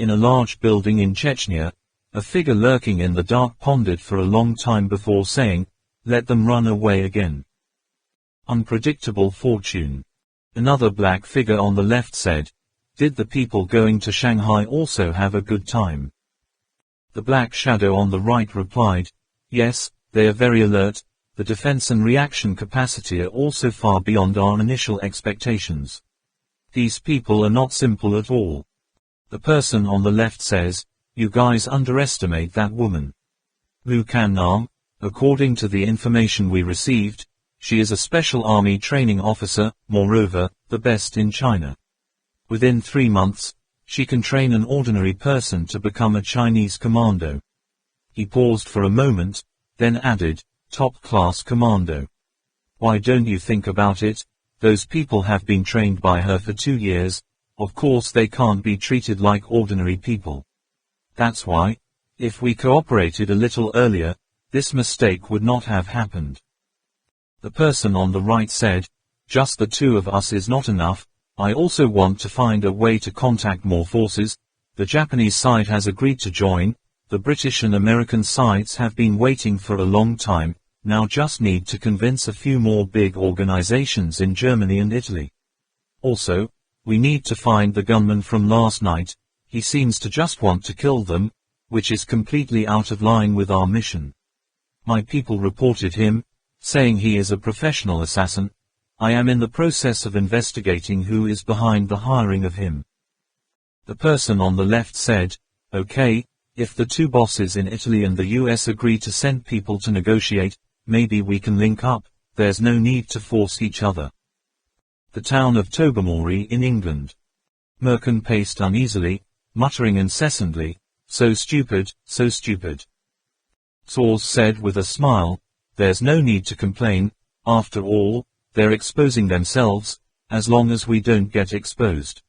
In a large building in Chechnya, a figure lurking in the dark pondered for a long time before saying, "Let them run away again." Unpredictable fortune. Another black figure on the left said, "Did the people going to Shanghai also have a good time?" The black shadow on the right replied, "Yes, they are very alert. The defense and reaction capacity are also far beyond our initial expectations. These people are not simple at all." The person on the left says, "You guys underestimate that woman. Lu Kannam, according to the information we received, she is a special army training officer, moreover, the best in China. Within 3 months, she can train an ordinary person to become a Chinese commando." He paused for a moment, then added, "Top-class commando. Why don't you think about it? Those people have been trained by her for 2 years, of course they can't be treated like ordinary people. That's why, if we cooperated a little earlier, this mistake would not have happened." The person on the right said, "Just the two of us is not enough. I also want to find a way to contact more forces. The Japanese side has agreed to join, the British and American sides have been waiting for a long time, now just need to convince a few more big organizations in Germany and Italy. Also, we need to find the gunman from last night. He seems to just want to kill them, which is completely out of line with our mission. My people reported him, saying he is a professional assassin. I am in the process of investigating who is behind the hiring of him." The person on the left said, "Okay, if the two bosses in Italy and the US agree to send people to negotiate, maybe we can link up. There's no need to force each other." The town of Tobermory in England. Merkin paced uneasily, muttering incessantly, "So stupid, so stupid." Soars said with a smile, "There's no need to complain. After all, they're exposing themselves, as long as we don't get exposed."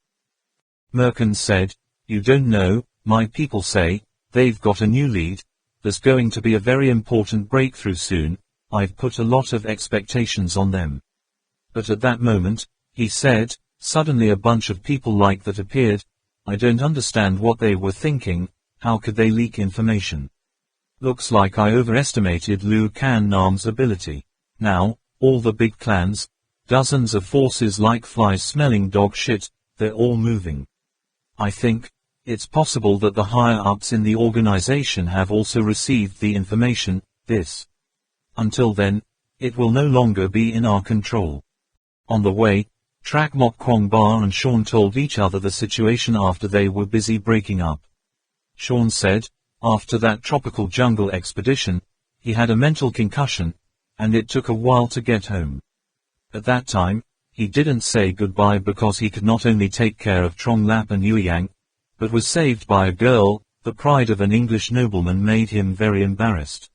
Merkin said, "You don't know, my people say, they've got a new lead. There's going to be a very important breakthrough soon. I've put a lot of expectations on them." But at that moment, he said, suddenly a bunch of people like that appeared. I don't understand what they were thinking. How could they leak information? Looks like I overestimated Lu Kannam's ability. Now, all the big clans, dozens of forces like flies smelling dog shit, they're all moving. I think it's possible that the higher-ups in the organization have also received the information. Until then, it will no longer be in our control. On the way, Trak Mok Kwong Ba and Sean told each other the situation after they were busy breaking up. Sean said, after that tropical jungle expedition, he had a mental concussion, and it took a while to get home. At that time, he didn't say goodbye because he could not only take care of Trong Lap and Yueyang, but was saved by a girl. The pride of an English nobleman made him very embarrassed.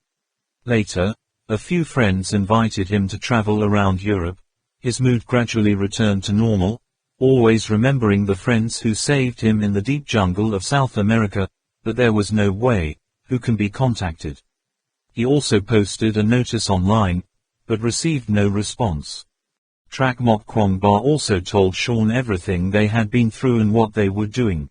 Later, a few friends invited him to travel around Europe. His mood gradually returned to normal, always remembering the friends who saved him in the deep jungle of South America, but there was no way, who can be contacted. He also posted a notice online, but received no response. Trak Mok Kwong Ba also told Sean everything they had been through and what they were doing.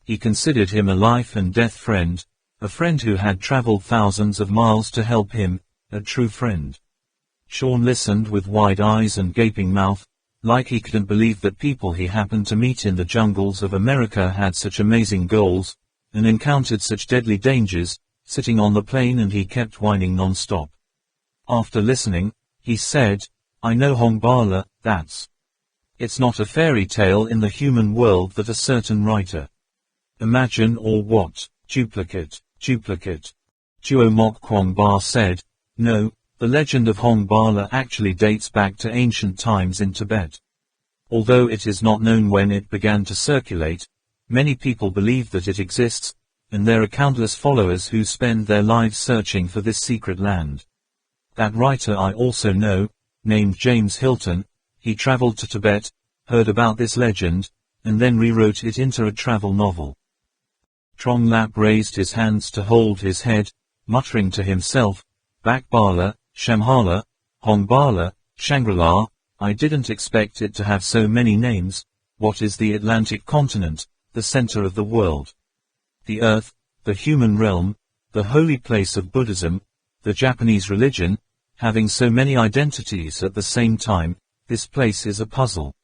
He considered him a life and death friend, a friend who had traveled thousands of miles to help him, a true friend. Sean listened with wide eyes and gaping mouth, like he couldn't believe that people he happened to meet in the jungles of America had such amazing goals, and encountered such deadly dangers, sitting on the plane, and he kept whining non-stop. After listening, he said, "I know Hongbala, it's not a fairy tale in the human world that a certain writer. Imagine or what, duplicate. Tuo Mok Kwong Ba said, "No, the legend of Hongbala actually dates back to ancient times in Tibet. Although it is not known when it began to circulate, many people believe that it exists, and there are countless followers who spend their lives searching for this secret land. That writer I also know, named James Hilton, he traveled to Tibet, heard about this legend, and then rewrote it into a travel novel." Trong Lap raised his hands to hold his head, muttering to himself, "Bakbala, Shamhala, Hongbala, Shangri-La, I didn't expect it to have so many names. What is the Atlantic continent, the center of the world? The earth, the human realm, the holy place of Buddhism, the Japanese religion, having so many identities at the same time, this place is a puzzle.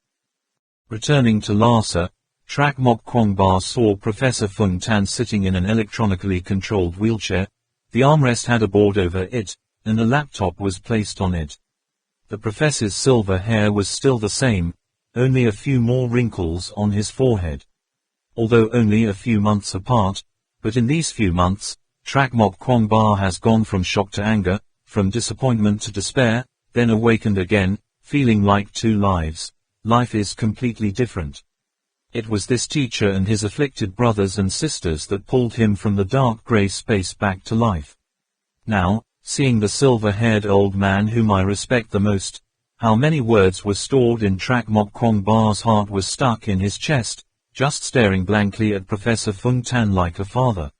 Returning to Lhasa, Trak Mok Kwong Ba saw Professor Fung Tan sitting in an electronically controlled wheelchair. The armrest had a board over it, and a laptop was placed on it. The professor's silver hair was still the same, only a few more wrinkles on his forehead. Although only a few months apart, but in these few months, Trak Mok Kwong Ba has gone from shock to anger, from disappointment to despair, then awakened again, feeling like two lives. Life is completely different. It was this teacher and his afflicted brothers and sisters that pulled him from the dark grey space back to life. Now, seeing the silver-haired old man whom I respect the most, how many words were stored in Trak Mok Kwong Ba's heart was stuck in his chest, just staring blankly at Professor Fung Tan like a father.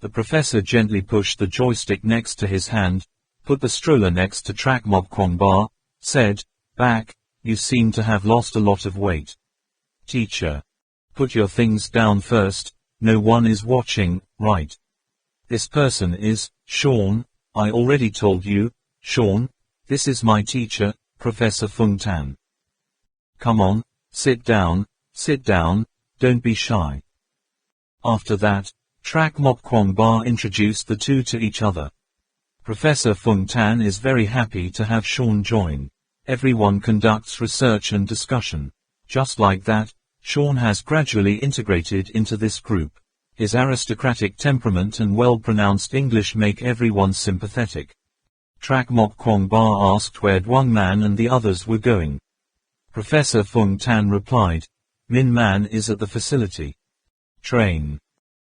The professor gently pushed the joystick next to his hand, put the stroller next to Trak Mok Kwong Ba, said, "Back, you seem to have lost a lot of weight. Teacher. Put your things down first, no one is watching, right? This person is, Sean, I already told you, Sean, this is my teacher, Professor Fung Tan. Come on, sit down, don't be shy." After that, Trak Mok Kwong Ba introduced the two to each other. Professor Fung Tan is very happy to have Sean join. Everyone conducts research and discussion. Just like that, Sean has gradually integrated into this group. His aristocratic temperament and well-pronounced English make everyone sympathetic. Trak Mok Kwong Ba asked where Duong Man and the others were going. Professor Fung Tan replied, "Min Man is at the facility. Train."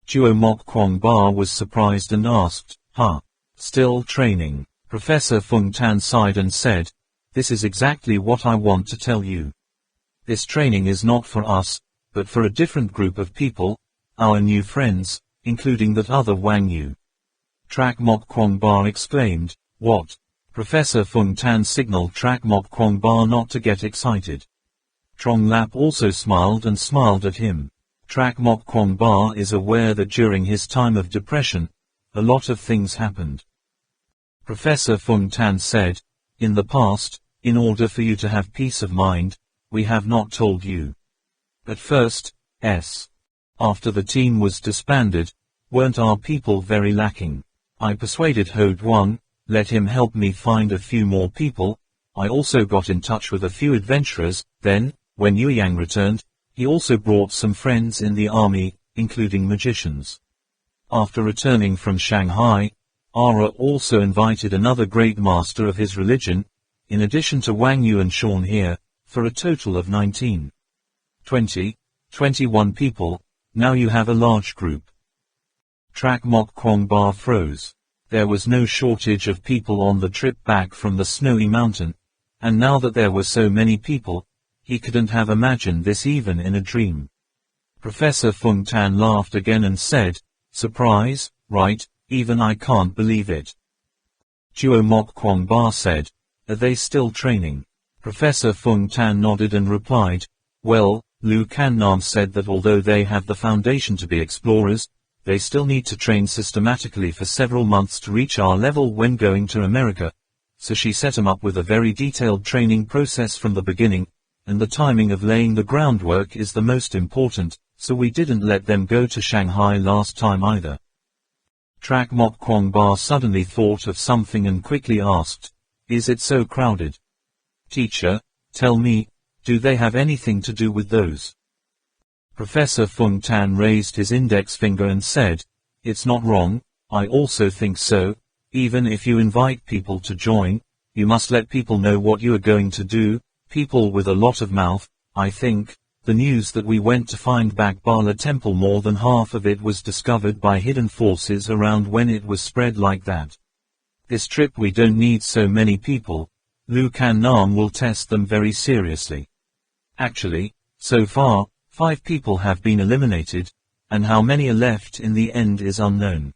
Duo Mok Kwong Ba was surprised and asked, "Huh? Still training?" Professor Fung Tan sighed and said, "This is exactly what I want to tell you. This training is not for us, but for a different group of people, our new friends, including that other Wang Yu." Trak Mok Kwong Ba exclaimed, "What?" Professor Fung Tan signaled Trak Mok Kwong Ba not to get excited. Trong Lap also smiled and smiled at him. Trak Mok Kwong Ba is aware that during his time of depression, a lot of things happened. Professor Fung Tan said, "In the past, in order for you to have peace of mind, we have not told you. At first, after the team was disbanded, weren't our people very lacking? I persuaded Ho Duong, let him help me find a few more people. I also got in touch with a few adventurers. Then, when Yu Yang returned, he also brought some friends in the army, including magicians. After returning from Shanghai, Ara also invited another great master of his religion, in addition to Wang Yu and Sean here, for a total of 19, 20, 21 people. Now you have a large group." Trak Mok Kwong Ba froze. There was no shortage of people on the trip back from the snowy mountain, and now that there were so many people, he couldn't have imagined this even in a dream. Professor Fung Tan laughed again and said, "Surprise, right? Even I can't believe it." Duo Mok Kwong Ba said, "Are they still training?" Professor Fung Tan nodded and replied, "Well, Lu Kan Nam said that although they have the foundation to be explorers, they still need to train systematically for several months to reach our level when going to America, so she set him up with a very detailed training process from the beginning, and the timing of laying the groundwork is the most important, so we didn't let them go to Shanghai last time either." Trak Mok Kwong Ba suddenly thought of something and quickly asked, "Is it so crowded? Teacher, tell me, do they have anything to do with those?" Professor Fung Tan raised his index finger and said, "It's not wrong, I also think so. Even if you invite people to join, you must let people know what you are going to do. People with a lot of mouth, I think. The news that we went to find back Bala Temple, more than half of it was discovered by hidden forces around when it was spread like that. This trip we don't need so many people. Lu Kan Nam will test them very seriously. Actually, so far, 5 people have been eliminated, and how many are left in the end is unknown.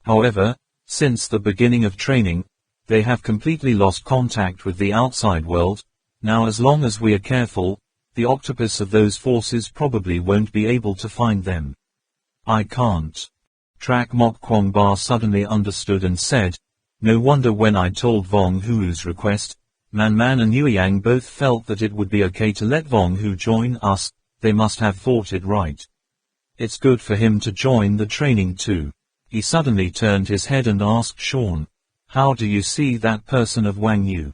However, since the beginning of training, they have completely lost contact with the outside world. Now as long as we are careful, the octopus of those forces probably won't be able to find them. I can't. Trak Mok Kwong Ba suddenly understood and said, no wonder when I told Vong Hu's request, Man Man and Yueyang both felt that it would be okay to let Vong Hu join us, they must have thought it right. It's good for him to join the training too. He suddenly turned his head and asked Sean, how do you see that person of Wang Yu?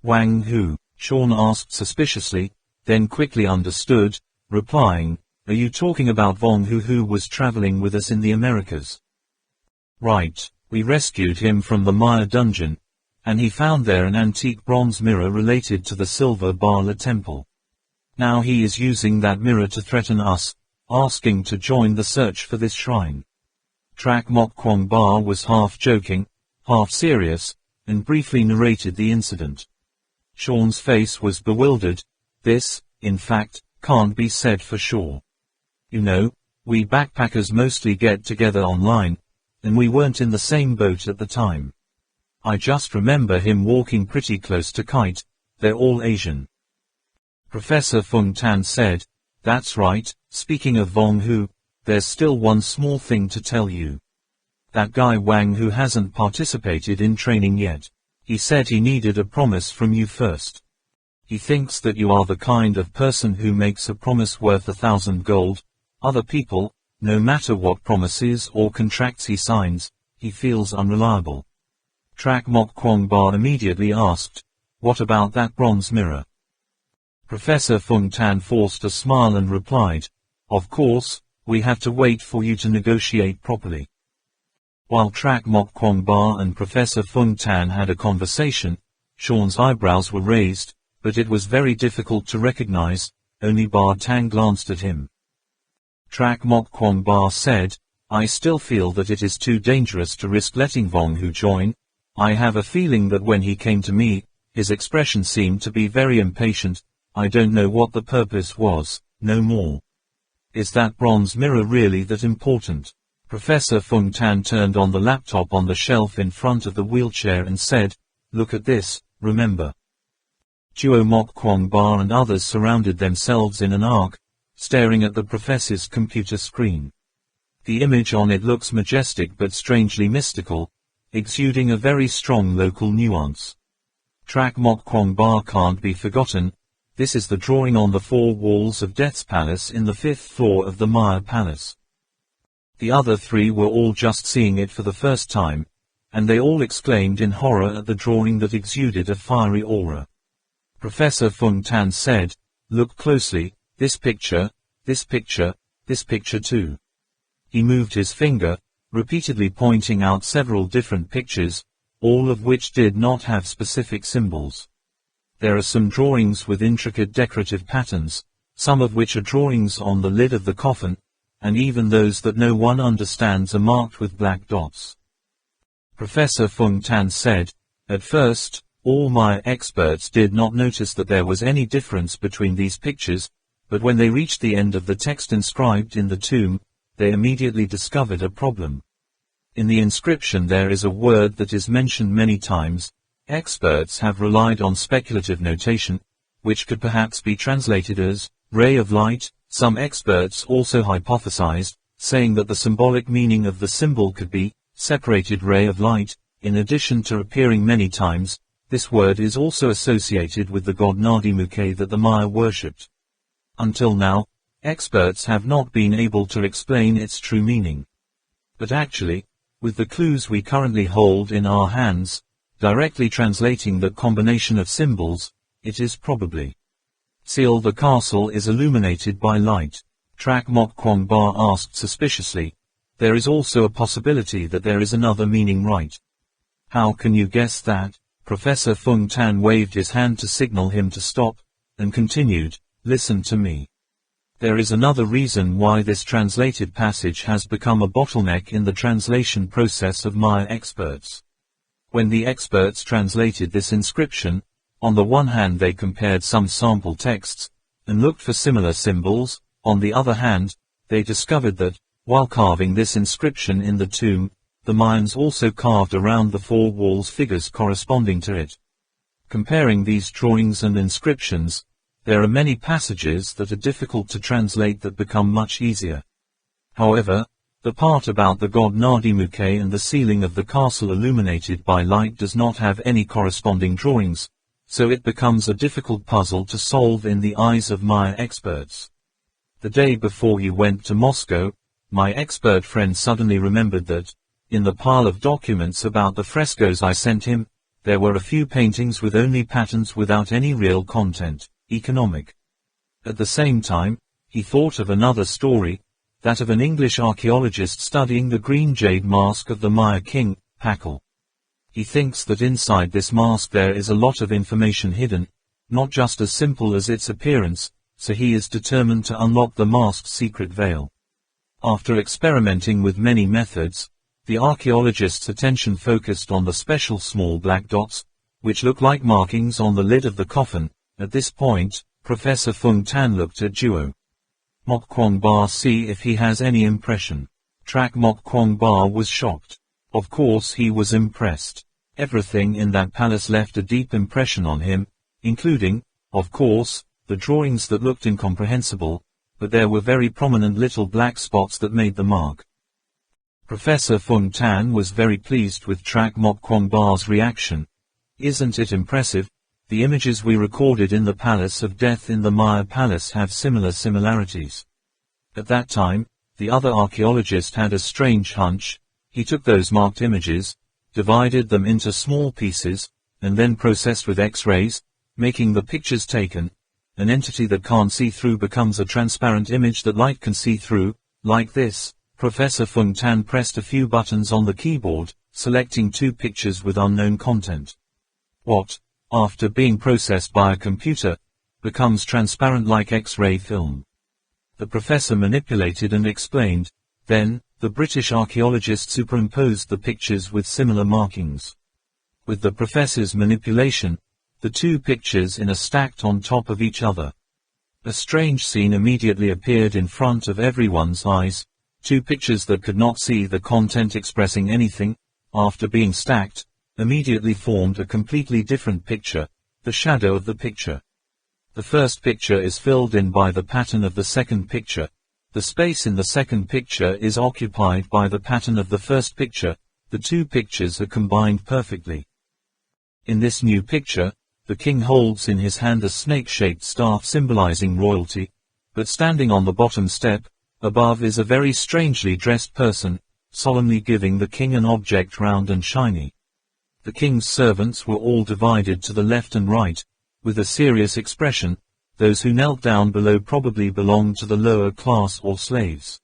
Wang Hu, Sean asked suspiciously, then quickly understood, replying, are you talking about Vong Hu who was traveling with us in the Americas? Right, we rescued him from the Maya dungeon, and he found there an antique bronze mirror related to the Silver Bala temple. Now he is using that mirror to threaten us, asking to join the search for this shrine. Trak Mok Kwong Ba was half joking, half serious, and briefly narrated the incident. Sean's face was bewildered. This, in fact, can't be said for sure. You know, we backpackers mostly get together online, and we weren't in the same boat at the time. I just remember him walking pretty close to Kite, they're all Asian. Professor Fung Tan said, that's right, speaking of Vong Hu, there's still one small thing to tell you. That guy Wang Hu hasn't participated in training yet. He said he needed a promise from you first. He thinks that you are the kind of person who makes a promise worth 1,000 gold. Other people, no matter what promises or contracts he signs, he feels unreliable. Trak Mok Kwong Ba immediately asked, what about that bronze mirror? Professor Fung Tan forced a smile and replied, of course, we have to wait for you to negotiate properly. While Trak Mok Kwong Ba and Professor Fung Tan had a conversation, Sean's eyebrows were raised, but it was very difficult to recognize, only Ba Tang glanced at him. Trak Mok Kwong Ba said, I still feel that it is too dangerous to risk letting Vong Hu join. I have a feeling that when he came to me, his expression seemed to be very impatient. I don't know what the purpose was, no more. Is that bronze mirror really that important? Professor Fung Tan turned on the laptop on the shelf in front of the wheelchair and said, look at this, remember. Duo Mok Kwong Ba and others surrounded themselves in an arc, staring at the professor's computer screen. The image on it looks majestic but strangely mystical, exuding a very strong local nuance. Trak Mok Kwong Ba can't be forgotten. This is the drawing on the four walls of Death's Palace in the 5th floor of the Maya Palace. The other three were all just seeing it for the first time, and they all exclaimed in horror at the drawing that exuded a fiery aura. Professor Fung Tan said, look closely, this picture, this picture, this picture too. He moved his finger, repeatedly pointing out several different pictures, all of which did not have specific symbols. There are some drawings with intricate decorative patterns, some of which are drawings on the lid of the coffin, and even those that no one understands are marked with black dots. Professor Fung Tan said, at first, all Maya experts did not notice that there was any difference between these pictures, but when they reached the end of the text inscribed in the tomb, they immediately discovered a problem. In the inscription there is a word that is mentioned many times. Experts have relied on speculative notation, which could perhaps be translated as ray of light. Some experts also hypothesized, saying that the symbolic meaning of the symbol could be separated ray of light. In addition to appearing many times, this word is also associated with the god Nadimuke that the Maya worshipped. Until now, experts have not been able to explain its true meaning. But actually, with the clues we currently hold in our hands, directly translating the combination of symbols, it is probably. Seal the castle is illuminated by light. Trak Mok Kwong Ba asked suspiciously. There is also a possibility that there is another meaning, right? How can you guess that? Professor Fung Tan waved his hand to signal him to stop, and continued, listen to me. There is another reason why this translated passage has become a bottleneck in the translation process of Maya experts. When the experts translated this inscription, on the one hand they compared some sample texts, and looked for similar symbols. On the other hand, they discovered that, while carving this inscription in the tomb, the Mayans also carved around the four walls figures corresponding to it. Comparing these drawings and inscriptions, there are many passages that are difficult to translate that become much easier. However, The part about the god Nadimuke and the ceiling of the castle illuminated by light does not have any corresponding drawings, so it becomes a difficult puzzle to solve in the eyes of Maya experts. The day before he went to Moscow, my expert friend suddenly remembered that, in the pile of documents about the frescoes I sent him, there were a few paintings with only patterns without any real content, economic. At the same time, he thought of another story, that of an English archaeologist studying the green jade mask of the Maya king, Pakal. He thinks that inside this mask there is a lot of information hidden, not just as simple as its appearance, so he is determined to unlock the mask's secret veil. After experimenting with many methods, the archaeologist's attention focused on the special small black dots, which look like markings on the lid of the coffin. At this point, Professor Fung Tan looked at Duo Mok Kwong Ba see if he has any impression. Trak Mok Kwong Ba was shocked. Of course he was impressed. Everything in that palace left a deep impression on him, including, of course, the drawings that looked incomprehensible, but there were very prominent little black spots that made the mark. Professor Fung Tan was very pleased with Trak Mok Kwong Ba's reaction. Isn't it impressive? The images we recorded in the Palace of Death in the Maya Palace have similar similarities. At that time, the other archaeologist had a strange hunch. He took those marked images, divided them into small pieces, and then processed with X-rays, making the pictures taken. An entity that can't see through becomes a transparent image that light can see through, like this. Professor Fung Tan pressed a few buttons on the keyboard, selecting two pictures with unknown content. What, after being processed by a computer, becomes transparent like X-ray film? The professor manipulated and explained. Then, the British archaeologist superimposed the pictures with similar markings. With the professor's manipulation, the two pictures are stacked on top of each other. A strange scene immediately appeared in front of everyone's eyes. Two pictures that could not see the content expressing anything, after being stacked, immediately formed a completely different picture, the shadow of the picture. The first picture is filled in by the pattern of the second picture. The space in the second picture is occupied by the pattern of the first picture. The two pictures are combined perfectly. In this new picture, the king holds in his hand a snake-shaped staff symbolizing royalty, but standing on the bottom step, above is a very strangely dressed person, solemnly giving the king an object round and shiny. The king's servants were all divided to the left and right, with a serious expression. Those who knelt down below probably belonged to the lower class or slaves.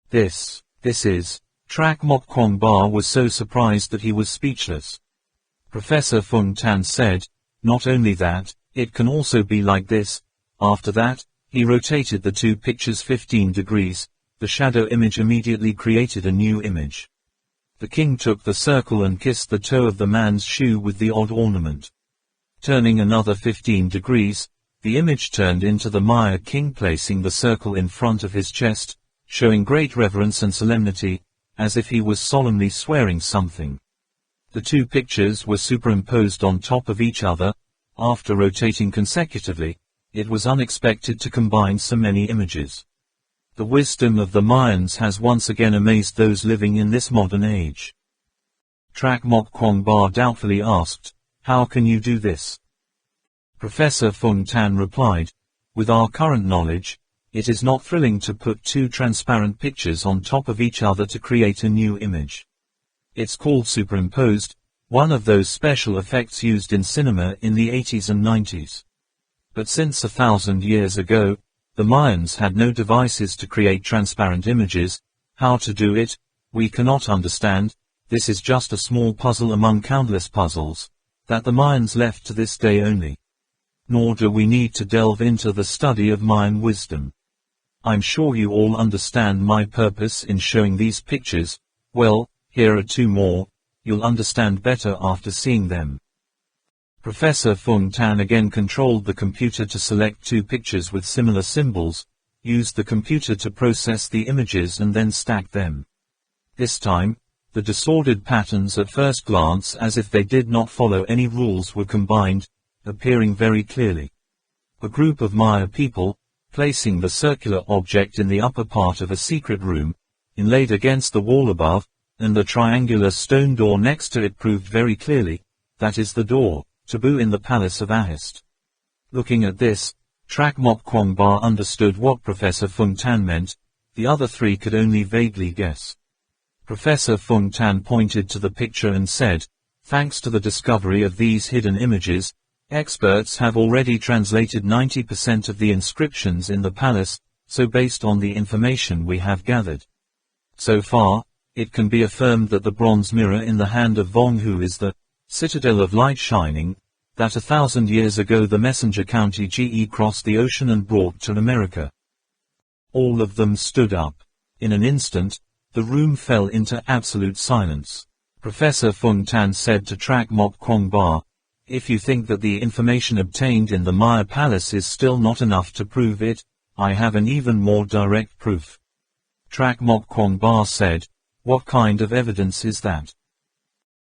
This is. Trak Mok Kwong Ba was so surprised that he was speechless. Professor Fung Tan said, not only that, it can also be like this. After that, he rotated the two pictures 15 degrees, the shadow image immediately created a new image. The king took the circle and kissed the toe of the man's shoe with the odd ornament. Turning another 15 degrees, the image turned into the Maya king placing the circle in front of his chest, showing great reverence and solemnity, as if he was solemnly swearing something. The two pictures were superimposed on top of each other. After rotating consecutively, it was unexpected to combine so many images. The wisdom of the Mayans has once again amazed those living in this modern age. Trak Mok Kwong Ba doubtfully asked, how can you do this? Professor Fung Tan replied, with our current knowledge, it is not thrilling to put two transparent pictures on top of each other to create a new image. It's called superimposed, one of those special effects used in cinema in the 80s and 90s. But since 1,000 years ago, the Mayans had no devices to create transparent images. How to do it, we cannot understand. This is just a small puzzle among countless puzzles, that the Mayans left to this day only. Nor do we need to delve into the study of Mayan wisdom. I'm sure you all understand my purpose in showing these pictures. Well, here are two more. You'll understand better after seeing them. Professor Fung Tan again controlled the computer to select two pictures with similar symbols, used the computer to process the images and then stack them. This time, the disordered patterns at first glance as if they did not follow any rules were combined, appearing very clearly. A group of Maya people, placing the circular object in the upper part of a secret room, inlaid against the wall above, and the triangular stone door next to it proved very clearly, that is the door, taboo in the palace of Ahist. Looking at this, Trak Mok Kwong Ba understood what Professor Fung Tan meant, the other three could only vaguely guess. Professor Fung Tan pointed to the picture and said, thanks to the discovery of these hidden images, experts have already translated 90% of the inscriptions in the palace, so based on the information we have gathered so far, it can be affirmed that the bronze mirror in the hand of Vong Hu is the citadel of light shining, that 1,000 years ago the messenger County GE crossed the ocean and brought to America. All of them stood up. In an instant, the room fell into absolute silence. Professor Fung Tan said to Trak Mok Kwong Ba, if you think that the information obtained in the Maya Palace is still not enough to prove it, I have an even more direct proof. Trak Mok Kwong Ba said, what kind of evidence is that?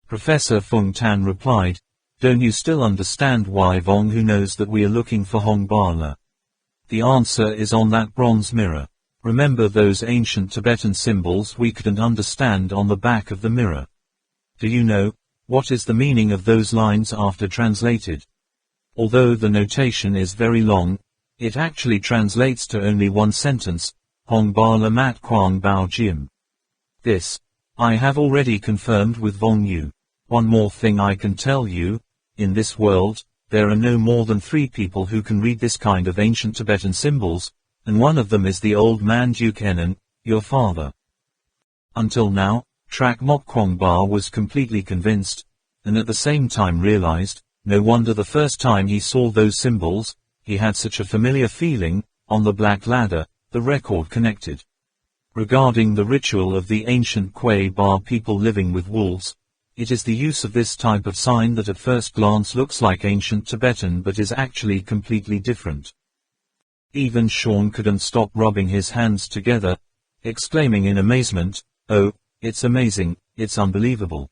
Professor Fung Tan replied, don't you still understand why Vong Hu knows that we are looking for Hong Ba La? The answer is on that bronze mirror. Remember those ancient Tibetan symbols we couldn't understand on the back of the mirror? Do you know, what is the meaning of those lines after translated? Although the notation is very long, it actually translates to only one sentence, Hong Ba La Mat Quan Bao Jim. This, I have already confirmed with Vong Yu. One more thing I can tell you, in this world, there are no more than 3 people who can read this kind of ancient Tibetan symbols, and one of them is the old man Duke Enon, your father. Until now, Trak Mok Kwong Ba was completely convinced, and at the same time realized, no wonder the first time he saw those symbols, he had such a familiar feeling, on the black ladder, the record connected. Regarding the ritual of the ancient Kwei Ba people living with wolves, it is the use of this type of sign that at first glance looks like ancient Tibetan but is actually completely different. Even Sean couldn't stop rubbing his hands together, exclaiming in amazement, oh, it's amazing, it's unbelievable.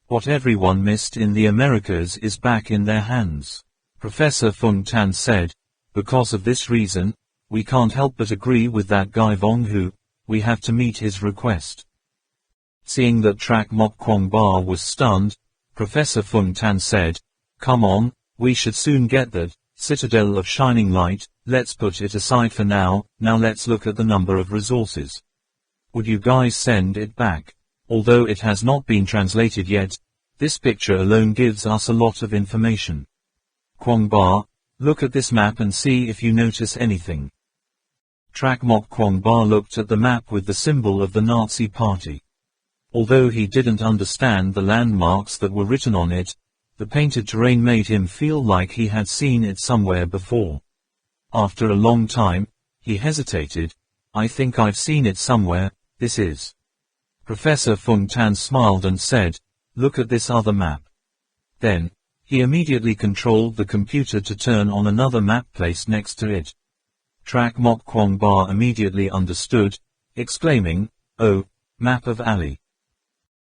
What everyone missed in the Americas is back in their hands. Professor Fung Tan said, because of this reason, we can't help but agree with that guy Vong Hu, we have to meet his request. Seeing that Trak Mok Kwong Ba was stunned, Professor Fung Tan said, come on, we should soon get that citadel of shining light, let's put it aside for now let's look at the number of resources. Would you guys send it back? Although it has not been translated yet, this picture alone gives us a lot of information. Kwong Ba, look at this map and see if you notice anything. Trak Mok Kwong Ba looked at the map with the symbol of the Nazi Party. Although he didn't understand the landmarks that were written on it, the painted terrain made him feel like he had seen it somewhere before. After a long time, he hesitated. I think I've seen it somewhere, this is. Professor Fung Tan smiled and said, look at this other map. Then, he immediately controlled the computer to turn on another map placed next to it. Trak Mok Kwong Ba immediately understood, exclaiming, oh, map of Ali.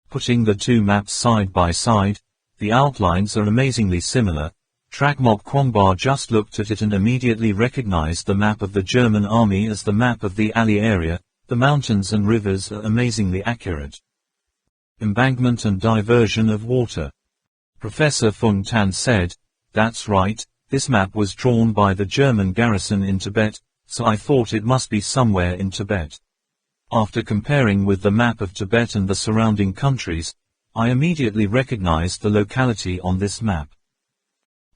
Putting the two maps side by side, the outlines are amazingly similar. Trak Mok Kwong Ba just looked at it and immediately recognized the map of the German army as the map of the Ali area. The mountains and rivers are amazingly accurate. Embankment and diversion of water. Professor Fung Tan said, that's right, this map was drawn by the German garrison in Tibet, so I thought it must be somewhere in Tibet. After comparing with the map of Tibet and the surrounding countries, I immediately recognized the locality on this map.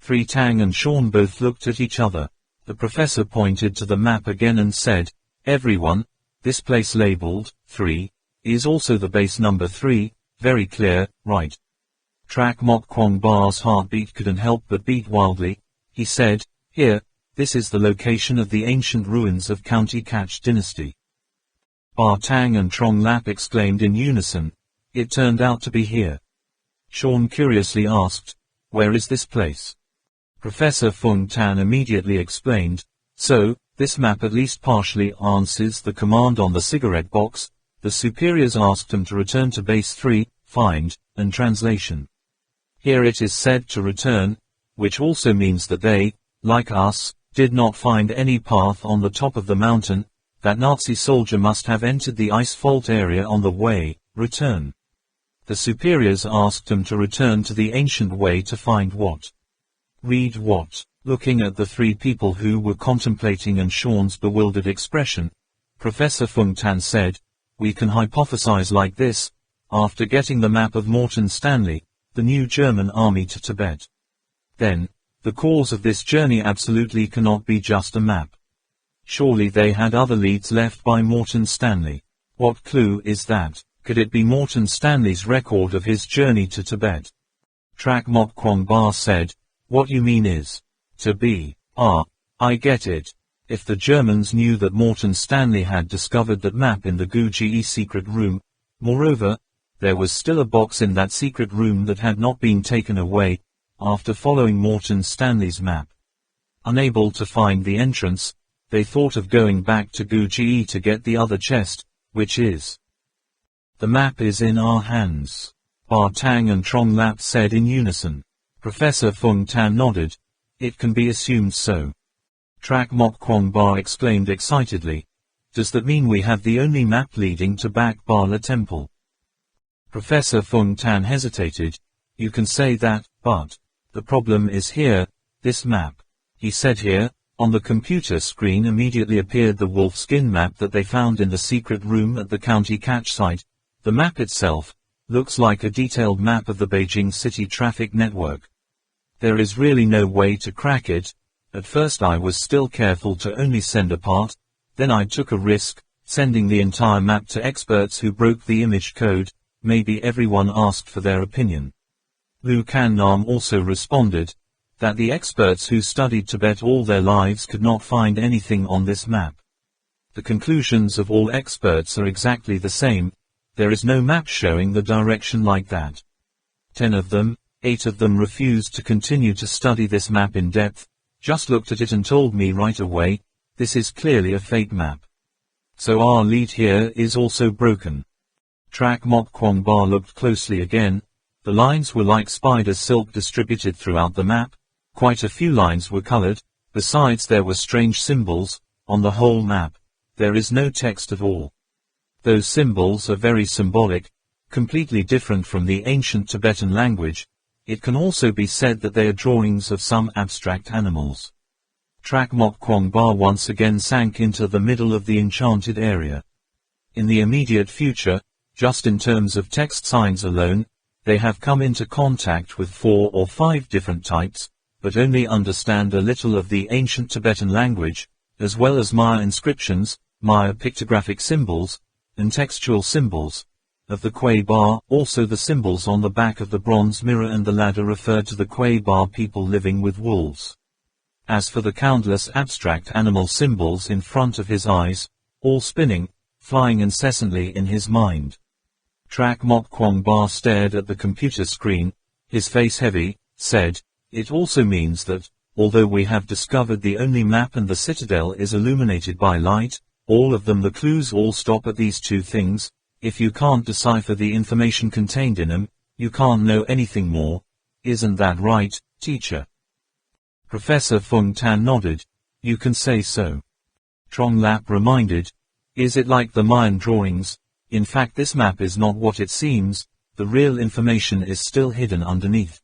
Three Tang and Sean both looked at each other. The professor pointed to the map again and said, everyone, this place labeled 3 is also the base number 3, very clear, right? Trak Mok Kwong Ba's heartbeat couldn't help but beat wildly. He said, here, this is the location of the ancient ruins of County Kach dynasty. Ba Tang and Trong Lap exclaimed in unison, it turned out to be here. Sean curiously asked, where is this place? Professor Fung Tan immediately explained, so, this map at least partially answers the command on the cigarette box. The superiors asked him to return to base 3, find, and translation. Here it is said to return, which also means that they, like us, did not find any path on the top of the mountain. That Nazi soldier must have entered the ice fault area on the way, return. The superiors asked him to return to the ancient way to find what? Read what? Looking at the three people who were contemplating and Sean's bewildered expression, Professor Fung Tan said, "We can hypothesize like this, after getting the map of Morton Stanley, the new German army to Tibet. Then, the cause of this journey absolutely cannot be just a map. Surely they had other leads left by Morton Stanley. What clue is that? Could it be Morton Stanley's record of his journey to Tibet?" Trak Mok Kwong Ba said, "What you mean is, to be. Ah, I get it. If the Germans knew that Morton Stanley had discovered that map in the Guji secret room, moreover, there was still a box in that secret room that had not been taken away, after following Morton Stanley's map. Unable to find the entrance, they thought of going back to Guji to get the other chest, which is. The map is in our hands," Ba Tang and Trong Lap said in unison. Professor Fung Tan nodded. "It can be assumed so." Trak Mok Kwong Ba exclaimed excitedly. "Does that mean we have the only map leading to Bak Bala Temple?" Professor Fung Tan hesitated. "You can say that, but the problem is here, this map," he said. Here, on the computer screen immediately appeared the wolfskin map that they found in the secret room at the county catch site. The map itself looks like a detailed map of the Beijing city traffic network. There is really no way to crack it. At first I was still careful to only send a part, then I took a risk, sending the entire map to experts who broke the image code. Maybe everyone asked for their opinion. Lu Kan Nam also responded, that the experts who studied Tibet all their lives could not find anything on this map. The conclusions of all experts are exactly the same. There is no map showing the direction like that. 10 of them, 8 of them refused to continue to study this map in depth, just looked at it and told me right away, this is clearly a fake map. So our lead here is also broken. Trak Mok Kwong Ba looked closely again. The lines were like spider silk distributed throughout the map. Quite a few lines were colored, besides there were strange symbols. On the whole map, there is no text at all. Those symbols are very symbolic, completely different from the ancient Tibetan language. It can also be said that they are drawings of some abstract animals. Trak Mok Kwong Ba once again sank into the middle of the enchanted area. In the immediate future, just in terms of text signs alone, they have come into contact with 4 or 5 different types, but only understand a little of the ancient Tibetan language, as well as Maya inscriptions, Maya pictographic symbols, and textual symbols. Of the Kwei Ba, also the symbols on the back of the bronze mirror and the ladder referred to the Kwei Ba people living with wolves. As for the countless abstract animal symbols in front of his eyes, all spinning, flying incessantly in his mind. Trak Mok Kwong Ba stared at the computer screen, his face heavy, said, "It also means that, although we have discovered the only map and the citadel is illuminated by light, all of them the clues all stop at these 2 things. If you can't decipher the information contained in them, you can't know anything more. Isn't that right, teacher?" Professor Fung Tan nodded. "You can say so." Trong Lap reminded, "Is it like the Mayan drawings? In fact this map is not what it seems, the real information is still hidden underneath."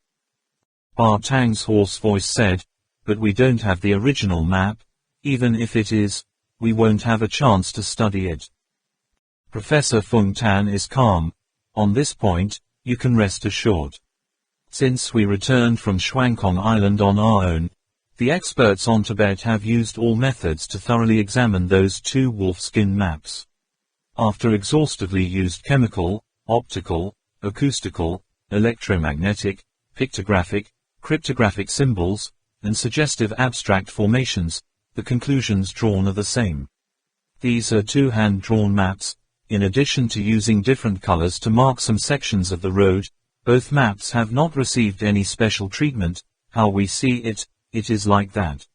Ba Tang's hoarse voice said, "But we don't have the original map. Even if it is, we won't have a chance to study it." Professor Fung Tan is calm. On this point, you can rest assured. Since we returned from Shuangkong Island on our own, the experts on Tibet have used all methods to thoroughly examine those 2 wolfskin maps. After exhaustively used chemical, optical, acoustical, electromagnetic, pictographic, cryptographic symbols, and suggestive abstract formations, the conclusions drawn are the same. These are 2 hand-drawn maps. In addition to using different colors to mark some sections of the road, both maps have not received any special treatment. How we see it, it is like that.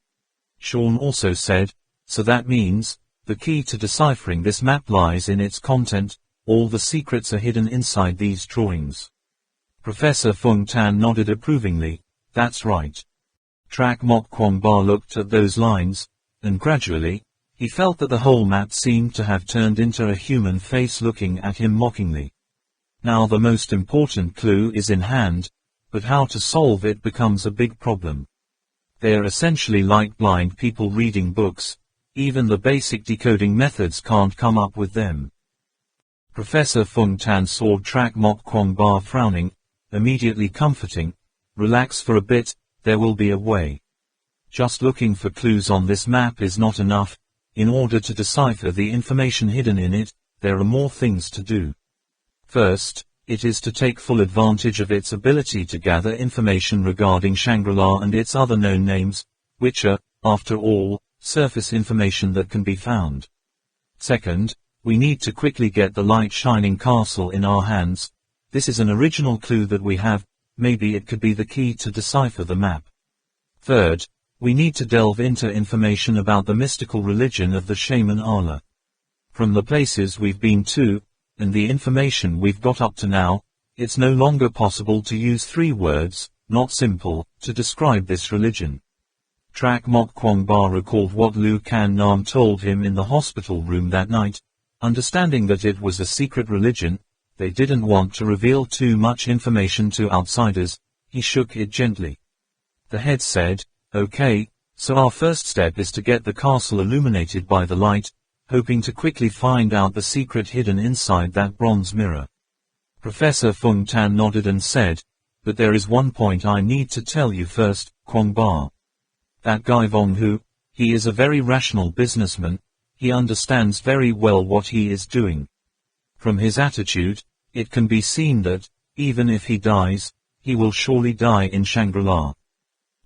Sean also said, "So that means, the key to deciphering this map lies in its content. All the secrets are hidden inside these drawings." Professor Fung Tan nodded approvingly. "That's right." Trak Mok Kwong Ba looked at those lines, and gradually, He felt that the whole map seemed to have turned into a human face looking at him mockingly. Now the most important clue is in hand, but how to solve it becomes a big problem. They are essentially like blind people reading books. Even the basic decoding methods can't come up with them. Professor Fung Tan saw Trak Mok Kwong Ba frowning, immediately comforting. Relax for a bit, there will be a way. Just looking for clues on this map is not enough. In order to decipher the information hidden in it, there are more things to do. First, it is to take full advantage of its ability to gather information regarding Shangri-La and its other known names, which are, after all, surface information that can be found. Second, we need to quickly get the light shining castle in our hands. This is an original clue that we have, maybe it could be the key to decipher the map. Third, we need to delve into information about the mystical religion of the shaman Allah. From the places we've been to, and the information we've got up to now, it's no longer possible to use 3 words, not simple, to describe this religion. Trak Mok Kwong Ba recalled what Lu Kan Nam told him in the hospital room that night. Understanding that it was a secret religion, they didn't want to reveal too much information to outsiders. He shook it gently. The head said, "Okay, so our first step is to get the castle illuminated by the light, hoping to quickly find out the secret hidden inside that bronze mirror." Professor Fung Tan nodded and said, "But there is one point I need to tell you first, Kwong Ba. That guy Vong Hu, he is a very rational businessman. He understands very well what he is doing. From his attitude, it can be seen that, even if he dies, he will surely die in Shangri-La.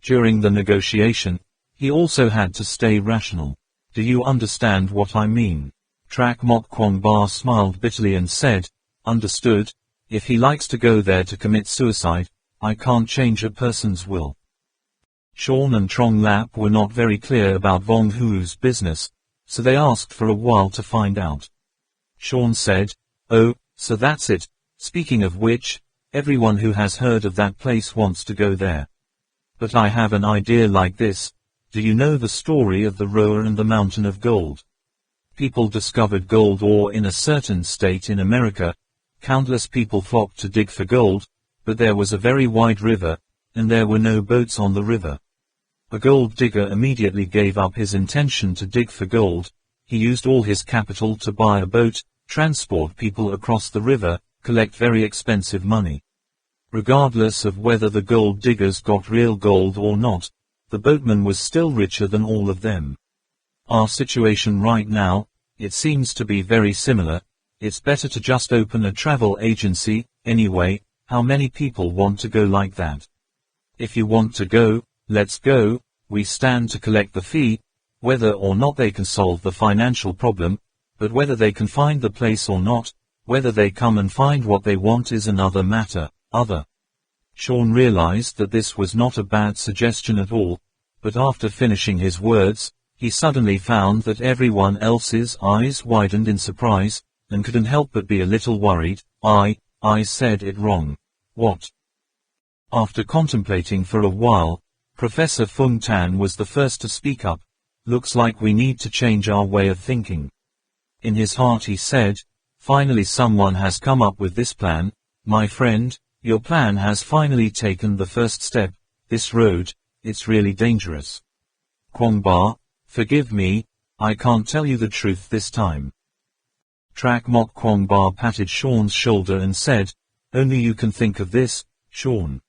During the negotiation, he also had to stay rational. Do you understand what I mean?" Trak Mok Kwong Ba smiled bitterly and said, "Understood. If he likes to go there to commit suicide, I can't change a person's will." Sean and Trong Lap were not very clear about Vong Hu's business, so they asked for a while to find out. Sean said, "Oh, so that's it. Speaking of which, everyone who has heard of that place wants to go there. But I have an idea like this. Do you know the story of the rower and the mountain of gold? People discovered gold ore in a certain state in America. Countless people flocked to dig for gold, but there was a very wide river, and there were no boats on the river. A gold digger immediately gave up his intention to dig for gold. He used all his capital to buy a boat, transport people across the river, collect very expensive money. Regardless of whether the gold diggers got real gold or not, the boatman was still richer than all of them. Our situation right now, it seems to be very similar. It's better to just open a travel agency. Anyway, how many people want to go like that? If you want to go, let's go. We stand to collect the fee. Whether or not they can solve the financial problem, but whether they can find the place or not, whether they come and find what they want is another matter." Sean realized that this was not a bad suggestion at all, but after finishing his words, he suddenly found that everyone else's eyes widened in surprise, and couldn't help but be a little worried. I said it wrong. What? After contemplating for a while, Professor Fung Tan was the first to speak up. "Looks like we need to change our way of thinking." In his heart he said, "Finally someone has come up with this plan. My friend, your plan has finally taken the first step. This road, it's really dangerous. Kwong Ba, forgive me, I can't tell you the truth this time." Trak Mok Kwong Ba patted Sean's shoulder and said, "Only you can think of this, Sean."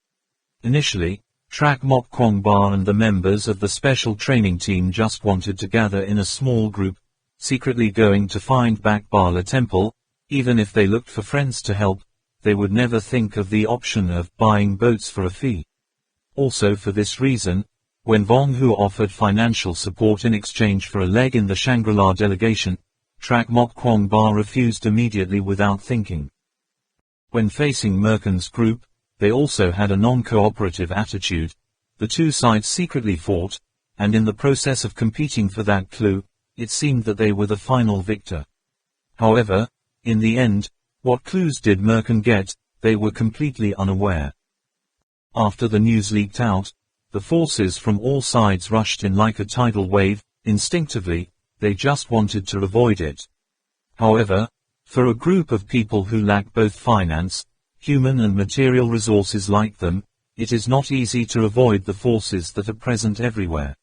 Initially, Trak Mok Kwong Ba and the members of the special training team just wanted to gather in a small group, secretly going to find Bak Bala Temple. Even if they looked for friends to help, they would never think of the option of buying boats for a fee. Also for this reason, when Vong Hu offered financial support in exchange for a leg in the Shangri-La delegation, Trak Mok Kwong Ba refused immediately without thinking. When facing Merkin's group, they also had a non-cooperative attitude. The two sides secretly fought, and in the process of competing for that clue, it seemed that they were the final victor. However, in the end, what clues did Merkin get? They were completely unaware. After the news leaked out, the forces from all sides rushed in like a tidal wave. Instinctively, they just wanted to avoid it. However, for a group of people who lack both finance, human and material resources like them, it is not easy to avoid the forces that are present everywhere.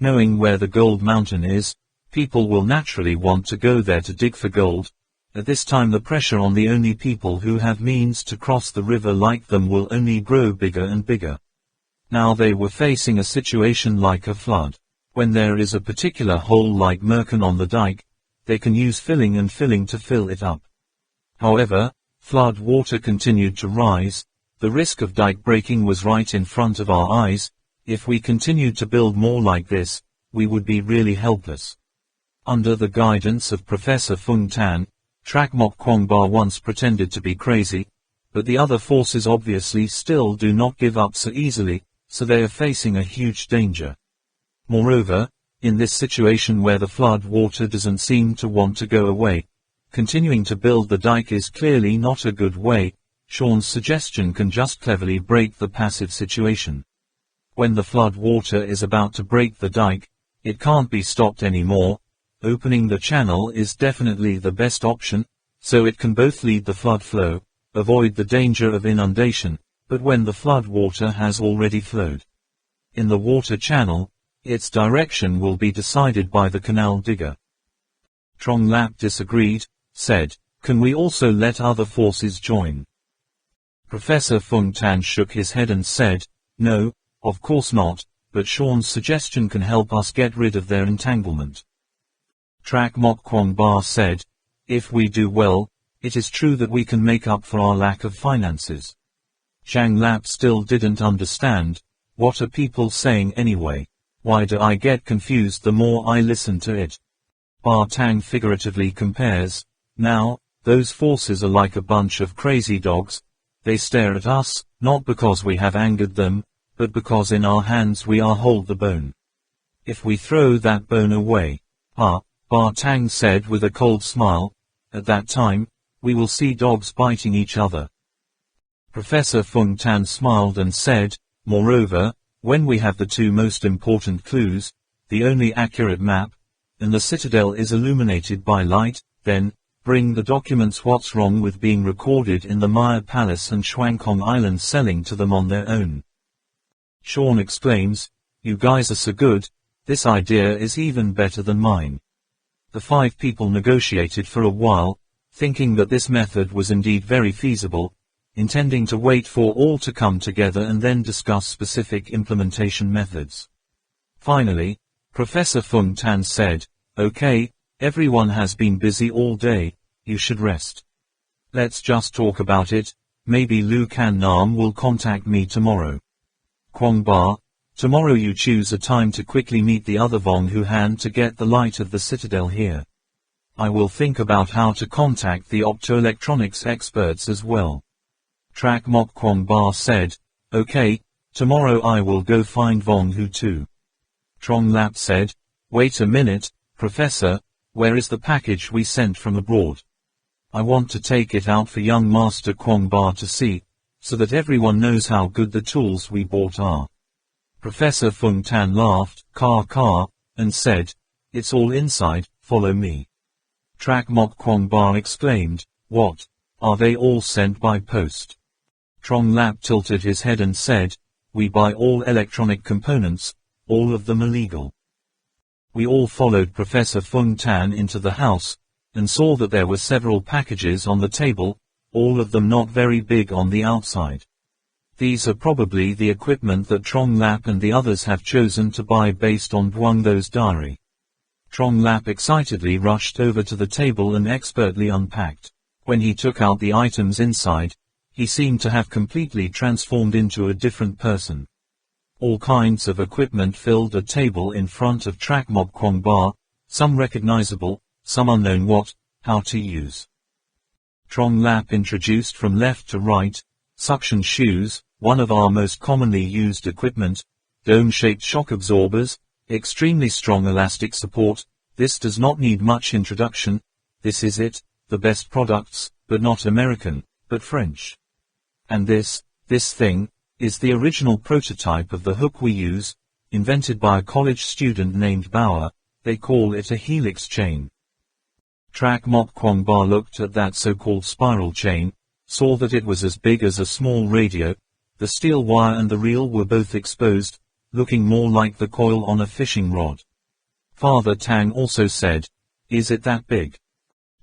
Knowing where the gold mountain is, people will naturally want to go there to dig for gold. At this time the pressure on the only people who have means to cross the river like them will only grow bigger and bigger. Now they were facing a situation like a flood. When there is a particular hole like Merkin on the dike, they can use filling and filling to fill it up. However, flood water continued to rise. The risk of dike breaking was right in front of our eyes. If we continued to build more like this, we would be really helpless. Under the guidance of Professor Fung Tan, Trak Mok Kwangba once pretended to be crazy, but the other forces obviously still do not give up so easily, so they are facing a huge danger. Moreover, in this situation where the flood water doesn't seem to want to go away, continuing to build the dike is clearly not a good way. Sean's suggestion can just cleverly break the passive situation. When the flood water is about to break the dike, it can't be stopped anymore. Opening the channel is definitely the best option, so it can both lead the flood flow, avoid the danger of inundation, but when the flood water has already flowed in the water channel, its direction will be decided by the canal digger. Trong Lap disagreed, said, "Can we also let other forces join?" Professor Fung Tan shook his head and said, "No, of course not, but Sean's suggestion can help us get rid of their entanglement." Trak Mok Kwangba said, "If we do well, it is true that we can make up for our lack of finances." Zhang Lap still didn't understand. What are people saying anyway? Why do I get confused the more I listen to it? Ba Tang figuratively compares, "Now, those forces are like a bunch of crazy dogs. They stare at us, not because we have angered them, but because in our hands we are hold the bone. If we throw that bone away, Ba Tang said with a cold smile, "At that time, we will see dogs biting each other." Professor Fung Tan smiled and said, "Moreover, when we have the two most important clues, the only accurate map, and the citadel is illuminated by light, then, bring the documents. What's wrong with being recorded in the Maya Palace and Shuangkong Island selling to them on their own?" Sean exclaims, "You guys are so good, this idea is even better than mine." The 5 people negotiated for a while, thinking that this method was indeed very feasible, intending to wait for all to come together and then discuss specific implementation methods. Finally, Professor Fung Tan said, "Okay, everyone has been busy all day, you should rest. Let's just talk about it. Maybe Lu Kan Nam will contact me tomorrow. Kwangba, tomorrow you choose a time to quickly meet the other Vong Hu Han to get the light of the citadel here. I will think about how to contact the optoelectronics experts as well." Trak Mok Kwangba said, "Okay, tomorrow I will go find Vong Hu too." Trong Lap said, "Wait a minute, Professor, where is the package we sent from abroad? I want to take it out for young Master Kwangba to see, so that everyone knows how good the tools we bought are." Professor Fung Tan laughed, and said, "It's all inside, follow me." Trak Mok Kwangba exclaimed, "What? Are they all sent by post?" Trong Lap tilted his head and said, "We buy all electronic components, all of them illegal." We all followed Professor Fung Tan into the house, and saw that there were several packages on the table, all of them not very big on the outside. These are probably the equipment that Trong Lap and the others have chosen to buy based on Duong Do's diary. Trong Lap excitedly rushed over to the table and expertly unpacked. When he took out the items inside, he seemed to have completely transformed into a different person. All kinds of equipment filled a table in front of Trak Mok Kwangba, some recognizable, some unknown how to use. Trong Lap introduced from left to right, suction shoes, one of our most commonly used equipment, dome-shaped shock absorbers, extremely strong elastic support. This does not need much introduction. This is it, the best products, but not American, but French. And this thing, is the original prototype of the hook we use, invented by a college student named Bauer. They call it a helix chain. Trak Mok Kwong Ba looked at that so-called spiral chain, saw that it was as big as a small radio. The steel wire and the reel were both exposed, looking more like the coil on a fishing rod. Father Tang also said, "Is it that big?"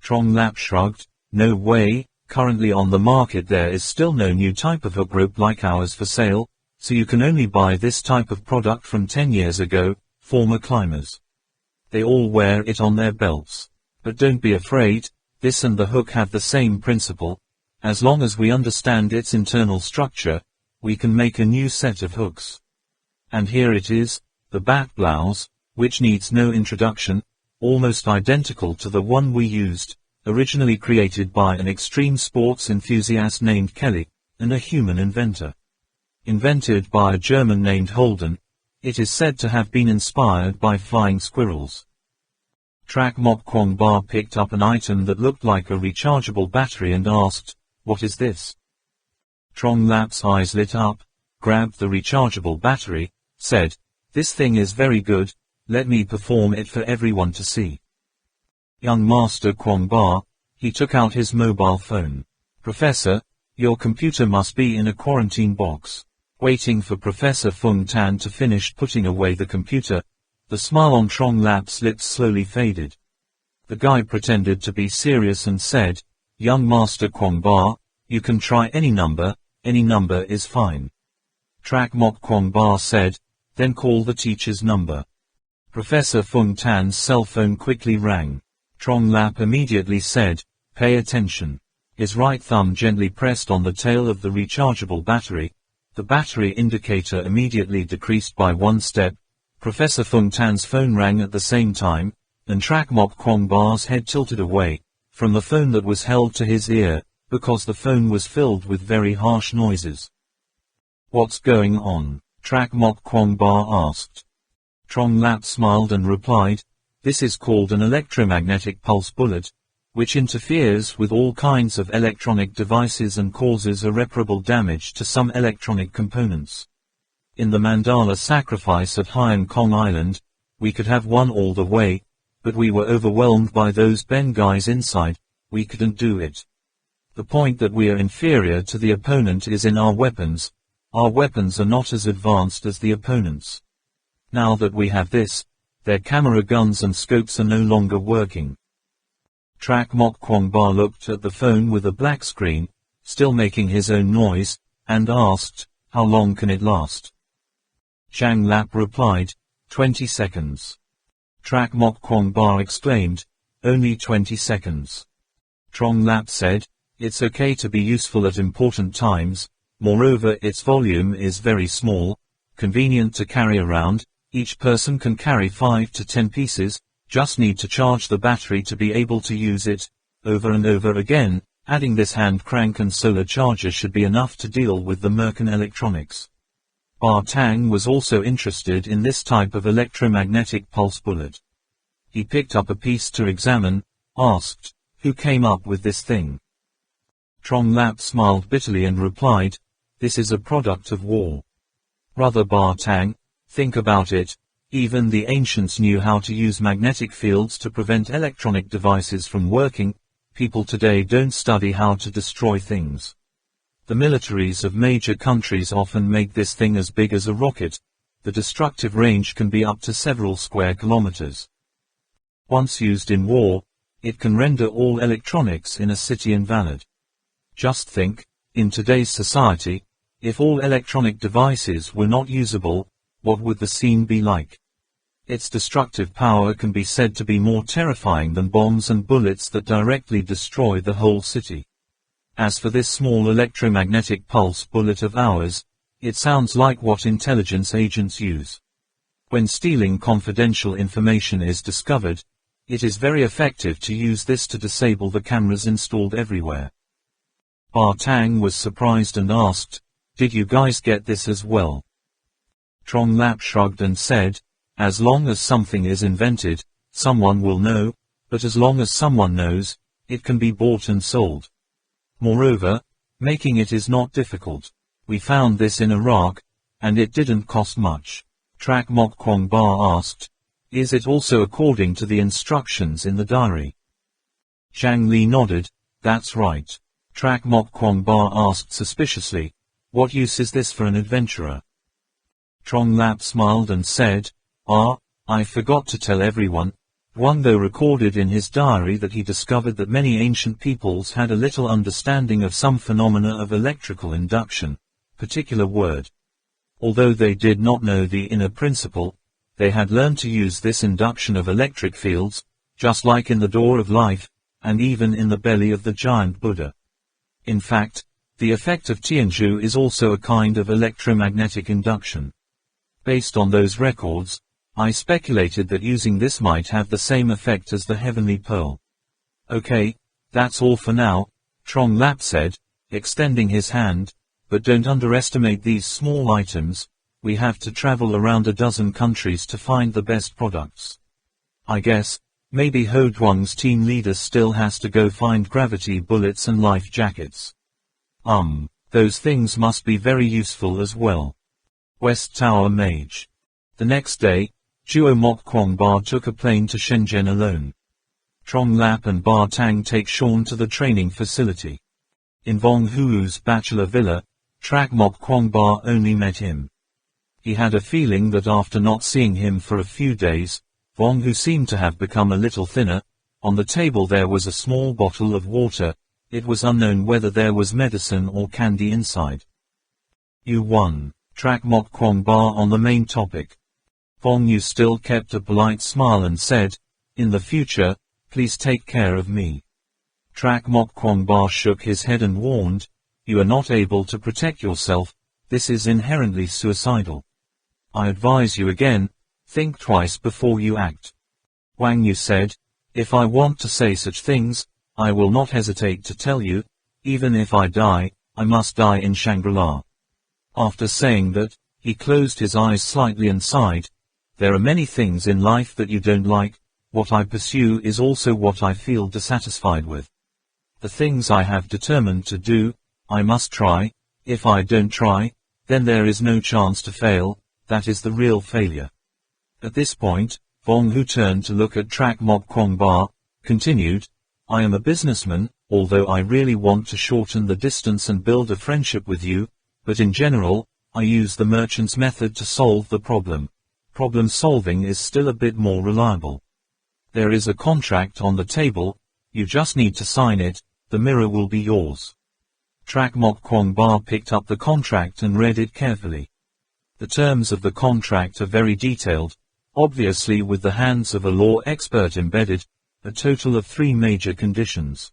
Trong Lap shrugged, "No way, currently on the market there is still no new type of hook rope like ours for sale, so you can only buy this type of product from 10 years ago, former climbers. They all wear it on their belts. But don't be afraid, this and the hook have the same principle. As long as we understand its internal structure, we can make a new set of hooks. And here it is, the bat blouse, which needs no introduction, almost identical to the one we used, originally created by an extreme sports enthusiast named Kelly, and a human inventor. Invented by a German named Holden, it is said to have been inspired by flying squirrels." Trak Mok Kwong Ba picked up an item that looked like a rechargeable battery and asked, "What is this?" Trong Lap's eyes lit up, grabbed the rechargeable battery, said, "This thing is very good, let me perform it for everyone to see." Young Master Kwong Ba, he took out his mobile phone. "Professor, your computer must be in a quarantine box." Waiting for Professor Fung Tan to finish putting away the computer, the smile on Trong Lap's lips slowly faded. The guy pretended to be serious and said, "Young Master Kwong Ba, you can try any number is fine." Trak Mok Kwong Ba said, "Then call the teacher's number." Professor Fung Tan's cell phone quickly rang. Trong Lap immediately said, "Pay attention." His right thumb gently pressed on the tail of the rechargeable battery. The battery indicator immediately decreased by 1 step. Professor Fung Tan's phone rang at the same time, and Trak Mok Kwong Ba's head tilted away from the phone that was held to his ear, because the phone was filled with very harsh noises. "What's going on?" Trak Mok Kwong Ba asked. Trong Lap smiled and replied, "This is called an electromagnetic pulse bullet, which interferes with all kinds of electronic devices and causes irreparable damage to some electronic components. In the mandala sacrifice at Hainan Kong Island, we could have won all the way, but we were overwhelmed by those Ben guys inside, we couldn't do it. The point that we are inferior to the opponent is in our weapons are not as advanced as the opponent's. Now that we have this, their camera guns and scopes are no longer working." Trak Mok Kwong Ba looked at the phone with a black screen, still making his own noise, and asked, "How long can it last?" Chang Lap replied, 20 seconds. Trak Mok Kwong Ba exclaimed, "Only 20 seconds. Trong Lap said, "It's okay to be useful at important times, moreover its volume is very small, convenient to carry around, each person can carry 5 to 10 pieces, just need to charge the battery to be able to use it, over and over again, adding this hand crank and solar charger should be enough to deal with the Merkin electronics." Ba Tang was also interested in this type of electromagnetic pulse bullet. He picked up a piece to examine, asked, "Who came up with this thing?" Trong Lap smiled bitterly and replied, "This is a product of war." "Brother Ba Tang, think about it, even the ancients knew how to use magnetic fields to prevent electronic devices from working. People today don't study how to destroy things. The militaries of major countries often make this thing as big as a rocket. The destructive range can be up to several square kilometers. Once used in war, it can render all electronics in a city invalid. Just think, in today's society, if all electronic devices were not usable, what would the scene be like? Its destructive power can be said to be more terrifying than bombs and bullets that directly destroy the whole city. As for this small electromagnetic pulse bullet of ours, it sounds like what intelligence agents use. When stealing confidential information is discovered, it is very effective to use this to disable the cameras installed everywhere." Ba Tang was surprised and asked, "Did you guys get this as well?" Trong Lap shrugged and said, "As long as something is invented, someone will know, but as long as someone knows, it can be bought and sold. Moreover, making it is not difficult. We found this in Iraq, and it didn't cost much." Trak Mok Kwong Ba asked, Is it also according to the instructions in the diary? Zhang Li nodded. That's right. Trak Mok Kwong Ba asked suspiciously. What use is this for an adventurer? Trong Lap smiled and said, I forgot to tell everyone. Wang Go recorded in his diary that he discovered that many ancient peoples had a little understanding of some phenomena of electrical induction, particular word. Although they did not know the inner principle, they had learned to use this induction of electric fields, just like in the door of life, and even in the belly of the giant Buddha. In fact, the effect of Tianzhu is also a kind of electromagnetic induction. Based on those records, I speculated that using this might have the same effect as the heavenly pearl. Okay, that's all for now, Trong Lap said, extending his hand, but don't underestimate these small items. We have to travel around a dozen countries to find the best products. I guess, maybe Ho Duang's team leader still has to go find gravity bullets and life jackets. Those things must be very useful as well. West Tower Mage. The next day, Zhuo Mok Kwong Ba took a plane to Shenzhen alone. Trong Lap and Ba Tang take Sean to the training facility. In Vong Huu's bachelor villa, Trak Mok Kwong Ba only met him. He had a feeling that after not seeing him for a few days, Vong Hu seemed to have become a little thinner. On the table there was a small bottle of water. It was unknown whether there was medicine or candy inside. You won, Trak Mok Kwong Ba on the main topic. Vong Yu still kept a polite smile and said, in the future, please take care of me. Trak Mok Kwong Ba shook his head and warned, you are not able to protect yourself, this is inherently suicidal. I advise you again, think twice before you act. Wang Yu said, if I want to say such things, I will not hesitate to tell you, even if I die, I must die in Shangri-La. After saying that, he closed his eyes slightly and sighed. There are many things in life that you don't like. What I pursue is also what I feel dissatisfied with. The things I have determined to do, I must try. If I don't try, then there is no chance to fail. That is the real failure. At this point, Vong Hu turned to look at Trak Mok Kwong Ba, continued, I am a businessman, although I really want to shorten the distance and build a friendship with you, but in general, I use the merchant's method to solve the problem. Problem solving is still a bit more reliable. There is a contract on the table, you just need to sign it, the mirror will be yours. Trak Mok Kwong Ba picked up the contract and read it carefully. The terms of the contract are very detailed, obviously with the hands of a law expert embedded, a total of 3 major conditions.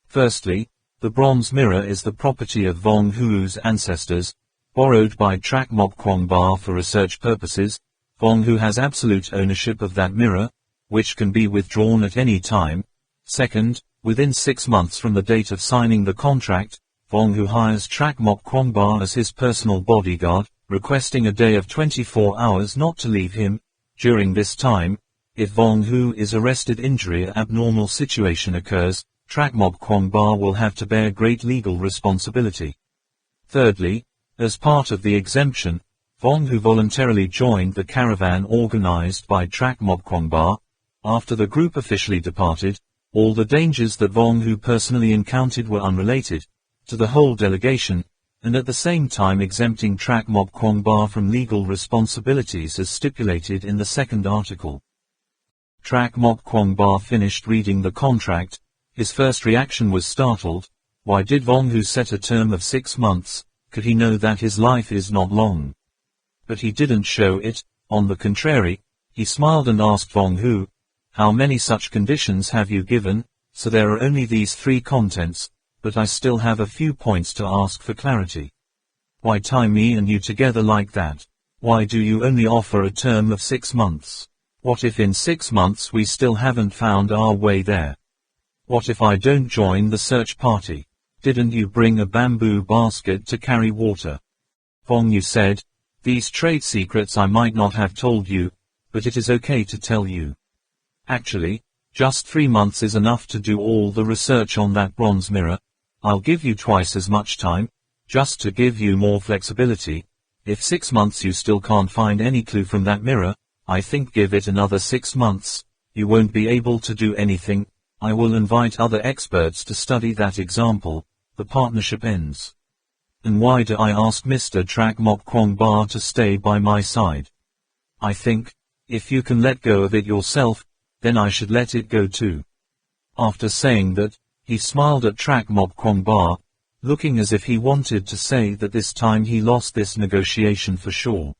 Firstly, the bronze mirror is the property of Vong Huu's ancestors, borrowed by Trak Mok Kwong Ba for research purposes. Vong Hu has absolute ownership of that mirror, which can be withdrawn at any time. Second, within 6 months from the date of signing the contract, Vong Hu hires Trak Mok Kwong Ba as his personal bodyguard, requesting a day of 24 hours not to leave him. During this time, if Vong Hu is arrested, injury or abnormal situation occurs, Trak Mok Kwong Ba will have to bear great legal responsibility. Thirdly, as part of the exemption, Vong Hu voluntarily joined the caravan organized by Trak Mok Kwong Ba. After the group officially departed, all the dangers that Vong Hu personally encountered were unrelated to the whole delegation, and at the same time exempting Trak Mok Kwong Ba from legal responsibilities as stipulated in the second article. Trak Mok Kwong Ba finished reading the contract. His first reaction was startled. Why did Vong Hu set a term of 6 months? Could he know that his life is not long? But he didn't show it. On the contrary, he smiled and asked Vong Hu, how many such conditions have you given? So there are only these 3 contents, but I still have a few points to ask for clarity. Why tie me and you together like that? Why do you only offer a term of 6 months? What if in 6 months we still haven't found our way there? What if I don't join the search party? Didn't you bring a bamboo basket to carry water? Vong Yu said, these trade secrets I might not have told you, but it is okay to tell you. Actually, just 3 months is enough to do all the research on that bronze mirror. I'll give you twice as much time, just to give you more flexibility. If 6 months you still can't find any clue from that mirror, I think give it another 6 months, you won't be able to do anything. I will invite other experts to study that example. The partnership ends. And why do I ask Mr. Trak Mok Kwong Ba to stay by my side? I think, if you can let go of it yourself, then I should let it go too. After saying that, he smiled at Trak Mok Kwong Ba, looking as if he wanted to say that this time he lost this negotiation for sure.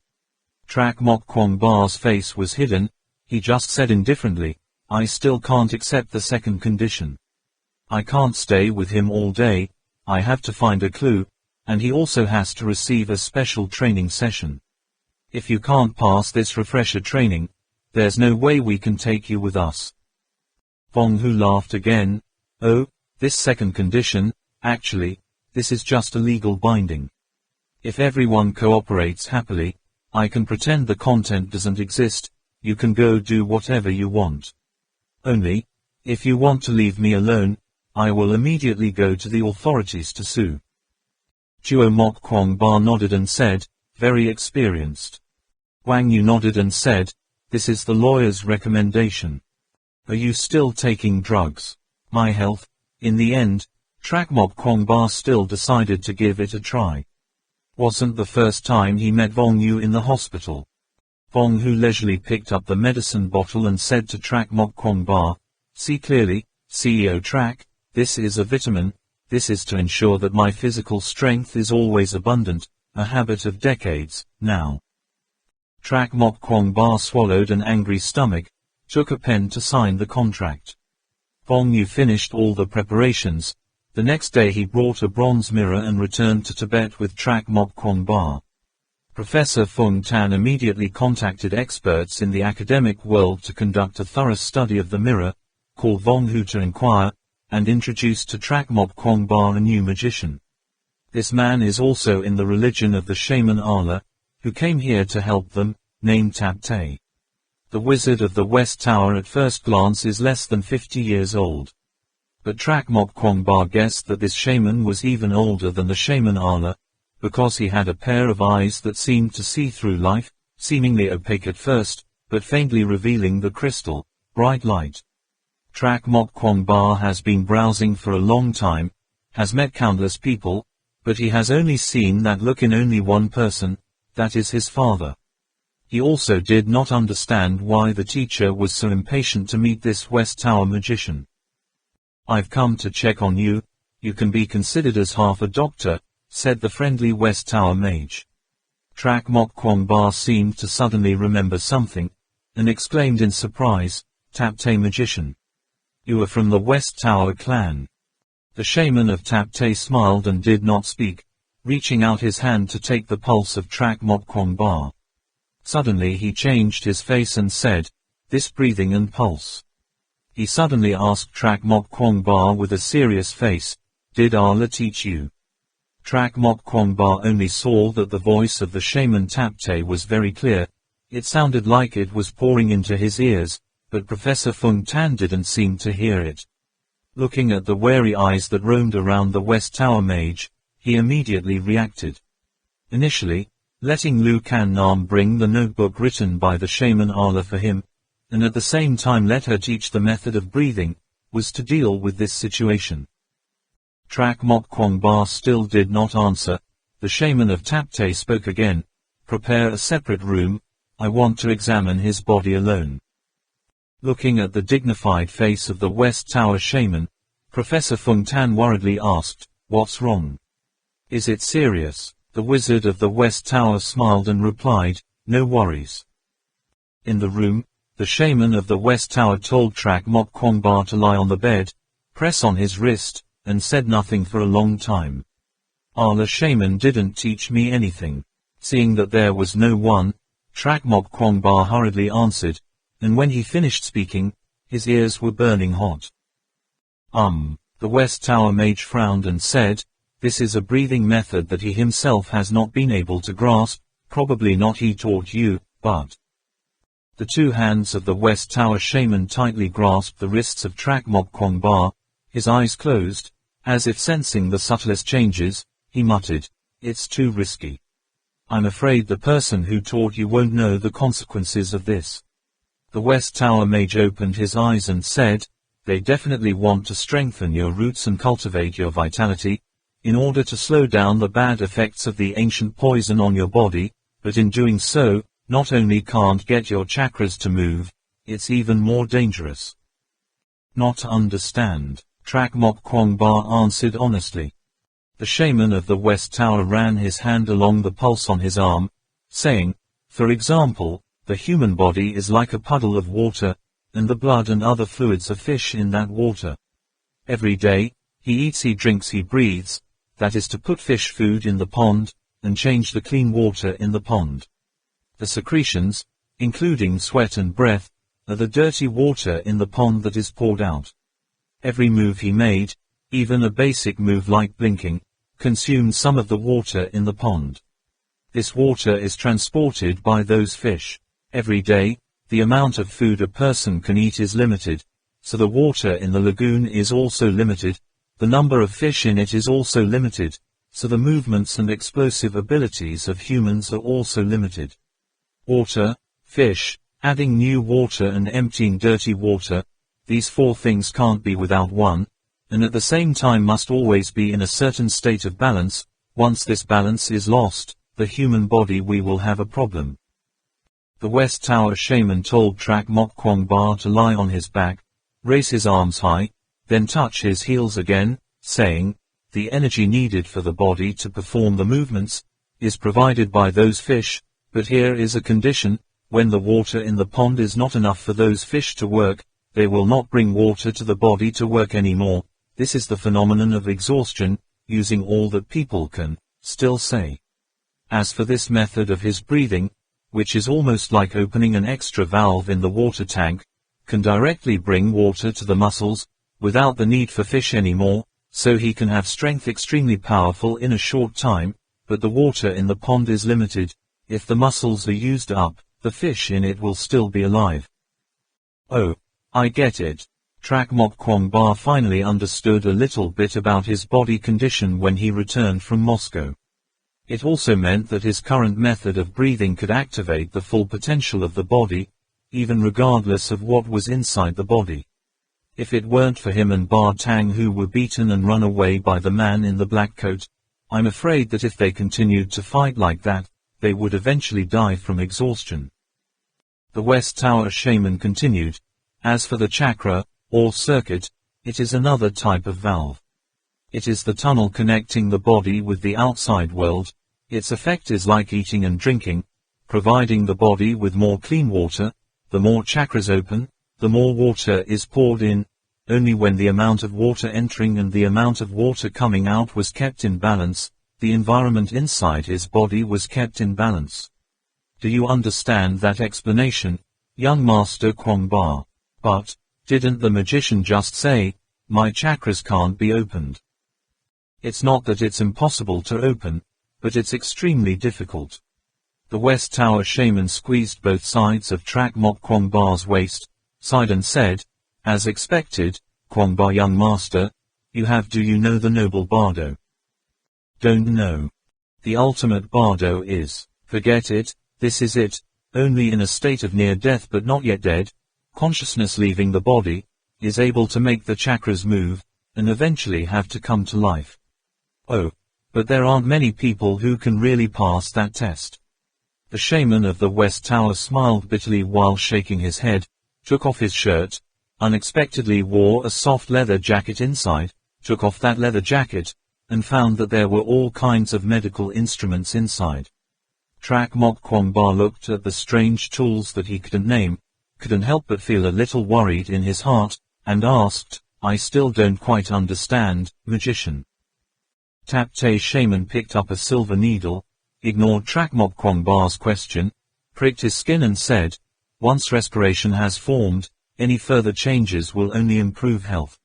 Trak Mok Kwong Ba's face was hidden. He just said indifferently, I still can't accept the second condition. I can't stay with him all day, I have to find a clue, and he also has to receive a special training session. If you can't pass this refresher training, there's no way we can take you with us. Vong Hu laughed again. Oh, this second condition, actually, this is just a legal binding. If everyone cooperates happily, I can pretend the content doesn't exist, you can go do whatever you want. Only, if you want to leave me alone, I will immediately go to the authorities to sue. Duo Mok Kwong Ba nodded and said, very experienced. Wang Yu nodded and said, this is the lawyer's recommendation. Are you still taking drugs? My health? In the end, Trak Mok Kwong Ba still decided to give it a try. Wasn't the first time he met Vong Yu in the hospital. Vong Hu leisurely picked up the medicine bottle and said to Trak Mok Kwong Ba, see clearly, CEO Trak, this is a vitamin, this is to ensure that my physical strength is always abundant, a habit of decades, now. Trak Mok Kwong Ba swallowed an angry stomach, took a pen to sign the contract. Vong Yu finished all the preparations. The next day he brought a bronze mirror and returned to Tibet with Trak Mok Kwong Ba. Professor Fung Tan immediately contacted experts in the academic world to conduct a thorough study of the mirror, called Vong Hu to inquire, and introduced to Trak Mok Kwong Ba a new magician. This man is also in the religion of the shaman Allah, who came here to help them, named Tab Tay. The wizard of the West Tower at first glance is less than 50 years old. But Trak Mok Kwong Ba guessed that this shaman was even older than the shaman Allah, because he had a pair of eyes that seemed to see through life, seemingly opaque at first, but faintly revealing the crystal, bright light. Trak Mok Kwong Ba has been browsing for a long time, has met countless people, but he has only seen that look in only one person, that is his father. He also did not understand why the teacher was so impatient to meet this West Tower magician. I've come to check on you, you can be considered as half a doctor, said the friendly West Tower mage. Trak Mok Kwong Ba seemed to suddenly remember something, and exclaimed in surprise, Tab Tay magician. You are from the West Tower clan. The shaman of Tab Tay smiled and did not speak, reaching out his hand to take the pulse of Trak Mok Kwong Ba. Suddenly he changed his face and said, this breathing and pulse. He suddenly asked Trak Mok Kwong Ba with a serious face, did Allah teach you? Trak Mok Kwong Ba only saw that the voice of the shaman Tab Tay was very clear. It sounded like it was pouring into his ears, but Professor Fung Tan didn't seem to hear it. Looking at the wary eyes that roamed around the West Tower mage, he immediately reacted. Initially, letting Lu Kan Nam bring the notebook written by the shaman Allah for him, and at the same time let her teach the method of breathing, was to deal with this situation. Trak Mok Kwong Ba still did not answer. The shaman of Tab Tay spoke again, prepare a separate room, I want to examine his body alone. Looking at the dignified face of the West Tower shaman, Professor Fung Tan worriedly asked, what's wrong? Is it serious? The wizard of the West Tower smiled and replied, no worries. In the room, the shaman of the West Tower told Trak Mok Kwong Ba to lie on the bed, press on his wrist, and said nothing for a long time. Allah shaman didn't teach me anything. Seeing that there was no one, Trak Mok Kwong Ba hurriedly answered, and when he finished speaking, his ears were burning hot. The West Tower mage frowned and said, this is a breathing method that he himself has not been able to grasp, probably not he taught you, but... The two hands of the West Tower shaman tightly grasped the wrists of Trak Mok Kwong Ba, his eyes closed, as if sensing the subtlest changes, he muttered, it's too risky. I'm afraid the person who taught you won't know the consequences of this. The West Tower mage opened his eyes and said, they definitely want to strengthen your roots and cultivate your vitality, in order to slow down the bad effects of the ancient poison on your body, but in doing so, not only can't get your chakras to move, it's even more dangerous. Not to understand, Trak Mok Kwong Ba answered honestly. The shaman of the West Tower ran his hand along the pulse on his arm, saying, for example, the human body is like a puddle of water, and the blood and other fluids are fish in that water. Every day, he eats, he drinks, he breathes, that is to put fish food in the pond, and change the clean water in the pond. The secretions, including sweat and breath, are the dirty water in the pond that is poured out. Every move he made, even a basic move like blinking, consumed some of the water in the pond. This water is transported by those fish. Every day, the amount of food a person can eat is limited, so the water in the lagoon is also limited, the number of fish in it is also limited, so the movements and explosive abilities of humans are also limited. Water, fish, adding new water and emptying dirty water, these four things can't be without one, and at the same time must always be in a certain state of balance. Once this balance is lost, the human body we will have a problem. The West Tower shaman told Trak Mok Kwong Ba to lie on his back, raise his arms high, then touch his heels again, saying, the energy needed for the body to perform the movements is provided by those fish, but here is a condition: when the water in the pond is not enough for those fish to work, they will not bring water to the body to work anymore. This is the phenomenon of exhaustion, using all that people can still say. As for this method of his breathing, which is almost like opening an extra valve in the water tank, can directly bring water to the muscles, without the need for fish anymore, so he can have strength extremely powerful in a short time, but the water in the pond is limited. If the muscles are used up, the fish in it will still be alive. Oh, I get it. Trak Mok Kwong Ba finally understood a little bit about his body condition when he returned from Moscow. It also meant that his current method of breathing could activate the full potential of the body, even regardless of what was inside the body. If it weren't for him and Ba Tang, who were beaten and run away by the man in the black coat, I'm afraid that if they continued to fight like that, they would eventually die from exhaustion. The West Tower shaman continued, as for the chakra, or circuit, it is another type of valve. It is the tunnel connecting the body with the outside world. Its effect is like eating and drinking, providing the body with more clean water. The more chakras open, the more water is poured in. Only when the amount of water entering and the amount of water coming out was kept in balance, the environment inside his body was kept in balance. Do you understand that explanation, young Master Kwong Ba? But, didn't the magician just say, my chakras can't be opened? It's not that it's impossible to open, but it's extremely difficult. The West Tower shaman squeezed both sides of Trak Mok Kwong Ba's waist, sighed and said, as expected, Kwong Ba young master, you have. Do you know the noble bardo? Don't know. The ultimate bardo is, forget it, this is it, only in a state of near death but not yet dead, consciousness leaving the body, is able to make the chakras move, and eventually have to come to life. Oh, but there aren't many people who can really pass that test. The shaman of the West Tower smiled bitterly while shaking his head, took off his shirt, unexpectedly wore a soft leather jacket inside, took off that leather jacket, and found that there were all kinds of medical instruments inside. Trak Mok Kwong Ba looked at the strange tools that he couldn't name, couldn't help but feel a little worried in his heart, and asked, I still don't quite understand, magician. Tap Te shaman picked up a silver needle, ignored Trak Mok Kwong Ba's question, pricked his skin and said, once respiration has formed, any further changes will only improve health.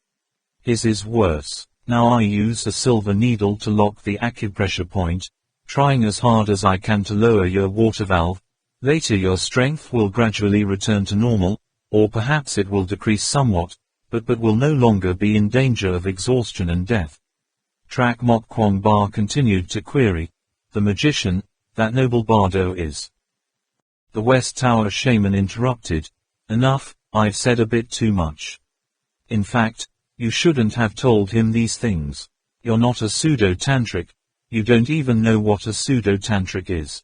His is worse. Now I use a silver needle to lock the acupressure point, trying as hard as I can to lower your water valve. Later your strength will gradually return to normal, or perhaps it will decrease somewhat, but will no longer be in danger of exhaustion and death. Trak Mok Kwong Ba continued to query. The magician, that noble bardo is. The West Tower shaman interrupted. Enough, I've said a bit too much. In fact, you shouldn't have told him these things. You're not a pseudo-tantric. You don't even know what a pseudo-tantric is.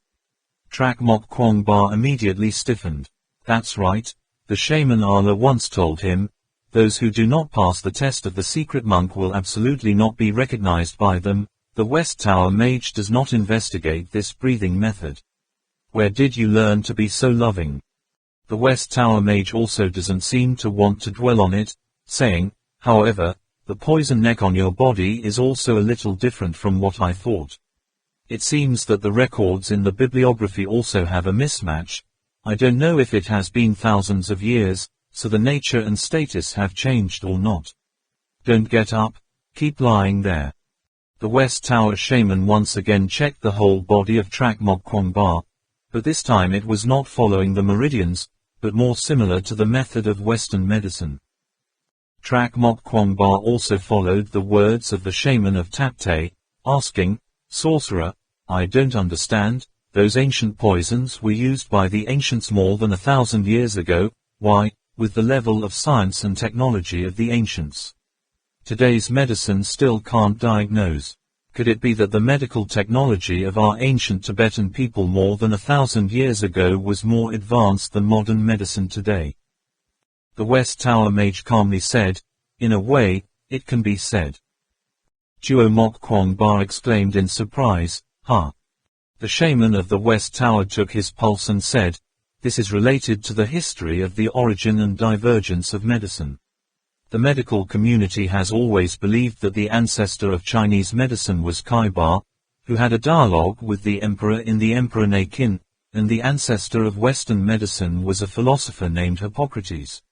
Trak Mok Kwong Ba immediately stiffened. That's right, the shaman Allah once told him, those who do not pass the test of the secret monk will absolutely not be recognized by them. The West Tower mage does not investigate this breathing method. Where did you learn to be so loving? The West Tower mage also doesn't seem to want to dwell on it, saying, however, the poison neck on your body is also a little different from what I thought. It seems that the records in the bibliography also have a mismatch. I don't know if it has been thousands of years, so the nature and status have changed or not. Don't get up, keep lying there. The West Tower shaman once again checked the whole body of Trak Mok Kwong Ba, but this time it was not following the meridians, but more similar to the method of Western medicine. Trak Mok Kwong Ba also followed the words of the shaman of Tapte, asking, Sorcerer, I don't understand, those ancient poisons were used by the ancients more than 1,000 years ago, why, with the level of science and technology of the ancients, today's medicine still can't diagnose. Could it be that the medical technology of our ancient Tibetan people more than 1,000 years ago was more advanced than modern medicine today? The West Tower mage calmly said, in a way, it can be said. Duo Mok Kwong Ba exclaimed in surprise, huh? The shaman of the West Tower took his pulse and said, this is related to the history of the origin and divergence of medicine. The medical community has always believed that the ancestor of Chinese medicine was Kai Ba, who had a dialogue with the emperor in the Emperor Nakin, and the ancestor of Western medicine was a philosopher named Hippocrates.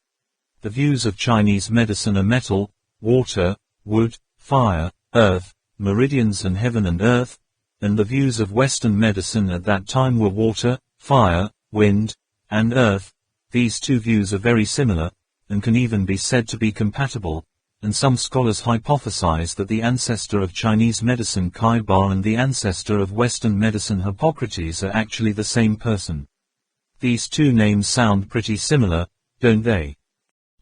The views of Chinese medicine are metal, water, wood, fire, earth, meridians and heaven and earth, and the views of Western medicine at that time were water, fire, wind, and earth. These two views are very similar, and can even be said to be compatible, and some scholars hypothesize that the ancestor of Chinese medicine Kai Ba and the ancestor of Western medicine Hippocrates are actually the same person. These two names sound pretty similar, don't they?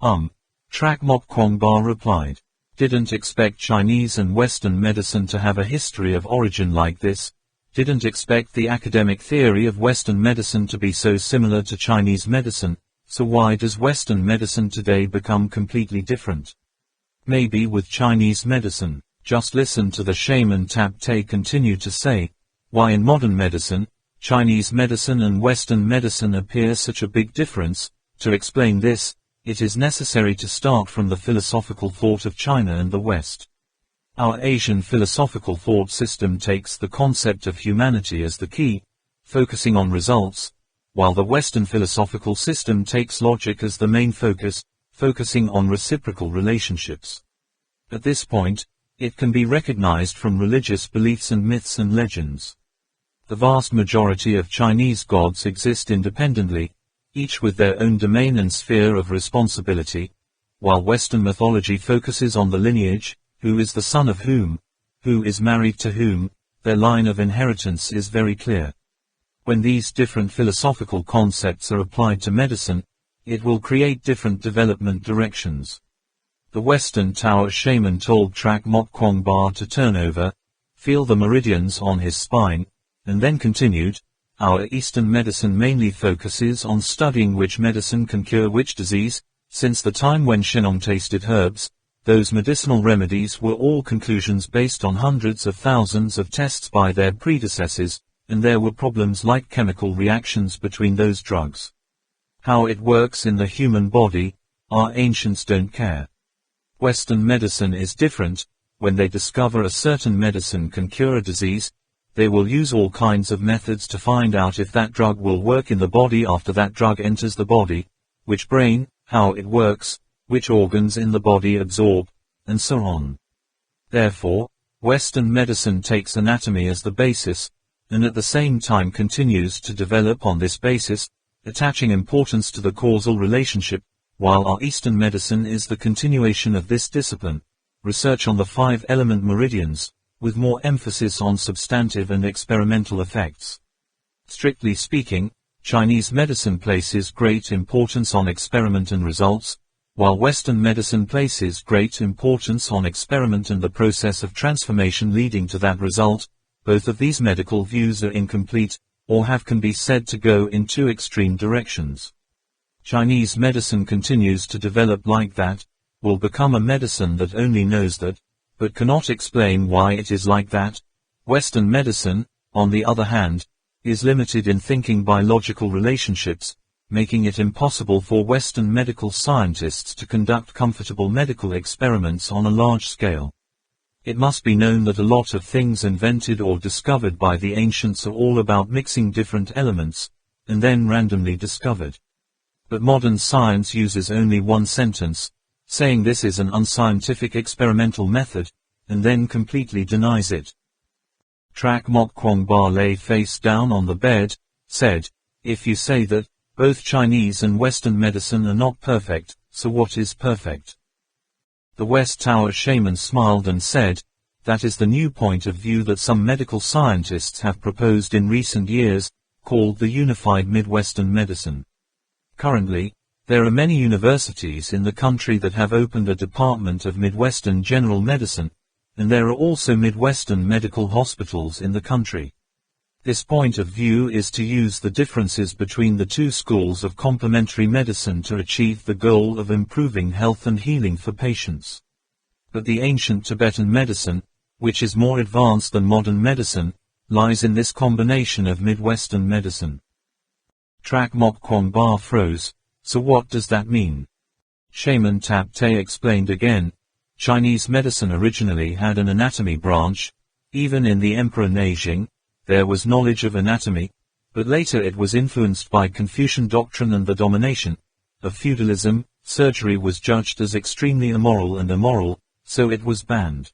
Trak Mok Kwong Ba replied. Didn't expect Chinese and Western medicine to have a history of origin like this. Didn't expect the academic theory of Western medicine to be so similar to Chinese medicine, so why does Western medicine today become completely different? Maybe with Chinese medicine. Just listen to the shaman Tapte continue to say, why in modern medicine, Chinese medicine and Western medicine appear such a big difference. To explain this, it is necessary to start from the philosophical thought of China and the West. Our Asian philosophical thought system takes the concept of humanity as the key, focusing on results, while the Western philosophical system takes logic as the main focus, focusing on reciprocal relationships. At this point, it can be recognized from religious beliefs and myths and legends. The vast majority of Chinese gods exist independently, each with their own domain and sphere of responsibility, while Western mythology focuses on the lineage, who is the son of whom, who is married to whom, their line of inheritance is very clear. When these different philosophical concepts are applied to medicine, it will create different development directions. The Western Tower shaman told Trak Mok Kwong Ba to turn over, feel the meridians on his spine, and then continued, our Eastern medicine mainly focuses on studying which medicine can cure which disease. Since the time when Shennong tasted herbs, those medicinal remedies were all conclusions based on hundreds of thousands of tests by their predecessors, and there were problems like chemical reactions between those drugs. How it works in the human body, our ancients don't care. Western medicine is different. When they discover a certain medicine can cure a disease, they will use all kinds of methods to find out if that drug will work in the body after that drug enters the body, which brain, how it works, which organs in the body absorb, and so on. Therefore, Western medicine takes anatomy as the basis, and at the same time continues to develop on this basis, attaching importance to the causal relationship, while our Eastern medicine is the continuation of this discipline, research on the 5-element meridians, with more emphasis on substantive and experimental effects. Strictly speaking, Chinese medicine places great importance on experiment and results, while Western medicine places great importance on experiment and the process of transformation leading to that result. Both of these medical views are incomplete, or can be said to go in two extreme directions. Chinese medicine continues to develop like that, will become a medicine that only knows that, but cannot explain why it is like that. Western medicine, on the other hand, is limited in thinking by logical relationships, making it impossible for Western medical scientists to conduct comfortable medical experiments on a large scale. It must be known that a lot of things invented or discovered by the ancients are all about mixing different elements, and then randomly discovered. But modern science uses only one sentence, saying this is an unscientific experimental method, and then completely denies it. Trak Mok Kwong Ba lay face down on the bed, said, "If you say that both Chinese and Western medicine are not perfect, so what is perfect?" The West Tower shaman smiled and said, "That is the new point of view that some medical scientists have proposed in recent years, called the unified Midwestern medicine. Currently, there are many universities in the country that have opened a department of Midwestern general medicine, and there are also Midwestern medical hospitals in the country. This point of view is to use the differences between the two schools of complementary medicine to achieve the goal of improving health and healing for patients. But the ancient Tibetan medicine, which is more advanced than modern medicine, lies in this combination of Midwestern medicine." Trak Mok Kwong Ba froze. "So what does that mean?" Shaman Tab Te explained again. Chinese medicine originally had an anatomy branch. Even in the Emperor Neijing, there was knowledge of anatomy, but later it was influenced by Confucian doctrine and the domination of feudalism. Surgery was judged as extremely immoral and immoral, so it was banned.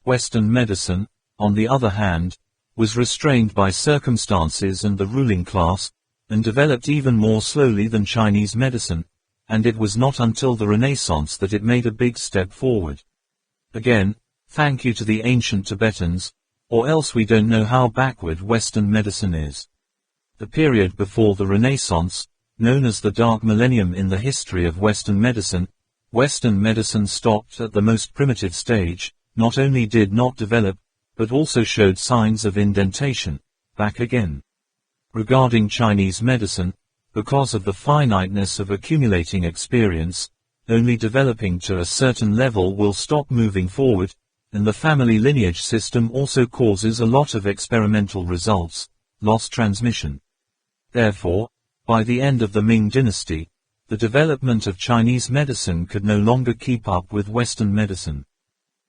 Western medicine, on the other hand, was restrained by circumstances and the ruling class, and developed even more slowly than Chinese medicine, and it was not until the Renaissance that it made a big step forward. Again, thank you to the ancient Tibetans, or else we don't know how backward Western medicine is. The period before the Renaissance, known as the Dark Millennium in the history of Western medicine stopped at the most primitive stage, not only did not develop, but also showed signs of indentation, back again. Regarding Chinese medicine, because of the finiteness of accumulating experience, only developing to a certain level will stop moving forward, and the family lineage system also causes a lot of experimental results, lost transmission. Therefore, by the end of the Ming dynasty, the development of Chinese medicine could no longer keep up with Western medicine.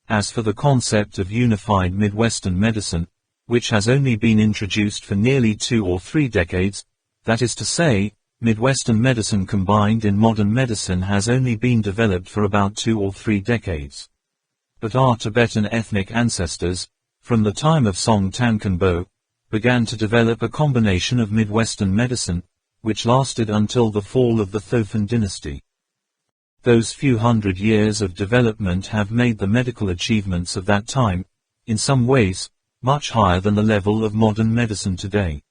As for the concept of unified Midwestern medicine, which has only been introduced for nearly 2 or 3 decades, that is to say, Midwestern medicine combined in modern medicine has only been developed for about 2 or 3 decades. But our Tibetan ethnic ancestors, from the time of Song Tankenbo, began to develop a combination of Midwestern medicine, which lasted until the fall of the Thofen dynasty. Those few hundred years of development have made the medical achievements of that time, in some ways, much higher than the level of modern medicine today.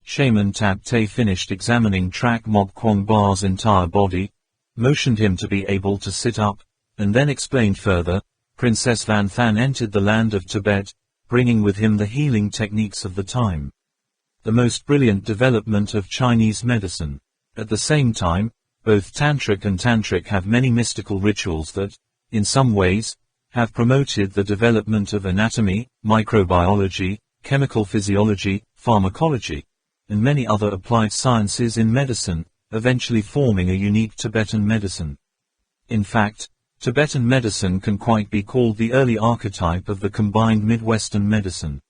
Shaman Tab Te finished examining Trak Mok Kwong Ba's entire body, motioned him to be able to sit up, and then explained further. Princess Van Than entered the land of Tibet, bringing with him the healing techniques of the time. The most brilliant development of Chinese medicine. At the same time, both Tantric and Tantric have many mystical rituals that, in some ways, have promoted the development of anatomy, microbiology, chemical physiology, pharmacology, and many other applied sciences in medicine, eventually forming a unique Tibetan medicine. In fact, Tibetan medicine can quite be called the early archetype of the combined Midwestern medicine.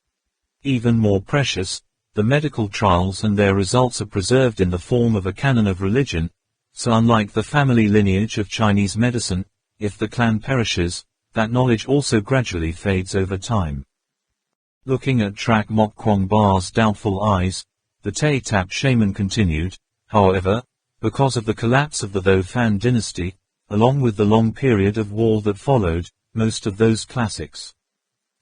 Even more precious, the medical trials and their results are preserved in the form of a canon of religion, so unlike the family lineage of Chinese medicine, if the clan perishes, that knowledge also gradually fades over time. Looking at Trak Mok Kwong Ba's doubtful eyes, the Te Tap shaman continued, however, because of the collapse of the Thofen dynasty, along with the long period of war that followed, most of those classics,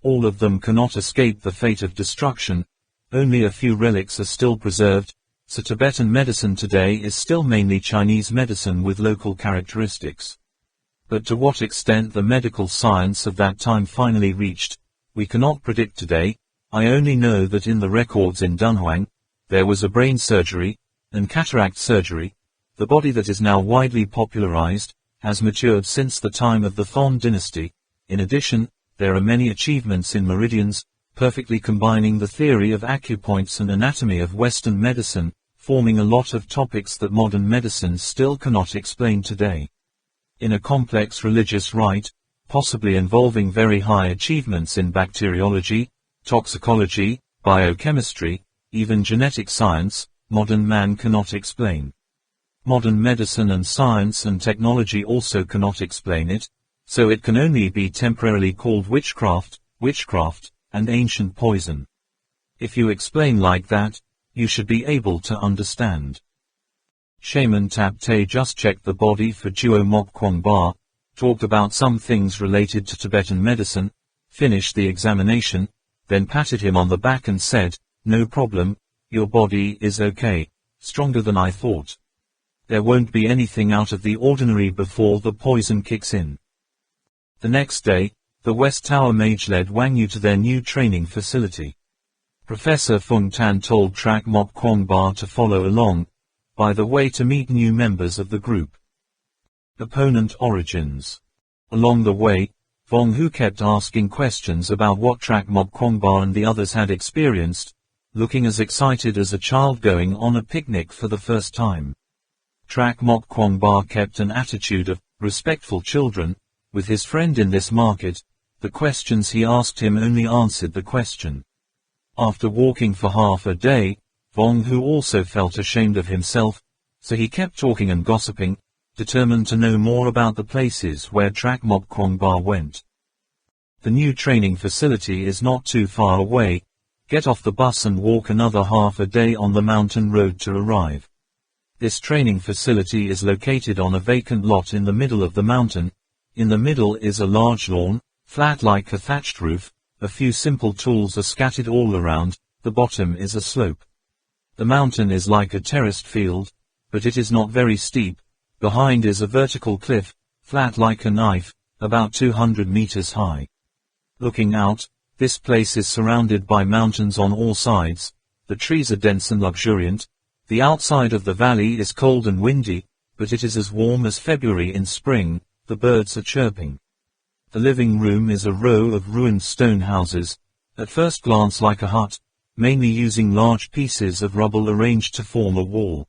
all of them cannot escape the fate of destruction, Only a few relics are still preserved, so Tibetan medicine today is still mainly Chinese medicine with local characteristics. But to what extent the medical science of that time finally reached, we cannot predict today. I only know that in the records in Dunhuang, there was a brain surgery, and cataract surgery. The body that is now widely popularized, has matured since the time of the Thon dynasty. In addition, there are many achievements in meridians, perfectly combining the theory of acupoints and anatomy of Western medicine, forming a lot of topics that modern medicine still cannot explain today. In a complex religious rite, possibly involving very high achievements in bacteriology, toxicology, biochemistry, even genetic science, modern man cannot explain. Modern medicine and science and technology also cannot explain it, so it can only be temporarily called witchcraft, and ancient poison. If you explain like that, you should be able to understand. Shaman Tap Te just checked the body for Duo Mok Kwong Ba, talked about some things related to Tibetan medicine, finished the examination, then patted him on the back and said, "No problem, your body is okay, stronger than I thought. There won't be anything out of the ordinary before the poison kicks in." The next day, the West Tower mage led Wang Yu to their new training facility. Professor Feng Tan told Trak Mok Kwong Ba to follow along, by the way, to meet new members of the group. Opponent origins. Along the way, Vong Hu kept asking questions about what Trak Mok Kwong Ba and the others had experienced, looking as excited as a child going on a picnic for the first time. Trak Mok Kwong Ba kept an attitude of respectful children. With his friend in this market, the questions he asked him only answered the question. After walking for half a day, Vong Hu also felt ashamed of himself, so he kept talking and gossiping, determined to know more about the places where Trak Mok Kwong Ba went. The new training facility is not too far away. Get off the bus and walk another half a day on the mountain road to arrive. This training facility is located on a vacant lot in the middle of the mountain. In the middle is a large lawn, flat like a thatched roof. A few simple tools are scattered all around. The bottom is a slope. The mountain is like a terraced field, but it is not very steep. Behind is a vertical cliff, flat like a knife, about 200 meters high. Looking out, this place is surrounded by mountains on all sides. The trees are dense and luxuriant. The outside of the valley is cold and windy, but it is as warm as February in spring. The birds are chirping. The living room is a row of ruined stone houses, at first glance like a hut, mainly using large pieces of rubble arranged to form a wall.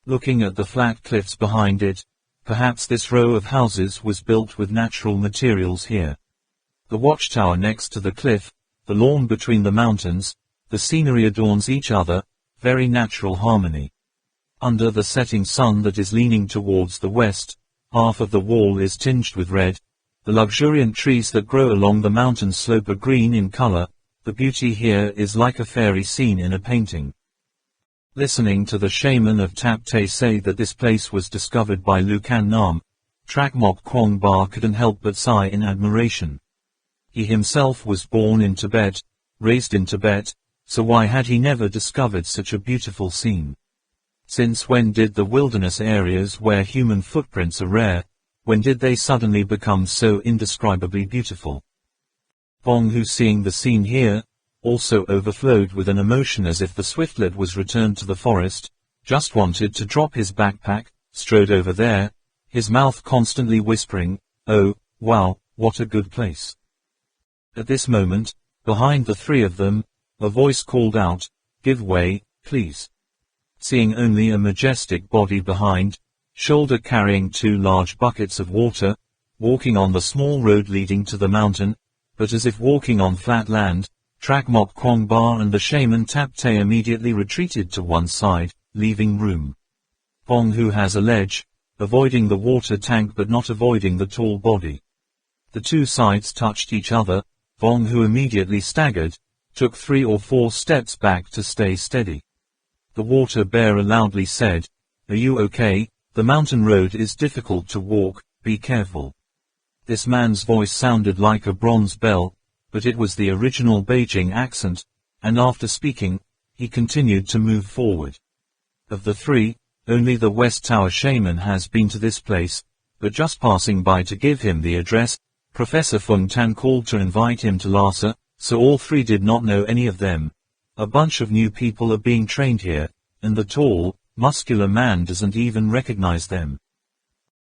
Looking at the flat cliffs behind it, perhaps this row of houses was built with natural materials here. The watchtower next to the cliff, the lawn between the mountains, the scenery adorns each other, very natural harmony. Under the setting sun that is leaning towards the west, half of the wall is tinged with red. The luxuriant trees that grow along the mountain slope are green in color. The beauty here is like a fairy scene in a painting. Listening to the shaman of Tap Te say that this place was discovered by Lucan Nam, Trak Mok Kwong Ba couldn't help but sigh in admiration. He himself was born in Tibet, raised in Tibet, so why had he never discovered such a beautiful scene? Since when did the wilderness areas where human footprints are rare, when did they suddenly become so indescribably beautiful? Vong Hu, seeing the scene here, also overflowed with an emotion as if the swiftlet was returned to the forest, just wanted to drop his backpack, strode over there, his mouth constantly whispering, "Oh, wow, what a good place." At this moment, behind the three of them, a voice called out, "Give way, please." Seeing only a majestic body behind, shoulder carrying two large buckets of water, walking on the small road leading to the mountain, but as if walking on flat land, Trak Mok Kwong Ba and the shaman Tap Te immediately retreated to one side, leaving room. Vong Hu has a ledge, avoiding the water tank but not avoiding the tall body. The two sides touched each other. Vong Hu immediately staggered, took 3 or 4 steps back to stay steady. The water bearer loudly said, "Are you okay? The mountain road is difficult to walk, be careful." This man's voice sounded like a bronze bell, but it was the original Beijing accent, and after speaking, he continued to move forward. Of the three, only the West Tower shaman has been to this place, but just passing by to give him the address, Professor Feng Tan called to invite him to Lhasa, so all three did not know any of them. A bunch of new people are being trained here, and the tall, muscular man doesn't even recognize them.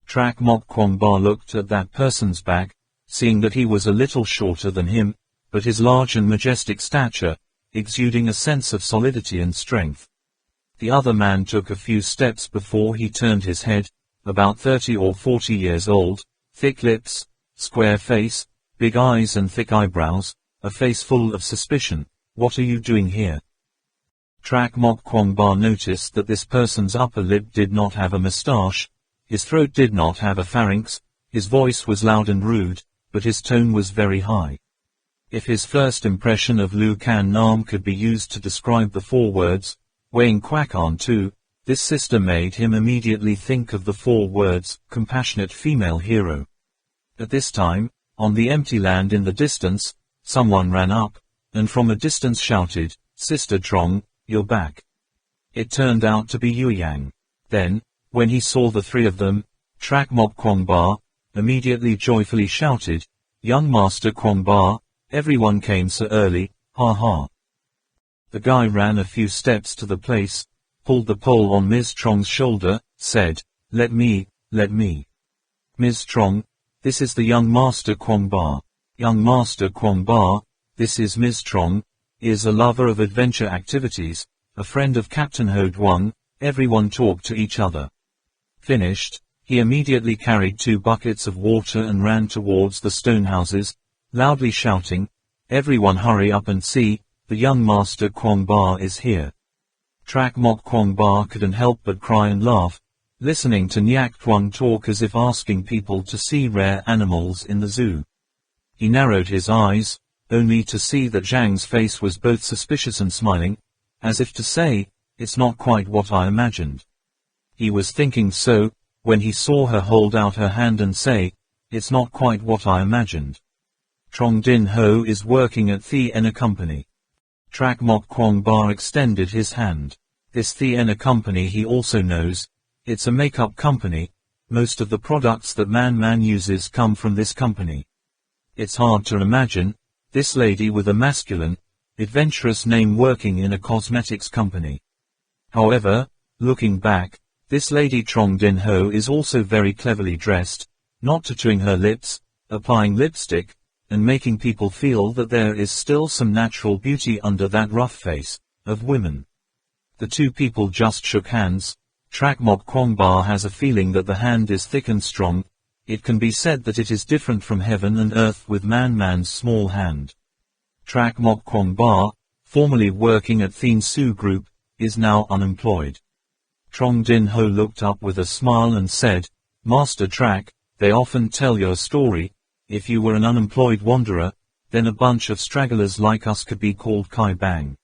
Trak Mok Kwong Ba looked at that person's back, seeing that he was a little shorter than him, but his large and majestic stature, exuding a sense of solidity and strength. The other man took a few steps before he turned his head, about 30 or 40 years old, thick lips, square face, big eyes and thick eyebrows, a face full of suspicion. What are you doing here? Trak Mok Kwong Ba noticed that this person's upper lip did not have a moustache, his throat did not have a pharynx, his voice was loud and rude, but his tone was very high. If his first impression of Lu Kan Nam could be used to describe the 4 words, Weighing Kwakan Tu, this sister made him immediately think of the 4 words, compassionate female hero. At this time, on the empty land in the distance, someone ran up, and from a distance shouted, Sister Trong, you're back. It turned out to be Yue Yang. Then, when he saw the 3 of them, Trak Mok Kwong Ba immediately joyfully shouted, Young Master Kwong Ba, everyone came so early, ha ha. The guy ran a few steps to the place, pulled the pole on Ms. Trong's shoulder, said, Let me. Ms. Trong, this is the young Master Kwong Ba. Young Master Kwong Ba, this is Ms. Trong, is a lover of adventure activities, a friend of Captain Ho Duong. Everyone talked to each other. Finished, he immediately carried 2 buckets of water and ran towards the stone houses, loudly shouting, Everyone hurry up and see, the young Master Kwong Ba is here. Trak Mok Kwong Ba couldn't help but cry and laugh, listening to Nyak Tuong talk as if asking people to see rare animals in the zoo. He narrowed his eyes, only to see that Zhang's face was both suspicious and smiling, as if to say, it's not quite what I imagined. He was thinking so, when he saw her hold out her hand and say, it's not quite what I imagined. Trong Din Ho is working at The Enna Company. Trak Mok Kwong Ba extended his hand. This The Enna Company he also knows. It's a makeup company. Most of the products that Man uses come from this company. It's hard to imagine this lady with a masculine, adventurous name working in a cosmetics company. However, looking back, this lady Trong Din Ho is also very cleverly dressed, not tattooing her lips, applying lipstick, and making people feel that there is still some natural beauty under that rough face of women. The 2 people just shook hands. Trak Mok Kwong Ba has a feeling that the hand is thick and strong. It can be said that it is different from heaven and earth with man's small hand. Trak Mok Kwong Ba, formerly working at Thien Su Group, is now unemployed. Trong Din Ho looked up with a smile and said, Master Trak, they often tell you a story. If you were an unemployed wanderer, then a bunch of stragglers like us could be called Kai Bang.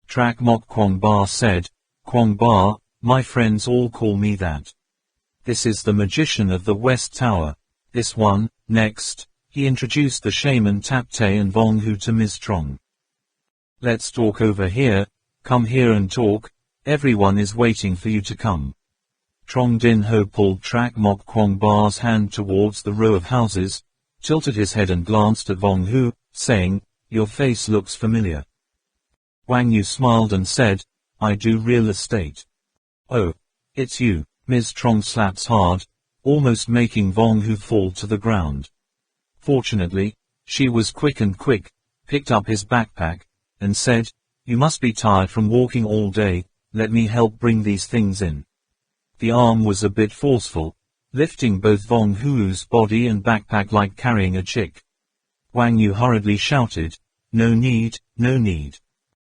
Trak Mok Kwong Ba said, Kwong Ba, my friends all call me that. This is the magician of the West Tower. This one, next, he introduced the shaman Tap Te and Vong Hu to Ms. Trong. Let's talk over here, come here and talk, everyone is waiting for you to come. Trong Din Ho pulled Trak Mok Kwong Ba's hand towards the row of houses, tilted his head and glanced at Vong Hu, saying, Your face looks familiar. Wang Yu smiled and said, I do real estate. Oh, it's you. Ms. Trong slaps hard, almost making Vong Hu fall to the ground. Fortunately, she was quick, picked up his backpack, and said, You must be tired from walking all day, let me help bring these things in. The arm was a bit forceful, lifting both Vong Hu's body and backpack like carrying a chick. Wang Yu hurriedly shouted, No need, no need.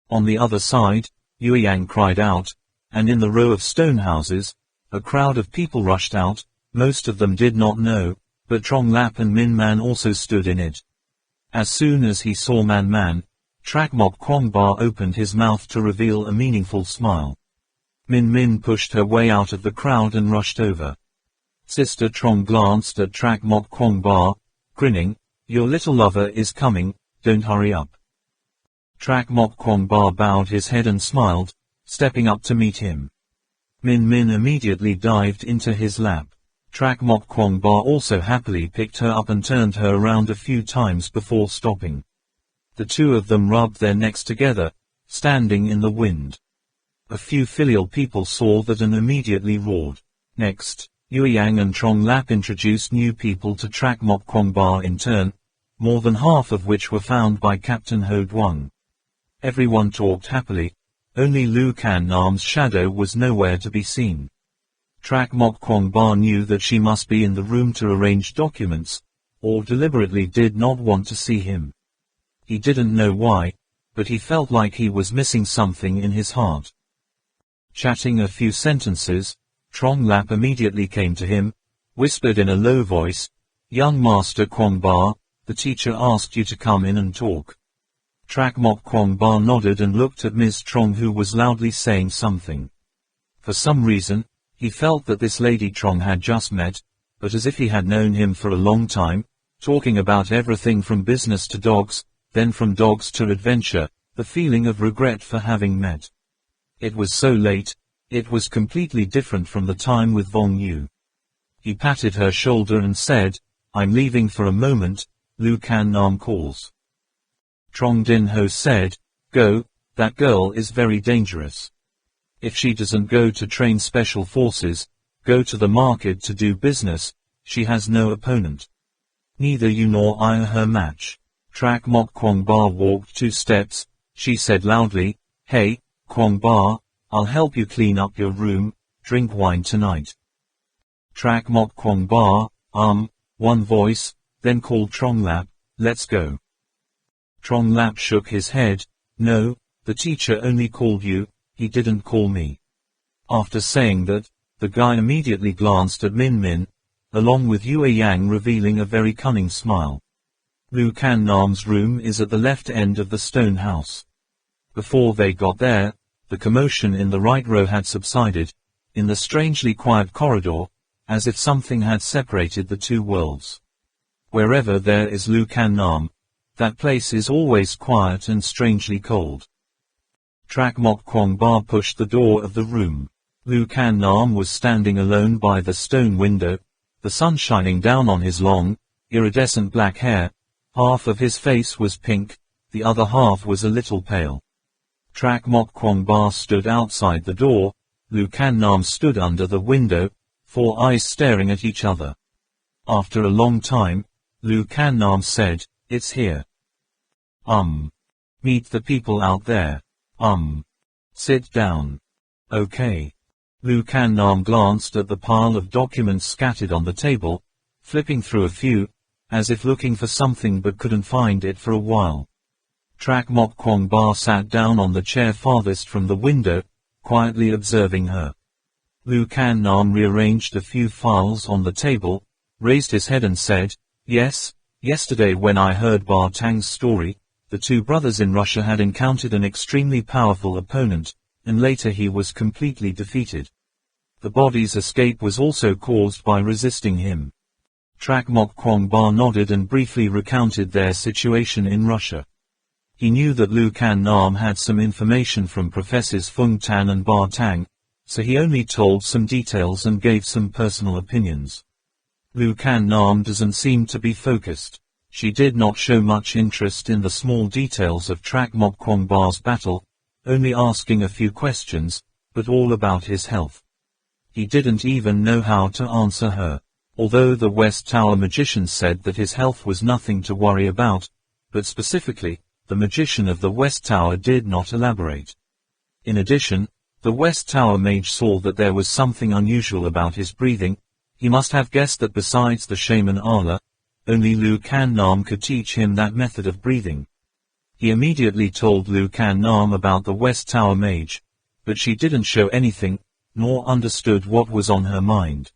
On the other side, Yue Yang cried out, and in the row of stone houses, a crowd of people rushed out. Most of them did not know, but Trong Lap and Min Man also stood in it. As soon as he saw Man, Trak Mok Kwong Ba opened his mouth to reveal a meaningful smile. Min pushed her way out of the crowd and rushed over. Sister Trong glanced at Trak Mok Kwong Ba, grinning, Your little lover is coming, don't hurry up. Trak Mok Kwong Ba bowed his head and smiled, stepping up to meet him. Min Min immediately dived into his lap. Trak Mok Kwong Ba also happily picked her up and turned her around a few times before stopping. The two of them rubbed their necks together, standing in the wind. A few filial people saw that and immediately roared. Next, Yue Yang and Trong Lap introduced new people to Trak Mok Kwong Ba in turn, more than half of which were found by Captain Ho Duong. Everyone talked happily, only Lu Can Nam's shadow was nowhere to be seen. Trak Mok Kwong Ba knew that she must be in the room to arrange documents, or deliberately did not want to see him. He didn't know why, but he felt like he was missing something in his heart. Chatting a few sentences, Trong Lap immediately came to him, whispered in a low voice, "Young Master Kwong Ba, the teacher asked you to come in and talk." Trak Mok Kwong Ba nodded and looked at Ms. Trong, who was loudly saying something. For some reason, he felt that this Lady Trong had just met, but as if he had known him for a long time, talking about everything from business to dogs, then from dogs to adventure, the feeling of regret for having met. It was so late, it was completely different from the time with Vong Yu. He patted her shoulder and said, "I'm leaving for a moment, Lu Can Nam calls." Trong Din Ho said, "Go, that girl is very dangerous. If she doesn't go to train special forces, go to the market to do business, she has no opponent. Neither you nor I are her match." Trak Mok Kwong Ba walked 2 steps, she said loudly, "Hey, Kwong Ba, I'll help you clean up your room, drink wine tonight." Trak Mok Kwong Ba, one voice, then called Trong Lap, "Let's go." Trong Lap shook his head, "No, the teacher only called you, he didn't call me." After saying that, the guy immediately glanced at Min Min, along with Yue Yang revealing a very cunning smile. Lu Can Nam's room is at the left end of the stone house. Before they got there, the commotion in the right row had subsided, in the strangely quiet corridor, as if something had separated the two worlds. Wherever there is Lu Can Nam, that place is always quiet and strangely cold. Trak Mok Kwong Ba pushed the door of the room. Lu Can Nam was standing alone by the stone window, the sun shining down on his long, iridescent black hair. Half of his face was pink, the other half was a little pale. Trak Mok Kwong Ba stood outside the door, Lu Can Nam stood under the window, 4 eyes staring at each other. After a long time, Lu Can Nam said, "It's here. Meet the people out there. Sit down." "Okay." Lu Can Nam glanced at the pile of documents scattered on the table, flipping through a few, as if looking for something but couldn't find it for a while. Trak Mok Kwong Ba sat down on the chair farthest from the window, quietly observing her. Lu Can Nam rearranged a few files on the table, raised his head and said, "Yes, yesterday when I heard Ba Tang's story, the 2 brothers in Russia had encountered an extremely powerful opponent, and later he was completely defeated. The body's escape was also caused by resisting him." Trak Mok Kwong Ba nodded and briefly recounted their situation in Russia. He knew that Lu Can Nam had some information from Professors Fung Tan and Ba Tang, so he only told some details and gave some personal opinions. Lu Can Nam doesn't seem to be focused. She did not show much interest in the small details of Trak Mok Kwong Ba's battle, only asking a few questions, but all about his health. He didn't even know how to answer her. Although the West Tower magician said that his health was nothing to worry about, but specifically, the magician of the West Tower did not elaborate. In addition, the West Tower mage saw that there was something unusual about his breathing. He must have guessed that besides the shaman Allah, only Lu Can Nam could teach him that method of breathing. He immediately told Lu Can Nam about the West Tower mage, but she didn't show anything, nor understood what was on her mind.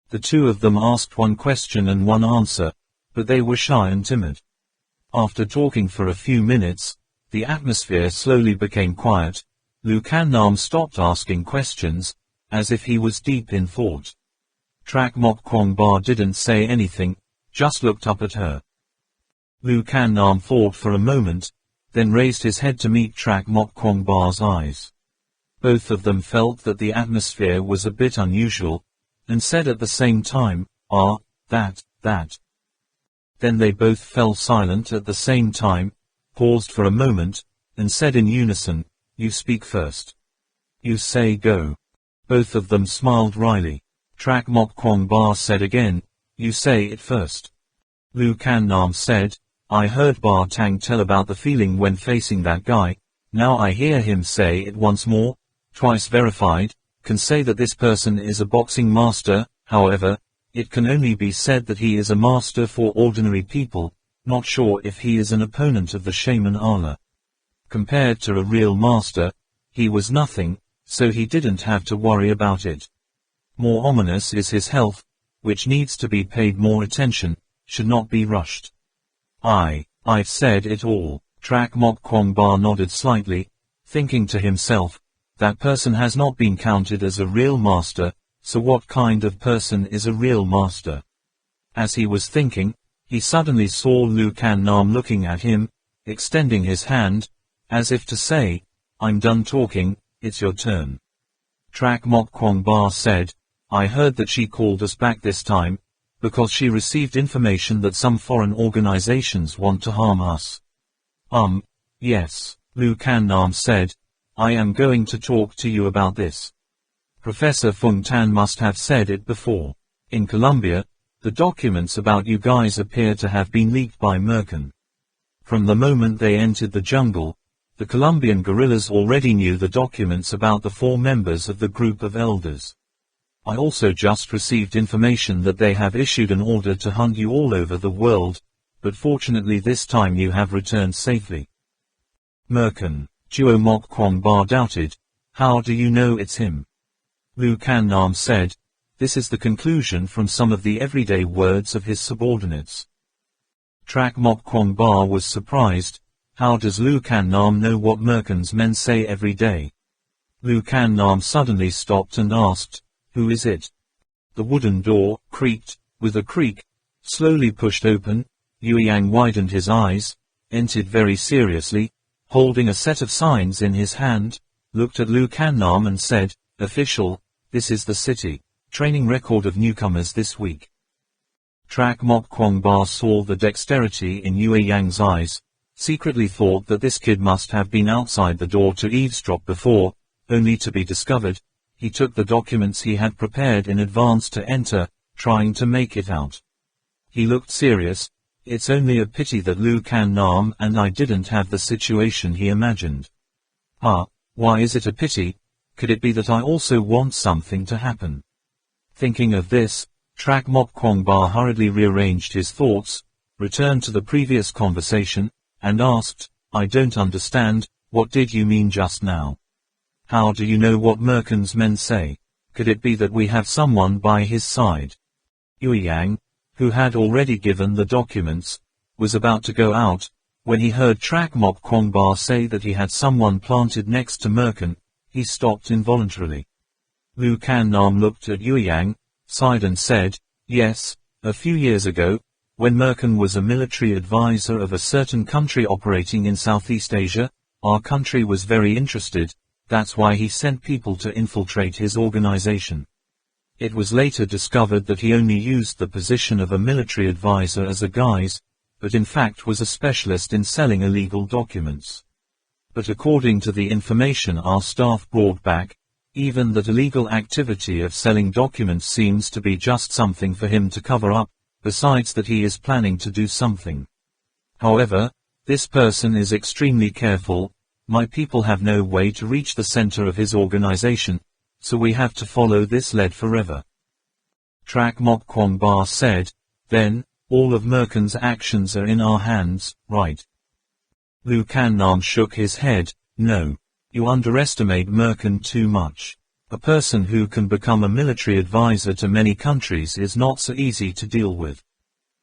The two of them asked one question and one answer, but they were shy and timid. After talking for a few minutes, the atmosphere slowly became quiet. Lu Can Nam stopped asking questions, as if he was deep in thought. Trak Mok Kwong Ba didn't say anything, just looked up at her. Lu Can Nam thought for a moment, then raised his head to meet Trak Mok Kwong Ba's eyes. Both of them felt that the atmosphere was a bit unusual, and said at the same time, "Ah, that. Then they both fell silent at the same time, paused for a moment, and said in unison, "You speak first." "You say go." Both of them smiled wryly. Trak Mok Kwong Ba said again, "You say it first." Lu Kan Nam said, "I heard Ba Tang tell about the feeling when facing that guy, now I hear him say it once more, twice verified, can say that this person is a boxing master, however, it can only be said that he is a master for ordinary people, not sure if he is an opponent of the shaman Allah. Compared to a real master, he was nothing, so he didn't have to worry about it. More ominous is his health, which needs to be paid more attention, should not be rushed." I've said it all. Trak Mok Kwong Ba nodded slightly, thinking to himself, that person has not been counted as a real master, so what kind of person is a real master? As he was thinking, he suddenly saw Lu Kan Nam looking at him, extending his hand, as if to say, "I'm done talking, it's your turn." Trak Mok Kwong Ba said, "I heard that she called us back this time, because she received information that some foreign organizations want to harm us." Yes, Lu Kan Nam said, "I am going to talk to you about this. Professor Fung Tan must have said it before. In Colombia, the documents about you guys appear to have been leaked by Merkin. From the moment they entered the jungle, the Colombian guerrillas already knew the documents about the 4 members of the group of elders. I also just received information that they have issued an order to hunt you all over the world, but fortunately this time you have returned safely." Merkin, Duo Mok Kwong Ba doubted, "How do you know it's him?" Lu Kan Nam said, "This is the conclusion from some of the everyday words of his subordinates." Trak Mok Kwong Ba was surprised. How does Lu Kan Nam know what Merkin's men say every day? Lu Kan Nam suddenly stopped and asked, "Who is it?" The wooden door creaked, with a creak, slowly pushed open. Yue Yang widened his eyes, entered very seriously, holding a set of signs in his hand, looked at Lu Kan Nam and said, "Official, this is the city training record of newcomers this week." Trak Mok Kwong Ba saw the dexterity in Yue Yang's eyes, secretly thought that this kid must have been outside the door to eavesdrop before, only to be discovered. He took the documents he had prepared in advance to enter, trying to make it out. He looked serious. It's only a pity that Lu Kan Nam and I didn't have the situation he imagined. Why is it a pity? Could it be that I also want something to happen? Thinking of this, Trak Mok Kwong Ba hurriedly rearranged his thoughts, returned to the previous conversation, and asked, "I don't understand, what did you mean just now? How do you know what Merkin's men say? Could it be that we have someone by his side?" Yue Yang, who had already given the documents, was about to go out, when he heard Trak Mok Kwong Ba say that he had someone planted next to Merkin. He stopped involuntarily. Lu Kan Nam looked at Yue Yang, sighed and said, "Yes, a few years ago, when Merkin was a military advisor of a certain country operating in Southeast Asia, our country was very interested, that's why he sent people to infiltrate his organization. It was later discovered that he only used the position of a military advisor as a guise, but in fact was a specialist in selling illegal documents. But according to the information our staff brought back, even that illegal activity of selling documents seems to be just something for him to cover up, besides that he is planning to do something. However, this person is extremely careful. My people have no way to reach the center of his organization, so we have to follow this lead forever." Trak Mok Kwong Ba said, "Then, all of Merkin's actions are in our hands, right?" Lu Kan Nam shook his head, "No. You underestimate Merkin too much. A person who can become a military advisor to many countries is not so easy to deal with.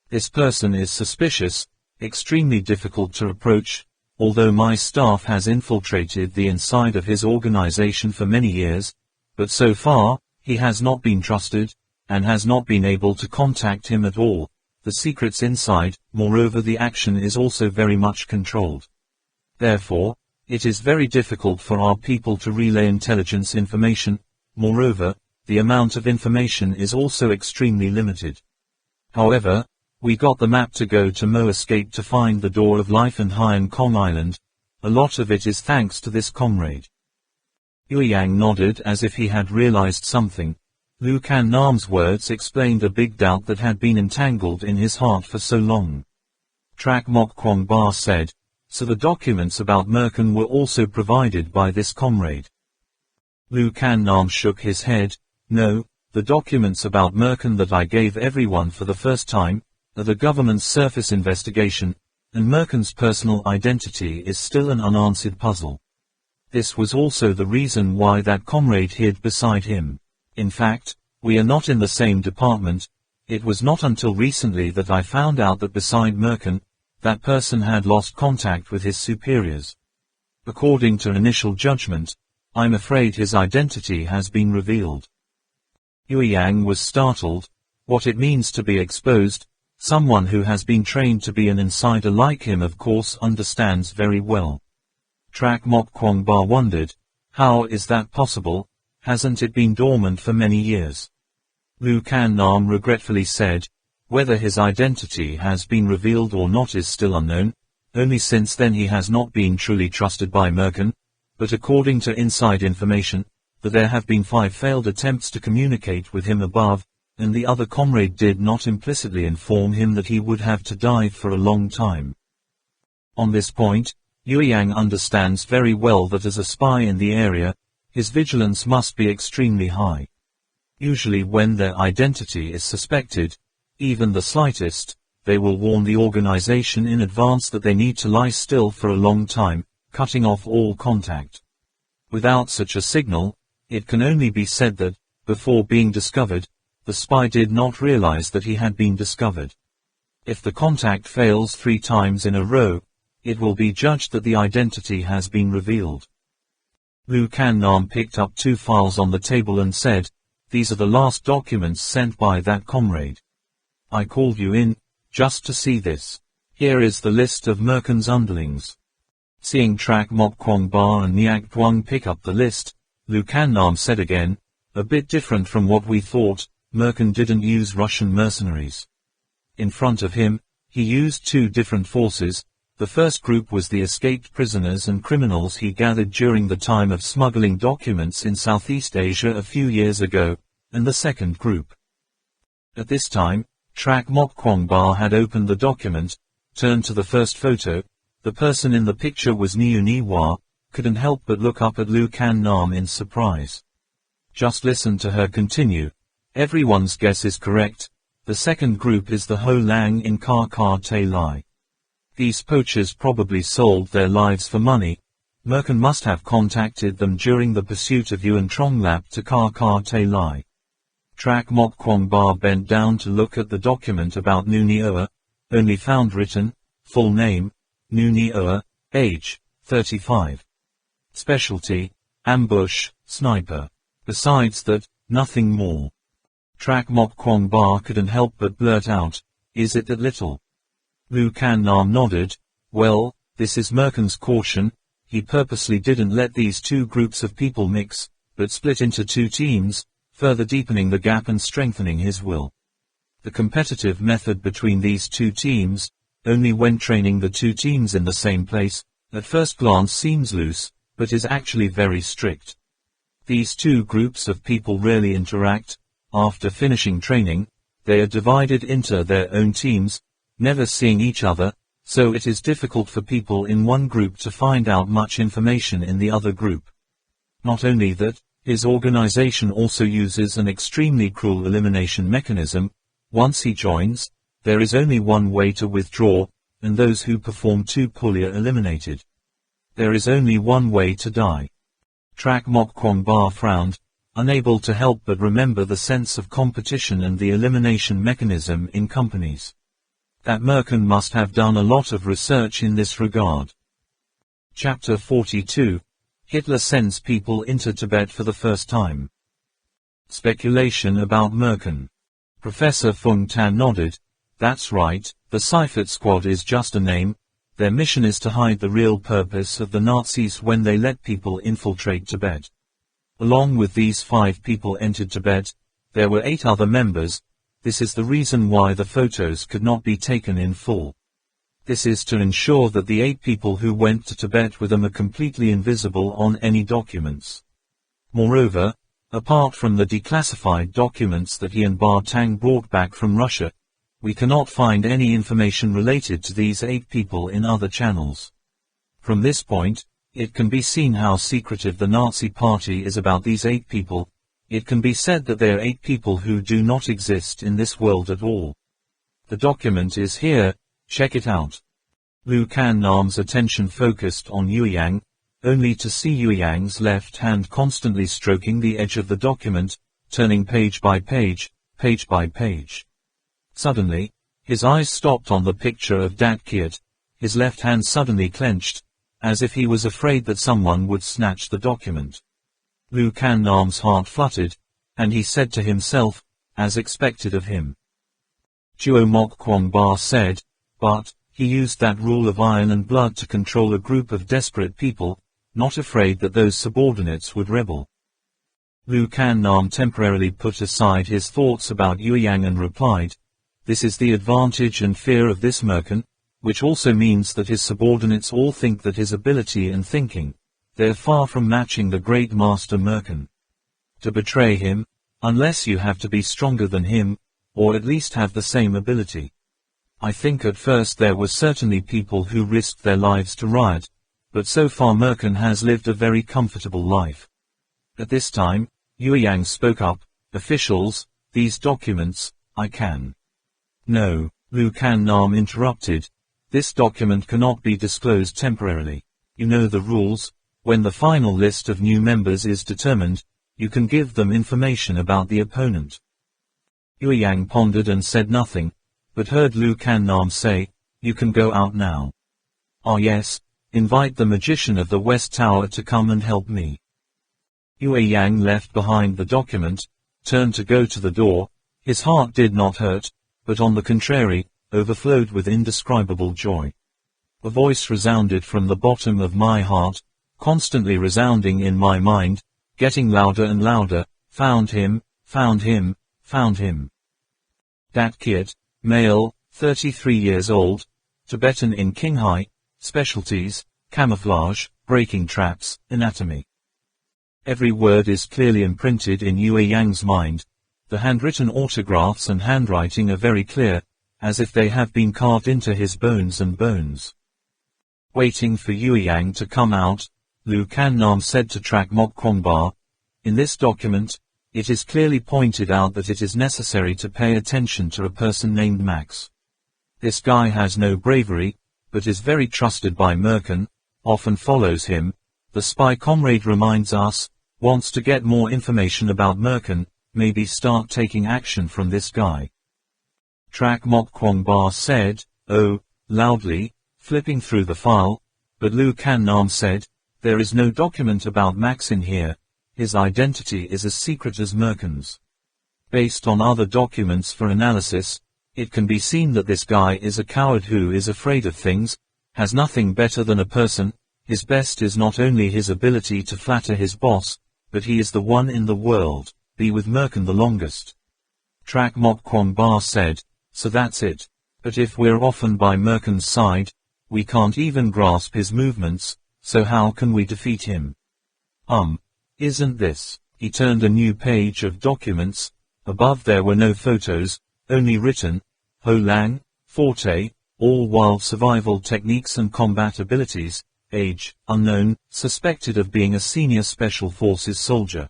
This person is suspicious, extremely difficult to approach. Although my staff has infiltrated the inside of his organization for many years, but so far, he has not been trusted, and has not been able to contact him at all. The secrets inside, moreover the action is also very much controlled. Therefore, it is very difficult for our people to relay intelligence information. Moreover, the amount of information is also extremely limited. However, we got the map to go to Mo Escape to find the Door of Life and Hainan Kong Island. A lot of it is thanks to this comrade. Yueyang nodded as if he had realized something. Lu Kan Nam's words explained a big doubt that had been entangled in his heart for so long. Trak Mok Kwong Ba said, so the documents about Merkin were also provided by this comrade. Lu Kan Nam shook his head. No, the documents about Merkin that I gave everyone for the first time are the government's surface investigation, and Merkin's personal identity is still an unanswered puzzle. This was also the reason why that comrade hid beside him. In fact, we are not in the same department. It was not until recently that I found out that beside Merkin, that person had lost contact with his superiors. According to initial judgment, I'm afraid his identity has been revealed. Yueyang was startled. What it means to be exposed, someone who has been trained to be an insider like him of course understands very well. Trak Mok Kwong Ba wondered, how is that possible? Hasn't it been dormant for many years? Lu Kan Nam regretfully said, whether his identity has been revealed or not is still unknown. Only since then he has not been truly trusted by Merkin, but according to inside information, that there have been 5 failed attempts to communicate with him above, and the other comrade did not implicitly inform him that he would have to dive for a long time. On this point, Yueyang understands very well that as a spy in the area, his vigilance must be extremely high. Usually when their identity is suspected, even the slightest, they will warn the organization in advance that they need to lie still for a long time, cutting off all contact. Without such a signal, it can only be said that, before being discovered, the spy did not realize that he had been discovered. If the contact fails 3 times in a row, it will be judged that the identity has been revealed. Lu Kan Nam picked up 2 files on the table and said, these are the last documents sent by that comrade. I called you in, just to see this. Here is the list of Merkin's underlings. Seeing Trak Mok Kwong Ba and Nyak Tuong pick up the list, Lu Kan Nam said again, a bit different from what we thought, Merkin didn't use Russian mercenaries. In front of him, he used 2 different forces. The first group was the escaped prisoners and criminals he gathered during the time of smuggling documents in Southeast Asia a few years ago, and the second group. At this time, Trak Mok Kwong Ba had opened the document, turned to the first photo. The person in the picture was Niu Niwa, couldn't help but look up at Lu Kan Nam in surprise. Just listen to her continue. Everyone's guess is correct. The second group is the Ho Lang in Kar Kar Te Lai. These poachers probably sold their lives for money. Merkin must have contacted them during the pursuit of Yuan Tronglap to Kar Kar Te Lai. Trak Mok Kwong Ba bent down to look at the document about Nu Nioa, only found written, full name, Nu Nioa, age, 35. Specialty, ambush, sniper. Besides that, nothing more. Trak Mok Kwong Ba couldn't help but blurt out, is it that little? Lu Kan Nam nodded. Well, this is Merkin's caution. He purposely didn't let these 2 groups of people mix, but split into 2 teams, further deepening the gap and strengthening his will. The competitive method between these 2 teams, only when training the 2 teams in the same place, at first glance seems loose, but is actually very strict. These 2 groups of people rarely interact. After finishing training, they are divided into their own teams, never seeing each other, so it is difficult for people in one group to find out much information in the other group. Not only that, his organization also uses an extremely cruel elimination mechanism. Once he joins, there is only one way to withdraw, and those who perform too poorly are eliminated. There is only one way to die. Trak Mok Kwong Ba frowned, unable to help but remember the sense of competition and the elimination mechanism in companies. That Merkin must have done a lot of research in this regard. Chapter 42. Hitler sends people into Tibet for the first time. Speculation about Merkin. Professor Fung Tan nodded. That's right, the Seifert Squad is just a name. Their mission is to hide the real purpose of the Nazis when they let people infiltrate Tibet. Along with these 5 people entered Tibet, there were 8 other members. This is the reason why the photos could not be taken in full. This is to ensure that the 8 people who went to Tibet with them are completely invisible on any documents. Moreover, apart from the declassified documents that he and Bartang brought back from Russia, we cannot find any information related to these 8 people in other channels. From this point, it can be seen how secretive the Nazi Party is about these 8 people. It can be said that they are 8 people who do not exist in this world at all. The document is here, check it out. Liu Kan-nam's attention focused on Yueyang, only to see Yueyang's left hand constantly stroking the edge of the document, turning page by page, page by page. Suddenly, his eyes stopped on the picture of Dat Kiat, his left hand suddenly clenched, as if he was afraid that someone would snatch the document. Liu Kan-nam's heart fluttered, and he said to himself, as expected of him. Chuo Mok Kwong Ba said, but, he used that rule of iron and blood to control a group of desperate people, not afraid that those subordinates would rebel. Liu Kan-nam temporarily put aside his thoughts about Yueyang and replied, this is the advantage and fear of this merchant, which also means that his subordinates all think that his ability and thinking, they're far from matching the great master merchant. To betray him, unless you have to be stronger than him, or at least have the same ability. I think at first there were certainly people who risked their lives to riot, but so far Merkin has lived a very comfortable life. At this time, Yueyang spoke up, officials, these documents, I can. No, Liu Kan-nam interrupted, this document cannot be disclosed temporarily. You know the rules, when the final list of new members is determined, you can give them information about the opponent. Yueyang pondered and said nothing, but heard Liu Kan-nam say, you can go out now. Ah yes, invite the magician of the West Tower to come and help me. Yueyang left behind the document, turned to go to the door. His heart did not hurt, but on the contrary, overflowed with indescribable joy. A voice resounded from the bottom of my heart, constantly resounding in my mind, getting louder and louder, found him, found him, found him. Dat Kiat, male, 33 years old, Tibetan in Qinghai, specialties, camouflage, breaking traps, anatomy. Every word is clearly imprinted in Yueyang's mind. The handwritten autographs and handwriting are very clear, as if they have been carved into his bones and bones. Waiting for Yueyang to come out, Liu Kan-nam said to Trak Mok Kwong-ba, in this document, it is clearly pointed out that it is necessary to pay attention to a person named Max. This guy has no bravery, but is very trusted by Merkin, often follows him. The spy comrade reminds us, wants to get more information about Merkin, maybe start taking action from this guy. Trak Mok Kwong-ba said, oh, loudly, flipping through the file, but Liu Kan-nam said, there is no document about Max in here, his identity is as secret as Merkin's. Based on other documents for analysis, it can be seen that this guy is a coward who is afraid of things, has nothing better than a person. His best is not only his ability to flatter his boss, but he is the one in the world, be with Merkin the longest. Trak Mok Kwong-ba said, so that's it. But if we're often by Merkin's side, we can't even grasp his movements, so how can we defeat him? Isn't this? He turned a new page of documents. Above there were no photos, only written, Ho Lang, Forte, all wild survival techniques and combat abilities, age, unknown, suspected of being a senior special forces soldier.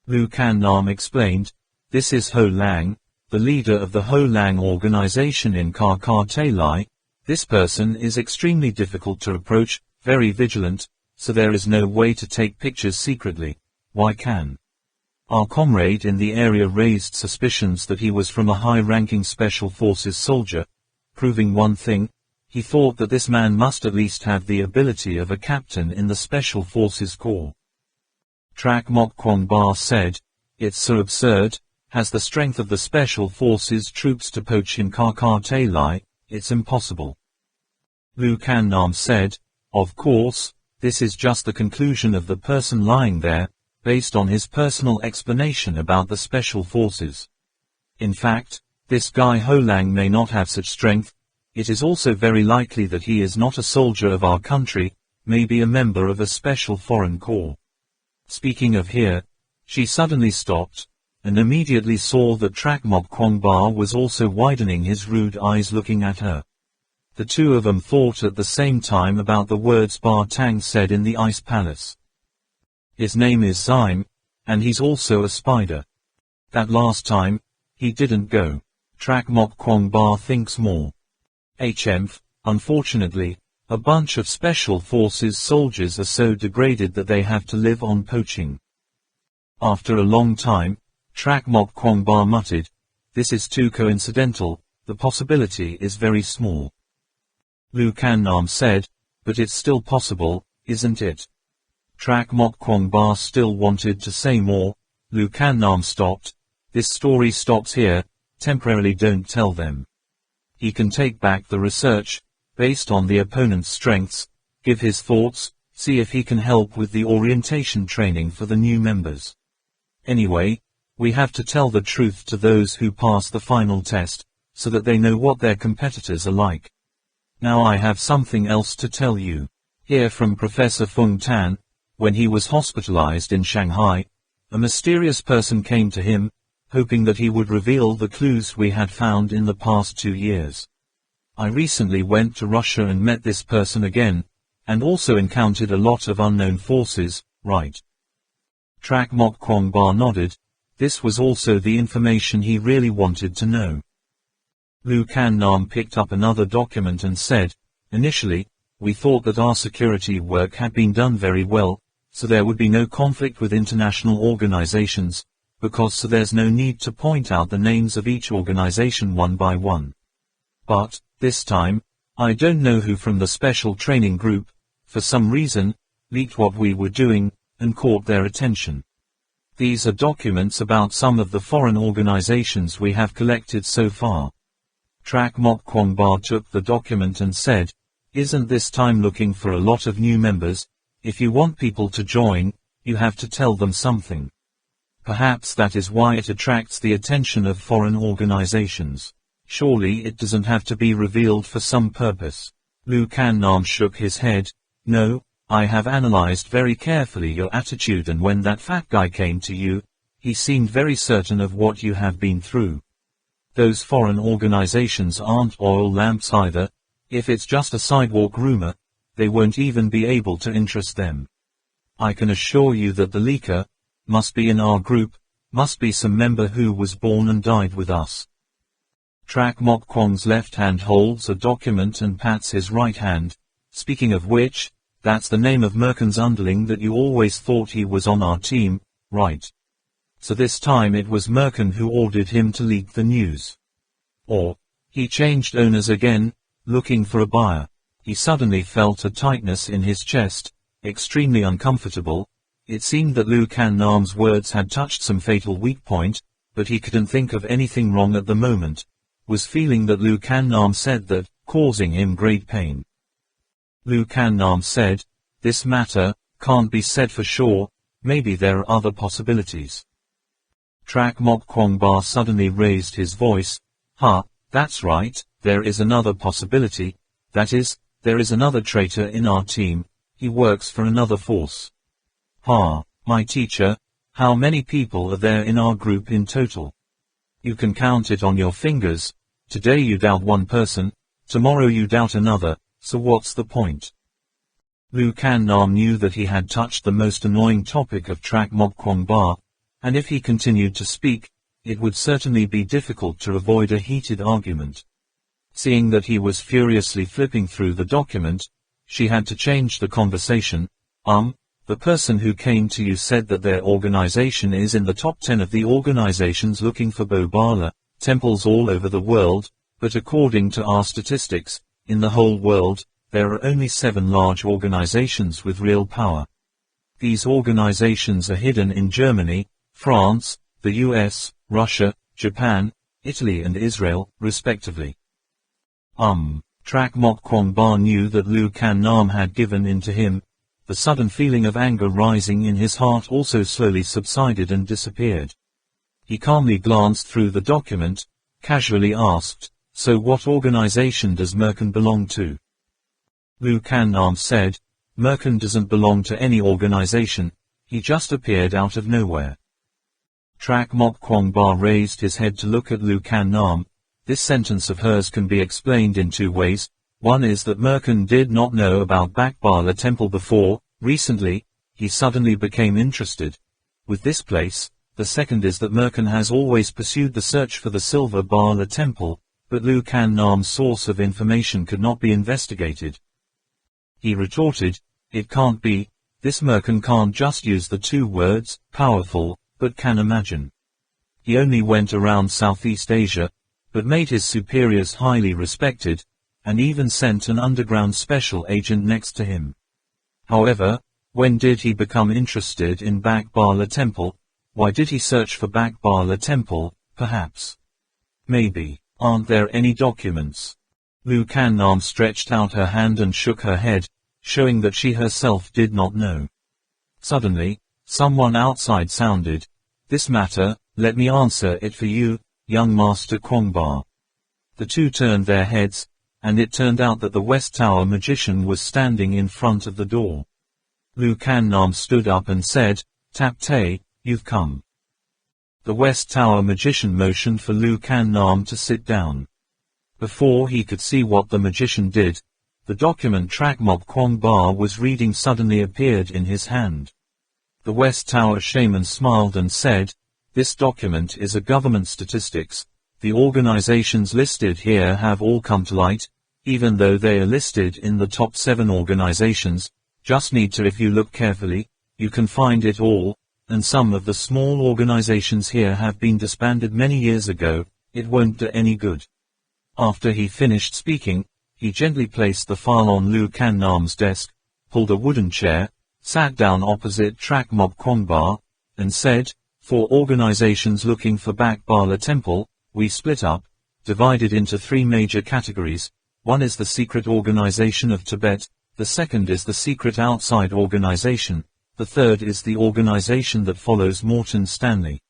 Liu Kan-nam explained, this is Ho Lang, the leader of the Ho Lang organization in Kar-Kar-Tay-Lai. This person is extremely difficult to approach, very vigilant, so there is no way to take pictures secretly. Why can? Our comrade in the area raised suspicions that he was from a high-ranking special forces soldier, proving one thing, he thought that this man must at least have the ability of a captain in the special forces corps. Trak Mok Kwong-ba said, it's so absurd, has the strength of the special forces troops to poach in Kar-Kar-Tay-Lai, it's impossible. Lu Kannam said, "Of course, this is just the conclusion of the person lying there, based on his personal explanation about the special forces. In fact, this guy Holang may not have such strength. It is also very likely that he is not a soldier of our country, maybe a member of a special foreign corps." Speaking of here, she suddenly stopped, and immediately saw that Trakmok Kwangba was also widening his rude eyes looking at her. The two of them thought at the same time about the words Ba Tang said in the Ice Palace. "His name is Zyme, and he's also a spider. That last time, he didn't go." Trakmok Kwangba thinks more. Unfortunately, a bunch of special forces soldiers are so degraded that they have to live on poaching. After a long time, Trakmok Kwangba muttered, "This is too coincidental, the possibility is very small." Lu Kannam said, "But it's still possible, isn't it?" Trakmok Kwangba still wanted to say more. Lu Kannam stopped. "This story stops here, temporarily don't tell them. He can take back the research, based on the opponent's strengths, give his thoughts, see if he can help with the orientation training for the new members. Anyway, we have to tell the truth to those who pass the final test, so that they know what their competitors are like. Now I have something else to tell you. Hear from Professor Feng Tan. When he was hospitalized in Shanghai, a mysterious person came to him, hoping that he would reveal the clues we had found in the past 2 years. I recently went to Russia and met this person again, and also encountered a lot of unknown forces, right?" Trakmok Kwangba nodded. This was also the information he really wanted to know. Lu Kannam picked up another document and said, "Initially, we thought that our security work had been done very well, so there would be no conflict with international organizations, because so there's no need to point out the names of each organization one by one. But, this time, I don't know who from the special training group, for some reason, leaked what we were doing, and caught their attention. These are documents about some of the foreign organizations we have collected so far." Trakmok Kwangba took the document and said, "Isn't this time looking for a lot of new members? If you want people to join, you have to tell them something. Perhaps that is why it attracts the attention of foreign organizations. Surely it doesn't have to be revealed for some purpose." Lu Kannam shook his head. "No, I have analyzed very carefully your attitude, and when that fat guy came to you, he seemed very certain of what you have been through. Those foreign organizations aren't oil lamps either. If it's just a sidewalk rumor, they won't even be able to interest them. I can assure you that the leaker must be in our group, must be some member who was born and died with us." Trakmok Kwang's left hand holds a document and pats his right hand. "Speaking of which, that's the name of Merkin's underling that you always thought he was on our team, right? So this time it was Merkin who ordered him to leak the news. Or, he changed owners again, looking for a buyer." He suddenly felt a tightness in his chest, extremely uncomfortable. It seemed that Lu Kannam's words had touched some fatal weak point, but he couldn't think of anything wrong at the moment. Was feeling that Lu Kannam said that, causing him great pain. Lu Kannam said, "This matter can't be said for sure, maybe there are other possibilities." Trakmok Kwangba suddenly raised his voice. That's right, there is another possibility. That is, there is another traitor in our team. He works for another force." My teacher, how many people are there in our group in total?" "You can count it on your fingers. Today you doubt one person, tomorrow you doubt another, so what's the point?" Lu Kannam knew that he had touched the most annoying topic of Trakmok Kwangba, and if he continued to speak, it would certainly be difficult to avoid a heated argument. Seeing that he was furiously flipping through the document, she had to change the conversation. The person who came to you said that their organization is in the top 10 of the organizations looking for Bobala temples all over the world, but according to our statistics, in the whole world, there are only 7 large organizations with real power. These organizations are hidden in Germany, France, the US, Russia, Japan, Italy and Israel, respectively." Trak Mok Kwong Ba knew that Lu Kan Nam had given in to him. The sudden feeling of anger rising in his heart also slowly subsided and disappeared. He calmly glanced through the document, casually asked, "So what organization does Merkin belong to?" Lu Kan Nam said, "Merkin doesn't belong to any organization, he just appeared out of nowhere." Trak Mok Kwong Ba raised his head to look at Lu Kan Nam. This sentence of hers can be explained in two ways. One is that Merkin did not know about Bakbala Temple before. Recently, he suddenly became interested with this place. The second is that Merkin has always pursued the search for the Silver Bala Temple, but Lu Kan Nam's source of information could not be investigated. He retorted, "It can't be, this Merkin can't just use the two words, powerful, but can imagine. He only went around Southeast Asia, but made his superiors highly respected, and even sent an underground special agent next to him. However, when did he become interested in Bakbala Temple? Why did he search for Bakbala Temple, perhaps? Maybe, aren't there any documents?" Lu Kan Nam stretched out her hand and shook her head, showing that she herself did not know. Suddenly, someone outside sounded, "This matter, let me answer it for you, young Master Kwong Ba." The two turned their heads, and it turned out that the West Tower magician was standing in front of the door. Lu Kan Nam stood up and said, "Tap Tay, you've come." The West Tower magician motioned for Lu Kan Nam to sit down. Before he could see what the magician did, the document Trak Mok Kwong Ba was reading suddenly appeared in his hand. The West Tower shaman smiled and said, "This document is a government statistics. The organizations listed here have all come to light, even though they are listed in the top 7 organizations. Just need to, if you look carefully, you can find it all, and some of the small organizations here have been disbanded many years ago. It won't do any good." After he finished speaking, he gently placed the file on Lu Kan Nam's desk, pulled a wooden chair, sat down opposite Trak Mok Kwong Ba, and said, "For organizations looking for Bakbala Temple, we split up, divided into 3 major categories. One is the secret organization of Tibet, the second is the secret outside organization, the third is the organization that follows Morton Stanley.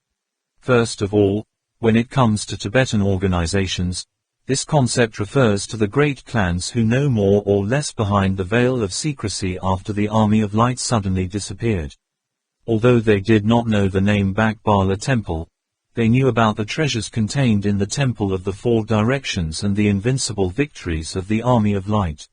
First of all, when it comes to Tibetan organizations, this concept refers to the great clans who know more or less behind the veil of secrecy after the Army of Light suddenly disappeared. Although they did not know the name Bakbala Temple, they knew about the treasures contained in the Temple of the 4 Directions and the invincible victories of the Army of Light.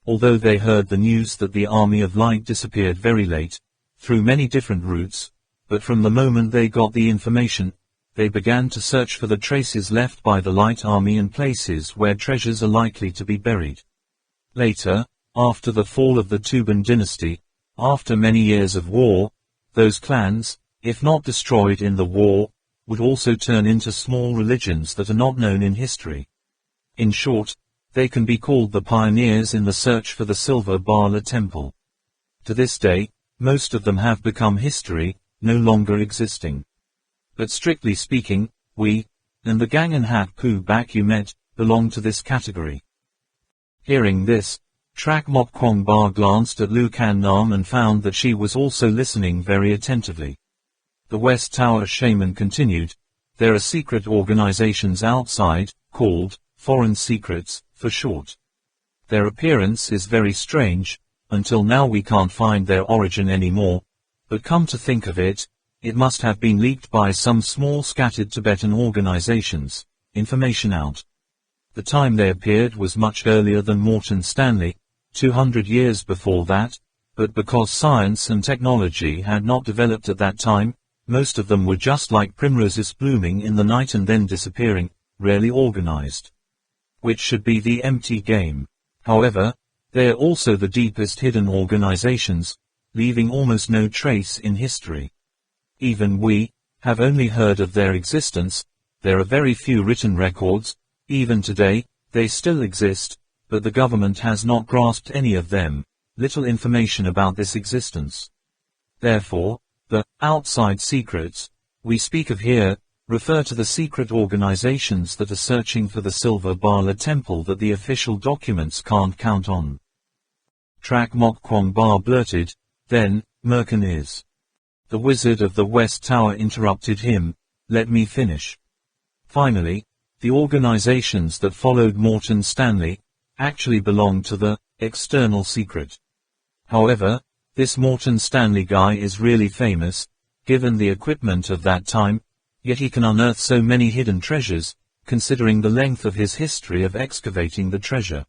Although they heard the news that the Army of Light disappeared very late, through many different routes, but from the moment they got the information, they began to search for the traces left by the Light Army in places where treasures are likely to be buried. Later, after the fall of the Tuban dynasty, after many years of war, those clans, if not destroyed in the war, would also turn into small religions that are not known in history. In short, they can be called the pioneers in the search for the Silver Bala Temple. To this day, most of them have become history, no longer existing. But strictly speaking, we, and the gang and Hat Poo Bak you met, belong to this category." Hearing this, Trak Mok Kwong Ba glanced at Lu Kan Nam and found that she was also listening very attentively. The West Tower shaman continued, "There are secret organizations outside, called Foreign Secrets, for short. Their appearance is very strange. Until now we can't find their origin anymore, but come to think of it, it must have been leaked by some small scattered Tibetan organizations. Information out. The time they appeared was much earlier than Morton Stanley, 200 years before that, but because science and technology had not developed at that time, most of them were just like primroses blooming in the night and then disappearing, rarely organized. Which should be the empty game. However, they are also the deepest hidden organizations, leaving almost no trace in history. Even we have only heard of their existence. There are very few written records. Even today, they still exist, but the government has not grasped any of them. Little information about this existence. Therefore, the outside secrets we speak of here refer to the secret organizations that are searching for the Silver Bala temple that the official documents can't count on. Trak Mok Kwong Ba blurted, then, Merkin is. The wizard of the West Tower interrupted him, let me finish. Finally, the organizations that followed Morton Stanley actually belonged to the external secret. However, this Morton Stanley guy is really famous, given the equipment of that time, yet he can unearth so many hidden treasures, considering the length of his history of excavating the treasure.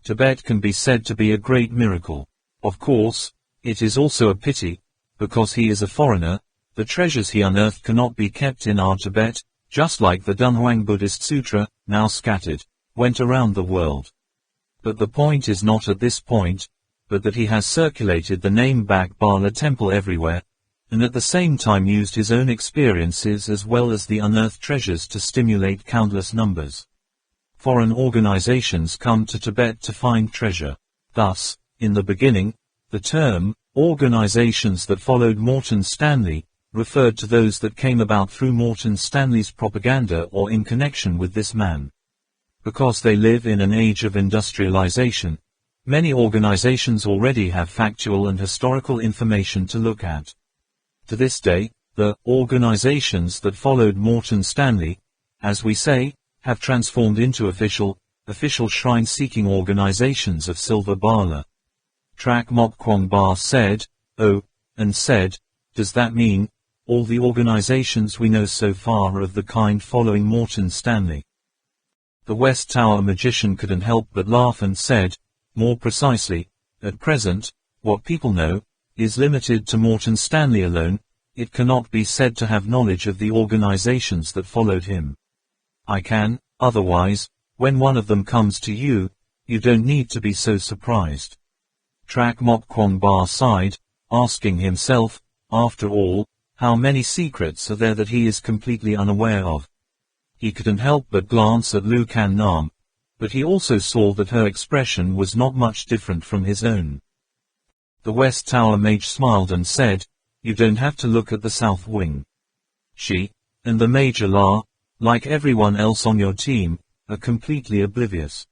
Tibet can be said to be a great miracle. Of course, it is also a pity, because he is a foreigner, the treasures he unearthed cannot be kept in our Tibet, just like the Dunhuang Buddhist Sutra, now scattered, went around the world. But the point is not at this point, but that he has circulated the name Bak Bala temple everywhere, and at the same time used his own experiences as well as the unearthed treasures to stimulate countless numbers. Foreign organizations come to Tibet to find treasure. Thus, in the beginning, the term, organizations that followed Morton Stanley, referred to those that came about through Morton Stanley's propaganda or in connection with this man. Because they live in an age of industrialization, many organizations already have factual and historical information to look at. To this day, the organizations that followed Morton Stanley, as we say, have transformed into official shrine-seeking organizations of Silver Bala. Trak Mok Kwong Ba said, oh, and said, does that mean, all the organizations we know so far are of the kind following Morton Stanley? The West Tower magician couldn't help but laugh and said, more precisely, at present, what people know, is limited to Morton Stanley alone, it cannot be said to have knowledge of the organizations that followed him. I can, otherwise, when one of them comes to you, you don't need to be so surprised. Trak Mok Kwong Ba sighed, asking himself, after all, how many secrets are there that he is completely unaware of? He couldn't help but glance at Lu Kan Nam, but he also saw that her expression was not much different from his own. The West Tower mage smiled and said, you don't have to look at the south wing. She, and the Major La, like everyone else on your team, are completely oblivious.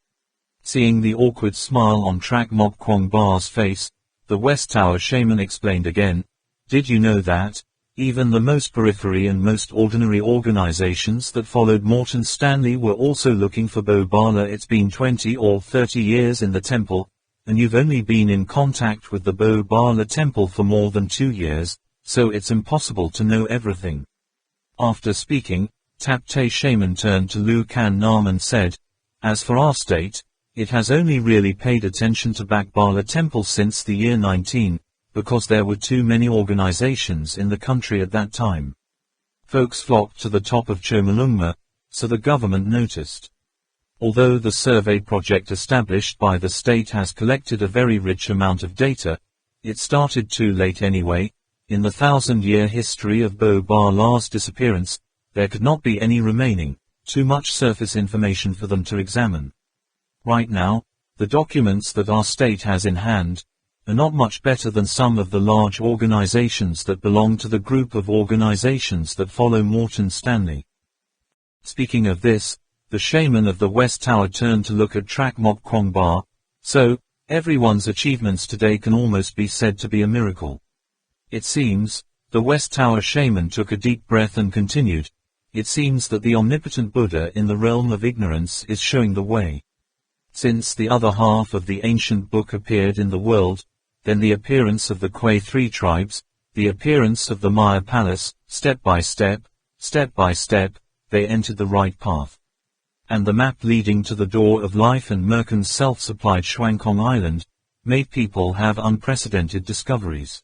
Seeing the awkward smile on Trak Mok Kwong Ba's face, the West Tower shaman explained again, did you know that, even the most periphery and most ordinary organizations that followed Morton Stanley were also looking for Bo Bala? It's been 20 or 30 years in the temple, and you've only been in contact with the Bo Bala temple for more than 2 years, so it's impossible to know everything. After speaking, Tapte Shaman turned to Lu Kan Nam and said, as for our state, it has only really paid attention to Bak Bala temple since the year 19, because there were too many organizations in the country at that time. Folks flocked to the top of Chomolungma, so the government noticed. Although the survey project established by the state has collected a very rich amount of data, it started too late anyway. In the 1,000-year history of Bo Bala's disappearance, there could not be any remaining, too much surface information for them to examine. Right now, the documents that our state has in hand are not much better than some of the large organizations that belong to the group of organizations that follow Morton Stanley. Speaking of this, the shaman of the West Tower turned to look at Trak Mok Kwong Ba, so, everyone's achievements today can almost be said to be a miracle. It seems, the West Tower shaman took a deep breath and continued, it seems that the omnipotent Buddha in the realm of ignorance is showing the way. Since the other half of the ancient book appeared in the world, then the appearance of the Kwei 3 tribes, the appearance of the Maya palace, step by step, they entered the right path. And the map leading to the door of life and Merkin's self-supplied Shuangkong Island, made people have unprecedented discoveries.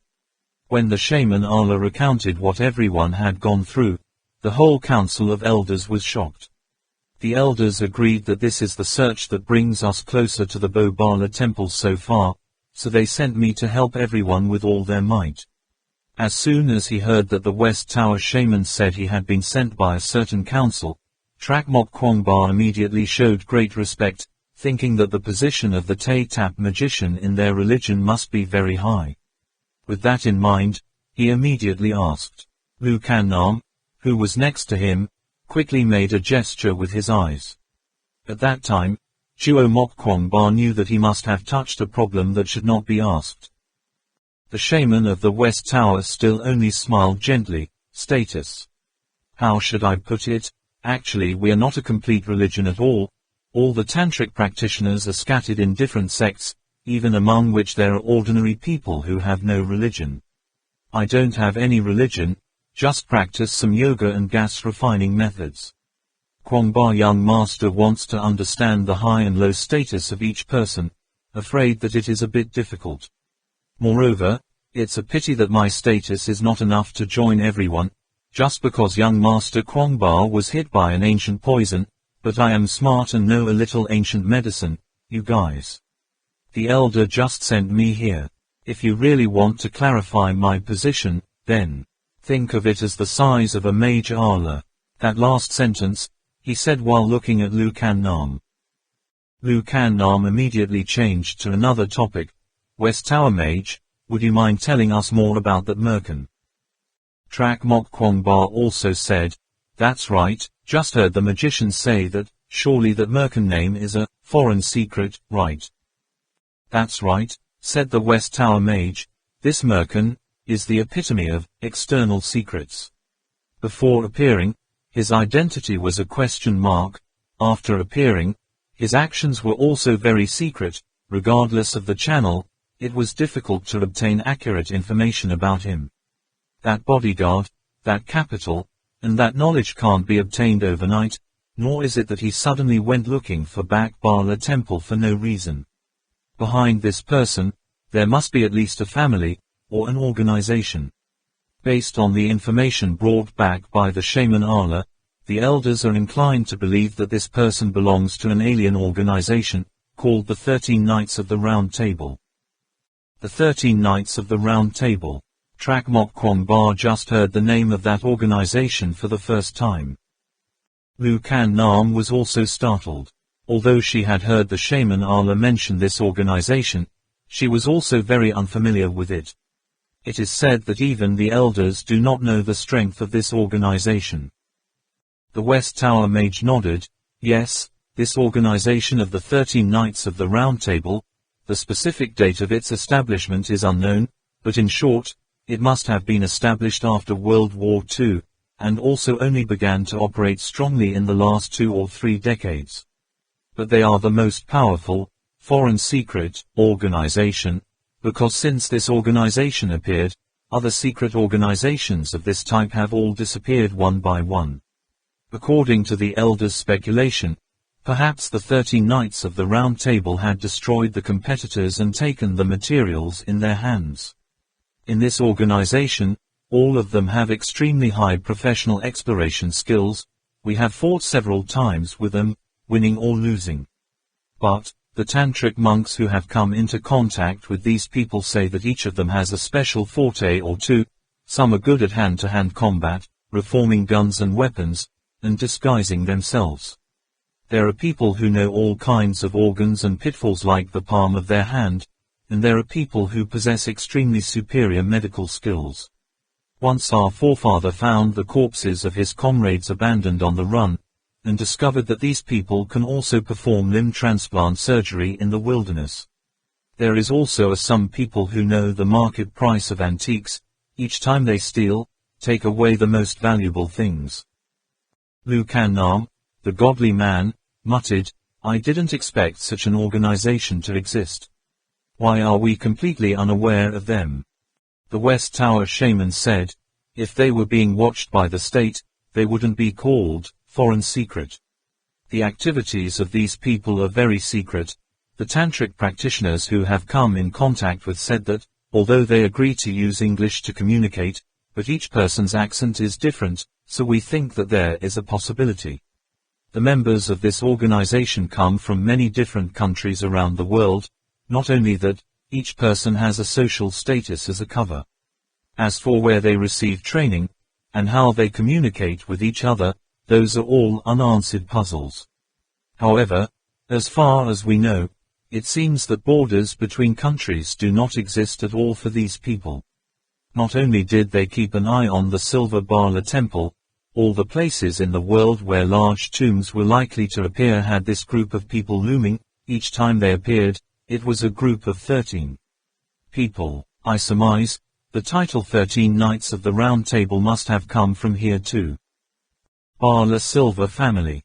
When the shaman Allah recounted what everyone had gone through, the whole council of elders was shocked. The elders agreed that this is the search that brings us closer to the Bo Bala temple so far, so they sent me to help everyone with all their might. As soon as he heard that the West Tower shaman said he had been sent by a certain council, Trak Mok Kwong Ba immediately showed great respect, thinking that the position of the Tay-Tap magician in their religion must be very high. With that in mind, he immediately asked, Lu Kan Nam, who was next to him, quickly made a gesture with his eyes. At that time, Chuo Mok Kwong Ba knew that he must have touched a problem that should not be asked. The shaman of the West Tower still only smiled gently. Status. How should I put it? Actually, we are not a complete religion at all. All the tantric practitioners are scattered in different sects, even among which there are ordinary people who have no religion. I don't have any religion, just practice some yoga and gas refining methods. Kwong Ba young master wants to understand the high and low status of each person, afraid that it is a bit difficult. Moreover, it's a pity that my status is not enough to join everyone, just because young master Kwong Ba was hit by an ancient poison, but I am smart and know a little ancient medicine, you guys. The elder just sent me here. If you really want to clarify my position, then think of it as the size of a major Allah. That last sentence, he said while looking at Lu Kan Nam. Lu Kan Nam immediately changed to another topic. West Tower Mage, would you mind telling us more about that merkin? Trak Mok Kwong Ba also said, that's right, just heard the magician say that, surely that merkin name is a foreign secret, right? That's right, said the West Tower Mage, this merkin is the epitome of external secrets. Before appearing, his identity was a question mark. After appearing, his actions were also very secret. Regardless of the channel, it was difficult to obtain accurate information about him. That bodyguard, that capital, and that knowledge can't be obtained overnight, nor is it that he suddenly went looking for Bak Bala Temple for no reason. Behind this person, there must be at least a family, or an organization. Based on the information brought back by the shaman Allah, the elders are inclined to believe that this person belongs to an alien organization, called the 13 Knights of the Round Table. The 13 Knights of the Round Table. Trak Mok Kwong Ba just heard the name of that organization for the first time. Lu Kan Nam was also startled. Although she had heard the shaman Allah mention this organization, she was also very unfamiliar with it. It is said that even the elders do not know the strength of this organization. The West Tower Mage nodded. Yes, this organization of the 13 Knights of the Round Table, the specific date of its establishment is unknown, but in short, it must have been established after World War II, and also only began to operate strongly in the last 2 or 3 decades. But they are the most powerful, foreign secret, organization, because since this organization appeared, other secret organizations of this type have all disappeared one by one. According to the elders' speculation, perhaps the 13 Knights of the Round Table had destroyed the competitors and taken the materials in their hands. In this organization, all of them have extremely high professional exploration skills. We have fought several times with them, winning or losing. But the tantric monks who have come into contact with these people say that each of them has a special forte or two. Some are good at hand-to-hand combat, reforming guns and weapons, and disguising themselves. There are people who know all kinds of organs and pitfalls like the palm of their hand, and there are people who possess extremely superior medical skills. Once our forefather found the corpses of his comrades abandoned on the run, and discovered that these people can also perform limb transplant surgery in the wilderness. There is also some people who know the market price of antiques. Each time they steal, take away the most valuable things. Lu Kan Nam, the godly man, muttered, I didn't expect such an organization to exist. Why are we completely unaware of them? The West Tower shaman said, if they were being watched by the state, they wouldn't be called foreign secret. The activities of these people are very secret. The tantric practitioners who have come in contact with said that, although they agree to use English to communicate, but each person's accent is different, so we think that there is a possibility. The members of this organization come from many different countries around the world, not only that, each person has a social status as a cover. As for where they receive training, and how they communicate with each other, those are all unanswered puzzles. However, as far as we know, it seems that borders between countries do not exist at all for these people. Not only did they keep an eye on the Silver Bala Temple, all the places in the world where large tombs were likely to appear had this group of people looming. Each time they appeared, it was a group of 13 people. I surmise, the title 13 Knights of the Round Table must have come from here too. Bala Silver Family.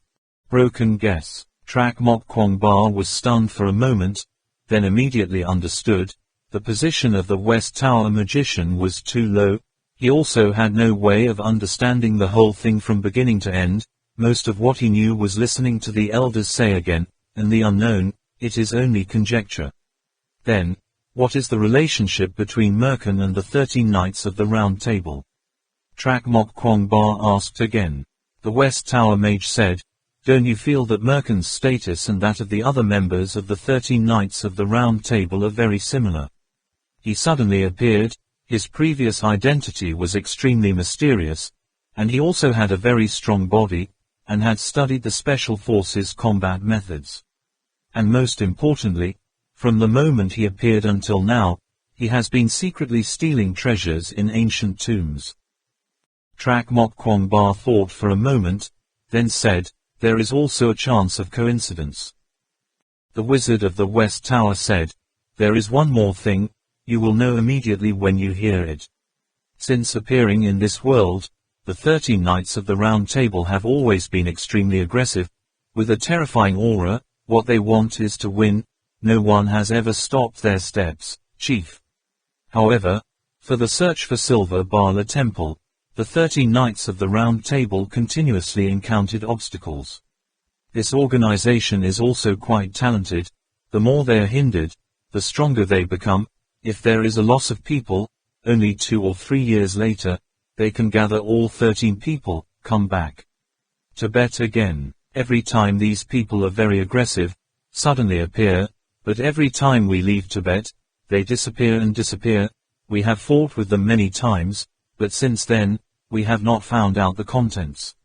Broken guess. Trak Mok Kwong Ba was stunned for a moment, then immediately understood. The position of the West Tower magician was too low. He also had no way of understanding the whole thing from beginning to end. Most of what he knew was listening to the elders say again, and the unknown, it is only conjecture. Then, what is the relationship between Merkin and the 13 Knights of the Round Table? Trak Mok Kwong Ba asked again. The West Tower mage said, don't you feel that Merkin's status and that of the other members of the 13 Knights of the Round Table are very similar? He suddenly appeared, his previous identity was extremely mysterious, and he also had a very strong body, and had studied the Special Forces combat methods. And most importantly, from the moment he appeared until now, he has been secretly stealing treasures in ancient tombs. Trak Mok Kwong Ba thought for a moment, then said, there is also a chance of coincidence. The Wizard of the West Tower said, there is one more thing, you will know immediately when you hear it. Since appearing in this world, the 13 Knights of the Round Table have always been extremely aggressive, with a terrifying aura. What they want is to win. No one has ever stopped their steps, Chief. However, for the search for Silver Bala Temple, the 13 Knights of the Round Table continuously encountered obstacles. This organization is also quite talented. The more they are hindered, the stronger they become. If there is a loss of people, only 2 or 3 years later, they can gather all 13 people, come back. Tibet again. Every time these people are very aggressive, suddenly appear, but every time we leave Tibet, they disappear and disappear. We have fought with them many times, but since then, we have not found out the contents.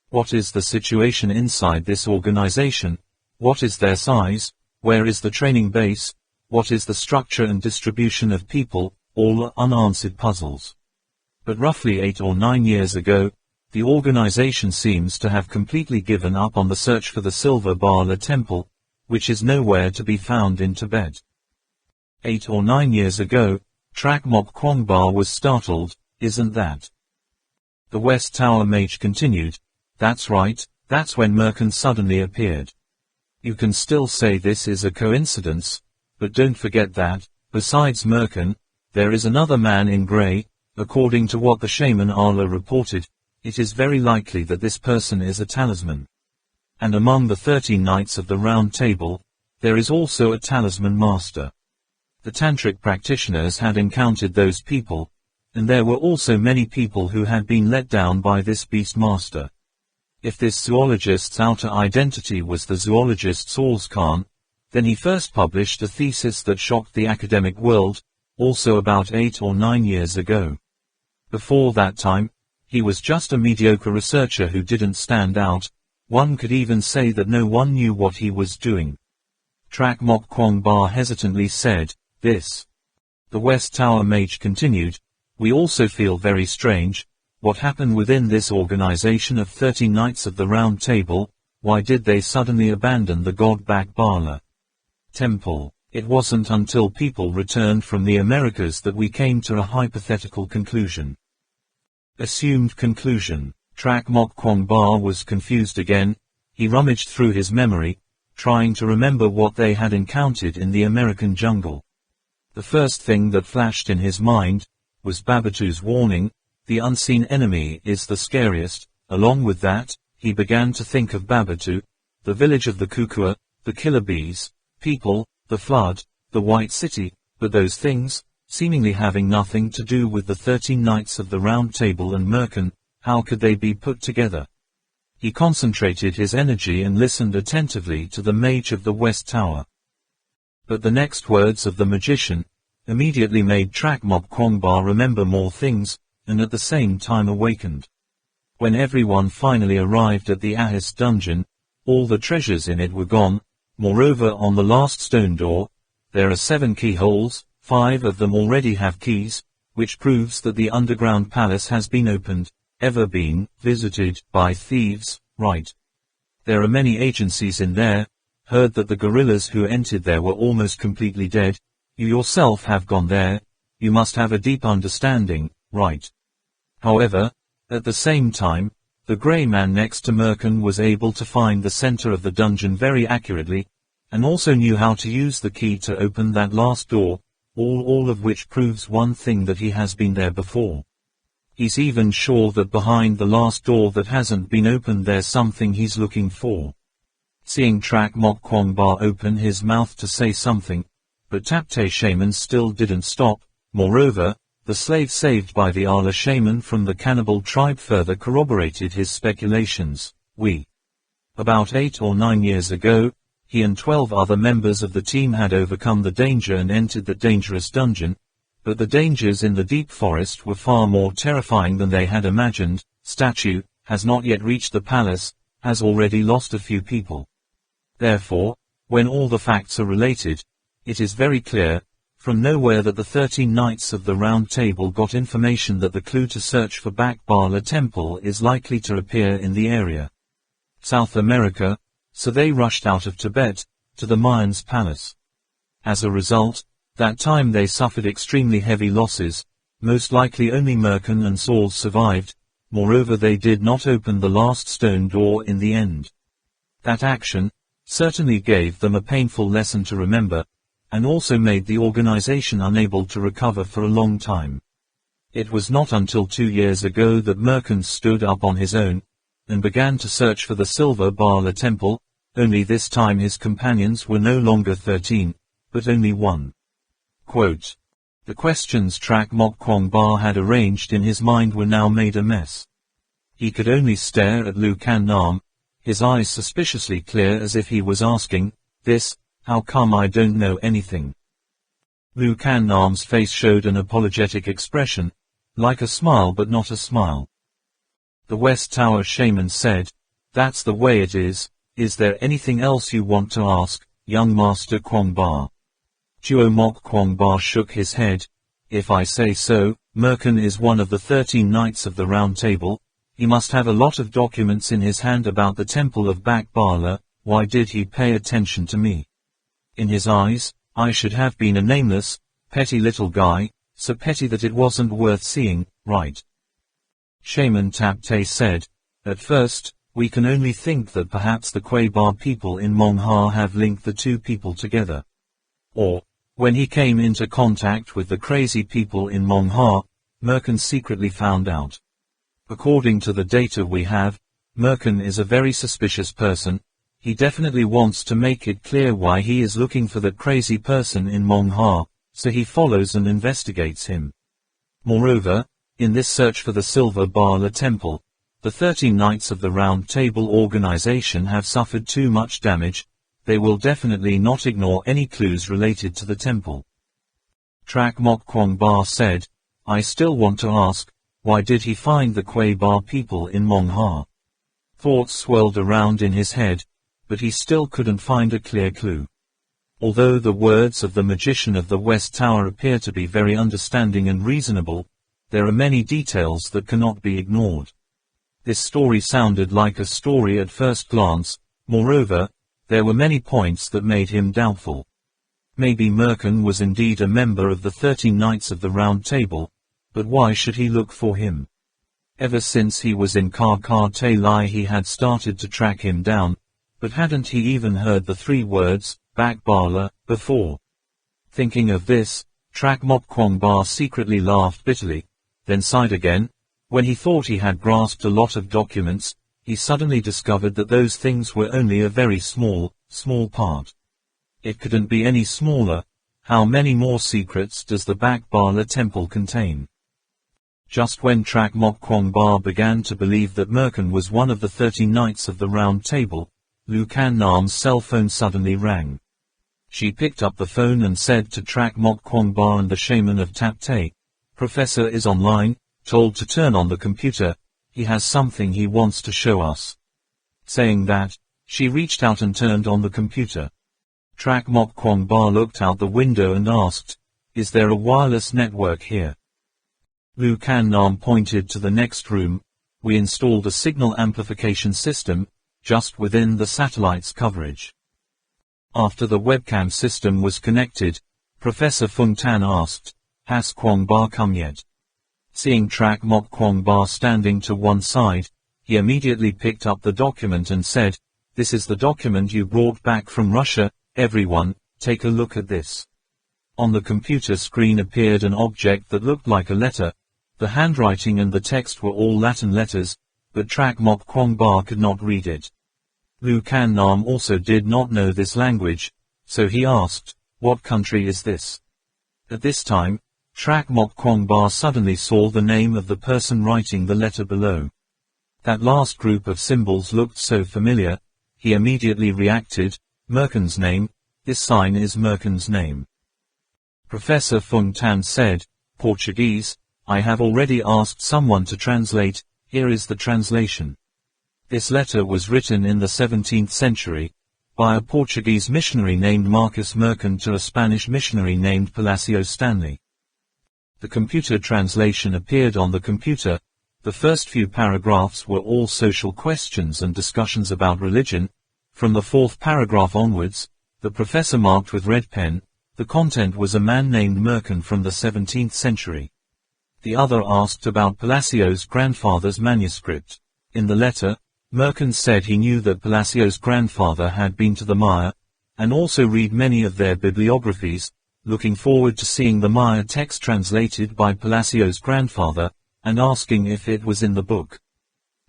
What is the situation inside this organization? What is their size? Where is the training base? What is the structure and distribution of people? All are unanswered puzzles. But roughly 8 or 9 years ago, the organization seems to have completely given up on the search for the Silver Bala Temple, which is nowhere to be found in Tibet. 8 or 9 years ago, Trak Mok Kwong Ba was startled, isn't that? The West Tower mage continued, that's right, that's when Merkin suddenly appeared. You can still say this is a coincidence, but don't forget that, besides Merkin, there is another man in grey. According to what the shaman Allah reported, it is very likely that this person is a talisman. And among the 13 Knights of the Round Table, there is also a talisman master. The tantric practitioners had encountered those people, and there were also many people who had been let down by this beast master. If this zoologist's outer identity was the zoologist Saul's Khan, then he first published a thesis that shocked the academic world, also about 8 or 9 years ago. Before that time, he was just a mediocre researcher who didn't stand out. One could even say that no one knew what he was doing. Trak Mok Kwong Ba hesitantly said, this. The West Tower mage continued, we also feel very strange. What happened within this organization of 13 Knights of the Round Table? Why did they suddenly abandon the god-back Bala Temple? It wasn't until people returned from the Americas that we came to a hypothetical conclusion. Assumed conclusion. Trak Mok Kwong Ba was confused again. He rummaged through his memory, trying to remember what they had encountered in the American jungle. The first thing that flashed in his mind was Babatu's warning, the unseen enemy is the scariest. Along with that, he began to think of Babatu, the village of the Kukua, the killer bees, people, the flood, the White City, but those things, seemingly having nothing to do with the 13 Knights of the Round Table and Merkin, how could they be put together? He concentrated his energy and listened attentively to the mage of the West Tower. But the next words of the magician immediately made Trak Mok Kwong Ba remember more things, and at the same time awakened. When everyone finally arrived at the Ahis dungeon, all the treasures in it were gone. Moreover, on the last stone door, there are 7 keyholes, 5 of them already have keys, which proves that the underground palace has been opened. ever been visited by thieves, right? There are many agencies in there. Heard that the guerrillas who entered there were almost completely dead. You yourself have gone there. You must have a deep understanding, right? However, at the same time, the grey man next to Merkin was able to find the center of the dungeon very accurately, and also knew how to use the key to open that last door, all of which proves one thing, that he has been there before. He's even sure that behind the last door that hasn't been opened there's something he's looking for. Seeing Trak Mok Kwong Ba open his mouth to say something, but Tapte shaman still didn't stop. Moreover, the slave saved by the Ala shaman from the cannibal tribe further corroborated his speculations. About 8 or 9 years ago, he and 12 other members of the team had overcome the danger and entered the dangerous dungeon, but the dangers in the deep forest were far more terrifying than they had imagined. Statue has not yet reached the palace, has already lost a few people. Therefore, when all the facts are related, it is very clear, from nowhere, that the 13 Knights of the Round Table got information that the clue to search for Bak Bala Temple is likely to appear in the area. South America, so they rushed out of Tibet, to the Mayans' palace. As a result, that time they suffered extremely heavy losses. Most likely only Merkin and Saul survived. Moreover, they did not open the last stone door in the end. That action certainly gave them a painful lesson to remember, and also made the organization unable to recover for a long time. It was not until 2 years ago that Merkin stood up on his own, and began to search for the Silver Bala Temple, only this time his companions were no longer 13, but only 1. Quote, the questions Trak Mok Kwong Ba had arranged in his mind were now made a mess. He could only stare at Lu Kan Nam, his eyes suspiciously clear, as if he was asking, "This, how come I don't know anything?" Lu Kan Nam's face showed an apologetic expression, like a smile but not a smile. The West Tower shaman said, "That's the way it is. Is there anything else you want to ask, young Master Kwong Ba?" Duo Mok Kwong Ba shook his head. "If I say so, Merkin is one of the 13 Knights of the Round Table. He must have a lot of documents in his hand about the Temple of Bak Bala. Why did he pay attention to me? In his eyes, I should have been a nameless, petty little guy, so petty that it wasn't worth seeing, right?" Shaman Tapte said, "At first, we can only think that perhaps the Kwai Ba people in Mongha have linked the two people together. Or, when he came into contact with the crazy people in Mongha, Merkin secretly found out. According to the data we have, Merkin is a very suspicious person. He definitely wants to make it clear why he is looking for that crazy person in Mongha, so he follows and investigates him. Moreover, in this search for the Silver Bala Temple, the 13 Knights of the Round Table organization have suffered too much damage. They will definitely not ignore any clues related to the temple." Trak Mok Kwong Ba said, "I still want to ask, why did he find the Kwai Ba people in Mongha?" Thoughts swirled around in his head, but he still couldn't find a clear clue. Although the words of the magician of the West Tower appear to be very understanding and reasonable, there are many details that cannot be ignored. This story sounded like a story at first glance. Moreover, there were many points that made him doubtful. Maybe Merkin was indeed a member of the 13 Knights of the Round Table, but why should he look for him? Ever since he was in Kar Te Lai he had started to track him down, but hadn't he even heard the 3 words, Bak Bala, before? Thinking of this, Trak Mok Kwong Ba secretly laughed bitterly, then sighed again. When he thought he had grasped a lot of documents, he suddenly discovered that those things were only a very small part. It couldn't be any smaller. How many more secrets does the Bak Bala Temple contain? Just when Trak Mok Kwong Ba began to believe that Merkin was one of the 13 Knights of the Round Table, Lu Kan Nam's cell phone suddenly rang. She picked up the phone and said to Trak Mok Kwong Ba and the shaman of Tapte, "Professor is online, told to turn on the computer. He has something he wants to show us." Saying that, she reached out and turned on the computer. Trak Mok Kwong Ba looked out the window and asked, "Is there a wireless network here?" Lu Kan Nam pointed to the next room. We installed a signal amplification system, just within the satellite's coverage. After the webcam system was connected, Professor Fung Tan asked, "Has Kwong Ba come yet?" Seeing Trak Mok Kwong Ba standing to one side, he immediately picked up the document and said, "This is the document you brought back from Russia, everyone, take a look at this." On the computer screen appeared an object that looked like a letter. The handwriting and the text were all Latin letters, but Trak Mok Kwong Ba could not read it. Lu Kan Nam also did not know this language, so he asked, "What country is this?" At this time, Trak Mok Kwong Ba suddenly saw the name of the person writing the letter below. That last group of symbols looked so familiar, he immediately reacted, "Merkin's name, this sign is Merkin's name." Professor Fung Tan said, "Portuguese, I have already asked someone to translate, here is the translation." This letter was written in the 17th century, by a Portuguese missionary named Marcus Merkin to a Spanish missionary named Palacio Stanley. The computer translation appeared on the computer. The first few paragraphs were all social questions and discussions about religion. From the fourth paragraph onwards, the professor marked with red pen, the content was a man named Merkin from the 17th century. The other asked about Palacio's grandfather's manuscript. In the letter, Merkin said he knew that Palacio's grandfather had been to the Maya, and also read many of their bibliographies, looking forward to seeing the Maya text translated by Palacio's grandfather, and asking if it was in the book.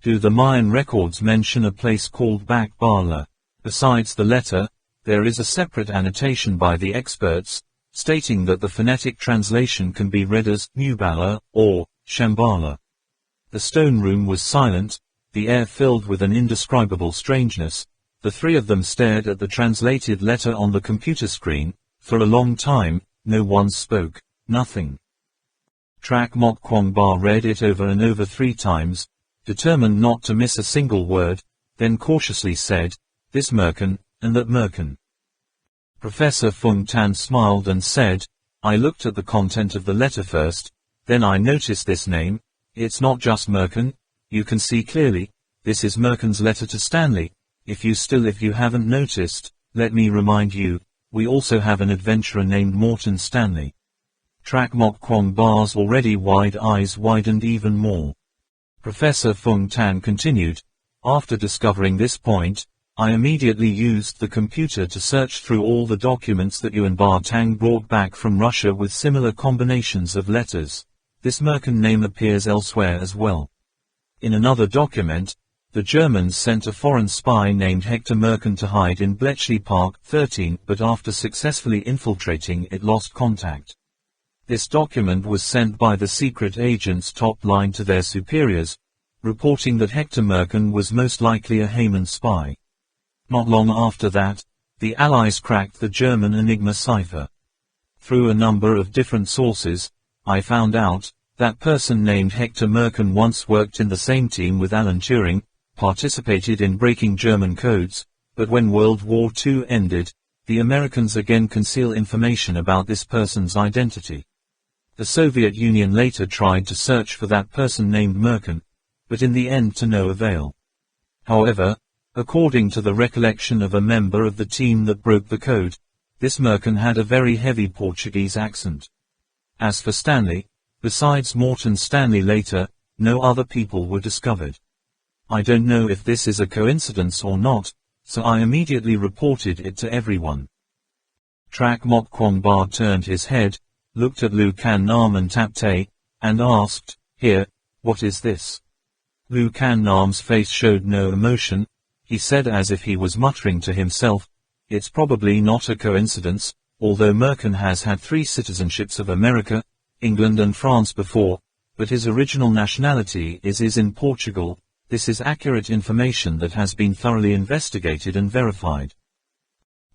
Do the Mayan records mention a place called Bak Bala? Besides the letter, there is a separate annotation by the experts, stating that the phonetic translation can be read as Nubala or Shambhala. The stone room was silent, the air filled with an indescribable strangeness. The three of them stared at the translated letter on the computer screen. For a long time, no one spoke, nothing. Trak Mok Kwong Ba read it over and over 3 times, determined not to miss a single word, then cautiously said, "This Merkin, and that Merkin." Professor Fung Tan smiled and said, "I looked at the content of the letter first, then I noticed this name. It's not just Merkin. You can see clearly, this is Merkin's letter to Stanley. If you haven't noticed, let me remind you, we also have an adventurer named Morton Stanley." Trak Mok Kwong Ba's already wide eyes widened even more. Professor Fung Tan continued, "After discovering this point, I immediately used the computer to search through all the documents that Yuan Ba Tang brought back from Russia with similar combinations of letters. This Merkin name appears elsewhere as well. In another document, the Germans sent a foreign spy named Hector Merkin to hide in Bletchley Park 13, but after successfully infiltrating it lost contact. This document was sent by the secret agents top line to their superiors, reporting that Hector Merkin was most likely a Hayman spy. Not long after that, the Allies cracked the German Enigma cipher. Through a number of different sources, I found out that person named Hector Merkin once worked in the same team with Alan Turing, participated in breaking German codes, but when World War II ended, the Americans again conceal information about this person's identity. The Soviet Union later tried to search for that person named Merkin, but in the end to no avail. However, according to the recollection of a member of the team that broke the code, this Merkin had a very heavy Portuguese accent. As for Stanley, besides Morton Stanley later, no other people were discovered. I don't know if this is a coincidence or not, so I immediately reported it to everyone. Trak Mok Kwong Ba turned his head, looked at Lu Kan Nam and Tap Te, and asked, "Here, what is this?" Lu Kan Nam's face showed no emotion. He said as if he was muttering to himself, "It's probably not a coincidence, although Merkin has had 3 citizenships of America, England and France before, but his original nationality is in Portugal. This is accurate information that has been thoroughly investigated and verified."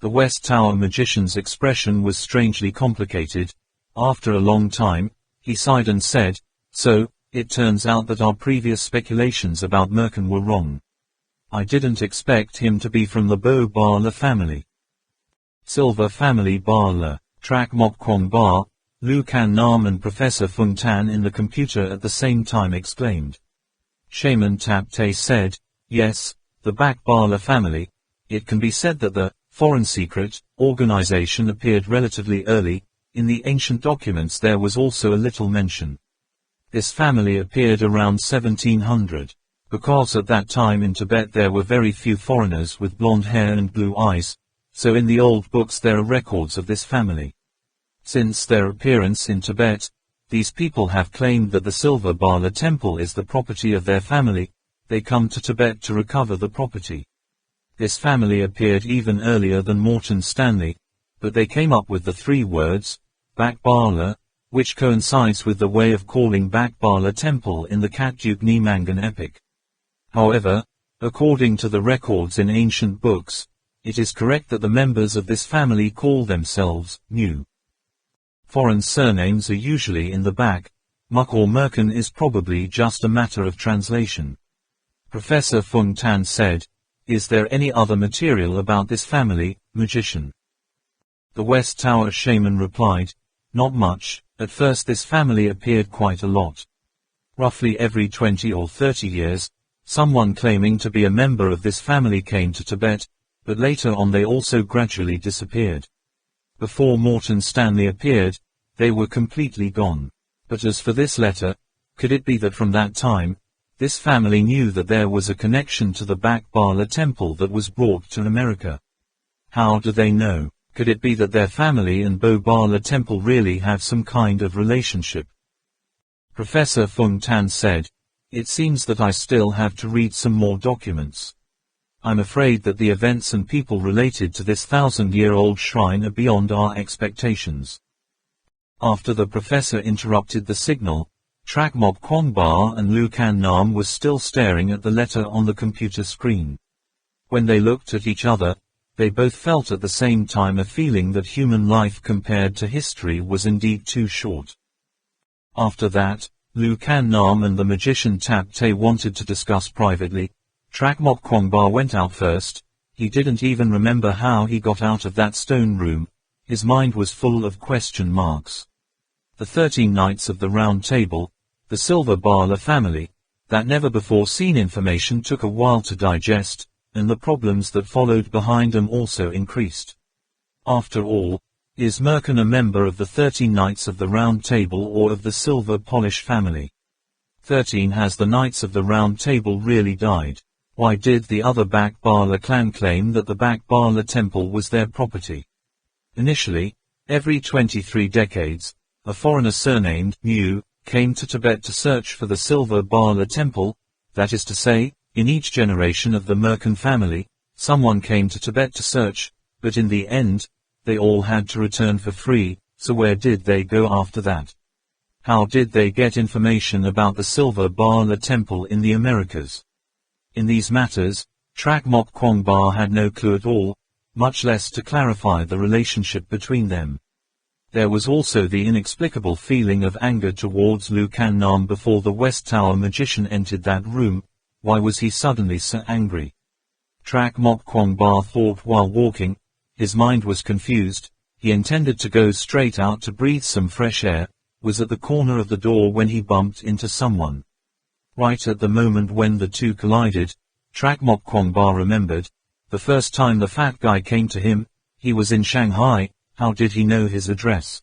The West Tower magician's expression was strangely complicated. After a long time, he sighed and said, "So, it turns out that our previous speculations about Merkin were wrong. I didn't expect him to be from the Bo Bala family." Silver family Bala, Trak Mok Kwong Ba, Lu Kan Nam and Professor Fung Tan in the computer at the same time exclaimed. Shaman Tapte said, yes, the Bakbala family. It can be said that the foreign secret organization appeared relatively early. In the ancient documents there was also a little mention. This family appeared around 1700. Because at that time in Tibet there were very few foreigners with blonde hair and blue eyes, so in the old books there are records of this family. Since their appearance in Tibet, these people have claimed that the Silver Bala temple is the property of their family. They come to Tibet to recover the property. This family appeared even earlier than Morton Stanley, but they came up with the three words, Bakbala, which coincides with the way of calling Bakbala temple in the Katdukni Mangan epic. However, according to the records in ancient books, it is correct that the members of this family call themselves Mu. Foreign surnames are usually in the back. Muk or Merkin is probably just a matter of translation. Professor Fung Tan said, is there any other material about this family, magician? The West Tower shaman replied, not much. At first this family appeared quite a lot. Roughly every 20 or 30 years, someone claiming to be a member of this family came to Tibet, but later on they also gradually disappeared. Before Morton Stanley appeared, they were completely gone. But as for this letter, could it be that from that time, this family knew that there was a connection to the Bakbala temple that was brought to America? How do they know? Could it be that their family and Bobala temple really have some kind of relationship? Professor Fung Tan said, it seems that I still have to read some more documents. I'm afraid that the events and people related to this 1,000-year-old shrine are beyond our expectations. After the professor interrupted the signal, Trakmok Kwongba and Lu Kan Nam were still staring at the letter on the computer screen. When they looked at each other, they both felt at the same time a feeling that human life compared to history was indeed too short. After that, Lu Kan Nam and the magician Tap Te wanted to discuss privately. Trakmok Kwongba went out first. He didn't even remember how he got out of that stone room. His mind was full of question marks. The 13 Knights of the Round Table, the Silver Bala family, that never-before-seen information took a while to digest, and the problems that followed behind them also increased. After all, is Merkin a member of the 13 Knights of the Round Table or of the Silver Polish family? 13 Has the Knights of the Round Table really died? Why did the other Bakbala clan claim that the Bakbala temple was their property? Initially, every 23 decades, a foreigner surnamed Mu came to Tibet to search for the Silver Bala temple. That is to say, in each generation of the Merkin family, someone came to Tibet to search, but in the end, they all had to return for free. So where did they go after that? How did they get information about the Silver Bala temple in the Americas? In these matters, Trakmok Kwongba had no clue at all, much less to clarify the relationship between them. There was also the inexplicable feeling of anger towards Lu Kan Nam before the West Tower magician entered that room. Why was he suddenly so angry? Trakmok Kwongba thought while walking. His mind was confused. He intended to go straight out to breathe some fresh air, was at the corner of the door when he bumped into someone. Right at the moment when the two collided, Trakmok Kwongba remembered. The first time the fat guy came to him, he was in Shanghai. How did he know his address?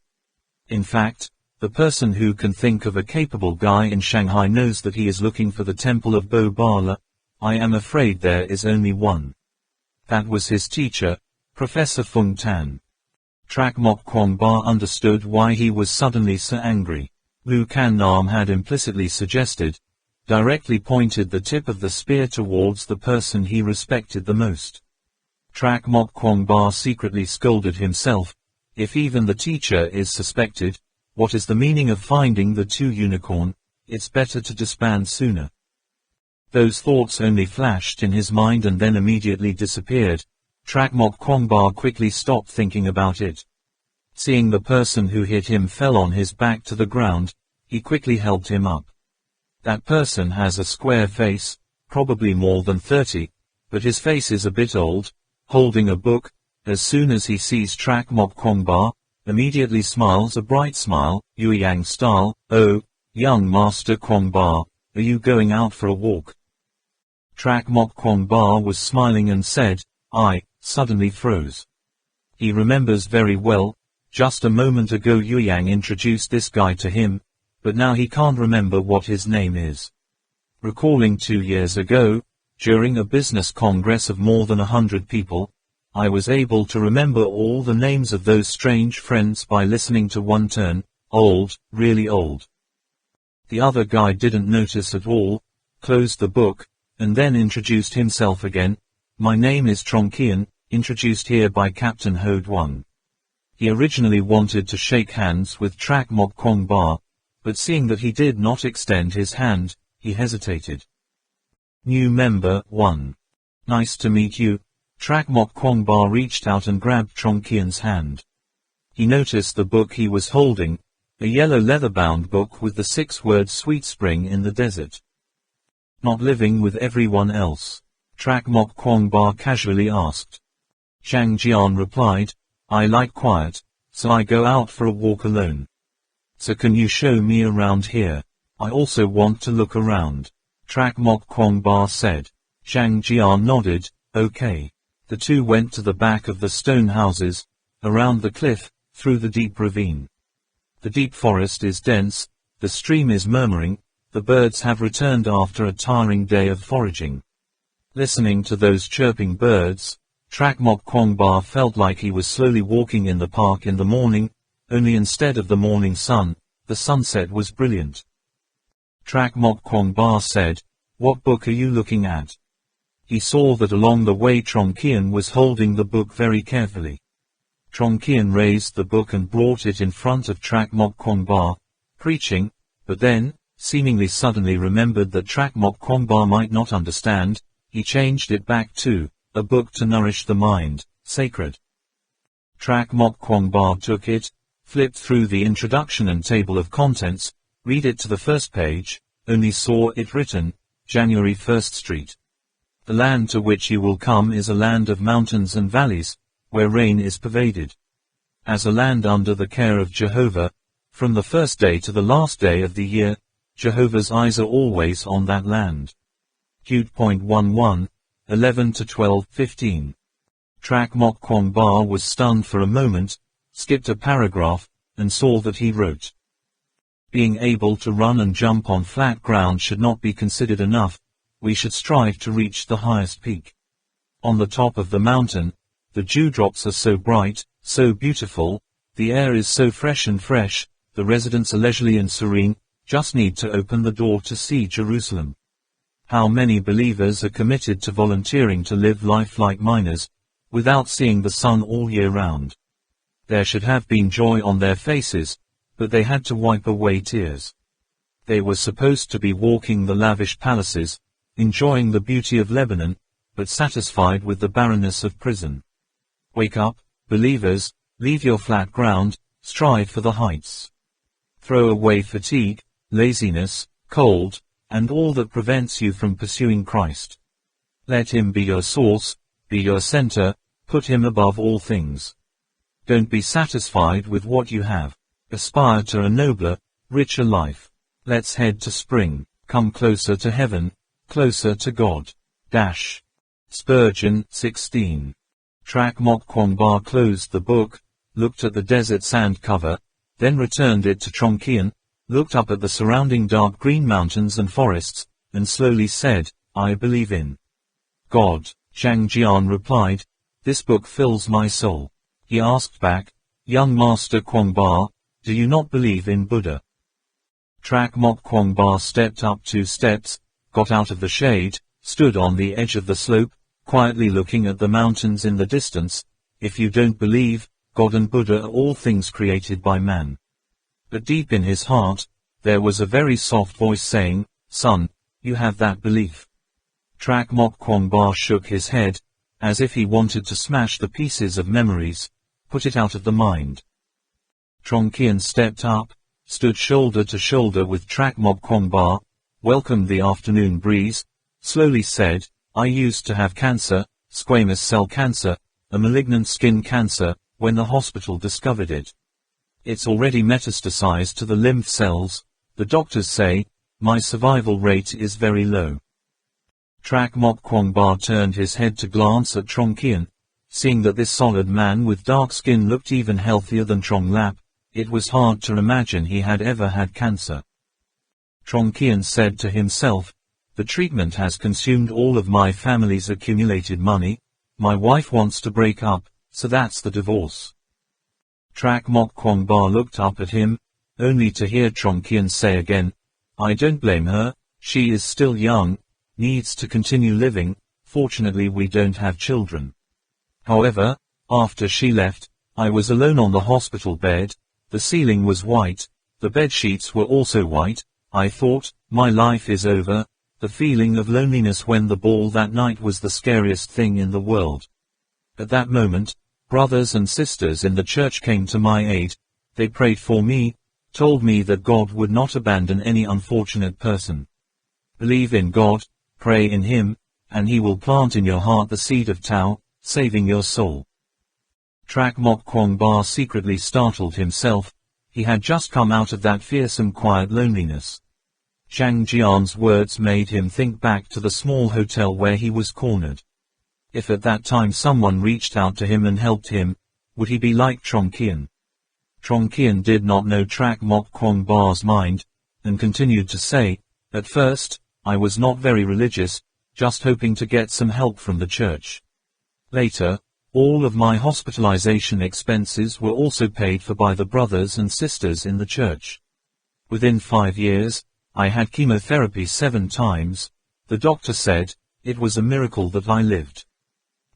In fact, the person who can think of a capable guy in Shanghai knows that he is looking for the temple of Bobala. I am afraid there is only one. That was his teacher, Professor Fung Tan. Trakmok Kwongba understood why he was suddenly so angry. Lu Kan Nam had implicitly suggested, directly pointed the tip of the spear towards the person he respected the most. Trakmok Kwongba secretly scolded himself. If even the teacher is suspected, what is the meaning of finding the two unicorn? It's better to disband sooner. Those thoughts only flashed in his mind and then immediately disappeared. Trakmok Kwongba quickly stopped thinking about it. Seeing the person who hit him fell on his back to the ground, he quickly helped him up. That person has a square face, probably more than 30, but his face is a bit old, holding a book. As soon as he sees Trakmok Kwongba, immediately smiles a bright smile, Yueyang style. Oh, young Master Kwongba, are you going out for a walk? Trak Mok Kwong Ba was smiling and said, I suddenly froze. He remembers very well, just a moment ago Yuyang introduced this guy to him, but now he can't remember what his name is. Recalling 2 years ago, during a business congress of more than 100 people, I was able to remember all the names of those strange friends by listening to one turn, old, really old. The other guy didn't notice at all, closed the book, and then introduced himself again. My name is Tronkian, introduced here by Captain Hode 1. He originally wanted to shake hands with Trak Mok Kwong Ba, but seeing that he did not extend his hand, he hesitated. New member 1. Nice to meet you. Trak Mok Kwong Ba reached out and grabbed Tronkian's hand. He noticed the book he was holding, a yellow leather-bound book with the 6-word Sweet Spring in the Desert. Not living with everyone else? Trak Mok Kwong Ba casually asked. Zhang Jian replied, I like quiet, so I go out for a walk alone. So can you show me around here? I also want to look around. Trak Mok Kwong Ba said. Zhang Jian nodded, okay. The two went to the back of the stone houses, around the cliff, through the deep ravine. The deep forest is dense, the stream is murmuring, the birds have returned after a tiring day of foraging. Listening to those chirping birds, Trak Mok Kwong Ba felt like he was slowly walking in the park in the morning, only instead of the morning sun, the sunset was brilliant. Trak Mok Kwong Ba said, what book are you looking at? He saw that along the way Tronkian was holding the book very carefully. Tronkian raised the book and brought it in front of Trak Mok Kwong Ba, preaching, but then, seemingly suddenly remembered that Trak Mok Kwong Ba might not understand, he changed it back to, a book to nourish the mind, sacred. Trak Mok Kwong Ba took it, flipped through the introduction and table of contents, read it to the first page, only saw it written, January 1st Street. The land to which you will come is a land of mountains and valleys, where rain is pervaded. As a land under the care of Jehovah, from the first day to the last day of the year, Jehovah's eyes are always on that land. Q.11, 11 to 12:15. Trak Mok Kwong Ba was stunned for a moment, skipped a paragraph, and saw that he wrote. Being able to run and jump on flat ground should not be considered enough, we should strive to reach the highest peak. On the top of the mountain, the dewdrops are so bright, so beautiful, the air is so fresh, the residents are leisurely and serene, just need to open the door to see Jerusalem. How many believers are committed to volunteering to live life like miners, without seeing the sun all year round? There should have been joy on their faces, but they had to wipe away tears. They were supposed to be walking the lavish palaces, enjoying the beauty of Lebanon, but satisfied with the barrenness of prison. Wake up, believers, leave your flat ground, strive for the heights. Throw away fatigue, laziness, cold, and all that prevents you from pursuing Christ. Let Him be your source, be your center, put Him above all things. Don't be satisfied with what you have. Aspire to a nobler, richer life. Let's head to spring, come closer to heaven, closer to God. Spurgeon, 16. Trak Mok Kwong Ba closed the book, looked at the desert sand cover, then returned it to Tronkian, looked up at the surrounding dark green mountains and forests, and slowly said, I believe in God. Zhang Jian replied, this book fills my soul. He asked back, young Master Kwong Ba, do you not believe in Buddha? Trak Mok Kwong Ba stepped up 2 steps, got out of the shade, stood on the edge of the slope, quietly looking at the mountains in the distance. If you don't believe, God and Buddha are all things created by man. But deep in his heart, there was a very soft voice saying, son, you have that belief. Trak Mok Kwong Ba shook his head, as if he wanted to smash the pieces of memories, put it out of the mind. Tronkian stepped up, stood shoulder to shoulder with Trak Mok Kwong Ba, welcomed the afternoon breeze, slowly said, I used to have cancer, squamous cell cancer, a malignant skin cancer, when the hospital discovered it. It's already metastasized to the lymph cells, the doctors say, My survival rate is very low. Trak Mok Kwong Ba turned his head to glance at Trong Kien. Seeing that this solid man with dark skin looked even healthier than Trong Lap, it was hard to imagine he had ever had cancer. Trong Kien said to himself, the treatment has consumed all of my family's accumulated money. My wife wants to break up, so that's the divorce. Trak Mok Kwong Ba looked up at him, only to hear Trong Kien say again, I don't blame her, she is still young, needs to continue living, fortunately we don't have children. However, after she left, I was alone on the hospital bed, the ceiling was white, the bed sheets were also white, I thought, my life is over. The feeling of loneliness when the ball that night was the scariest thing in the world. At that moment, brothers and sisters in the church came to my aid. They prayed for me, told me that God would not abandon any unfortunate person. Believe in God, pray in Him, and He will plant in your heart the seed of Tao, saving your soul. Trak Mok Kwong Ba secretly startled himself. He had just come out of that fearsome quiet loneliness. Zhang Jian's words made him think back to the small hotel where he was cornered. If at that time someone reached out to him and helped him, would he be like Trong Kien? Trong Kien did not know Trak Mok Kwong Ba's mind, and continued to say, at first, I was not very religious, just hoping to get some help from the church. Later, all of my hospitalization expenses were also paid for by the brothers and sisters in the church. Within 5 years, I had chemotherapy 7 times. The doctor said, it was a miracle that I lived.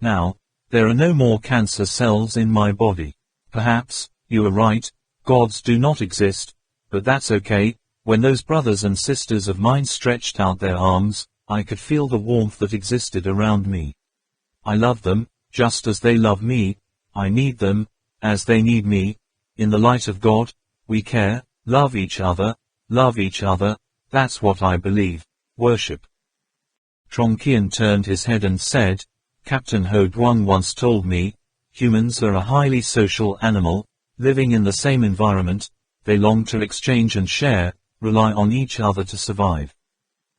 Now, there are no more cancer cells in my body. Perhaps, you are right, gods do not exist, but that's okay. When those brothers and sisters of mine stretched out their arms, I could feel the warmth that existed around me. I love them, just as they love me. I need them, as they need me. In the light of God, we care, love each other, that's what I believe, worship. Trong Kien turned his head and said, Captain Ho Duong once told me, humans are a highly social animal, living in the same environment, they long to exchange and share, rely on each other to survive.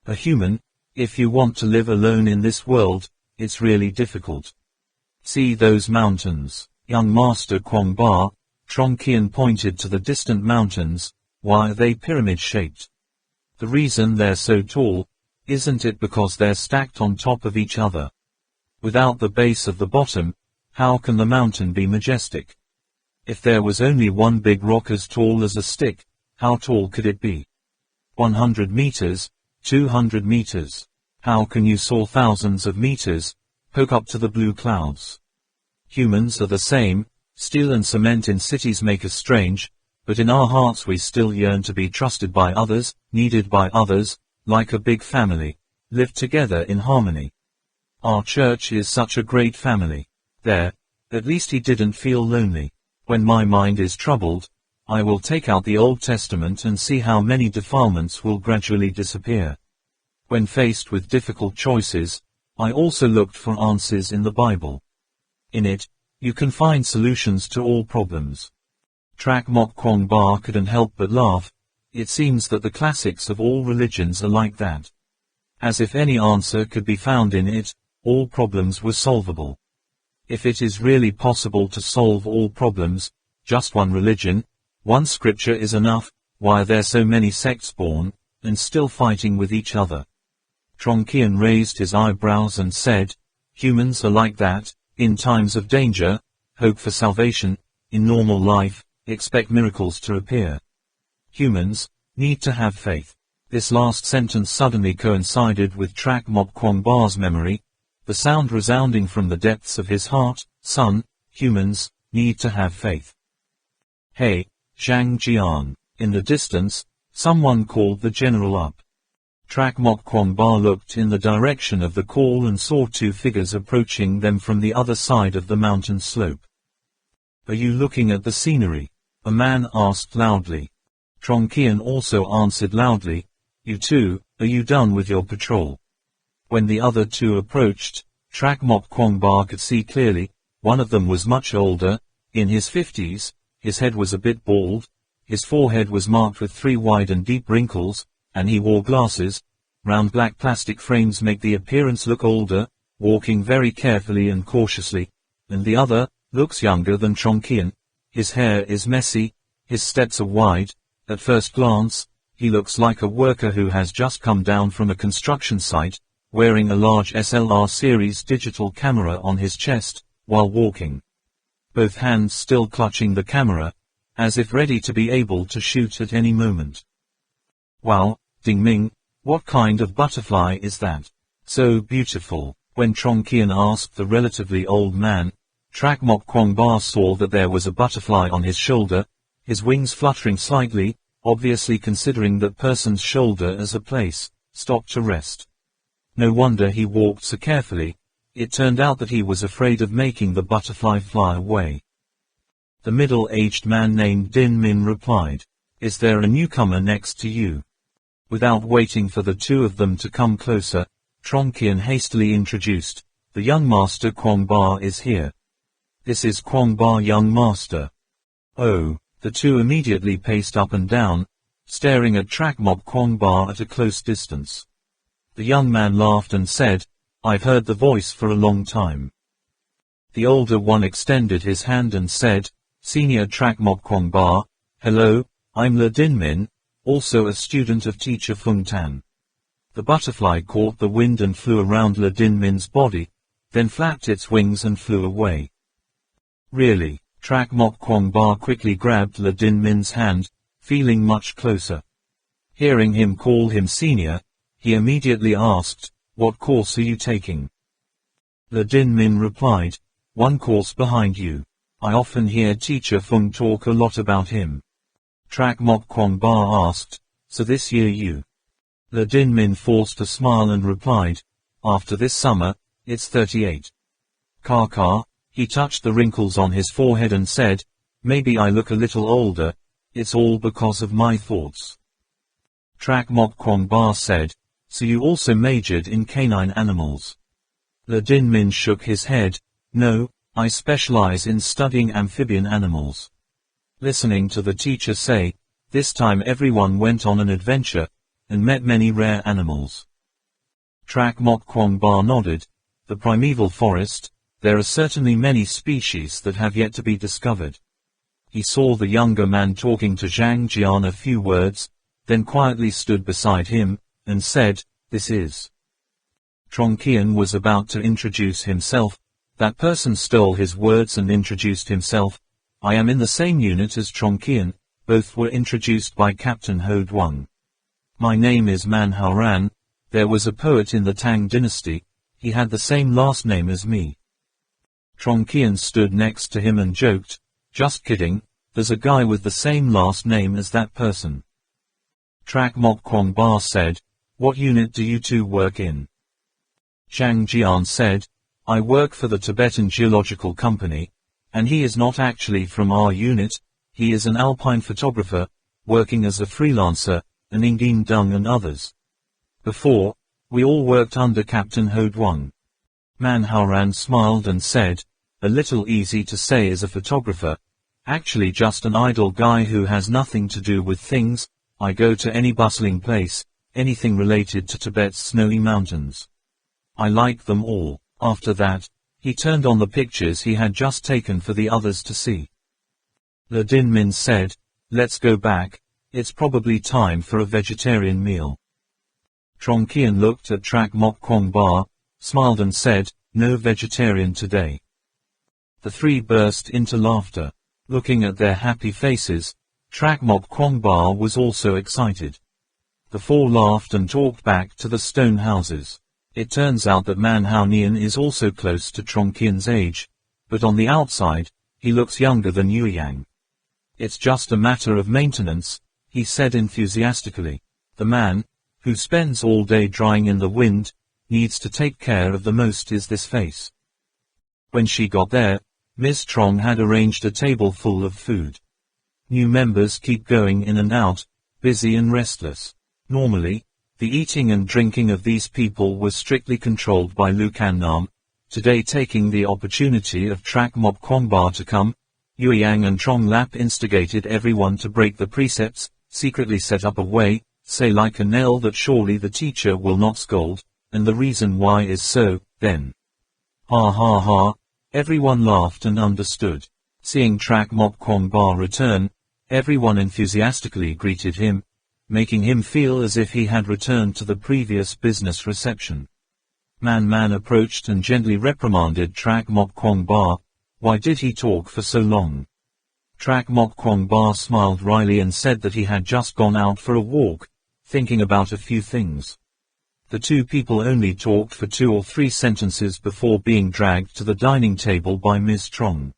A human, if you want to live alone in this world, it's really difficult. See those mountains, young Master Kwong Ba. Trong Kien pointed to the distant mountains. Why are they pyramid-shaped? The reason they're so tall, isn't it because they're stacked on top of each other? Without the base of the bottom, how can the mountain be majestic? If there was only one big rock as tall as a stick, how tall could it be? 100 meters, 200 meters. How can you soar thousands of meters, poke up to the blue clouds? Humans are the same. Steel and cement in cities make us strange, but in our hearts we still yearn to be trusted by others, needed by others, like a big family, live together in harmony. Our church is such a great family. There, at least he didn't feel lonely. When my mind is troubled, I will take out the Old Testament and see how many defilements will gradually disappear. When faced with difficult choices, I also looked for answers in the Bible. In it, you can find solutions to all problems. Trak Mok Kwong Ba couldn't help but laugh. It seems that the classics of all religions are like that. As if any answer could be found in it, all problems were solvable. If it is really possible to solve all problems, just one religion, one scripture is enough. Why are there so many sects born, and still fighting with each other? Trong Kien raised his eyebrows and said, humans are like that. In times of danger, hope for salvation. In normal life, expect miracles to appear. Humans need to have faith. This last sentence suddenly coincided with Trak Mok Kwong Ba's memory, the sound resounding from the depths of his heart. Son, humans need to have faith. Hey, Zhang Jian. In the distance, someone called the general up. Trak Mok Kwong Ba looked in the direction of the call and saw 2 figures approaching them from the other side of the mountain slope. Are you looking at the scenery? A man asked loudly. Trong Kien also answered loudly, you too, are you done with your patrol? When the other 2 approached, Trak Mok Kwong Ba could see clearly. One of them was much older, in his 50s, his head was a bit bald, his forehead was marked with 3 wide and deep wrinkles, and he wore glasses. Round black plastic frames make the appearance look older, walking very carefully and cautiously, and the other looks younger than Chongqian. His hair is messy, his steps are wide. At first glance, he looks like a worker who has just come down from a construction site, wearing a large SLR series digital camera on his chest, while walking. Both hands still clutching the camera, as if ready to be able to shoot at any moment. Wow, Dingming, what kind of butterfly is that? So beautiful. When Chongqian asked the relatively old man, Trak Mok Kwangba saw that there was a butterfly on his shoulder, his wings fluttering slightly, obviously considering that person's shoulder as a place, stopped to rest. No wonder he walked so carefully. It turned out that he was afraid of making the butterfly fly away. The middle-aged man named Din Min replied, "Is there a newcomer next to you?" Without waiting for the two of them to come closer, Chongqian hastily introduced, "The young master Kwangba is here. This is Kwangba, young master." Oh, the two immediately paced up and down, staring at Trak Mok Kwangba at a close distance. The young man laughed and said, "I've heard the voice for a long time." The older one extended his hand and said, "Senior Trak Mok Kwangba, hello, I'm Le Dinmin, also a student of teacher Feng Tan." The butterfly caught the wind and flew around Le Dinmin's body, then flapped its wings and flew away. Really? Trak Mok Kwangba quickly grabbed Le Dinmin's hand, feeling much closer. Hearing him call him senior, he immediately asked, "What course are you taking?" Le Dinmin replied, "One course behind you. I often hear teacher Feng talk a lot about him." Trak Mok Kwangba asked, "So this year you?" Le Dinmin forced a smile and replied, "After this summer, it's 38. Kaka." He touched the wrinkles on his forehead and said, "Maybe I look a little older, it's all because of my thoughts." Trak Mok Kwangba said, "So you also majored in canine animals?" Le Dinmin shook his head, "No, I specialize in studying amphibian animals." Listening to the teacher say, this time everyone went on an adventure, and met many rare animals. Trak Mok Kwangba nodded. The primeval forest, there are certainly many species that have yet to be discovered. He saw the younger man talking to Zhang Jian a few words, then quietly stood beside him, and said, "This is." Chongqian was about to introduce himself. That person stole his words and introduced himself. "I am in the same unit as Chongqian." Both were introduced by Captain Ho Duang. "My name is Man Haoran. There was a poet in the Tang dynasty. He had the same last name as me." Chongqian stood next to him and joked, "Just kidding, there's a guy with the same last name as that person." Trak Mok Kwangba said, "What unit do you two work in?" Zhang Jian said, "I work for the Tibetan Geological Company, and he is not actually from our unit. He is an alpine photographer, working as a freelancer, and Ingin Dung and others. Before, we all worked under Captain Ho Duang." Man Haoran smiled and said, "A little easy to say as a photographer. Actually just an idle guy who has nothing to do with things. I go to any bustling place, anything related to Tibet's snowy mountains. I like them all." After that, he turned on the pictures he had just taken for the others to see. Le Dinmin said, "Let's go back, it's probably time for a vegetarian meal." Chongqian looked at Trak Mok Kwangba, smiled and said, "No vegetarian today." The three burst into laughter. Looking at their happy faces, Trak Mok Kwangba was also excited. The four laughed and talked back to the stone houses. It turns out that Man Hao Nian is also close to Chongqian's age, but on the outside, he looks younger than Yueyang. "It's just a matter of maintenance," he said enthusiastically. "The man, who spends all day drying in the wind, needs to take care of the most is this face." When she got there, Ms. Trong had arranged a table full of food. New members keep going in and out, busy and restless. Normally, the eating and drinking of these people was strictly controlled by Lu Kannam. Today, taking the opportunity of Trak Mok Kwangba to come, Yueyang and Trong Lap instigated everyone to break the precepts, secretly set up a way, say like a nail that surely the teacher will not scold, and the reason why is so, then. Ha ha ha, everyone laughed and understood. Seeing Trak Mok Kwong Ba return, everyone enthusiastically greeted him, making him feel as if he had returned to the previous business reception. Man approached and gently reprimanded Trak Mok Kwong Ba. Why did he talk for so long? Trak Mok Kwong Ba smiled wryly and said that he had just gone out for a walk, thinking about a few things. The two people only talked for 2 or 3 sentences before being dragged to the dining table by Ms. Trong.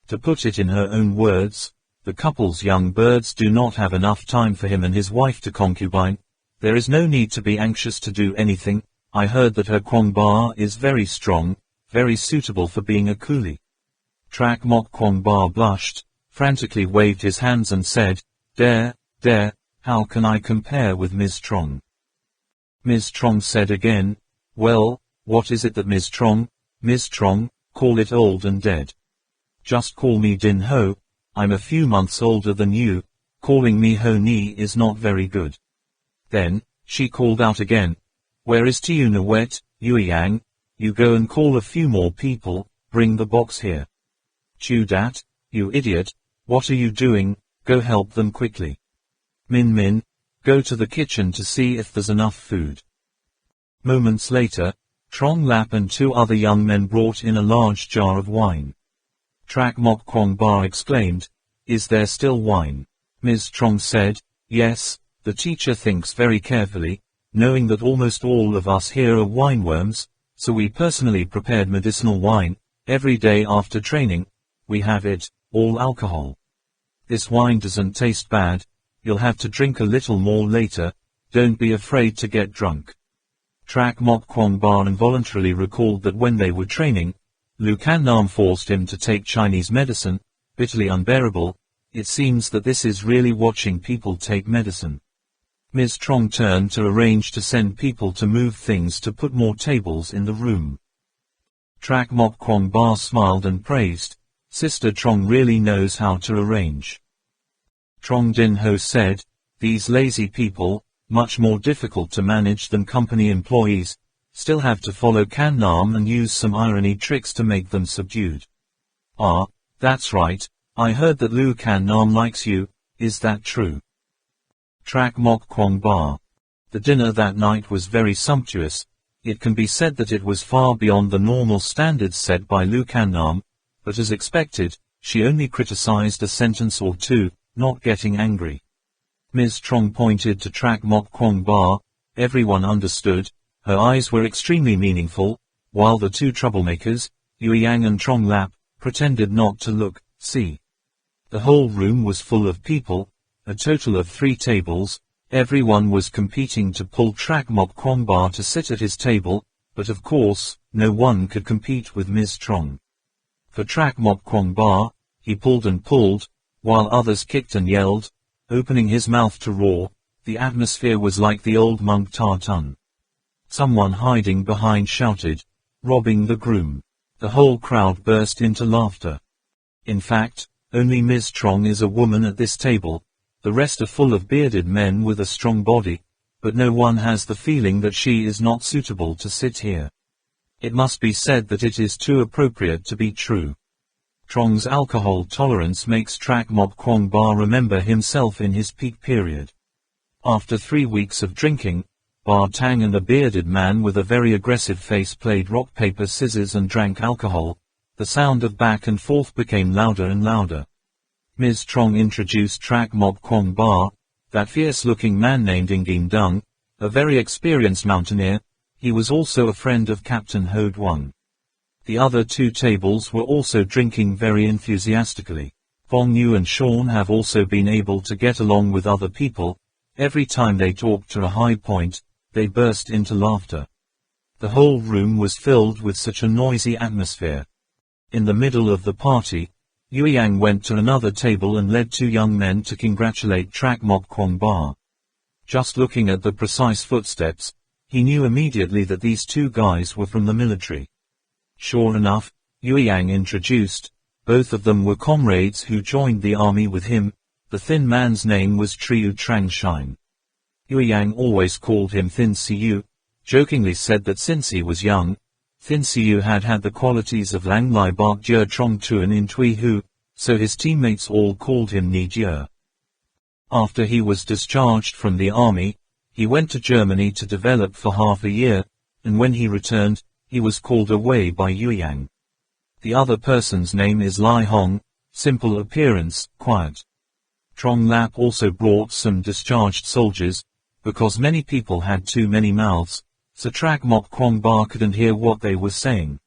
To put it in her own words, the couple's young birds do not have enough time for him and his wife to concubine. There is no need to be anxious to do anything. I heard that her Kwong Ba is very strong, very suitable for being a coolie. Trak Mok Kwong Ba blushed, frantically waved his hands and said, Dare, how can I compare with Ms. Trong? Ms. Trong said again, well, what is it that Ms. Trong, call it old and dead. Just call me Din Ho, I'm a few months older than you, calling me Ho Ni is not very good. Then, she called out again, where is Tiu Nwet, Yue Yang, you go and call a few more people, bring the box here. Chew dat, you idiot, what are you doing, go help them quickly. Min, go to the kitchen to see if there's enough food. Moments later, Trong Lap and 2 other young men brought in a large jar of wine. Trak Mok Kwong Ba exclaimed, is there still wine? Ms. Trong said, yes, the teacher thinks very carefully, knowing that almost all of us here are wineworms, so we personally prepared medicinal wine, every day after training, we have it, all alcohol. This wine doesn't taste bad, you'll have to drink a little more later, don't be afraid to get drunk. Trak Mok Kwong Ba involuntarily recalled that when they were training, Lu Kan Nam forced him to take Chinese medicine, bitterly unbearable. It seems that this is really watching people take medicine. Ms. Trong turned to arrange to send people to move things to put more tables in the room. Trak Mok Kwong Ba smiled and praised, Sister Trong really knows how to arrange. Trong Din Ho said, these lazy people, much more difficult to manage than company employees, still have to follow Kan Nam and use some irony tricks to make them subdued. Ah, that's right, I heard that Lu Kan Nam likes you, is that true? Trak Mok Kwong Ba. The dinner that night was very sumptuous. It can be said that it was far beyond the normal standards set by Lu Kan Nam, but as expected, she only criticized a sentence or 2, not getting angry. Ms. Trong pointed to Trak Mok Kwong Ba. Everyone understood. Her eyes were extremely meaningful, while the 2 troublemakers, Yue Yang and Trong Lap, pretended not to look, see. The whole room was full of people, a total of 3 tables. Everyone was competing to pull Trak Mok Kwong Ba to sit at his table, but of course, no one could compete with Ms. Trong. For Trak Mok Kwong Ba, he pulled and pulled, while others kicked and yelled, opening his mouth to roar. The atmosphere was like the old monk Ta Tun. Someone hiding behind shouted, robbing the groom. The whole crowd burst into laughter. In fact, only Ms. Trong is a woman at this table. The rest are full of bearded men with a strong body, but no one has the feeling that she is not suitable to sit here. It must be said that it is too appropriate to be true. Trong's alcohol tolerance makes Trak Mok Kwong Ba remember himself in his peak period. After 3 weeks of drinking, Ba Tang and a bearded man with a very aggressive face played rock paper scissors and drank alcohol. The sound of back and forth became louder and louder. Ms. Trong introduced Trak Mok Kwong Ba, that fierce-looking man named Ngin Dung, a very experienced mountaineer. He was also a friend of Captain Ho Duan. The other 2 tables were also drinking very enthusiastically. Fong Yu and Sean have also been able to get along with other people. Every time they talked to a high point, they burst into laughter. The whole room was filled with such a noisy atmosphere. In the middle of the party, Yue Yang went to another table and led 2 young men to congratulate Trak Mok Kwong Ba. Just looking at the precise footsteps, he knew immediately that these 2 guys were from the military. Sure enough, Yue Yang introduced, both of them were comrades who joined the army with him. The thin man's name was Triu Trang Shine. Yang always called him Thin Siu, jokingly said that since he was young, Thin Siu had had the qualities of Lang Lai Bak Jia Trong Tuan in Tui Hu, so his teammates all called him Ni Jia. After he was discharged from the army, he went to Germany to develop for half a year, and when he returned, he was called away by Yang. The other person's name is Lai Hong, simple appearance, quiet. Trong Lap also brought some discharged soldiers, because many people had too many mouths, so Trak Mok Kwong Ba couldn't hear what they were saying.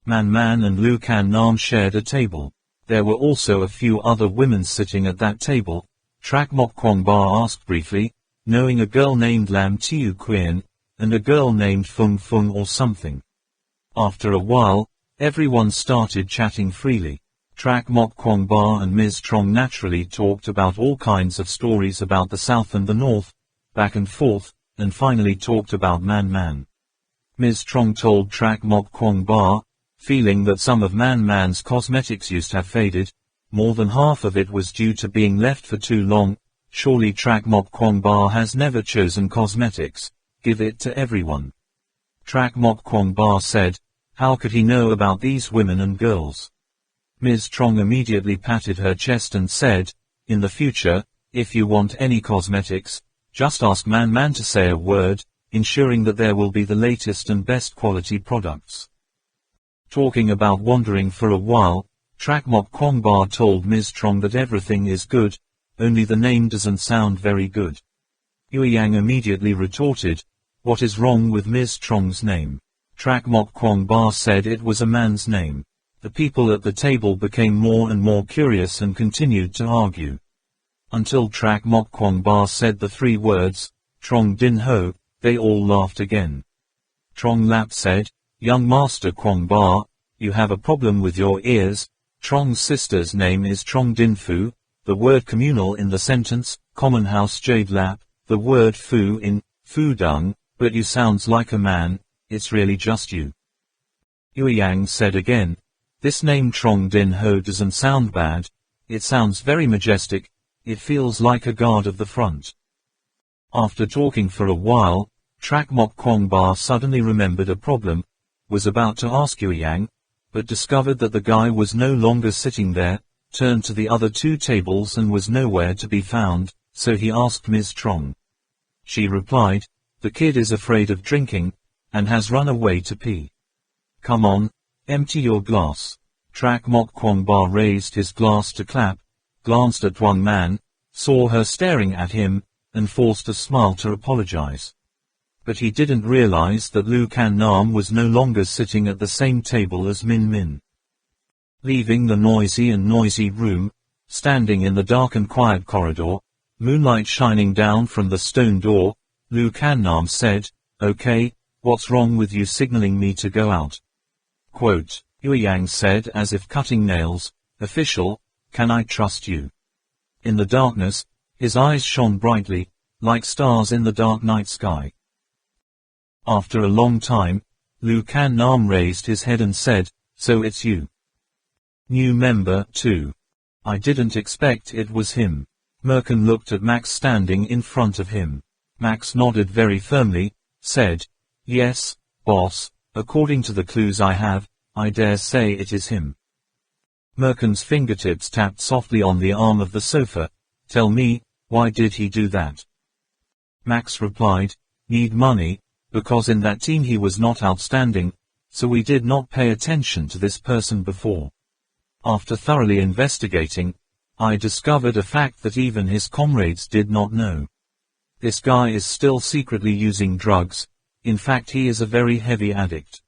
Man Man and Lu Can Nam shared a table. There were also a few other women sitting at that table. Trak Mok Kwong Ba asked briefly, knowing a girl named Lam Tiu Quyen, and a girl named Fung Fung or something. After a while, everyone started chatting freely. Trak Mok Kwong Ba and Ms. Trong naturally talked about all kinds of stories about the South and the North, back and forth, and finally talked about Man Man. Ms. Trong told Trak Mok Kwong Ba, feeling that some of Man Man's cosmetics used to have faded, more than half of it was due to being left for too long. Surely Trak Mok Kwong Ba has never chosen cosmetics, give it to everyone. Trak Mok Kwong Ba said, how could he know about these women and girls? Ms. Trong immediately patted her chest and said, in the future, if you want any cosmetics, just ask Man Man to say a word, ensuring that there will be the latest and best quality products. Talking about wandering for a while, Trak Mok Kwong Ba told Ms. Trong that everything is good, only the name doesn't sound very good. Yang immediately retorted, what is wrong with Ms. Trong's name? Trak Mok Kwong Ba said it was a man's name. The people at the table became more and more curious and continued to argue. Until Trak Mok Kwong Ba said the three words, Trong Din Ho, they all laughed again. Trong Lap said, young Master Kwong Ba, you have a problem with your ears. Trong's sister's name is Trong Din Fu, the word communal in the sentence, common house Jade Lap, the word Fu in, Fu Dung, but you sounds like a man, it's really just you. Yang said again, this name Trong Din Ho doesn't sound bad, it sounds very majestic, it feels like a guard of the front. After talking for a while, Trak Mok Kwong Ba suddenly remembered a problem, was about to ask Yang, but discovered that the guy was no longer sitting there, turned to the other two tables and was nowhere to be found, so he asked Ms. Trong. She replied, the kid is afraid of drinking, and has run away to pee. Come on, empty your glass. Trak Mok Kwong Ba raised his glass to clap, glanced at Wang Man, saw her staring at him, and forced a smile to apologize. But he didn't realize that Lu Can Nam was no longer sitting at the same table as Min Min. Leaving the noisy room, standing in the dark and quiet corridor, moonlight shining down from the stone door, Lu Can Nam said, okay, what's wrong with you signaling me to go out? Quote, Yang said as if cutting nails, official, can I trust you? In the darkness, his eyes shone brightly, like stars in the dark night sky. After a long time, Lu Can Nam raised his head and said, so it's you. New member, too. I didn't expect it was him. Merkin looked at Max standing in front of him. Max nodded very firmly, said, yes, boss, according to the clues I have, I dare say it is him. Merkin's fingertips tapped softly on the arm of the sofa. Tell me, why did he do that? Max replied, need money, because in that team he was not outstanding, so we did not pay attention to this person before. After thoroughly investigating, I discovered a fact that even his comrades did not know. This guy is still secretly using drugs, in fact he is a very heavy addict.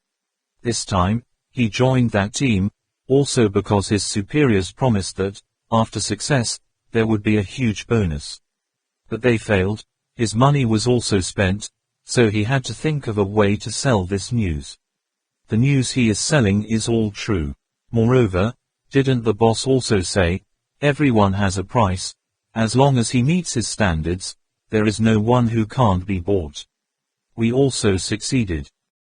This time, he joined that team, also because his superiors promised that, after success, there would be a huge bonus. But they failed, his money was also spent, so he had to think of a way to sell this news. The news he is selling is all true. Moreover, didn't the boss also say, everyone has a price, as long as he meets his standards, there is no one who can't be bought. We also succeeded.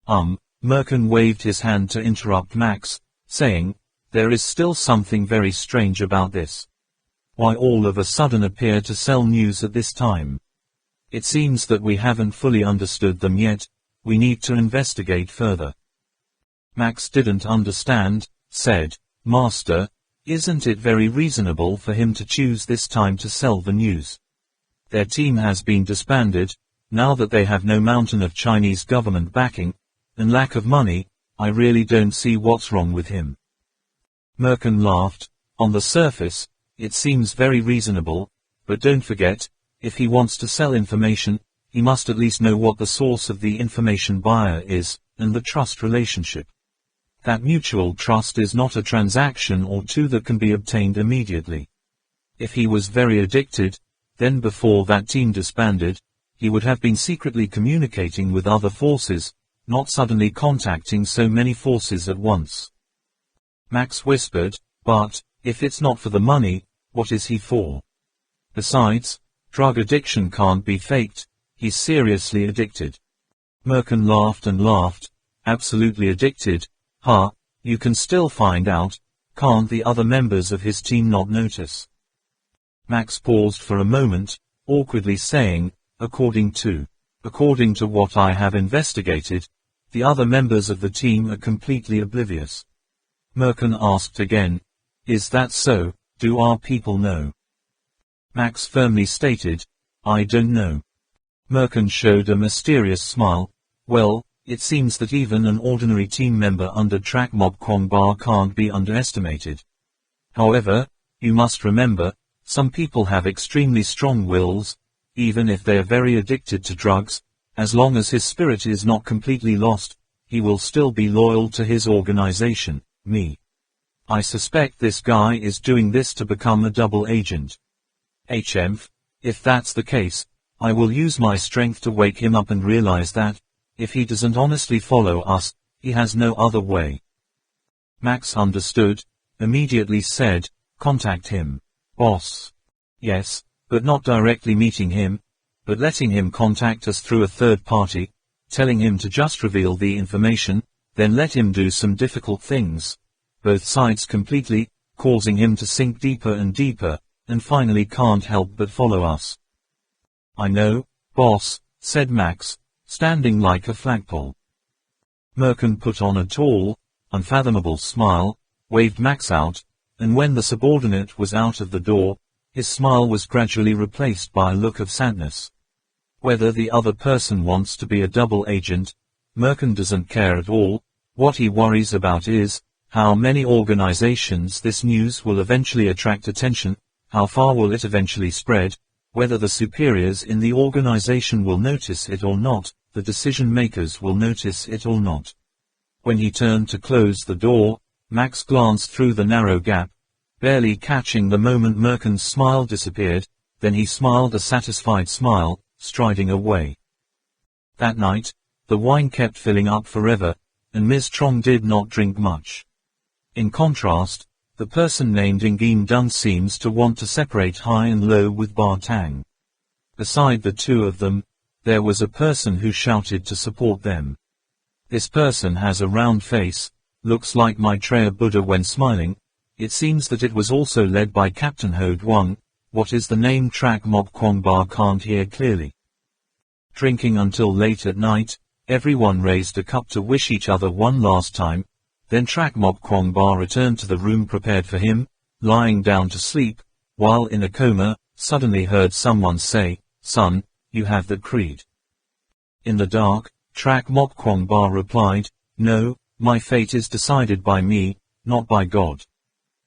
Merkin waved his hand to interrupt Max, saying, there is still something very strange about this. Why all of a sudden appear to sell news at this time? It seems that we haven't fully understood them yet, we need to investigate further. Max didn't understand, said, Master, isn't it very reasonable for him to choose this time to sell the news? Their team has been disbanded, now that they have no mountain of Chinese government backing, and lack of money, I really don't see what's wrong with him. Merkin laughed. On the surface, it seems very reasonable, but don't forget, if he wants to sell information, he must at least know what the source of the information buyer is, and the trust relationship. That mutual trust is not a transaction or two that can be obtained immediately. If he was very addicted, then before that team disbanded, he would have been secretly communicating with other forces, not suddenly contacting so many forces at once. Max whispered, but, if it's not for the money, what is he for? Besides, drug addiction can't be faked, he's seriously addicted. Merkin laughed and laughed. Absolutely addicted? Huh, you can still find out, can't the other members of his team not notice? Max paused for a moment, awkwardly saying, according to what I have investigated, the other members of the team are completely oblivious. Merkin asked again, is that so, do our people know? Max firmly stated, I don't know. Merkin showed a mysterious smile. Well, it seems that even an ordinary team member under Track Mob Kwong Ba can't be underestimated. However, you must remember, some people have extremely strong wills, even if they are very addicted to drugs, as long as his spirit is not completely lost, he will still be loyal to his organization, me. I suspect this guy is doing this to become a double agent. If that's the case, I will use my strength to wake him up and realize that, if he doesn't honestly follow us, he has no other way. Max understood, immediately said, contact him. Boss. Yes, but not directly meeting him, but letting him contact us through a third party, telling him to just reveal the information, then let him do some difficult things, both sides completely, causing him to sink deeper and deeper, and finally can't help but follow us. I know, boss, said Max, standing like a flagpole. Merkin put on a tall, unfathomable smile, waved Max out, and when the subordinate was out of the door, his smile was gradually replaced by a look of sadness. Whether the other person wants to be a double agent, Merkin doesn't care at all. What he worries about is, how many organizations this news will eventually attract attention, how far will it eventually spread, whether the superiors in the organization will notice it or not, the decision makers will notice it or not. When he turned to close the door, Max glanced through the narrow gap, barely catching the moment Merkin's smile disappeared, then he smiled a satisfied smile, striding away. That night, the wine kept filling up forever, and Ms. Trong did not drink much. In contrast, the person named Ngin Dung seems to want to separate high and low with Ba Tang. Beside the two of them, there was a person who shouted to support them. This person has a round face, looks like Maitreya Buddha when smiling. It seems that it was also led by Captain Ho Duong. What is the name? Track Mob Kwong Ba can't hear clearly. Drinking until late at night, everyone raised a cup to wish each other one last time. Then Track Mob Kwong Ba returned to the room prepared for him, lying down to sleep, while in a coma, suddenly heard someone say, "Son, you have that creed." In the dark, Track Mob Kwong Ba replied, "No, my fate is decided by me, not by God."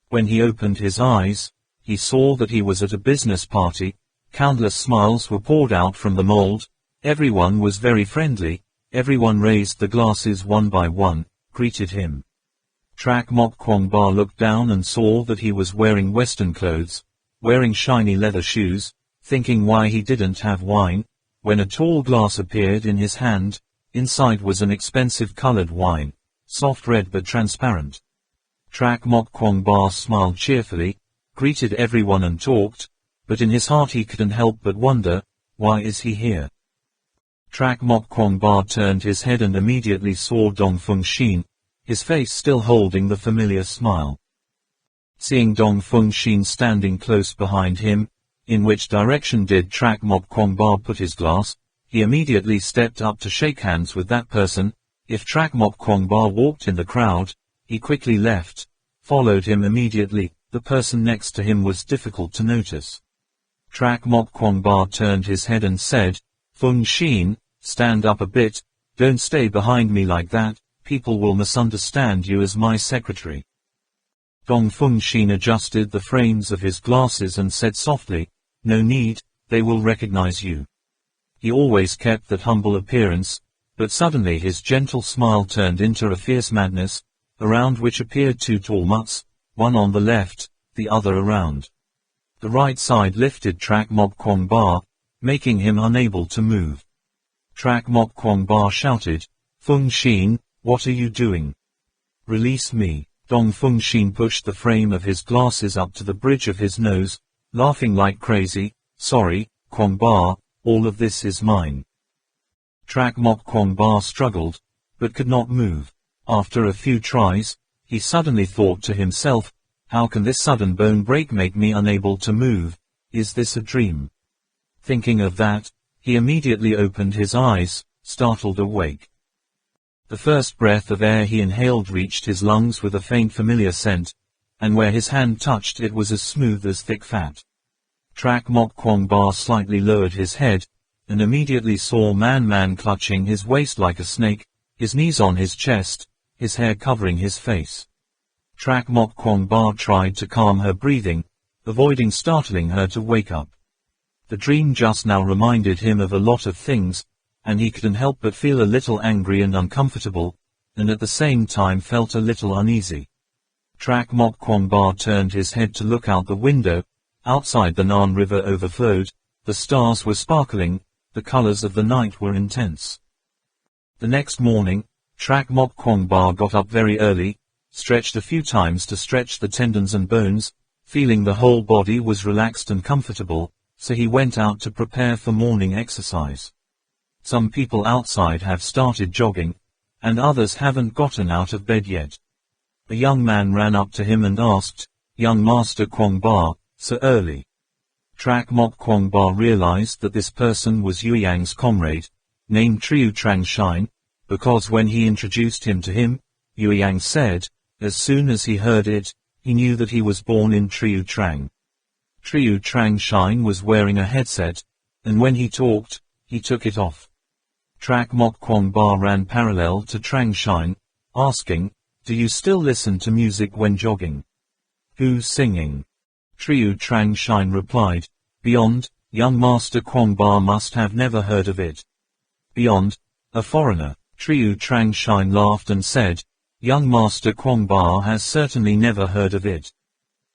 When he opened his eyes, he saw that he was at a business party. Countless smiles were poured out from the mold. Everyone was very friendly. Everyone raised the glasses one by one, greeted him. Track Mob Kwong Ba looked down and saw that he was wearing Western clothes, wearing shiny leather shoes, thinking why he didn't have wine, when a tall glass appeared in his hand. Inside was an expensive colored wine, soft red but transparent. Track Mob Kwong Ba smiled cheerfully, greeted everyone and talked, but in his heart he couldn't help but wonder, why is he here? Track Mob Kwong Ba turned his head and immediately saw Dong Feng Xin, his face still holding the familiar smile. Seeing Dong Feng Xin standing close behind him, In which direction did Trak Mok Kwong Ba put his glass? He immediately stepped up to shake hands with that person. If Trak Mok Kwong Ba walked in the crowd, he quickly left, followed him immediately. The person next to him was difficult to notice. Trak Mok Kwong Ba turned his head and said, "Fung Shin, stand up a bit, don't stay behind me like that, people will misunderstand you as my secretary." Dong Fung Shin adjusted the frames of his glasses and said softly, "No need, they will recognize you." He always kept that humble appearance, but suddenly his gentle smile turned into a fierce madness, around which appeared two tall mutts, one on the left, the other around. The right side lifted Trak Mok Kwong Ba, making him unable to move. Trak Mok Kwong Ba shouted, "Fung Shin, what are you doing? Release me." Dong Fung Shin pushed the frame of his glasses up to the bridge of his nose, laughing like crazy. "Sorry, Kwong Ba, all of this is mine." Trak Mok Kwong Ba struggled, but could not move. After a few tries, he suddenly thought to himself, "How can this sudden bone break make me unable to move? Is this a dream?" Thinking of that, he immediately opened his eyes, startled awake. The first breath of air he inhaled reached his lungs with a faint familiar scent, and where his hand touched it was as smooth as thick fat. Trak Mok Kwong Ba slightly lowered his head, and immediately saw Man clutching his waist like a snake, his knees on his chest, his hair covering his face. Trak Mok Kwong Ba tried to calm her breathing, avoiding startling her to wake up. The dream just now reminded him of a lot of things, and he couldn't help but feel a little angry and uncomfortable, and at the same time felt a little uneasy. Trak Mok Kwong Ba turned his head to look out the window. Outside the Nan River overflowed, the stars were sparkling, the colors of the night were intense. The next morning, Trak Mok Kwong Ba got up very early, stretched a few times to stretch the tendons and bones, feeling the whole body was relaxed and comfortable, so he went out to prepare for morning exercise. Some people outside have started jogging, and others haven't gotten out of bed yet. A young man ran up to him and asked, "Young Master Kwong Ba, so early?" Trak Mok Kwong Ba realized that this person was Yueyang's comrade, named Triu Trang Shine, because when he introduced him to him, Yueyang said, as soon as he heard it, he knew that he was born in Triu Trang. Triu Trang Shine was wearing a headset, and when he talked, he took it off. Trak Mok Kwong Ba ran parallel to Trang Shine, asking, "Do you still listen to music when jogging? Who's singing?" Triu Trang Shine replied, "Beyond, young Master Kwong Ba must have never heard of it." "Beyond? A foreigner?" Triu Trang Shine laughed and said, "Young Master Kwong Ba has certainly never heard of it.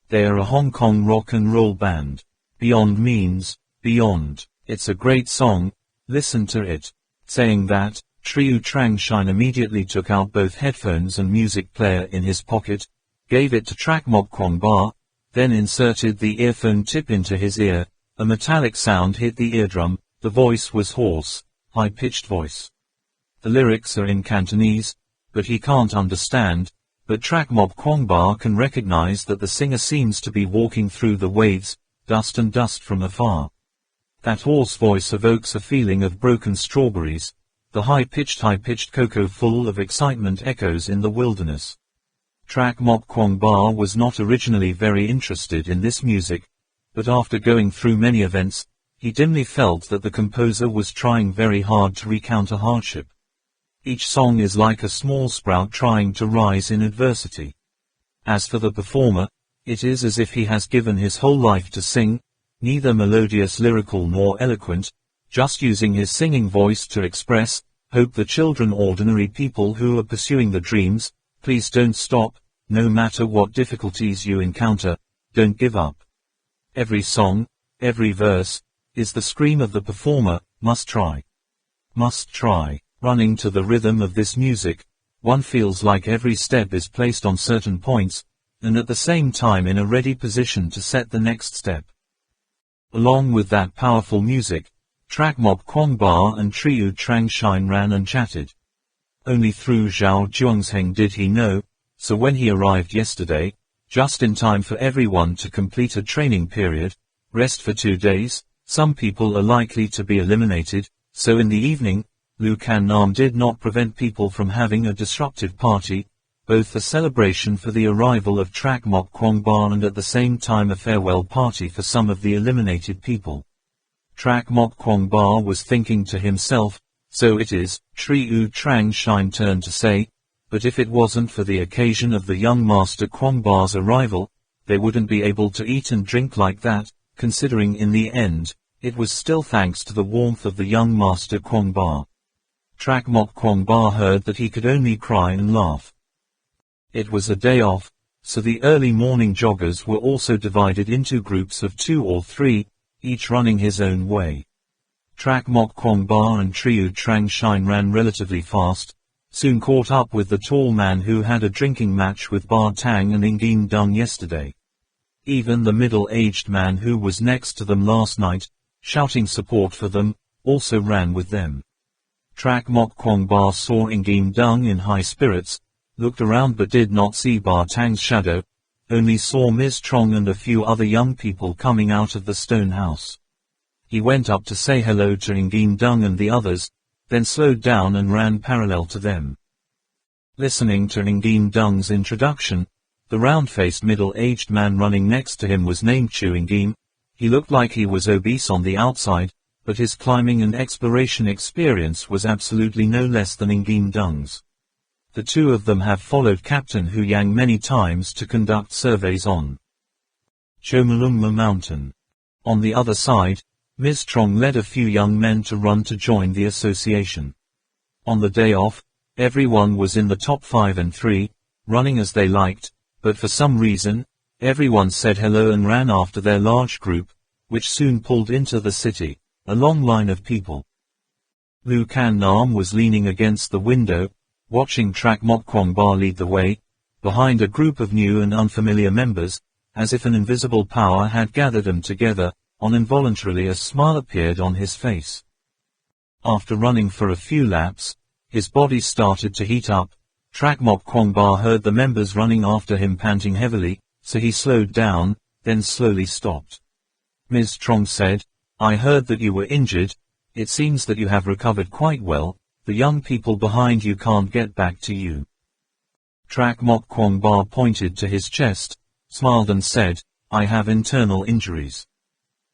They are a Hong Kong rock and roll band. Beyond means, beyond. It's a great song, listen to it." Saying that, Triu Trang Shine immediately took out both headphones and music player in his pocket, gave it to Trak Mok Kwong Ba, then inserted the earphone tip into his ear. A metallic sound hit the eardrum. The voice was hoarse, high-pitched voice. The lyrics are in Cantonese, but he can't understand, but Trak Mok Kwong Ba can recognize that the singer seems to be walking through the waves, dust and dust from afar. That hoarse voice evokes a feeling of broken strawberries. The high-pitched cocoa full of excitement echoes in the wilderness. Trak Mok Kwong Ba was not originally very interested in this music, but after going through many events, he dimly felt that the composer was trying very hard to recount a hardship. Each song is like a small sprout trying to rise in adversity. As for the performer, it is as if he has given his whole life to sing, neither melodious, lyrical nor eloquent, just using his singing voice to express hope. The children, ordinary people who are pursuing the dreams, please don't stop, no matter what difficulties you encounter, don't give up. Every song, every verse, is the scream of the performer, must try. Must try. Running to the rhythm of this music, one feels like every step is placed on certain points, and at the same time in a ready position to set the next step. Along with that powerful music, Trak Mok Kwong Ba and Triu Trang Shine ran and chatted. Only through Zhao Zhuangsheng did he know, so when he arrived yesterday, just in time for everyone to complete a training period, Rest for 2 days, some people are likely to be eliminated, so in the evening, Lukan Nam did not prevent people from having a disruptive party, both a celebration for the arrival of Trak Mok Kwong Ba and at the same time a farewell party for some of the eliminated people. Trak Mok Kwong Ba was thinking to himself, so it is, Triu Trang Shine turned to say, but if it wasn't for the occasion of the young Master Kwong Ba's arrival, they wouldn't be able to eat and drink like that, considering in the end, it was still thanks to the warmth of the young Master Kwong Ba. Trak Mok Kwong Ba heard that he could only cry and laugh. It was a day off, so the early morning joggers were also divided into groups of 2 or 3, each running his own way. Trak Mok Kwong Ba and Triu Trang Shine ran relatively fast, soon caught up with the tall man who had a drinking match with Ba Tang and Ngim Dung yesterday. Even the middle-aged man who was next to them last night, shouting support for them, also ran with them. Trak Mok Kwong Ba saw Ngim Dung in high spirits, looked around but did not see Ba Tang's shadow, only saw Ms. Trong and a few other young people coming out of the stone house. He went up to say hello to Ngim Dung and the others, then slowed down and ran parallel to them. Listening to Ngim Dung's introduction, the round-faced middle-aged man running next to him was named Chu Ngim. He looked like he was obese on the outside, but his climbing and exploration experience was absolutely no less than Ngim Dung's. The two of them have followed Captain Hu Yang many times to conduct surveys on Chomolungma Mountain. On the other side, Ms. Trong led a few young men to run to join the association. On the day off, everyone was in the top 5 and 3, running as they liked, but for some reason, everyone said hello and ran after their large group, which soon pulled into the city, a long line of people. Lukan Nam was leaning against the window, watching Trak Mok Kwong Ba lead the way, behind a group of new and unfamiliar members, as if an invisible power had gathered them together, involuntarily a smile appeared on his face. After running for a few laps, his body started to heat up. Trak Mok Kwong Ba heard the members running after him panting heavily, so he slowed down, then slowly stopped. Ms. Trong said, "I heard that you were injured. It seems that you have recovered quite well. The young people behind you can't get back to you." Trak Mok Kwong Ba pointed to his chest, smiled and said, "I have internal injuries."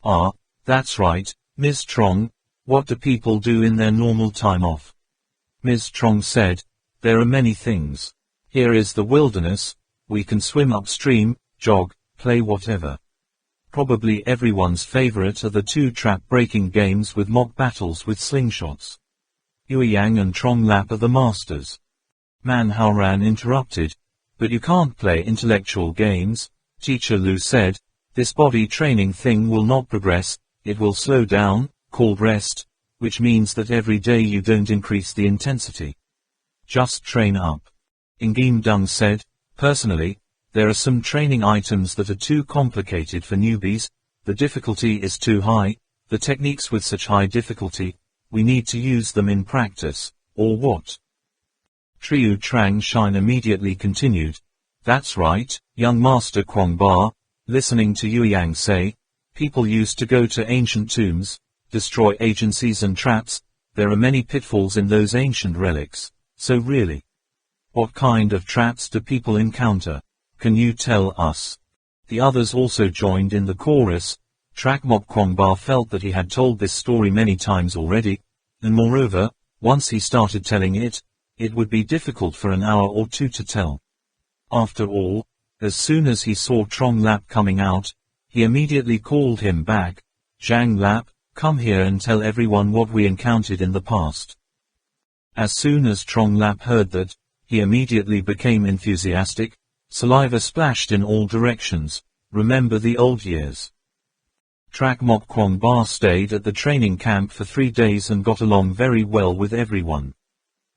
"Ah, that's right, Ms. Trong. What do people do in their normal time off?" Ms. Trong said, "There are many things. Here is the wilderness. We can swim upstream, jog, play whatever. Probably everyone's favorite are the 2 trap-breaking games with mock battles with slingshots. Yu Yang and Trong Lap are the masters." Man Haoran interrupted, "But you can't play intellectual games," Teacher Lu said. "This body training thing will not progress, it will slow down, called rest, which means that every day you don't increase the intensity. Just train up." Ngim Dung said, "Personally, there are some training items that are too complicated for newbies, the difficulty is too high, the techniques with such high difficulty, we need to use them in practice, or what?" Triu Trang Shine immediately continued, "That's right, young Master Kwong Ba, listening to Yu Yang say, people used to go to ancient tombs, destroy agencies and traps, there are many pitfalls in those ancient relics, so really, what kind of traps do people encounter? Can you tell us?" The others also joined in the chorus. Trak Mok Kwong Ba felt that he had told this story many times already, and moreover, once he started telling it, it would be difficult for an hour or 2 to tell. After all, as soon as he saw Trong Lap coming out, he immediately called him back. "Zhang Lap, come here and tell everyone what we encountered in the past." As soon as Trong Lap heard that, he immediately became enthusiastic. Saliva splashed in all directions. Remember the old years. Trak Mok Kwong Ba stayed at the training camp for 3 days and got along very well with everyone.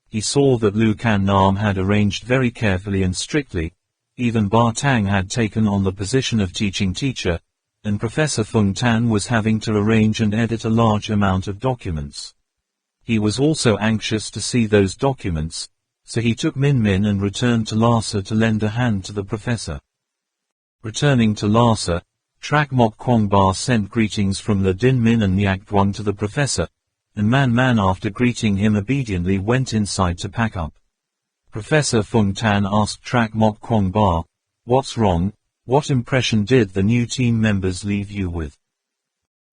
He saw that Lukan Nam had arranged very carefully and strictly. Even Ba Tang had taken on the position of teaching teacher, and Professor Feng Tan was having to arrange and edit a large amount of documents. He was also anxious to see those documents, so he took Min Min and returned to Lhasa to lend a hand to the professor. Returning to Lhasa, Trak Mok Kwong Ba sent greetings from Le Din Min and Nyak Duan to the professor, and Man Man after greeting him obediently went inside to pack up. Professor Fung Tan asked Trak Mok Kwong Ba, "What's wrong? What impression did the new team members leave you with?"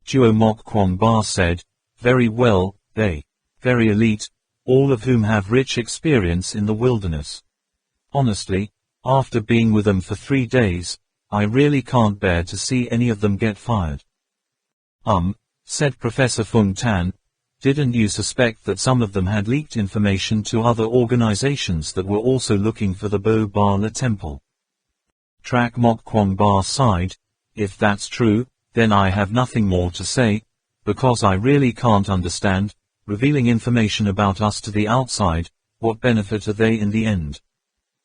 Duo Mok Kwong Ba said, "Very well, they very elite, all of whom have rich experience in the wilderness. Honestly, after being with them for 3 days, I really can't bear to see any of them get fired." Said Professor Fung Tan, "Didn't you suspect that some of them had leaked information to other organizations that were also looking for the Bo Ba La temple?" Trak Mok Kwong Ba sighed, "If that's true, then I have nothing more to say, because I really can't understand, revealing information about us to the outside, what benefit are they in the end?"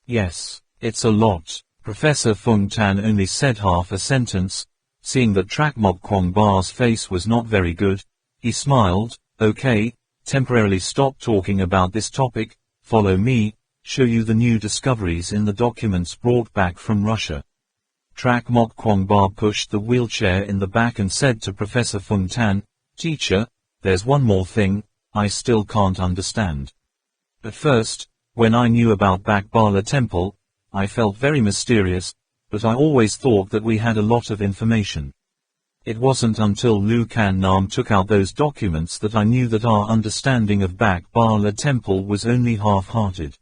"Yes, it's a lot." Professor Fung Tan only said half a sentence. Seeing that Trak Mok Kwong Ba's face was not very good, he smiled. "Okay, temporarily stop talking about this topic, follow me, show you the new discoveries in the documents brought back from Russia." Trak Mok Kwong Ba pushed the wheelchair in the back and said to Professor Fung Tan, "Teacher, there's one more thing, I still can't understand. At first, when I knew about Bak Bala Temple, I felt very mysterious, but I always thought that we had a lot of information. It wasn't until Lu Kan Nam took out those documents that I knew that our understanding of Bak Bala Temple was only half-hearted.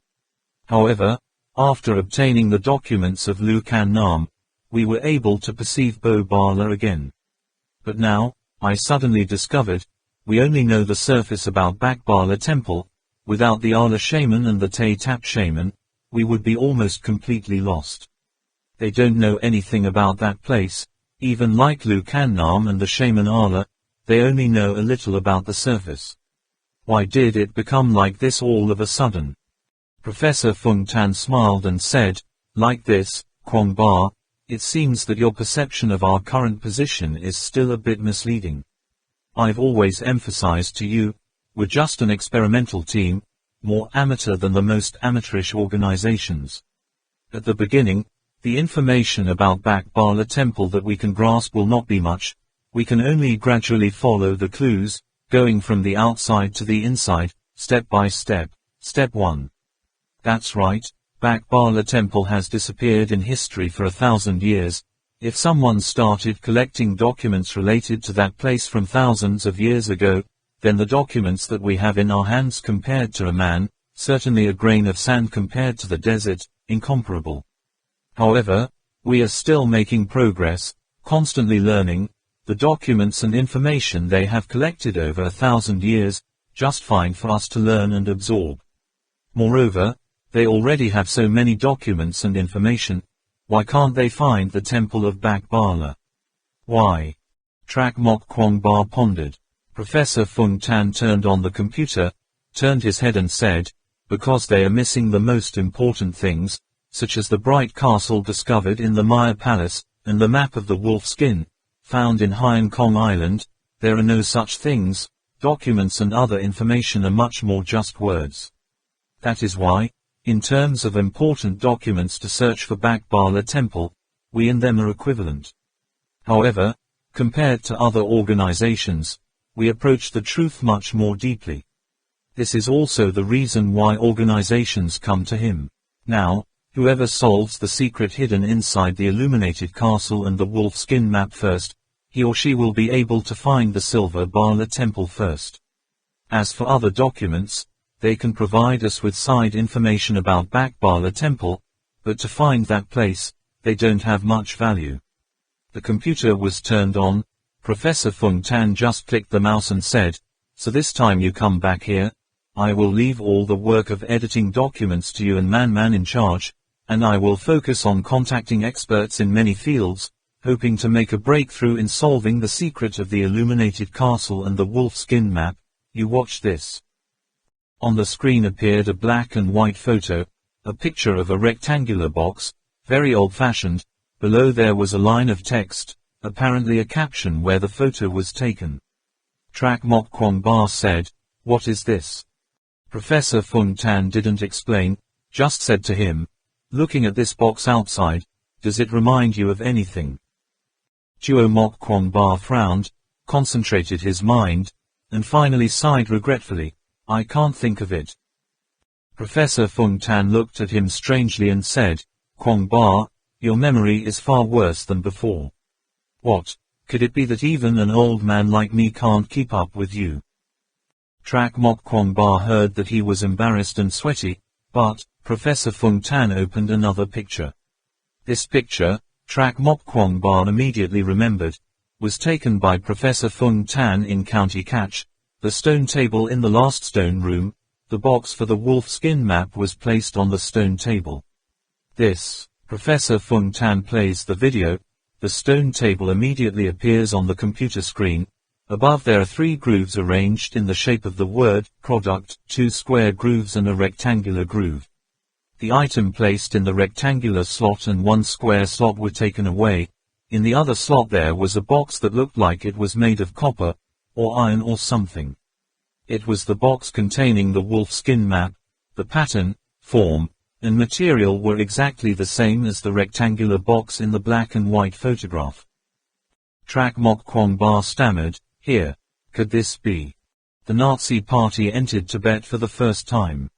However, after obtaining the documents of Lu Kan Nam, we were able to perceive Bo Bala again. But now, I suddenly discovered, we only know the surface about Bak Bala Temple. Without the Ala shaman and the Tay Tap shaman, we would be almost completely lost. They don't know anything about that place, even like Lu Kan Nam and the shaman Ala, they only know a little about the surface. Why did it become like this all of a sudden?" Professor Fung Tan smiled and said, "Like this, Kwong Ba, it seems that your perception of our current position is still a bit misleading. I've always emphasized to you, we're just an experimental team, more amateur than the most amateurish organizations. At the beginning, the information about Bak Bala Temple that we can grasp will not be much, we can only gradually follow the clues, going from the outside to the inside, step by step. Step 1. That's right, Bak Bala Temple has disappeared in history for 1,000 years. If someone started collecting documents related to that place from thousands of years ago, then the documents that we have in our hands compared to a man, certainly a grain of sand compared to the desert, incomparable. However, we are still making progress, constantly learning, the documents and information they have collected over 1,000 years, just fine for us to learn and absorb. Moreover, they already have so many documents and information, why can't they find the temple of Bak Bala? Why? Trak Mok Kwong Ba pondered. Professor Fung Tan turned on the computer, turned his head and said, "Because they are missing the most important things, such as the bright castle discovered in the Maya Palace, and the map of the wolf skin, found in Haiyan Kong Island. There are no such things, documents and other information are much more just words. That is why, in terms of important documents to search for Bak Bala Temple, we and them are equivalent. However, compared to other organizations, we approach the truth much more deeply. This is also the reason why organizations come to him. Now, whoever solves the secret hidden inside the illuminated castle and the wolf skin map first, he or she will be able to find the Silver Bala Temple first. As for other documents, they can provide us with side information about Bak Bala Temple, but to find that place, they don't have much value." The computer was turned on. Professor Fung Tan just clicked the mouse and said, "So this time you come back here, I will leave all the work of editing documents to you and Man Man in charge, and I will focus on contacting experts in many fields, hoping to make a breakthrough in solving the secret of the illuminated castle and the wolf skin map. You watch this." On the screen appeared a black and white photo, a picture of a rectangular box, very old-fashioned. Below there was a line of text, apparently a caption where the photo was taken. Trak Mok Kwong Ba said, "What is this?" Professor Fung Tan didn't explain, just said to him, "Looking at this box outside, does it remind you of anything?" Duo Mok Kwong Ba frowned, concentrated his mind, and finally sighed regretfully, I can't think of it. Professor Fung Tan looked at him strangely and said, Kwong Ba, your memory is far worse than before. What, could it be that even an old man like me can't keep up with you? Trak Mok Kwong Ba heard that he was embarrassed and sweaty, but Professor Fung Tan opened another picture. This picture, Trak Mok Kwong Ba immediately remembered, was taken by Professor Fung Tan in County Catch, the stone table in the last stone room. The box for the wolf skin map was placed on the stone table. This, Professor Fung Tan plays the video, the stone table immediately appears on the computer screen. Above there are 3 grooves arranged in the shape of the word, product, 2 square grooves and a rectangular groove. The item placed in the rectangular slot and 1 square slot were taken away. In the other slot there was a box that looked like it was made of copper, or iron or something. It was the box containing the wolf skin map. The pattern, form, and material were exactly the same as the rectangular box in the black and white photograph. Trak Mok Kwong Ba stammered, here, could this be? The Nazi Party entered Tibet for the first time.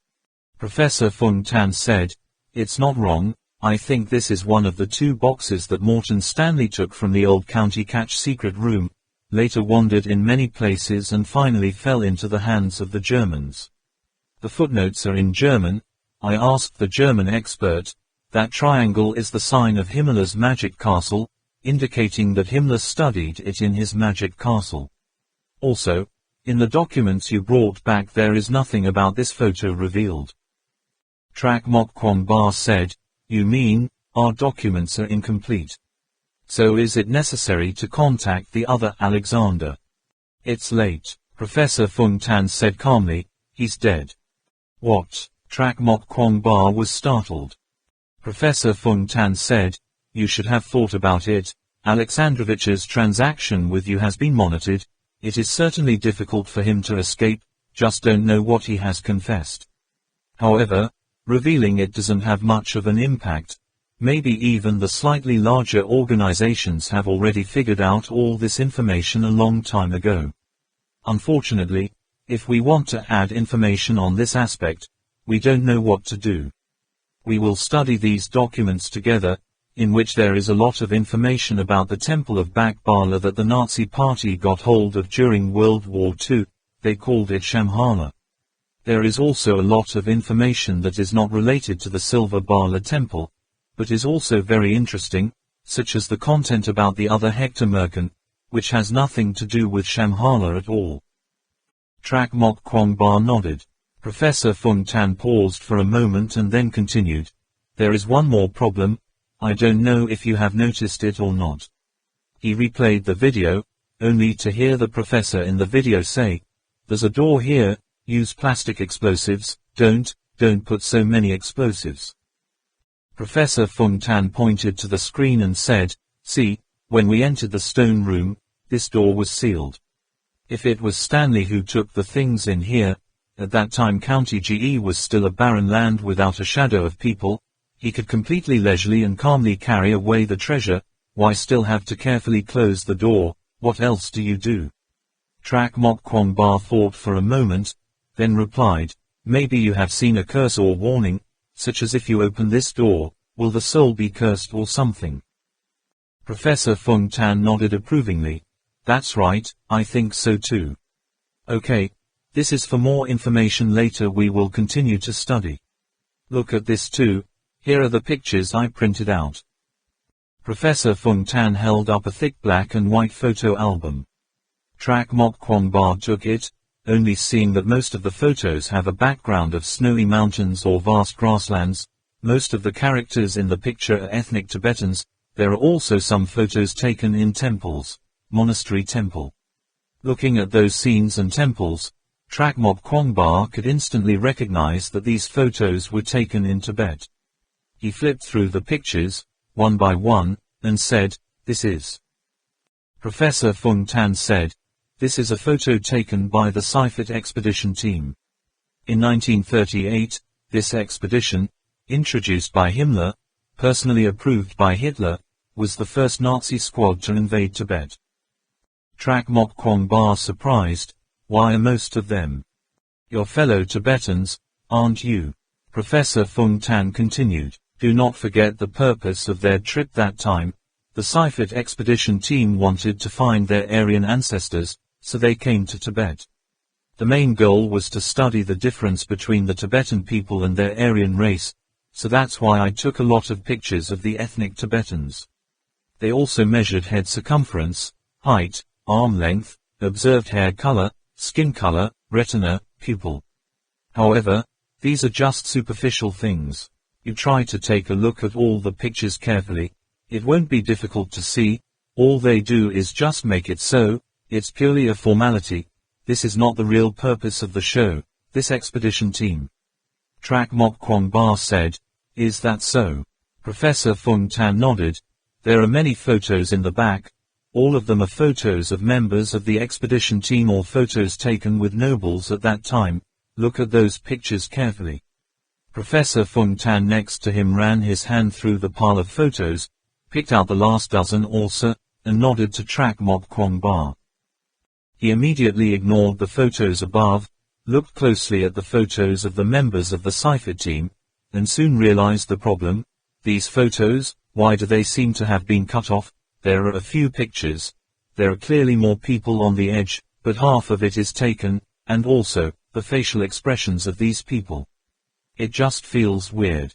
Professor Fung Tan said, it's not wrong, I think this is one of the 2 boxes that Morton Stanley took from the old County Catch secret room, later wandered in many places and finally fell into the hands of the Germans. The footnotes are in German. I asked the German expert, that triangle is the sign of Himmler's magic castle, indicating that Himmler studied it in his magic castle. Also, in the documents you brought back there is nothing about this photo revealed. Trak Mok Kwong Ba said, you mean, our documents are incomplete. So is it necessary to contact the other Alexander? It's late, Professor Fung Tan said calmly, he's dead. What? Trak Mok Kwong Ba was startled. Professor Fung Tan said, you should have thought about it. Alexandrovich's transaction with you has been monitored. It is certainly difficult for him to escape, just don't know what he has confessed. However, revealing it doesn't have much of an impact. Maybe even the slightly larger organizations have already figured out all this information a long time ago. Unfortunately, if we want to add information on this aspect, we don't know what to do. We will study these documents together, in which there is a lot of information about the Temple of Bakbala that the Nazi Party got hold of during World War II, they called it Shambhala. There is also a lot of information that is not related to the Silver Bala Temple, but is also very interesting, such as the content about the other hectamerkan, which has nothing to do with Shambhala at all. Trak Mok Kwong Ba nodded. Professor Fung Tan paused for a moment and then continued, there is one more problem. I don't know if you have noticed it or not. He replayed the video, only to hear the professor in the video say, there's a door here, use plastic explosives, don't put so many explosives. Professor Fung Tan pointed to the screen and said, see, when we entered the stone room, this door was sealed. If it was Stanley who took the things in here, at that time County GE was still a barren land without a shadow of people, he could completely leisurely and calmly carry away the treasure. Why still have to carefully close the door? What else do you do? Trak Mok Kwong Ba thought for a moment, then replied, maybe you have seen a curse or warning, such as if you open this door, will the soul be cursed or something. Professor Fung Tan nodded approvingly. That's right, I think so too. Okay, this is for more information later we will continue to study. Look at this too. Here are the pictures I printed out. Professor Fung Tan held up a thick black and white photo album. Trak Mok Kwong Ba took it, only seeing that most of the photos have a background of snowy mountains or vast grasslands. Most of the characters in the picture are ethnic Tibetans. There are also some photos taken in temples, monastery temple. Looking at those scenes and temples, Trak Mok Kwong Ba could instantly recognize that these photos were taken in Tibet. He flipped through the pictures, one by one, and said, this is. Professor Fung Tan said, this is a photo taken by the Seifert expedition team. In 1938, this expedition, introduced by Himmler, personally approved by Hitler, was the first Nazi squad to invade Tibet. Trak Mok Kwong Ba surprised, why are most of them your fellow Tibetans, aren't you? Professor Fung Tan continued, do not forget the purpose of their trip that time. The Seyfert expedition team wanted to find their Aryan ancestors, so they came to Tibet. The main goal was to study the difference between the Tibetan people and their Aryan race, so that's why I took a lot of pictures of the ethnic Tibetans. They also measured head circumference, height, arm length, observed hair color, skin color, retina, pupil. However, these are just superficial things. You try to take a look at all the pictures carefully. It won't be difficult to see. All they do is just make it so. It's purely a formality. This is not the real purpose of the show, this expedition team. Trak Mok Kwong Ba said, is that so? Professor Fung Tan nodded. There are many photos in the back. All of them are photos of members of the expedition team or photos taken with nobles at that time. Look at those pictures carefully. Professor Fung Tan next to him ran his hand through the pile of photos, picked out the last dozen or so, and nodded to Trak Mok Kwong Ba. He immediately ignored the photos above, looked closely at the photos of the members of the Seyfert team, and soon realized the problem. These photos, why do they seem to have been cut off? There are a few pictures. There are clearly more people on the edge, but half of it is taken, and also, the facial expressions of these people. It just feels weird.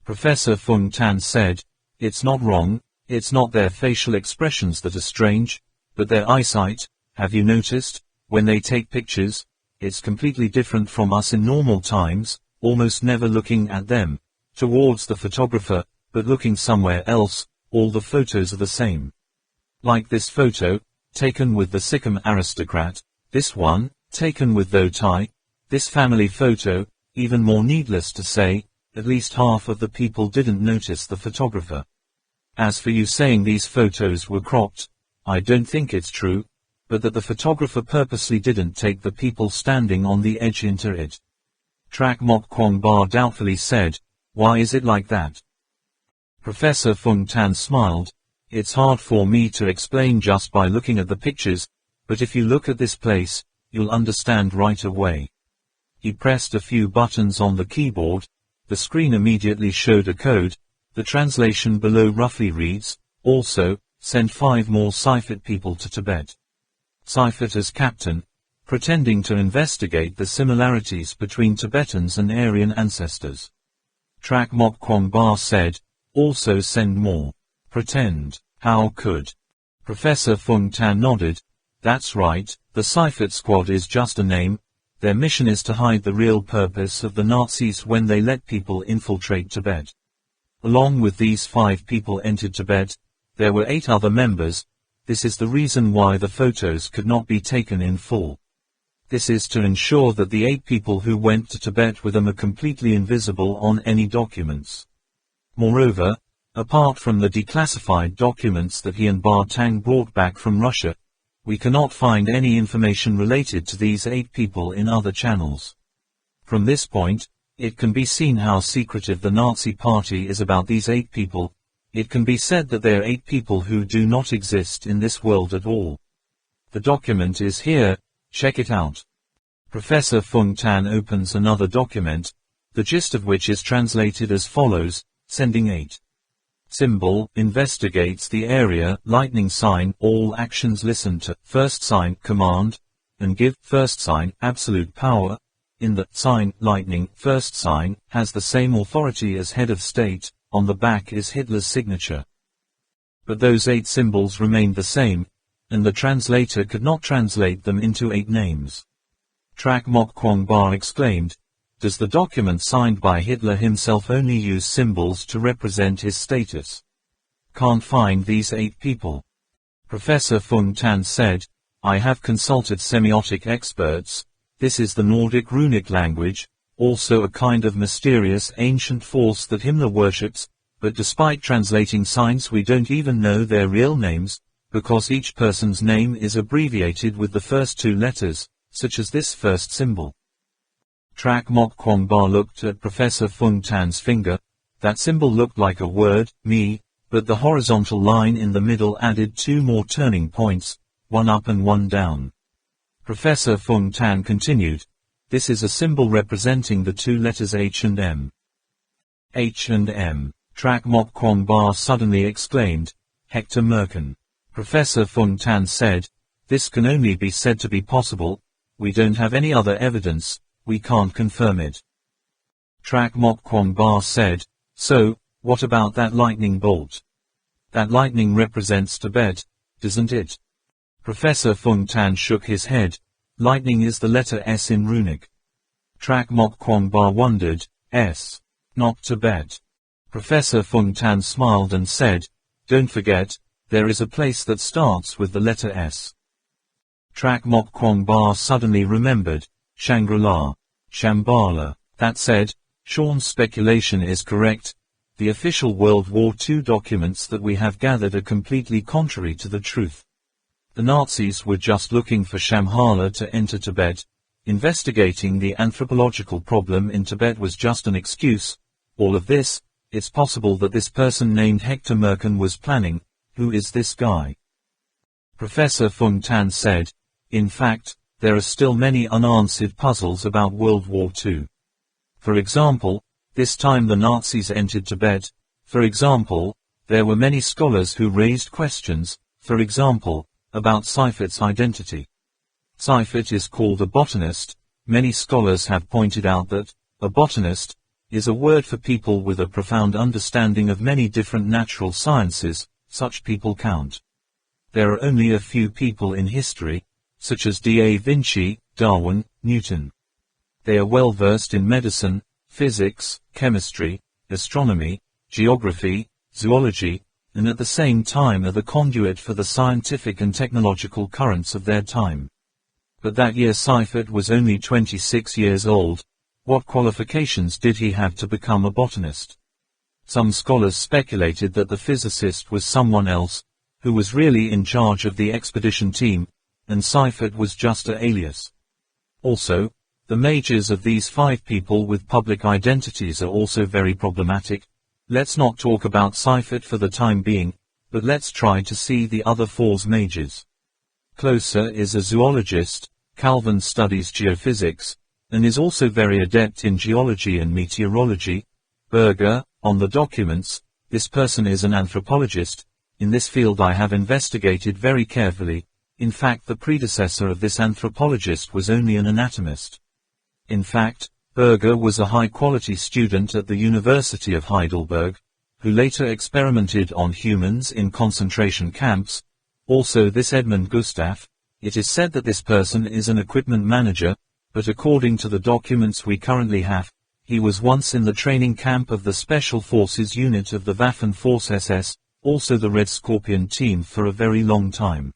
Professor Fung Tan said, it's not wrong, it's not their facial expressions that are strange, but their eyesight. Have you noticed, when they take pictures, it's completely different from us in normal times, almost never looking at them, towards the photographer, but looking somewhere else. All the photos are the same. Like this photo, taken with the Sikkim aristocrat, this one, taken with bow tie, this family photo, even more needless to say, at least half of the people didn't notice the photographer. As for you saying these photos were cropped, I don't think it's true, but that the photographer purposely didn't take the people standing on the edge into it. Trak Mok Kwong Ba doubtfully said, why is it like that? Professor Fung Tan smiled. It's hard for me to explain just by looking at the pictures, but if you look at this place, you'll understand right away. He pressed a few buttons on the keyboard. The screen immediately showed a code. The translation below roughly reads, also, send 5 more Seyfert people to Tibet. Seyfert as captain, pretending to investigate the similarities between Tibetans and Aryan ancestors. Trak Mok Kwong Ba said, also send more. Pretend. How could? Professor Fung Tan nodded. That's right, the Seyfert squad is just a name. Their mission is to hide the real purpose of the Nazis when they let people infiltrate Tibet. Along with these 5 people entered Tibet, there were 8 other members. This is the reason why the photos could not be taken in full. This is to ensure that the 8 people who went to Tibet with them are completely invisible on any documents. Moreover, apart from the declassified documents that he and Ba Tang brought back from Russia, we cannot find any information related to these 8 people in other channels. From this point, it can be seen how secretive the Nazi party is about these 8 people. It can be said that they are 8 people who do not exist in this world at all. The document is here, check it out. Professor Fung Tan opens another document, the gist of which is translated as follows, sending 8. Symbol, investigates the area, lightning sign, all actions listen to, first sign, command, and give, first sign, absolute power. In the sign, lightning, first sign, has the same authority as head of state, on the back is Hitler's signature. But those 8 symbols remained the same, and the translator could not translate them into 8 names. Trak Mok Kwong Ba exclaimed, does the document signed by Hitler himself only use symbols to represent his status? Can't find these 8 people. Professor Fung Tan said, I have consulted semiotic experts. This is the Nordic runic language, also a kind of mysterious ancient force that Himmler worships, but despite translating signs we don't even know their real names, because each person's name is abbreviated with the first 2 letters, such as this first symbol. Trak Mok Kwong Ba looked at Professor Fung Tan's finger. That symbol looked like a word, me, but the horizontal line in the middle added two more turning points, one up and one down. Professor Fung Tan continued, "This is a symbol representing the two letters H and M." H and M. Trak Mok Kwong Ba suddenly exclaimed, "Hector Merkin." Professor Fung Tan said, "This can only be said to be possible. We don't have any other evidence, we can't confirm it." Trak Mok Kwong Ba said, "So, what about that lightning bolt? That lightning represents Tibet, doesn't it?" Professor Fung Tan shook his head. "Lightning is the letter S in runic." Trak Mok Kwong Ba wondered, "S? Not Tibet?" Professor Fung Tan smiled and said, "Don't forget, there is a place that starts with the letter S." Trak Mok Kwong Ba suddenly remembered, Shangri-La, Shambhala. That said, Sean's speculation is correct. The official World War II documents that we have gathered are completely contrary to the truth. The Nazis were just looking for Shambhala to enter Tibet. Investigating the anthropological problem in Tibet was just an excuse. All of this, it's possible that this person named Hector Merkin was planning. Who is this guy? Professor Fung Tan said, "In fact, there are still many unanswered puzzles about World War II. For example, this time the Nazis entered Tibet. For example, there were many scholars who raised questions, for example, about Seifet's identity. Seifet is called a botanist. Many scholars have pointed out that a botanist is a word for people with a profound understanding of many different natural sciences. Such people count. There are only a few people in history, such as Da Vinci, Darwin, Newton. They are well versed in medicine, physics, chemistry, astronomy, geography, zoology, and at the same time are the conduit for the scientific and technological currents of their time. But that year Seifert was only 26 years old. What qualifications did he have to become a botanist? Some scholars speculated that the physicist was someone else, who was really in charge of the expedition team, and Seifert was just an alias. Also, the majors of these five people with public identities are also very problematic. Let's not talk about Seifert for the time being, but let's try to see the other four's majors. Closer is a zoologist. Calvin studies geophysics, and is also very adept in geology and meteorology. Berger, on the documents, this person is an anthropologist. In this field I have investigated very carefully. In fact, the predecessor of this anthropologist was only an anatomist. In fact, Berger was a high-quality student at the University of Heidelberg, who later experimented on humans in concentration camps. Also this Edmund Gustav. It is said that this person is an equipment manager, but according to the documents we currently have, he was once in the training camp of the Special Forces unit of the Waffen Force SS, also the Red Scorpion team for a very long time.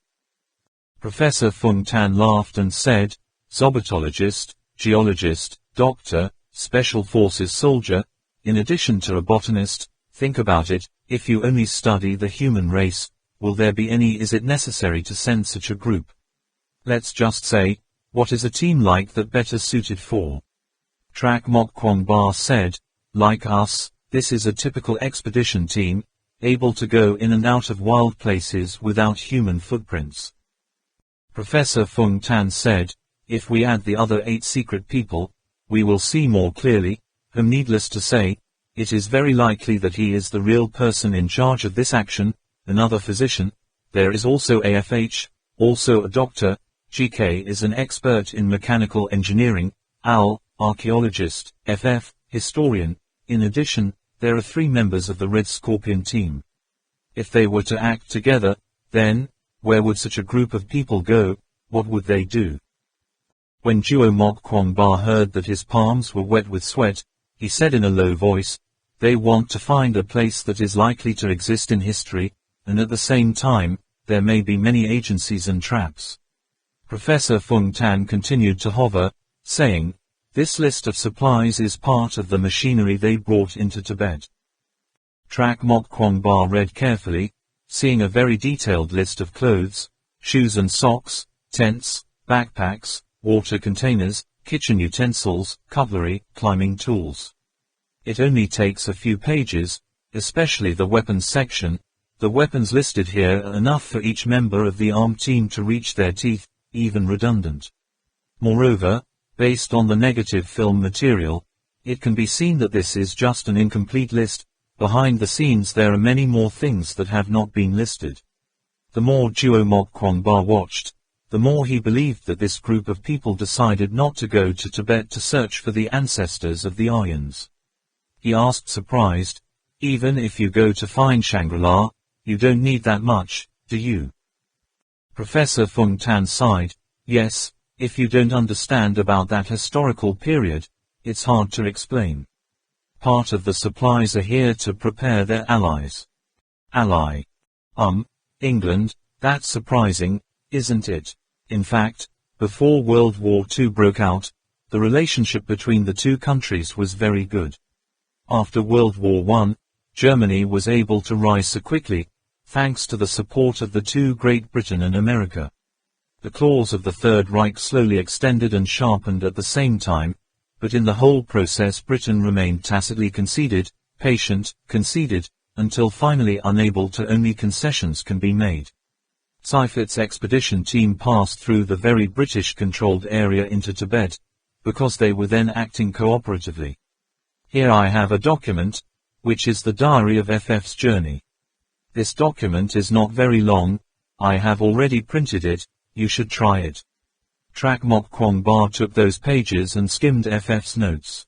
Professor Fung Tan laughed and said, "Zobotologist, geologist, doctor, Special Forces soldier, in addition to a botanist. Think about it, if you only study the human race, will there be any? Is it necessary to send such a group? Let's just say, what is a team like that better suited for?" Trak Mok Kwong Ba said, "Like us, this is a typical expedition team, able to go in and out of wild places without human footprints." Professor Fung Tan said, "If we add the other 8 secret people, we will see more clearly, whom needless to say, it is very likely that he is the real person in charge of this action, another physician. There is also AFH, also a doctor. GK is an expert in mechanical engineering, AL, archaeologist, FF, historian. In addition, there are 3 members of the Red Scorpion team. If they were to act together, then, where would such a group of people go? What would they do?" When Duo Mok Kwong Ba heard that his palms were wet with sweat, he said in a low voice, "They want to find a place that is likely to exist in history, and at the same time, there may be many agencies and traps." Professor Fung Tan continued to hover, saying, "This list of supplies is part of the machinery they brought into Tibet." Trak Mok Kwong Ba read carefully, seeing a very detailed list of clothes, shoes and socks, tents, backpacks, water containers, kitchen utensils, cutlery, climbing tools. It only takes a few pages, especially the weapons section, The weapons listed here are enough for each member of the armed team to reach their teeth, even redundant. Moreover, based on the negative film material, it can be seen that this is just an incomplete list. Behind the scenes there are many more things that have not been listed. The more Duo Mok Kwangba watched, the more he believed that this group of people decided not to go to Tibet to search for the ancestors of the Aryans. He asked surprised, "Even if you go to find Shangri-La, you don't need that much, do you?" Professor Fung Tan sighed, "Yes, if you don't understand about that historical period, it's hard to explain. Part of the supplies are here to prepare their allies." Ally. England, that's surprising, isn't it? In fact, before World War II broke out, the relationship between the two countries was very good. After World War I, Germany was able to rise so quickly, thanks to the support of the two Great Britain and America. The claws of the Third Reich slowly extended and sharpened at the same time, but in the whole process Britain remained tacitly patient, conceded, until finally unable to. Only concessions can be made. Seifet's expedition team passed through the very British-controlled area into Tibet, because they were then acting cooperatively. Here I have a document, which is the diary of FF's journey. This document is not very long, I have already printed it, you should try it. Trak Mok Kwangba took those pages and skimmed FF's notes.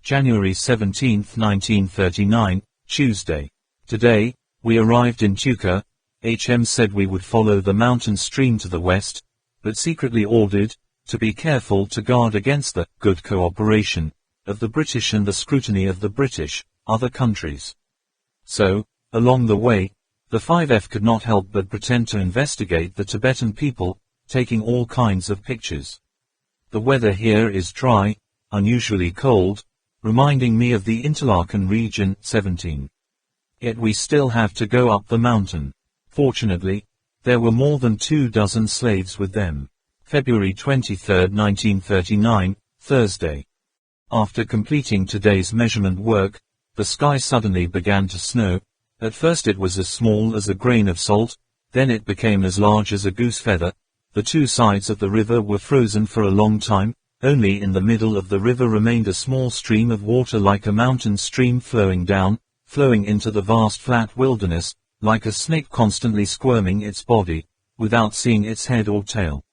January 17, 1939, Tuesday. Today, we arrived in Tuka. HM said we would follow the mountain stream to the west, but secretly ordered, to be careful to guard against the good cooperation of the British and the scrutiny of the British, other countries. So, along the way, the 5F could not help but pretend to investigate the Tibetan people, taking all kinds of pictures. The weather here is dry, unusually cold, reminding me of the Interlaken region. 17. Yet we still have to go up the mountain. Fortunately, there were more than 24 slaves with them. February 23, 1939, Thursday. After completing today's measurement work, the sky suddenly began to snow. At first it was as small as a grain of salt, then it became as large as a goose feather. The two sides of the river were frozen for a long time. Only in the middle of the river remained a small stream of water, like a mountain stream flowing into the vast flat wilderness, like a snake constantly squirming its body, without seeing its head or tail.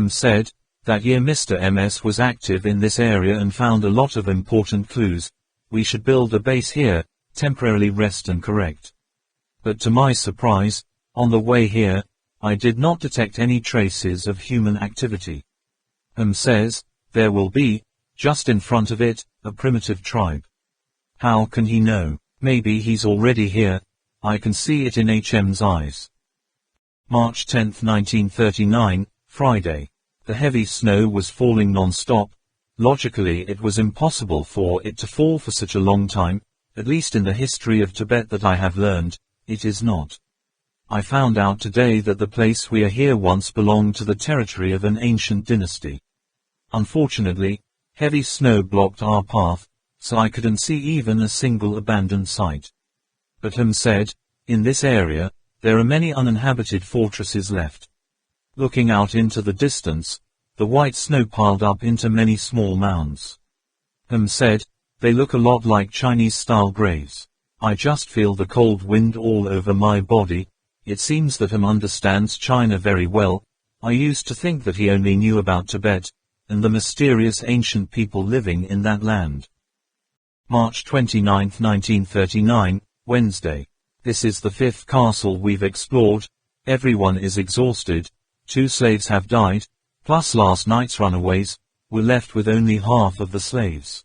Said, that year Mr. MS was active in this area and found a lot of important clues. We should build a base here, temporarily rest and correct. But to my surprise, on the way here, I did not detect any traces of human activity. Says, there will be, just in front of it, a primitive tribe. How can he know? Maybe he's already here. I can see it in HM's eyes. March 10, 1939, Friday. The heavy snow was falling non-stop. Logically it was impossible for it to fall for such a long time, at least in the history of Tibet that I have learned, it is not. I found out today that the place we are here once belonged to the territory of an ancient dynasty. Unfortunately, heavy snow blocked our path, so I couldn't see even a single abandoned site. But said, in this area, there are many uninhabited fortresses left. Looking out into the distance, the white snow piled up into many small mounds. Said, they look a lot like Chinese-style graves. I just feel the cold wind all over my body. It seems that understands China very well. I used to think that he only knew about Tibet, and the mysterious ancient people living in that land. March 29, 1939, Wednesday. This is the 5th castle we've explored. Everyone is exhausted. 2 slaves have died, plus last night's runaways. We're left with only half of the slaves.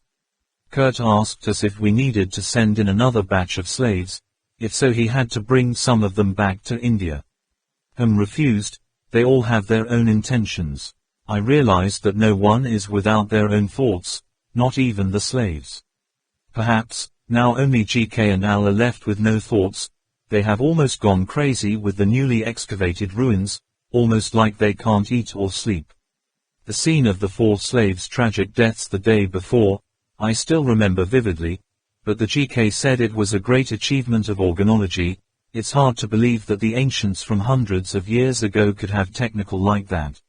Kurt asked us if we needed to send in another batch of slaves. If so, he had to bring some of them back to India. Refused. They all have their own intentions. I realized that no one is without their own thoughts, not even the slaves. Perhaps, now only GK and Al are left with no thoughts. They have almost gone crazy with the newly excavated ruins, almost like they can't eat or sleep. The scene of the 4 slaves' tragic deaths the day before, I still remember vividly, but the GK said it was a great achievement of organology. It's hard to believe that the ancients from hundreds of years ago could have technical like that.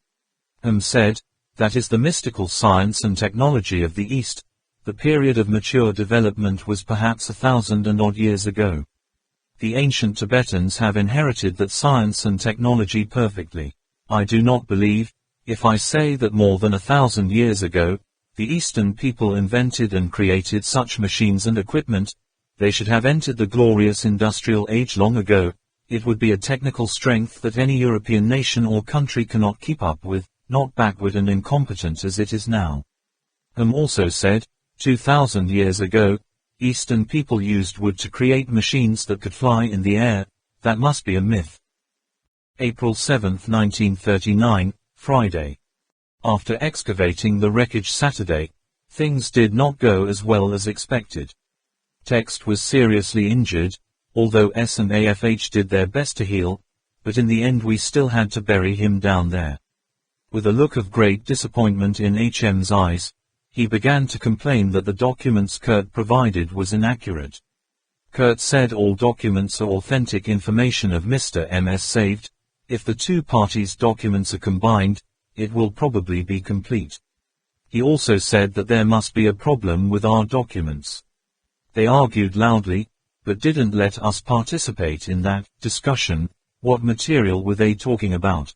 Said, that is the mystical science and technology of the East. The period of mature development was perhaps 1,000 and odd years ago. The ancient Tibetans have inherited that science and technology perfectly. I do not believe, if I say that more than 1,000 years ago, the Eastern people invented and created such machines and equipment. They should have entered the glorious industrial age long ago. It would be a technical strength that any European nation or country cannot keep up with, not backward and incompetent as it is now. Also said, 2,000 years ago, Eastern people used wood to create machines that could fly in the air. That must be a myth. April 7, 1939, Friday. After excavating the wreckage Saturday, things did not go as well as expected. Text was seriously injured, although S and AFH did their best to heal, but in the end we still had to bury him down there. With a look of great disappointment in HM's eyes, he began to complain that the documents Kurt provided was inaccurate. Kurt said all documents are authentic information of Mr. MS saved. If the two parties' documents are combined, it will probably be complete. He also said that there must be a problem with our documents. They argued loudly, but didn't let us participate in that discussion. What material were they talking about?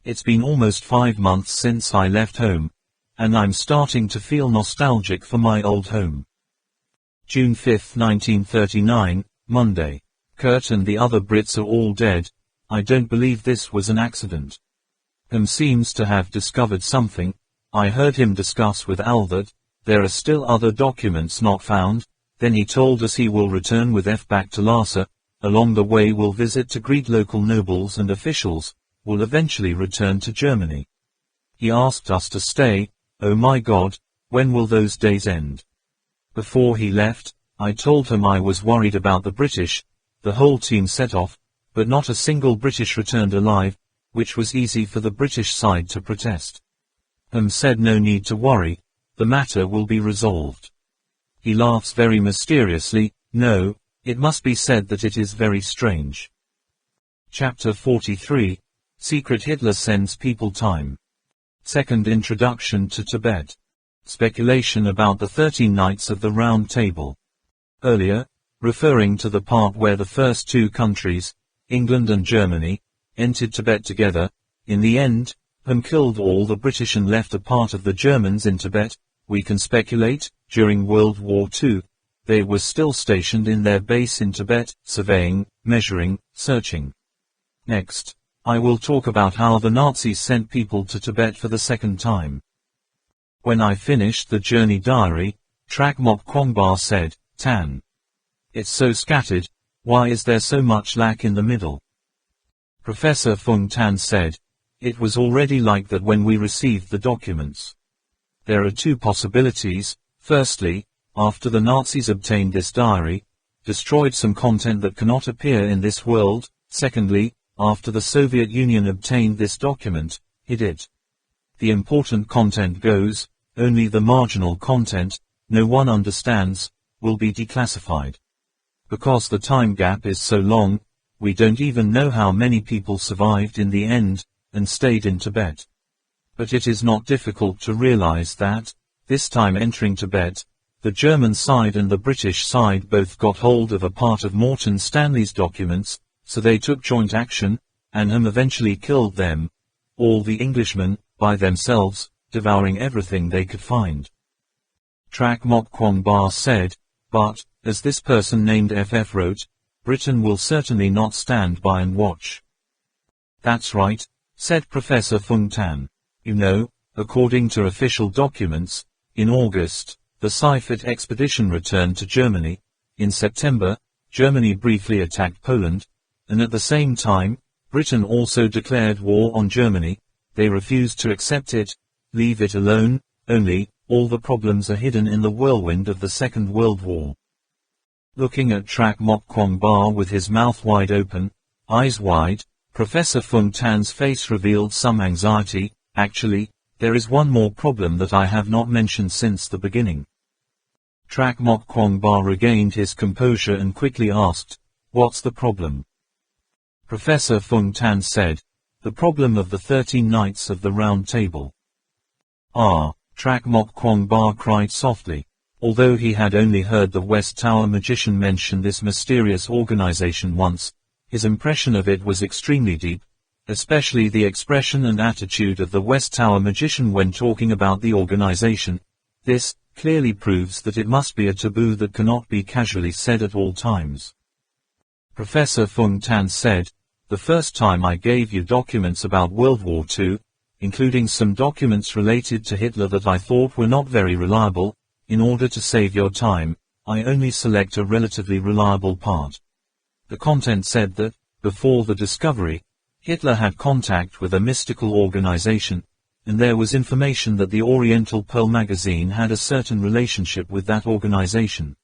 It's been almost 5 months since I left home, and I'm starting to feel nostalgic for my old home. June 5, 1939, Monday. Kurt and the other Brits are all dead. I don't believe this was an accident. Seems to have discovered something. I heard him discuss with Al that there are still other documents not found. Then he told us he will return with F back to Lhasa. Along the way we'll visit to greet local nobles and officials. Will eventually return to Germany. He asked us to stay. Oh my God, when will those days end? Before he left, I told him I was worried about the British. The whole team set off, but not a single British returned alive, which was easy for the British side to protest. Said no need to worry, the matter will be resolved. He laughs very mysteriously. No, it must be said that it is very strange. Chapter 43. Secret Hitler sends people time. Second introduction to Tibet. Speculation about the 13 Knights of the Round Table. Earlier, referring to the part where the first two countries, England and Germany, entered Tibet together, in the end, killed all the British and left a part of the Germans in Tibet. We can speculate, during World War II, they were still stationed in their base in Tibet, surveying, measuring, searching. Next, I will talk about how the Nazis sent people to Tibet for the second time. When I finished the journey diary, Trak Mok Kwongba said, Tan. It's so scattered, why is there so much lack in the middle? Professor Fung Tan said, it was already like that when we received the documents. There are two possibilities. Firstly, after the Nazis obtained this diary, destroyed some content that cannot appear in this world. Secondly, after the Soviet Union obtained this document, hid it. The important content goes, only the marginal content, no one understands, will be declassified. Because the time gap is so long, we don't even know how many people survived in the end, and stayed in Tibet. But it is not difficult to realize that, this time entering Tibet, the German side and the British side both got hold of a part of Morton Stanley's documents, so they took joint action, and eventually killed them, all the Englishmen, by themselves, devouring everything they could find. Trak Mok Kwongba said, but, as this person named FF wrote, Britain will certainly not stand by and watch. That's right, said Professor Fung Tan. You know, according to official documents, in August, the Seifert expedition returned to Germany. In September, Germany briefly attacked Poland, and at the same time, Britain also declared war on Germany. They refused to accept it, leave it alone, only, all the problems are hidden in the whirlwind of the Second World War. Looking at Trak Mok Kwongba with his mouth wide open, eyes wide, Professor Fung Tan's face revealed some anxiety. Actually, there is one more problem that I have not mentioned since the beginning. Trak Mok Kwongba regained his composure and quickly asked, what's the problem? Professor Fung Tan said, "The problem of the 13 Knights of the Round Table." Trak Mok Kwong Ba cried softly. Although he had only heard the West Tower magician mention this mysterious organization once, his impression of it was extremely deep, especially the expression and attitude of the West Tower magician when talking about the organization. This clearly proves that it must be a taboo that cannot be casually said at all times. Professor Fung Tan said, "The first time I gave you documents about World War II, including some documents related to Hitler that I thought were not very reliable, in order to save your time, I only select a relatively reliable part." The content said that, before the discovery, Hitler had contact with a mystical organization, and there was information that the Oriental Pearl magazine had a certain relationship with that organization.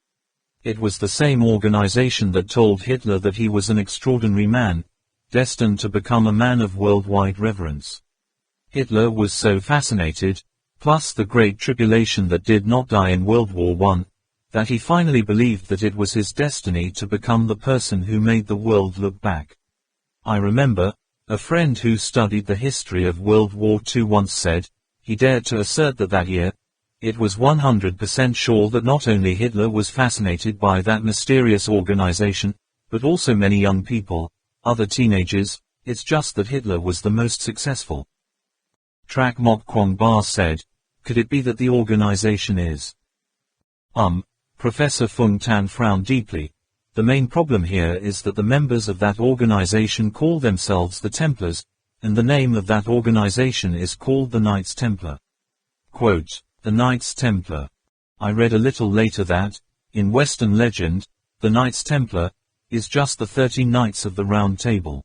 It was the same organization that told Hitler that he was an extraordinary man, destined to become a man of worldwide reverence. Hitler was so fascinated, plus the Great Tribulation that did not die in World War I, that he finally believed that it was his destiny to become the person who made the world look back. I remember, a friend who studied the history of World War II once said, he dared to assert that that year, it was 100% sure that not only Hitler was fascinated by that mysterious organization, but also many young people, other teenagers, it's just that Hitler was the most successful. Trak Mok Kwong Ba said, "Could it be that the organization is?" Professor Fung Tan frowned deeply. "The main problem here is that the members of that organization call themselves the Templars, and the name of that organization is called the Knights Templar." Quote, "The Knights Templar. I read a little later that, in Western legend, the Knights Templar is just the 13 Knights of the Round Table."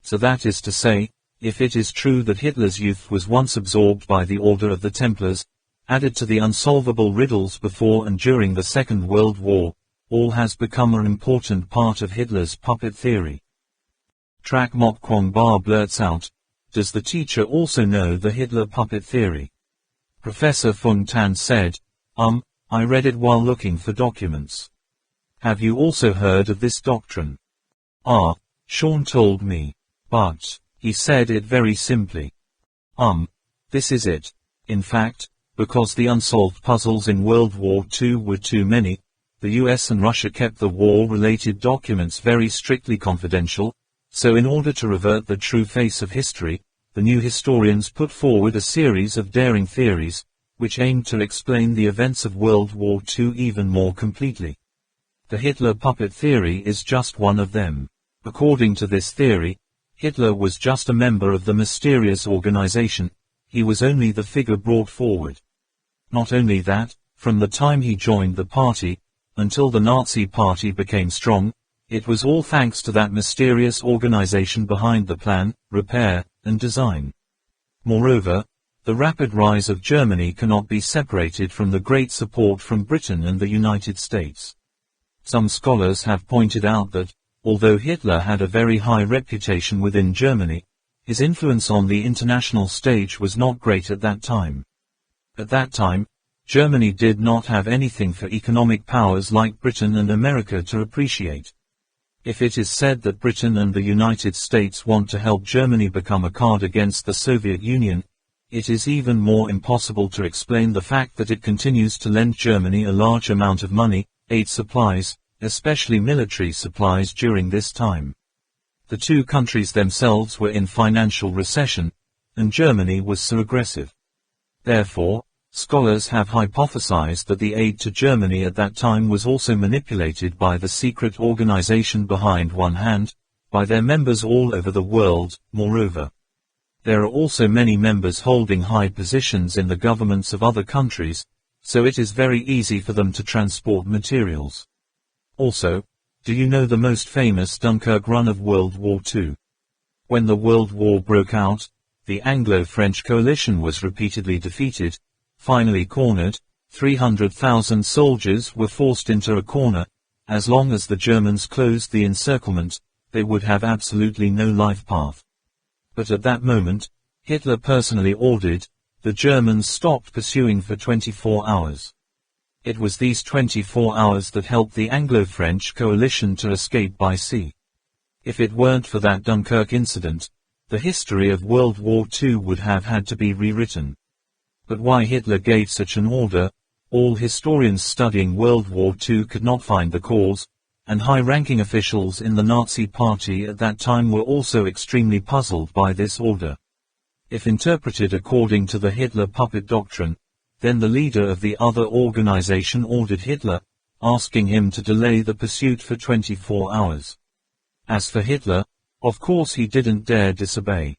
So that is to say, if it is true that Hitler's youth was once absorbed by the Order of the Templars, added to the unsolvable riddles before and during the Second World War, all has become an important part of Hitler's puppet theory. Trak Mok Kwong Ba blurts out, "Does the teacher also know the Hitler puppet theory?" Professor Fung Tan said, I read it while looking for documents." "Have you also heard of this doctrine?" Sean told me. But he said it very simply. This is it. In fact, because the unsolved puzzles in World War II were too many, the US and Russia kept the war-related documents very strictly confidential, so in order to revert the true face of history, the new historians put forward a series of daring theories, which aimed to explain the events of World War II even more completely. The Hitler puppet theory is just one of them. According to this theory, Hitler was just a member of the mysterious organization, he was only the figure brought forward. Not only that, from the time he joined the party, until the Nazi party became strong, it was all thanks to that mysterious organization behind the plan, repair, and design. Moreover, the rapid rise of Germany cannot be separated from the great support from Britain and the United States. Some scholars have pointed out that, although Hitler had a very high reputation within Germany, his influence on the international stage was not great at that time. At that time, Germany did not have anything for economic powers like Britain and America to appreciate. If it is said that Britain and the United States want to help Germany become a card against the Soviet Union, it is even more impossible to explain the fact that it continues to lend Germany a large amount of money, aid supplies, especially military supplies during this time. The two countries themselves were in financial recession, and Germany was so aggressive. Therefore, scholars have hypothesized that the aid to Germany at that time was also manipulated by the secret organization behind one hand, by their members all over the world. Moreover, there are also many members holding high positions in the governments of other countries, so it is very easy for them to transport materials. Also, do you know the most famous Dunkirk run of World War II? When the World War broke out, the Anglo-French coalition was repeatedly defeated, finally cornered, 300,000 soldiers were forced into a corner. As long as the Germans closed the encirclement, they would have absolutely no life path. But at that moment, Hitler personally ordered, the Germans stopped pursuing for 24 hours. It was these 24 hours that helped the Anglo-French coalition to escape by sea. If it weren't for that Dunkirk incident, the history of World War II would have had to be rewritten. But why Hitler gave such an order, all historians studying World War II could not find the cause, and high-ranking officials in the Nazi Party at that time were also extremely puzzled by this order. If interpreted according to the Hitler puppet doctrine, then the leader of the other organization ordered Hitler, asking him to delay the pursuit for 24 hours. As for Hitler, of course he didn't dare disobey.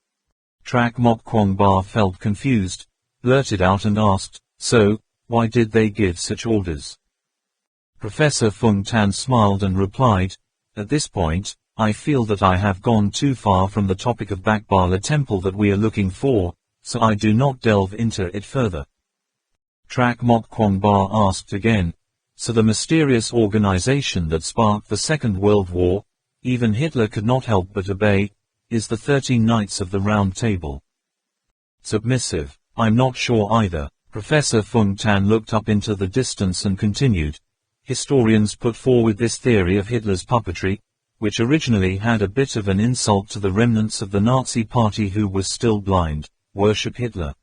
Trak Mok Kwong Ba felt confused, blurted out and asked, "So, why did they give such orders?" Professor Fung Tan smiled and replied, "At this point, I feel that I have gone too far from the topic of Bakbala Temple that we are looking for, so I do not delve into it further." Trak Mok Kwong Ba asked again, "So the mysterious organization that sparked the Second World War, even Hitler could not help but obey, is the 13 Knights of the Round Table?" Submissive, "I'm not sure either." Professor Fung Tan looked up into the distance and continued, "Historians put forward this theory of Hitler's puppetry, which originally had a bit of an insult to the remnants of the Nazi Party who were still blind, worship Hitler.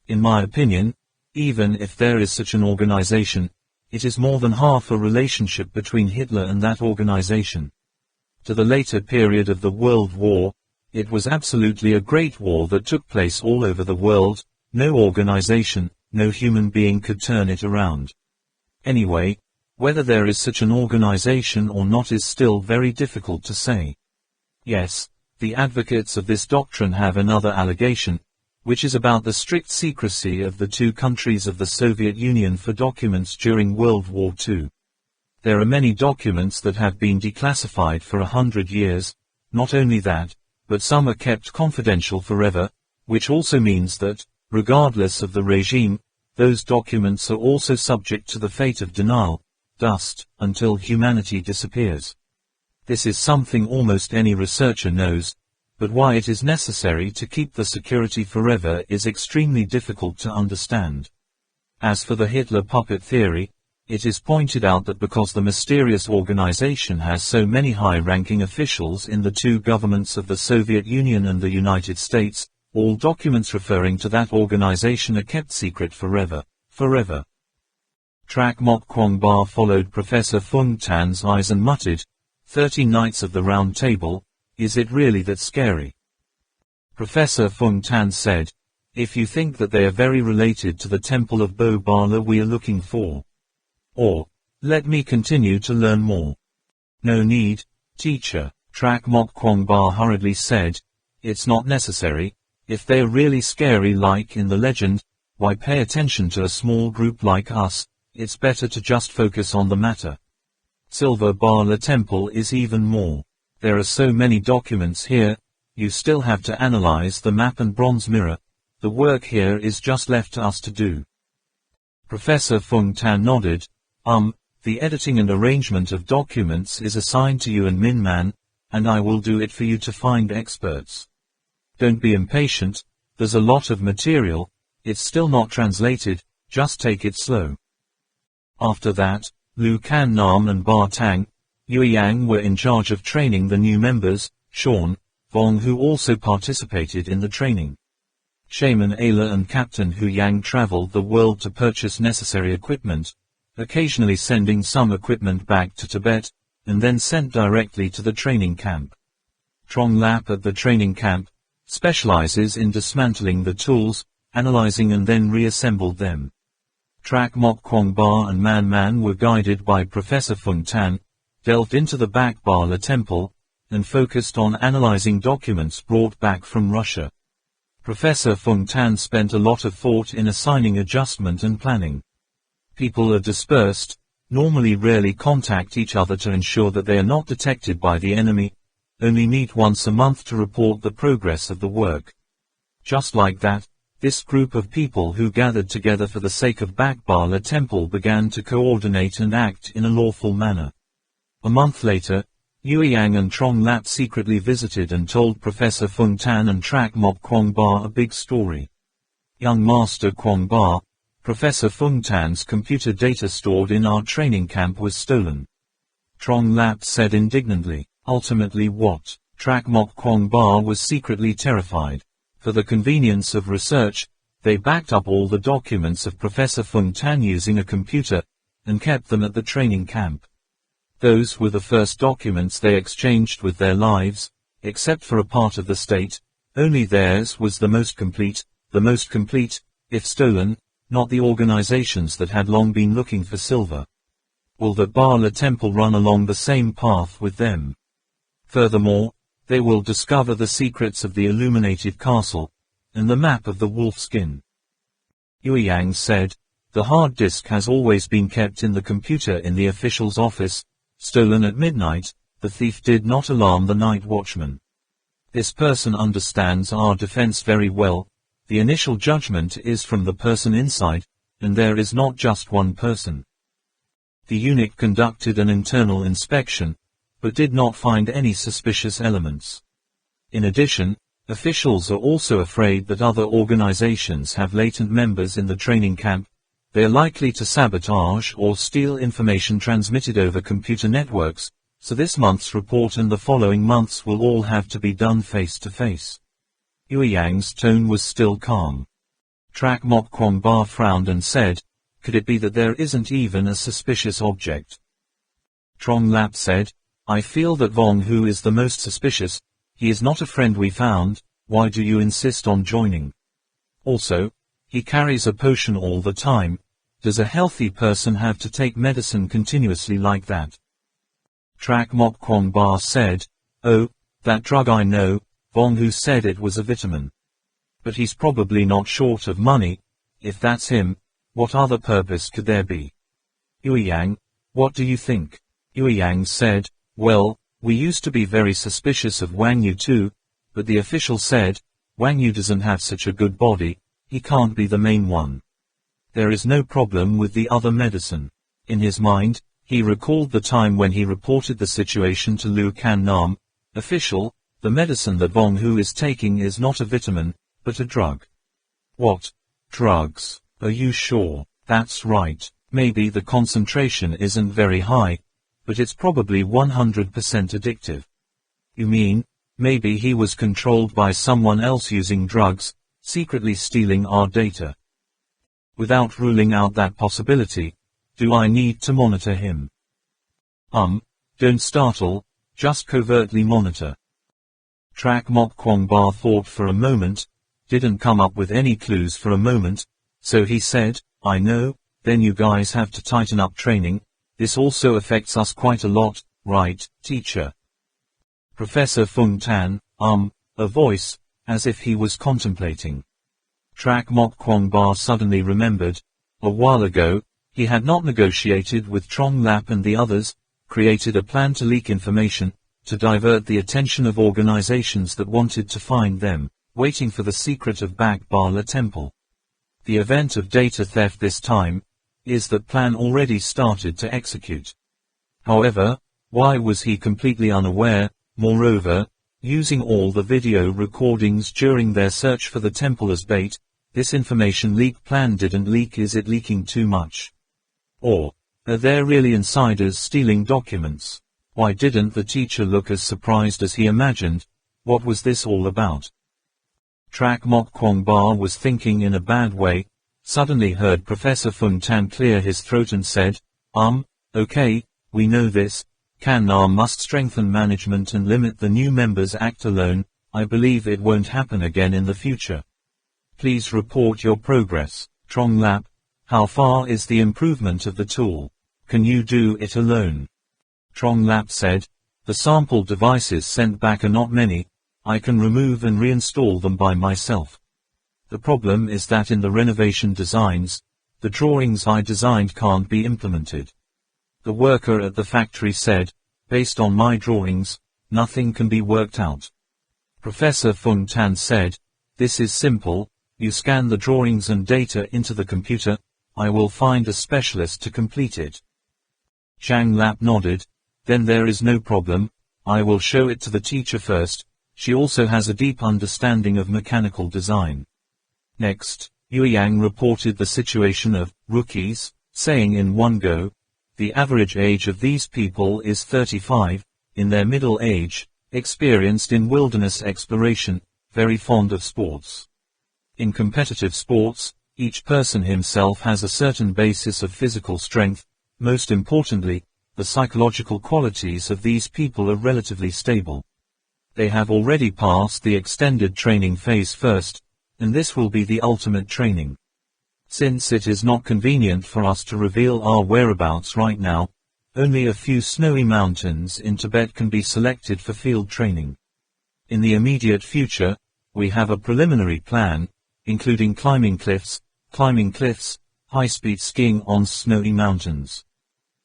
In my opinion, even if there is such an organization, it is more than half a relationship between Hitler and that organization. To the later period of the World War, it was absolutely a great war that took place all over the world, no organization, no human being could turn it around. Anyway, whether there is such an organization or not is still very difficult to say. Yes, the advocates of this doctrine have another allegation, which is about the strict secrecy of the two countries of the Soviet Union for documents during World War II. There are many documents that have been declassified for 100 years, not only that, but some are kept confidential forever, which also means that, regardless of the regime, those documents are also subject to the fate of denial, dust, until humanity disappears. This is something almost any researcher knows, but why it is necessary to keep the security forever is extremely difficult to understand. As for the Hitler puppet theory, it is pointed out that because the mysterious organization has so many high-ranking officials in the two governments of the Soviet Union and the United States, all documents referring to that organization are kept secret forever. Trak Mok Kwong Ba followed Professor Fung Tan's eyes and muttered, 13 Knights of the Round Table, is it really that scary? Professor Fung Tan said, if you think that they are very related to the temple of Bo Bala we are looking for. Or, let me continue to learn more. No need, teacher, Trak Mok Kwong Ba hurriedly said, it's not necessary, if they are really scary like in the legend, why pay attention to a small group like us, it's better to just focus on the matter. Silver Bala Temple is even more. There are so many documents here, you still have to analyze the map and bronze mirror, the work here is just left to us to do. Professor Fung Tan nodded, the editing and arrangement of documents is assigned to you and Min Man, and I will do it for you to find experts. Don't be impatient, there's a lot of material, it's still not translated, just take it slow. After that, Lu Can Nam and Ba Tang, Yue Yang were in charge of training the new members, Sean, Vong who also participated in the training. Shaman Ayla and Captain Hu Yang traveled the world to purchase necessary equipment, occasionally sending some equipment back to Tibet, and then sent directly to the training camp. Trong Lap at the training camp, specializes in dismantling the tools, analyzing and then reassembled them. Trak Mok Kwong Ba and Man Man were guided by Professor Fung Tan, delved into the Bakbala Temple, and focused on analyzing documents brought back from Russia. Professor Fung Tan spent a lot of thought in assigning adjustment and planning. People are dispersed, normally rarely contact each other to ensure that they are not detected by the enemy, only meet once a month to report the progress of the work. Just like that, this group of people who gathered together for the sake of Bakbala Temple began to coordinate and act in a lawful manner. A month later, Yue Yang and Trong Lap secretly visited and told Professor Fung Tan and Trak Mok Kwong Ba a big story. Young Master Kwong Ba, Professor Fung Tan's computer data stored in our training camp was stolen. Trong Lap said indignantly, Ultimately what? Trak Mok Kwong Ba was secretly terrified. For the convenience of research, they backed up all the documents of Professor Fung Tan using a computer, and kept them at the training camp. Those were the first documents they exchanged with their lives, except for a part of the state. Only theirs was the most complete, if stolen, not the organizations that had long been looking for silver. Will the Bala temple run along the same path with them? Furthermore, they will discover the secrets of the illuminated castle, and the map of the wolf skin. Yue Yang said, the hard disk has always been kept in the computer in the official's office, stolen at midnight. The thief did not alarm the night watchman. This person understands our defense very well. The initial judgment is from the person inside, and there is not just one person. The eunuch conducted an internal inspection, but did not find any suspicious elements. In addition, officials are also afraid that other organizations have latent members in the training camp. They are likely to sabotage or steal information transmitted over computer networks, so this month's report and the following months will all have to be done face to face. Yue Yang's tone was still calm. Trak Mok Kwong Ba frowned and said, could it be that there isn't even a suspicious object? Trong Lap said, I feel that Vong Hu is the most suspicious. He is not a friend we found. Why do you insist on joining? Also, he carries a potion all the time. Does a healthy person have to take medicine continuously like that? Trak Mok Kwong Ba said, oh, that drug I know. Vong Hu said it was a vitamin. But he's probably not short of money. If that's him, what other purpose could there be? Yue Yang, what do you think? Yue Yang said, well, we used to be very suspicious of Wang Yu too, but the official said, Wang Yu doesn't have such a good body, he can't be the main one. There is no problem with the other medicine. In his mind, he recalled the time when he reported the situation to Liu Kan Nam. Official, the medicine that Vong Hu is taking is not a vitamin, but a drug. What? Drugs? Are you sure? That's right. Maybe the concentration isn't very high, but it's probably 100% addictive. You mean, maybe he was controlled by someone else using drugs, secretly stealing our data? Without ruling out that possibility, do I need to monitor him? Don't startle, just covertly monitor. Trak Mok Kwong Ba thought for a moment, didn't come up with any clues for a moment, so he said, I know, then you guys have to tighten up training. This also affects us quite a lot, right, teacher? Professor Fung Tan, a voice, as if he was contemplating. Trak Mok Kwong Ba suddenly remembered, a while ago, he had not negotiated with Trong Lap and the others, created a plan to leak information, to divert the attention of organizations that wanted to find them, waiting for the secret of Bak Bala Temple. The event of data theft this time, is that plan already started to execute. However, why was he completely unaware? Moreover, using all the video recordings during their search for the temple as bait, this information leak plan didn't leak. Is it leaking too much? Or, are there really insiders stealing documents? Why didn't the teacher look as surprised as he imagined? What was this all about? Trak Mok Kwong Ba was thinking in a bad way, suddenly heard Professor Fung Tan clear his throat and said, okay, we know this. Kan Nam must strengthen management and limit the new members act alone. I believe it won't happen again in the future. Please report your progress. Trong Lap, how far is the improvement of the tool? Can you do it alone? Trong Lap said, the sample devices sent back are not many. I can remove and reinstall them by myself. The problem is that in the renovation designs, the drawings I designed can't be implemented. The worker at the factory said, based on my drawings, nothing can be worked out. Professor Fung Tan said, this is simple, you scan the drawings and data into the computer, I will find a specialist to complete it. Chang Lap nodded, then there is no problem, I will show it to the teacher first, she also has a deep understanding of mechanical design. Next, Yue Yang reported the situation of rookies, saying in one go, the average age of these people is 35, in their middle age, experienced in wilderness exploration, very fond of sports. In competitive sports, each person himself has a certain basis of physical strength. Most importantly, the psychological qualities of these people are relatively stable. They have already passed the extended training phase first, and this will be the ultimate training. Since it is not convenient for us to reveal our whereabouts right now, only a few snowy mountains in Tibet can be selected for field training. In the immediate future, we have a preliminary plan, including climbing cliffs, high-speed skiing on snowy mountains.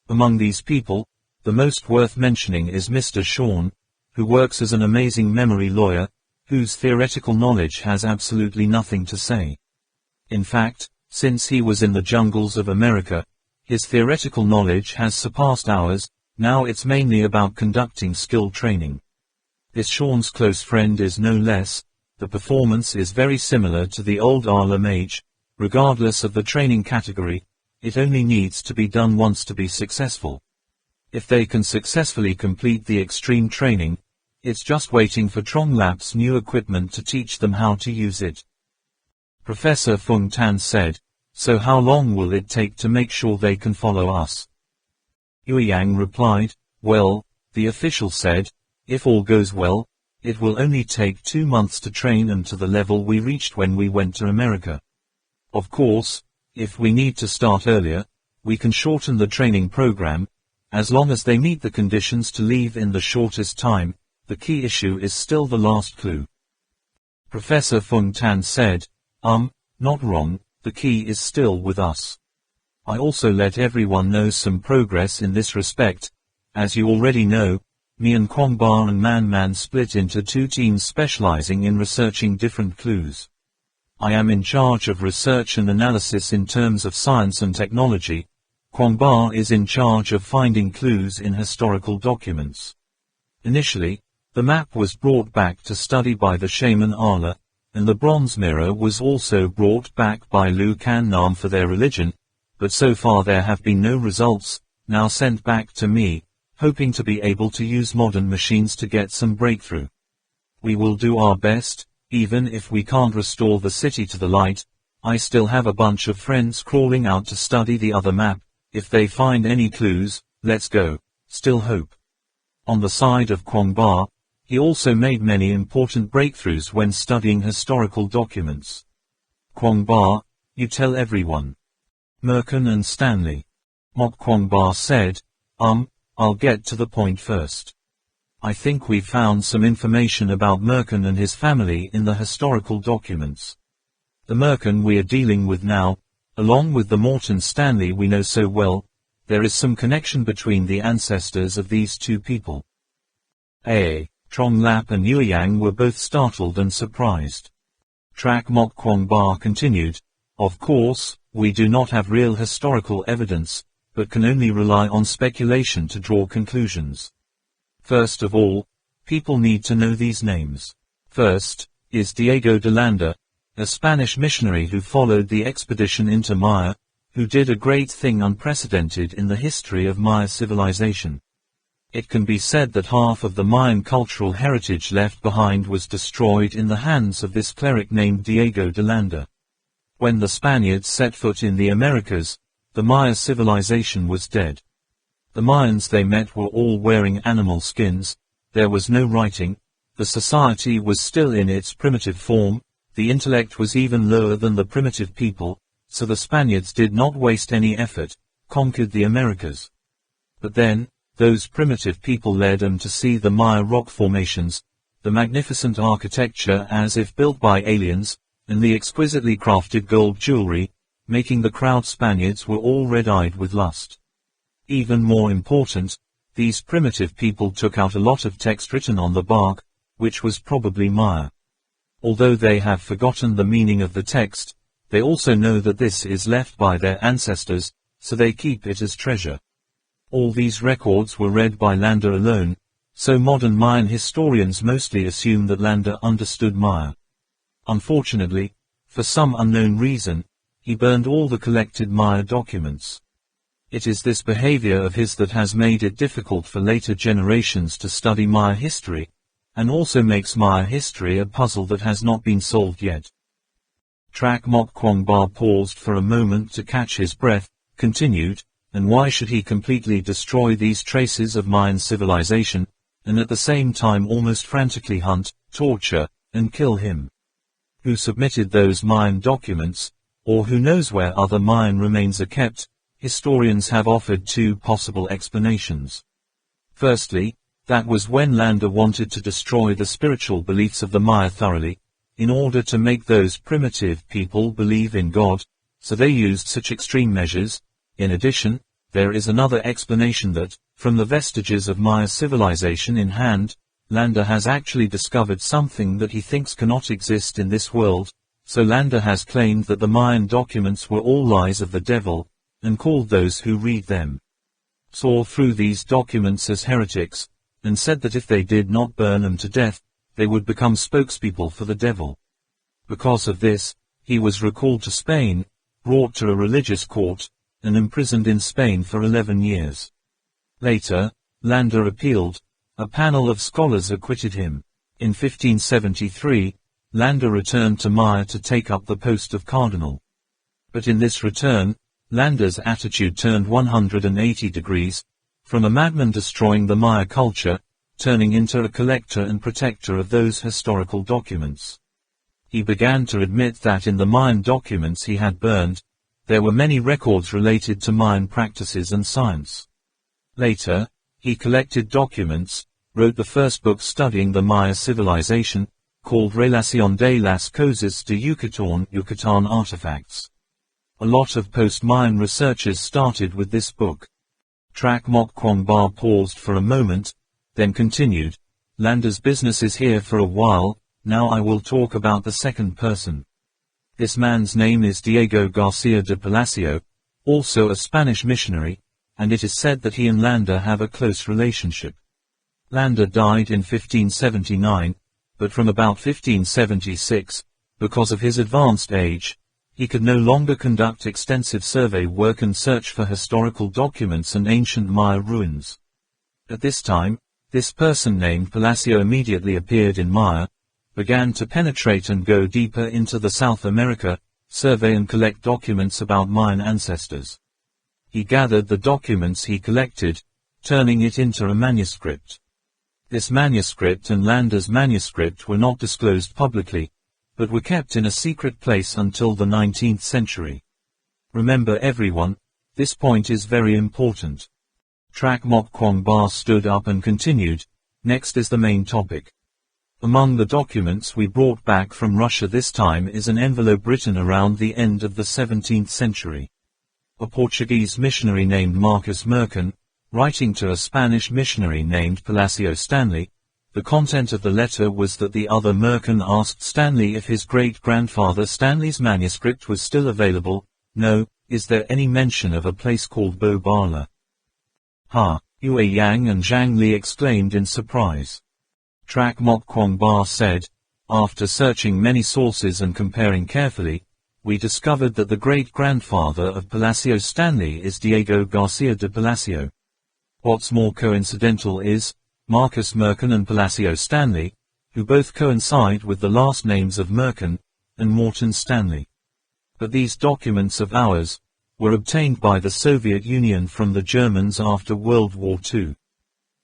Among these people, the most worth mentioning is Mr. Sean, who works as an amazing memory lawyer, whose theoretical knowledge has absolutely nothing to say. In fact, since he was in the jungles of America, his theoretical knowledge has surpassed ours. Now it's mainly about conducting skill training. This Sean's close friend is no less. The performance is very similar to the old Arla Mage. Regardless of the training category, it only needs to be done once to be successful. If they can successfully complete the extreme training, it's just waiting for Tronglap's new equipment to teach them how to use it. Professor Fung Tan said, "So how long will it take to make sure they can follow us?" Yueyang replied, "Well, the official said, if all goes well, it will only take 2 months to train them to the level we reached when we went to America. Of course, if we need to start earlier, we can shorten the training program, as long as they meet the conditions to leave in the shortest time. The key issue is still the last clue." Professor Fung Tan said, Not wrong, the key is still with us. I also let everyone know some progress in this respect. As you already know, me and Kwangba and Man split into 2 teams specializing in researching different clues. I am in charge of research and analysis in terms of science and technology. Kwangba is in charge of finding clues in historical documents. Initially, the map was brought back to study by the shaman Arla, and the bronze mirror was also brought back by Lu Kan Nam for their religion, but so far there have been no results, now sent back to me, hoping to be able to use modern machines to get some breakthrough. We will do our best. Even if we can't restore the city to the light, I still have a bunch of friends crawling out to study the other map. If they find any clues, let's go. Still hope. On the side of Kwangba, he also made many important breakthroughs when studying historical documents. Kwangba, you tell everyone. Merkin and Stanley. Mok Kwangba said, I'll get to the point first. I think we found some information about Merkin and his family in the historical documents. The Merkin we are dealing with now, along with the Morton Stanley we know so well, there is some connection between the ancestors of these 2 people. Tronglap and Yueyang were both startled and surprised. Track Mok Kwangba continued, "Of course, we do not have real historical evidence, but can only rely on speculation to draw conclusions. First of all, people need to know these names. First, is Diego de Landa, a Spanish missionary who followed the expedition into Maya, who did a great thing unprecedented in the history of Maya civilization. It can be said that half of the Mayan cultural heritage left behind was destroyed in the hands of this cleric named Diego de Landa. When the Spaniards set foot in the Americas, the Maya civilization was dead. The Mayans they met were all wearing animal skins, there was no writing, the society was still in its primitive form, the intellect was even lower than the primitive people, so the Spaniards did not waste any effort, conquered the Americas. But then, those primitive people led them to see the Maya rock formations, the magnificent architecture as if built by aliens, and the exquisitely crafted gold jewelry, making the crowd Spaniards were all red-eyed with lust. Even more important, these primitive people took out a lot of text written on the bark, which was probably Maya. Although they have forgotten the meaning of the text, they also know that this is left by their ancestors, so they keep it as treasure. All these records were read by Landa alone, so modern Mayan historians mostly assume that Landa understood Maya. Unfortunately, for some unknown reason, he burned all the collected Maya documents. It is this behavior of his that has made it difficult for later generations to study Maya history, and also makes Maya history a puzzle that has not been solved yet. Trak Mok Kwong Ba paused for a moment to catch his breath, continued, and why should he completely destroy these traces of Mayan civilization, and at the same time almost frantically hunt, torture, and kill him? Who submitted those Mayan documents, or who knows where other Mayan remains are kept? Historians have offered two possible explanations. Firstly, that was when Landa wanted to destroy the spiritual beliefs of the Maya thoroughly, in order to make those primitive people believe in God, so they used such extreme measures. In addition, there is another explanation that, from the vestiges of Maya civilization in hand, Landa has actually discovered something that he thinks cannot exist in this world, so Landa has claimed that the Mayan documents were all lies of the devil, and called those who read them, saw through these documents as heretics, and said that if they did not burn them to death, they would become spokespeople for the devil. Because of this, he was recalled to Spain, brought to a religious court, and imprisoned in Spain for 11 years. Later, Landa appealed. A panel of scholars acquitted him. In 1573, Landa returned to Maya to take up the post of cardinal. But in this return, Landa's attitude turned 180 degrees, from a madman destroying the Maya culture, turning into a collector and protector of those historical documents. He began to admit that in the Mayan documents he had burned, there were many records related to Mayan practices and science. Later, he collected documents, wrote the first book studying the Maya civilization, called Relación de las Cosas de Yucatán Artifacts. A lot of post-Mayan researchers started with this book. Trak Mok Kwong Ba paused for a moment, then continued, Landa's business is here for a while, now I will talk about the second person. This man's name is Diego Garcia de Palacio, also a Spanish missionary, and it is said that he and Landa have a close relationship. Landa died in 1579, but from about 1576, because of his advanced age, he could no longer conduct extensive survey work and search for historical documents and ancient Maya ruins. At this time, this person named Palacio immediately appeared in Maya, began to penetrate and go deeper into the South America, survey and collect documents about Mayan ancestors. He gathered the documents he collected, turning it into a manuscript. This manuscript and Landa's manuscript were not disclosed publicly, but were kept in a secret place until the 19th century. Remember everyone, this point is very important. Trak Mok Kwong Ba stood up and continued, next is the main topic. Among the documents we brought back from Russia this time is an envelope written around the end of the 17th century. A Portuguese missionary named Marcus Mercan, writing to a Spanish missionary named Palacio Stanley. The content of the letter was that the other Mercan asked Stanley if his great-grandfather Stanley's manuscript was still available. No, is there any mention of a place called Bo Bala? Ha! Yue Yang and Zhang Li exclaimed in surprise. Trak Mok Kwong Ba said, after searching many sources and comparing carefully, we discovered that the great-grandfather of Palacio Stanley is Diego Garcia de Palacio. What's more coincidental is, Marcus Mercan and Palacio Stanley, who both coincide with the last names of Mercan and Morton Stanley. But these documents of ours were obtained by the Soviet Union from the Germans after World War II.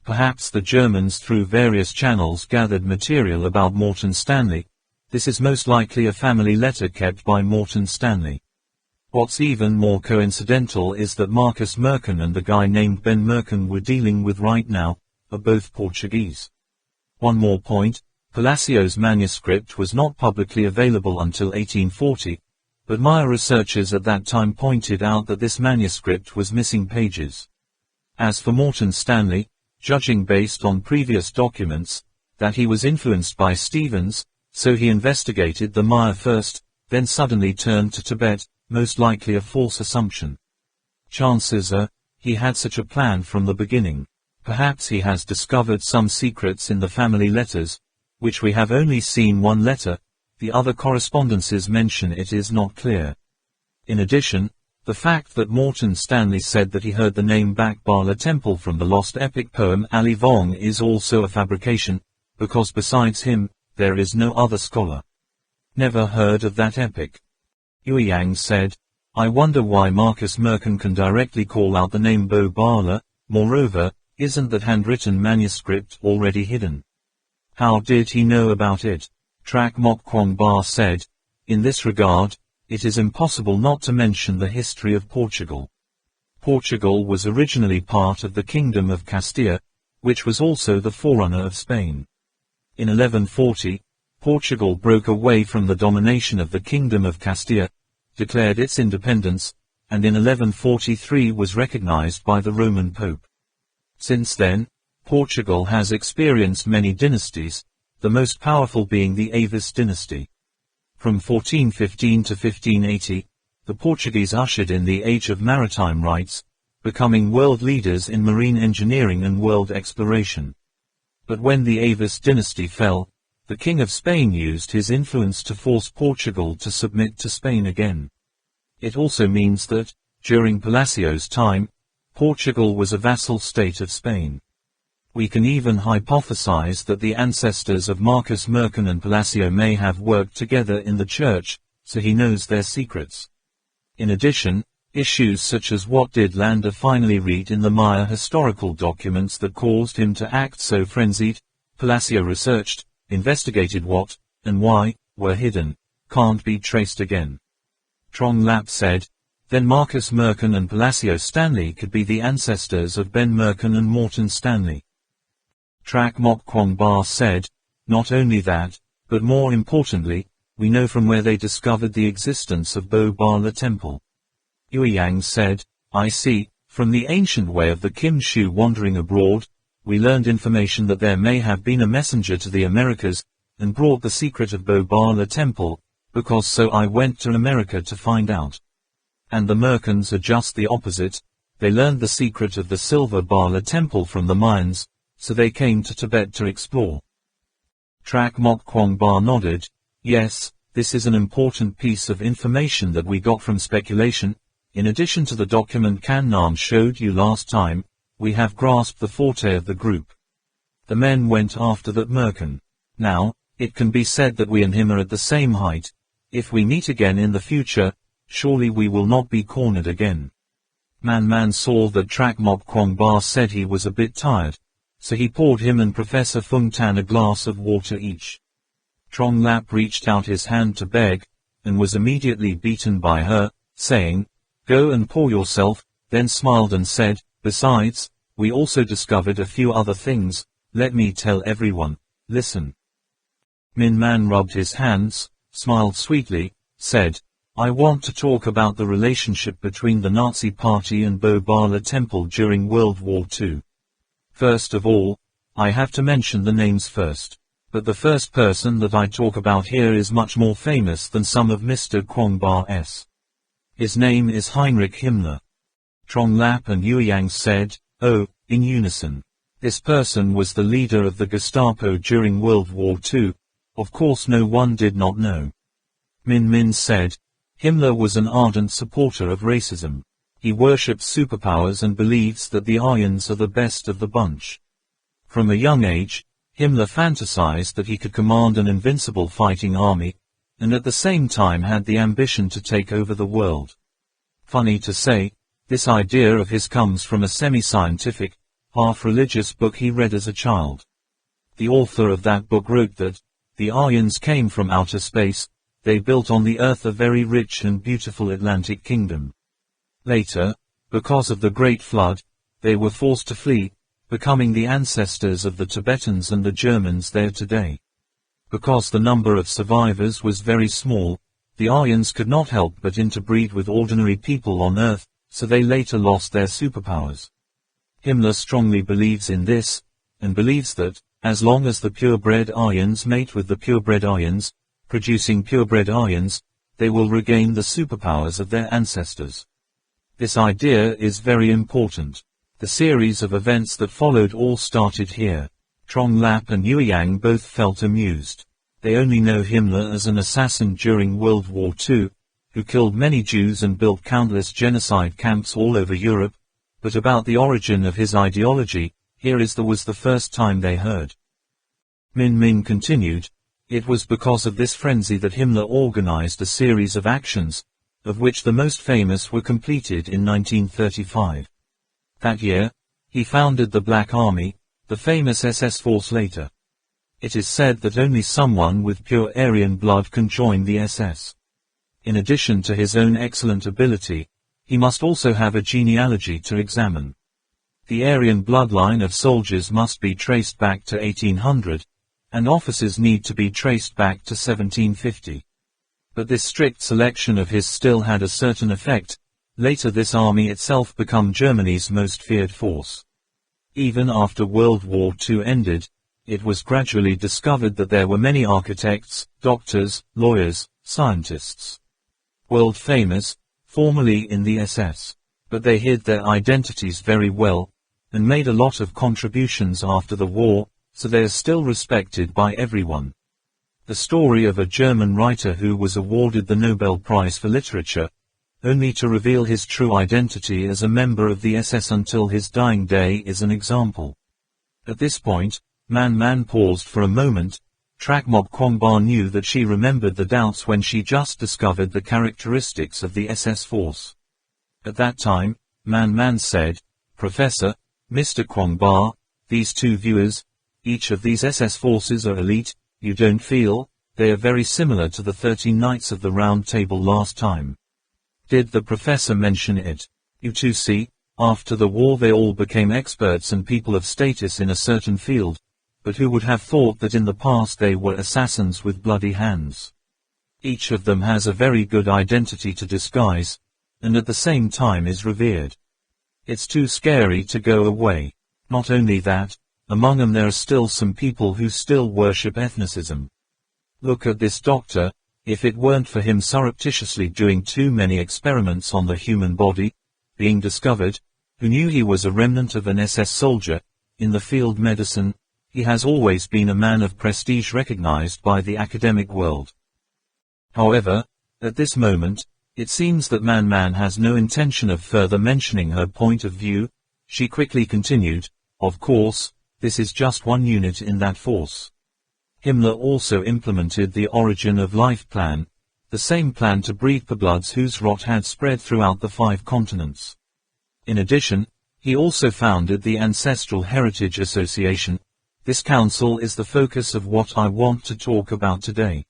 Perhaps the Germans through various channels gathered material about Morton Stanley. This is most likely a family letter kept by Morton Stanley. What's even more coincidental is that Marcus Mercan and the guy named Ben Mercan we're dealing with right now are both Portuguese. One more point, Palacio's manuscript was not publicly available until 1840, but Maya researchers at that time pointed out that this manuscript was missing pages. As for Morton Stanley, judging based on previous documents, that he was influenced by Stevens, so he investigated the Maya first, then suddenly turned to Tibet, most likely a false assumption. Chances are, he had such a plan from the beginning. Perhaps he has discovered some secrets in the family letters, which we have only seen one letter, the other correspondences mention it is not clear. In addition, The fact that Morton Stanley said that he heard the name Bakbala Temple from the lost epic poem Ali Vong is also a fabrication, because besides him, there is no other scholar. Never heard of that epic. Yue Yang said, I wonder why Marcus Merkin can directly call out the name Bo Bala. Moreover, isn't that handwritten manuscript already hidden? How did he know about it? Trak Mok Kwong Ba said, in this regard, it is impossible not to mention the history of Portugal. Portugal was originally part of the Kingdom of Castilla, which was also the forerunner of Spain. In 1140, Portugal broke away from the domination of the Kingdom of Castilla, declared its independence, and in 1143 was recognized by the Roman Pope. Since then, Portugal has experienced many dynasties, the most powerful being the Avis dynasty. From 1415 to 1580, the Portuguese ushered in the age of maritime rights, becoming world leaders in marine engineering and world exploration. But when the Avis dynasty fell, the King of Spain used his influence to force Portugal to submit to Spain again. It also means that, during Palacio's time, Portugal was a vassal state of Spain. We can even hypothesize that the ancestors of Marcus Merkin and Palacio may have worked together in the church, so he knows their secrets. In addition, issues such as what did Landa finally read in the Maya historical documents that caused him to act so frenzied, Palacio researched, investigated what, and why, were hidden, can't be traced again. Trong Lap said, then Marcus Merkin and Palacio Stanley could be the ancestors of Ben Merkin and Morton Stanley. Trak Mok Kwong Ba said, not only that, but more importantly, we know from where they discovered the existence of Bo Bala Temple. Yue Yang said, I see, from the ancient way of the Kim Shu wandering abroad, we learned information that there may have been a messenger to the Americas, and brought the secret of Bo Bala Temple, because so I went to America to find out. And the Merkins are just the opposite, they learned the secret of the Silver Bala Temple from the Mayans, so they came to Tibet to explore. Trak Mok Kwong Ba nodded, yes, this is an important piece of information that we got from speculation. In addition to the document Kan Nam showed you last time, we have grasped the forte of the group. The men went after that Merkin. Now, it can be said that we and him are at the same height. If we meet again in the future, surely we will not be cornered again. Man saw that Trak Mok Kwong Ba said he was a bit tired, so he poured him and Professor Fung Tan a glass of water each. Trong Lap reached out his hand to beg, and was immediately beaten by her, saying, go and pour yourself, then smiled and said, besides, we also discovered a few other things, let me tell everyone, listen. Min Man rubbed his hands, smiled sweetly, said, I want to talk about the relationship between the Nazi Party and Bo Bala Temple during World War II. First of all, I have to mention the names first. But the first person that I talk about here is much more famous than some of Mr. Kwong Ba's. His name is Heinrich Himmler. Trong Lap and Yue Yang said, oh, in unison. This person was the leader of the Gestapo during World War II. Of course no one did not know. Min said, Himmler was an ardent supporter of racism. He worships superpowers and believes that the Aryans are the best of the bunch. From a young age, Himmler fantasized that he could command an invincible fighting army, and at the same time had the ambition to take over the world. Funny to say, this idea of his comes from a semi-scientific, half-religious book he read as a child. The author of that book wrote that, the Aryans came from outer space, they built on the earth a very rich and beautiful Atlantic kingdom. Later, because of the Great Flood, they were forced to flee, becoming the ancestors of the Tibetans and the Germans there today. Because the number of survivors was very small, the Aryans could not help but interbreed with ordinary people on Earth, so they later lost their superpowers. Himmler strongly believes in this, and believes that, as long as the purebred Aryans mate with the purebred Aryans, producing purebred Aryans, they will regain the superpowers of their ancestors. This idea is very important. The series of events that followed all started here. Trong Lap and Yue Yang both felt amused. They only know Himmler as an assassin during World War II, who who killed many Jews and built countless genocide camps all over Europe, but about the origin of his ideology, was the first time they heard. Min Min continued, it was because of this frenzy that Himmler organized a series of actions, of which the most famous were completed in 1935. That year, he founded the Black Army, the famous SS force later. It is said that only someone with pure Aryan blood can join the SS. In addition to his own excellent ability, he must also have a genealogy to examine. The Aryan bloodline of soldiers must be traced back to 1800, and officers need to be traced back to 1750. But this strict selection of his still had a certain effect. Later this army itself became Germany's most feared force. Even after World War II ended, it was gradually discovered that there were many architects, doctors, lawyers, scientists, world famous, formerly in the SS. But they hid their identities very well, and made a lot of contributions after the war, so they are still respected by everyone. The story of a German writer who was awarded the Nobel Prize for Literature, only to reveal his true identity as a member of the SS until his dying day, is an example. At this point, Man Man paused for a moment. Trakmob Kwangba knew that she remembered the doubts when she just discovered the characteristics of the SS force. At that time, Man Man said, Professor, Mr. Kwangba, these two viewers, each of these SS forces are elite, you don't feel, they are very similar to the 13 Knights of the Round Table last time. Did the professor mention it? You two see, after the war they all became experts and people of status in a certain field, but who would have thought that in the past they were assassins with bloody hands? Each of them has a very good identity to disguise, and at the same time is revered. It's too scary to go away. Not only that, among them there are still some people who still worship ethnicism. Look at this doctor. If it weren't for him surreptitiously doing too many experiments on the human body, being discovered, who knew he was a remnant of an SS soldier, in the field medicine, he has always been a man of prestige recognized by the academic world. However, at this moment, it seems that Man Man has no intention of further mentioning her point of view. She quickly continued, of course, this is just one unit in that force. Himmler also implemented the Origin of Life plan, the same plan to breed purebloods whose rot had spread throughout the 5 continents. In addition, he also founded the Ancestral Heritage Association. This council is the focus of what I want to talk about today.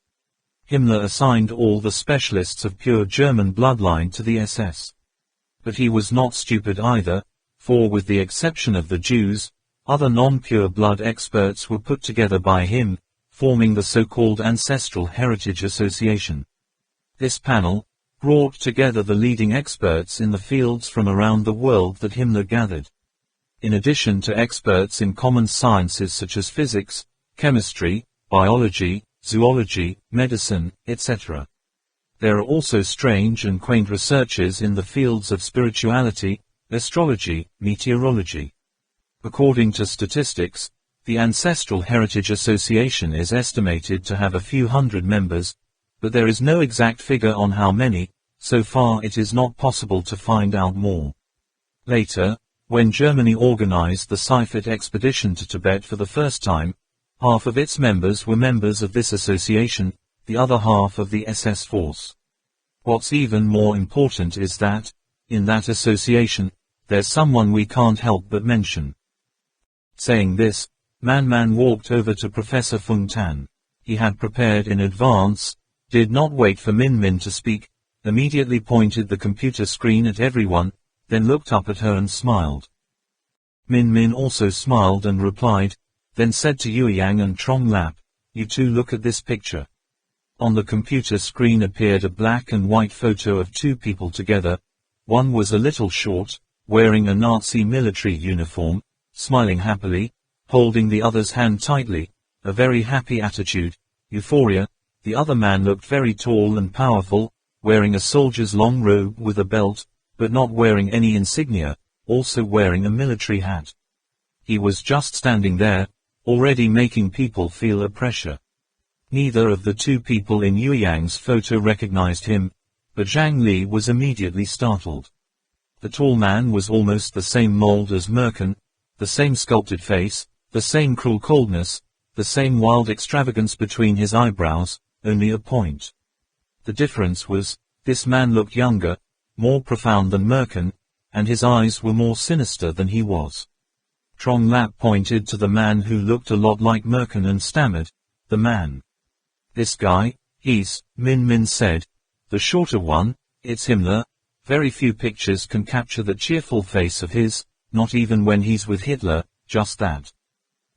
Himmler assigned all the specialists of pure German bloodline to the SS. But he was not stupid either, for with the exception of the Jews, other non-pure blood experts were put together by him, forming the so-called Ancestral Heritage Association. This panel brought together the leading experts in the fields from around the world that Himmler gathered. In addition to experts in common sciences such as physics, chemistry, biology, zoology, medicine, etc. There are also strange and quaint researchers in the fields of spirituality, astrology, meteorology. According to statistics, the Ancestral Heritage Association is estimated to have a few hundred members, but there is no exact figure on how many. So far it is not possible to find out more. Later, when Germany organized the Seifert expedition to Tibet for the first time, half of its members were members of this association, the other half of the SS force. What's even more important is that, in that association, there's someone we can't help but mention. Saying this, Man Man walked over to Professor Fung Tan. He had prepared in advance, did not wait for Min Min to speak, immediately pointed the computer screen at everyone, then looked up at her and smiled. Min Min also smiled and replied, then said to Yueyang and Trong Lap, you two look at this picture. On the computer screen appeared a black and white photo of two people together. One was a little short, wearing a Nazi military uniform, smiling happily, holding the other's hand tightly, a very happy attitude, euphoria. The other man looked very tall and powerful, wearing a soldier's long robe with a belt, but not wearing any insignia, also wearing a military hat. He was just standing there, already making people feel a pressure. Neither of the two people in Yueyang's photo recognized him, but Zhang Li was immediately startled. The tall man was almost the same mold as Merkin, the same sculpted face, the same cruel coldness, the same wild extravagance between his eyebrows, only a point. The difference was, this man looked younger, more profound than Merkin, and his eyes were more sinister than he was. Trong Lap pointed to the man who looked a lot like Merkin and stammered, "The man. This guy, he's," Min Min said. "The shorter one, it's Himmler. Very few pictures can capture the cheerful face of his, not even when he's with Hitler, just that.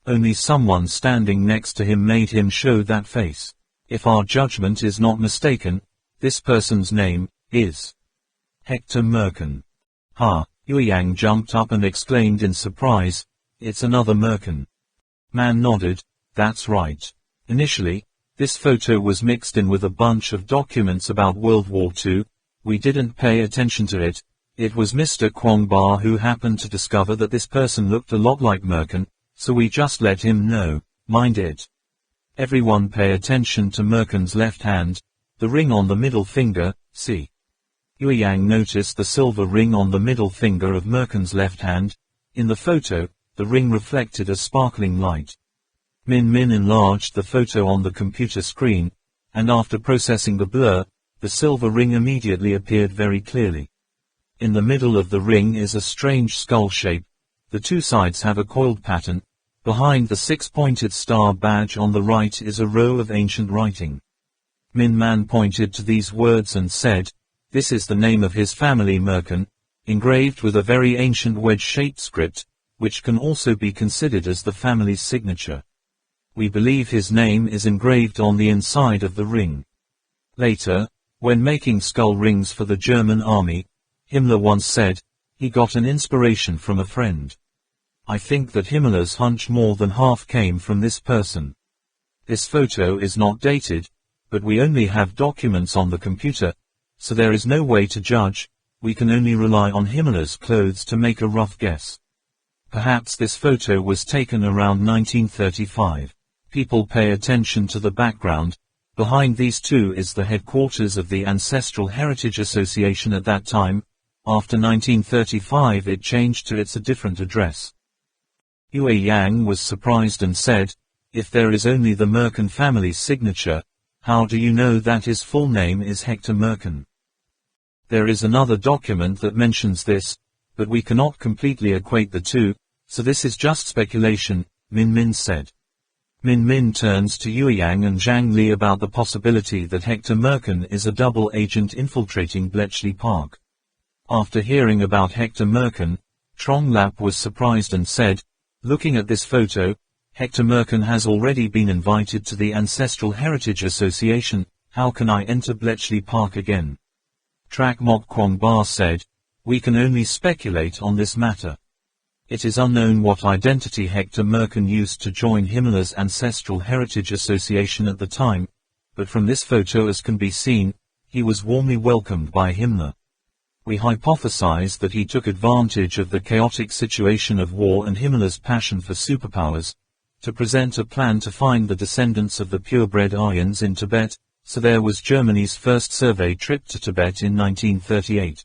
Only someone standing next to him made him show that face. If our judgment is not mistaken, this person's name is Hector Merkin." "Ha!" Yue Yang jumped up and exclaimed in surprise, "It's another Merkin." Man nodded, "That's right. Initially, this photo was mixed in with a bunch of documents about World War II. We didn't pay attention to it. It was Mr. Kwong Ba who happened to discover that this person looked a lot like Merkin, so we just let him know, mind it. Everyone pay attention to Merkin's left hand, the ring on the middle finger, see." Yue Yang noticed the silver ring on the middle finger of Merkin's left hand. In the photo, the ring reflected a sparkling light. Min Min enlarged the photo on the computer screen, and after processing the blur, the silver ring immediately appeared very clearly. In the middle of the ring is a strange skull shape. The two sides have a coiled pattern. Behind the six-pointed star badge on the right is a row of ancient writing. Min Man pointed to these words and said, "This is the name of his family Merkin, engraved with a very ancient wedge-shaped script, which can also be considered as the family's signature. We believe his name is engraved on the inside of the ring." Later, when making skull rings for the German army, Himmler once said, he got an inspiration from a friend. I think that Himmler's hunch more than half came from this person. This photo is not dated, but we only have documents on the computer, so there is no way to judge. We can only rely on Himmler's clothes to make a rough guess. Perhaps this photo was taken around 1935. People pay attention to the background. Behind these two is the headquarters of the Ancestral Heritage Association at that time. After 1935 it changed to a different address. Yue Yang was surprised and said, "If there is only the Merkin family's signature, how do you know that his full name is Hector Merkin?" "There is another document that mentions this, but we cannot completely equate the two, so this is just speculation," Min Min said. Min Min turns to Yue Yang and Zhang Li about the possibility that Hector Merkin is a double agent infiltrating Bletchley Park. After hearing about Hector Merkin, Trong Lap was surprised and said, "Looking at this photo, Hector Merkin has already been invited to the Ancestral Heritage Association. How can I enter Bletchley Park again?" Trak Mok Kwong Ba said, "We can only speculate on this matter. It is unknown what identity Hector Merkin used to join Himmler's Ancestral Heritage Association at the time, but from this photo as can be seen, he was warmly welcomed by Himmler. We hypothesize that he took advantage of the chaotic situation of war and Himmler's passion for superpowers, to present a plan to find the descendants of the purebred Aryans in Tibet, so there was Germany's first survey trip to Tibet in 1938.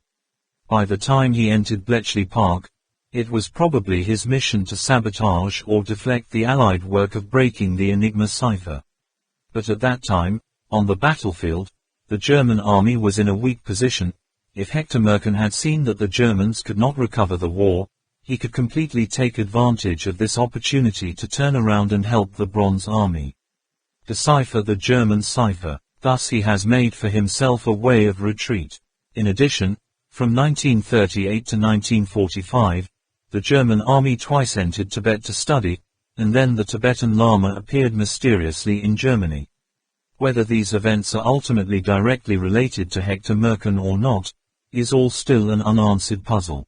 By the time he entered Bletchley Park, it was probably his mission to sabotage or deflect the Allied work of breaking the Enigma cipher. But at that time, on the battlefield, the German army was in a weak position. If Hector Merkin had seen that the Germans could not recover the war, he could completely take advantage of this opportunity to turn around and help the Bronze Army decipher the German cipher. Thus he has made for himself a way of retreat. In addition, from 1938 to 1945, the German army twice entered Tibet to study, and then the Tibetan Lama appeared mysteriously in Germany. Whether these events are ultimately directly related to Hector Merkin or not, is all still an unanswered puzzle.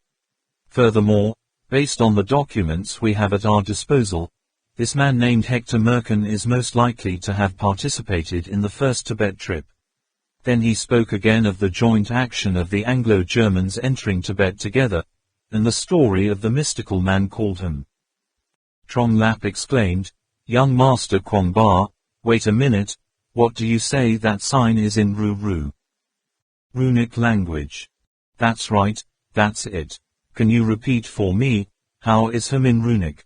Furthermore, based on the documents we have at our disposal, this man named Hector Merkin is most likely to have participated in the first Tibet trip. Then he spoke again of the joint action of the Anglo-Germans entering Tibet together, and the story of the mystical man called him. Trong Lap exclaimed, "Young Master Kwong Ba, wait a minute, what do you say that sign is in Ru Ru?" Runic language. That's right, that's it. Can you repeat for me, how is him in runic?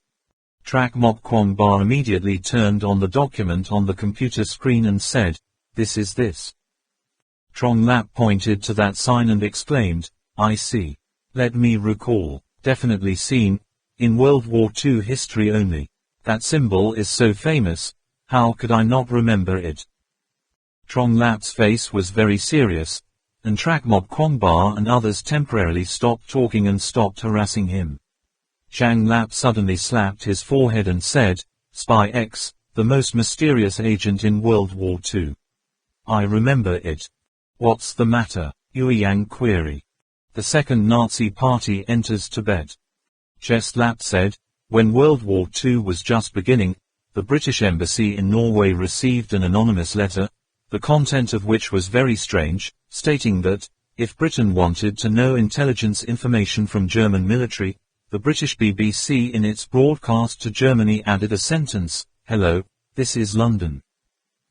Trak Mok Kwong Ba immediately turned on the document on the computer screen and said, this is this. Trong Lap pointed to that sign and exclaimed, I see. Let me recall. Definitely seen, in World War II history only. That symbol is so famous, how could I not remember it? Trong Lap's face was very serious, and Trak Mok Kwong Ba and others temporarily stopped talking and stopped harassing him. Zhang Lap suddenly slapped his forehead and said, Spy X, the most mysterious agent in World War II. I remember it. What's the matter? Yue Yang queried. The Second Nazi Party enters Tibet. Chest Lap said, when World War II was just beginning, the British Embassy in Norway received an anonymous letter, the content of which was very strange, stating that, if Britain wanted to know intelligence information from German military, the British BBC in its broadcast to Germany added a sentence, hello, this is London.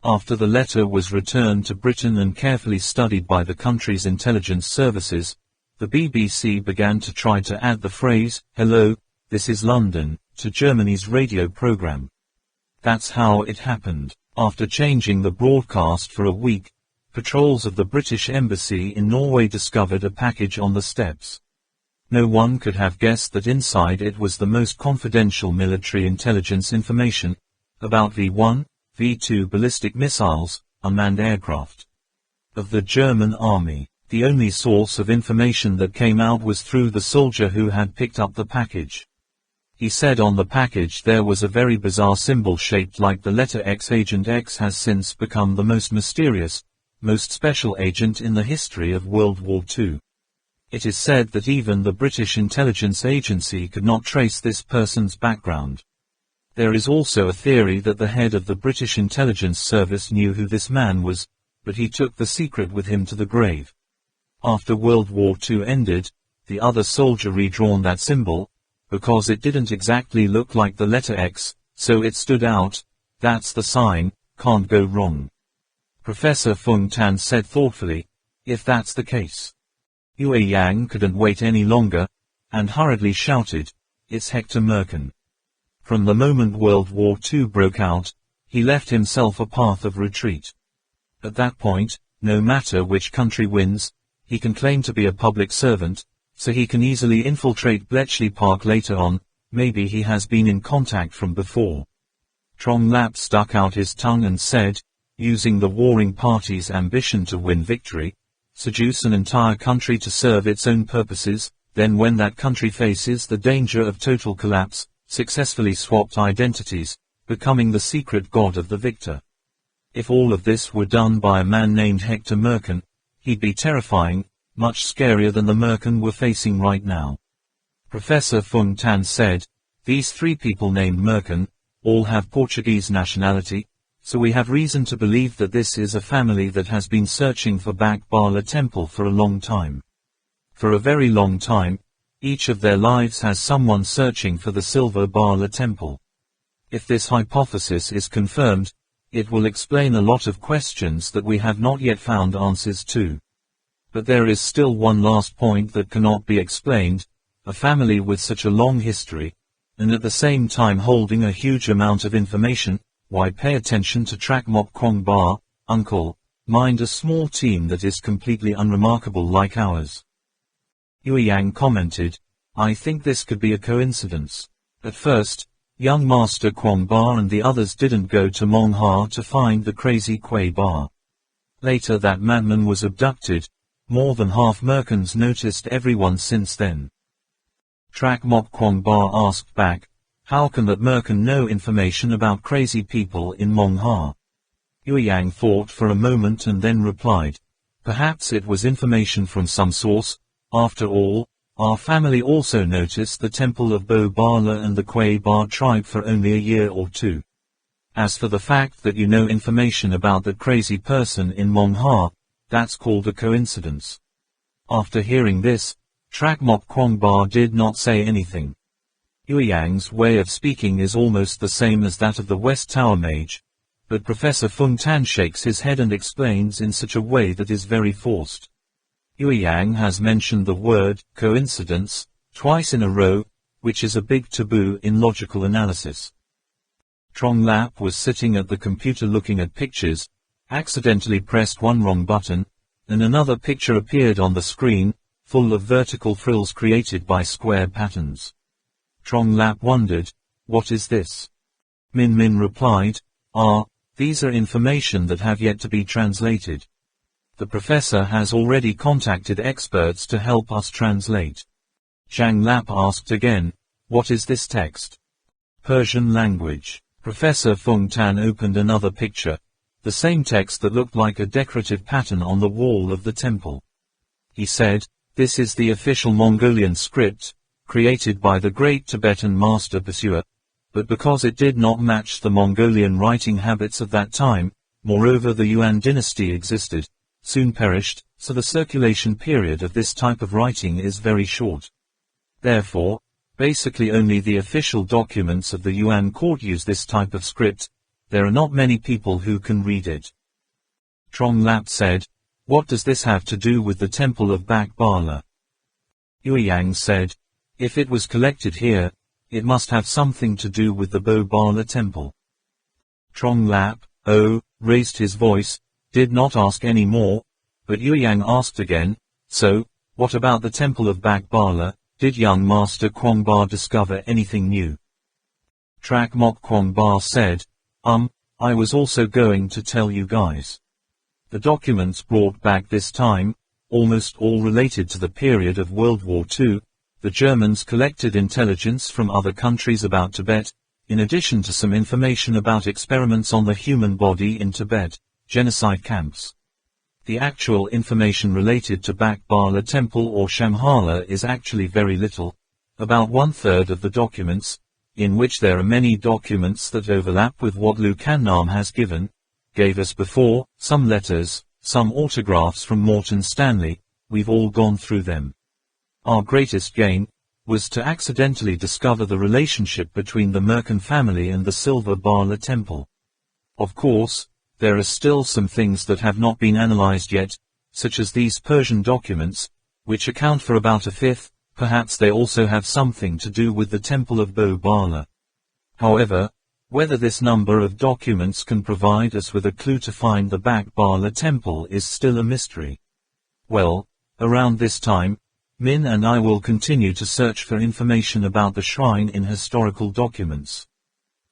After the letter was returned to Britain and carefully studied by the country's intelligence services, the BBC began to try to add the phrase, hello, this is London, to Germany's radio program. That's how it happened. After changing the broadcast for a week, patrols of the British Embassy in Norway discovered a package on the steps. No one could have guessed that inside it was the most confidential military intelligence information about V-1, V-2 ballistic missiles, unmanned aircraft of the German army. The only source of information that came out was through the soldier who had picked up the package. He said on the package there was a very bizarre symbol shaped like the letter X. Agent X has since become the most mysterious, most special agent in the history of World War II. It is said that even the British intelligence agency could not trace this person's background. There is also a theory that the head of the British intelligence service knew who this man was, but he took the secret with him to the grave. After World War II ended, the other soldier redrawn that symbol, because it didn't exactly look like the letter X, so it stood out. That's the sign, can't go wrong. Professor Fung Tan said thoughtfully, if that's the case. Yue Yang couldn't wait any longer, and hurriedly shouted, it's Hector Merkin. From the moment World War II broke out, he left himself a path of retreat. At that point, no matter which country wins, he can claim to be a public servant, so he can easily infiltrate Bletchley Park later on. Maybe he has been in contact from before. Trong Lap stuck out his tongue and said, using the warring party's ambition to win victory, seduce an entire country to serve its own purposes, then when that country faces the danger of total collapse, successfully swapped identities, becoming the secret god of the victor. If all of this were done by a man named Hector Merkin, he'd be terrifying, much scarier than the Merkin we're facing right now. Professor Fung Tan said, these three people named Merkin, all have Portuguese nationality, so we have reason to believe that this is a family that has been searching for Bak Bala Temple for a long time. For a very long time, each of their lives has someone searching for the Silver Bala Temple. If this hypothesis is confirmed, it will explain a lot of questions that we have not yet found answers to. But there is still one last point that cannot be explained, a family with such a long history, and at the same time holding a huge amount of information. Why pay attention to Trak Mok Kwong Ba, uncle, mind a small team that is completely unremarkable like ours. Yue Yang commented, I think this could be a coincidence. At first, young Master Kwong Ba and the others didn't go to Mong Ha to find the crazy Kwei Ba. Later that madman was abducted. More than half Merkins noticed everyone since then. Trak Mok Kwong Ba asked back, how can that Merkin know information about crazy people in Mong Ha? Yue Yang thought for a moment and then replied, perhaps it was information from some source. After all, our family also noticed the temple of Bo Bala and the Kwei Ba tribe for only a year or two. As for the fact that you know information about that crazy person in Mong Ha, that's called a coincidence. After hearing this, Trak Mok Kwong Ba did not say anything. Yue Yang's way of speaking is almost the same as that of the West Tower Mage, but Professor Fung Tan shakes his head and explains in such a way that is very forced. Yang has mentioned the word coincidence twice in a row, which is a big taboo in logical analysis. Trong Lap was sitting at the computer looking at pictures, accidentally pressed one wrong button, and another picture appeared on the screen, full of vertical frills created by square patterns. Trong Lap wondered, "What is this?" Min replied, "These are information that have yet to be translated. The professor has already contacted experts to help us translate." Zhang Lap asked again, "What is this text?" "Persian language." Professor Feng Tan opened another picture, the same text that looked like a decorative pattern on the wall of the temple. He said, "This is the official Mongolian script, created by the great Tibetan master Pursuer, but because it did not match the Mongolian writing habits of that time, moreover the Yuan dynasty existed, soon perished, so the circulation period of this type of writing is very short. Therefore, basically only the official documents of the Yuan court use this type of script. There are not many people who can read it." Trong Lap said, "What does this have to do with the temple of Bak Bala?" Yang said, "If it was collected here, it must have something to do with the Bo Bala temple." Trong Lap, raised his voice, did not ask any more, but Yang asked again, "So, what about the temple of Bak Bala? Did young Master Kwong Ba discover anything new?" Trak Mok Kwong Ba said, I was also going to tell you guys. The documents brought back this time, almost all related to the period of World War II. The Germans collected intelligence from other countries about Tibet, in addition to some information about experiments on the human body in Tibet, genocide camps. The actual information related to Bak Bala Temple or Shambhala is actually very little, about 1/3 of the documents, in which there are many documents that overlap with what Lu Kannam gave us before, some letters, some autographs from Morton Stanley. We've all gone through them. Our greatest gain was to accidentally discover the relationship between the Merkin family and the Silver Bala Temple. Of course, there are still some things that have not been analyzed yet, such as these Persian documents, which account for about 1/5, perhaps they also have something to do with the Temple of Bo Bala. However, whether this number of documents can provide us with a clue to find the Bak Bala Temple is still a mystery. Well, around this time, Min and I will continue to search for information about the shrine in historical documents.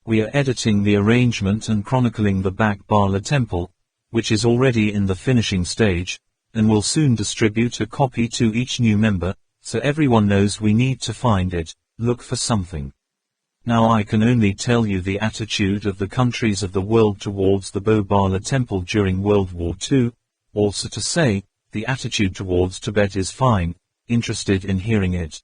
We are editing the arrangement and chronicling the Bak Bala Temple, which is already in the finishing stage, and will soon distribute a copy to each new member, so everyone knows we need to find it, look for something. Now I can only tell you the attitude of the countries of the world towards the Bo Bala Temple during World War II, also to say, the attitude towards Tibet is fine, interested in hearing it.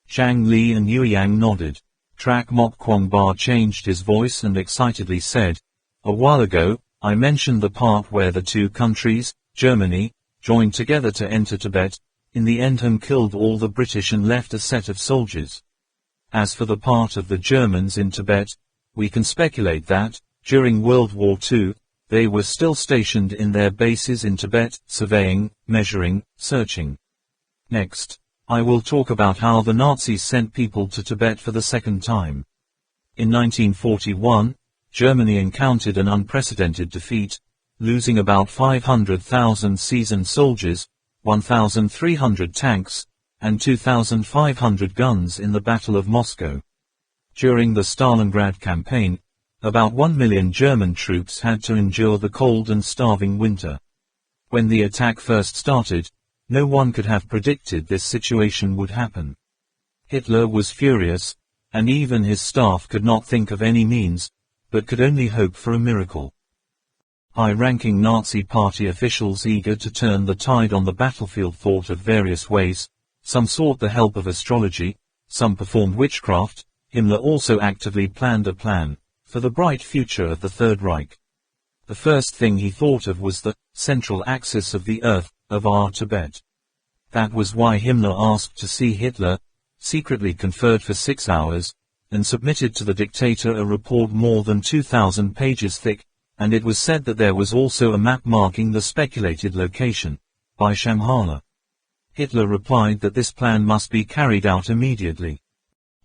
Zhang Li and Yang nodded. Trak Mok Kwong Ba changed his voice and excitedly said, "A while ago, I mentioned the part where the two countries, Germany, joined together to enter Tibet. In the end killed all the British and left a set of soldiers. As for the part of the Germans in Tibet, we can speculate that, during World War II, they were still stationed in their bases in Tibet, surveying, measuring, searching. Next, I will talk about how the Nazis sent people to Tibet for the second time. In 1941, Germany encountered an unprecedented defeat, losing about 500,000 seasoned soldiers, 1,300 tanks, and 2,500 guns in the Battle of Moscow. During the Stalingrad campaign, about 1 million German troops had to endure the cold and starving winter. When the attack first started, no one could have predicted this situation would happen. Hitler was furious, and even his staff could not think of any means, but could only hope for a miracle. High-ranking Nazi party officials eager to turn the tide on the battlefield thought of various ways. Some sought the help of astrology, some performed witchcraft. Himmler also actively planned a plan for the bright future of the Third Reich. The first thing he thought of was the central axis of the earth, of our Tibet. That was why Himmler asked to see Hitler, secretly conferred for 6 hours, and submitted to the dictator a report more than 2,000 pages thick, and it was said that there was also a map marking the speculated location, by Shambhala. Hitler replied that this plan must be carried out immediately.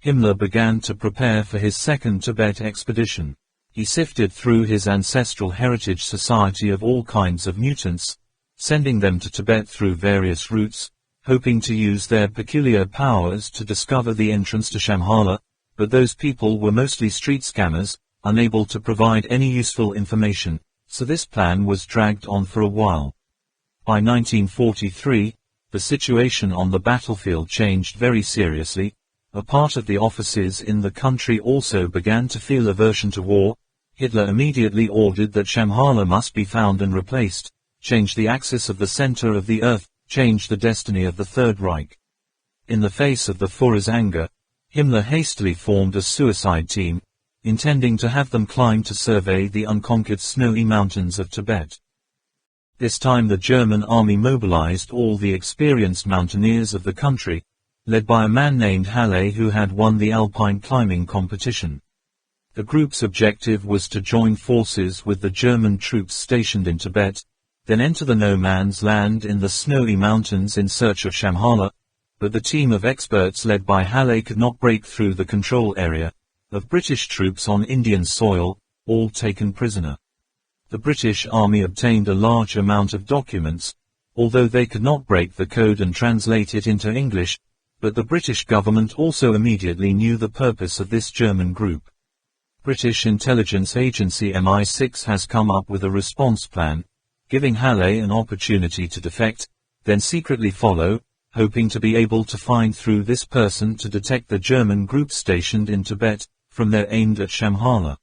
Himmler began to prepare for his second Tibet expedition. He sifted through his ancestral heritage society of all kinds of mutants, sending them to Tibet through various routes, hoping to use their peculiar powers to discover the entrance to Shambhala, but those people were mostly street scammers, unable to provide any useful information, so this plan was dragged on for a while. By 1943, the situation on the battlefield changed very seriously. A part of the officers in the country also began to feel aversion to war. Hitler immediately ordered that Shambhala must be found and replaced, changed the axis of the center of the earth, changed the destiny of the Third Reich. In the face of the Führer's anger, Himmler hastily formed a suicide team, intending to have them climb to survey the unconquered snowy mountains of Tibet. This time the German army mobilized all the experienced mountaineers of the country, led by a man named Halle who had won the alpine climbing competition. The group's objective was to join forces with the German troops stationed in Tibet, then enter the no man's land in the snowy mountains in search of Shambhala, but the team of experts led by Halle could not break through the control area of British troops on Indian soil, all taken prisoner. The British Army obtained a large amount of documents, although they could not break the code and translate it into English, but the British government also immediately knew the purpose of this German group. British intelligence agency MI6 has come up with a response plan, giving Halle an opportunity to defect, then secretly follow, hoping to be able to find through this person to detect the German group stationed in Tibet, from there aimed at Shambhala.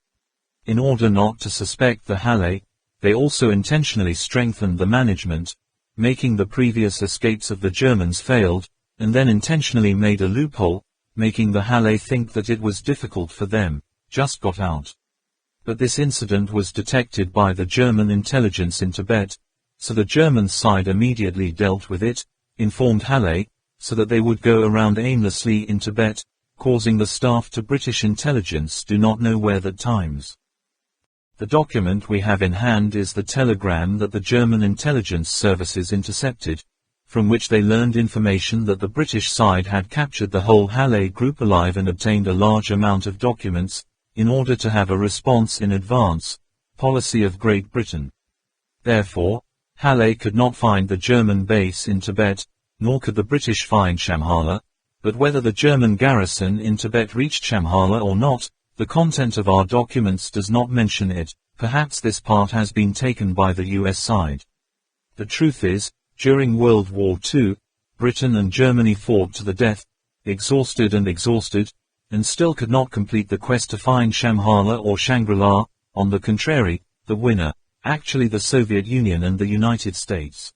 In order not to suspect the Halle, they also intentionally strengthened the management, making the previous escapes of the Germans failed, and then intentionally made a loophole, making the Halle think that it was difficult for them, just got out. But this incident was detected by the German intelligence in Tibet, so the German side immediately dealt with it, informed Halle, so that they would go around aimlessly in Tibet, causing the staff to British intelligence do not know where the times. The document we have in hand is the telegram that the German intelligence services intercepted, from which they learned information that the British side had captured the whole Halle group alive and obtained a large amount of documents, in order to have a response in advance, policy of Great Britain. Therefore, Halle could not find the German base in Tibet, nor could the British find Shambhala, but whether the German garrison in Tibet reached Shambhala or not, the content of our documents does not mention it. Perhaps this part has been taken by the US side. The truth is, during World War II, Britain and Germany fought to the death, exhausted, and still could not complete the quest to find Shambhala or Shangri-La. On the contrary, the winner, actually the Soviet Union and the United States.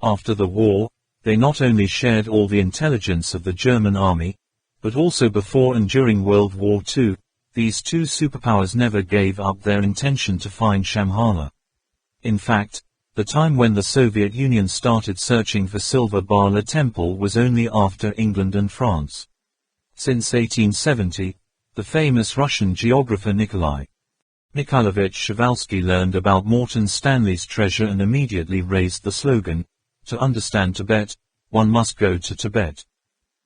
After the war, they not only shared all the intelligence of the German army, but also before and during World War II, these two superpowers never gave up their intention to find Shambhala. In fact, the time when the Soviet Union started searching for Silver Bala Temple was only after England and France. Since 1870, the famous Russian geographer Nikolai Mikhailovich Przewalski learned about Morton Stanley's treasure and immediately raised the slogan, "To understand Tibet, one must go to Tibet."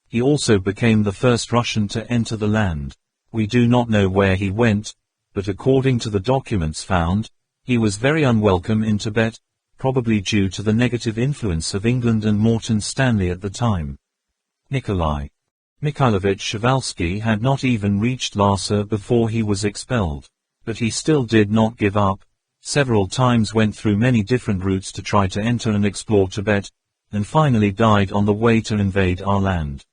He also became the first Russian to enter the land. We do not know where he went, but according to the documents found, he was very unwelcome in Tibet, probably due to the negative influence of England and Morton Stanley at the time. Nikolai Mikhailovich Przewalski had not even reached Lhasa before he was expelled. But he still did not give up, several times went through many different routes to try to enter and explore Tibet, and finally died on the way to invade our land.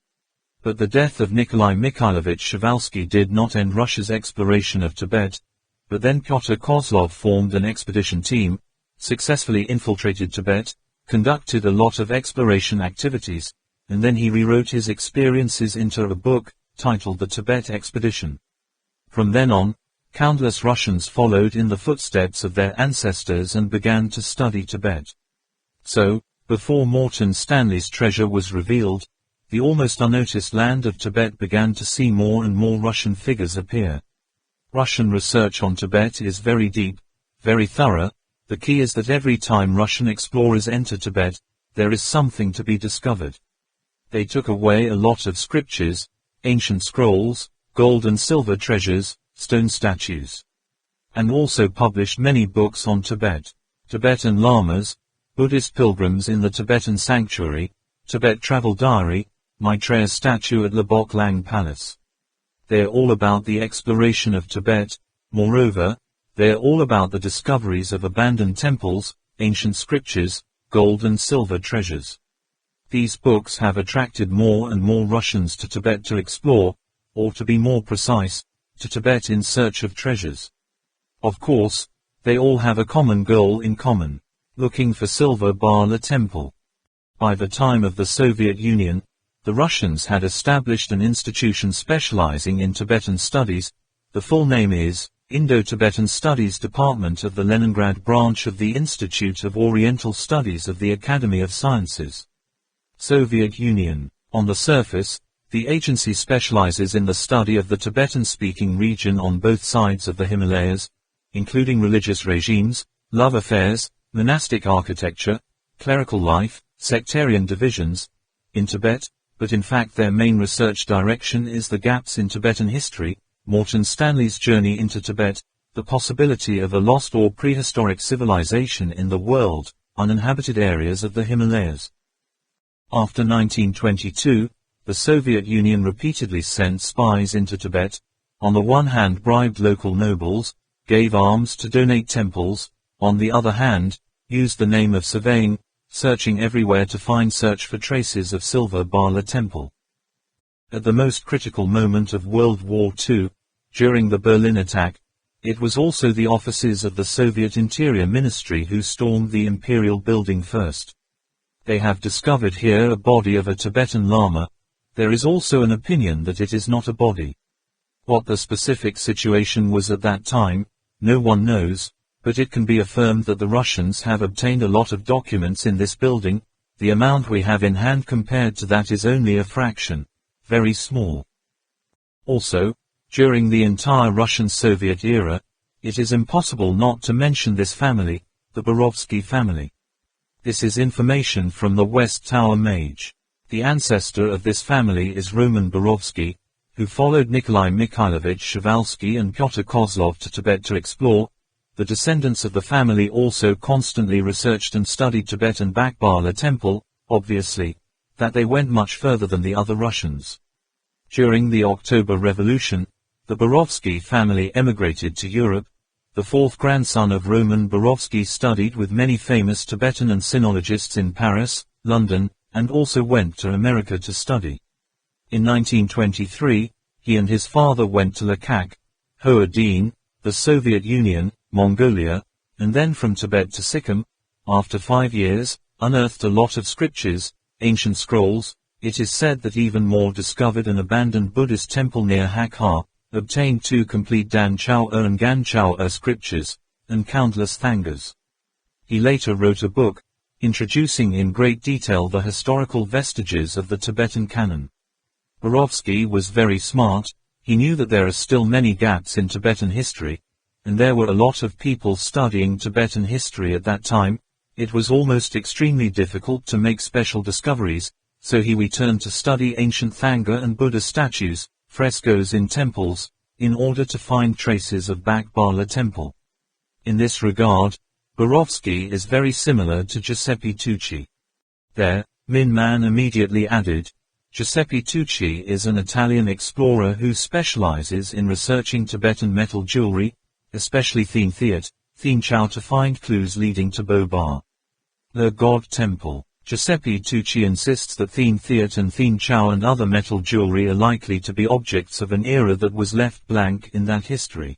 But the death of Nikolai Mikhailovich Przewalski did not end Russia's exploration of Tibet, but then Pyotr Kozlov formed an expedition team, successfully infiltrated Tibet, conducted a lot of exploration activities, and then he rewrote his experiences into a book, titled The Tibet Expedition. From then on, countless Russians followed in the footsteps of their ancestors and began to study Tibet. So, before Morton Stanley's treasure was revealed, the almost unnoticed land of Tibet began to see more and more Russian figures appear. Russian research on Tibet is very deep, very thorough. The key is that every time Russian explorers enter Tibet, there is something to be discovered. They took away a lot of scriptures, ancient scrolls, gold and silver treasures, stone statues. And also published many books on Tibet, Tibetan lamas, Buddhist pilgrims in the Tibetan sanctuary, Tibet travel diary, Maitreya statue at Labok Lang Palace. They're all about the exploration of Tibet. Moreover, they're all about the discoveries of abandoned temples, ancient scriptures, gold and silver treasures. These books have attracted more and more Russians to Tibet to explore, or to be more precise, to Tibet in search of treasures. Of course, they all have a common goal in common, looking for Silver Bala Temple. By the time of the Soviet Union, the Russians had established an institution specializing in Tibetan studies. The full name is Indo-Tibetan Studies Department of the Leningrad branch of the Institute of Oriental Studies of the Academy of Sciences. Soviet Union. On the surface, the agency specializes in the study of the Tibetan-speaking region on both sides of the Himalayas, including religious regimes, love affairs, monastic architecture, clerical life, sectarian divisions, in Tibet, but in fact their main research direction is the gaps in Tibetan history, Morton Stanley's journey into Tibet, the possibility of a lost or prehistoric civilization in the world, uninhabited areas of the Himalayas. After 1922, the Soviet Union repeatedly sent spies into Tibet, on the one hand bribed local nobles, gave arms to donate temples, on the other hand, used the name of surveying, searching everywhere to search for traces of Silver Bala Temple. At the most critical moment of World War II, during the Berlin attack, it was also the officers of the Soviet Interior Ministry who stormed the Imperial Building first. They have discovered here a body of a Tibetan Lama. There is also an opinion that it is not a body. What the specific situation was at that time, no one knows, but it can be affirmed that the Russians have obtained a lot of documents in this building. The amount we have in hand compared to that is only a fraction, very small. Also, during the entire Russian-Soviet era, it is impossible not to mention this family, the Borovsky family. This is information from the West Tower Mage. The ancestor of this family is Roman Borovsky, who followed Nikolai Mikhailovich Przewalski and Pyotr Kozlov to Tibet to explore. The descendants of the family also constantly researched and studied Tibetan Bakbala Temple, obviously, that they went much further than the other Russians. During the October Revolution, the Borovsky family emigrated to Europe. The fourth grandson of Roman Borovsky studied with many famous Tibetan and sinologists in Paris, London, and also went to America to study. In 1923, he and his father went to Lakak, Hoa Dien, the Soviet Union, Mongolia, and then from Tibet to Sikkim. After 5 years, unearthed a lot of scriptures, ancient scrolls. It is said that even more discovered an abandoned Buddhist temple near Hakha, obtained 2 complete Dan Chao and Gan Chao scriptures, and countless thangas. He later wrote a book, introducing in great detail the historical vestiges of the Tibetan canon. Borovsky was very smart. He knew that there are still many gaps in Tibetan history, and there were a lot of people studying Tibetan history at that time. It was almost extremely difficult to make special discoveries, so he returned to study ancient Thanga and Buddha statues, frescoes in temples, in order to find traces of Bakbala Temple. In this regard, Borovsky is very similar to Giuseppe Tucci. There, Min Man immediately added, Giuseppe Tucci is an Italian explorer who specializes in researching Tibetan metal jewelry, especially Thien Thiet, Thien Chau to find clues leading to Bobar. The God Temple. Giuseppe Tucci insists that Thien Thiet and Thien Chau and other metal jewelry are likely to be objects of an era that was left blank in that history.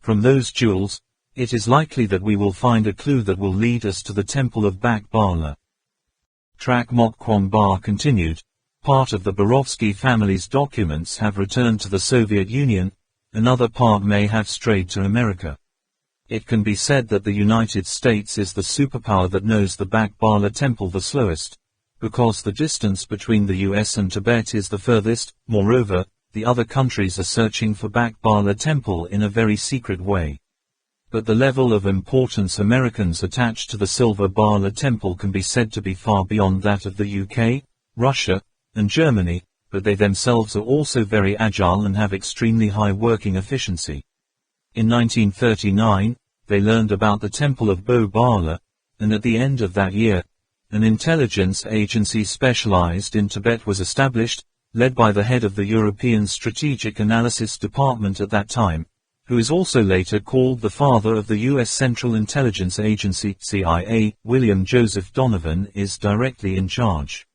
From those jewels, it is likely that we will find a clue that will lead us to the temple of Bakbala. Trak Mok Kwong Ba continued. Part of the Borovsky family's documents have returned to the Soviet Union, another part may have strayed to America. It can be said that the United States is the superpower that knows the Bakbala Temple the slowest, because the distance between the US and Tibet is the furthest. Moreover, the other countries are searching for Bakbala Temple in a very secret way. But the level of importance Americans attach to the Silver Bala Temple can be said to be far beyond that of the UK, Russia, and Germany, but they themselves are also very agile and have extremely high working efficiency. In 1939, they learned about the Temple of Bala, and at the end of that year, an intelligence agency specialized in Tibet was established, led by the head of the European Strategic Analysis Department at that time, who is also later called the father of the U.S. Central Intelligence Agency, CIA. William Joseph Donovan is directly in charge.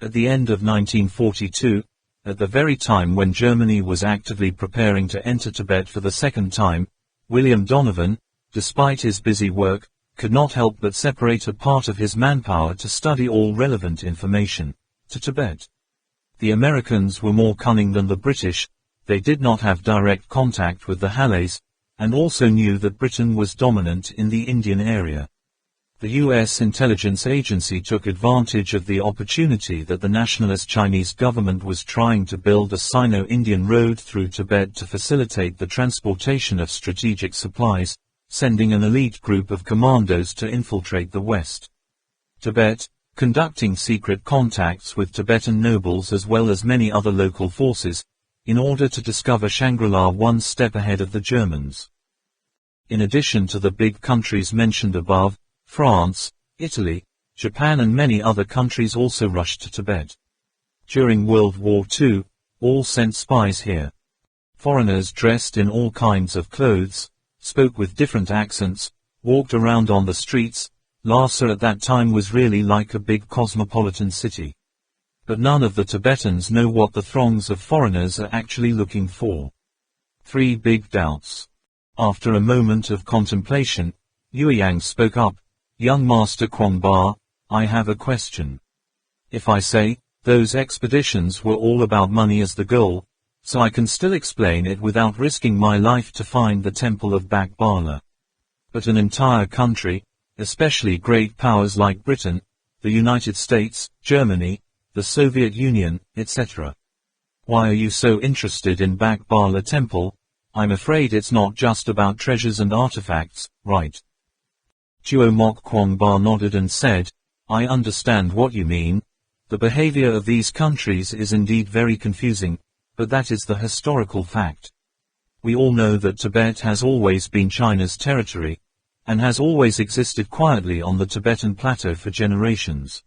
At the end of 1942, at the very time when Germany was actively preparing to enter Tibet for the second time, William Donovan, despite his busy work, could not help but separate a part of his manpower to study all relevant information to Tibet. The Americans were more cunning than the British. They did not have direct contact with the Halays, and also knew that Britain was dominant in the Indian area. The U.S. intelligence agency took advantage of the opportunity that the nationalist Chinese government was trying to build a Sino-Indian road through Tibet to facilitate the transportation of strategic supplies, sending an elite group of commandos to infiltrate the West. Tibet, conducting secret contacts with Tibetan nobles as well as many other local forces, in order to discover Shangri-La one step ahead of the Germans. In addition to the big countries mentioned above, France, Italy, Japan and many other countries also rushed to Tibet. During World War II, all sent spies here. Foreigners dressed in all kinds of clothes, spoke with different accents, walked around on the streets. Lhasa at that time was really like a big cosmopolitan city. But none of the Tibetans know what the throngs of foreigners are actually looking for. 3 big doubts. After a moment of contemplation, Yueyang spoke up, "Young Master Kwangba, I have a question. If I say, those expeditions were all about money as the goal, so I can still explain it without risking my life to find the Temple of Bala. But an entire country, especially great powers like Britain, the United States, Germany, the Soviet Union, etc. Why are you so interested in Bala Temple? I'm afraid it's not just about treasures and artifacts, right?" Tuo Mok Kwangba nodded and said, "I understand what you mean. The behavior of these countries is indeed very confusing, but that is the historical fact. We all know that Tibet has always been China's territory, and has always existed quietly on the Tibetan plateau for generations.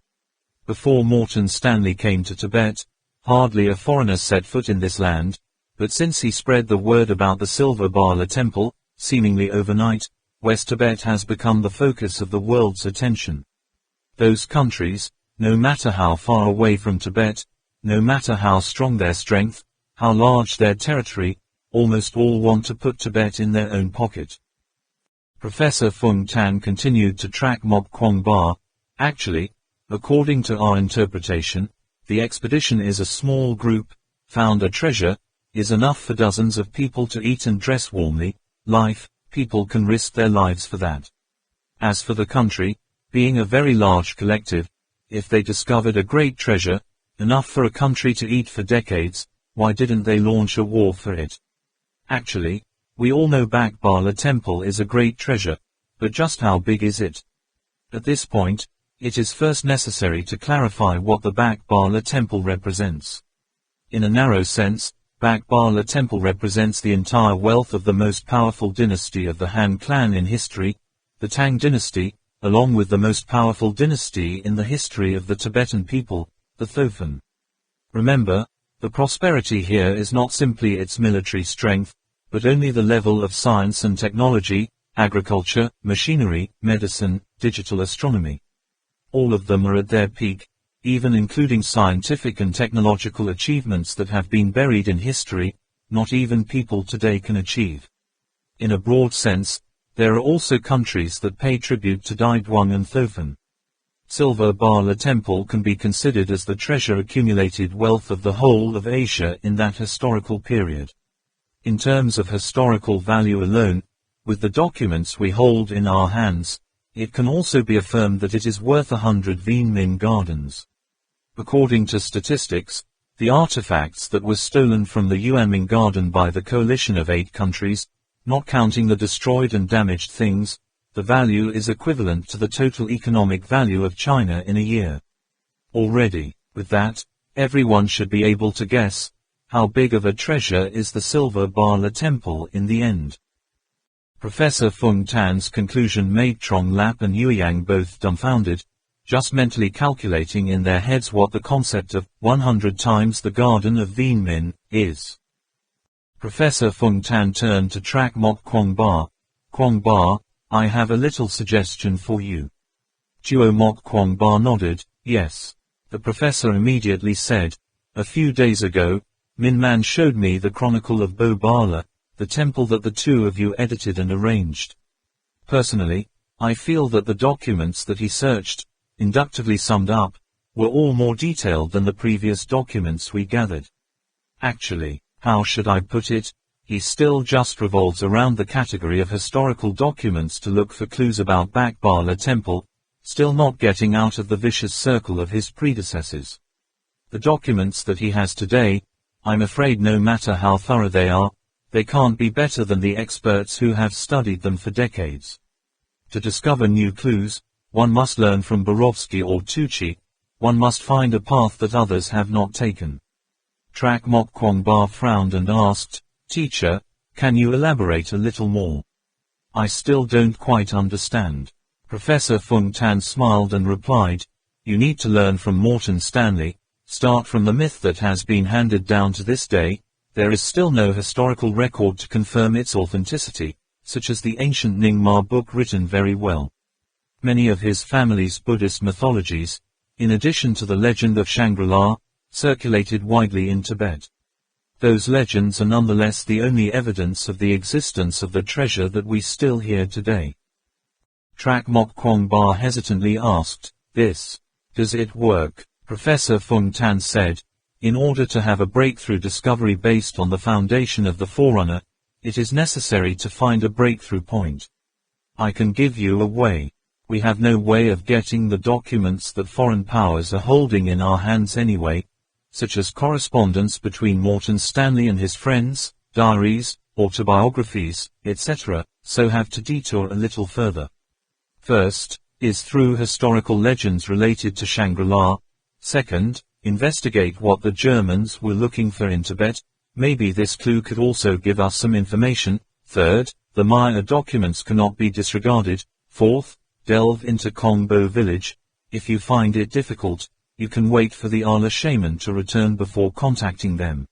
Before Morton Stanley came to Tibet, hardly a foreigner set foot in this land, but since he spread the word about the Silver Bala Temple, seemingly overnight, West Tibet has become the focus of the world's attention. Those countries, no matter how far away from Tibet, no matter how strong their strength, how large their territory, almost all want to put Tibet in their own pocket." Professor Fung Tan continued to track Mok Kwangba. "Actually, according to our interpretation, the expedition is a small group, found a treasure, is enough for dozens of people to eat and dress warmly. Life, people can risk their lives for that. As for the country, being a very large collective, if they discovered a great treasure, enough for a country to eat for decades, why didn't they launch a war for it? Actually, we all know Bala Temple is a great treasure, but just how big is it? At this point, it is first necessary to clarify what the Bala Temple represents. In a narrow sense, Bala Temple represents the entire wealth of the most powerful dynasty of the Han clan in history, the Tang dynasty, along with the most powerful dynasty in the history of the Tibetan people, the Thofen. Remember, the prosperity here is not simply its military strength, but only the level of science and technology, agriculture, machinery, medicine, digital astronomy. All of them are at their peak, even including scientific and technological achievements that have been buried in history, not even people today can achieve. In a broad sense, there are also countries that pay tribute to Dai Duang and Thofen. Silver Bala Temple can be considered as the treasure accumulated wealth of the whole of Asia in that historical period. In terms of historical value alone, with the documents we hold in our hands, it can also be affirmed that it is worth 100 Vien gardens. According to statistics, the artifacts that were stolen from the Yuanming Garden by the coalition of 8 countries, Not counting the destroyed and damaged things, the value is equivalent to the total economic value of China in a year. Already, with that, everyone should be able to guess how big of a treasure is the Silver Bala Temple in the end. Professor Feng Tan's conclusion made Trong Lap and Yueyang both dumbfounded, just mentally calculating in their heads what the concept of 100 times the Garden of Vien Min is. Professor Feng Tan turned to Trak Mok Kwong Ba. Kwong Ba, I have a little suggestion for you. Tuo Mok Kwong Ba nodded, yes. The professor immediately said, a few days ago, Min Man showed me the Chronicle of Bo Bala, the temple that the two of you edited and arranged. Personally, I feel that the documents that he searched, inductively summed up, were all more detailed than the previous documents we gathered. Actually, how should I put it, he still just revolves around the category of historical documents to look for clues about Bak Bala Temple, still not getting out of the vicious circle of his predecessors. The documents that he has today, I'm afraid no matter how thorough they can't be better than the experts who have studied them for decades. To discover new clues, one must learn from Borovsky or Tucci, one must find a path that others have not taken. Trak Mok Kwong Ba frowned and asked, Teacher, can you elaborate a little more? I still don't quite understand. Professor Feng Tan smiled and replied, you need to learn from Morton Stanley, start from the myth that has been handed down to this day. There is still no historical record to confirm its authenticity, such as the ancient Nyingma book written very well. Many of his family's Buddhist mythologies, in addition to the legend of Shangri-La, circulated widely in Tibet. Those legends are nonetheless the only evidence of the existence of the treasure that we still hear today. Trak Mok Kwong Ba hesitantly asked, does it work? Professor Feng Tan said, in order to have a breakthrough discovery based on the foundation of the Forerunner, it is necessary to find a breakthrough point. I can give you a way. We have no way of getting the documents that foreign powers are holding in our hands anyway, such as correspondence between Morton Stanley and his friends, diaries, autobiographies, etc., so have to detour a little further. First, is through historical legends related to Shangri-La. Second, investigate what the Germans were looking for in Tibet. Maybe this clue could also give us some information. Third, the Maya documents cannot be disregarded. Fourth, delve into Kongbo village. If you find it difficult, you can wait for the Ala shaman to return before contacting them.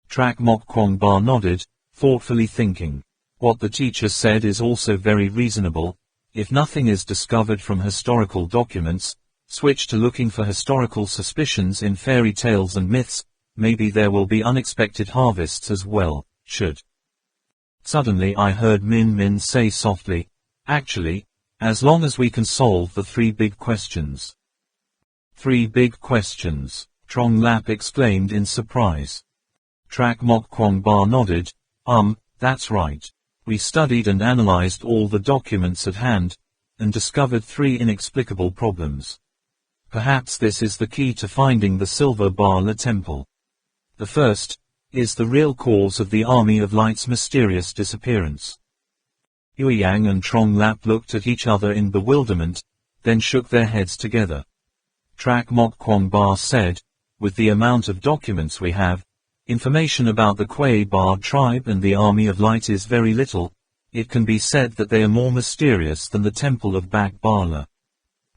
Trak Mok Kwong Ba nodded, thoughtfully thinking. What the teacher said is also very reasonable. If nothing is discovered from historical documents, switch to looking for historical suspicions in fairy tales and myths. Maybe there will be unexpected harvests as well. Suddenly I heard Min Min say softly, actually, as long as we can solve the three big questions. Three big questions, Trong Lap exclaimed in surprise. Trak Mok Kwong Ba nodded, that's right. We studied and analyzed all the documents at hand, and discovered three inexplicable problems. Perhaps this is the key to finding the Silver Bala Temple. The first is the real cause of the Army of Light's mysterious disappearance. Yueyang and Trong Lap looked at each other in bewilderment, then shook their heads together. Trak Mok Kwong Ba said, with the amount of documents we have, information about the Kwei Ba tribe and the Army of Light is very little. It can be said that they are more mysterious than the Temple of Bak Bala.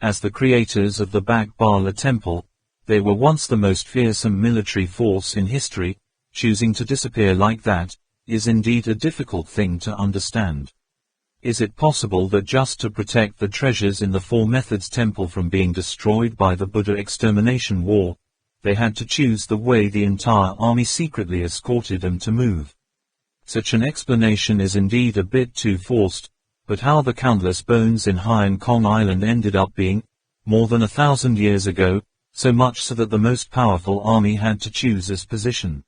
As the creators of the Bak Bala Temple, they were once the most fearsome military force in history. Choosing to disappear like that is indeed a difficult thing to understand. Is it possible that just to protect the treasures in the Four Methods Temple from being destroyed by the Buddha extermination war, they had to choose the way the entire army secretly escorted them to move? Such an explanation is indeed a bit too forced, but how the countless bones in Hainan Kong Island ended up being, more than 1,000 years ago, so much so that the most powerful army had to choose its position.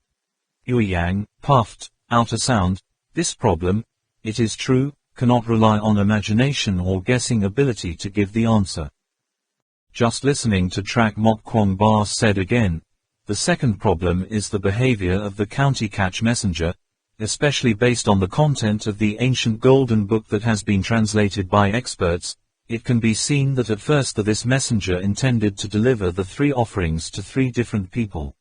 Yueyang puffed out a sound. This problem, it is true, cannot rely on imagination or guessing ability to give the answer. Just listening to Trak Mok Kwong Ba said again, the second problem is the behavior of the county catch messenger. especially based on the content of the ancient Golden Book that has been translated by experts. It can be seen that at first this messenger intended to deliver the 3 offerings to 3 different people.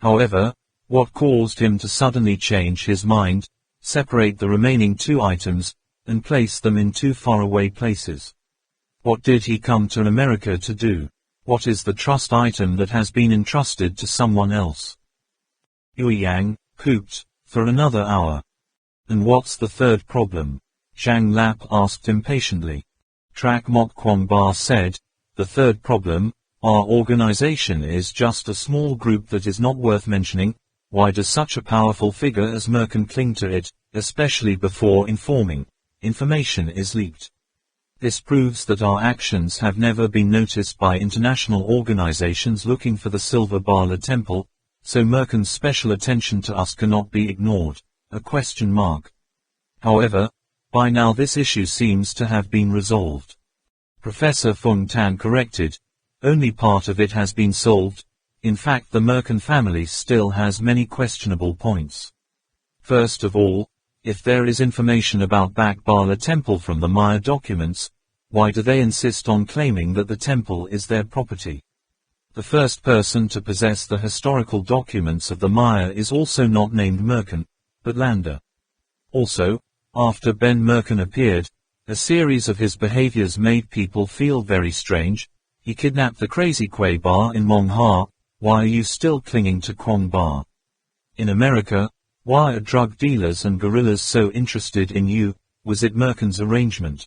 However, what caused him to suddenly change his mind, separate the remaining 2 items, and place them in 2 faraway places? What did he come to America to do? What is the trust item that has been entrusted to someone else? Yue Yang pooped for another hour. And what's the 3rd problem? Zhang Lap asked impatiently. Trak Mok Kwong Ba said, the 3rd problem, our organization is just a small group that is not worth mentioning. Why does such a powerful figure as Merkin cling to it, especially before information is leaked? This proves that our actions have never been noticed by international organizations looking for the Silver Bala Temple, so Merkin's special attention to us cannot be ignored. However, by now this issue seems to have been resolved. Professor Feng Tan corrected. Only part of it has been solved. In fact, the Merkin family still has many questionable points. First of all, if there is information about Bak Bala Temple from the Maya documents, why do they insist on claiming that the temple is their property? The first person to possess the historical documents of the Maya is also not named Merkin, but Landa. Also, after Ben Merkin appeared, a series of his behaviors made people feel very strange. He kidnapped the crazy Kuei Ba in Mong Ha. Why are you still clinging to Kwong Ba? In America, why are drug dealers and guerrillas so interested in you? Was it Merkin's arrangement?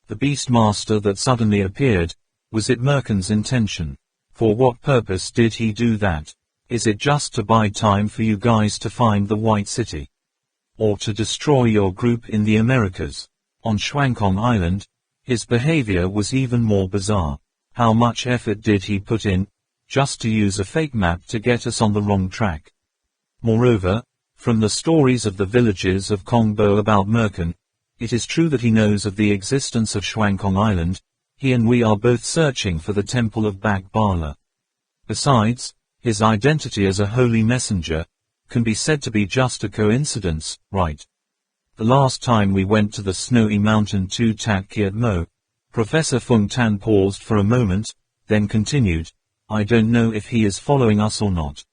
The Beastmaster that suddenly appeared, was it Merkin's intention? For what purpose did he do that? Is it just to buy time for you guys to find the White City? Or to destroy your group in the Americas? On Shuangkong Island, his behavior was even more bizarre. How much effort did he put in, just to use a fake map to get us on the wrong track? Moreover, from the stories of the villages of Kongbo about Merkin, it is true that he knows of the existence of Shuangkong Island. He and we are both searching for the temple of Bak Bala. Besides, his identity as a holy messenger can be said to be just a coincidence, right? The last time we went to the snowy mountain to Tat Kiat Mo, Professor Feng Tan paused for a moment, then continued, I don't know if he is following us or not.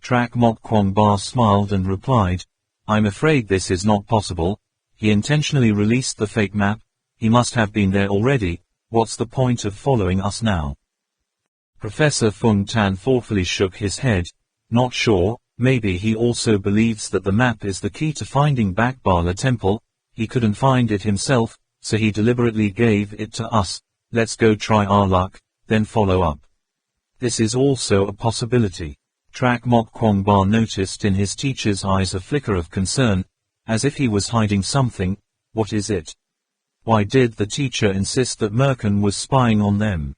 Trak Mok Kwong Ba smiled and replied, I'm afraid this is not possible. He intentionally released the fake map. He must have been there already. What's the point of following us now? Professor Feng Tan thoughtfully shook his head. Not sure, maybe he also believes that the map is the key to finding Bak Bala Temple. He couldn't find it himself, so he deliberately gave it to us. Let's go try our luck, then follow up. This is also a possibility. Trak Mok Kwong Ba noticed in his teacher's eyes a flicker of concern, as if he was hiding something. What is it? Why did the teacher insist that Merkin was spying on them?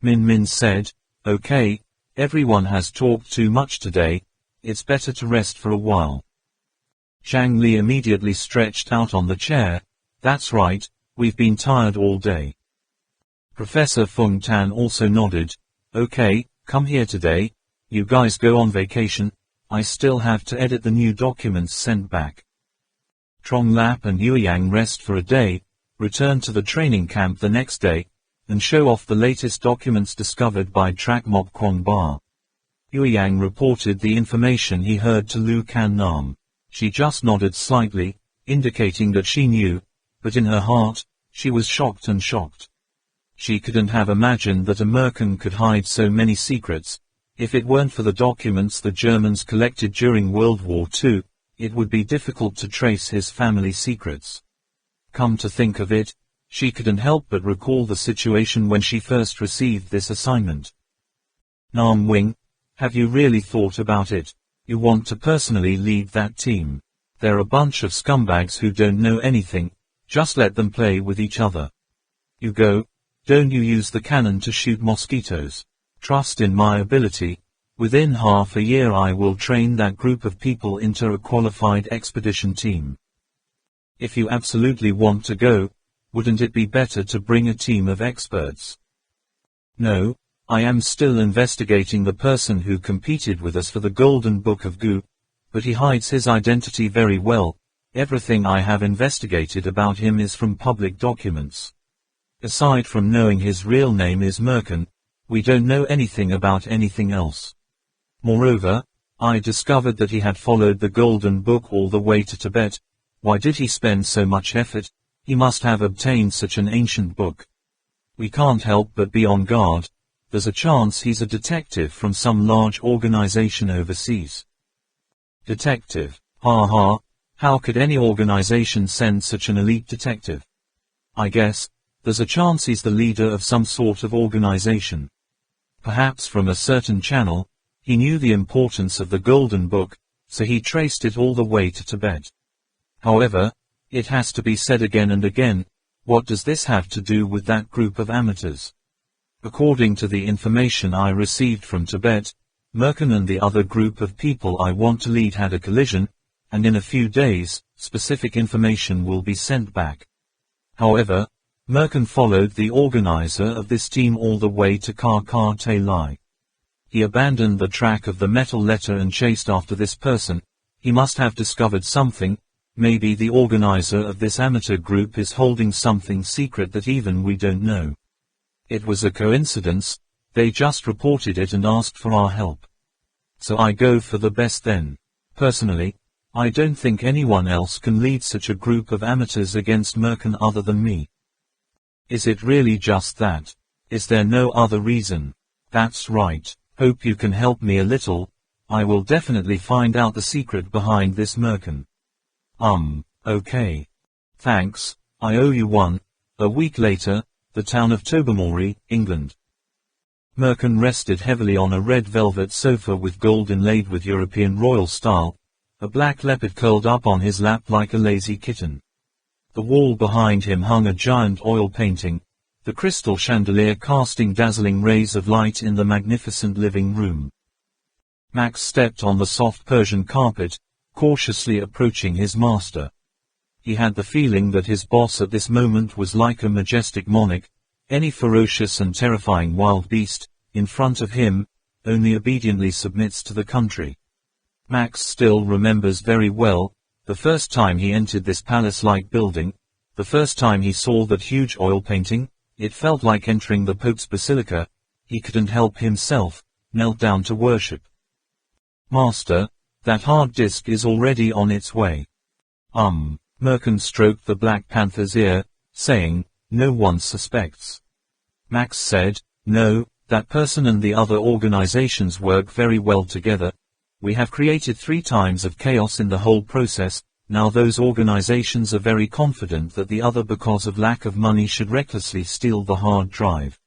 Min Min said, okay, everyone has talked too much today. It's better to rest for a while. Zhang Li immediately stretched out on the chair. That's right, we've been tired all day. Professor Feng Tan also nodded. Okay, come here today. You guys go on vacation. I still have to edit the new documents sent back. Trong Lap and Yue Yang rest for a day, return to the training camp the next day, and show off the latest documents discovered by Trak Mok Kwong Ba. Yue Yang reported the information he heard to Lu Kan Nam. She just nodded slightly, indicating that she knew, but in her heart, she was shocked and shocked. She couldn't have imagined that a Merkin could hide so many secrets. If it weren't for the documents the Germans collected during World War II, it would be difficult to trace his family secrets. Come to think of it, she couldn't help but recall the situation when she first received this assignment. Nam Wing, have you really thought about it? You want to personally lead that team? They're a bunch of scumbags who don't know anything. Just let them play with each other. You go. Don't you use the cannon to shoot mosquitoes. Trust in my ability. Within half a year I will train that group of people into a qualified expedition team. If you absolutely want to go, wouldn't it be better to bring a team of experts? No, I am still investigating the person who competed with us for the Golden Book of Gu. but he hides his identity very well. Everything I have investigated about him is from public documents. Aside from knowing his real name is Merkin, we don't know anything about anything else. Moreover, I discovered that he had followed the Golden Book all the way to Tibet. Why did he spend so much effort? He must have obtained such an ancient book. We can't help but be on guard. There's a chance he's a detective from some large organization overseas. Detective. Ha ha. How could any organization send such an elite detective? I guess, there's a chance he's the leader of some sort of organization. Perhaps from a certain channel, he knew the importance of the Golden Book, so he traced it all the way to Tibet. However, it has to be said again and again, what does this have to do with that group of amateurs? According to the information I received from Tibet, Merkin and the other group of people I want to lead had a collision, and in a few days, specific information will be sent back. However, Merkin followed the organizer of this team all the way to Te Lai. He abandoned the track of the metal letter and chased after this person. He must have discovered something. Maybe the organizer of this amateur group is holding something secret that even we don't know. It was a coincidence, they just reported it and asked for our help. So I go for the best then. Personally, I don't think anyone else can lead such a group of amateurs against Merkin other than me. Is it really just that? Is there no other reason? That's right. Hope you can help me a little. I will definitely find out the secret behind this Merkin. Okay. Thanks, I owe you one. A week later, the town of Tobermory, England. Merkin rested heavily on a red velvet sofa with gold inlaid with European royal style. A black leopard curled up on his lap like a lazy kitten. The wall behind him hung a giant oil painting, the crystal chandelier casting dazzling rays of light in the magnificent living room. Max stepped on the soft Persian carpet, cautiously approaching his master. He had the feeling that his boss at this moment was like a majestic monarch, any ferocious and terrifying wild beast, in front of him, only obediently submits to the country. Max still remembers very well, the first time he entered this palace-like building, the first time he saw that huge oil painting, it felt like entering the Pope's Basilica. He couldn't help himself, knelt down to worship. Master, that hard disk is already on its way. Merkin stroked the Black Panther's ear, saying, no one suspects. Max said, no, that person and the other organizations work very well together. We have created 3 times of chaos in the whole process. Now those organizations are very confident that the other because of lack of money should recklessly steal the hard drive.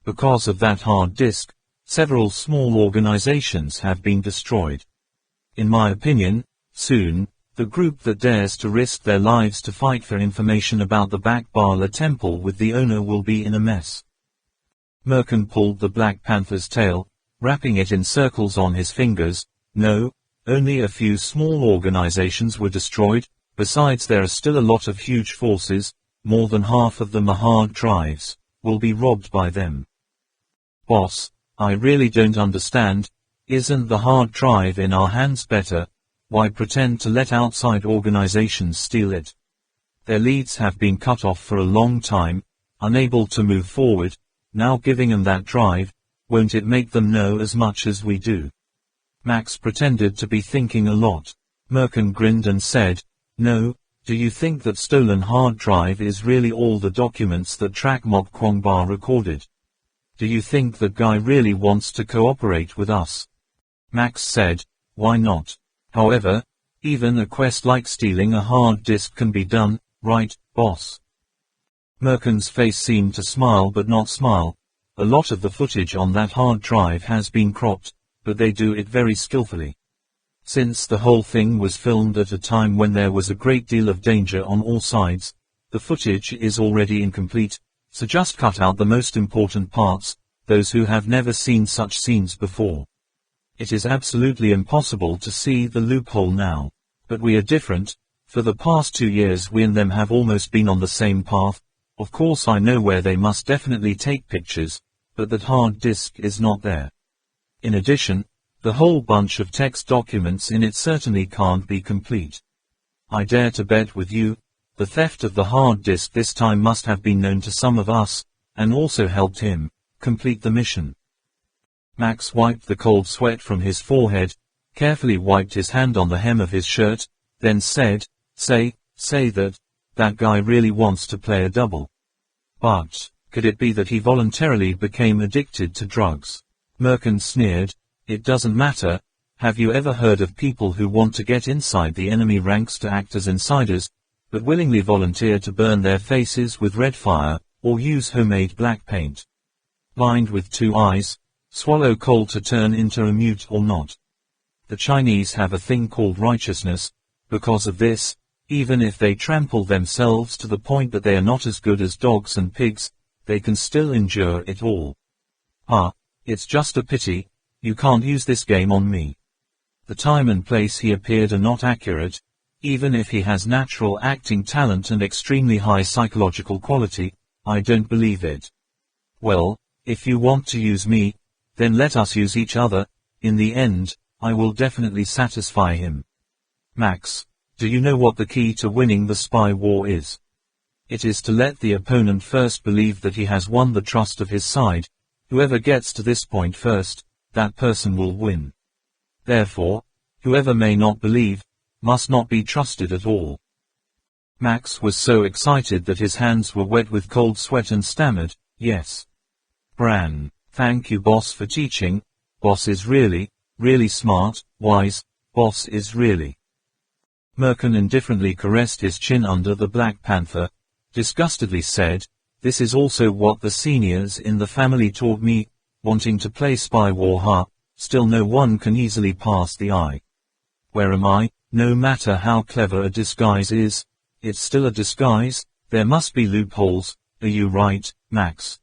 Because of that hard disk, several small organizations have been destroyed. In my opinion, soon, the group that dares to risk their lives to fight for information about the Bakbala temple with the owner will be in a mess. Merkin pulled the Black Panther's tail, wrapping it in circles on his fingers. No, only a few small organizations were destroyed, besides there are still a lot of huge forces, more than half of them are hard drives, will be robbed by them. Boss, I really don't understand, isn't the hard drive in our hands better? Why pretend to let outside organizations steal it? Their leads have been cut off for a long time, unable to move forward. Now giving them that drive, won't it make them know as much as we do? Max pretended to be thinking a lot. Merkin grinned and said, no, do you think that stolen hard drive is really all the documents that Trak Mok Kwangba recorded? Do you think that guy really wants to cooperate with us? Max said, why not? However, even a quest like stealing a hard disk can be done, right, boss? Merkin's face seemed to smile but not smile. A lot of the footage on that hard drive has been cropped, but they do it very skillfully. Since the whole thing was filmed at a time when there was a great deal of danger on all sides, the footage is already incomplete, so just cut out the most important parts, those who have never seen such scenes before. It is absolutely impossible to see the loophole now. But we are different. For the past 2 years we and them have almost been on the same path. Of course I know where they must definitely take pictures, but that hard disk is not there. In addition, The whole bunch of text documents in it certainly can't be complete. I dare to bet with you, the theft of the hard disk this time must have been known to some of us, and also helped him complete the mission. Max wiped the cold sweat from his forehead, carefully wiped his hand on the hem of his shirt, then said, say that guy really wants to play a double. But, could it be that he voluntarily became addicted to drugs? Merkin sneered, it doesn't matter. Have you ever heard of people who want to get inside the enemy ranks to act as insiders, but willingly volunteer to burn their faces with red fire, or use homemade black paint? Blind with two eyes, swallow coal to turn into a mute or not. The Chinese have a thing called righteousness. Because of this, even if they trample themselves to the point that they are not as good as dogs and pigs, they can still endure it all. Ah, it's just a pity, you can't use this game on me. The time and place he appeared are not accurate, even if he has natural acting talent and extremely high psychological quality, I don't believe it. Well, if you want to use me, then let us use each other. In the end, I will definitely satisfy him. Max, do you know what the key to winning the spy war is? It is to let the opponent first believe that he has won the trust of his side. Whoever gets to this point first, that person will win. Therefore, whoever may not believe, must not be trusted at all. Max was so excited that his hands were wet with cold sweat and stammered, yes. Bran, thank you boss for teaching. Boss is really smart, wise, boss is really. Merkin indifferently caressed his chin under the Black Panther, disgustedly said, this is also what the seniors in the family taught me, wanting to play spy war ha, still no one can easily pass the eye. Where am I? No matter how clever a disguise is, it's still a disguise, there must be loopholes, are you right, Max?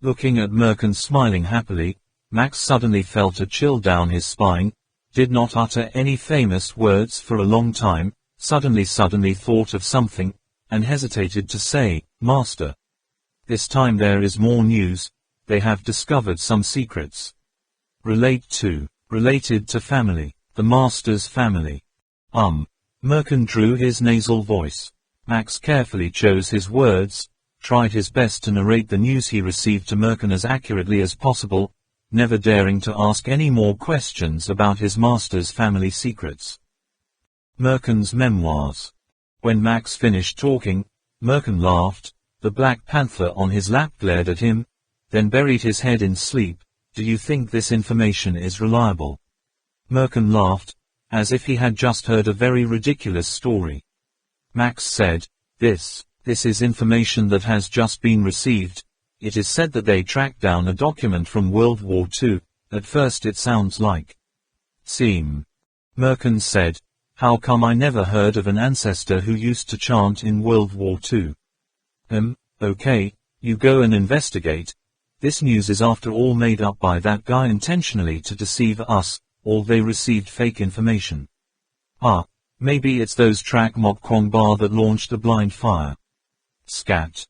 Looking at Merkin smiling happily, Max suddenly felt a chill down his spine, did not utter any famous words for a long time, suddenly thought of something, and hesitated to say, Master. This time there is more news, they have discovered some secrets. Related to family, the Master's family. Merkin drew his nasal voice. Max carefully chose his words, tried his best to narrate the news he received to Merkin as accurately as possible, never daring to ask any more questions about his master's family secrets. Merkin's memoirs. When Max finished talking, Merkin laughed, the Black Panther on his lap glared at him, then buried his head in sleep. Do you think this information is reliable? Merkin laughed, as if he had just heard a very ridiculous story. Max said, This is information that has just been received. It is said that they tracked down a document from World War II. At first it sounds like seam. Merkin said, how come I never heard of an ancestor who used to chant in World War II? Okay, you go and investigate. This news is after all made up by that guy intentionally to deceive us, or they received fake information. Maybe it's those track Mok Kwong Bar that launched a blind fire. Scat.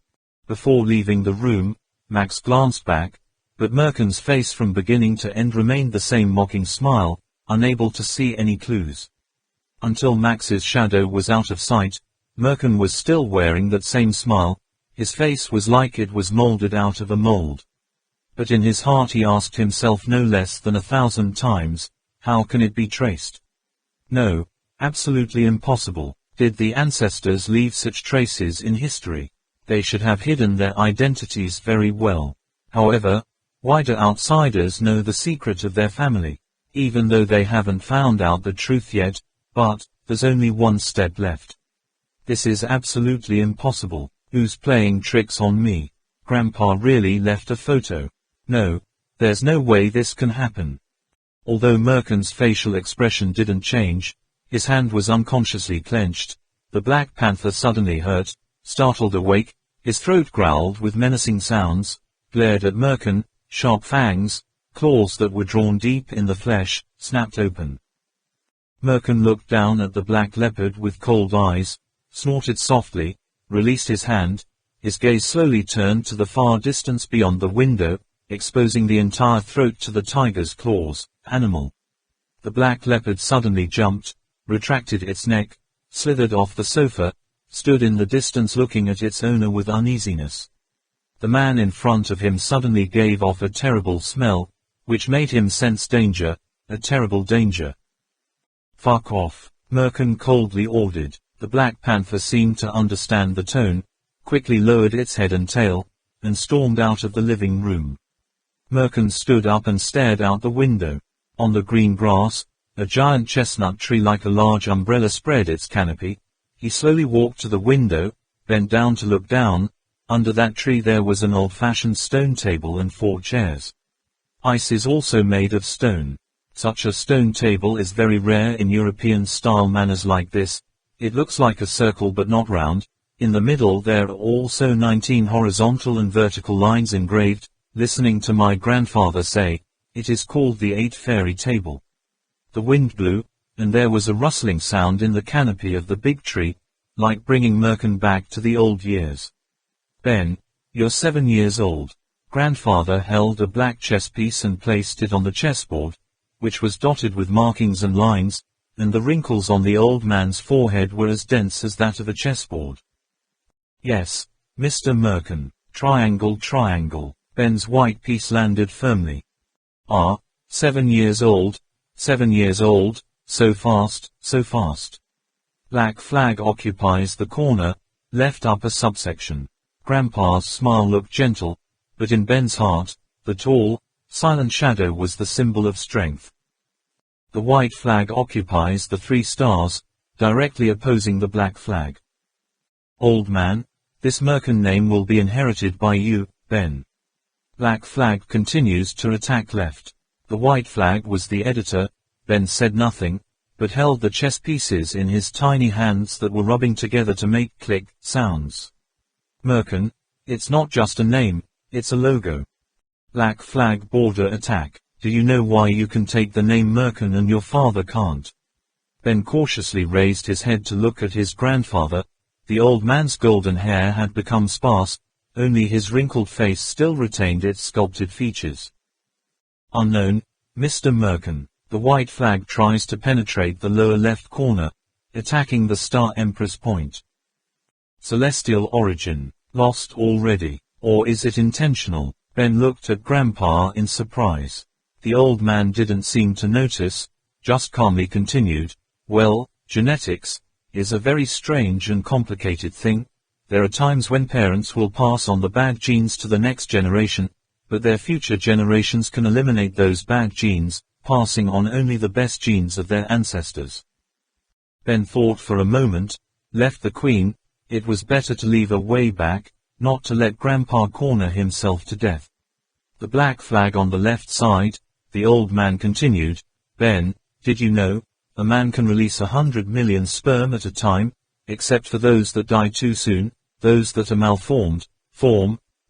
Before leaving the room, Max glanced back, but Merkin's face from beginning to end remained the same mocking smile, unable to see any clues. Until Max's shadow was out of sight, Merkin was still wearing that same smile. His face was like it was molded out of a mold. But in his heart he asked himself no less than 1,000 times, how can it be traced? No, absolutely impossible. Did the ancestors leave such traces in history? They should have hidden their identities very well. However, why do outsiders know the secret of their family, even though they haven't found out the truth yet? But there's only one step left. This is absolutely impossible. Who's playing tricks on me? Grandpa really left a photo. No, there's no way this can happen. Although Merkin's facial expression didn't change, his hand was unconsciously clenched. The Black Panther suddenly hurt, startled awake, his throat growled with menacing sounds, glared at Merkin, sharp fangs, claws that were drawn deep in the flesh, snapped open. Merkin looked down at the black leopard with cold eyes, snorted softly, released his hand, his gaze slowly turned to the far distance beyond the window, exposing the entire throat to the tiger's claws. Animal. The black leopard suddenly jumped, retracted its neck, slithered off the sofa, stood in the distance looking at its owner with uneasiness. The man in front of him suddenly gave off a terrible smell, which made him sense danger, a terrible danger. "Fuck off," Merkin coldly ordered. The Black Panther seemed to understand the tone, quickly lowered its head and tail, and stormed out of the living room. Merkin stood up and stared out the window. On the green grass, a giant chestnut tree like a large umbrella spread its canopy. He slowly walked to the window, bent down to look down. Under that tree there was an old-fashioned stone table and 4 chairs. Ice is also made of stone. Such a stone table is very rare in European-style manners like this. It looks like a circle but not round. In the middle there are also 19 horizontal and vertical lines engraved. Listening to my grandfather say, it is called the 8 fairy table. The wind blew, and there was a rustling sound in the canopy of the big tree, like bringing Merkin back to the old years. "Ben, you're 7 years old." Grandfather held a black chess piece and placed it on the chessboard, which was dotted with markings and lines, and the wrinkles on the old man's forehead were as dense as that of a chessboard. "Yes, Mr. Merkin. Triangle, triangle." Ben's white piece landed firmly. "Ah, 7 years old, 7 years old, so fast, so fast." Black flag occupies the corner, left upper subsection. Grandpa's smile looked gentle, but in Ben's heart, the tall, silent shadow was the symbol of strength. The white flag occupies the 3 stars, directly opposing the black flag. "Old man, this Merkin name will be inherited by you, Ben." Black flag continues to attack left. The white flag was the editor. Ben said nothing, but held the chess pieces in his tiny hands that were rubbing together to make click sounds. "Merkin, it's not just a name, it's a logo." Black flag border attack. "Do you know why you can take the name Merkin and your father can't?" Ben cautiously raised his head to look at his grandfather. The old man's golden hair had become sparse, only his wrinkled face still retained its sculpted features. "Unknown, Mr. Merkin." The white flag tries to penetrate the lower left corner, attacking the star Empress point. "Celestial origin. Lost already. Or is it intentional?" Ben looked at Grandpa in surprise. The old man didn't seem to notice, just calmly continued, "Well, genetics is a very strange and complicated thing. There are times when parents will pass on the bad genes to the next generation, but their future generations can eliminate those bad genes, passing on only the best genes of their ancestors." Ben thought for a moment, left the queen. It was better to leave her way back, not to let Grandpa corner himself to death. The black flag on the left side, the old man continued, "Ben, did you know, a man can release 100 million sperm at a time, except for those that die too soon, those that are malformed,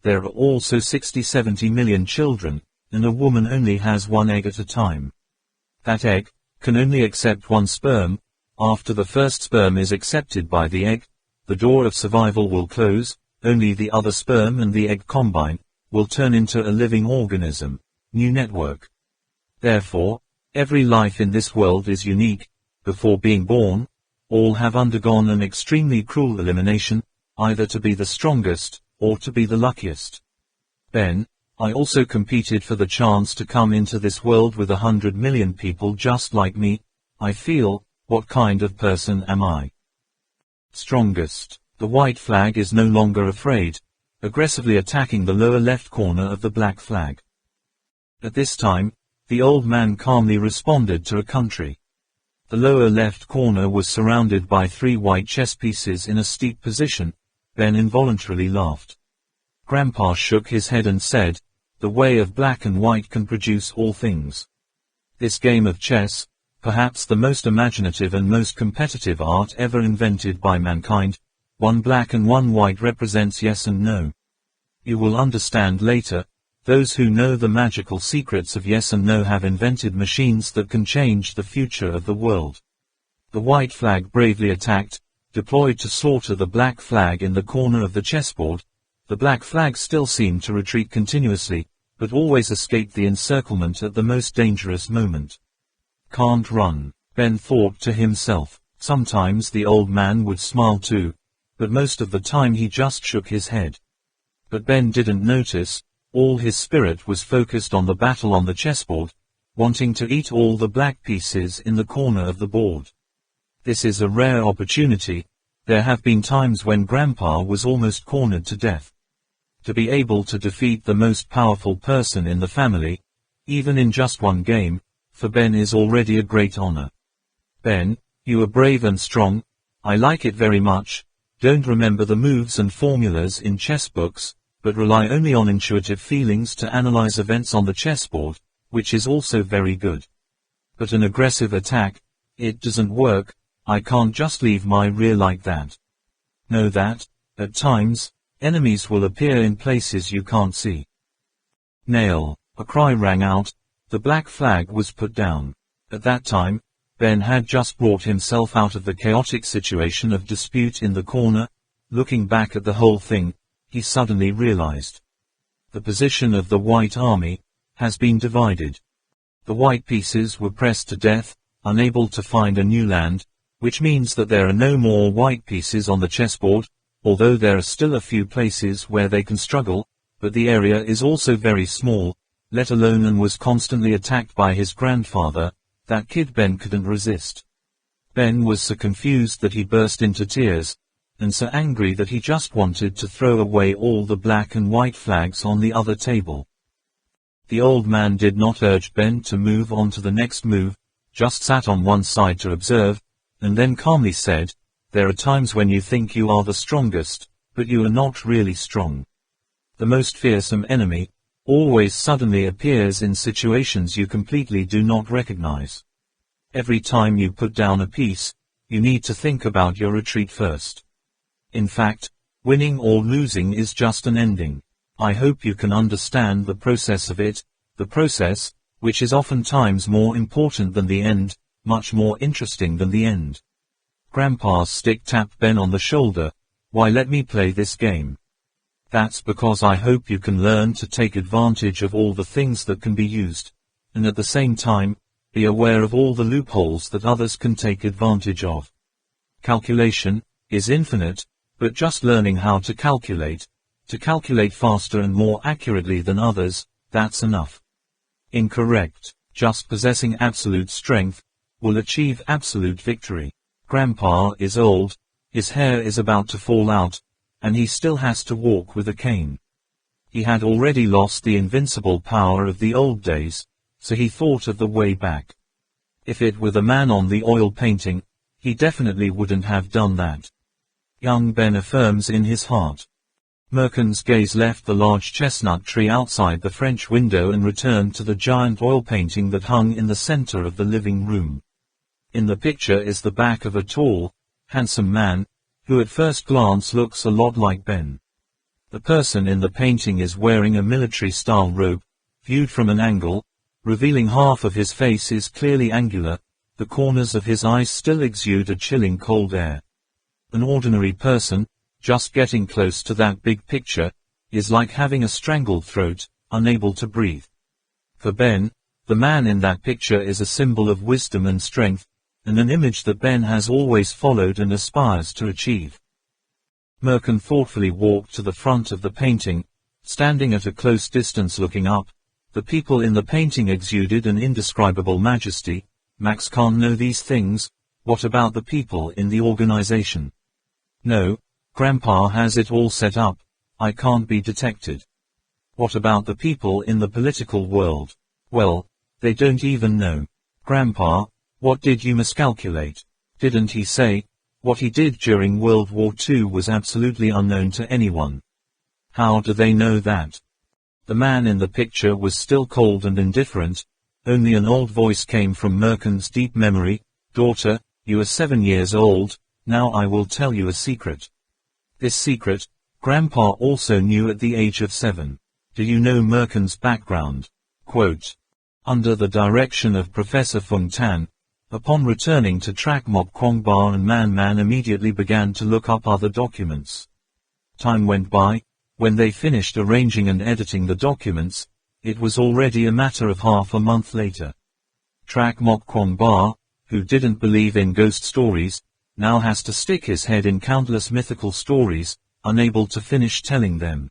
there are also 60-70 million children, and a woman only has 1 egg at a time. That egg can only accept 1 sperm. After the first sperm is accepted by the egg, the door of survival will close, only the other sperm and the egg combine, will turn into a living organism, new network. Therefore, every life in this world is unique. Before being born, all have undergone an extremely cruel elimination, either to be the strongest, or to be the luckiest. Ben, I also competed for the chance to come into this world with 100 million people just like me. I feel, what kind of person am I? Strongest. The white flag is no longer afraid, aggressively attacking the lower left corner of the black flag. At this time, the old man calmly responded to a country. The lower left corner was surrounded by 3 white chess pieces in a steep position. Ben involuntarily laughed. Grandpa shook his head and said, "The way of black and white can produce all things." This game of chess, perhaps the most imaginative and most competitive art ever invented by mankind, 1 black and 1 white represents yes and no. You will understand later, those who know the magical secrets of yes and no have invented machines that can change the future of the world. The white flag bravely attacked, deployed to slaughter the black flag in the corner of the chessboard. The black flag still seemed to retreat continuously, but always escaped the encirclement at the most dangerous moment. Can't run, Ben thought to himself. Sometimes the old man would smile too, but most of the time he just shook his head. But Ben didn't notice. All his spirit was focused on the battle on the chessboard, wanting to eat all the black pieces in the corner of the board. This is a rare opportunity. There have been times when Grandpa was almost cornered to death. To be able to defeat the most powerful person in the family, even in just one game, for Ben is already a great honor. Ben, you are brave and strong. I like it very much. Don't remember the moves and formulas in chess books, but rely only on intuitive feelings to analyze events on the chessboard, which is also very good. But an aggressive attack, it doesn't work. I can't just leave my rear like that. Know that, at times, enemies will appear in places you can't see. Nail. A cry rang out. The black flag was put down. At that time, Ben had just brought himself out of the chaotic situation of dispute in the corner. Looking back at the whole thing, he suddenly realized. The position of the White Army has been divided. The white pieces were pressed to death, unable to find a new land, which means that there are no more white pieces on the chessboard, although there are still a few places where they can struggle, but the area is also very small, let alone and was constantly attacked by his grandfather. That kid Ben couldn't resist. Ben was so confused that he burst into tears, and so angry that he just wanted to throw away all the black and white flags on the other table. The old man did not urge Ben to move on to the next move, just sat on one side to observe, and then calmly said, "There are times when you think you are the strongest, but you are not really strong. The most fearsome enemy always suddenly appears in situations you completely do not recognize. Every time you put down a piece, you need to think about your retreat first. In fact, winning or losing is just an ending. I hope you can understand the process of it, the process, which is oftentimes more important than the end, much more interesting than the end." Grandpa's stick tapped Ben on the shoulder. "Why let me play this game?" "That's because I hope you can learn to take advantage of all the things that can be used, and at the same time, be aware of all the loopholes that others can take advantage of. Calculation is infinite, but just learning how to calculate faster and more accurately than others, that's enough." Incorrect. Just possessing absolute strength will achieve absolute victory. Grandpa is old, his hair is about to fall out, and he still has to walk with a cane. He had already lost the invincible power of the old days, so he thought of the way back. If it were the man on the oil painting, he definitely wouldn't have done that. Young Ben affirms in his heart. Merkin's gaze left the large chestnut tree outside the French window and returned to the giant oil painting that hung in the center of the living room. In the picture is the back of a tall, handsome man, who at first glance looks a lot like Ben. The person in the painting is wearing a military-style robe, viewed from an angle, revealing half of his face is clearly angular, the corners of his eyes still exude a chilling cold air. An ordinary person, just getting close to that big picture, is like having a strangled throat, unable to breathe. For Ben, the man in that picture is a symbol of wisdom and strength, and an image that Ben has always followed and aspires to achieve. Merkin thoughtfully walked to the front of the painting, standing at a close distance looking up. The people in the painting exuded an indescribable majesty. Max can't know these things. What about the people in the organization? No, Grandpa has it all set up. I can't be detected. What about the people in the political world? Well, they don't even know. Grandpa, what did you miscalculate? Didn't he say, what he did during World War II was absolutely unknown to anyone? How do they know that? The man in the picture was still cold and indifferent. Only an old voice came from Merkin's deep memory. Daughter, you are 7 years old, now I will tell you a secret. This secret, Grandpa also knew at the age of 7. Do you know Merkin's background? Quote, under the direction of Professor Fung Tan, upon returning to Trak Mok Kwong Ba and Man immediately began to look up other documents. Time went by. When they finished arranging and editing the documents, it was already a matter of half a month later. Trak Mok Kwong Ba, who didn't believe in ghost stories, now has to stick his head in countless mythical stories, unable to finish telling them.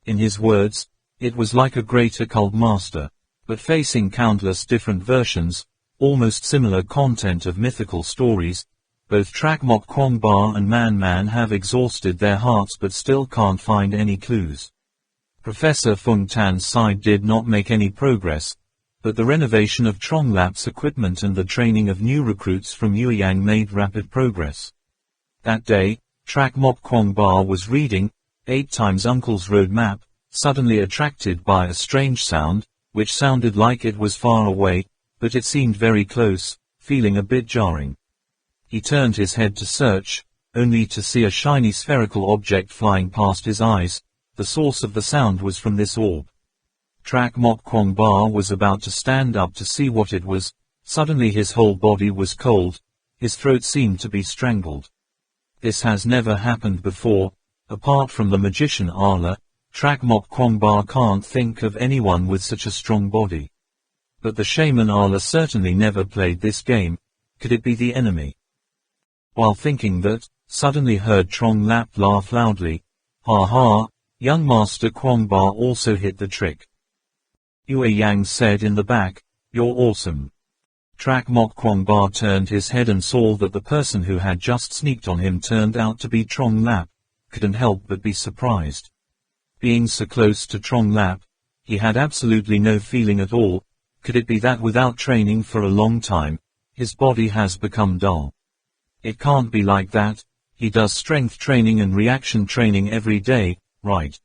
In his words, it was like a great occult master, but facing countless different versions, almost similar content of mythical stories. Both Trak Mok Kwong Ba and Man have exhausted their hearts but still can't find any clues. Professor Fung Tan's side did not make any progress, but the renovation of Trong Lap's equipment and the training of new recruits from Yueyang made rapid progress. That day, Trak Mok Kwong Ba was reading 8 times Uncle's road map, suddenly attracted by a strange sound, which sounded like it was far away, but it seemed very close, feeling a bit jarring. He turned his head to search, only to see a shiny spherical object flying past his eyes. The source of the sound was from this orb. Trak Mok Kwong Ba was about to stand up to see what it was. Suddenly his whole body was cold, his throat seemed to be strangled. This has never happened before. Apart from the magician Arla, Trak Mok Kwong Ba can't think of anyone with such a strong body. But the shaman Arla certainly never played this game. Could it be the enemy? While thinking that, suddenly heard Trong Lap laugh loudly. Ha ha, young Master Kwong Ba also hit the trick. Yue Yang said in the back, you're awesome. Trak Mok Kwong Ba turned his head and saw that the person who had just sneaked on him turned out to be Trong Lap. Couldn't help but be surprised. Being so close to Trong Lap, he had absolutely no feeling at all. Could it be that without training for a long time, his body has become dull? It can't be like that. He does strength training and reaction training every day, right?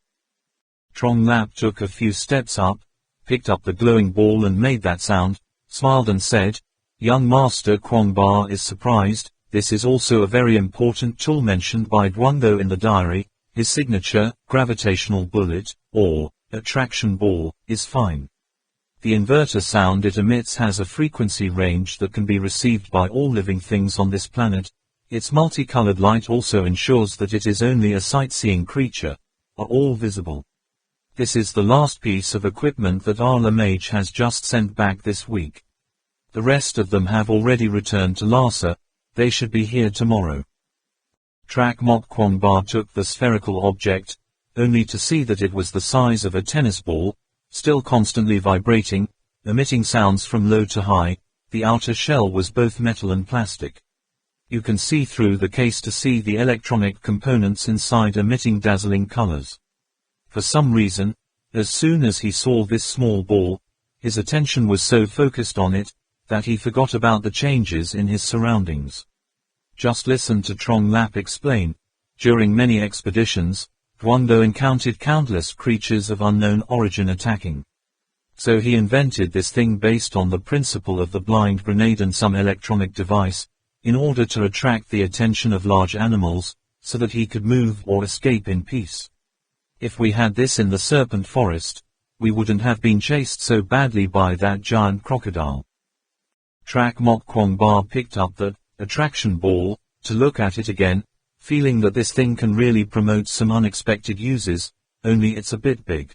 Trong Lap took a few steps up, picked up the glowing ball and made that sound, smiled and said, young Master Kwong Ba is surprised. This is also a very important tool mentioned by Duango in the diary. His signature, gravitational bullet, or attraction ball, is fine. The inverter sound it emits has a frequency range that can be received by all living things on this planet. Its multicolored light also ensures that it is only a sightseeing creature, are all visible. This is the last piece of equipment that Arla Mage has just sent back this week. The rest of them have already returned to Lhasa. They should be here tomorrow. Trak Mok Kwong Ba took the spherical object, only to see that it was the size of a tennis ball, still constantly vibrating, emitting sounds from low to high. The outer shell was both metal and plastic. You can see through the case to see the electronic components inside emitting dazzling colors. For some reason, as soon as he saw this small ball, his attention was so focused on it, that he forgot about the changes in his surroundings. Just listen to Trong Lap explain. During many expeditions, Duango encountered countless creatures of unknown origin attacking. So he invented this thing based on the principle of the blind grenade and some electronic device, in order to attract the attention of large animals, so that he could move or escape in peace. If we had this in the serpent forest, we wouldn't have been chased so badly by that giant crocodile. Trak Mok Kwong Ba picked up that attraction ball, to look at it again, feeling that this thing can really promote some unexpected uses, only it's a bit big.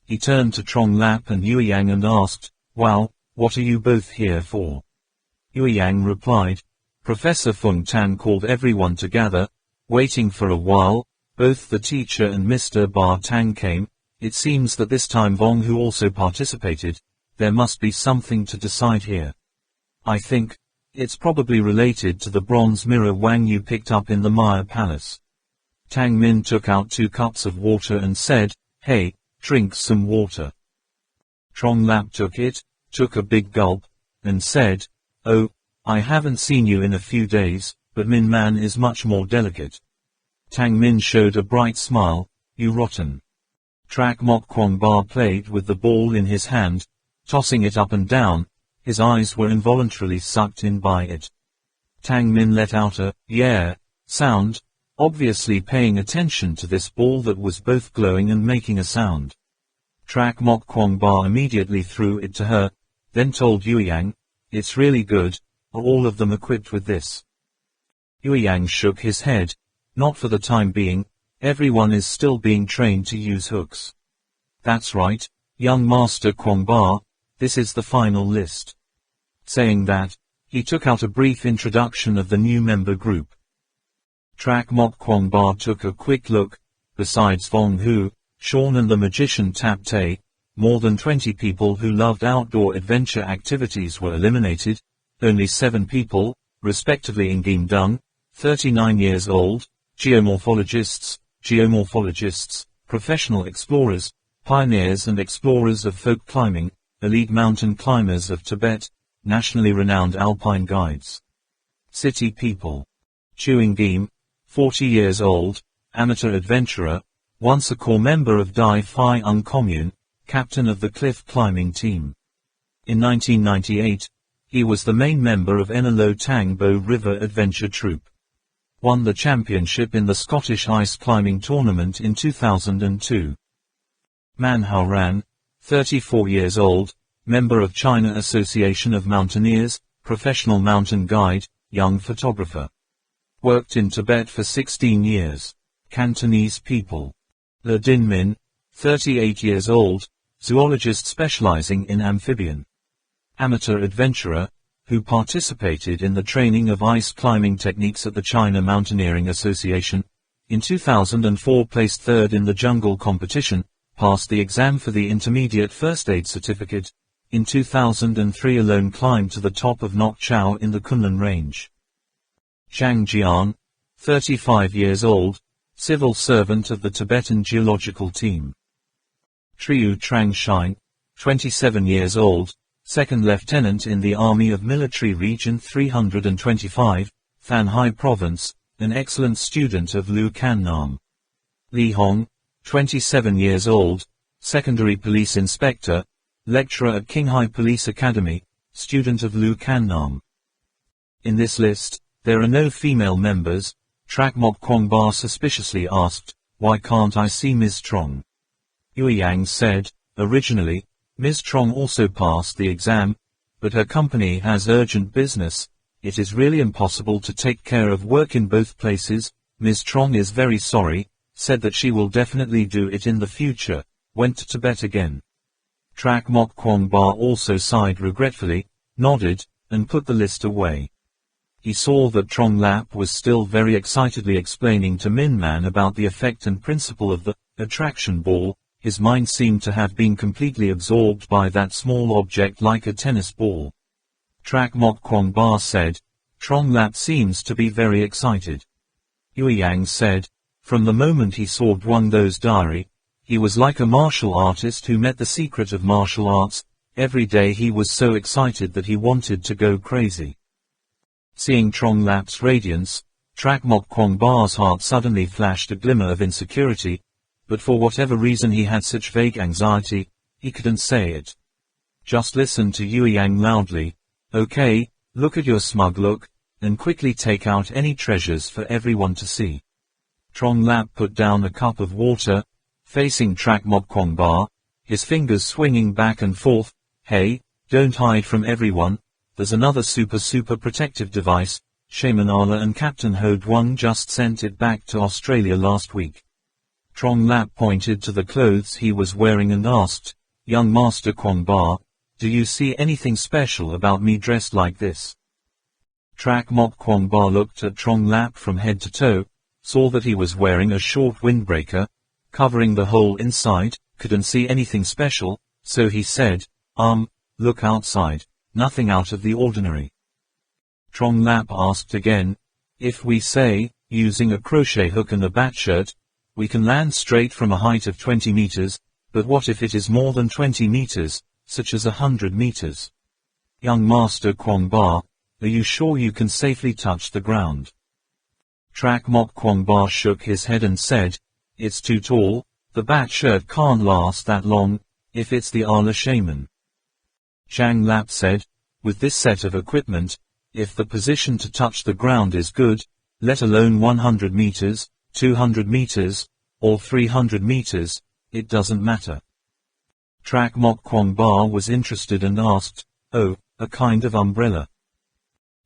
He turned to Trong Lap and Yue Yang and asked, wow, what are you both here for? Yue Yang replied, Professor Fung Tan called everyone to gather. Waiting for a while, both the teacher and Mr. Ba Tang came. It seems that this time Vong who also participated. There must be something to decide here. I think it's probably related to the bronze mirror Wang Yu picked up in the Maya Palace. Tang Min took out 2 cups of water and said, hey, drink some water. Trong Lap took it, took a big gulp, and said, oh, I haven't seen you in a few days, but Min Man is much more delicate. Tang Min showed a bright smile, you rotten. Trak Mok Kwong Ba played with the ball in his hand, tossing it up and down. His eyes were involuntarily sucked in by it. Tang Min let out a yeah sound, obviously paying attention to this ball that was both glowing and making a sound. Trak Mok Kwong Ba immediately threw it to her, then told Yue Yang, it's really good, are all of them equipped with this? Yue Yang shook his head, not for the time being, everyone is still being trained to use hooks. That's right, Young Master Kwong Ba, this is the final list. Saying that, he took out a brief introduction of the new member group. Track Mok Kwong Ba took a quick look. Besides Vong Hu, Sean and the magician Tap Tay, more than 20 people who loved outdoor adventure activities were eliminated. Only 7 people, respectively Ngim Dung, 39 years old, geomorphologists, professional explorers, pioneers and explorers of folk climbing, elite mountain climbers of Tibet, nationally renowned alpine guides. City people. Chu Ngim, 40 years old, amateur adventurer, once a core member of Dai Phi Ung Commune, captain of the cliff climbing team. In 1998, he was the main member of Enelo Tang Bo River Adventure Troupe. Won the championship in the Scottish Ice Climbing Tournament in 2002. Man Hao Ran, 34 years old, member of China Association of Mountaineers, professional mountain guide, young photographer. Worked in Tibet for 16 years. Cantonese people. Le Din Min, 38 years old, zoologist specializing in amphibian. Amateur adventurer, who participated in the training of ice climbing techniques at the China Mountaineering Association. In 2004 placed third in the jungle competition, passed the exam for the intermediate first aid certificate. In 2003 alone climbed to the top of Nok Chau in the Kunlun Range. Zhang Jian, 35 years old, civil servant of the Tibetan Geological Team. Triu Trang Shine, 27 years old, second lieutenant in the Army of Military Region 325, Than Hai Province, an excellent student of Lu Can Nam. Li Hong, 27 years old, secondary police inspector, lecturer at Qinghai Police Academy, student of Lu Can Nam. In this list, there are no female members. Track Mok Kwong Ba suspiciously asked, "Why can't I see Ms. Trong?" Yue Yang said, "Originally, Ms. Trong also passed the exam, but her company has urgent business. It is really impossible to take care of work in both places. Ms. Trong is very sorry, said that she will definitely do it in the future, went to Tibet again." Track Mok Kwong Ba also sighed regretfully, nodded, and put the list away. He saw that Trong Lap was still very excitedly explaining to Min Man about the effect and principle of the attraction ball. His mind seemed to have been completely absorbed by that small object like a tennis ball. Track Mok Kwong Ba said, "Trong Lap seems to be very excited." Yue Yang said, "From the moment he saw Duang Do's diary, he was like a martial artist who met the secret of martial arts. Every day he was so excited that he wanted to go crazy." Seeing Trong Lap's radiance, Track Mok Kwong Ba's heart suddenly flashed a glimmer of insecurity, but for whatever reason he had such vague anxiety, he couldn't say it. Just listen to Yue Yang loudly. "Okay, look at your smug look, and quickly take out any treasures for everyone to see." Trong Lap put down a cup of water, facing Track Mok Kwong Ba, his fingers swinging back and forth. "Hey, don't hide from everyone. There's another super protective device. Shaman Ala and Captain Ho Duong just sent it back to Australia last week." Trong Lap pointed to the clothes he was wearing and asked, "Young Master Kwong Ba, do you see anything special about me dressed like this?" Track Mok Kwong Ba looked at Trong Lap from head to toe, saw that he was wearing a short windbreaker, covering the whole inside, couldn't see anything special, so he said, "Look outside. Nothing out of the ordinary." Trong Lap asked again, "If we say, using a crochet hook and a bat shirt, we can land straight from a height of 20 meters, but what if it is more than 20 meters, such as 100 meters? Young Master Kwong Ba, are you sure you can safely touch the ground?" Track Mok Kwong Ba shook his head and said, "It's too tall, the bat shirt can't last that long, if it's the Ala shaman." Zhang Lap said, "With this set of equipment, if the position to touch the ground is good, let alone 100 meters, 200 meters, or 300 meters, it doesn't matter." Track Mok Kwong Ba was interested and asked, "Oh, a kind of umbrella?"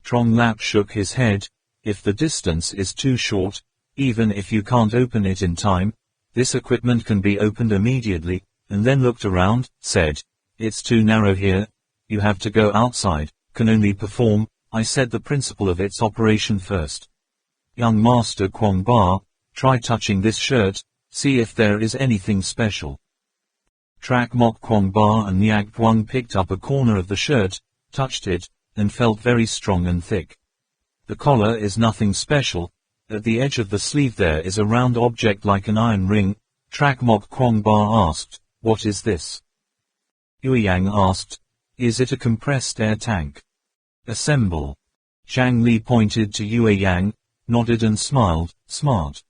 Trong Lap shook his head, "If the distance is too short, even if you can't open it in time, this equipment can be opened immediately, and then looked around, said, "It's too narrow here. You have to go outside. Can only perform." I said the principle of its operation first. "Young Master Kwong Ba, try touching this shirt, see if there is anything special." Trak Mok Kwong Ba and Nyak Buang picked up a corner of the shirt, touched it, and felt very strong and thick. "The collar is nothing special. At the edge of the sleeve there is a round object like an iron ring." Trak Mok Kwong Ba asked, "What is this?" Yue Yang asked, "Is it a compressed air tank?" "Assemble." Zhang Li pointed to Yue Yang, nodded and smiled, "Smart."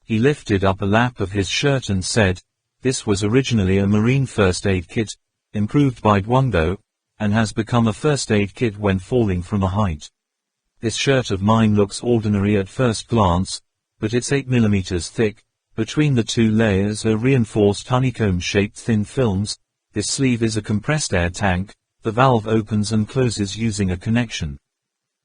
He lifted up a lap of his shirt and said, "This was originally a marine first aid kit, improved by Duongdo, and has become a first aid kit when falling from a height. This shirt of mine looks ordinary at first glance, but it's 8 mm thick. Between the two layers are reinforced honeycomb-shaped thin films. This sleeve is a compressed air tank. The valve opens and closes using a connection.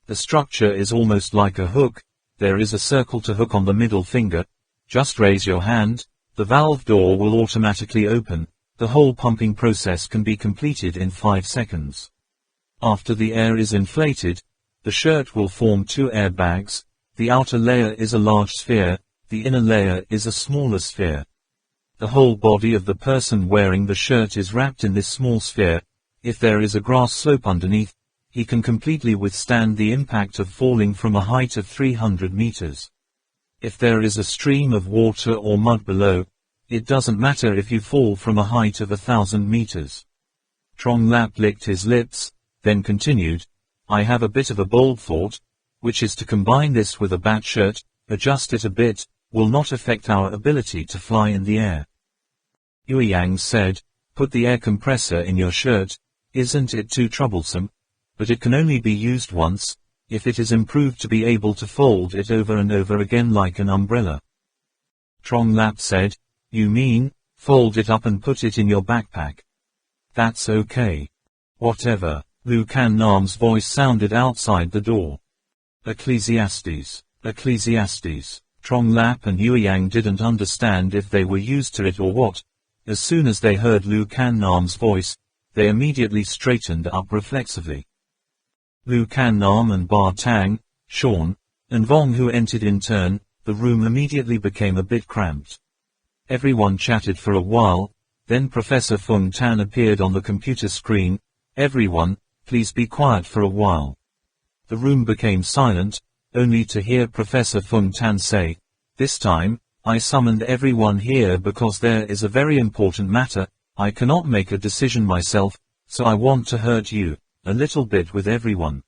The structure is almost like a hook. There is a circle to hook on the middle finger. Just raise your hand, the valve door will automatically open. The whole pumping process can be completed in 5 seconds. After the air is inflated, the shirt will form 2 airbags. The outer layer is a large sphere, the inner layer is a smaller sphere. The whole body of the person wearing the shirt is wrapped in this small sphere. If there is a grass slope underneath, he can completely withstand the impact of falling from a height of 300 meters. If there is a stream of water or mud below, it doesn't matter if you fall from a height of 1,000 meters. Trong Lap licked his lips, then continued, "I have a bit of a bold thought, which is to combine this with a bat shirt, adjust it a bit, will not affect our ability to fly in the air." Yue Yang said, "Put the air compressor in your shirt. Isn't it too troublesome? But it can only be used once, if it is improved to be able to fold it over and over again like an umbrella." Trong Lap said, "You mean, fold it up and put it in your backpack?" "That's okay." "Whatever." Lu Kan Nam's voice sounded outside the door. Ecclesiastes. Ecclesiastes. Trong Lap and Yue Yang didn't understand if they were used to it or what. As soon as they heard Lu Kan Nam's voice, they immediately straightened up reflexively. Lu Kan Nam and Ba Tang, Sean, and Vong who entered in turn, the room immediately became a bit cramped. Everyone chatted for a while, then Professor Feng Tan appeared on the computer screen. "Everyone, please be quiet for a while." The room became silent, only to hear Professor Feng Tan say, "This time, I summoned everyone here because there is a very important matter. I cannot make a decision myself, so I want to hurt you a little bit with everyone."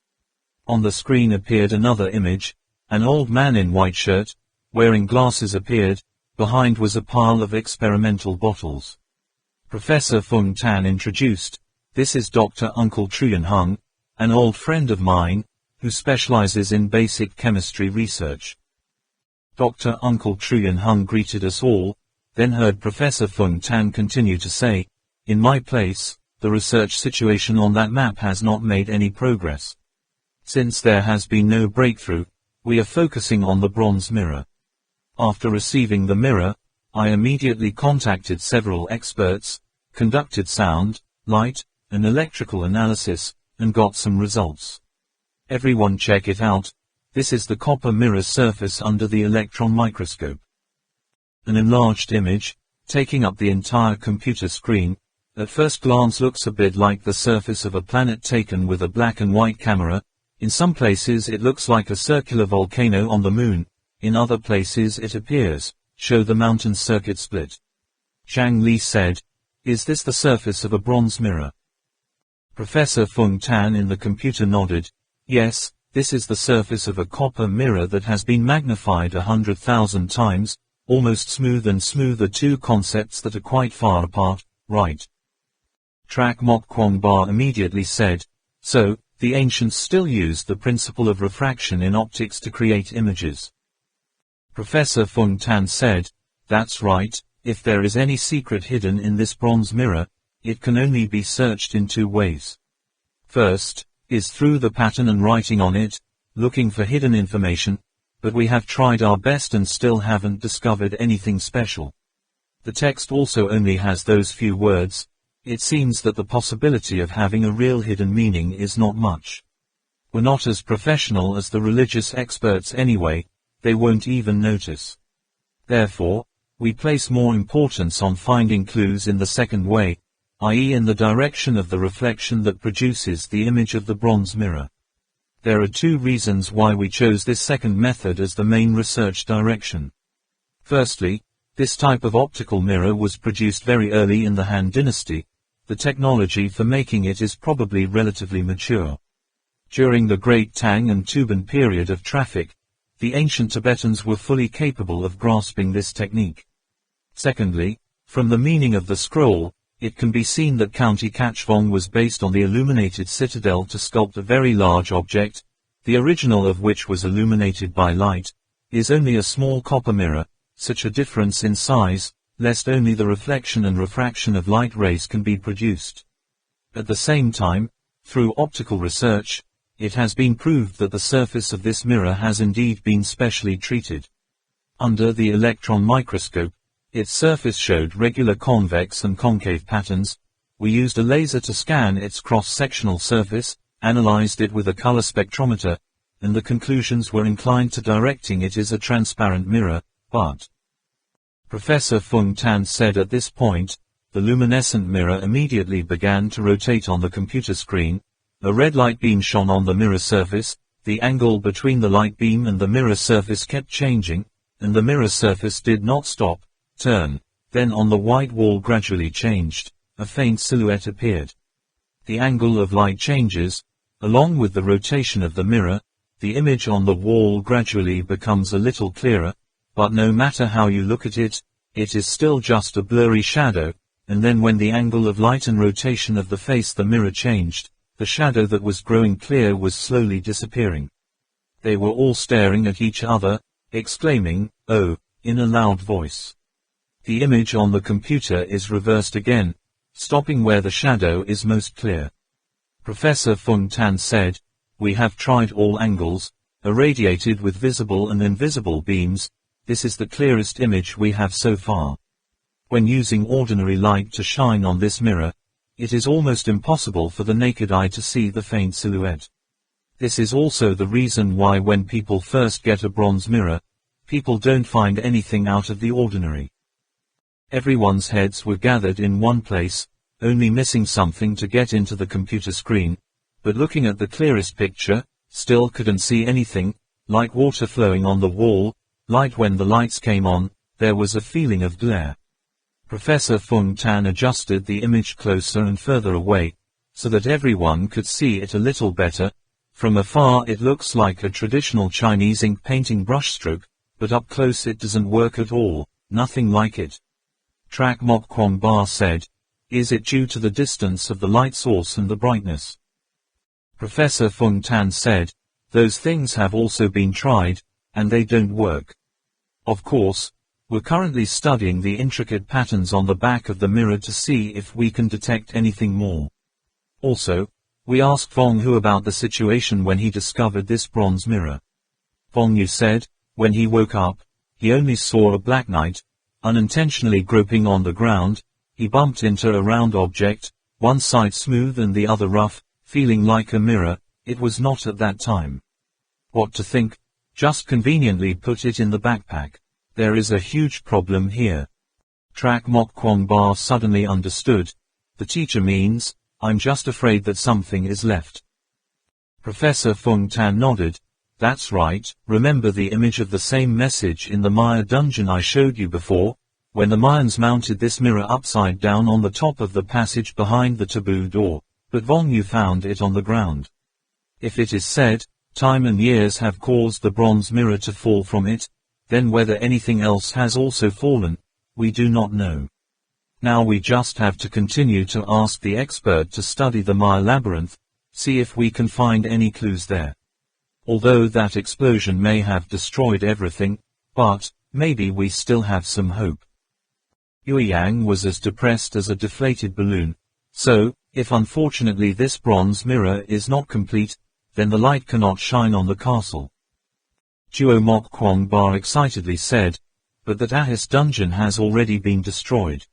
On the screen appeared another image. An old man in white shirt, wearing glasses appeared. Behind was a pile of experimental bottles. Professor Feng Tan introduced, "This is Dr. Uncle Truyan Hung, an old friend of mine, who specializes in basic chemistry research." Dr. Uncle Truyan Hung greeted us all, then heard Professor Feng Tan continue to say, "In my place, the research situation on that map has not made any progress. Since there has been no breakthrough, we are focusing on the bronze mirror. After receiving the mirror, I immediately contacted several experts, conducted sound, light, and electrical analysis, and got some results. Everyone check it out. This is the copper mirror surface under the electron microscope. An enlarged image, taking up the entire computer screen, at first glance looks a bit like the surface of a planet taken with a black and white camera. In some places it looks like a circular volcano on the moon, in other places it appears, show the mountain circuit split." Zhang Li said, "Is this the surface of a bronze mirror?" Professor Feng Tan in the computer nodded, "Yes, this is the surface of a copper mirror that has been magnified 100,000 times, almost smooth and smoother, two concepts that are quite far apart, right?" Trak Mok Kwong Ba immediately said, "So, the ancients still used the principle of refraction in optics to create images." Professor Feng Tan said, "That's right. If there is any secret hidden in this bronze mirror, it can only be searched in 2 ways. First, is through the pattern and writing on it, looking for hidden information, but we have tried our best and still haven't discovered anything special. The text also only has those few words. It seems that the possibility of having a real hidden meaning is not much. We're not as professional as the religious experts anyway, they won't even notice. Therefore, we place more importance on finding clues in the second way, i.e. in the direction of the reflection that produces the image of the bronze mirror. There are two reasons why we chose this second method as the main research direction. Firstly, this type of optical mirror was produced very early in the Han Dynasty. The technology for making it is probably relatively mature. During the Great Tang and Tuban period of traffic, the ancient Tibetans were fully capable of grasping this technique. Secondly, from the meaning of the scroll, it can be seen that County Kachvong was based on the illuminated citadel to sculpt a very large object, the original of which was illuminated by light, is only a small copper mirror. Such a difference in size, lest only the reflection and refraction of light rays can be produced. At the same time, through optical research, it has been proved that the surface of this mirror has indeed been specially treated. Under the electron microscope, its surface showed regular convex and concave patterns. We used a laser to scan its cross-sectional surface, analyzed it with a color spectrometer, and the conclusions were inclined to directing it as a transparent mirror, but Professor Fung Tan said at this point, the luminescent mirror immediately began to rotate on the computer screen. A red light beam shone on the mirror surface, the angle between the light beam and the mirror surface kept changing, and the mirror surface did not stop, turn, then on the white wall gradually changed, a faint silhouette appeared. The angle of light changes, along with the rotation of the mirror, the image on the wall gradually becomes a little clearer, but no matter how you look at it, it is still just a blurry shadow, and then when the angle of light and rotation of the face the mirror changed, the shadow that was growing clear was slowly disappearing. They were all staring at each other, exclaiming, "Oh," in a loud voice. The image on the computer is reversed again, stopping where the shadow is most clear. Professor Fung Tan said, "We have tried all angles, irradiated with visible and invisible beams. This is the clearest image we have so far. When using ordinary light to shine on this mirror, it is almost impossible for the naked eye to see the faint silhouette. This is also the reason why when people first get a bronze mirror, people don't find anything out of the ordinary." Everyone's heads were gathered in one place, only missing something to get into the computer screen, but looking at the clearest picture, still couldn't see anything, like water flowing on the wall, light when the lights came on, there was a feeling of glare. Professor Fung Tan adjusted the image closer and further away, so that everyone could see it a little better. From afar it looks like a traditional Chinese ink painting brushstroke, but up close it doesn't work at all, nothing like it. Trak Mok Kwong Ba said, "Is it due to the distance of the light source and the brightness?" Professor Fung Tan said, "Those things have also been tried, and they don't work. Of course, we're currently studying the intricate patterns on the back of the mirror to see if we can detect anything more." Also, we asked Vong Hu about the situation when he discovered this bronze mirror. Vong Yu said, when he woke up, he only saw a black night. Unintentionally groping on the ground, he bumped into a round object, one side smooth and the other rough, feeling like a mirror. It was not at that time. What to think? Just conveniently put it in the backpack. There is a huge problem here. Trak Mok Kwong Ba suddenly understood. The teacher means, I'm just afraid that something is left. Professor Fung Tan nodded. That's right, remember the image of the same message in the Maya dungeon I showed you before, when the Mayans mounted this mirror upside down on the top of the passage behind the taboo door, but Vong Yu found it on the ground. If it is said, time and years have caused the bronze mirror to fall from it, then whether anything else has also fallen, we do not know. Now we just have to continue to ask the expert to study the Maya labyrinth, see if we can find any clues there. Although that explosion may have destroyed everything, but maybe we still have some hope. Yue Yang was as depressed as a deflated balloon. So, if unfortunately this bronze mirror is not complete, then the light cannot shine on the castle. Duo Mok Kwong Ba excitedly said, but that Ahis dungeon has already been destroyed.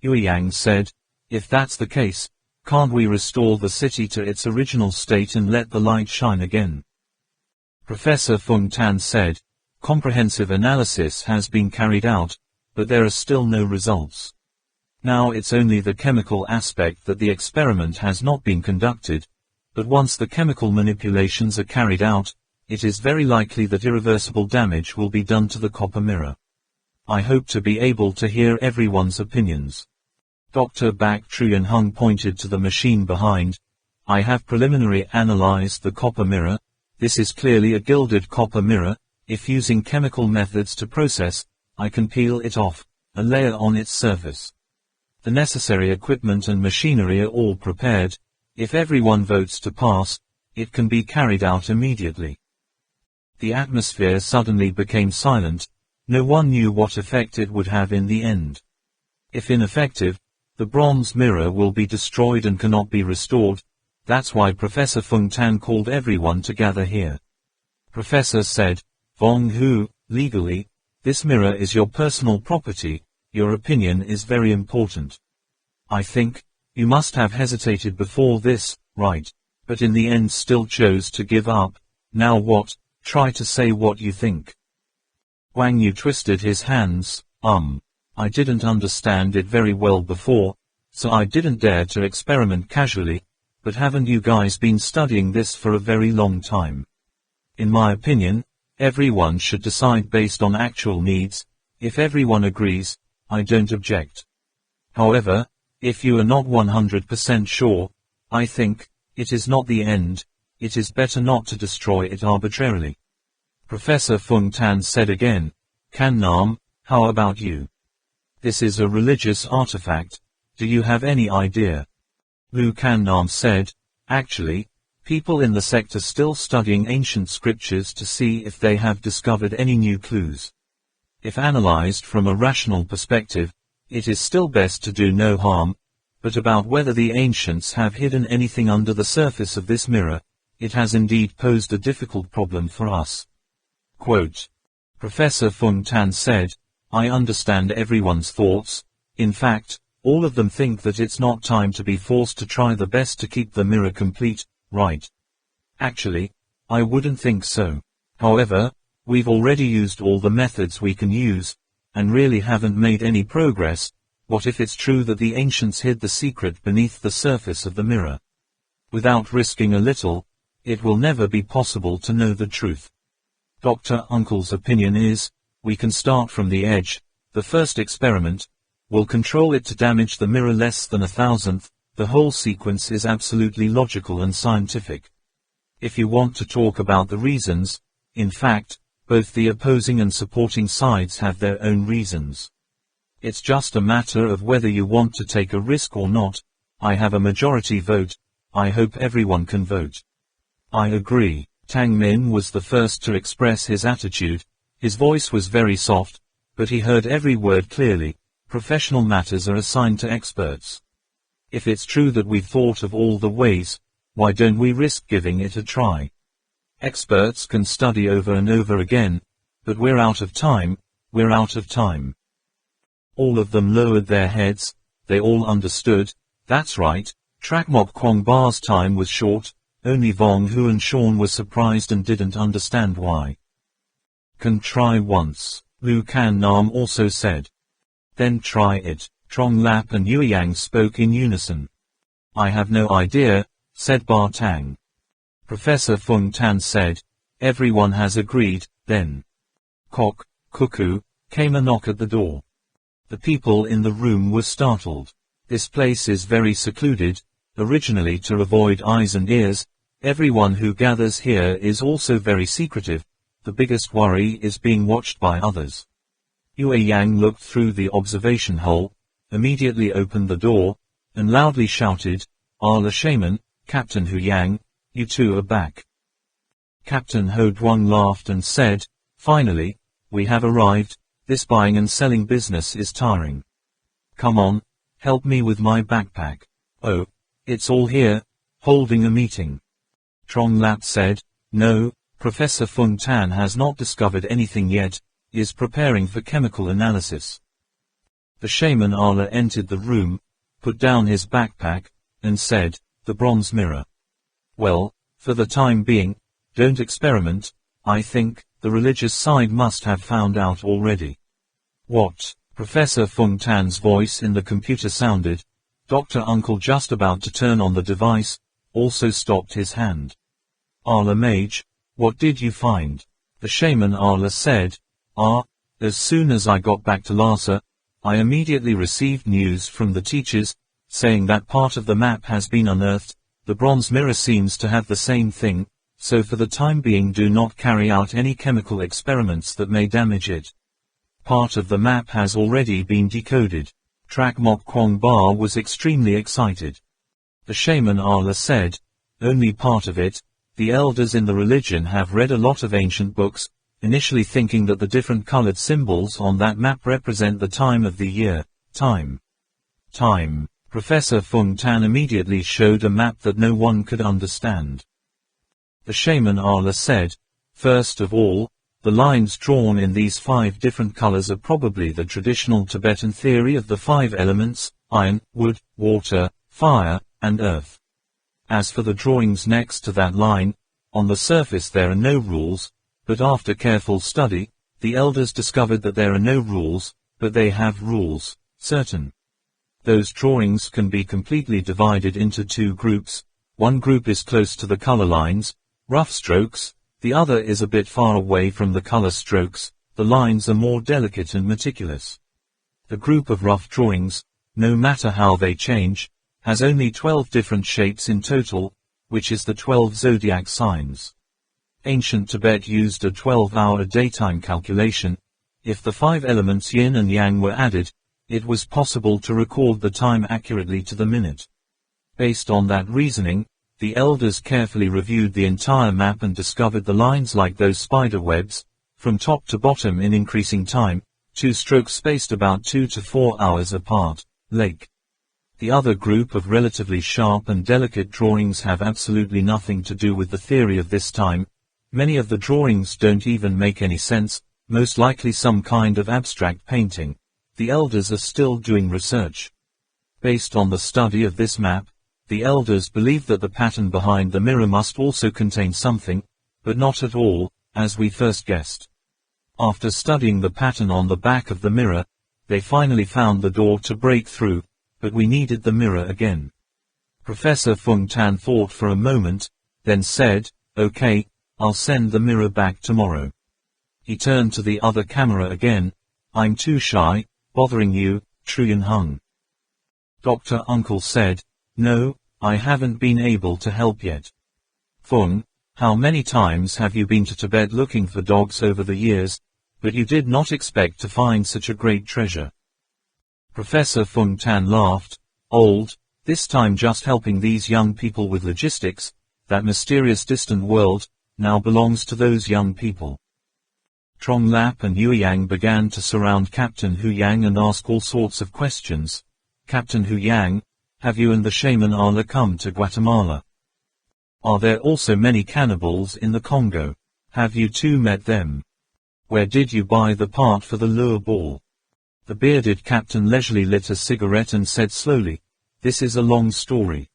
Yue Yang said, if that's the case, can't we restore the city to its original state and let the light shine again? Professor Feng Tan said, comprehensive analysis has been carried out, but there are still no results. Now it's only the chemical aspect that the experiment has not been conducted, but once the chemical manipulations are carried out, it is very likely that irreversible damage will be done to the copper mirror. I hope to be able to hear everyone's opinions. Dr. Bak Truyen Hung pointed to the machine behind. I have preliminary analyzed the copper mirror. This is clearly a gilded copper mirror. If using chemical methods to process, I can peel it off, a layer on its surface. The necessary equipment and machinery are all prepared. If everyone votes to pass, it can be carried out immediately. The atmosphere suddenly became silent. No one knew what effect it would have in the end. If ineffective, the bronze mirror will be destroyed and cannot be restored. That's why Professor Feng Tan called everyone to gather here. Professor said, Vong Hu, legally, this mirror is your personal property. Your opinion is very important. I think, you must have hesitated before this, right? But in the end still chose to give up. Now what? Try to say what you think. Wang Yu twisted his hands. I didn't understand it very well before, so I didn't dare to experiment casually, but haven't you guys been studying this for a very long time? In my opinion, everyone should decide based on actual needs. If everyone agrees, I don't object. However, if you are not 100% sure, I think, it is not the end. It is better not to destroy it arbitrarily. Professor Feng Tan said again, Kan Nam, how about you? This is a religious artifact. Do you have any idea? Lu Kan Nam said, actually, people in the sect are still studying ancient scriptures to see if they have discovered any new clues. If analyzed from a rational perspective, it is still best to do no harm, but about whether the ancients have hidden anything under the surface of this mirror, it has indeed posed a difficult problem for us. Quote. Professor Feng Tan said, I understand everyone's thoughts. In fact, all of them think that it's not time to be forced to try the best to keep the mirror complete, right? Actually, I wouldn't think so. However, we've already used all the methods we can use, and really haven't made any progress. What if it's true that the ancients hid the secret beneath the surface of the mirror? Without risking a little, it will never be possible to know the truth. Dr. Uncle's opinion is, we can start from the edge. The first experiment will control it to damage the mirror less than 1,000th. The whole sequence is absolutely logical and scientific. If you want to talk about the reasons, in fact, both the opposing and supporting sides have their own reasons. It's just a matter of whether you want to take a risk or not. I have a majority vote. I hope everyone can vote. I agree. Tang Min was the first to express his attitude. His voice was very soft, but he heard every word clearly. Professional matters are assigned to experts. If it's true that we've thought of all the ways, why don't we risk giving it a try? Experts can study over and over again, but we're out of time. We're out of time. All of them lowered their heads. They all understood. That's right. Trakmok Kwong Bar's time was short. Only Vong Hu and Sean were surprised and didn't understand why. Can try once, Lu Kan Nam also said. Then try it. Trong Lap and Yue Yang spoke in unison. I have no idea, said Bar Tang. Professor Feng Tan said, everyone has agreed. Then, cock, cuckoo, came a knock at the door. The people in the room were startled. This place is very secluded. Originally to avoid eyes and ears, everyone who gathers here is also very secretive. The biggest worry is being watched by others. Yue Yang looked through the observation hole, immediately opened the door, and loudly shouted, "Ah, shaman, Captain Hu Yang, you two are back." Captain Ho Duang laughed and said, "Finally, we have arrived. This buying and selling business is tiring. Come on, help me with my backpack." "Oh, it's all here, holding a meeting." Trong Lap said, "No, Professor Feng Tan has not discovered anything yet. is preparing for chemical analysis. The shaman Allah entered the room, put down his backpack, and said, "The bronze mirror. Well, for the time being, don't experiment. I think the religious side must have found out already." "What?" Professor Fung Tan's voice in the computer sounded. Dr. Uncle, just about to turn on the device, also stopped his hand. "Allah Mage, what did you find?" The shaman Allah said, As soon as I got back to Lhasa, I immediately received news from the teachers, saying that part of the map has been unearthed. The bronze mirror seems to have the same thing, so for the time being do not carry out any chemical experiments that may damage it. Part of the map has already been decoded. Trak Mok Kwong Ba was extremely excited. The shaman Allah said, "Only part of it. The elders in the religion have read a lot of ancient books, initially thinking that the different colored symbols on that map represent the time of the year. Time. Professor Fung Tan immediately showed a map that no one could understand. The shaman Allah said, "First of all, the lines drawn in these 5 different colors are probably the traditional Tibetan theory of the 5 elements: iron, wood, water, fire, and earth. As for the drawings next to that line, on the surface there are no rules, but after careful study, the elders discovered that there are no rules, but they have rules, certain. Those drawings can be completely divided into 2 groups. One group is close to the color lines, rough strokes. The other is a bit far away from the color strokes. The lines are more delicate and meticulous. The group of rough drawings, no matter how they change, has only 12 different shapes in total, which is the 12 zodiac signs. Ancient Tibet used a 12-hour daytime calculation. If the 5 elements yin and yang were added, it was possible to record the time accurately to the minute. Based on that reasoning, the elders carefully reviewed the entire map and discovered the lines like those spider webs, from top to bottom in increasing time, 2 strokes spaced about 2 to 4 hours apart. Lake. The other group of relatively sharp and delicate drawings have absolutely nothing to do with the theory of this time. Many of the drawings don't even make any sense, most likely some kind of abstract painting. The elders are still doing research. Based on the study of this map, the elders believe that the pattern behind the mirror must also contain something, but not at all, as we first guessed. After studying the pattern on the back of the mirror, they finally found the door to break through, but we needed the mirror again. Professor Fung Tan thought for a moment, then said, "Okay, I'll send the mirror back tomorrow." He turned to the other camera again. "I'm too shy, bothering you, Truyan Hung." Dr. Uncle said, "No, I haven't been able to help yet." "Fung, how many times have you been to Tibet looking for dogs over the years, but you did not expect to find such a great treasure?" Professor Fung Tan laughed. "Old, this time just helping these young people with logistics. That mysterious distant world now belongs to those young people." Trong Lap and Yu Yang began to surround Captain Hu Yang and ask all sorts of questions. "Captain Hu Yang, have you and the shaman Allah come to Guatemala? Are there also many cannibals in the Congo? Have you two met them? Where did you buy the part for the lure ball?" The bearded captain leisurely lit a cigarette and said slowly, "This is a long story."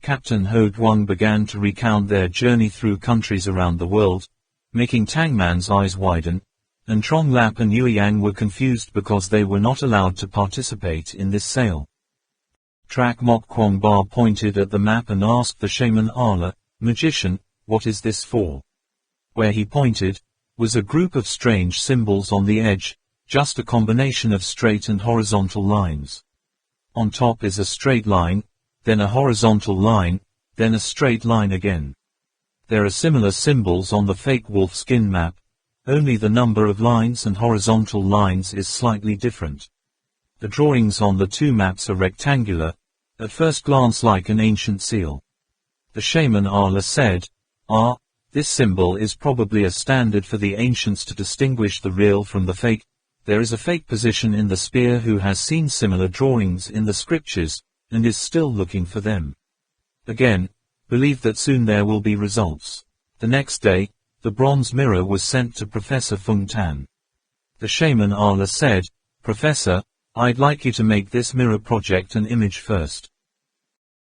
Captain Ho Duong began to recount their journey through countries around the world, making Tangman's eyes widen, and Trong Lap and Yu Yang were confused because they were not allowed to participate in this sale. Trak Mok Kwong Ba pointed at the map and asked the shaman Allah, "Magician, what is this for?" Where he pointed was a group of strange symbols on the edge, just a combination of straight and horizontal lines. On top is a straight line, then a horizontal line, then a straight line again. There are similar symbols on the fake wolf skin map, only the number of lines and horizontal lines is slightly different. The drawings on the 2 maps are rectangular, at first glance like an ancient seal. The shaman Allah said, This symbol is probably a standard for the ancients to distinguish the real from the fake. There is a fake position in the spear who has seen similar drawings in the scriptures, and is still looking for them. Again, believe that soon there will be results." The next day, the bronze mirror was sent to Professor Fung Tan. The shaman Allah said, "Professor, I'd like you to make this mirror project an image first."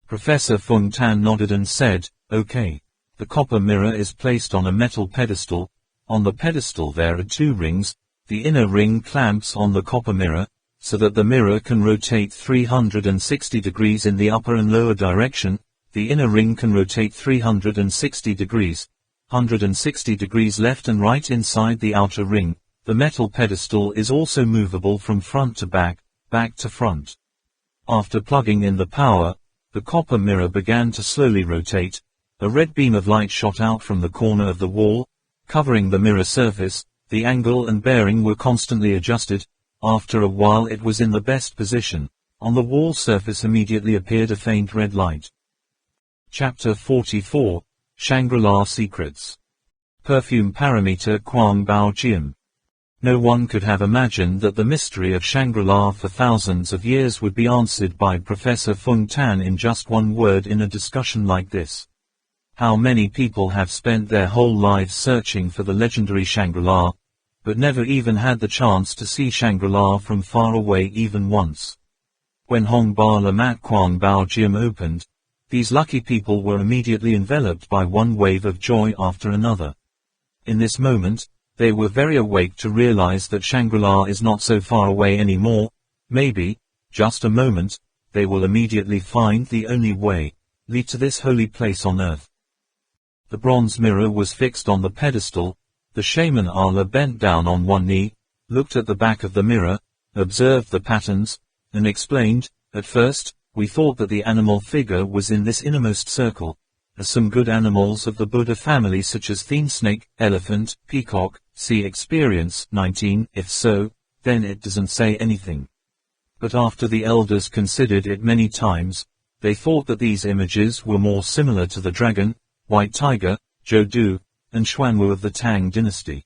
Professor Feng Tan nodded and said, "Okay." The copper mirror is placed on a metal pedestal. On the pedestal there are two rings. The inner ring clamps on the copper mirror, so that the mirror can rotate 360 degrees in the upper and lower direction. The inner ring can rotate 360 degrees, 160 degrees left and right inside the outer ring. The metal pedestal is also movable from front to back, back to front. After plugging in the power, the copper mirror began to slowly rotate. A red beam of light shot out from the corner of the wall, covering the mirror surface. The angle and bearing were constantly adjusted. After a while it was in the best position. On the wall surface immediately appeared a faint red light. Chapter 44, Shangri-La Secrets. Perfume Parameter Quang Bao Jian. No one could have imagined that the mystery of Shangri-La for thousands of years would be answered by Professor Feng Tan in just one word in a discussion like this. How many people have spent their whole lives searching for the legendary Shangri-La, but never even had the chance to see Shangri-La from far away even once. When Hong Ba Lamat Quang Bao Jian opened, these lucky people were immediately enveloped by one wave of joy after another. In this moment, they were very awake to realize that Shangri-La is not so far away anymore. Maybe, just a moment, they will immediately find the only way, lead to this holy place on earth. The bronze mirror was fixed on the pedestal. The shaman Allah bent down on one knee, looked at the back of the mirror, observed the patterns, and explained, "At first, we thought that the animal figure was in this innermost circle, as some good animals of the Buddha family such as thin snake, elephant, peacock, see experience 19. If so, then it doesn't say anything. But after the elders considered it many times, they thought that these images were more similar to the dragon, white tiger, Zhou, and Xuanwu of the Tang dynasty.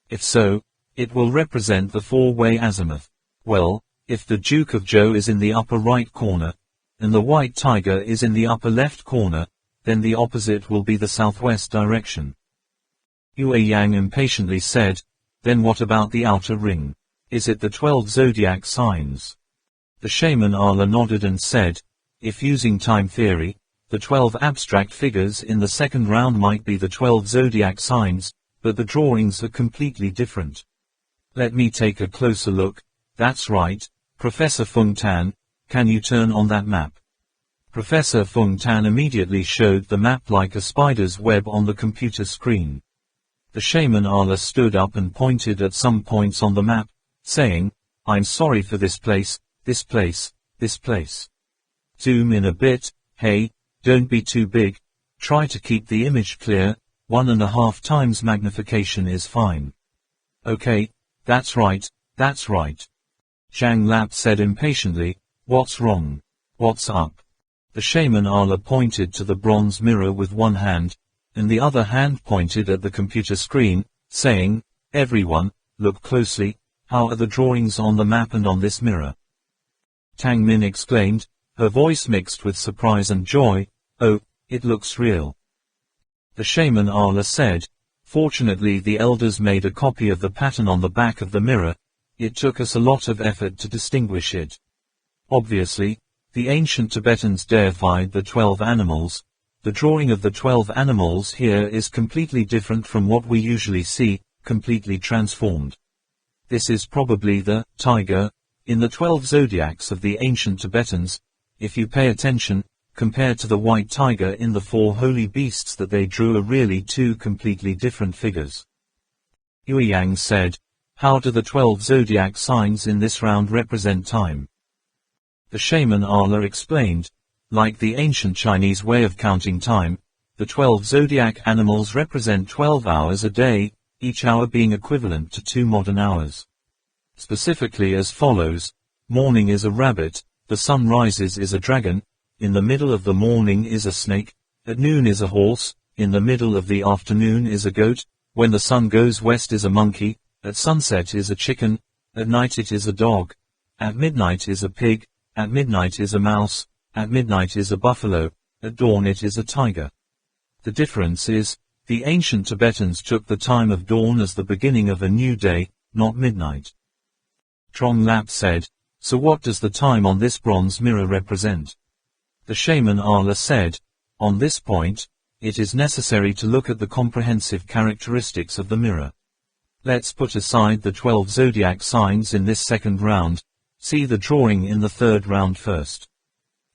If so, it will represent the four-way azimuth. Well, if the Duke of Zhou is in the upper right corner, and the white tiger is in the upper left corner, then the opposite will be the southwest direction." Yue Yang impatiently said, "Then what about the outer ring? Is it the 12 zodiac signs?" The shaman Allah nodded and said, "If using time theory, the 12 abstract figures in the second round might be the 12 zodiac signs, but the drawings are completely different. Let me take a closer look." "That's right, Professor Feng Tan, can you turn on that map?" Professor Feng Tan immediately showed the map like a spider's web on the computer screen. The shaman Allah stood up and pointed at some points on the map, saying, "I'm sorry for this place, this place, this place. Zoom in a bit, hey. Don't be too big, try to keep the image clear, 1.5 times magnification is fine." "Okay, that's right, that's right." Zhang Lap said impatiently, "What's wrong? What's up?" The shaman Allah pointed to the bronze mirror with one hand, and the other hand pointed at the computer screen, saying, "Everyone, look closely, how are the drawings on the map and on this mirror?" Tang Min exclaimed, her voice mixed with surprise and joy, "Oh, it looks real." The shaman Allah said, "Fortunately the elders made a copy of the pattern on the back of the mirror. It took us a lot of effort to distinguish it. Obviously, the ancient Tibetans deified the 12 animals. The drawing of the 12 animals here is completely different from what we usually see, completely transformed. This is probably the tiger in the 12 zodiacs of the ancient Tibetans, if you pay attention, compared to the white tiger in the 4 holy beasts that they drew are really 2 completely different figures." Yue Yang said, "How do the 12 zodiac signs in this round represent time?" The shaman Allah explained, "Like the ancient Chinese way of counting time, the 12 zodiac animals represent 12 hours a day, each hour being equivalent to 2 modern hours. Specifically as follows: morning is a rabbit, the sun rises is a dragon, in the middle of the morning is a snake, at noon is a horse, in the middle of the afternoon is a goat, when the sun goes west is a monkey, at sunset is a chicken, at night it is a dog, at midnight is a pig, at midnight is a mouse, at midnight is a buffalo, at dawn it is a tiger." The difference is, the ancient Tibetans took the time of dawn as the beginning of a new day, not midnight. Trong Lap said, "So what does the time on this bronze mirror represent?" The shaman Ala said, "On this point, it is necessary to look at the comprehensive characteristics of the mirror. Let's put aside the 12 zodiac signs in this second round, see the drawing in the third round first.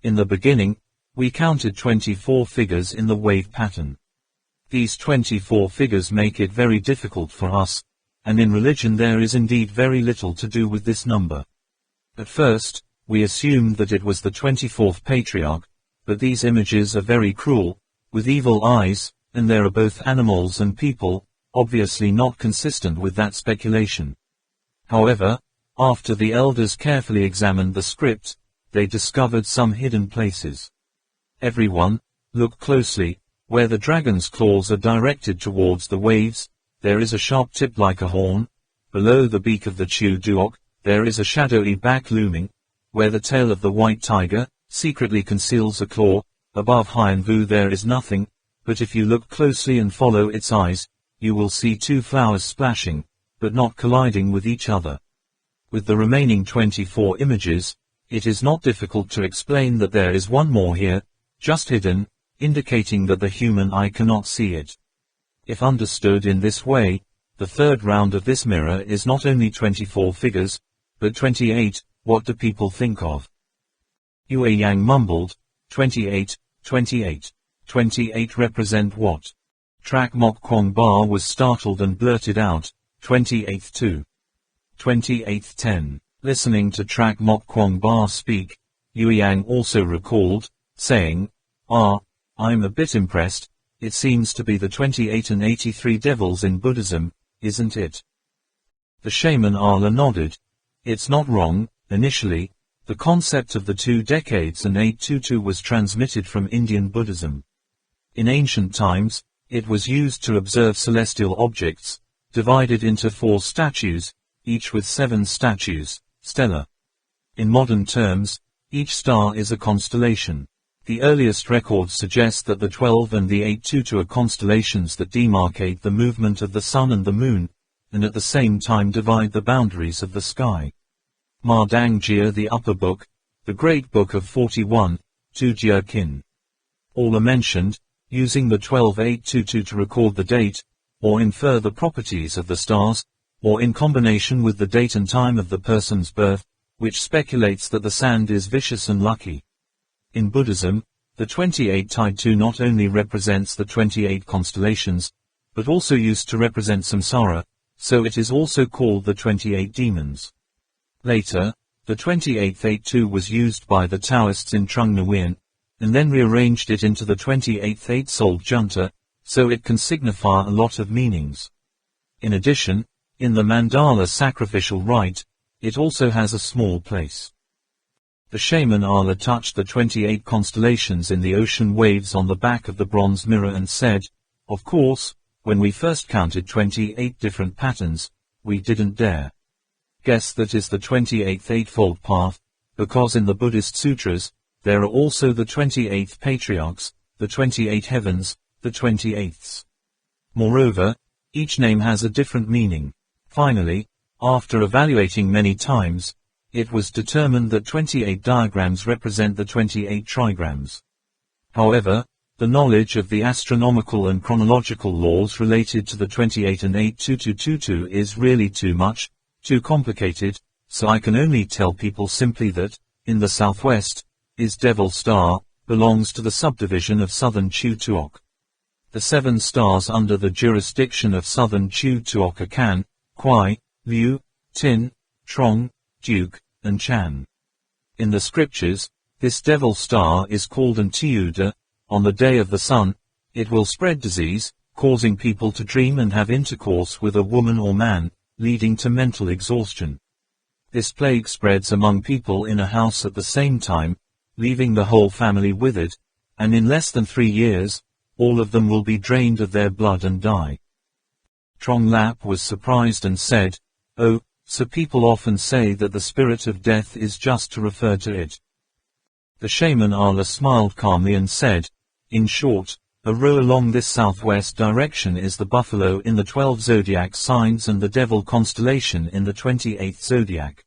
In the beginning, we counted 24 figures in the wave pattern. These 24 figures make it very difficult for us, and in religion there is indeed very little to do with this number. At first, we assumed that it was the 24th patriarch, but these images are very cruel, with evil eyes, and there are both animals and people, obviously not consistent with that speculation. However, after the elders carefully examined the script, they discovered some hidden places. Everyone, look closely, where the dragon's claws are directed towards the waves, there is a sharp tip like a horn. Below the beak of the Chu Duok, there is a shadowy back looming, where the tail of the white tiger secretly conceals a claw. Above Hien Vu there is nothing, but if you look closely and follow its eyes, you will see two flowers splashing, but not colliding with each other. With the remaining 24 images, it is not difficult to explain that there is one more here, just hidden, indicating that the human eye cannot see it. If understood in this way, the third round of this mirror is not only 24 figures, but 28. What do people think of? Yue Yang mumbled, 28, 28. 28 represent what? Trak Mok Kwong Ba was startled and blurted out, 28th 2. 28th 10. Listening to Trak Mok Kwong Ba speak, Yue Yang also recalled, saying, I'm a bit impressed. It seems to be the 28 and 83 devils in Buddhism, isn't it? The shaman Ala nodded. It's not wrong. Initially, the concept of the 2 decades and 822 was transmitted from Indian Buddhism. In ancient times, it was used to observe celestial objects, divided into 4 statues, each with 7 statues, stella. In modern terms, each star is a constellation. The earliest records suggest that the 12 and the 822 are constellations that demarcate the movement of the sun and the moon, and at the same time divide the boundaries of the sky. Ma Dang Jia the Upper Book, the Great Book of 41, Tu Jia Kin. All are mentioned, using the 12822 to record the date, or infer the properties of the stars, or in combination with the date and time of the person's birth, which speculates that the sand is vicious and lucky. In Buddhism, the 28 Taitu not only represents the 28 constellations, but also used to represent samsara, so it is also called the 28 demons. Later, the 28th 82 was used by the Taoists in Trung Nguyen, and then rearranged it into the 28th 8-souled junta, so it can signify a lot of meanings. In addition, in the mandala sacrificial rite, it also has a small place. The shaman Ala touched the 28 constellations in the ocean waves on the back of the bronze mirror and said, "Of course, when we first counted 28 different patterns, we didn't dare guess that is the 28th eightfold path, because in the Buddhist sutras, there are also the 28 patriarchs, the 28 heavens, the 28ths. Moreover, each name has a different meaning. Finally, after evaluating many times, it was determined that 28 diagrams represent the 28 trigrams. However, the knowledge of the astronomical and chronological laws related to the 28 and 82222 is really too much, too complicated, so I can only tell people simply that, in the southwest, is Devil Star, belongs to the subdivision of Southern Chu Tuok. The 7 stars under the jurisdiction of Southern Chu Tuok are Kan, Kwai, Liu, Tin, Trong, Duke, and Chan. In the scriptures, this devil star is called an Tiuda. On the day of the sun, it will spread disease, causing people to dream and have intercourse with a woman or man, leading to mental exhaustion. This plague spreads among people in a house at the same time, leaving the whole family with it, and in less than 3 years, all of them will be drained of their blood and die. Trong Lap was surprised and said, "Oh, so people often say that the spirit of death is just to refer to it." The shaman Ala smiled calmly and said, "In short, A row along this southwest direction is the buffalo in the 12 zodiac signs and the devil constellation in the 28th zodiac.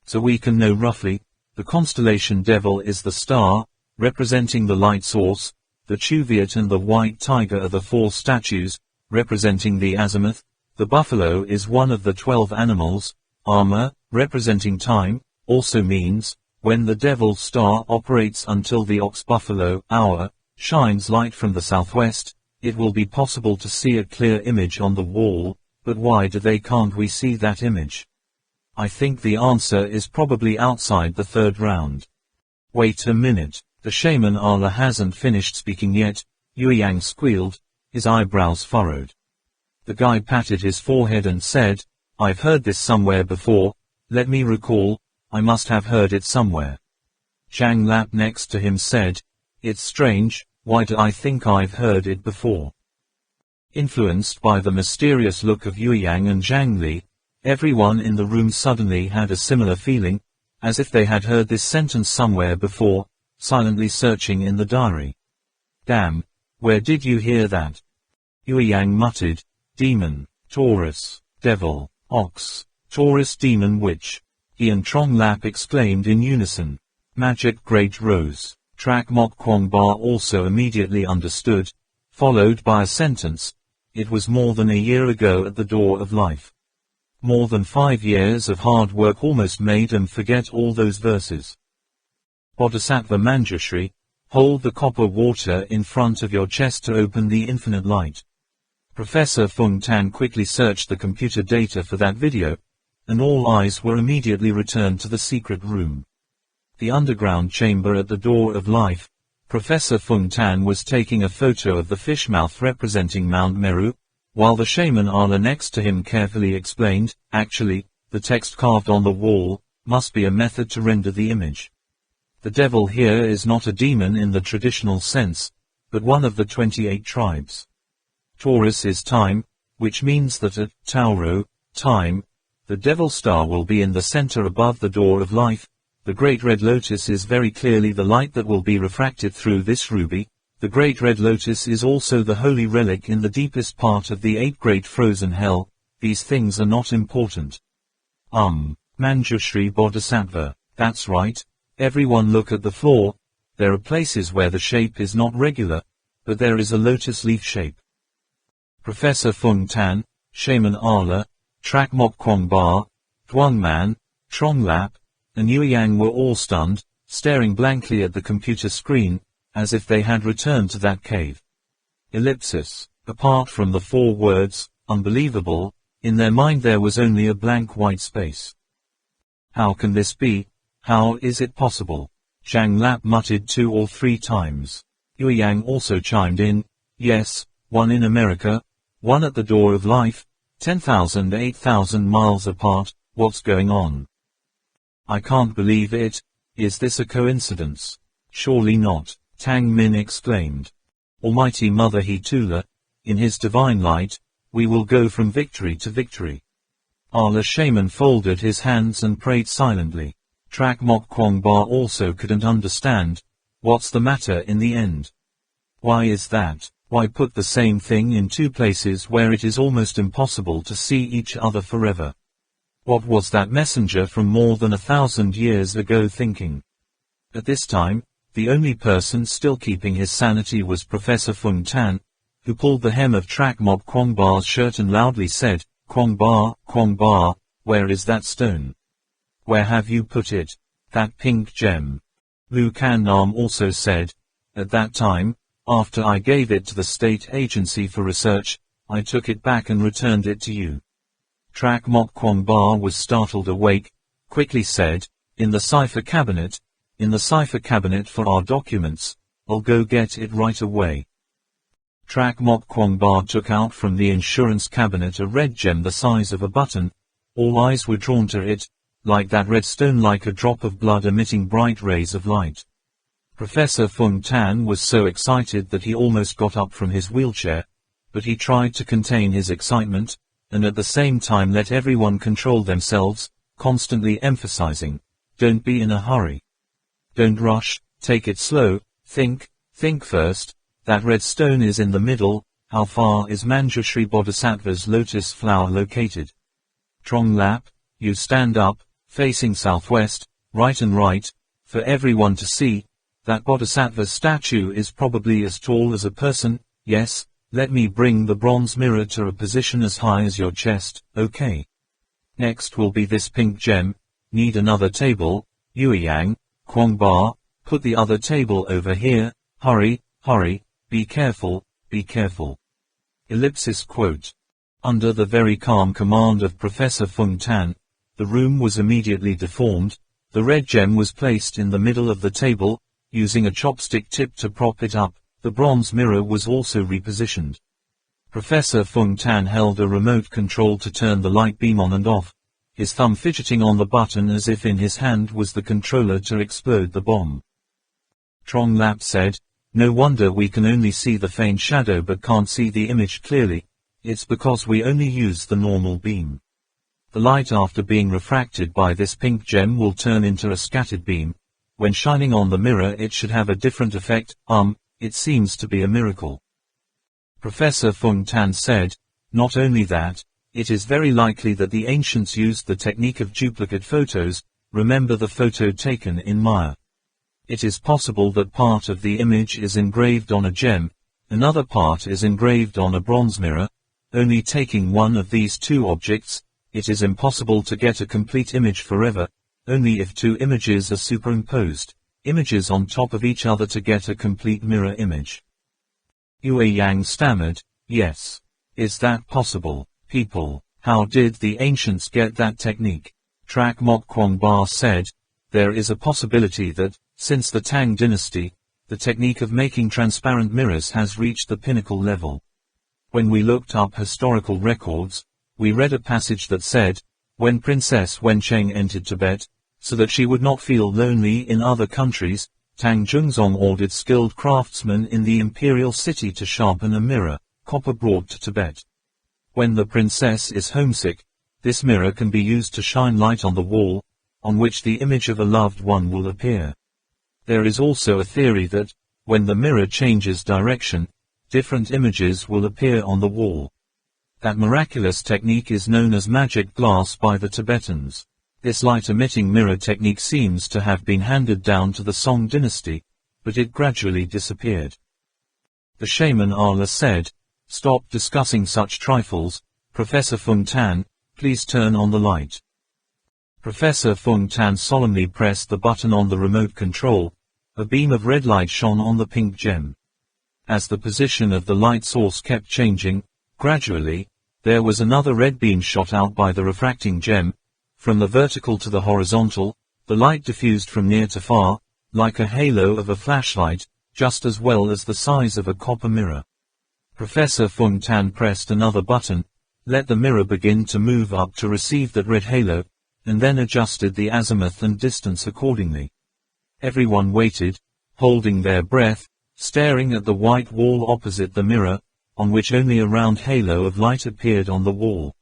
So we can know roughly, the constellation devil is the star, representing the light source, the Cheviot and the white tiger are the 4 statues, representing the azimuth, the buffalo is one of the 12 animals, armor, representing time, also means, when the devil star operates until the ox-buffalo hour shines light from the southwest, it will be possible to see a clear image on the wall, but why can't we see that image? I think the answer is probably outside the 3rd round. Wait a minute, the shaman Allah hasn't finished speaking yet, Yueyang squealed, his eyebrows furrowed. The guy patted his forehead and said, I've heard this somewhere before, let me recall, I must have heard it somewhere. Zhang Lap next to him said, it's strange, why do I think I've heard it before? Influenced by the mysterious look of Yueyang and Zhang Li, everyone in the room suddenly had a similar feeling, as if they had heard this sentence somewhere before, silently searching in the diary. Damn, where did you hear that? Yueyang muttered, demon, Taurus, devil, ox, Taurus demon witch. He and Trong Lap exclaimed in unison. Magic Great Rose. Trak Mok Kwong Ba also immediately understood, followed by a sentence, it was more than a year ago at the door of life. More than 5 years of hard work almost made him forget all those verses. Bodhisattva Manjushri, hold the copper water in front of your chest to open the infinite light. Professor Fung Tan quickly searched the computer data for that video, and all eyes were immediately returned to the secret room. The underground chamber at the door of life. Professor Fung Tan was taking a photo of the fish mouth representing Mount Meru, while the shaman Allah next to him carefully explained, actually, the text carved on the wall, must be a method to render the image. The devil here is not a demon in the traditional sense, but one of the 28 tribes. Taurus is time, which means that at Tauro, time, the devil star will be in the center above the door of life. The Great Red Lotus is very clearly the light that will be refracted through this ruby. The Great Red Lotus is also the holy relic in the deepest part of the 8 Great Frozen Hell. These things are not important. Manjushri Bodhisattva, that's right. Everyone look at the floor. There are places where the shape is not regular, but there is a lotus leaf shape. Professor Fung Tan, Shaman Allah, Trak Mok Kwong Ba, Duong Man, Trong Lap, and Yueyang were all stunned, staring blankly at the computer screen, as if they had returned to that cave. Ellipsis. Apart from the 4 words, unbelievable, in their mind there was only a blank white space. How can this be? How is it possible? Zhang Lap muttered 2 or 3 times. Yueyang also chimed in, yes, one in America, one at the door of life, 10,000 8,000 miles apart, what's going on? I can't believe it. Is this a coincidence? Surely not, Tang Min exclaimed. Almighty Mother Hetula, in his divine light, we will go from victory to victory. Allah Shaman folded his hands and prayed silently. Trak Mok Kwong Ba also couldn't understand. What's the matter in the end? Why is that? Why put the same thing in 2 places where it is almost impossible to see each other forever? What was that messenger from more than 1,000 years ago thinking? At this time, the only person still keeping his sanity was Professor Fung Tan, who pulled the hem of Trak Mok Kwong Ba's shirt and loudly said, Kwong Ba, where is that stone? Where have you put it? That pink gem. Lu Kan Nam also said, at that time, after I gave it to the state agency for research, I took it back and returned it to you. Trak Mok Kwong Ba was startled awake, quickly said, in the cipher cabinet for our documents, I'll go get it right away. Trak Mok Kwong Ba took out from the insurance cabinet a red gem the size of a button. All eyes were drawn to it, like that red stone, like a drop of blood emitting bright rays of light. Professor Fung Tan was so excited that he almost got up from his wheelchair, but he tried to contain his excitement, and at the same time let everyone control themselves, constantly emphasizing, don't be in a hurry. Don't rush, take it slow, think first, That red stone is in the middle. How far is Manjushri Bodhisattva's lotus flower located? Trong Lap, you stand up, facing southwest, right and right, for everyone to see. That Bodhisattva's statue is probably as tall as a person. Yes, let me bring the bronze mirror to a position as high as your chest. Okay. Next will be this pink gem. Need another table. Yueyang, Kwong Ba, put the other table over here. Hurry, hurry, be careful, be careful. Ellipsis quote. Under the very calm command of Professor Fung Tan, the room was immediately deformed. The red gem was placed in the middle of the table, using a chopstick tip to prop it up. The bronze mirror was also repositioned. Professor Fung Tan held a remote control to turn the light beam on and off, his thumb fidgeting on the button as if in his hand was the controller to explode the bomb. Trong Lap said, "No wonder we can only see the faint shadow but can't see the image clearly. It's because we only use the normal beam. The light after being refracted by this pink gem will turn into a scattered beam. When shining on the mirror it should have a different effect. It seems to be a miracle." Professor Fung Tan said, "Not only that, it is very likely that the ancients used the technique of duplicate photos. Remember the photo taken in Maya. It is possible that part of the image is engraved on a gem, another part is engraved on a bronze mirror. Only taking one of these two objects, it is impossible to get a complete image forever, only if two images are superimposed, images on top of each other to get a complete mirror image." Yueyang stammered, "Yes. Is that possible? People, how did the ancients get that technique?" Trak Mok Kwong Ba said, "There is a possibility that, since the Tang dynasty, the technique of making transparent mirrors has reached the pinnacle level. When we looked up historical records, we read a passage that said, when Princess Wencheng entered Tibet, so that she would not feel lonely in other countries, Tang Zhongzong ordered skilled craftsmen in the imperial city to sharpen a mirror, copper brought to Tibet. When the princess is homesick, this mirror can be used to shine light on the wall, on which the image of a loved one will appear. There is also a theory that, when the mirror changes direction, different images will appear on the wall. That miraculous technique is known as magic glass by the Tibetans. This light-emitting mirror technique seems to have been handed down to the Song dynasty, but it gradually disappeared." The shaman Ala said, "Stop discussing such trifles. Professor Fung Tan, please turn on the light." Professor Fung Tan solemnly pressed the button on the remote control. A beam of red light shone on the pink gem. As the position of the light source kept changing, gradually, there was another red beam shot out by the refracting gem. From the vertical to the horizontal, the light diffused from near to far, like a halo of a flashlight, just as well as the size of a copper mirror. Professor Fung Tan pressed another button, let the mirror begin to move up to receive that red halo, and then adjusted the azimuth and distance accordingly. Everyone waited, holding their breath, staring at the white wall opposite the mirror, on which only a round halo of light appeared on the wall.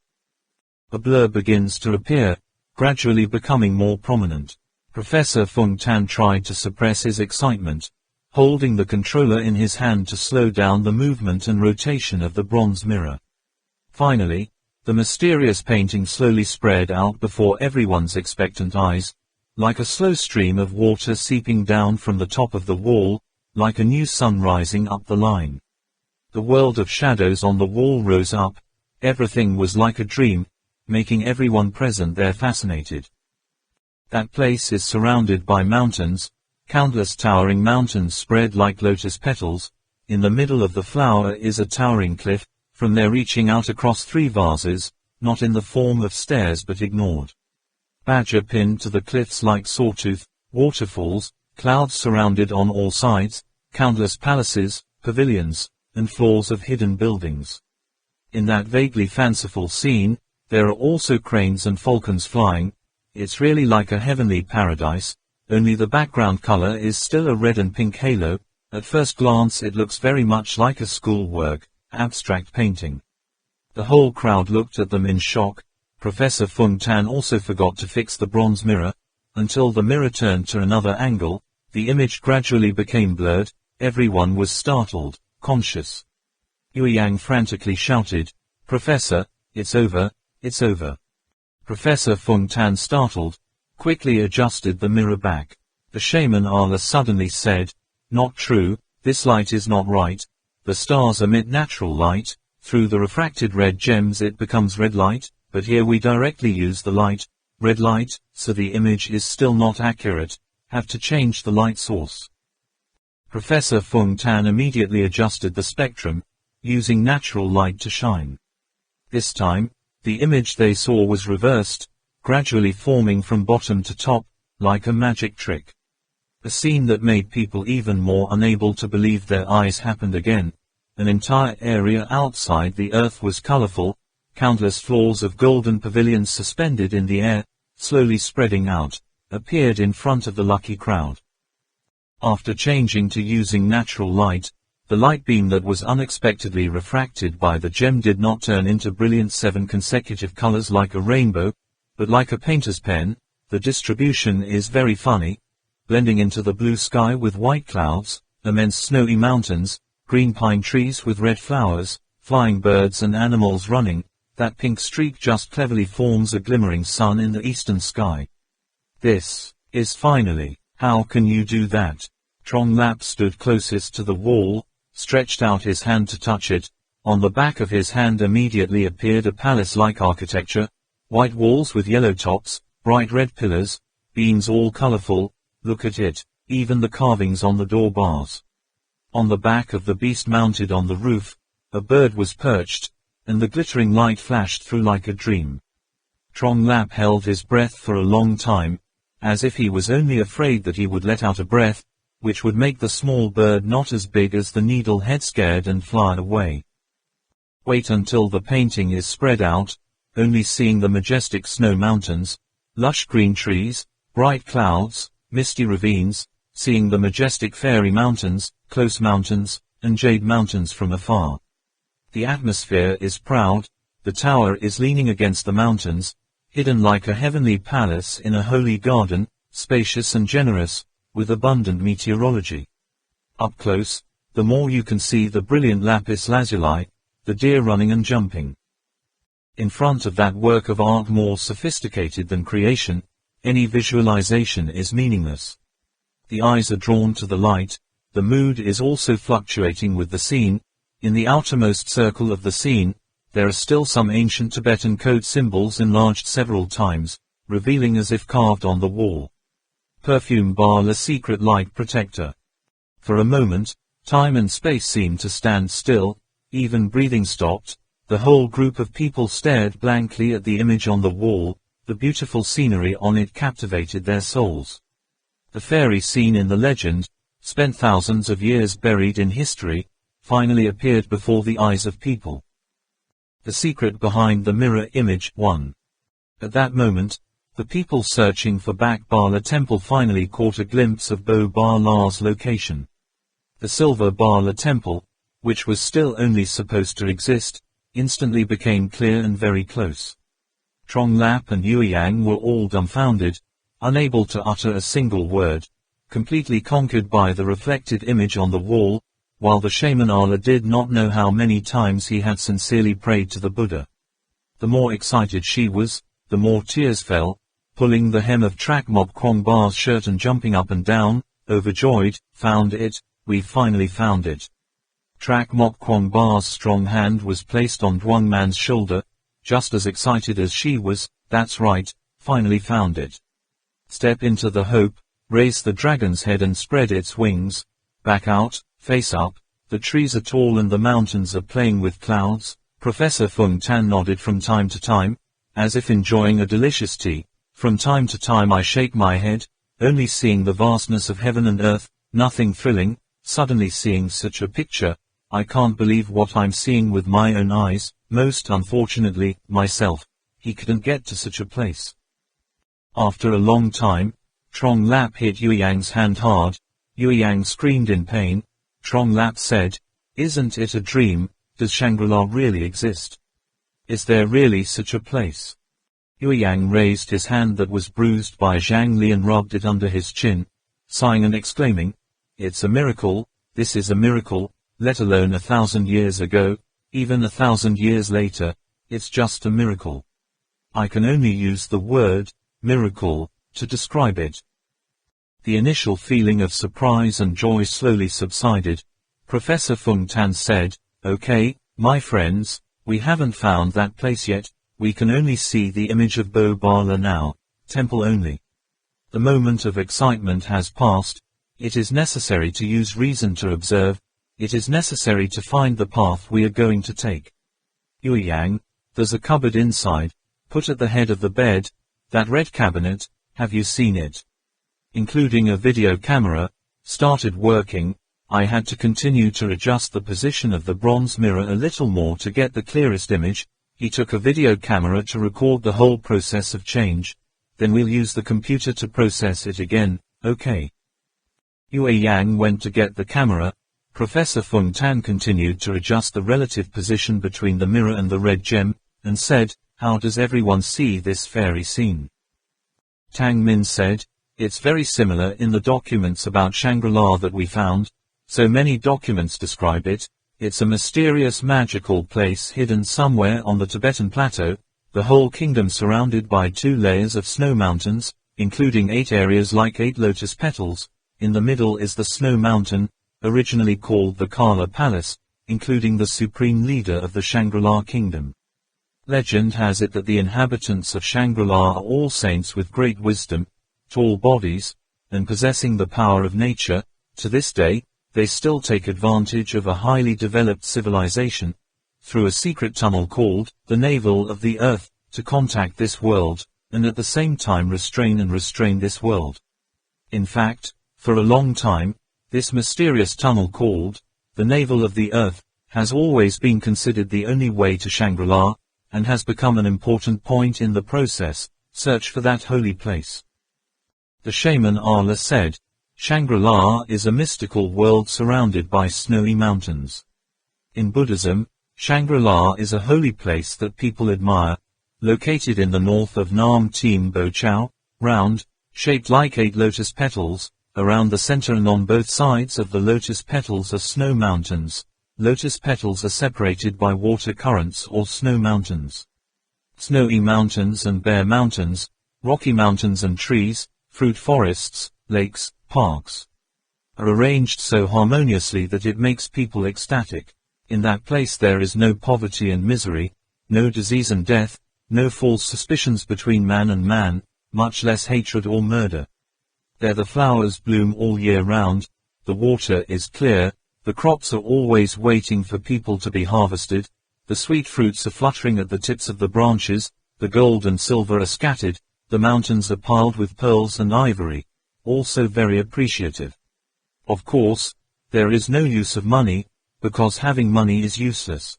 A blur begins to appear, gradually becoming more prominent. Professor Fung Tan tried to suppress his excitement, holding the controller in his hand to slow down the movement and rotation of the bronze mirror. Finally, the mysterious painting slowly spread out before everyone's expectant eyes, like a slow stream of water seeping down from the top of the wall, like a new sun rising up the line. The world of shadows on the wall rose up. Everything was like a dream, making everyone present there fascinated. That place is surrounded by mountains, countless towering mountains spread like lotus petals. In the middle of the flower is a towering cliff, from there reaching out across 3 vases, not in the form of stairs but ignored. Badger pinned to the cliffs like sawtooth, waterfalls, clouds surrounded on all sides, countless palaces, pavilions, and floors of hidden buildings. In that vaguely fanciful scene, there are also cranes and falcons flying. It's really like a heavenly paradise, only the background color is still a red and pink halo. At first glance it looks very much like a schoolwork, abstract painting. The whole crowd looked at them in shock. Professor Fung Tan also forgot to fix the bronze mirror. Until the mirror turned to another angle, the image gradually became blurred. Everyone was startled, conscious. Yang frantically shouted, "Professor, it's over, it's over." Professor Feng Tan, startled, quickly adjusted the mirror back. The shaman Allah suddenly said, "Not true, this light is not right. The stars emit natural light, through the refracted red gems it becomes red light, but here we directly use the light, red light, so the image is still not accurate, have to change the light source." Professor Feng Tan immediately adjusted the spectrum, using natural light to shine. This time, the image they saw was reversed, gradually forming from bottom to top, like a magic trick. A scene that made people even more unable to believe their eyes happened again. An entire area outside the earth was colorful, countless floors of golden pavilions suspended in the air, slowly spreading out, appeared in front of the lucky crowd. After changing to using natural light, the light beam that was unexpectedly refracted by the gem did not turn into brilliant 7 consecutive colors like a rainbow, but like a painter's pen. The distribution is very funny, blending into the blue sky with white clouds, immense snowy mountains, green pine trees with red flowers, flying birds and animals running. That pink streak just cleverly forms a glimmering sun in the eastern sky. This is finally. How can you do that? Trong Lap stood closest to the wall, stretched out his hand to touch it. On the back of his hand immediately appeared a palace-like architecture, white walls with yellow tops, bright red pillars, beams all colorful. Look at it, even the carvings on the door bars. On the back of the beast mounted on the roof, a bird was perched, and the glittering light flashed through like a dream. Trong Lap held his breath for a long time, as if he was only afraid that he would let out a breath, which would make the small bird not as big as the needle head scared and fly away. Wait until the painting is spread out, only seeing the majestic snow mountains, lush green trees, bright clouds, misty ravines, seeing the majestic fairy mountains, close mountains, and jade mountains from afar. The atmosphere is proud, the tower is leaning against the mountains, hidden like a heavenly palace in a holy garden, spacious and generous, with abundant meteorology. Up close, the more you can see the brilliant lapis lazuli, the deer running and jumping. In front of that work of art more sophisticated than creation, any visualization is meaningless. The eyes are drawn to the light, the mood is also fluctuating with the scene. In the outermost circle of the scene, there are still some ancient Tibetan code symbols enlarged several times, revealing as if carved on the wall. Perfume bar la secret light protector. For a moment, time and space seemed to stand still, even breathing stopped. The whole group of people stared blankly at the image on the wall. The beautiful scenery on it captivated their souls. The fairy scene in the legend, spent thousands of years buried in history, finally appeared before the eyes of people. The secret behind the mirror image 1. At that moment, the people searching for Bak Bala Temple finally caught a glimpse of Bo Ba La's location. The Silver Bala Temple, which was still only supposed to exist, instantly became clear and very close. Trong Lap and Yang were all dumbfounded, unable to utter a single word, completely conquered by the reflected image on the wall, while the shaman Allah did not know how many times he had sincerely prayed to the Buddha. The more excited she was, the more tears fell, pulling the hem of Trak Mob Kwong Ba's shirt and jumping up and down, overjoyed. Found it, we finally found it. Trak Mob Kwong Ba's strong hand was placed on Duong Man's shoulder, just as excited as she was. That's right, finally found it. Step into the hope, raise the dragon's head and spread its wings, back out, face up, the trees are tall and the mountains are playing with clouds. Professor Feng Tan nodded from time to time, as if enjoying a delicious tea. From time to time I shake my head, only seeing the vastness of heaven and earth, nothing thrilling. Suddenly seeing such a picture, I can't believe what I'm seeing with my own eyes. Most unfortunately, myself. He couldn't get to such a place. After a long time, Trong Lap hit Yang's hand hard. Yang screamed in pain. Trong Lap said, "Isn't it a dream? Does Shangri-La really exist? Is there really such a place?" Yang raised his hand that was bruised by Zhang Li and rubbed it under his chin, sighing and exclaiming, "It's a miracle, this is a miracle, let alone 1,000 years ago, even 1,000 years later, it's just a miracle. I can only use the word, miracle, to describe it. The initial feeling of surprise and joy slowly subsided. Professor Fung Tan said, "Okay, my friends, we haven't found that place yet, we can only see the image of Bo Bala now, temple only. The moment of excitement has passed, it is necessary to use reason to observe, it is necessary to find the path we are going to take. Yue Yang, there's a cupboard inside, put at the head of the bed, that red cabinet, have you seen it? Including a video camera, started working. I had to continue to adjust the position of the bronze mirror a little more to get the clearest image. He took a video camera to record the whole process of change, then we'll use the computer to process it again, okay." Yue Yang went to get the camera. Professor Fung Tan continued to adjust the relative position between the mirror and the red gem, and said, "How does everyone see this fairy scene?" Tang Min said, "It's very similar in the documents about Shangri-La that we found. So many documents describe it. It's a mysterious magical place hidden somewhere on the Tibetan plateau, the whole kingdom surrounded by 2 layers of snow mountains, including 8 areas like 8 lotus petals. In the middle is the snow mountain, originally called the Kala Palace, including the supreme leader of the Shangri-La kingdom. Legend has it that the inhabitants of Shangri-La are all saints with great wisdom, tall bodies, and possessing the power of nature. To this day, they still take advantage of a highly developed civilization, through a secret tunnel called the Navel of the Earth, to contact this world, and at the same time restrain this world. In fact, for a long time, this mysterious tunnel called the Navel of the Earth has always been considered the only way to Shangri-La, and has become an important point in the process, search for that holy place." The shaman Ala said, "Shangri-La is a mystical world surrounded by snowy mountains. In Buddhism, Shangri-La is a holy place that people admire, located in the north of Nam Team Bo Chao, round, shaped like 8 lotus petals, around the center and on both sides of the lotus petals are snow mountains. Lotus petals are separated by water currents or snow mountains. Snowy mountains and bare mountains, rocky mountains and trees, fruit forests, lakes, parks are arranged so harmoniously that it makes people ecstatic. In that place there is no poverty and misery, no disease and death, no false suspicions between man and man, much less hatred or murder. There the flowers bloom all year round, the water is clear, the crops are always waiting for people to be harvested, the sweet fruits are fluttering at the tips of the branches, the gold and silver are scattered, the mountains are piled with pearls and ivory, also very appreciative. Of course, there is no use of money, because having money is useless.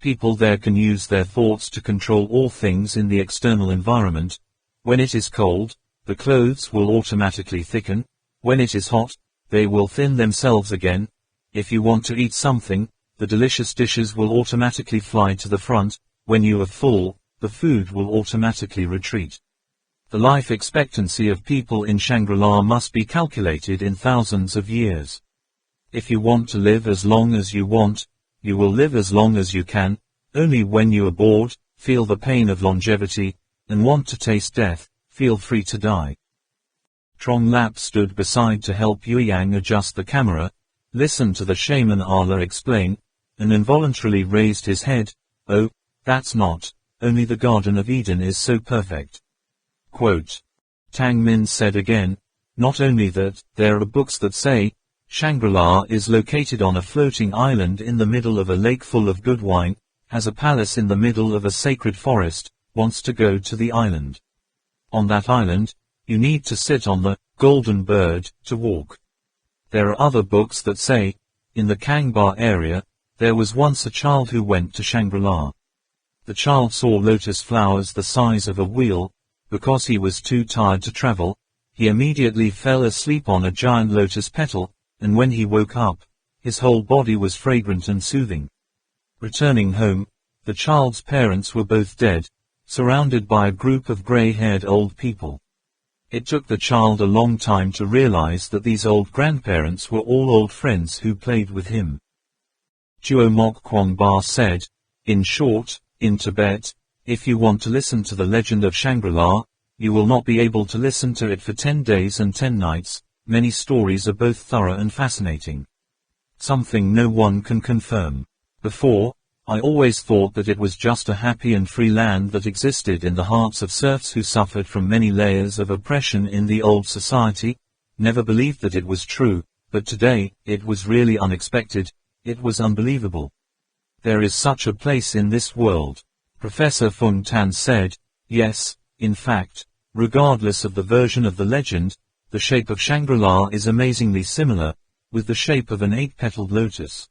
People there can use their thoughts to control all things in the external environment. When it is cold, the clothes will automatically thicken. When it is hot, they will thin themselves again. If you want to eat something, the delicious dishes will automatically fly to the front. When you are full, the food will automatically retreat. The life expectancy of people in Shangri-La must be calculated in thousands of years. If you want to live as long as you want, you will live as long as you can. Only when you are bored, feel the pain of longevity, and want to taste death, feel free to die." Trong Lap stood beside to help Yue Yang adjust the camera, listened to the shaman Ala explain, and involuntarily raised his head. "Oh, that's not, only the Garden of Eden is so perfect." Quote. Tang Min said again, "Not only that, there are books that say, Shangri-La is located on a floating island in the middle of a lake full of good wine, has a palace in the middle of a sacred forest, wants to go to the island. On that island, you need to sit on the golden bird to walk. There are other books that say, in the Kangba area, there was once a child who went to Shangri-La. The child saw lotus flowers the size of a wheel. Because he was too tired to travel, he immediately fell asleep on a giant lotus petal, and when he woke up, his whole body was fragrant and soothing. Returning home, the child's parents were both dead, surrounded by a group of gray-haired old people. It took the child a long time to realize that these old grandparents were all old friends who played with him. Duo Mok Kwong Ba said, "In short, in Tibet, if you want to listen to the legend of Shangri-La, you will not be able to listen to it for 10 days and 10 nights, many stories are both thorough and fascinating. Something no one can confirm. Before, I always thought that it was just a happy and free land that existed in the hearts of serfs who suffered from many layers of oppression in the old society, never believed that it was true, but today, it was really unexpected, it was unbelievable. There is such a place in this world." Professor Fung Tan said, "Yes, in fact, regardless of the version of the legend, the shape of Shangri-La is amazingly similar, with the shape of an 8-petaled lotus.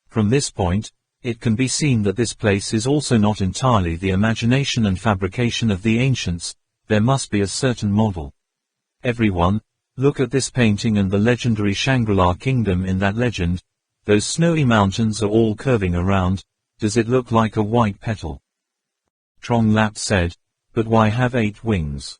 From this point, it can be seen that this place is also not entirely the imagination and fabrication of the ancients, there must be a certain model. Everyone, look at this painting and the legendary Shangri-La kingdom in that legend, those snowy mountains are all curving around, does it look like a white petal?" Trong Lap said, "But why have 8 wings?"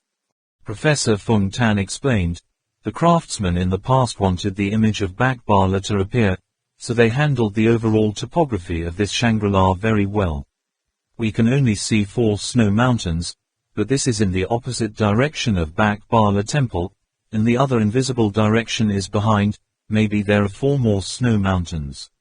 Professor Fung Tan explained, "The craftsmen in the past wanted the image of Bak Bala to appear, so they handled the overall topography of this Shangri-La very well. We can only see 4 snow mountains, but this is in the opposite direction of Bak Bala temple, and the other invisible direction is behind, maybe there are 4 more snow mountains.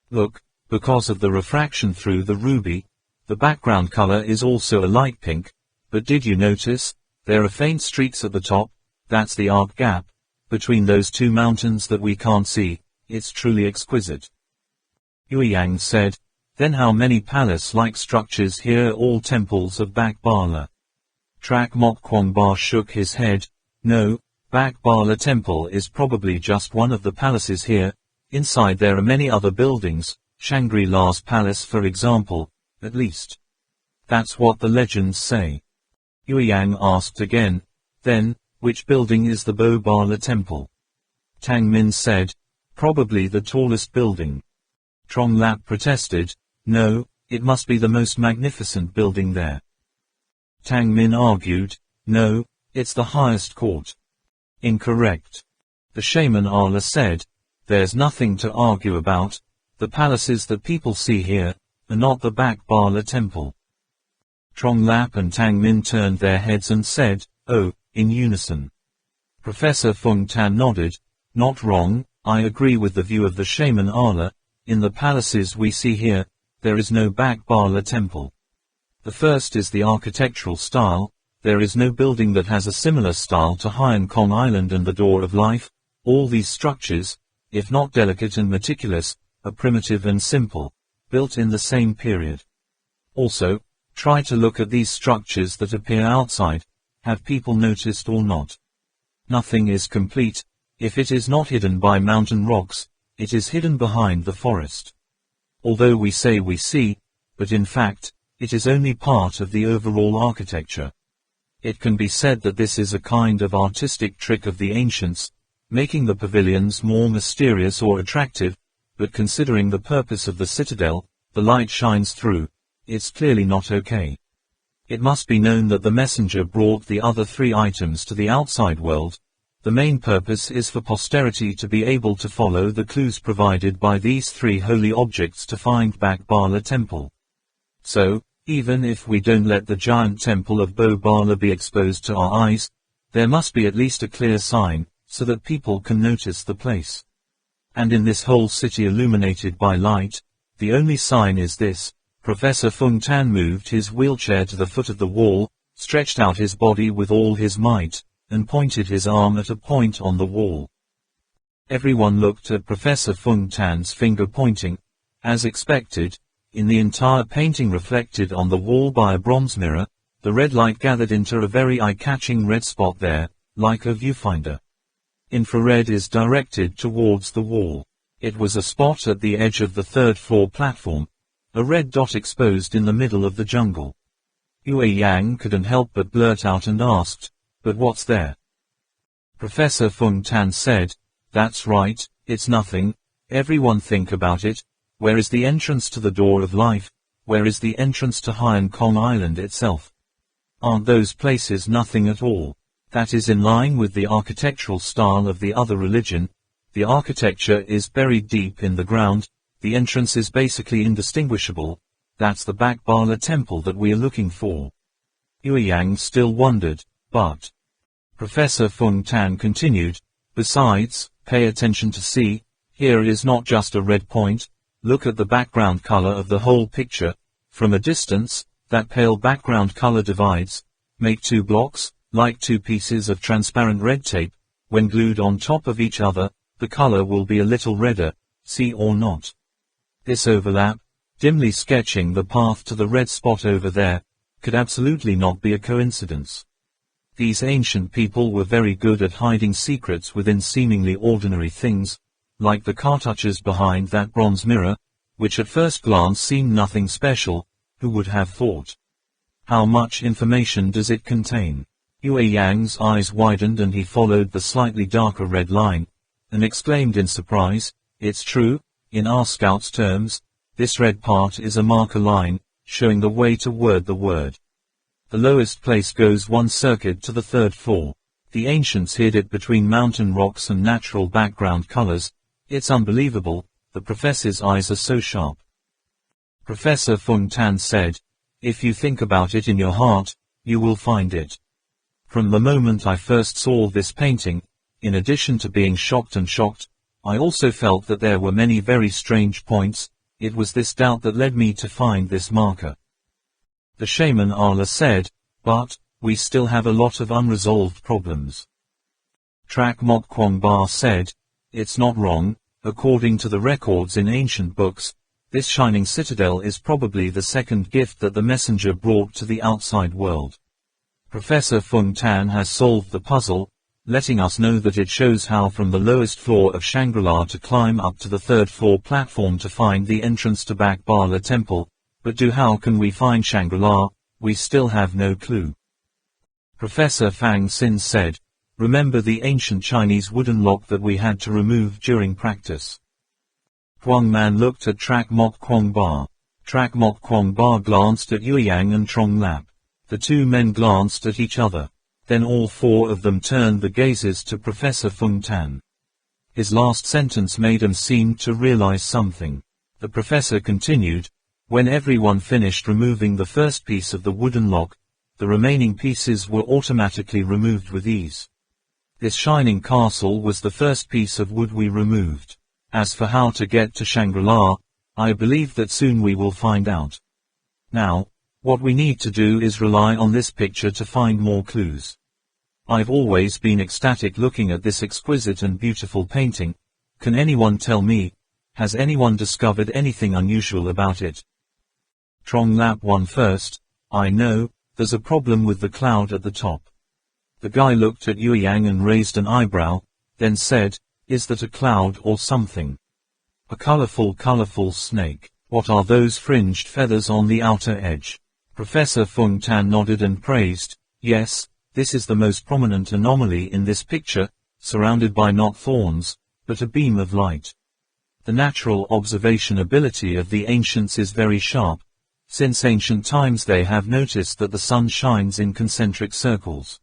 Look, because of the refraction through the ruby, the background color is also a light pink, but did you notice, there are faint streaks at the top, that's the arc gap, between those 2 mountains that we can't see, it's truly exquisite." Yue Yang said, "Then how many palace-like structures here are all temples of Bak Bala?" Trak Mok Kwong Ba shook his head, "No, Bak Bala temple is probably just one of the palaces here, inside there are many other buildings, Shangri-La's palace for example, at least. That's what the legends say." Yue Yang asked again, "Then, which building is the Bo Bala temple?" Tang Min said, "Probably the tallest building." Trong Lap protested, "No, it must be the most magnificent building there." Tang Min argued, "No, it's the highest court." Incorrect. The shaman Ala said, "There's nothing to argue about, the palaces that people see here, are not the Bak Bala temple." Trong Lap and Tang Min turned their heads and said, "Oh," in unison. Professor Fung Tan nodded, "Not wrong, I agree with the view of the shaman Ala, in the palaces we see here, there is no Bak Bala temple. The first is the architectural style, there is no building that has a similar style to Hainan Kong Island and the Door of Life, all these structures, if not delicate and meticulous, are primitive and simple, built in the same period. Also, try to look at these structures that appear outside, have people noticed or not? Nothing is complete, if it is not hidden by mountain rocks, it is hidden behind the forest. Although we say we see, but in fact, it is only part of the overall architecture. It can be said that this is a kind of artistic trick of the ancients, making the pavilions more mysterious or attractive, but considering the purpose of the citadel, the light shines through, it's clearly not okay. It must be known that the messenger brought the other 3 items to the outside world. The main purpose is for posterity to be able to follow the clues provided by these 3 holy objects to find Bak Bala temple. So, even if we don't let the giant temple of Bo Bala be exposed to our eyes, there must be at least a clear sign, so that people can notice the place. And in this whole city illuminated by light, the only sign is this." Professor Fung Tan moved his wheelchair to the foot of the wall, stretched out his body with all his might, and pointed his arm at a point on the wall. Everyone looked at Professor Fung Tan's finger pointing. As expected, in the entire painting reflected on the wall by a bronze mirror, the red light gathered into a very eye-catching red spot there, like a viewfinder. Infrared is directed towards the wall. It was a spot at the edge of the 3rd floor platform, a red dot exposed in the middle of the jungle. Yue Yang couldn't help but blurt out and asked, "But what's there?" Professor Fung Tan said, "That's right, it's nothing, everyone think about it, where is the entrance to the Door of Life, where is the entrance to Hainan Kong Island itself? Aren't those places nothing at all? That is in line with the architectural style of the other religion, the architecture is buried deep in the ground, the entrance is basically indistinguishable. That's the Bakbala temple that we are looking for. Yue Yang still wondered, but Professor Feng Tan continued, besides, pay attention to see, here is not just a red point, look at the background color of the whole picture. From a distance, that pale background color divides, make two blocks, like two pieces of transparent red tape. When glued on top of each other, the color will be a little redder, see or not. This overlap, dimly sketching the path to the red spot over there, could absolutely not be a coincidence. These ancient people were very good at hiding secrets within seemingly ordinary things, like the cartouches behind that bronze mirror, which at first glance seemed nothing special. Who would have thought? How much information does it contain? Yue Yang's eyes widened and he followed the slightly darker red line, and exclaimed in surprise, it's true, in our scouts' terms, this red part is a marker line, showing the way toward the word. The lowest place goes one circuit to the third floor. The ancients hid it between mountain rocks and natural background colors. It's unbelievable, the professor's eyes are so sharp. Professor Feng Tan said, if you think about it in your heart, you will find it. From the moment I first saw this painting, in addition to being shocked, I also felt that there were many very strange points. It was this doubt that led me to find this marker. The shaman Ala said, but, we still have a lot of unresolved problems. Trak Mok Kwong Ba said, it's not wrong, according to the records in ancient books, this shining citadel is probably the second gift that the messenger brought to the outside world. Professor Feng Tan has solved the puzzle, letting us know that it shows how from the lowest floor of Shangri-La to climb up to the third floor platform to find the entrance to Bakbala Temple. But how can we find Shangri-La? We still have no clue. Professor Fang Xin said, remember the ancient Chinese wooden lock that we had to remove during practice? Huang Man looked at Trak Mok Kwong Ba. Trak Mok Kwong Ba glanced at Yue Yang and Trong Lap. The two men glanced at each other. Then all four of them turned the gazes to Professor Feng Tan. His last sentence made him seem to realize something. The professor continued, when everyone finished removing the first piece of the wooden lock, the remaining pieces were automatically removed with ease. This shining castle was the first piece of wood we removed. As for how to get to Shangri-La, I believe that soon we will find out. Now, what we need to do is rely on this picture to find more clues. I've always been ecstatic looking at this exquisite and beautiful painting. Can anyone tell me? Has anyone discovered anything unusual about it? Trong Lap won first. I know, there's a problem with the cloud at the top. The guy looked at Yue Yang and raised an eyebrow, then said, is that a cloud or something? A colorful snake. What are those fringed feathers on the outer edge? Professor Feng Tan nodded and praised, yes, this is the most prominent anomaly in this picture, surrounded by not thorns, but a beam of light. The natural observation ability of the ancients is very sharp. Since ancient times they have noticed that the sun shines in concentric circles.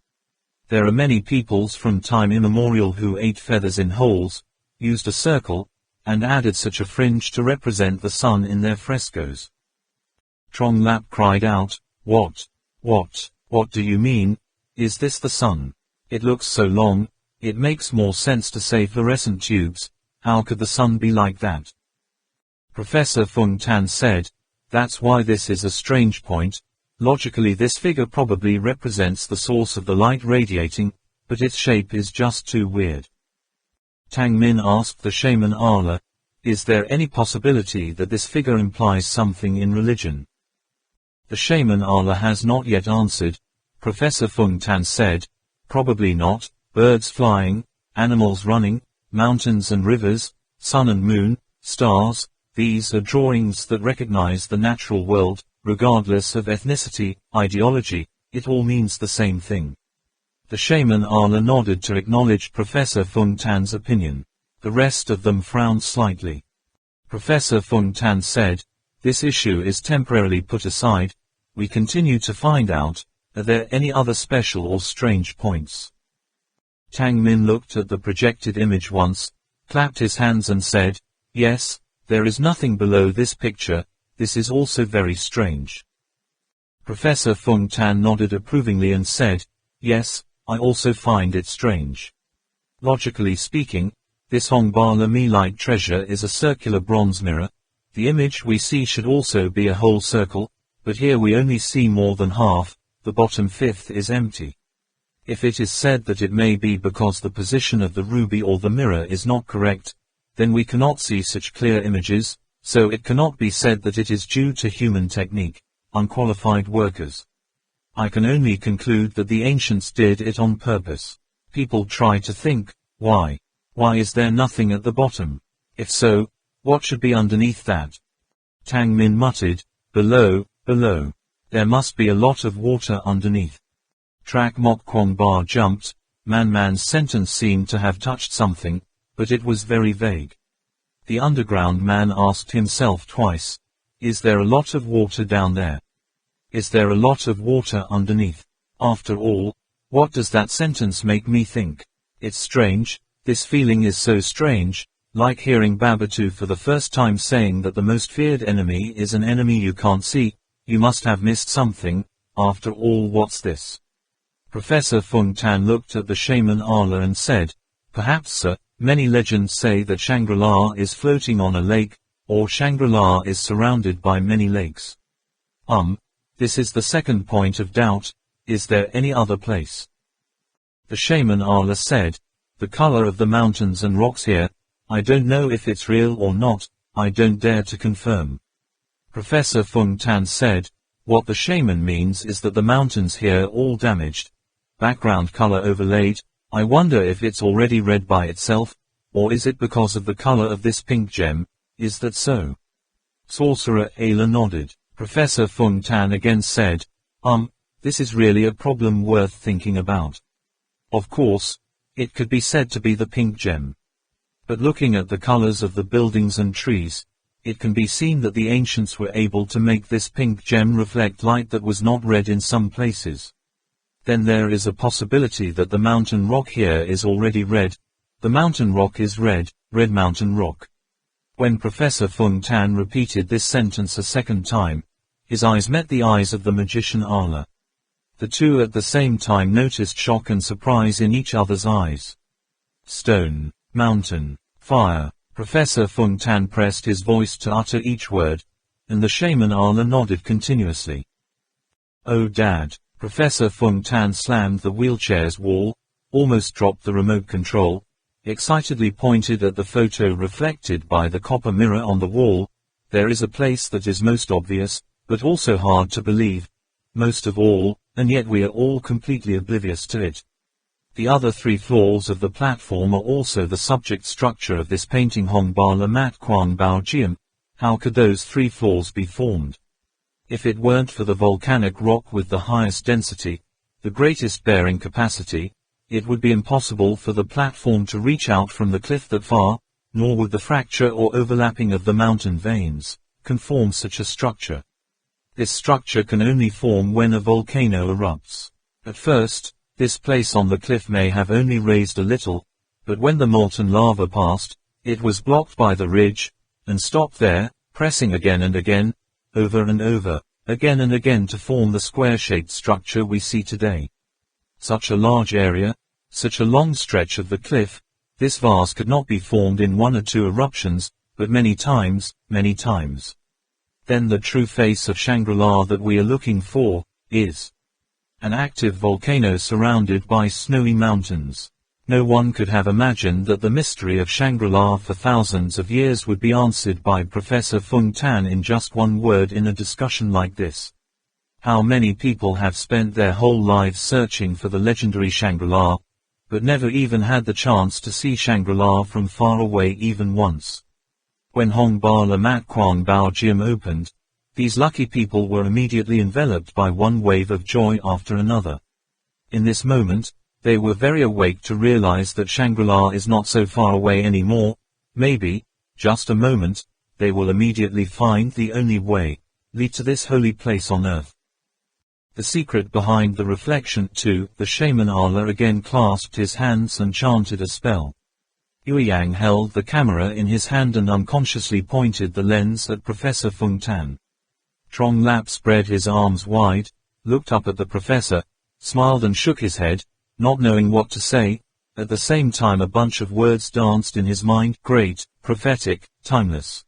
There are many peoples from time immemorial who ate feathers in holes, used a circle, and added such a fringe to represent the sun in their frescoes. Trong Lap cried out, what do you mean? Is this the sun? It looks so long, it makes more sense to say fluorescent tubes. How could the sun be like that? Professor Feng Tan said, that's why this is a strange point. Logically this figure probably represents the source of the light radiating, but its shape is just too weird. Tang Min asked the shaman Ala, is there any possibility that this figure implies something in religion? The shaman Ala has not yet answered. Professor Feng Tan said, probably not, birds flying, animals running, mountains and rivers, sun and moon, stars, these are drawings that recognize the natural world, regardless of ethnicity, ideology, it all means the same thing. The shaman Ala nodded to acknowledge Professor Feng Tan's opinion. The rest of them frowned slightly. Professor Feng Tan said, this issue is temporarily put aside. We continue to find out, are there any other special or strange points? Tang Min looked at the projected image once, clapped his hands and said, yes, There is nothing below this picture, this is also very strange. Professor Fung Tan nodded approvingly and said, yes, I also find it strange. Logically speaking, this Hongbala Me-like treasure is a circular bronze mirror. The image we see should also be a whole circle, but here we only see more than half, the bottom fifth is empty. If it is said that it may be because the position of the ruby or the mirror is not correct, then we cannot see such clear images, so it cannot be said that it is due to human technique, unqualified workers. I can only conclude that the ancients did it on purpose. People try to think, why? Why is there nothing at the bottom? If so, what should be underneath that? Tang Min muttered, below. There must be a lot of water underneath. Trak Mok Kwong Ba jumped. Man's sentence seemed to have touched something, but it was very vague. The underground man asked himself twice, is there a lot of water down there? Is there a lot of water underneath? After all, what does that sentence make me think? It's strange, this feeling is so strange, like hearing Babatu for the first time saying that the most feared enemy is an enemy you can't see. You must have missed something. After all, what's this? Professor Fung Tan looked at the shaman Ala and said, perhaps, sir, many legends say that Shangri-La is floating on a lake, or Shangri-La is surrounded by many lakes. This is the second point of doubt. Is there any other place? The shaman Ala said, the color of the mountains and rocks here, I don't know if it's real or not, I don't dare to confirm. Professor Fung Tan said, what the shaman means is that the mountains here all damaged. Background color overlaid. I wonder if it's already red by itself, or is it because of the color of this pink gem? Is that so? Sorcerer Ayla nodded. Professor Fung Tan again said, this is really a problem worth thinking about. Of course, it could be said to be the pink gem. But looking at the colors of the buildings and trees, it can be seen that the ancients were able to make this pink gem reflect light that was not red in some places. Then there is a possibility that the mountain rock here is already red. The mountain rock is red, red mountain rock. When Professor Fung Tan repeated this sentence a second time, his eyes met the eyes of the magician Ala. The two at the same time noticed shock and surprise in each other's eyes. Stone, mountain, fire. Professor Fung Tan pressed his voice to utter each word, and the shaman Ala nodded continuously. Oh Dad! Professor Fung Tan slammed the wheelchair's wall, almost dropped the remote control, excitedly pointed at the photo reflected by the copper mirror on the wall. There is a place that is most obvious, but also hard to believe. Most of all, and yet we are all completely oblivious to it. The other 3 floors of the platform are also the subject structure of this painting Hongbala Mat Quan Bao Jian. How could those 3 floors be formed? If it weren't for the volcanic rock with the highest density, the greatest bearing capacity, it would be impossible for the platform to reach out from the cliff that far, nor would the fracture or overlapping of the mountain veins conform such a structure. This structure can only form when a volcano erupts. At first, this place on the cliff may have only raised a little, but when the molten lava passed, it was blocked by the ridge, and stopped there, pressing again and again, over and over, again and again to form the square-shaped structure we see today. Such a large area, such a long stretch of the cliff, this vase could not be formed in 1 or 2 eruptions, but many times, many times. Then the true face of Shangri-La that we are looking for, is an active volcano surrounded by snowy mountains. No one could have imagined that the mystery of Shangri-La for thousands of years would be answered by Professor Fung Tan in just 1 word in a discussion like this. How many people have spent their whole lives searching for the legendary Shangri-La, but never even had the chance to see Shangri-La from far away even once. When Hongbala Mat Quan Bao Jian opened, these lucky people were immediately enveloped by one wave of joy after another. In this moment, they were very awake to realize that Shangri-La is not so far away anymore. Maybe, just a moment, they will immediately find the only way, lead to this holy place on earth. The secret behind the reflection too, the shaman Ala again clasped his hands and chanted a spell. Yang held the camera in his hand and unconsciously pointed the lens at Professor Feng Tan. Trong Lap spread his arms wide, looked up at the professor, smiled and shook his head, not knowing what to say. At the same time a bunch of words danced in his mind: great, prophetic, timeless.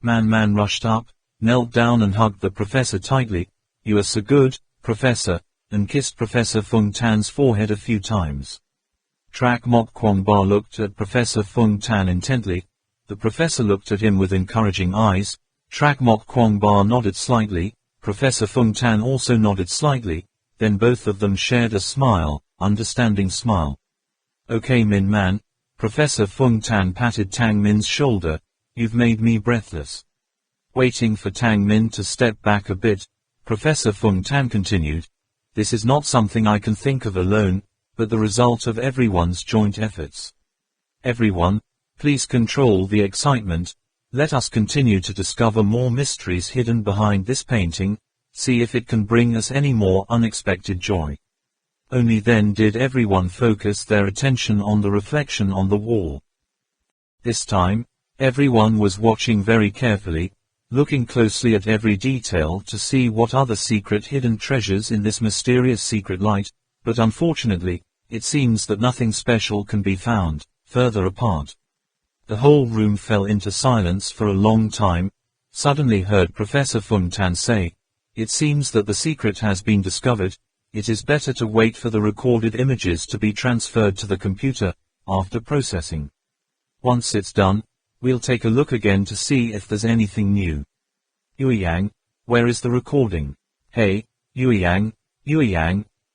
Man rushed up, knelt down and hugged the professor tightly. You are so good, Professor, and kissed Professor Feng Tan's forehead a few times. Trak Mok Kwong Ba looked at Professor Feng Tan intently. The professor looked at him with encouraging eyes. Trak Mok Kwong Ba nodded slightly. Professor Feng Tan also nodded slightly. Then both of them shared a smile, understanding smile. Okay Min Man, Professor Feng Tan patted Tang Min's shoulder. You've made me breathless. Waiting for Tang Min to step back a bit, Professor Feng Tan continued. This is not something I can think of alone, but the result of everyone's joint efforts. Everyone, please control the excitement. Let us continue to discover more mysteries hidden behind this painting, see if it can bring us any more unexpected joy. Only then did everyone focus their attention on the reflection on the wall. This time, everyone was watching very carefully, looking closely at every detail to see what other secret hidden treasures in this mysterious secret light, but unfortunately, it seems that nothing special can be found, further apart. The whole room fell into silence for a long time. Suddenly heard Professor Feng Tan say, "It seems that the secret has been discovered. It is better to wait for the recorded images to be transferred to the computer, after processing. Once it's done, we'll take a look again to see if there's anything new. Yang, where is the recording? Hey, Yang,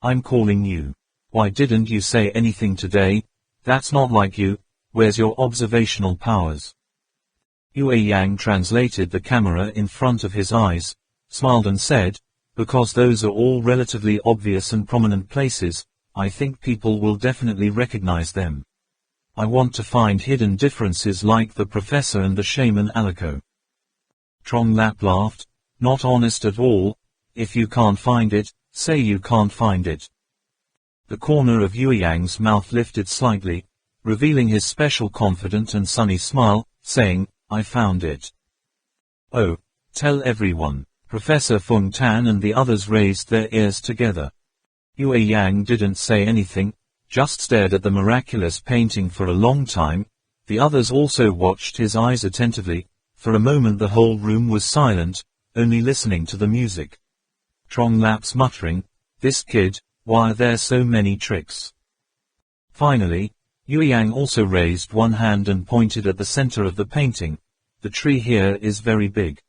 I'm calling you. Why didn't you say anything today? That's not like you. Where's your observational powers?" Yang translated the camera in front of his eyes, smiled and said, "Because those are all relatively obvious and prominent places, I think people will definitely recognize them. I want to find hidden differences like the professor and the shaman Alico." Trong Lap laughed. "Not honest at all. If you can't find it, say you can't find it." The corner of Yang's mouth lifted slightly, revealing his special confident and sunny smile, saying, "I found it." "Oh, tell everyone." Professor Feng Tan and the others raised their ears together. Yang didn't say anything, just stared at the miraculous painting for a long time. The others also watched his eyes attentively. For a moment the whole room was silent, only listening to the music. Trong Lap's muttering, "This kid, why are there so many tricks?" Finally, Yang also raised one hand and pointed at the center of the painting. "The tree here is very big."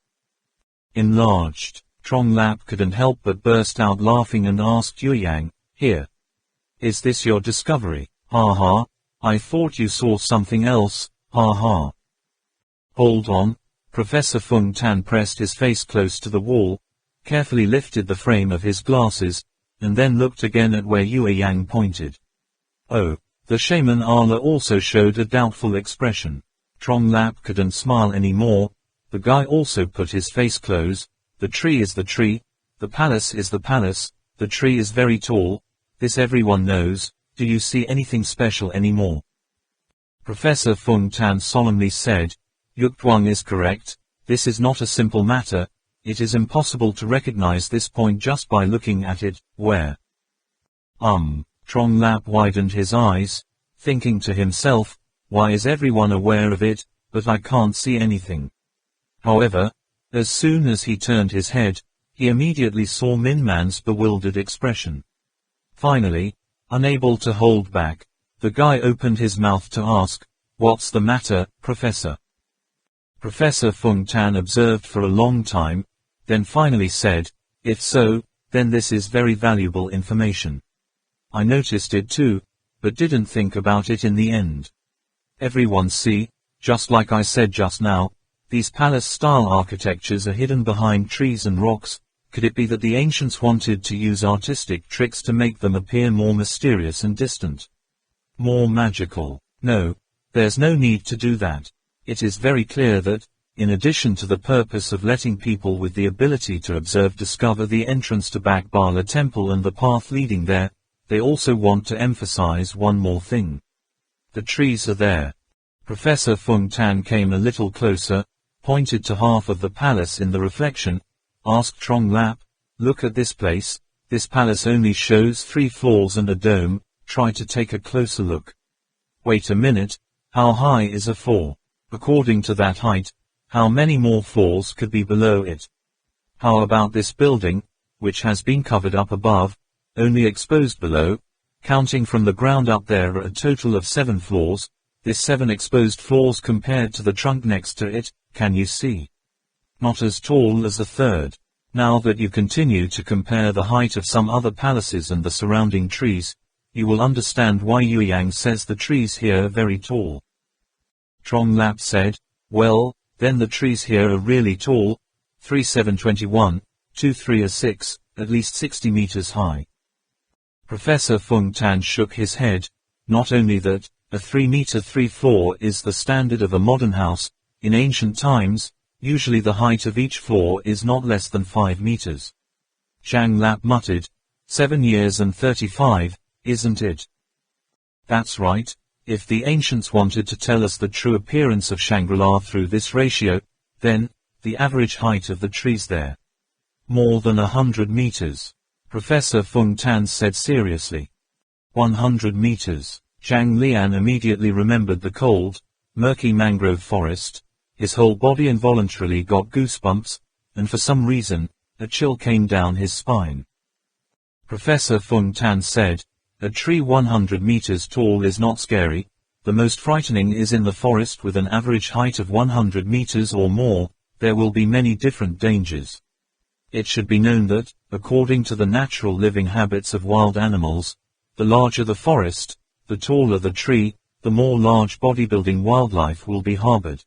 Enlarged. Trong Lap couldn't help but burst out laughing and asked Yang, "Here. Is this your discovery? Ha ha. I thought you saw something else, ha ha." "Hold on." Professor Feng Tan pressed his face close to the wall, carefully lifted the frame of his glasses, and then looked again at where Yang pointed. "Oh." The shaman Ala also showed a doubtful expression. Trong Lap couldn't smile anymore. The guy also put his face close. "The tree is the tree. The palace is the palace. The tree is very tall. This everyone knows. Do you see anything special anymore?" Professor Feng Tan solemnly said, "Yuktuang is correct. This is not a simple matter. It is impossible to recognize this point just by looking at it. Where?" Trong Lap widened his eyes, thinking to himself, "Why is everyone aware of it, but I can't see anything?" However, as soon as he turned his head, he immediately saw Min Man's bewildered expression. Finally, unable to hold back, the guy opened his mouth to ask, "What's the matter, Professor?" Professor Feng Tan observed for a long time, then finally said, "If so, then this is very valuable information. I noticed it too, but didn't think about it in the end. Everyone see, just like I said just now, these palace-style architectures are hidden behind trees and rocks. Could it be that the ancients wanted to use artistic tricks to make them appear more mysterious and distant? More magical? No, there's no need to do that. It is very clear that, in addition to the purpose of letting people with the ability to observe discover the entrance to Bakbala Temple and the path leading there, they also want to emphasize one more thing. The trees are there. Professor Feng Tan came a little closer, pointed to half of the palace in the reflection, asked Trong Lap, "Look at this place, this palace only shows 3 floors and a dome, try to take a closer look. Wait a minute, how high is a floor? According to that height, how many more floors could be below it? How about this building, which has been covered up above, only exposed below, counting from the ground up there are a total of 7 floors, this 7 exposed floors compared to the trunk next to it, can you see? Not as tall as the third. Now that you continue to compare the height of some other palaces and the surrounding trees, you will understand why Yueyang says the trees here are very tall." Trong Lap said, "Well, then the trees here are really tall, 3721, 2306, at least 60 meters high." Professor Feng Tan shook his head. Not only that, a 3-meter 3-floor is the standard of a modern house. In ancient times, usually the height of each floor is not less than 5 meters. Zhang Lap muttered, 7 years and 35, isn't it? That's right. If the ancients wanted to tell us the true appearance of Shangri-La through this ratio, then, the average height of the trees there. More than 100 meters. Professor Feng Tan said seriously. 100 meters. Zhang Lian immediately remembered the cold, murky mangrove forest. His whole body involuntarily got goosebumps, and for some reason, a chill came down his spine. Professor Feng Tan said, "A tree 100 meters tall is not scary. The most frightening is in the forest with an average height of 100 meters or more, there will be many different dangers. It should be known that, according to the natural living habits of wild animals, the larger the forest, the taller the tree, the more large bodybuilding wildlife will be harbored.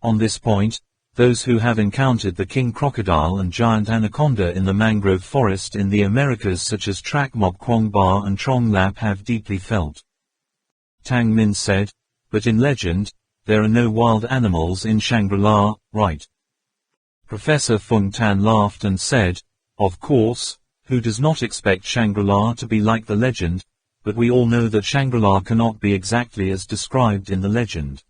On this point, those who have encountered the king crocodile and giant anaconda in the mangrove forest in the Americas such as Trak Mok Kwong Ba and Trong Lap have deeply felt." Tang Min said, "But in legend, there are no wild animals in Shangri-La, right?" Professor Feng Tan laughed and said, "Of course, who does not expect Shangri-La to be like the legend, but we all know that Shangri-La cannot be exactly as described in the legend.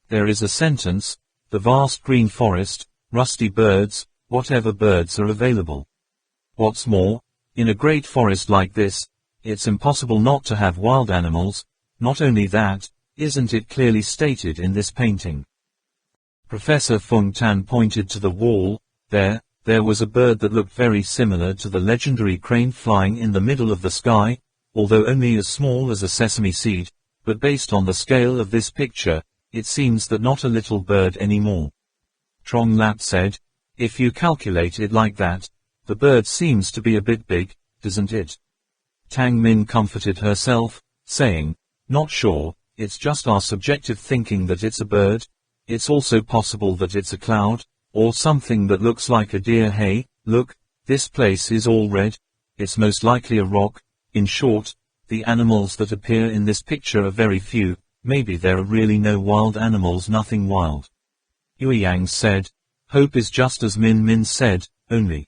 There is a sentence, the vast green forest, rusty birds, whatever birds are available. What's more, in a great forest like this, it's impossible not to have wild animals. Not only that, isn't it clearly stated in this painting?" Professor Feng Tan pointed to the wall. There was a bird that looked very similar to the legendary crane flying in the middle of the sky, although only as small as a sesame seed, but based on the scale of this picture, it seems that not a little bird anymore. Trong Lap said, "If you calculate it like that, the bird seems to be a bit big, doesn't it?" Tang Min comforted herself, saying, "Not sure, it's just our subjective thinking that it's a bird. It's also possible that it's a cloud, or something that looks like a deer. Hey, look, this place is all red. It's most likely a rock. In short, the animals that appear in this picture are very few. Maybe there are really no wild animals, nothing wild." Yueyang said, "Hope is just as Min Min said, only.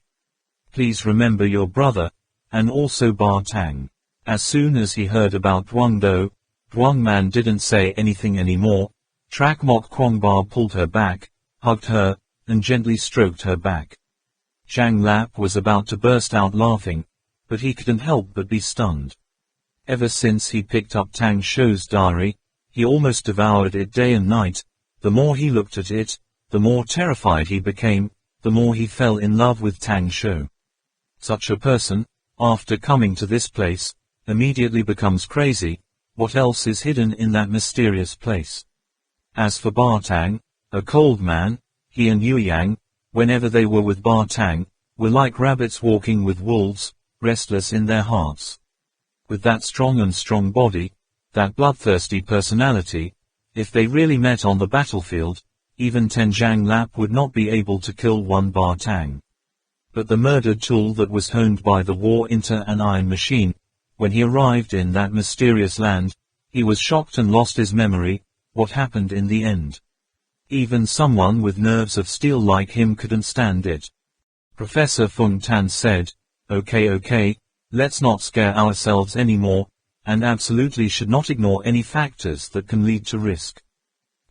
Please remember your brother, and also Ba Tang." As soon as he heard about Duang Do, Duang Man didn't say anything anymore. Trak Mok Kwong Ba pulled her back, hugged her, and gently stroked her back. Zhang Lap was about to burst out laughing, but he couldn't help but be stunned. Ever since he picked up Tang Shou's diary, he almost devoured it day and night. The more he looked at it, the more terrified he became, the more he fell in love with Tang Shou. Such a person, after coming to this place, immediately becomes crazy. What else is hidden in that mysterious place? As for Ba Tang, a cold man, he and Yueyang, whenever they were with Ba Tang, were like rabbits walking with wolves, restless in their hearts. With that strong body, that bloodthirsty personality, if they really met on the battlefield, even 10 Zhang Lap would not be able to kill one Ba Tang. But the murdered tool that was honed by the war into an iron machine, when he arrived in that mysterious land, he was shocked and lost his memory. What happened in the end? Even someone with nerves of steel like him couldn't stand it. Professor Feng Tan said, Okay, let's not scare ourselves anymore, and absolutely should not ignore any factors that can lead to risk.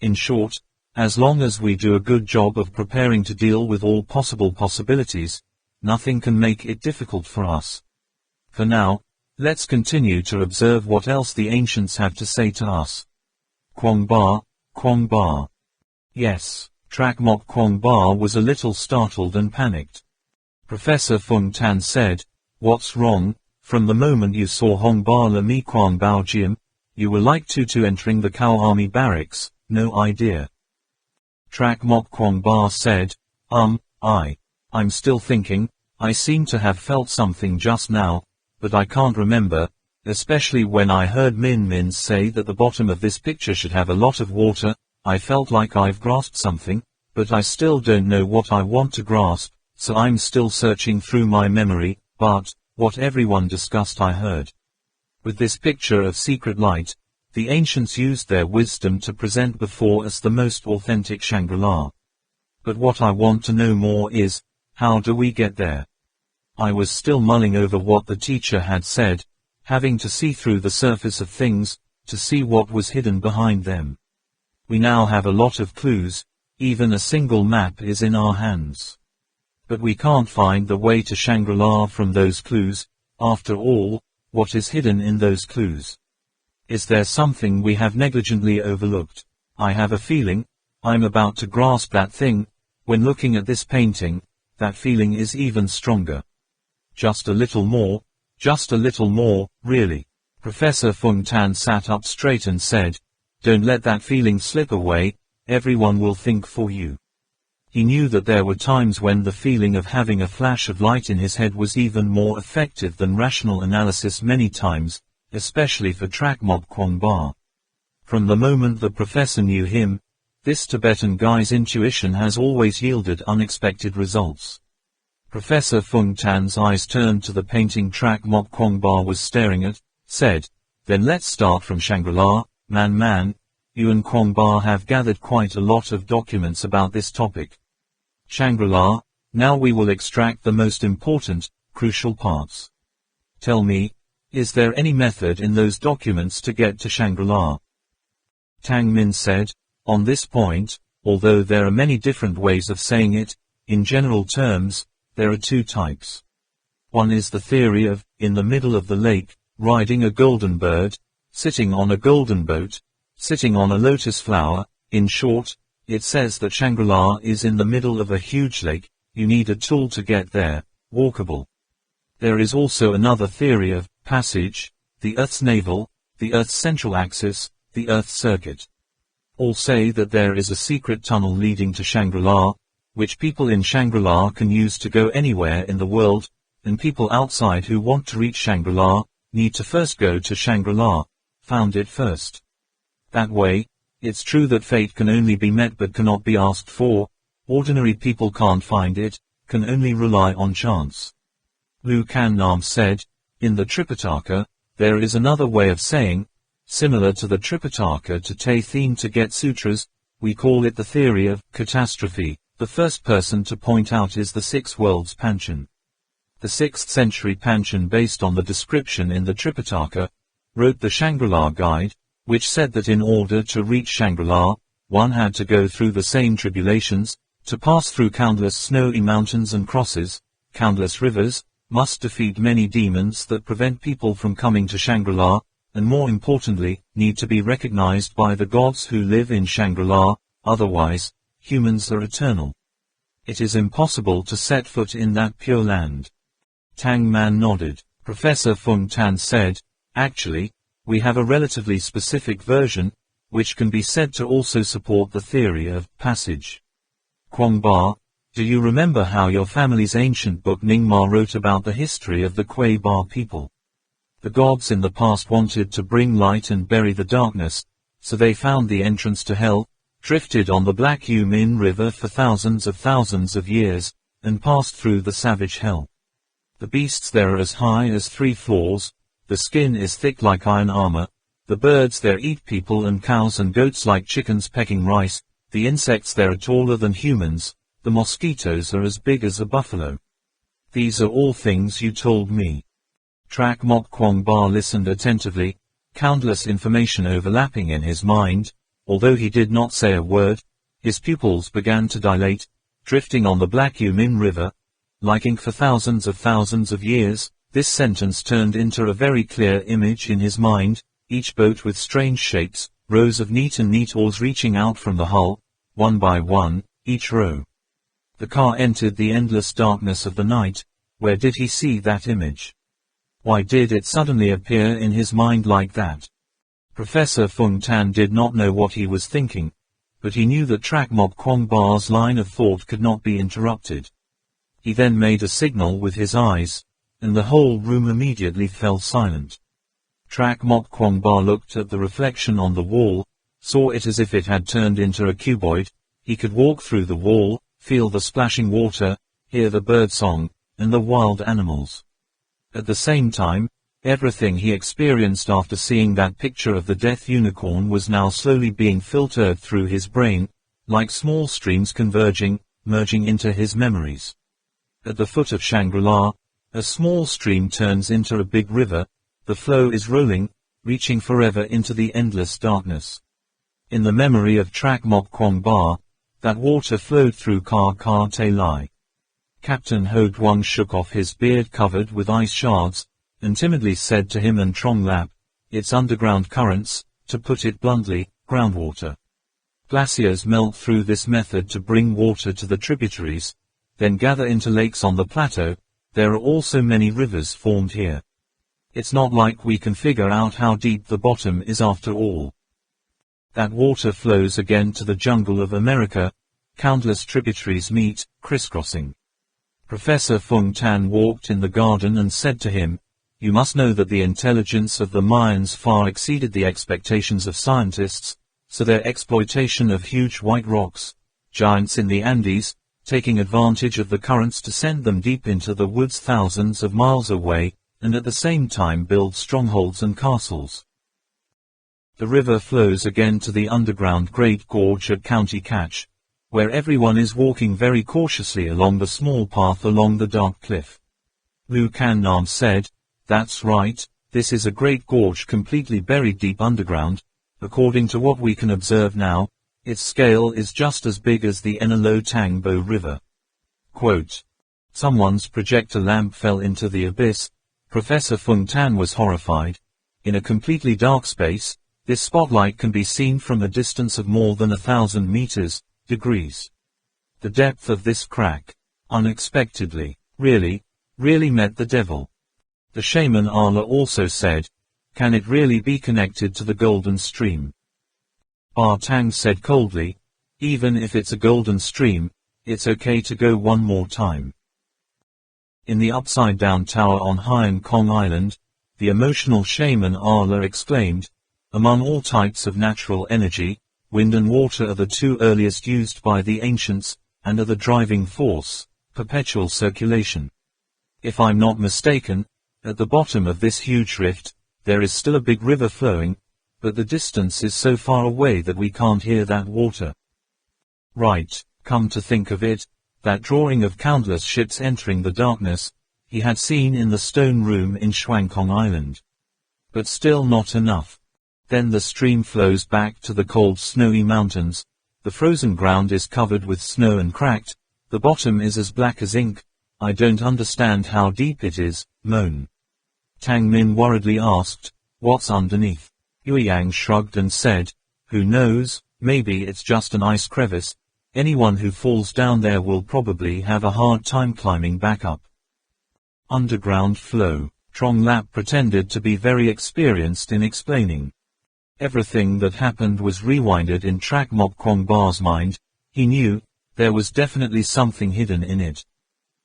In short, as long as we do a good job of preparing to deal with all possible possibilities, nothing can make it difficult for us. For now, let's continue to observe what else the ancients have to say to us. Quang Ba, Quang Ba. Yes, Trak Mok Quang Ba was a little startled and panicked. Professor Fung Tan said, "What's wrong? From the moment you saw Hong Ba La Mi Quang Bao Jiam, you were like Tutu entering the Cow Army barracks, no idea." Trak Mok Quang Ba said, I'm still thinking, I seem to have felt something just now, but I can't remember, especially when I heard Min Min say that the bottom of this picture should have a lot of water. I felt like I've grasped something, but I still don't know what I want to grasp, so I'm still searching through my memory, but, what everyone discussed I heard. With this picture of secret light, the ancients used their wisdom to present before us the most authentic Shangri-La. But what I want to know more is, how do we get there? I was still mulling over what the teacher had said, having to see through the surface of things, to see what was hidden behind them. We now have a lot of clues, even a single map is in our hands. But we can't find the way to Shangri-La from those clues. After all, what is hidden in those clues? Is there something we have negligently overlooked? I have a feeling, I'm about to grasp that thing. When looking at this painting, that feeling is even stronger. Just a little more, really. Professor Fung Tan sat up straight and said, "Don't let that feeling slip away, everyone will think for you." He knew that there were times when the feeling of having a flash of light in his head was even more effective than rational analysis many times, especially for Trak Mok Quang Ba. From the moment the professor knew him, this Tibetan guy's intuition has always yielded unexpected results. Professor Fung Tan's eyes turned to the painting Trak Mok Quang Ba was staring at, said, "Then let's start from Shangri-La. Man, you and Quang Ba have gathered quite a lot of documents about this topic. Shangri-La, now we will extract the most important, crucial parts. Tell me, is there any method in those documents to get to Shangri-La?" Tang Min said, "On this point, although there are many different ways of saying it, in general terms, there are two types. One is the theory of, in the middle of the lake, riding a golden bird, sitting on a golden boat, sitting on a lotus flower. In short, it says that Shangri-La is in the middle of a huge lake. You need a tool to get there, walkable. There is also another theory of passage, the Earth's navel, the Earth's central axis, the Earth's circuit. All say that there is a secret tunnel leading to Shangri-La, which people in Shangri-La can use to go anywhere in the world, and people outside who want to reach Shangri-La need to first go to Shangri-La, found it first. That way, it's true that fate can only be met but cannot be asked for. Ordinary people can't find it, can only rely on chance." Lu Kan Nam said, "In the Tripitaka, there is another way of saying, similar to the Tripitaka to Te Theme to get sutras, we call it the theory of catastrophe. The first person to point out is the Six Worlds Panchen. The 6th century Panchen, based on the description in the Tripitaka, wrote the Shangri-La Guide, which said that in order to reach Shangri-La, one had to go through the same tribulations, to pass through countless snowy mountains and crosses, countless rivers, must defeat many demons that prevent people from coming to Shangri-La, and more importantly, need to be recognized by the gods who live in Shangri-La, otherwise, humans are eternal. It is impossible to set foot in that pure land." Tang Man nodded. Professor Fung Tan said, "Actually, we have a relatively specific version, which can be said to also support the theory of passage. Quang Ba, do you remember how your family's ancient book Ningma wrote about the history of the Kuei Ba people? The gods in the past wanted to bring light and bury the darkness, so they found the entrance to hell, drifted on the Black Yu Min River for thousands of years, and passed through the savage hell. The beasts there are as high as 3 floors, the skin is thick like iron armor, the birds there eat people and cows and goats like chickens pecking rice, the insects there are taller than humans, the mosquitoes are as big as a buffalo. These are all things you told me." Trak Mok Quang Ba listened attentively, countless information overlapping in his mind, Although he did not say a word, his pupils began to dilate, drifting on the black Yumin River, like ink for thousands of years. This sentence turned into a very clear image in his mind, each boat with strange shapes, rows of neat oars reaching out from the hull, one by one, each row. The car entered the endless darkness of the night. Where did he see that image? Why did it suddenly appear in his mind like that? Professor Feng Tan did not know what he was thinking, but he knew that Trak Mok Kwong Ba's line of thought could not be interrupted. He then made a signal with his eyes, and the whole room immediately fell silent. Trak Mok Kwong Ba looked at the reflection on the wall, saw it as if it had turned into a cuboid. He could walk through the wall, feel the splashing water, hear the bird song, and the wild animals. At the same time, everything he experienced after seeing that picture of the death unicorn was now slowly being filtered through his brain, like small streams converging, merging into his memories. At the foot of Shangri-La, a small stream turns into a big river. The flow is rolling, reaching forever into the endless darkness. In the memory of Trak Mok Kwong Ba, that water flowed through Kar Te Lai. Captain Ho Duong shook off his beard covered with ice shards, and timidly said to him and Trong Lap, "It's underground currents, to put it bluntly, groundwater. Glaciers melt through this method to bring water to the tributaries, then gather into lakes on the plateau. There are also many rivers formed here. It's not like we can figure out how deep the bottom is after all. That water flows again to the jungle of America. Countless tributaries meet, crisscrossing." Professor Feng Tan walked in the garden and said to him, "You must know that the intelligence of the Mayans far exceeded the expectations of scientists, so their exploitation of huge white rocks, giants in the Andes, taking advantage of the currents to send them deep into the woods thousands of miles away, and at the same time build strongholds and castles. The river flows again to the underground Great Gorge at County Catch, where everyone is walking very cautiously along the small path along the dark cliff." Lu Kan Nam said, "That's right, this is a great gorge completely buried deep underground. According to what we can observe now, its scale is just as big as the Enelo Tangbo River." Quote, "Someone's projector lamp fell into the abyss." Professor Feng Tan was horrified. In a completely dark space, this spotlight can be seen from a distance of more than 1,000 meters. Degrees. The depth of this crack, unexpectedly, really met the devil. The shaman Ala also said, "Can it really be connected to the golden stream?" Ba Tang said coldly, "Even if it's a golden stream, it's okay to go one more time." In the upside-down tower on Hainan Kong Island, the emotional shaman Ala exclaimed, "Among all types of natural energy, wind and water are the two earliest used by the ancients, and are the driving force, perpetual circulation. If I'm not mistaken, at the bottom of this huge rift, there is still a big river flowing, but the distance is so far away that we can't hear that water." Right, come to think of it, that drawing of countless ships entering the darkness, he had seen in the stone room in Shuangkong Island. But still not enough. Then the stream flows back to the cold snowy mountains. The frozen ground is covered with snow and cracked. The bottom is as black as ink. I don't understand how deep it is. Moan. Tang Min worriedly asked, "What's underneath?" Yueyang shrugged and said, "Who knows, maybe it's just an ice crevice. Anyone who falls down there will probably have a hard time climbing back up." Underground flow. Trong Lap pretended to be very experienced in explaining. Everything that happened was rewinded in Trak Mok Kwong Ba's mind. He knew, there was definitely something hidden in it.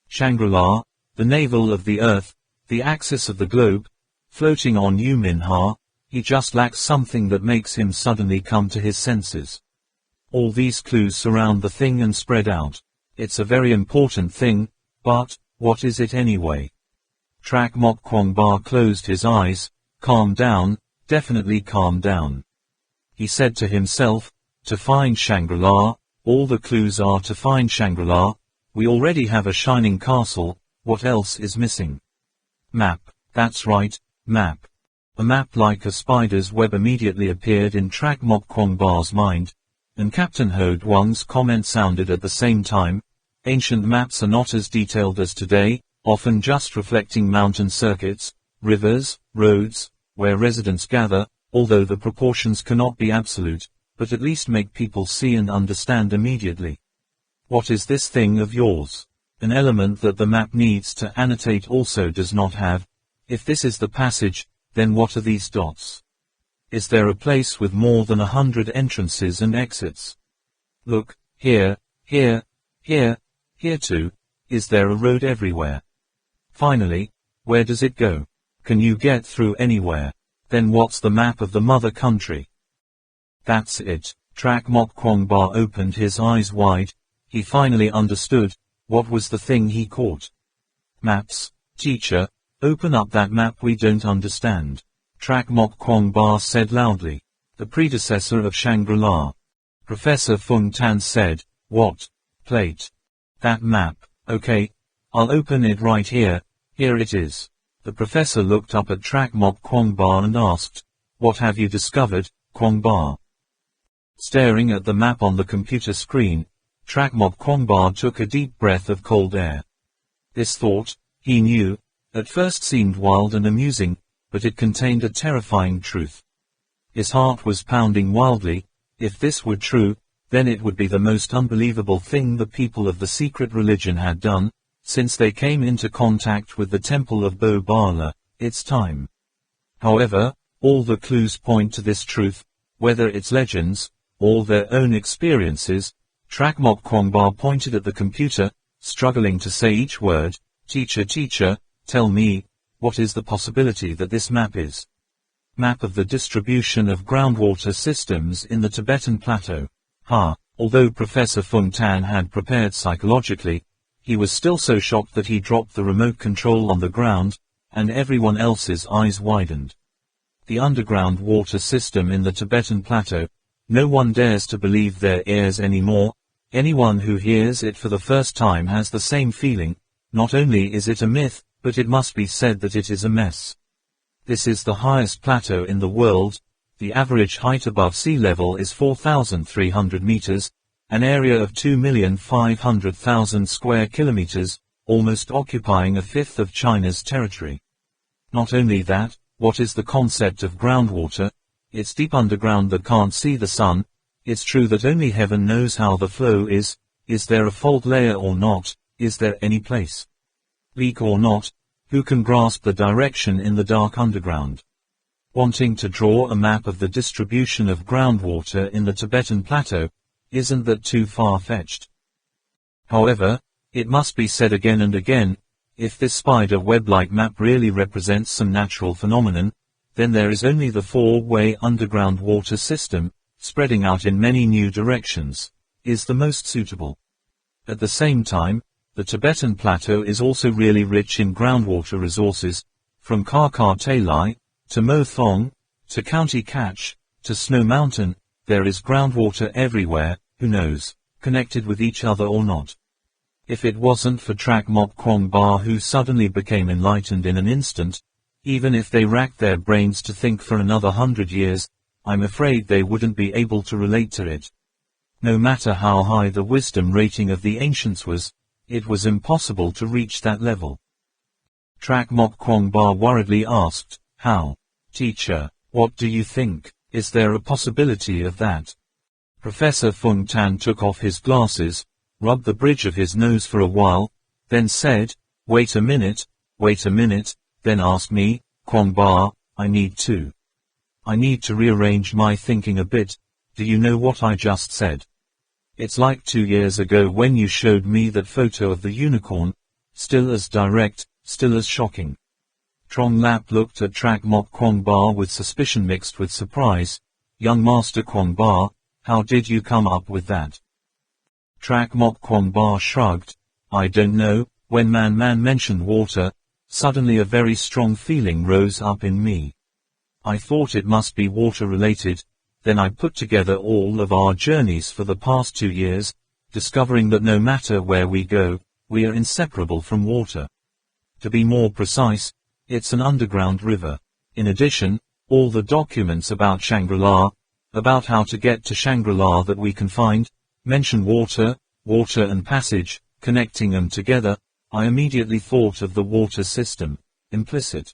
Shangri-La, the navel of the earth, the axis of the globe, floating on Yu Min Ha, he just lacks something that makes him suddenly come to his senses. All these clues surround the thing and spread out. It's a very important thing, but, what is it anyway? Trak Mok Kwong Ba closed his eyes. "Calm down. Definitely calm down." He said to himself, "To find Shangri-La, all the clues are to find Shangri-La. We already have a shining castle, what else is missing?" Map, that's right, map. A map like a spider's web immediately appeared in Trak Mok Kwong Ba's mind, and Captain Ho Duong's comment sounded at the same time. Ancient maps are not as detailed as today, often just reflecting mountain circuits, rivers, roads, where residents gather, although the proportions cannot be absolute, but at least make people see and understand immediately. What is this thing of yours? An element that the map needs to annotate also does not have. If this is the passage, then what are these dots? Is there a place with more than 100 entrances and exits? Look, here, here, here, here too. Is there a road everywhere? Finally, where does it go? Can you get through anywhere? Then what's the map of the mother country? That's it. Trak Mok Kwong Ba opened his eyes wide. He finally understood. What was the thing he caught? Maps. Teacher, open up that map we don't understand. Trak Mok Kwong Ba said loudly. The predecessor of Shangri-La. Professor Fung Tan said, what? Plate. That map. Okay. I'll open it right here. Here it is. The professor looked up at Trak Mok Kwong Ba and asked, what have you discovered, Kwong Ba? Staring at the map on the computer screen, Trak Mok Kwong Ba took a deep breath of cold air. This thought, he knew, at first seemed wild and amusing, but it contained a terrifying truth. His heart was pounding wildly. If this were true, then it would be the most unbelievable thing the people of the secret religion had done, since they came into contact with the temple of Bo Bala. It's time. However, all the clues point to this truth, whether it's legends, or their own experiences. Trak Mok Kwong Ba pointed at the computer, struggling to say each word. Teacher, tell me, what is the possibility that this map is? Map of the distribution of groundwater systems in the Tibetan Plateau. Although Professor Fung Tan had prepared psychologically, he was still so shocked that he dropped the remote control on the ground, and everyone else's eyes widened. The underground water system in the Tibetan Plateau. No one dares to believe their ears anymore. Anyone who hears it for the first time has the same feeling. Not only is it a myth, but it must be said that it is a mess. This is the highest plateau in the world. The average height above sea level is 4,300 meters, an area of 2,500,000 square kilometers, almost occupying a fifth of China's territory. Not only that, what is the concept of groundwater? It's deep underground that can't see the sun. It's true that only heaven knows how the flow is. Is there a fault layer or not? Is there any place? Leak or not? Who can grasp the direction in the dark underground? Wanting to draw a map of the distribution of groundwater in the Tibetan Plateau, isn't that too far-fetched? However, it must be said again and again, if this spider web-like map really represents some natural phenomenon, then there is only the four-way underground water system, spreading out in many new directions, is the most suitable. At the same time, the Tibetan Plateau is also really rich in groundwater resources, from Kar Talai, to Mo Thong, to County Catch, to Snow Mountain. There is groundwater everywhere, who knows, connected with each other or not. If it wasn't for Trak Mok Kwong Ba, who suddenly became enlightened in an instant, even if they racked their brains to think for another 100 years, I'm afraid they wouldn't be able to relate to it. No matter how high the wisdom rating of the ancients was, it was impossible to reach that level. Trak Mok Kwong Ba worriedly asked, how? Teacher, what do you think? Is there a possibility of that? Professor Fung Tan took off his glasses, rubbed the bridge of his nose for a while, then said, wait a minute, then asked me, Kwong Ba, I need to rearrange my thinking a bit. Do you know what I just said? It's like 2 years ago when you showed me that photo of the unicorn, still as direct, still as shocking. Trong Lap looked at Trak Mok Kwong Ba with suspicion mixed with surprise. Young Master Kwong Ba, how did you come up with that? Trak Mok Kwong Ba shrugged. I don't know. When Man mentioned water, suddenly a very strong feeling rose up in me. I thought it must be water related. Then I put together all of our journeys for the past 2 years, discovering that no matter where we go, we are inseparable from water. To be more precise, it's an underground river. In addition, All the documents about Shangri-La, about how to get to Shangri-La that we can find, mention water, water and passage, connecting them together. I immediately thought of the water system, implicit.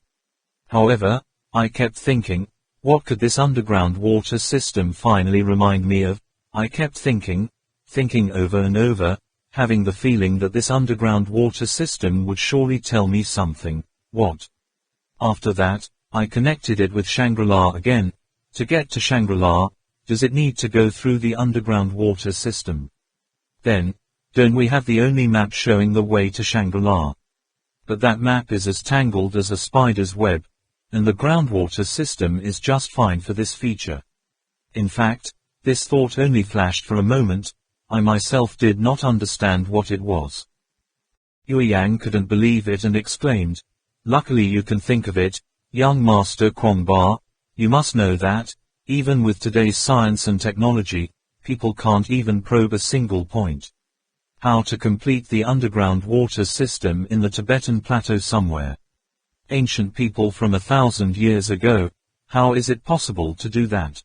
However, I kept thinking, what could this underground water system finally remind me of? I kept thinking over and over, having the feeling that this underground water system would surely tell me something. What? After that, I connected it with Shangri-La again. To get to Shangri-La, does it need to go through the underground water system? Then, don't we have the only map showing the way to Shangri-La? But that map is as tangled as a spider's web, and the groundwater system is just fine for this feature. In fact, this thought only flashed for a moment. I myself did not understand what it was. Yue Yang couldn't believe it and exclaimed, "Luckily you can think of it, young Master Kwong Ba. You must know that, even with today's science and technology, people can't even probe a single point. How to complete the underground water system in the Tibetan plateau somewhere. Ancient people from 1,000 years ago, how is it possible to do that?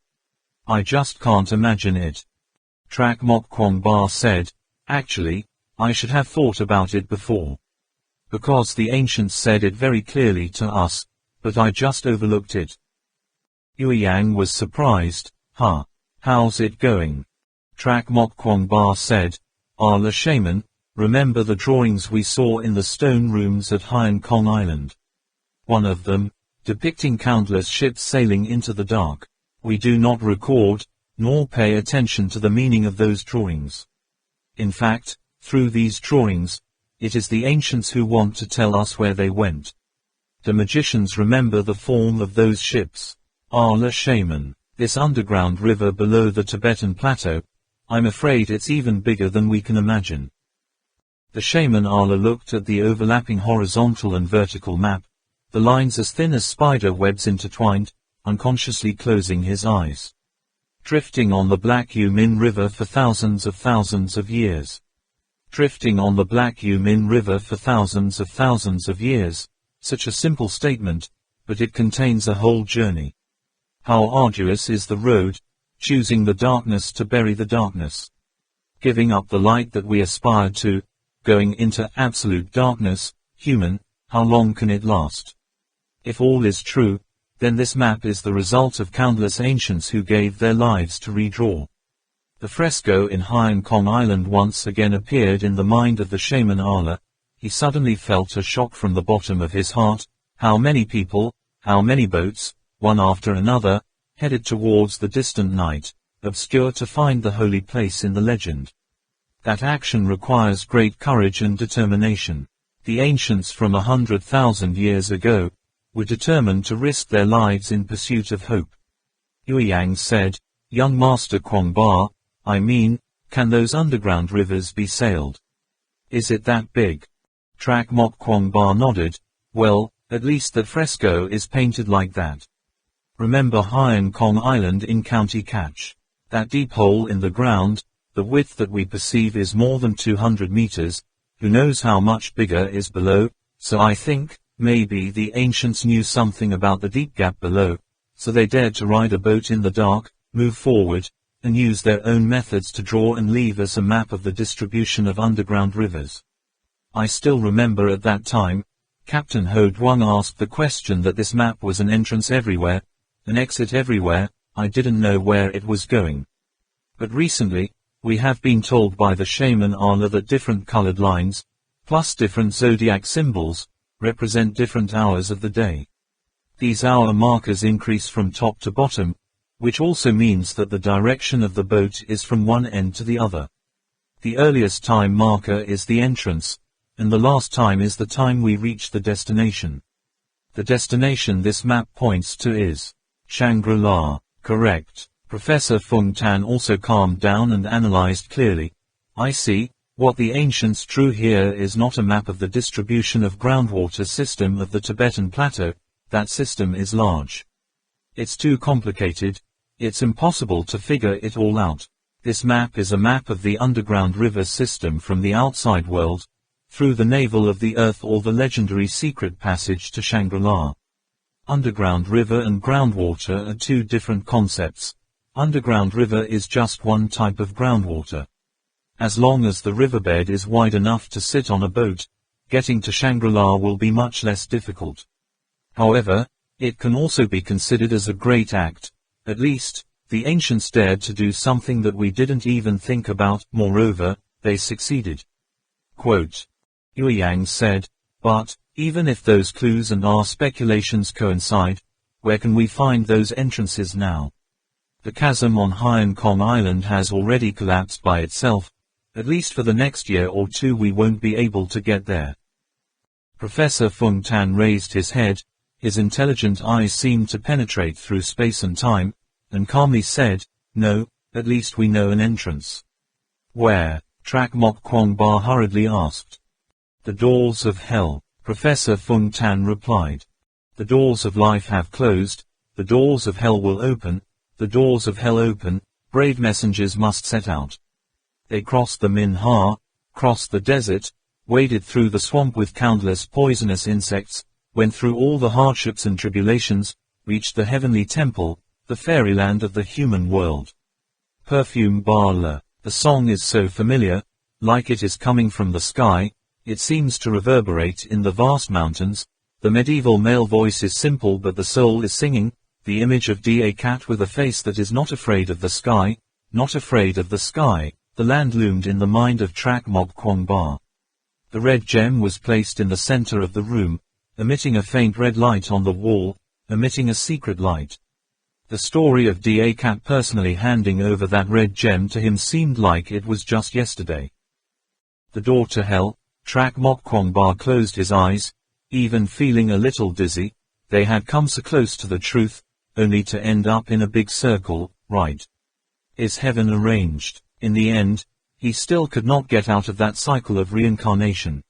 I just can't imagine it." Trak Mok Kwong Ba said, "Actually, I should have thought about it before. Because the ancients said it very clearly to us, but I just overlooked it." Yue Yang was surprised. "Huh? How's it going?" Trak Mok Kwong Ba said, "Le shaman, remember the drawings we saw in the stone rooms at Hainan Kong Island? One of them, depicting countless ships sailing into the dark. We do not record, nor pay attention to the meaning of those drawings. In fact, through these drawings, it is the ancients who want to tell us where they went. The magicians remember the form of those ships. Le shaman, this underground river below the Tibetan plateau, I'm afraid it's even bigger than we can imagine." The shaman looked at the overlapping horizontal and vertical map, the lines as thin as spider webs intertwined, unconsciously closing his eyes. Drifting on the Black Yumin River for thousands of years. Drifting on the Black Yumin River for thousands of years. Such a simple statement, but it contains a whole journey. How arduous is the road, choosing the darkness to bury the darkness. Giving up the light that we aspire to, going into absolute darkness. Human, how long can it last? If all is true, then this map is the result of countless ancients who gave their lives to redraw. The fresco in Hainan Kong Island once again appeared in the mind of the shaman Ala. He suddenly felt a shock from the bottom of his heart. How many people, how many boats, one after another, headed towards the distant night, obscure to find the holy place in the legend. That action requires great courage and determination. The ancients from 100,000 years ago were determined to risk their lives in pursuit of hope. Yue Yang said, "Young Master Kwong Ba, I mean, can those underground rivers be sailed? Is it that big?" Trak Mok Kwong Ba nodded. "Well, at least that fresco is painted like that. Remember Hainan Kong Island in County Catch? That deep hole in the ground, the width that we perceive is more than 200 meters, who knows how much bigger is below, so I think, maybe the ancients knew something about the deep gap below, so they dared to ride a boat in the dark, move forward, and use their own methods to draw and leave us a map of the distribution of underground rivers. I still remember at that time, Captain Ho Duong asked the question that this map was an entrance everywhere, an exit everywhere. I didn't know where it was going. But recently, we have been told by the shaman Ala that different colored lines, plus different zodiac symbols, represent different hours of the day. These hour markers increase from top to bottom, which also means that the direction of the boat is from one end to the other. The earliest time marker is the entrance, and the last time is the time we reach the destination. The destination this map points to is Shangri-La. Correct. Professor Fung Tan also calmed down and analyzed clearly. I see. What the ancients drew here is not a map of the distribution of groundwater system of the Tibetan plateau. That system is large. It's too complicated. It's impossible to figure it all out. This map is a map of the underground river system from the outside world, through the navel of the earth or the legendary secret passage to Shangri-La. Underground river and groundwater are two different concepts. Underground river is just one type of groundwater. As long as the riverbed is wide enough to sit on a boat, getting to Shangri-La will be much less difficult. However, it can also be considered as a great act. At least, the ancients dared to do something that we didn't even think about. Moreover, they succeeded. Quote. Yueyang said, but, even if those clues and our speculations coincide, where can we find those entrances now? The chasm on Hainan Kong Island has already collapsed by itself. At least for the next year or two we won't be able to get there. Professor Fung Tan raised his head, his intelligent eyes seemed to penetrate through space and time, and calmly said, no, at least we know an entrance. Where? Trak Mok Kwong Ba hurriedly asked. The doors of hell, Professor Fung Tan replied. The doors of life have closed, the doors of hell will open, the doors of hell open, brave messengers must set out. They crossed the Min Ha, crossed the desert, waded through the swamp with countless poisonous insects, went through all the hardships and tribulations, reached the heavenly temple, the fairyland of the human world. Perfume Ba-la. The song is so familiar, like it is coming from the sky, it seems to reverberate in the vast mountains. The medieval male voice is simple but the soul is singing, the image of a cat with a face that is not afraid of the sky, not afraid of the sky. The land loomed in the mind of Trak Mok Kwong Ba. The red gem was placed in the center of the room, emitting a faint red light on the wall, emitting a secret light. The story of a cat personally handing over that red gem to him seemed like it was just yesterday. The door to hell, Trak Mok Kwong Ba closed his eyes, even feeling a little dizzy. They had come so close to the truth, only to end up in a big circle, right? Is heaven arranged? In the end, he still could not get out of that cycle of reincarnation.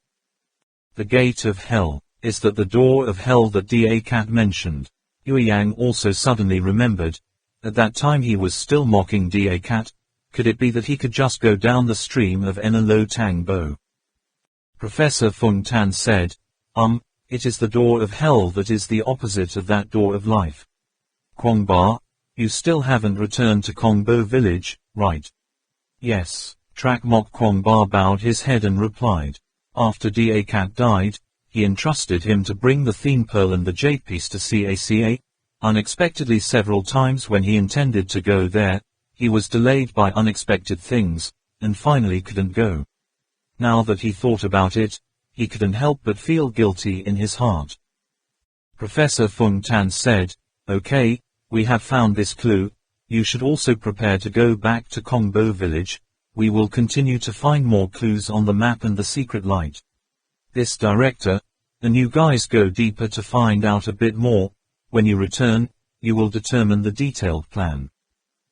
The gate of hell. Is that the door of hell that a cat mentioned? Yueyang also suddenly remembered. At that time he was still mocking a cat. Could it be that he could just go down the stream of Enelo Tang Bo? Professor Fung Tan said, it is the door of hell that is the opposite of that door of life. Kwong Ba, you still haven't returned to Kong Bo village, right? Yes. Trak Mok Kwong Ba bowed his head and replied. After a cat died, he entrusted him to bring the Thene Pearl and the jade piece to Caca. Unexpectedly several times when he intended to go there, he was delayed by unexpected things, and finally couldn't go. Now that he thought about it, he couldn't help but feel guilty in his heart. Professor Fung Tan said, okay, we have found this clue. You should also prepare to go back to Kong Bo village. We will continue to find more clues on the map and the secret light. This director, and you guys go deeper to find out a bit more. When you return, you will determine the detailed plan.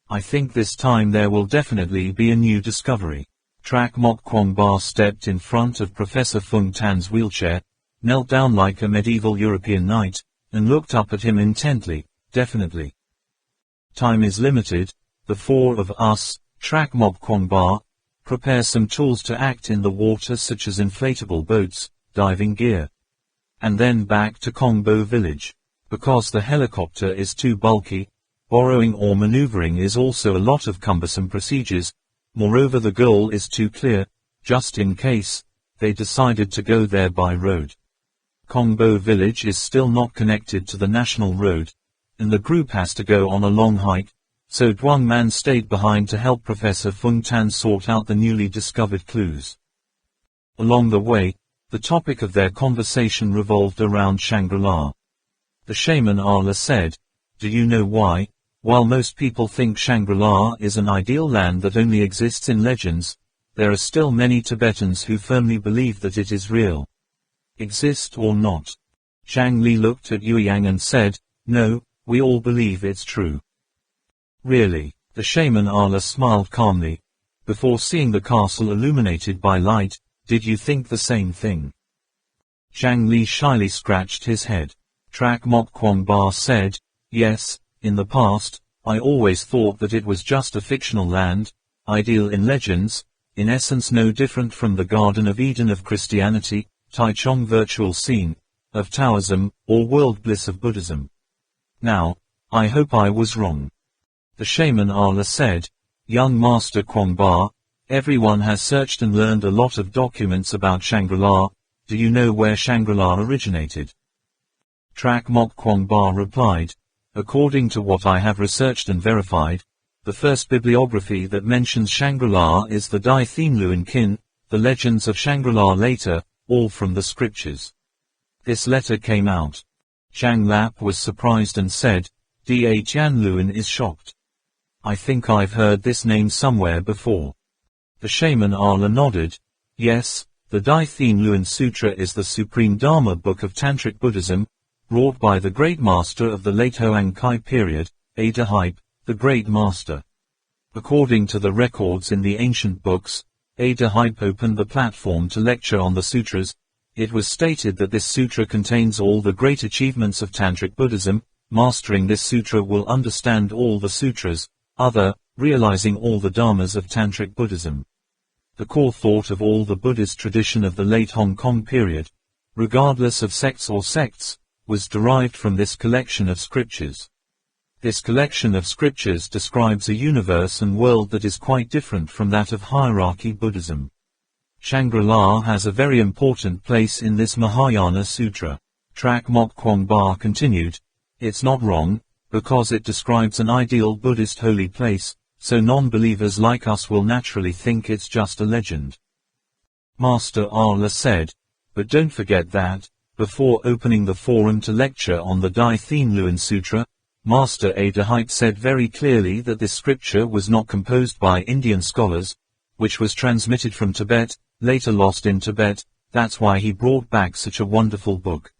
I think this time there will definitely be a new discovery. Trak Mok Kwong Ba stepped in front of Professor Fung Tan's wheelchair, knelt down like a medieval European knight, and looked up at him intently. Definitely. Time is limited. The four of us, Trak Mok Kwong Ba, prepare some tools to act in the water such as inflatable boats, diving gear. And then back to Kong Bo village. Because the helicopter is too bulky, borrowing or maneuvering is also a lot of cumbersome procedures. Moreover, the goal is too clear, just in case they decided to go there by road. Kong Bo village is still not connected to the national road, and the group has to go on a long hike, so Duang Man stayed behind to help Professor Fung Tan sort out the newly discovered clues. Along the way, the topic of their conversation revolved around Shangri-La. The shaman Ala said, do you know why? While most people think Shangri-La is an ideal land that only exists in legends, there are still many Tibetans who firmly believe that it is real. Exist or not? Zhang Li looked at Yueyang and said, no, we all believe it's true. Really? The shaman Ala smiled calmly. Before seeing the castle illuminated by light, did you think the same thing? Zhang Li shyly scratched his head. Trak Mok Kwong Ba said, yes, in the past, I always thought that it was just a fictional land, ideal in legends, in essence no different from the Garden of Eden of Christianity, Taichung virtual scene, of Taoism, or world bliss of Buddhism. Now, I hope I was wrong. The shaman Ala said, young Master Kwangba, everyone has searched and learned a lot of documents about Shangri-La. Do you know where Shangri-La originated? Trak Mok Kwangba replied, according to what I have researched and verified, the first bibliography that mentions Shangri-La is the Dai Thien Luan Kin, the legends of Shangri-La later, all from the scriptures. This letter came out. Zhang Lap was surprised and said, Da Tian Luan is shocked. I think I've heard this name somewhere before. The shaman Ala nodded. Yes, the Dai Thien Luan Sutra is the supreme Dharma book of Tantric Buddhism, wrought by the great master of the late Hoang Kai period, Ada Hype, the great master. According to the records in the ancient books, Ada Hype opened the platform to lecture on the sutras. It was stated that this sutra contains all the great achievements of Tantric Buddhism. Mastering this sutra will understand all the sutras, realizing all the dharmas of Tantric Buddhism. The core thought of all the Buddhist tradition of the late Hong Kong period, regardless of sects or sects, was derived from this collection of scriptures. This collection of scriptures describes a universe and world that is quite different from that of hierarchy Buddhism. Shangri-La has a very important place in this Mahayana Sutra. Trak Mok Kwangba continued, it's not wrong, because it describes an ideal Buddhist holy place, so non-believers like us will naturally think it's just a legend. Master Ala said, but don't forget that, before opening the forum to lecture on the Dai Thien Luan Sutra, Master Ada Hype said very clearly that this scripture was not composed by Indian scholars, which was transmitted from Tibet, later lost in Tibet. That's why he brought back such a wonderful book.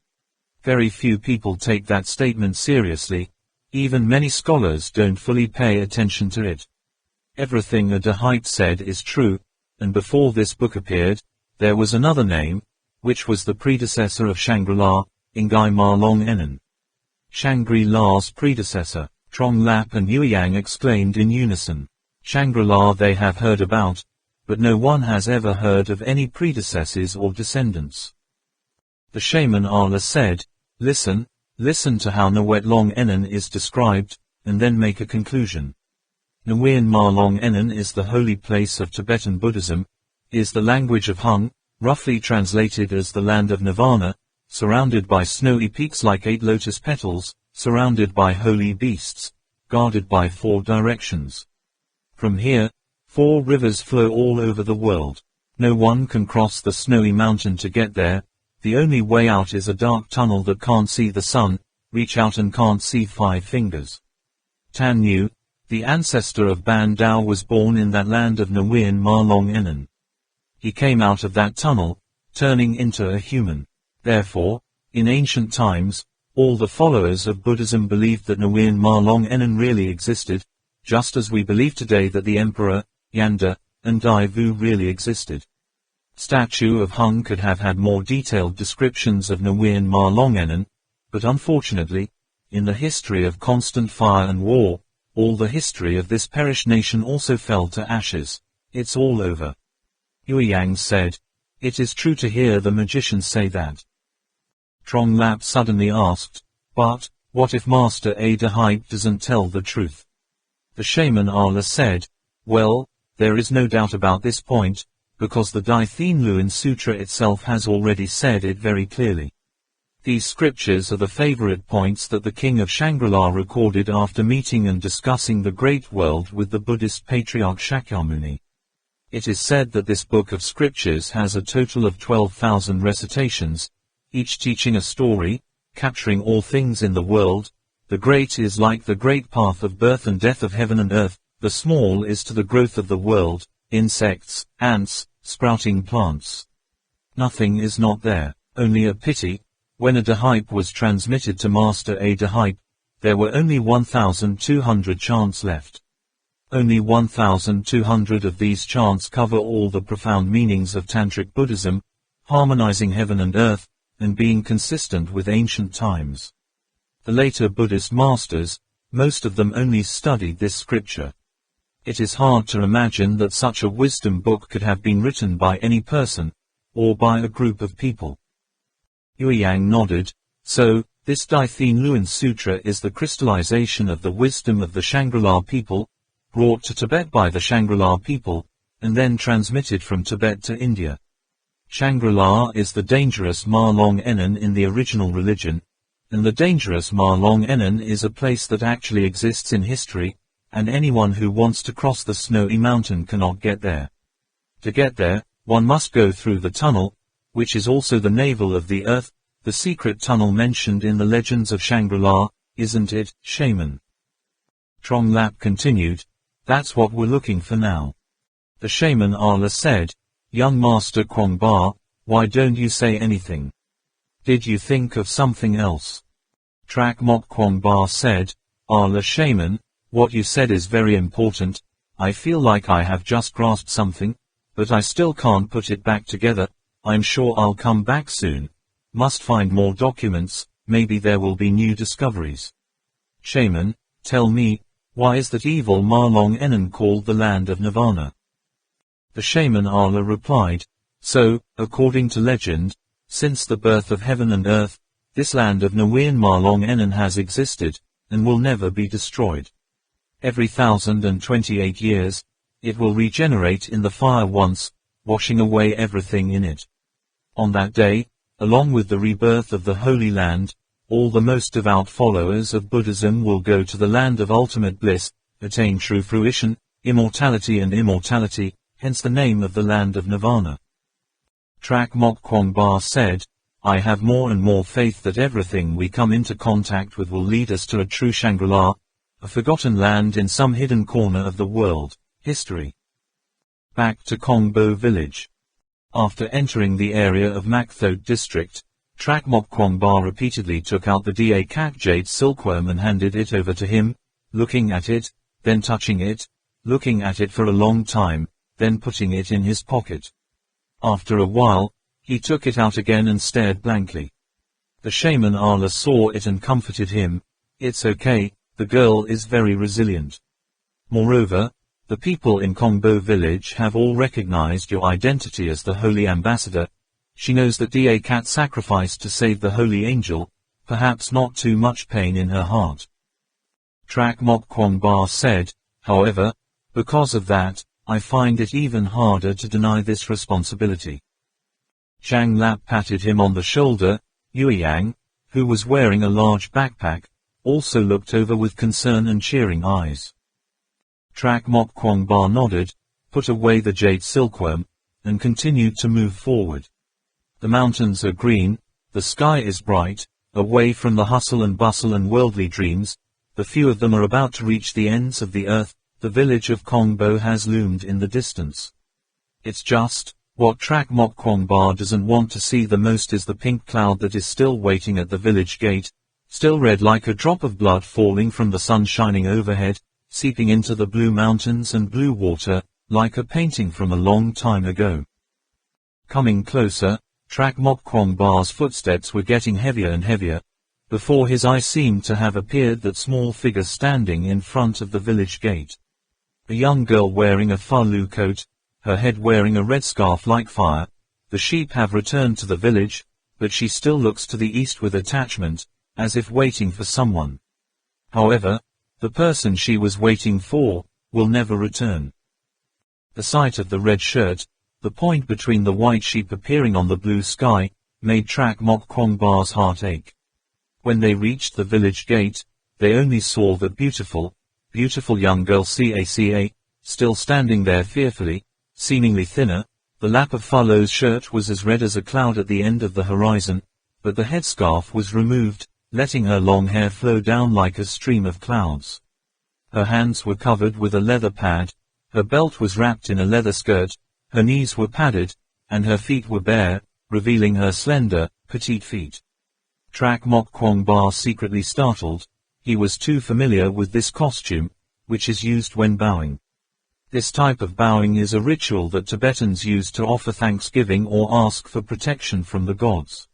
Very few people take that statement seriously. Even many scholars don't fully pay attention to it. Everything Ada Hype said is true, and before this book appeared, there was another name, which was the predecessor of Shangri-La, Ngai Ma Long Enon. Shangri-La's predecessor, Trong Lap and Yueyang exclaimed in unison. Shangri-La they have heard about, but no one has ever heard of any predecessors or descendants. The shaman Ala said, listen to how Nwet Long Enon is described, and then make a conclusion. Nguyen Ma Long Enon is the holy place of Tibetan Buddhism, is the language of Hung, roughly translated as the land of Nirvana, surrounded by snowy peaks like 8 lotus petals, surrounded by holy beasts, guarded by 4 directions. From here, 4 rivers flow all over the world. No one can cross the snowy mountain to get there. The only way out is a dark tunnel that can't see the sun, reach out and can't see 5 fingers. Tan Yu, the ancestor of Ban Dao, was born in that land of Nguyen Ma Long Enon. He came out of that tunnel, turning into a human. Therefore, in ancient times, all the followers of Buddhism believed that Nguyen Ma Long Enon really existed, just as we believe today that the Emperor, Yanda, and Dai Vu really existed. Statue of Hung could have had more detailed descriptions of Nguyen Ma Long Enon, but unfortunately, in the history of constant fire and war, all the history of this perished nation also fell to ashes. It's all over. Yueyang said, it is true to hear the magicians say that. Trong Lap suddenly asked, but, what if Master Ada Hype doesn't tell the truth? The shaman Ala said, well, there is no doubt about this point, because the Dai Thien Luan Sutra itself has already said it very clearly. These scriptures are the favorite points that the king of Shangri-La recorded after meeting and discussing the great world with the Buddhist patriarch Shakyamuni. It is said that this book of scriptures has a total of 12,000 recitations, each teaching a story, capturing all things in the world. The great is like the great path of birth and death of heaven and earth, the small is to the growth of the world, insects, ants, sprouting plants. Nothing is not there, only a pity. When Ada Hype was transmitted to Master Ada Hype, there were only 1,200 chants left. Only 1,200 of these chants cover all the profound meanings of Tantric Buddhism, harmonizing heaven and earth, and being consistent with ancient times. The later Buddhist masters, most of them only studied this scripture. It is hard to imagine that such a wisdom book could have been written by any person, or by a group of people. Yueyang nodded, so, This Daithin Luan Sutra is the crystallization of the wisdom of the Shangri-La people, brought to Tibet by the Shangri-La people, and then transmitted from Tibet to India. Shangri-La is the dangerous Ma Long Enon in the original religion, and the dangerous Ma Long Enon is a place that actually exists in history, and anyone who wants to cross the snowy mountain cannot get there. To get there, one must go through the tunnel, which is also the navel of the earth, the secret tunnel mentioned in the legends of Shangri-La, isn't it, shaman? Trong Lap continued, that's what we're looking for now. The shaman Ala said, young Master Kwong Ba, why don't you say anything? Did you think of something else? Trak Mok Kwong Ba said, Ala shaman, what you said is very important. I feel like I have just grasped something, but I still can't put it back together. I'm sure I'll come back soon. Must find more documents, maybe there will be new discoveries. Shaman, tell me, why is that evil Ma Long Enon called the land of Nirvana? The shaman Ala replied, so, according to legend, since the birth of heaven and earth, this land of Nguyen Ma Long Enon has existed, and will never be destroyed. Every 1,028 years, it will regenerate in the fire once, washing away everything in it. On that day, along with the rebirth of the Holy Land, all the most devout followers of Buddhism will go to the land of ultimate bliss, attain true fruition, immortality and immortality, hence the name of the land of Nirvana. Trak Mok Kwong Ba said, I have more and more faith that everything we come into contact with will lead us to a true Shangri-La, a forgotten land in some hidden corner of the world. History. Back to Kongbo village. After entering the area of Makthot district, Trak Mok Kwong Ba repeatedly took out the Da Kak jade silkworm and handed it over to him, looking at it, then touching it, looking at it for a long time, then putting it in his pocket. After a while, he took it out again and stared blankly. The shaman Ala saw it and comforted him, it's okay, the girl is very resilient. Moreover, the people in Kongbo village have all recognized your identity as the holy ambassador. She knows that Da Kat sacrificed to save the holy angel, perhaps not too much pain in her heart. Trak Mok Kwong Ba said, however, because of that, I find it even harder to deny this responsibility. Zhang Lap patted him on the shoulder. Yueyang, who was wearing a large backpack, also looked over with concern and cheering eyes. Trak Mok Kwong Ba nodded, put away the jade silkworm, and continued to move forward. The mountains are green, the sky is bright, away from the hustle and bustle and worldly dreams, the few of them are about to reach the ends of the earth, the village of Kongbo has loomed in the distance. It's just, what Trak Mok Kwong Ba doesn't want to see the most is the pink cloud that is still waiting at the village gate, still red like a drop of blood falling from the sun shining overhead, seeping into the blue mountains and blue water, like a painting from a long time ago. Coming closer, Trak Mok Kwong Ba's footsteps were getting heavier and heavier. Before his eyes seemed to have appeared that small figure standing in front of the village gate. A young girl wearing a Falu coat, her head wearing a red scarf like fire. The sheep have returned to the village, but she still looks to the east with attachment, as if waiting for someone. However, the person she was waiting for will never return. The sight of the red shirt, the point between the white sheep appearing on the blue sky, made Trak Mok Kwong Ba's heart ache. When they reached the village gate, they only saw the beautiful young girl Caca, still standing there fearfully, seemingly thinner. The lap of Falo's shirt was as red as a cloud at the end of the horizon, but the headscarf was removed, letting her long hair flow down like a stream of clouds. Her hands were covered with a leather pad, her belt was wrapped in a leather skirt, her knees were padded, and her feet were bare, revealing her slender, petite feet. Trak Mok Kwong Ba secretly startled. He was too familiar with this costume, which is used when bowing. This type of bowing is a ritual that Tibetans use to offer thanksgiving or ask for protection from the gods.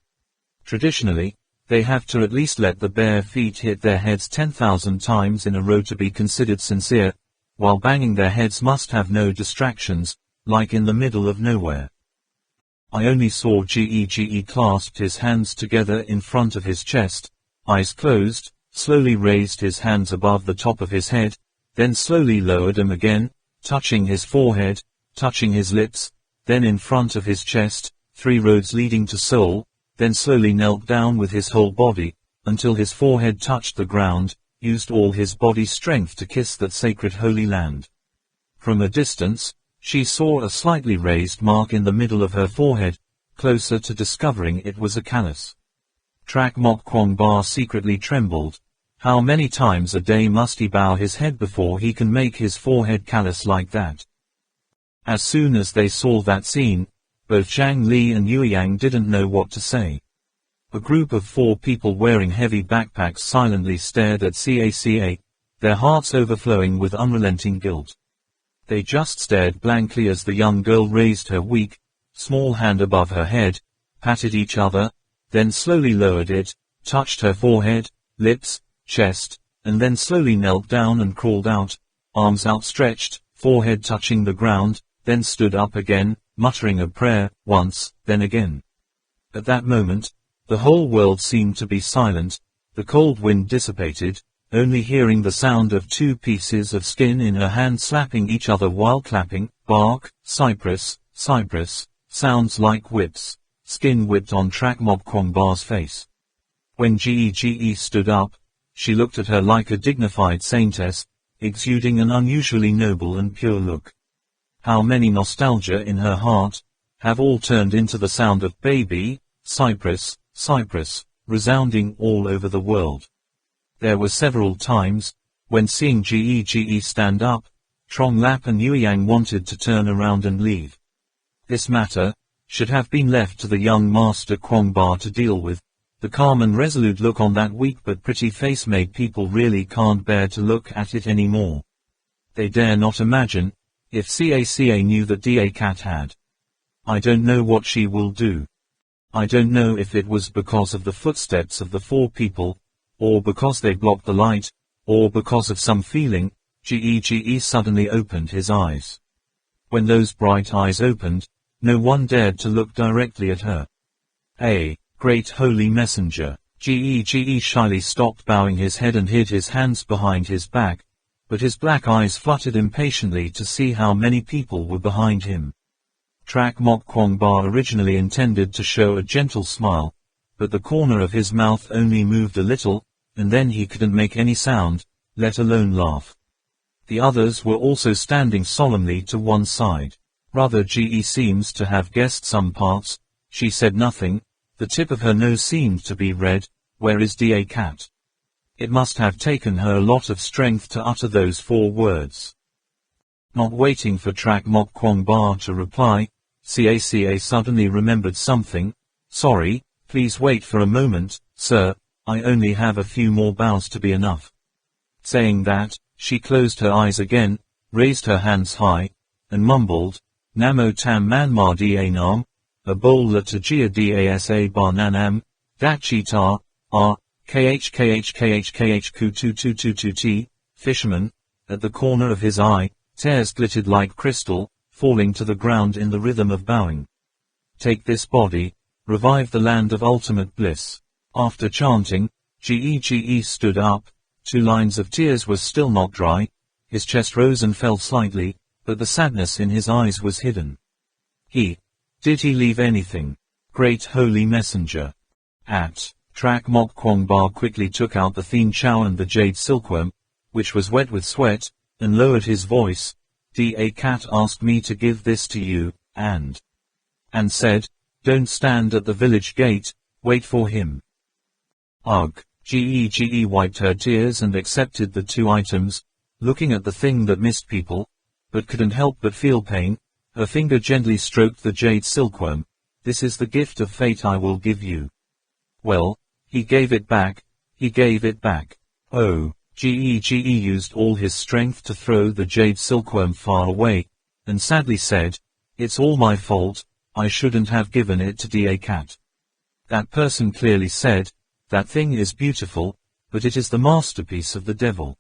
Traditionally, they have to at least let the bare feet hit their heads 10,000 times in a row to be considered sincere, while banging their heads must have no distractions, like in the middle of nowhere. I only saw Gege clasped his hands together in front of his chest, eyes closed, slowly raised his hands above the top of his head, then slowly lowered them again, touching his forehead, touching his lips, then in front of his chest, 3 roads leading to Seoul, then slowly knelt down with his whole body, until his forehead touched the ground, used all his body strength to kiss that sacred holy land. From a distance, she saw a slightly raised mark in the middle of her forehead, closer to discovering it was a callus. Trak Mok Kwong Ba secretly trembled. How many times a day must he bow his head before he can make his forehead callous like that? As soon as they saw that scene, both Zhang Li and Yue Yang didn't know what to say. A group of 4 people wearing heavy backpacks silently stared at Caca, their hearts overflowing with unrelenting guilt. They just stared blankly as the young girl raised her weak, small hand above her head, patted each other, then slowly lowered it, touched her forehead, lips, chest, and then slowly knelt down and crawled out, arms outstretched, forehead touching the ground, then stood up again, muttering a prayer, once, then again. At that moment, the whole world seemed to be silent, the cold wind dissipated, only hearing the sound of 2 pieces of skin in her hand slapping each other while clapping, bark, cypress, cypress, sounds like whips, skin whipped on Trak Mok Kwong Ba's face. When Gege stood up, she looked at her like a dignified saintess, exuding an unusually noble and pure look. How many nostalgia in her heart, have all turned into the sound of baby, cypress, cypress, resounding all over the world. There were several times, when seeing Gege stand up, Trong Lap and Yue Yang wanted to turn around and leave. This matter should have been left to the young master Kwong Ba to deal with. The calm and resolute look on that weak but pretty face made people really can't bear to look at it anymore. They dare not imagine, if Caca knew that Da Cat had. I don't know what she will do. I don't know if it was because of the footsteps of the 4 people, or because they blocked the light, or because of some feeling. Gege suddenly opened his eyes. When those bright eyes opened, no one dared to look directly at her. A great holy messenger. Gege shyly stopped bowing his head and hid his hands behind his back, but his black eyes fluttered impatiently to see how many people were behind him. Trak Mok Kwong Ba originally intended to show a gentle smile, but the corner of his mouth only moved a little, and then he couldn't make any sound, let alone laugh. The others were also standing solemnly to one side. Rather, Ge seems to have guessed some parts. She said nothing. The tip of her nose seemed to be red. Where is Da Cat? It must have taken her a lot of strength to utter those 4 words. Not waiting for Trak Mok Kwong Ba to reply, Caca suddenly remembered something. Sorry, please wait for a moment, sir, I only have a few more bows to be enough. Saying that, she closed her eyes again, raised her hands high, and mumbled, Namo Tam Manma Da Nam, a bowl la tajia dasa bar nanam, dachi ta, khkhkhkhk ku 2222t, fisherman. At the corner of his eye, tears glittered like crystal, falling to the ground in the rhythm of bowing. Take this body, revive the land of ultimate bliss. After chanting, Gege stood up. 2 lines of tears were still not dry. His chest rose and fell slightly, but the sadness in his eyes was hidden. Did he leave anything? Great holy messenger. Trak Mok Kwong Ba quickly took out the Thin Chow and the jade silkworm, which was wet with sweat, and lowered his voice. Da Cat asked me to give this to you, and said, don't stand at the village gate, wait for him. Ugh. Gege wiped her tears and accepted the 2 items, looking at the thing that missed people, but couldn't help but feel pain. Her finger gently stroked the jade silkworm. This is the gift of fate I will give you. Well, he gave it back. Oh, Gege used all his strength to throw the jade silkworm far away, and sadly said, it's all my fault, I shouldn't have given it to Da Cat. That person clearly said, that thing is beautiful, but it is the masterpiece of the devil.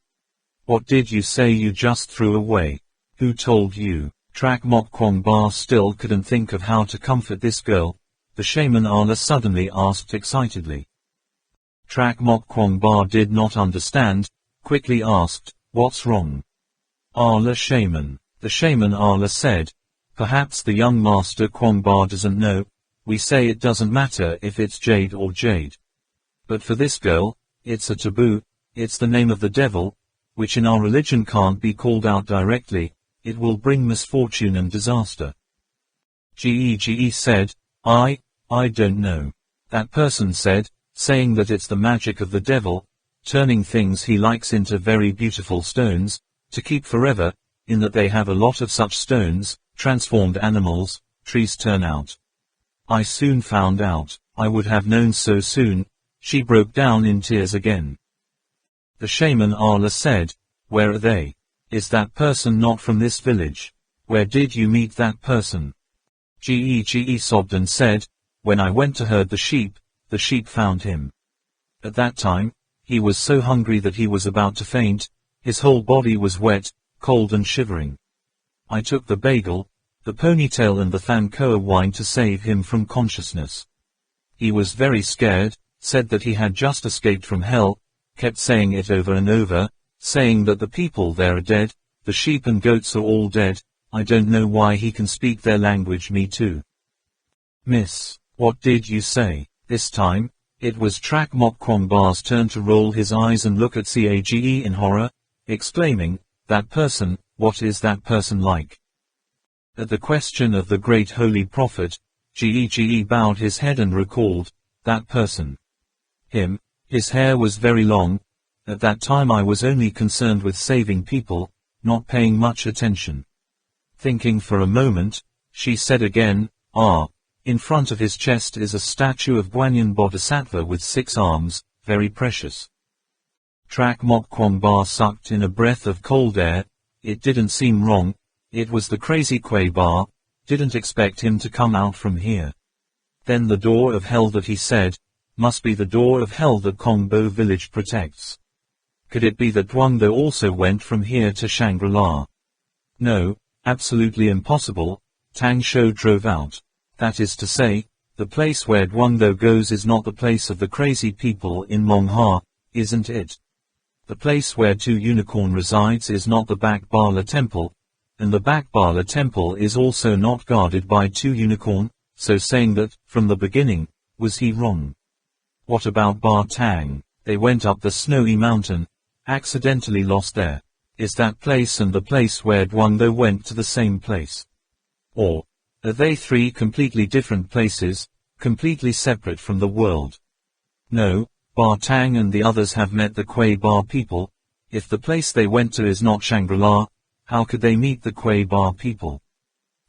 What did you say you just threw away? Who told you? Trak Mok Kwong Ba still couldn't think of how to comfort this girl. The shaman Allah suddenly asked excitedly. Trak Mok Kwong Ba did not understand, quickly asked, "What's wrong?" Allah shaman. The shaman Allah said, "Perhaps the young master Kwong Ba doesn't know, we say it doesn't matter if it's jade or jade. But for this girl, it's a taboo, it's the name of the devil, which in our religion can't be called out directly, it will bring misfortune and disaster." Ge said, I don't know. That person said, saying that it's the magic of the devil, turning things he likes into very beautiful stones, to keep forever, in that they have a lot of such stones, transformed animals, trees turn out. I soon found out, I would have known so soon, she broke down in tears again. The shaman Allah said, "Where are they? Is that person not from this village? Where did you meet that person?" Ge sobbed and said, "When I went to herd the sheep found him. At that time, he was so hungry that he was about to faint, his whole body was wet, cold and shivering. I took the bagel, the ponytail and the thankoa wine to save him from consciousness. He was very scared, said that he had just escaped from hell, kept saying it over and over, saying that the people there are dead, the sheep and goats are all dead, I don't know why he can speak their language, me too." "Miss, what did you say?" This time, it was Trak Mok Kwong Ba's turn to roll his eyes and look at Cage in horror, exclaiming, "That person, what is that person like?" At the question of the great holy prophet, Ge bowed his head and recalled, "That person. Him, his hair was very long. At that time I was only concerned with saving people, not paying much attention." Thinking for a moment, she said again, "In front of his chest is a statue of Guanyin Bodhisattva with 6 arms, very precious." Trak Mok Kwong Ba sucked in a breath of cold air. It didn't seem wrong, it was the crazy Kwei Ba, didn't expect him to come out from here. Then the door of hell that he said, must be the door of hell that Kongbo village protects. Could it be that Guangdo also went from here to Shangri-La? No, absolutely impossible, Tang Shou drove out. That is to say, the place where Guangdo goes is not the place of the crazy people in Mongha, isn't it? The place where 2 Unicorn resides is not the Back Bala Temple, and the Back Bala Temple is also not guarded by 2 Unicorn, so saying that, from the beginning, was he wrong? What about Ba Tang? They went up the snowy mountain, accidentally lost there. Is that place and the place where Guangdo went to the same place? Or, are they 3 completely different places, completely separate from the world? No, Ba Tang and the others have met the Kwei Ba people. If the place they went to is not Shangri-La, how could they meet the Kwei Ba people?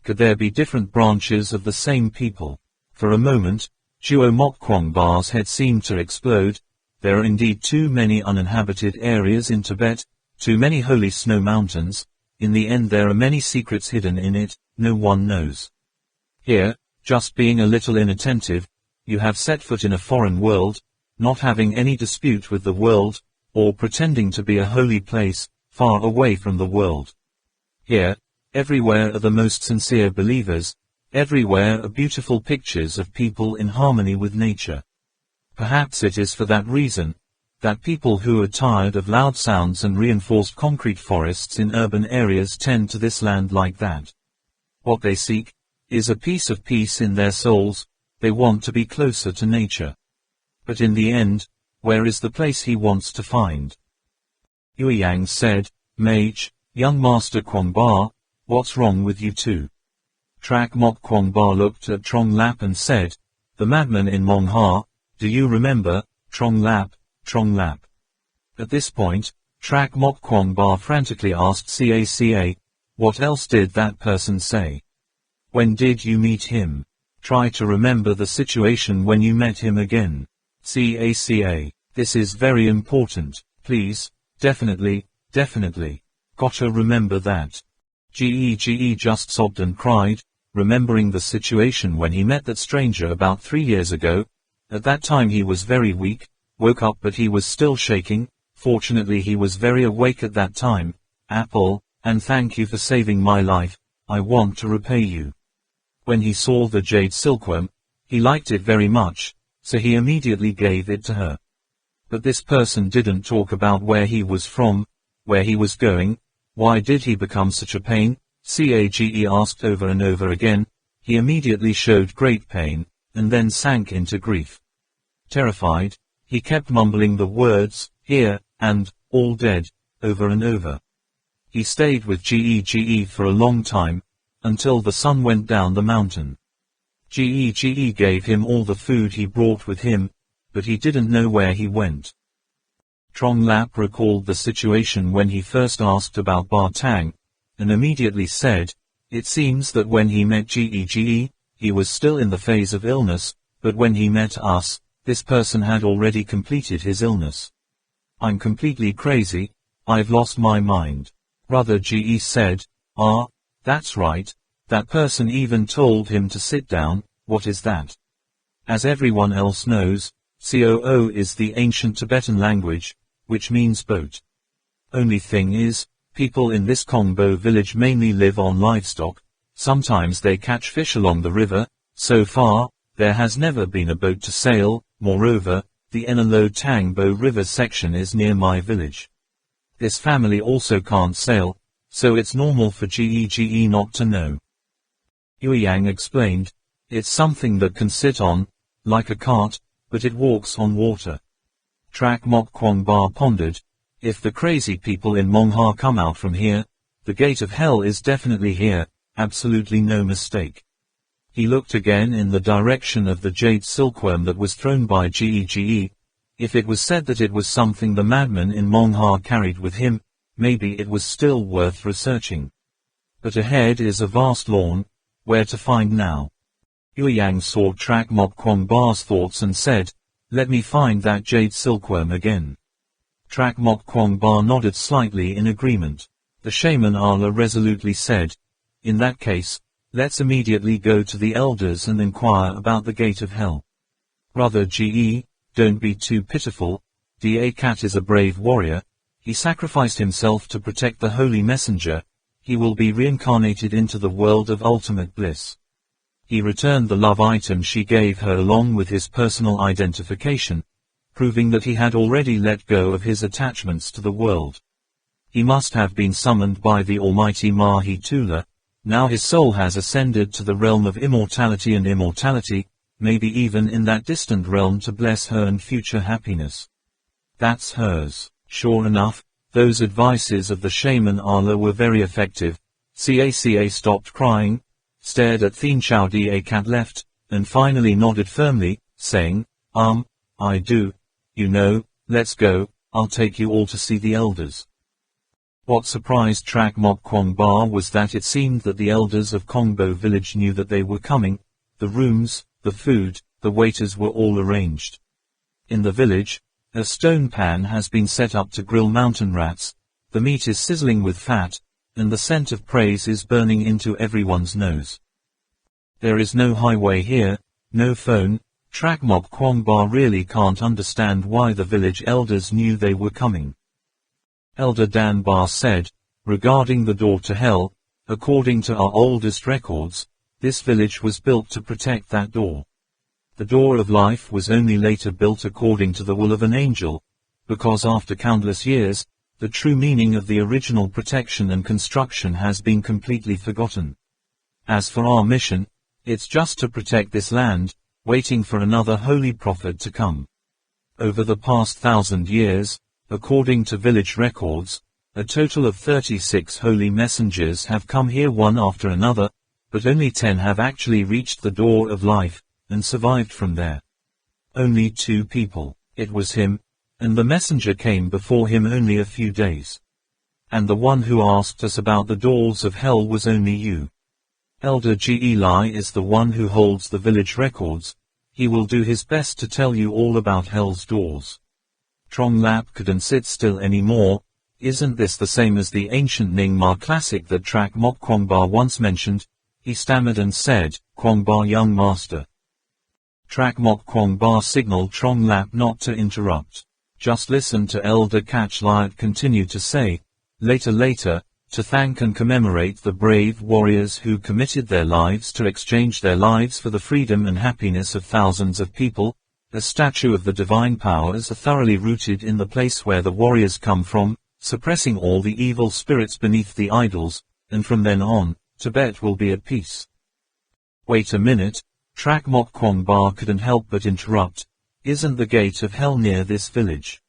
Could there be different branches of the same people? For a moment, Chuo Mok Kwong Ba's head seemed to explode. There are indeed too many uninhabited areas in Tibet, too many holy snow mountains. In the end there are many secrets hidden in it, no one knows. Here, just being a little inattentive, you have set foot in a foreign world, not having any dispute with the world, or pretending to be a holy place, far away from the world. Here, everywhere are the most sincere believers, everywhere are beautiful pictures of people in harmony with nature. Perhaps it is for that reason, that people who are tired of loud sounds and reinforced concrete forests in urban areas tend to this land like that. What they seek, is a piece of peace in their souls, they want to be closer to nature. But in the end, where is the place he wants to find? Yueyang said, "Mage, young master Kwong Ba, what's wrong with you two?" Trak Mok Kwong Ba looked at Trong Lap and said, "The madman in Mongha, do you remember, Trong Lap, Trong Lap?" At this point, Trak Mok Kwong Ba frantically asked Caca, "What else did that person say? When did you meet him? Try to remember the situation when you met him again. Caca, this is very important, please, definitely, gotta remember that." Ge just sobbed and cried, remembering the situation when he met that stranger about 3 years ago. At that time he was very weak, woke up but he was still shaking. Fortunately he was very awake at that time. "Apple, and thank you for saving my life, I want to repay you." When he saw the jade silkworm, he liked it very much, so he immediately gave it to her. But this person didn't talk about where he was from, where he was going. Why did he become such a pain? Cage asked over and over again. He immediately showed great pain, and then sank into grief. Terrified, he kept mumbling the words, here, and, all dead, over and over. He stayed with Gege for a long time, until the sun went down the mountain. Gege gave him all the food he brought with him, but he didn't know where he went. Trong Lap recalled the situation when he first asked about Ba Tang, and immediately said, it seems that when he met Gege, he was still in the phase of illness, but when he met us, this person had already completed his illness. I'm completely crazy, I've lost my mind. Brother Ge said, ah, that's right, that person even told him to sit down. What is that? As everyone else knows, Coo is the ancient Tibetan language, which means boat. Only thing is, people in this Kongbo village mainly live on livestock. Sometimes they catch fish along the river. So far, there has never been a boat to sail. Moreover, the Enalo Tangbo River section is near my village. This family also can't sail, so it's normal for Gege not to know. Yueyang explained, it's something that can sit on, like a cart, but it walks on water. Trak Mok Kwong Ba pondered, if the crazy people in Mongha come out from here, the gate of hell is definitely here, absolutely no mistake. He looked again in the direction of the jade silkworm that was thrown by Gege. If it was said that it was something the madman in Mongha carried with him, maybe it was still worth researching. But ahead is a vast lawn, where to find now? Yueyang saw Trak Mok Kwong Ba's thoughts and said, let me find that jade silkworm again. Trak Mok Kwong Ba nodded slightly in agreement. The shaman Allah resolutely said, in that case, let's immediately go to the elders and inquire about the gate of hell. Brother Ge, don't be too pitiful. Da Cat is a brave warrior. He sacrificed himself to protect the holy messenger. He will be reincarnated into the world of ultimate bliss. He returned the love item she gave her along with his personal identification, proving that he had already let go of his attachments to the world. He must have been summoned by the almighty Mahi Tula. Now his soul has ascended to the realm of immortality and immortality, maybe even in that distant realm to bless her and future happiness. That's hers. Sure enough, those advices of the shaman Allah were very effective. Caca stopped crying, stared at Thin Chao Da Cat left, and finally nodded firmly, saying, I do. You know, let's go, I'll take you all to see the elders. What surprised Trak Mok Kwong Ba was that it seemed that the elders of Kongbo village knew that they were coming. The rooms, the food, the waiters were all arranged. In the village, a stone pan has been set up to grill mountain rats. The meat is sizzling with fat, and the scent of praise is burning into everyone's nose. There is no highway here, no phone. Trak Mok Kwong Ba really can't understand why the village elders knew they were coming. Elder Dan Ba said, regarding the door to hell, according to our oldest records, this village was built to protect that door. The door of life was only later built according to the will of an angel, because after countless years, the true meaning of the original protection and construction has been completely forgotten. As for our mission, it's just to protect this land, waiting for another holy prophet to come. Over the past 1,000 years, according to village records, a total of 36 holy messengers have come here one after another, but only 10 have actually reached the door of life, and survived from there. Only 2 people. It was him, and the messenger came before him only a few days. And the one who asked us about the doors of hell was only you. Elder Ge Lai is the one who holds the village records. He will do his best to tell you all about hell's doors. Trong Lap couldn't sit still anymore. Isn't this the same as the ancient Nyingma classic that Trak Mok Kwong Ba once mentioned? He stammered and said, Kwong Ba young master. Trak Mok Kwong Ba signaled Trong Lap not to interrupt. Just listen to Elder Kach Liat continue to say, later, to thank and commemorate the brave warriors who committed their lives to exchange their lives for the freedom and happiness of thousands of people. a statue of the divine powers are thoroughly rooted in the place where the warriors come from, suppressing all the evil spirits beneath the idols, and from then on, Tibet will be at peace. Wait a minute, Trak Mok Kwong Ba couldn't help but interrupt. Isn't the gate of hell near this village?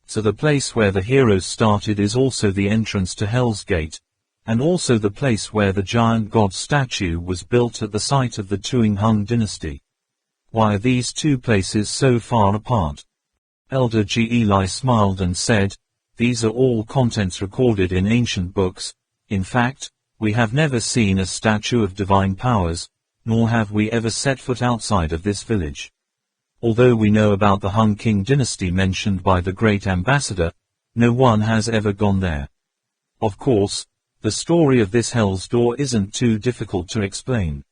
So the place where the heroes started is also the entrance to Hell's Gate, and also the place where the giant god statue was built at the site of the Tuing Hung dynasty. Why are these two places so far apart? Elder G. Eli smiled and said, these are all contents recorded in ancient books. In fact, we have never seen a statue of divine powers, nor have we ever set foot outside of this village. Although we know about the Hung King dynasty mentioned by the great ambassador, no one has ever gone there. Of course, the story of this Hell's Door isn't too difficult to explain.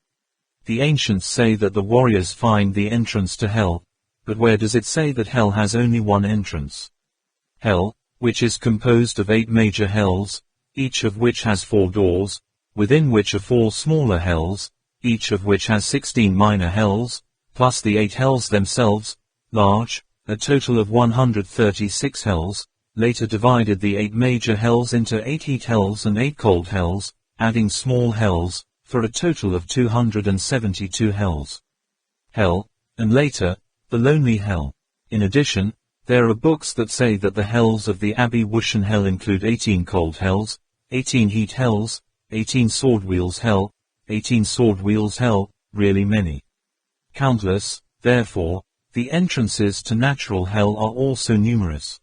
The ancients say that the warriors find the entrance to hell, but where does it say that hell has only one entrance? Hell, which is composed of 8 major hells, each of which has 4 doors, within which are 4 smaller hells, each of which has 16 minor hells, plus the 8 hells themselves, large, a total of 136 hells, later divided the 8 major hells into 8 heat hells and 8 cold hells, adding small hells, for a total of 272 hells. Hell, and later, the lonely hell. In addition, there are books that say that the hells of the Abbey Wushan hell include 18 cold hells, 18 heat hells, 18 sword wheels hell, 18 sword wheels hell, really many. Countless, therefore, the entrances to natural hell are also numerous.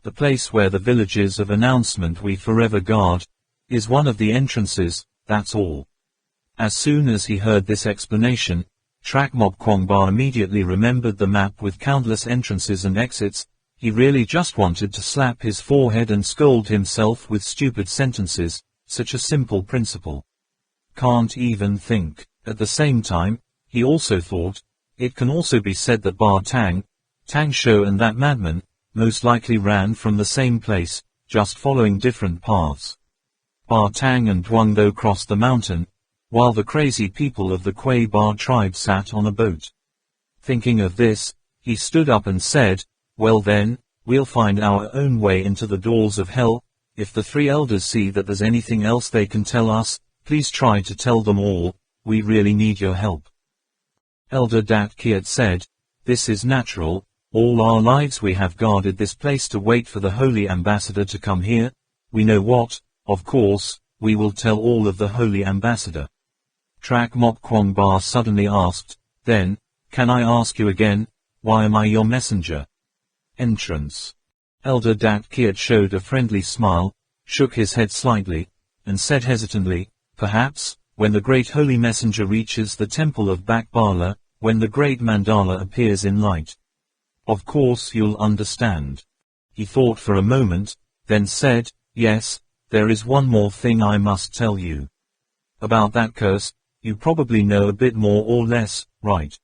The place where the villages of announcement we forever guard, is one of the entrances, that's all. As soon as he heard this explanation, Trak Mok Kwong Ba immediately remembered the map with countless entrances and exits. He really just wanted to slap his forehead and scold himself with stupid sentences, such a simple principle. Can't even think. At the same time, he also thought, it can also be said that Ba Tang, Tang Shou and that madman, most likely ran from the same place, just following different paths. Ba Tang and Duang Tho crossed the mountain, while the crazy people of the Kui Ba tribe sat on a boat. Thinking of this, he stood up and said, well then, we'll find our own way into the doors of hell. If the 3 elders see that there's anything else they can tell us, please try to tell them all. We really need your help. Elder Dat Kiat said, this is natural. All our lives we have guarded this place to wait for the holy ambassador to come here. We know what, of course, we will tell all of the holy ambassador. Trak Mok Kwong Ba suddenly asked, then, can I ask you again, why am I your messenger? Entrance. Elder Dat Kiat showed a friendly smile, shook his head slightly, and said hesitantly, perhaps, when the great holy messenger reaches the temple of Bakbala, when the great mandala appears in light. Of course you'll understand. He thought for a moment, then said, yes, there is one more thing I must tell you. About that curse, you probably know a bit more or less, right?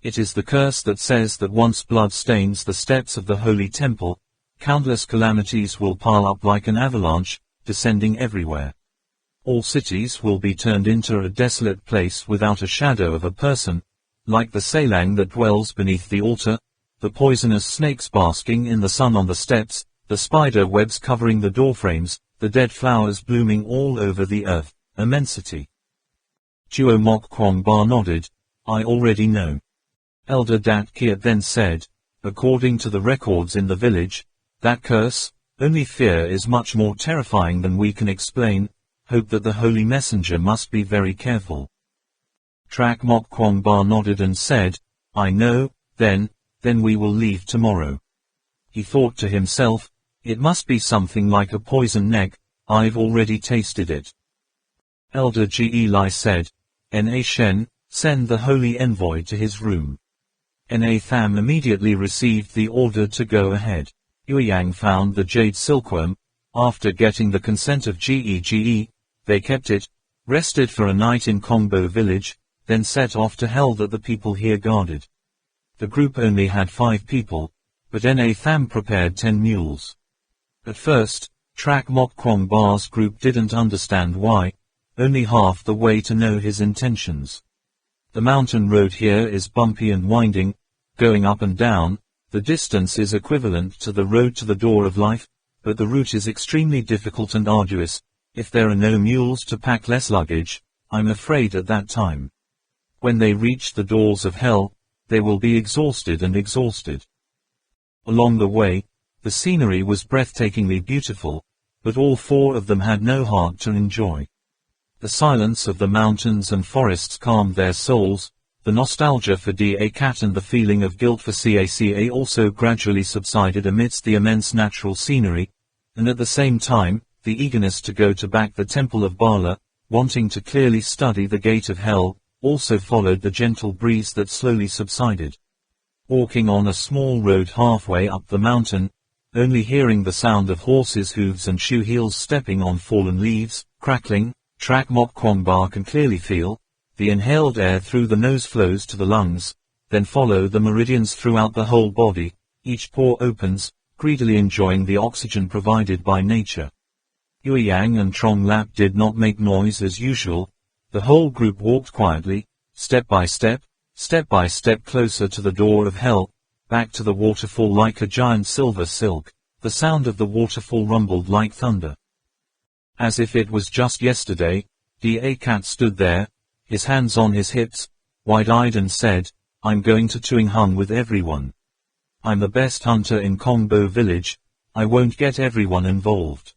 It is the curse that says that once blood stains the steps of the holy temple, countless calamities will pile up like an avalanche, descending everywhere. All cities will be turned into a desolate place without a shadow of a person, like the Seilang that dwells beneath the altar, the poisonous snakes basking in the sun on the steps, the spider webs covering the doorframes, the dead flowers blooming all over the earth, immensity. Duo Mok Kwong Ba nodded, I already know. Elder Dat Kiat then said, according to the records in the village, that curse, only fear is much more terrifying than we can explain. Hope that the holy messenger must be very careful. Trak Mok Kwong Ba nodded and said, I know, then we will leave tomorrow. He thought to himself, it must be something like a poison egg, I've already tasted it. Elder G. Eli said, Na Shen, send the holy envoy to his room. Na Tham immediately received the order to go ahead. Yueyang found the jade silkworm. After getting the consent of Gege, they kept it, rested for a night in Kongbo village, then set off to hell that the people here guarded. The group only had 5 people, but Na Tham prepared 10 mules. At first, Trak Mok Kwong Ba's group didn't understand why, only half the way to know his intentions. The mountain road here is bumpy and winding, Going up and down, the distance is equivalent to the road to the door of life, but the route is extremely difficult and arduous. If there are no mules to pack less luggage, I'm afraid at that time. When they reach the doors of hell, they will be exhausted and exhausted. Along the way, the scenery was breathtakingly beautiful, but all four of them had no heart to enjoy. The silence of the mountains and forests calmed their souls. The nostalgia for Dak and the feeling of guilt for Caca also gradually subsided amidst the immense natural scenery, and at the same time, the eagerness to go to back the temple of Bala, wanting to clearly study the gate of hell, also followed the gentle breeze that slowly subsided. Walking on a small road halfway up the mountain, only hearing the sound of horses' hooves and shoe heels stepping on fallen leaves, crackling, Trak Mok Kwangba can clearly feel. The inhaled air through the nose flows to the lungs, then follow the meridians throughout the whole body. Each pore opens, greedily enjoying the oxygen provided by nature. Yue Yang and Trong Lap did not make noise as usual. The whole group walked quietly, step by step closer to the door of hell, back to the waterfall like a giant silver silk. The sound of the waterfall rumbled like thunder. As if it was just yesterday, Dak stood there, his hands on his hips, wide-eyed, and said, "I'm going to Tuing Hung with everyone. I'm the best hunter in Kongbo village, I won't get everyone involved.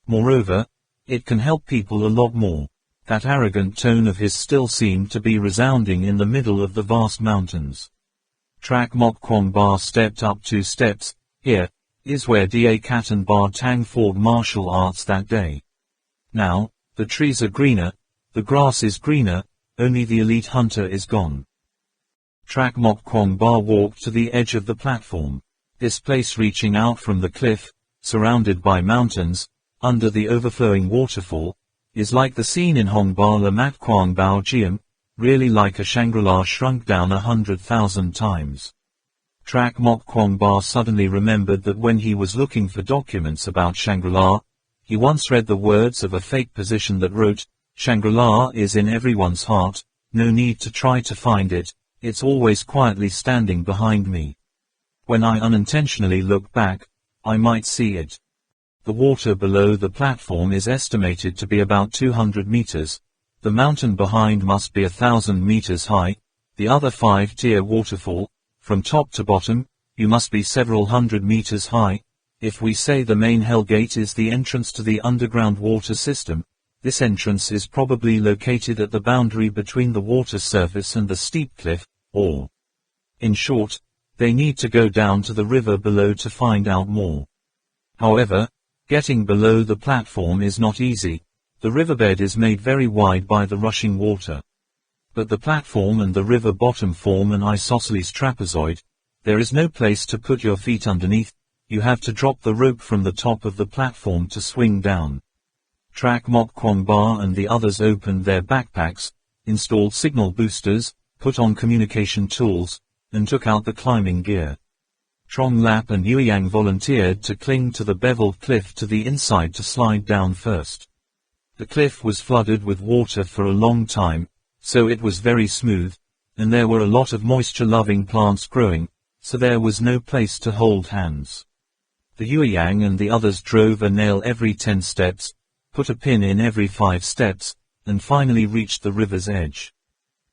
Moreover, it can help people a lot more." That arrogant tone of his still seemed to be resounding in the middle of the vast mountains. Trak Mok Kwangba stepped up 2 steps. Here is where Dak and Ba Tang fought martial arts that day. Now, the trees are greener, the grass is greener, only the elite hunter is gone. Trak Mok Kwangba walked to the edge of the platform. This place reaching out from the cliff, surrounded by mountains, under the overflowing waterfall, is like the scene in Hongbala Mat Kwang Bao Jiam, really like a Shangri-La shrunk down 100,000 times. Trak Mok Kwangba suddenly remembered that when he was looking for documents about Shangri-La, he once read the words of a fake position that wrote, "Shangri-La is in everyone's heart, no need to try to find it, it's always quietly standing behind me. When I unintentionally look back, I might see it." The water below the platform is estimated to be about 200 meters. The mountain behind must be 1,000 meters high. The other 5-tier waterfall, from top to bottom, you must be several hundred meters high. If we say the main hell gate is the entrance to the underground water system, this entrance is probably located at the boundary between the water surface and the steep cliff, or, in short, they need to go down to the river below to find out more. However, getting below the platform is not easy. The riverbed is made very wide by the rushing water. But the platform and the river bottom form an isosceles trapezoid. There is no place to put your feet underneath. You have to drop the rope from the top of the platform to swing down. Trak Mok Kwangba and the others opened their backpacks, installed signal boosters, put on communication tools, and took out the climbing gear. Trong Lap and Yue Yang volunteered to cling to the beveled cliff to the inside to slide down first. The cliff was flooded with water for a long time, so it was very smooth, and there were a lot of moisture-loving plants growing, so there was no place to hold hands. The Yue Yang and the others drove a nail every 10 steps, put a pin in every 5 steps, and finally reached the river's edge.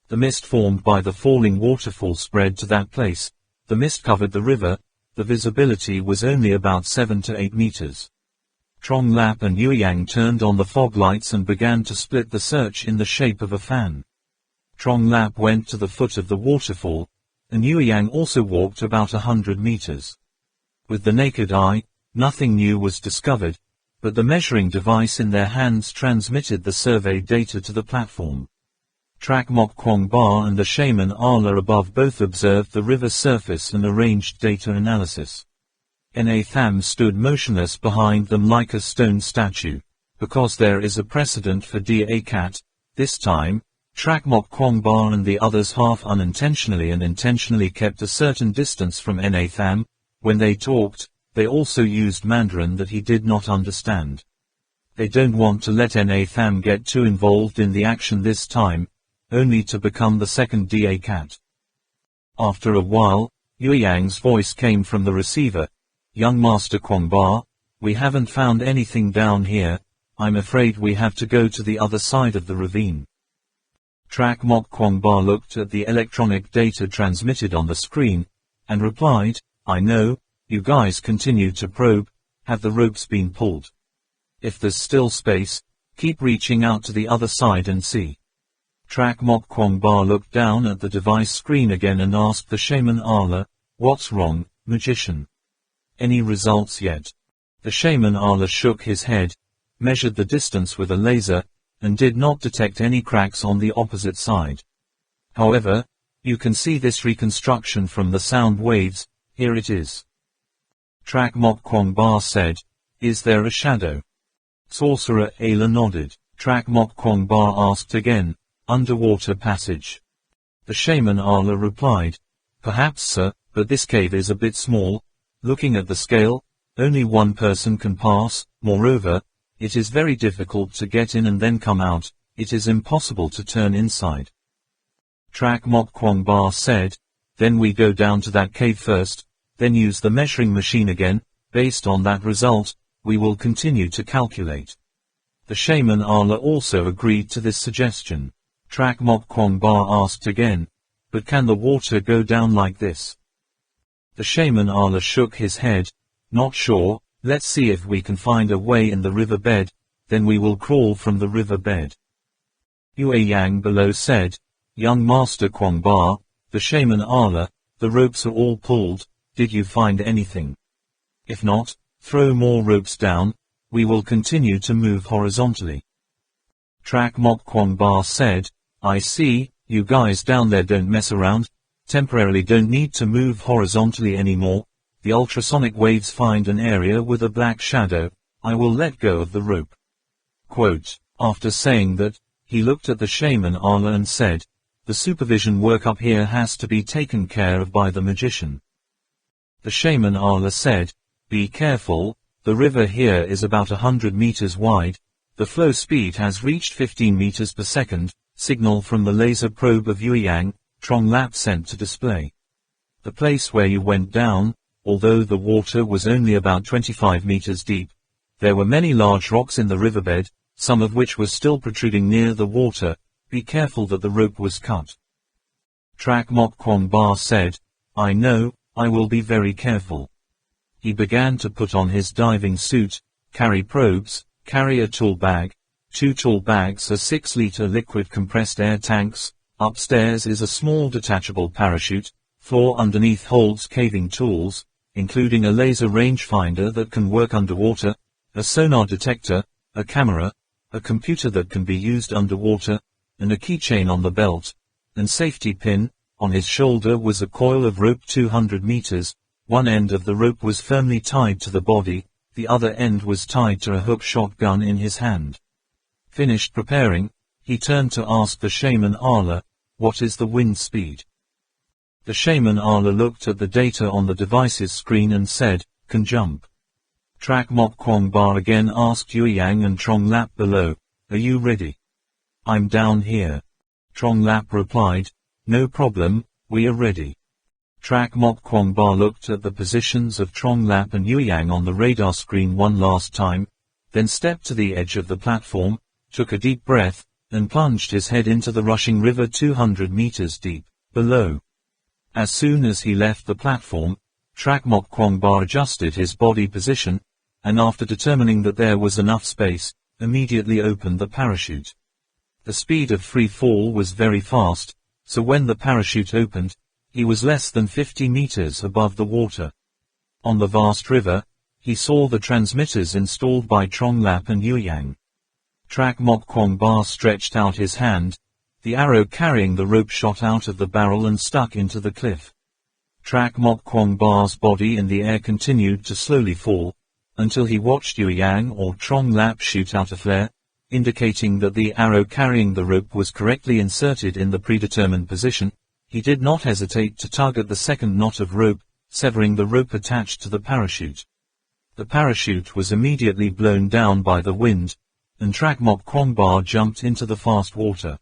The mist formed by the falling waterfall spread to that place. The mist covered the river. The visibility was only about 7 to 8 meters. Trong Lap and Yue Yang turned on the fog lights and began to split the search in the shape of a fan. Trong Lap went to the foot of the waterfall, and Yue Yang also walked about 100 meters. With the naked eye, nothing new was discovered, but the measuring device in their hands transmitted the survey data to the platform. Trak Mok Kwangba and the shaman Ala above both observed the river surface and arranged data analysis. Na Tham stood motionless behind them like a stone statue. Because there is a precedent for Dak, this time, Trak Mok Kwangba and the others half unintentionally and intentionally kept a certain distance from Na Tham. When they talked, they also used Mandarin that he did not understand. They don't want to let Na Tham get too involved in the action this time, only to become the second Dak. After a while, Yue Yang's voice came from the receiver. Young Master Kwangba, we haven't found anything down here. I'm afraid we have to go to the other side of the ravine. Track Mok Kwangba looked at the electronic data transmitted on the screen, and replied, I know, you guys continue to probe. Have the ropes been pulled? If there's still space, keep reaching out to the other side and see. Track Mok Kwangba looked down at the device screen again and asked the shaman Allah, what's wrong, magician? Any results yet? The shaman Allah shook his head, measured the distance with a laser, and did not detect any cracks on the opposite side. However, you can see this reconstruction from the sound waves. Here it is. Track Mok Kwangba said, is there a shadow? Sorcerer Ayla nodded. Track Mok Kwangba asked again, underwater passage. The shaman Allah replied, perhaps sir, but this cave is a bit small. Looking at the scale, only one person can pass. Moreover, it is very difficult to get in and then come out. It is impossible to turn inside. Track Mok Kwangba said, then we go down to that cave first, then use the measuring machine again. Based on that result, we will continue to calculate. The shaman Allah also agreed to this suggestion. Track Mok Kwangba asked again, but can the water go down like this? The shaman Allah shook his head, not sure. Let's see if we can find a way in the river bed, then we will crawl from the river bed. Yue Yang below said, young Master Kwangba, the shaman Allah, the ropes are all pulled. Did you find anything? If not, throw more ropes down. We will continue to move horizontally. Track Mok Kwangba said, I see, you guys down there don't mess around. Temporarily don't need to move horizontally anymore. The ultrasonic waves find an area with a black shadow. I will let go of the rope. Quote, after saying that, he looked at the shaman Allah and said, the supervision work up here has to be taken care of by the magician. The shaman Allah said, be careful, the river here is about 100 meters wide. The flow speed has reached 15 meters per second, signal from the laser probe of Yueyang, Trong Lap sent to display. The place where you went down, although the water was only about 25 meters deep, there were many large rocks in the riverbed, some of which were still protruding near the water. Be careful that the rope was cut. Track Mok Kwangba said, I know, I will be very careful. He began to put on his diving suit, carry probes, carry a tool bag. 2 tool bags are 6-liter liquid compressed air tanks. Upstairs is a small detachable parachute. Floor underneath holds caving tools, including a laser rangefinder that can work underwater, a sonar detector, a camera, a computer that can be used underwater, and a keychain on the belt, and safety pin. On his shoulder was a coil of rope 200 meters. One end of the rope was firmly tied to the body, the other end was tied to a hook shotgun in his hand. Finished preparing, he turned to ask the shaman Allah, what is the wind speed? The shaman Allah looked at the data on the device's screen and said, can jump. Track Mok Kwangba again asked Yueyang and Trong Lap below, are you ready? I'm down here. Trong Lap replied, no problem, we are ready. Track Mok Kwangba looked at the positions of Trong Lap and Yueyang on the radar screen one last time, then stepped to the edge of the platform, took a deep breath, and plunged his head into the rushing river 200 meters deep, below. As soon as he left the platform, Track Mok Kwangba adjusted his body position, and after determining that there was enough space, immediately opened the parachute. The speed of free fall was very fast, so when the parachute opened, he was less than 50 meters above the water. On the vast river, he saw the transmitters installed by Trong Lap and Yueyang. Track Mok Kwangba stretched out his hand. The arrow carrying the rope shot out of the barrel and stuck into the cliff. Track Mok Kwangba's body in the air continued to slowly fall, until he watched Yueyang or Trong Lap shoot out a flare, indicating that the arrow carrying the rope was correctly inserted in the predetermined position. He did not hesitate to tug at the second knot of rope, severing the rope attached to the parachute. The parachute was immediately blown down by the wind, and Track Mok Kwangba jumped into the fast water.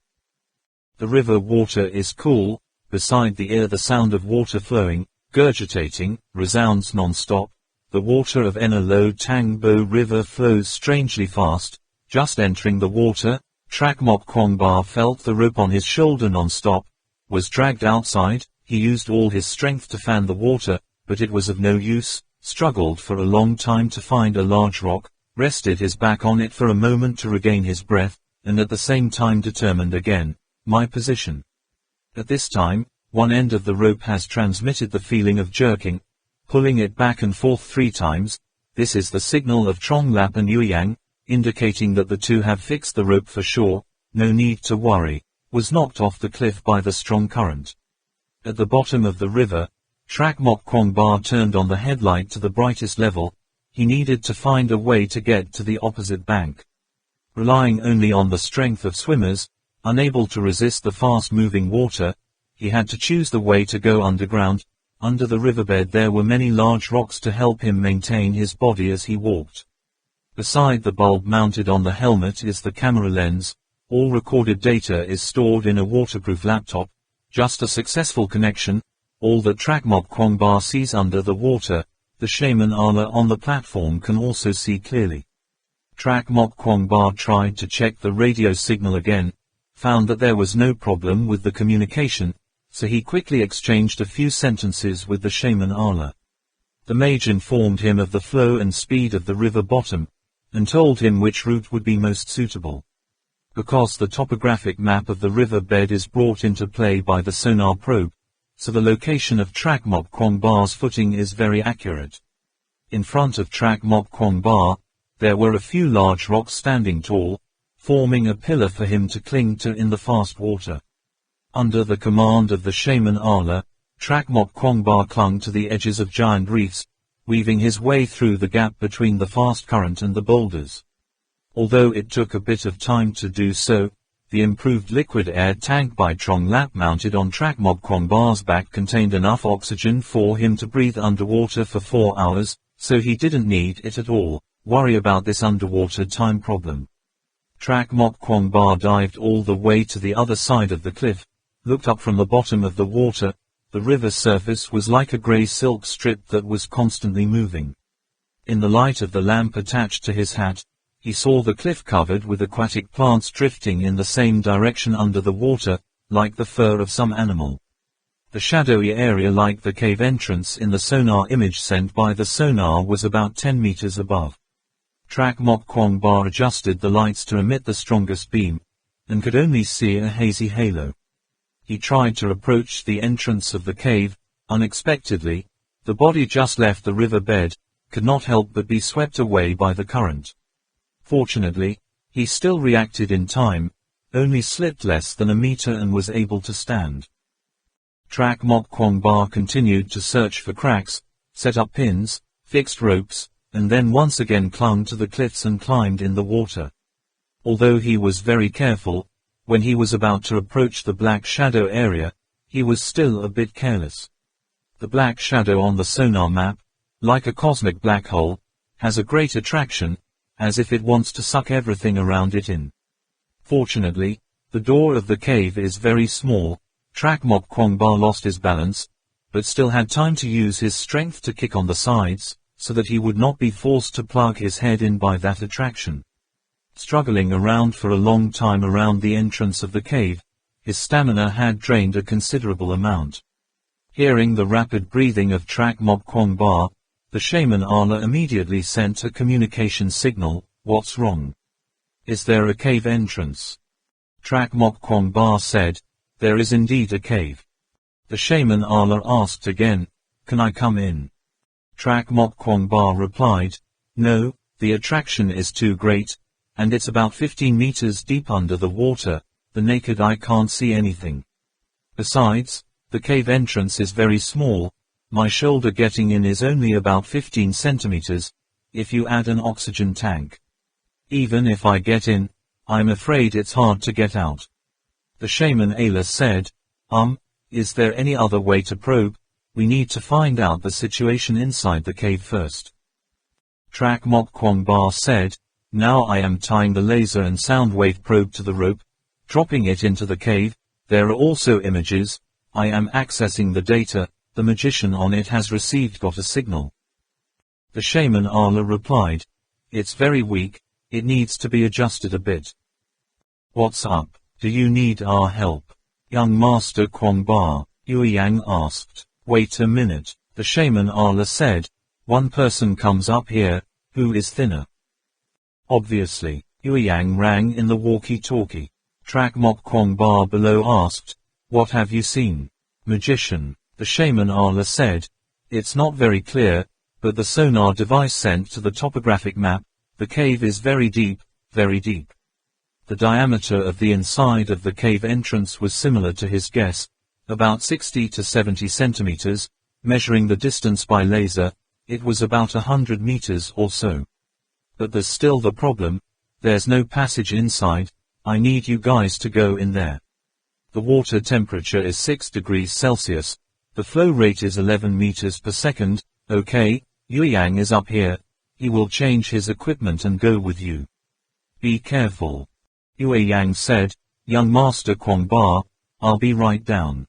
The river water is cool, Beside the ear the sound of water flowing, gurgitating, resounds non-stop. The water of Ena Lo Tang Bo River flows strangely fast. Just entering the water, Trak Mok Kwong Ba felt the rope on his shoulder non-stop, was dragged outside. He used all his strength to fan the water, but it was of no use, struggled for a long time to find a large rock, rested his back on it for a moment to regain his breath, and at the same time determined again, my position. At this time, one end of the rope has transmitted the feeling of jerking, pulling it back and forth 3 times. This is the signal of Trong Lap and Yuyang, indicating that the two have fixed the rope for sure. No need to worry. Was knocked off the cliff by the strong current. At the bottom of the river, Trak Mok Kwong Ba turned on the headlight to the brightest level. He needed to find a way to get to the opposite bank. Relying only on the strength of swimmers, unable to resist the fast-moving water, he had to choose the way to go underground. Under the riverbed there were many large rocks to help him maintain his body as he walked. Beside the bulb mounted on the helmet is the camera lens. All recorded data is stored in a waterproof laptop. Just a successful connection. All that Trak Mok Kwong Ba sees under the water, the shaman Allah on the platform can also see clearly. Trak Mok Kwong Ba tried to check the radio signal again, found that there was no problem with the communication, so he quickly exchanged a few sentences with the shaman Allah. The mage informed him of the flow and speed of the river bottom, and told him which route would be most suitable. Because the topographic map of the river bed is brought into play by the sonar probe, so the location of Trak Mok Kwong Ba's footing is very accurate. In front of Trak Mok Kwong Ba, there were a few large rocks standing tall, forming a pillar for him to cling to in the fast water. Under the command of the shaman Allah, Trak Mok Kwong Ba clung to the edges of giant reefs, weaving his way through the gap between the fast current and the boulders. Although it took a bit of time to do so, the improved liquid air tank by Trong Lap mounted on Trak Mok Kwong Ba's back contained enough oxygen for him to breathe underwater for 4 hours, so he didn't need it at all, worry about this underwater time problem. Trak Mok Kwong Ba dived all the way to the other side of the cliff, looked up from the bottom of the water. The river's surface was like a grey silk strip that was constantly moving. In the light of the lamp attached to his hat, he saw the cliff covered with aquatic plants drifting in the same direction under the water, like the fur of some animal. The shadowy area like the cave entrance in the sonar image sent by the sonar was about 10 meters above. Trak Mok Kwong Ba adjusted the lights to emit the strongest beam, and could only see a hazy halo. He tried to approach the entrance of the cave. Unexpectedly, the body just left the river bed, could not help but be swept away by the current. Fortunately, he still reacted in time, only slipped less than a meter and was able to stand. Trak Mok Kwong Ba continued to search for cracks, set up pins, fixed ropes, and then once again clung to the cliffs and climbed in the water. Although he was very careful, when he was about to approach the black shadow area, he was still a bit careless. The black shadow on the sonar map, like a cosmic black hole, has a great attraction, as if it wants to suck everything around it in. Fortunately, the door of the cave is very small. Trak Mok Kwong Ba lost his balance, but still had time to use his strength to kick on the sides, so that he would not be forced to plug his head in by that attraction. Struggling around for a long time around the entrance of the cave, his stamina had drained a considerable amount. Hearing the rapid breathing of Trak Mok Kwong Ba, the shaman Allah immediately sent a communication signal. What's wrong? Is there a cave entrance? Trak Mok Kwong Ba said, there is indeed a cave. The shaman Allah asked again, can I come in? Trak Mok Kwong Ba replied, no, the attraction is too great, and it's about 15 meters deep under the water. The naked eye can't see anything. Besides, the cave entrance is very small. My shoulder getting in is only about 15 centimeters, if you add an oxygen tank. Even if I get in, I'm afraid it's hard to get out. The shaman Allah said, is there any other way to probe? We need to find out the situation inside the cave first. Trak Mok Kwong Ba said, now I am tying the laser and sound wave probe to the rope, dropping it into the cave. There are also images, I am accessing the data, the magician on it has got a signal. The shaman Allah replied, it's very weak, it needs to be adjusted a bit. What's up, do you need our help? Young Master Kwong Ba, Yue Yang asked. Wait a minute, the shaman Allah said, one person comes up here, who is thinner? Obviously, Yue Yang rang in the walkie-talkie. Trak Mok Kwong Ba below asked, what have you seen? Magician, the shaman Allah said, it's not very clear, but the sonar device sent to the topographic map, the cave is very deep, very deep. The diameter of the inside of the cave entrance was similar to his guess, about 60 to 70 centimeters, measuring the distance by laser, it was about 100 meters or so. But there's still the problem, there's no passage inside, I need you guys to go in there. The water temperature is 6 degrees Celsius, the flow rate is 11 meters per second, okay, Yue Yang is up here, he will change his equipment and go with you. Be careful. Yue Yang said, young Master Kwong Ba, I'll be right down.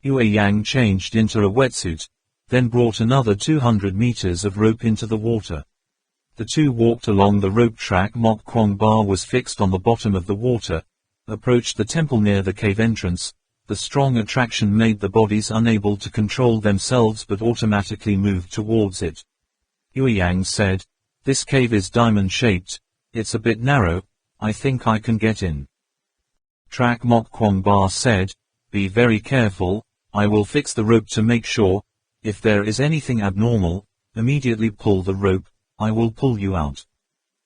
Yue Yang changed into a wetsuit, then brought another 200 meters of rope into the water. The two walked along the rope track. Mok Kwong Ba was fixed on the bottom of the water, approached the temple near the cave entrance. The strong attraction made the bodies unable to control themselves but automatically moved towards it. Yue Yang said, this cave is diamond-shaped, it's a bit narrow, I think I can get in. Trak Mok Kwong Ba said, be very careful, I will fix the rope to make sure, if there is anything abnormal, immediately pull the rope, I will pull you out.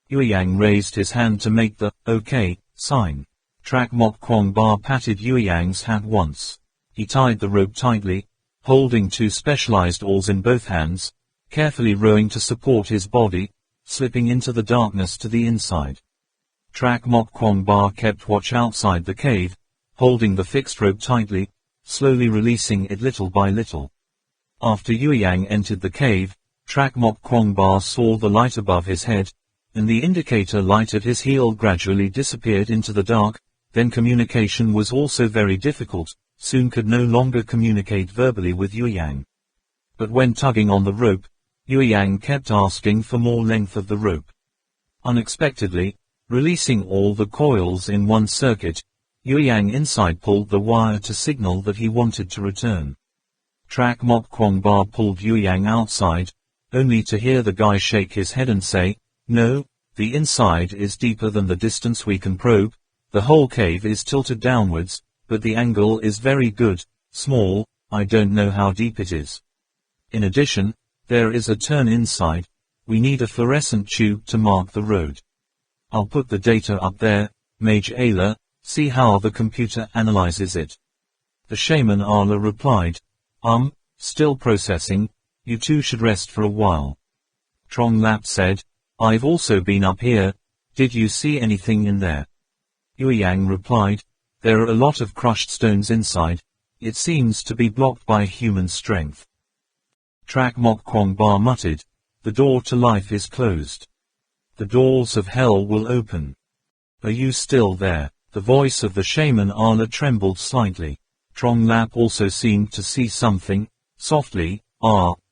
Yue Yang raised his hand to make the, okay, sign. Trak Mok Kwong Ba patted Yue Yang's hat once. He tied the rope tightly, holding two specialized oars in both hands, carefully rowing to support his body, slipping into the darkness to the inside. Trak Mok Kwong Ba kept watch outside the cave, holding the fixed rope tightly, slowly releasing it little by little. After Yue Yang entered the cave, Trak Mok Kwong Ba saw the light above his head, and the indicator light at his heel gradually disappeared into the dark. Then communication was also very difficult, soon could no longer communicate verbally with Yue Yang. But when tugging on the rope, Yue Yang kept asking for more length of the rope. Unexpectedly, releasing all the coils in one circuit, Yue Yang inside pulled the wire to signal that he wanted to return. Trak Mok Kwong Ba pulled Yue Yang outside, only to hear the guy shake his head and say, no, the inside is deeper than the distance we can probe. The whole cave is tilted downwards, but the angle is very good, small, I don't know how deep it is. In addition, there is a turn inside, we need a fluorescent tube to mark the road. I'll put the data up there, Mage Ayla, see how the computer analyzes it. The shaman Allah replied, still processing, you two should rest for a while. Trong Lap said, I've also been up here, did you see anything in there? Yue Yang replied, there are a lot of crushed stones inside, it seems to be blocked by human strength. Trak Mok Kwong Ba muttered, the door to life is closed. The doors of hell will open. Are you still there? The voice of the shaman Allah trembled slightly. Trong Lap also seemed to see something, softly,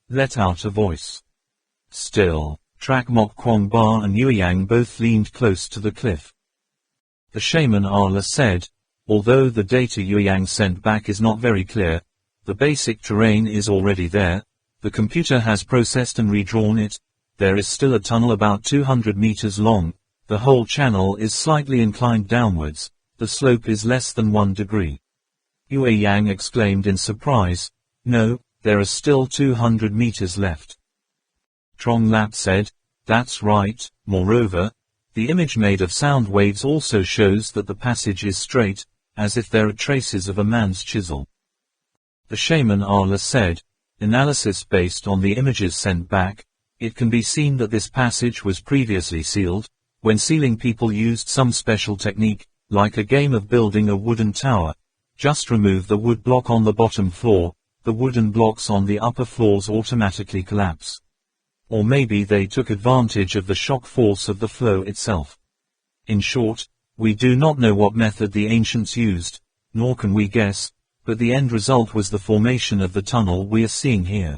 let out a voice. Still, Trak Mok Kwong Ba and Yue Yang both leaned close to the cliff. The shaman Allah said, although the data Yue Yang sent back is not very clear, the basic terrain is already there, the computer has processed and redrawn it, there is still a tunnel about 200 meters long, the whole channel is slightly inclined downwards, the slope is less than 1 degree. Yue Yang exclaimed in surprise, no, there are still 200 meters left. Trong Lap said, that's right, moreover, the image made of sound waves also shows that the passage is straight, as if there are traces of a man's chisel. The shaman Allah said, analysis based on the images sent back, it can be seen that this passage was previously sealed, when sealing people used some special technique, like a game of building a wooden tower, just remove the wood block on the bottom floor, the wooden blocks on the upper floors automatically collapse. Or maybe they took advantage of the shock force of the flow itself. In short, we do not know what method the ancients used, nor can we guess, but the end result was the formation of the tunnel we are seeing here.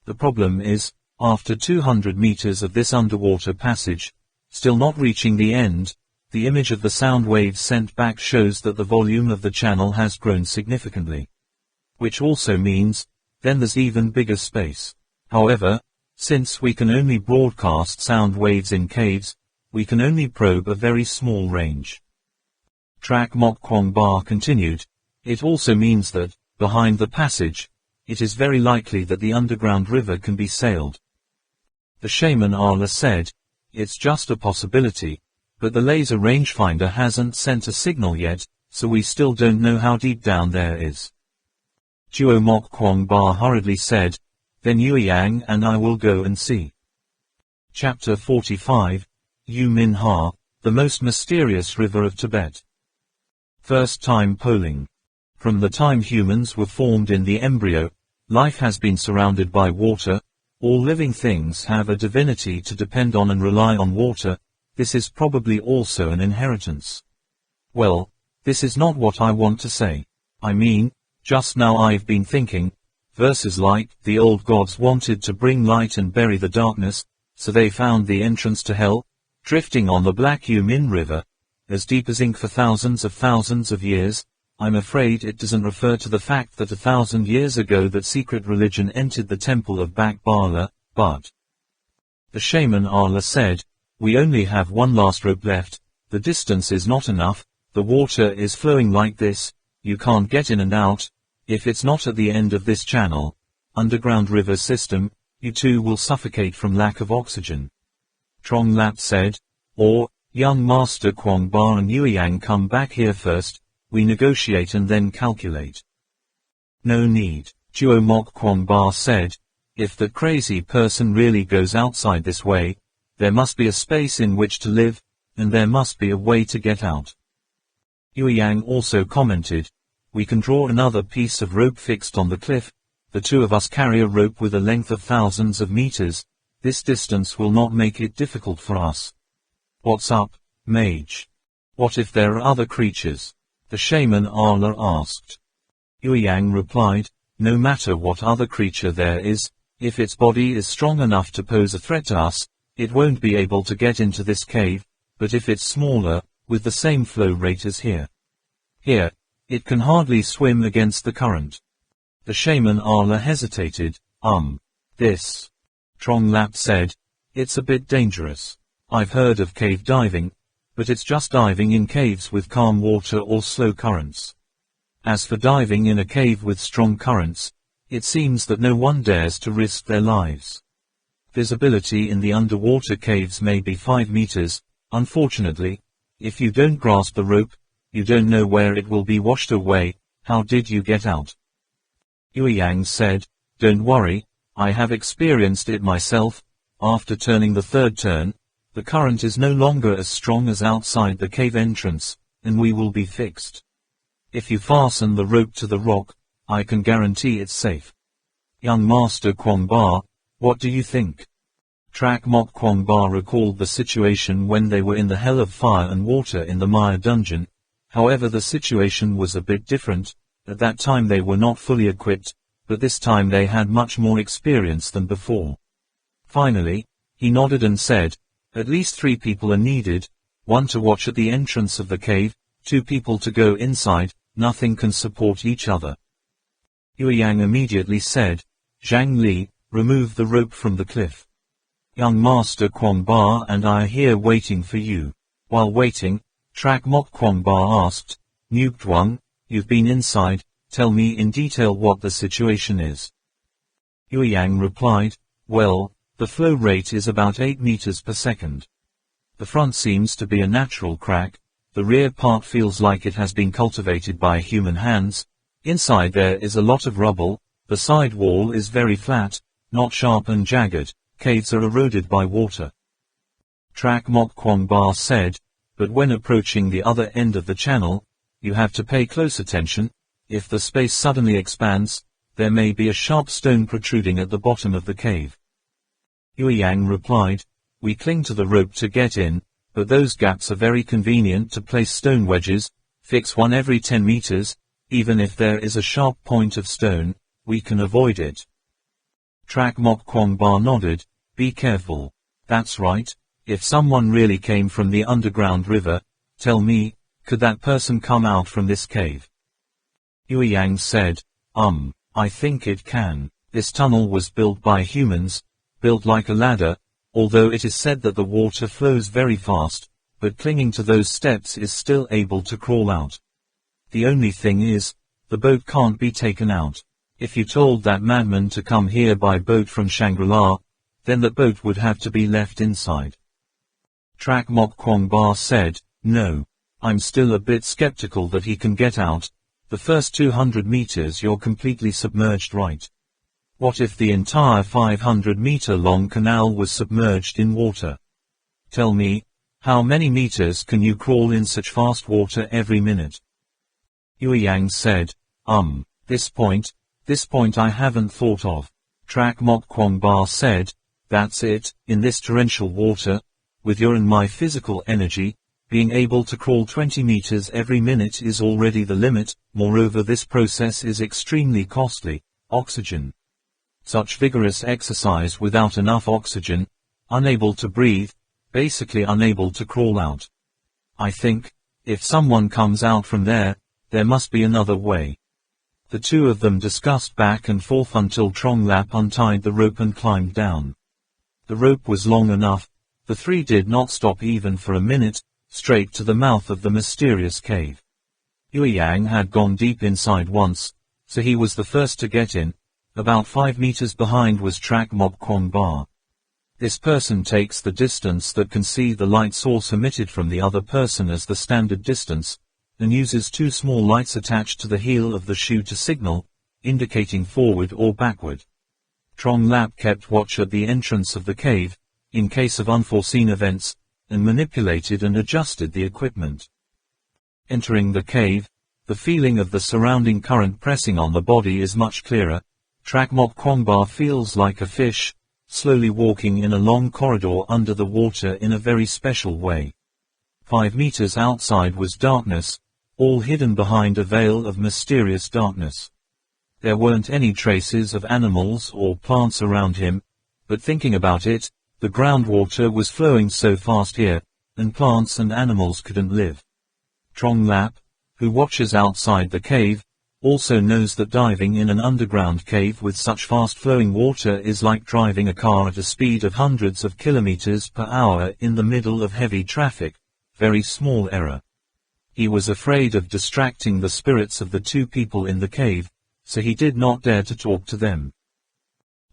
The problem is, after 200 meters of this underwater passage, still not reaching the end, the image of the sound waves sent back shows that the volume of the channel has grown significantly. Which also means, then there's even bigger space. However, since we can only broadcast sound waves in caves, we can only probe a very small range. Trak Mok Kwong Ba continued, it also means that, behind the passage, it is very likely that the underground river can be sailed. The shaman Arla said, it's just a possibility, but the laser rangefinder hasn't sent a signal yet, so we still don't know how deep down there is. Duo Mok Kwong Ba hurriedly said, then Yueyang and I will go and see. Chapter 45, Yu Min Ha, the most mysterious river of Tibet. First time polling. From the time humans were formed in the embryo, life has been surrounded by water. All living things have a divinity to depend on and rely on water. This is probably also an inheritance. Well, this is not what I want to say. I mean, just now I've been thinking, verses like, the old gods wanted to bring light and bury the darkness, so they found the entrance to hell, drifting on the Black Yu Min River, as deep as ink for thousands of years. I'm afraid it doesn't refer to the fact that 1,000 years ago that secret religion entered the temple of Bak Bala, but the shaman Arla said, we only have one last rope left, the distance is not enough, the water is flowing like this, you can't get in and out, if it's not at the end of this channel, underground river system, you too will suffocate from lack of oxygen. Trong Lap said, or, young Master Kwong Ba and Yueyang come back here first, we negotiate and then calculate. No need, Duo Mok Kwong Ba said, if the crazy person really goes outside this way, there must be a space in which to live, and there must be a way to get out. Yueyang also commented, we can draw another piece of rope fixed on the cliff, the two of us carry a rope with a length of thousands of meters, this distance will not make it difficult for us. What's up, mage? What if there are other creatures? The shaman Arla asked. Yueyang replied, no matter what other creature there is, if its body is strong enough to pose a threat to us, it won't be able to get into this cave, but if it's smaller, with the same flow rate as here, it can hardly swim against the current. The shaman Arla hesitated, this. Trong Lap said, it's a bit dangerous. I've heard of cave diving, but it's just diving in caves with calm water or slow currents. As for diving in a cave with strong currents, it seems that no one dares to risk their lives. Visibility in the underwater caves may be 5 meters, unfortunately, if you don't grasp the rope, you don't know where it will be washed away. How did you get out? Yueyang said, don't worry, I have experienced it myself. After turning the third turn, the current is no longer as strong as outside the cave entrance, and we will be fixed. If you fasten the rope to the rock, I can guarantee it's safe. Young Master Kwong Ba, what do you think? Trak Mok Kwong Ba recalled the situation when they were in the hell of fire and water in the Maya dungeon. However, the situation was a bit different. At that time they were not fully equipped, but this time they had much more experience than before. Finally, he nodded and said, at least 3 people are needed, 1 to watch at the entrance of the cave, 2 people to go inside, nothing can support each other. Yueyang immediately said, Zhang Li, remove the rope from the cliff. Young Master Kwong Ba and I are here waiting for you. While waiting, Trak Mok Kwong Ba asked, Nuke Duang, you've been inside, tell me in detail what the situation is. Yueyang replied, well, the flow rate is about 8 meters per second. The front seems to be a natural crack, the rear part feels like it has been cultivated by human hands, inside there is a lot of rubble, the side wall is very flat, not sharp and jagged, caves are eroded by water. Trak Mok Kwong Ba said, but when approaching the other end of the channel, you have to pay close attention. If the space suddenly expands, there may be a sharp stone protruding at the bottom of the cave. Yueyang replied, we cling to the rope to get in, but those gaps are very convenient to place stone wedges, fix one every 10 meters, Even if there is a sharp point of stone, we can avoid it. Trak Mok Kwong Ba nodded. Be careful. That's right. If someone really came from the underground river, tell me, could that person come out from this cave? Yue Yang said, I think it can. This tunnel was built by humans, built like a ladder, although it is said that the water flows very fast, but clinging to those steps is still able to crawl out. The only thing is, the boat can't be taken out. If you told that madman to come here by boat from Shangri-La, then the boat would have to be left inside. Trak Mok Kwong Ba said, no. I'm still a bit skeptical that he can get out. The first 200 meters you're completely submerged, right? What if the entire 500-meter-long canal was submerged in water? Tell me, how many meters can you crawl in such fast water every minute? Yue Yang said, this point I haven't thought of. Trak Mok Kwong Ba said, that's it, in this torrential water, with your and my physical energy, being able to crawl 20 meters every minute is already the limit. Moreover, this process is extremely costly. Oxygen. Such vigorous exercise without enough oxygen, unable to breathe, basically unable to crawl out. I think, if someone comes out from there must be another way. The two of them discussed back and forth until Trong Lap untied the rope and climbed down. The rope was long enough. The three did not stop even for a minute, straight to the mouth of the mysterious cave. Yue Yang had gone deep inside once, so he was the first to get in. About 5 meters behind was Trak Mok Kwong Ba. This person takes the distance that can see the light source emitted from the other person as the standard distance, and uses 2 small lights attached to the heel of the shoe to signal, indicating forward or backward. Trong Lap kept watch at the entrance of the cave, in case of unforeseen events, and manipulated and adjusted the equipment. Entering the cave, the feeling of the surrounding current pressing on the body is much clearer. Trak Mok Kwong Ba feels like a fish, slowly walking in a long corridor under the water in a very special way. 5 meters outside was darkness, all hidden behind a veil of mysterious darkness. There weren't any traces of animals or plants around him, but thinking about it, the groundwater was flowing so fast here, and plants and animals couldn't live. Trong Lap, who watches outside the cave, also knows that diving in an underground cave with such fast-flowing water is like driving a car at a speed of hundreds of kilometers per hour in the middle of heavy traffic. Very small error. He was afraid of distracting the spirits of the 2 people in the cave, so he did not dare to talk to them.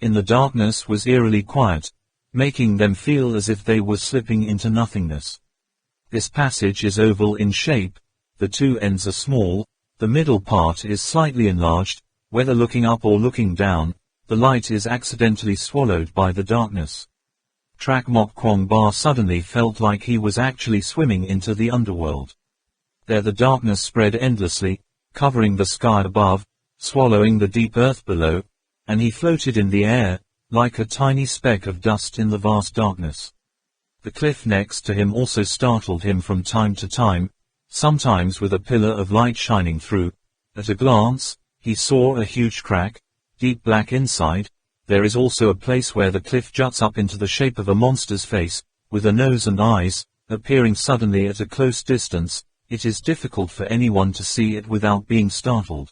In the darkness was eerily quiet, making them feel as if they were slipping into nothingness. This passage is oval in shape, the 2 ends are small, the middle part is slightly enlarged. Whether looking up or looking down, the light is accidentally swallowed by the darkness. Trak Mok Kwong Ba suddenly felt like he was actually swimming into the underworld. There the darkness spread endlessly, covering the sky above, swallowing the deep earth below, and he floated in the air, like a tiny speck of dust in the vast darkness. The cliff next to him also startled him from time to time, sometimes with a pillar of light shining through. At a glance, he saw a huge crack, deep black inside. There is also a place where the cliff juts up into the shape of a monster's face, with a nose and eyes, appearing suddenly at a close distance. It is difficult for anyone to see it without being startled.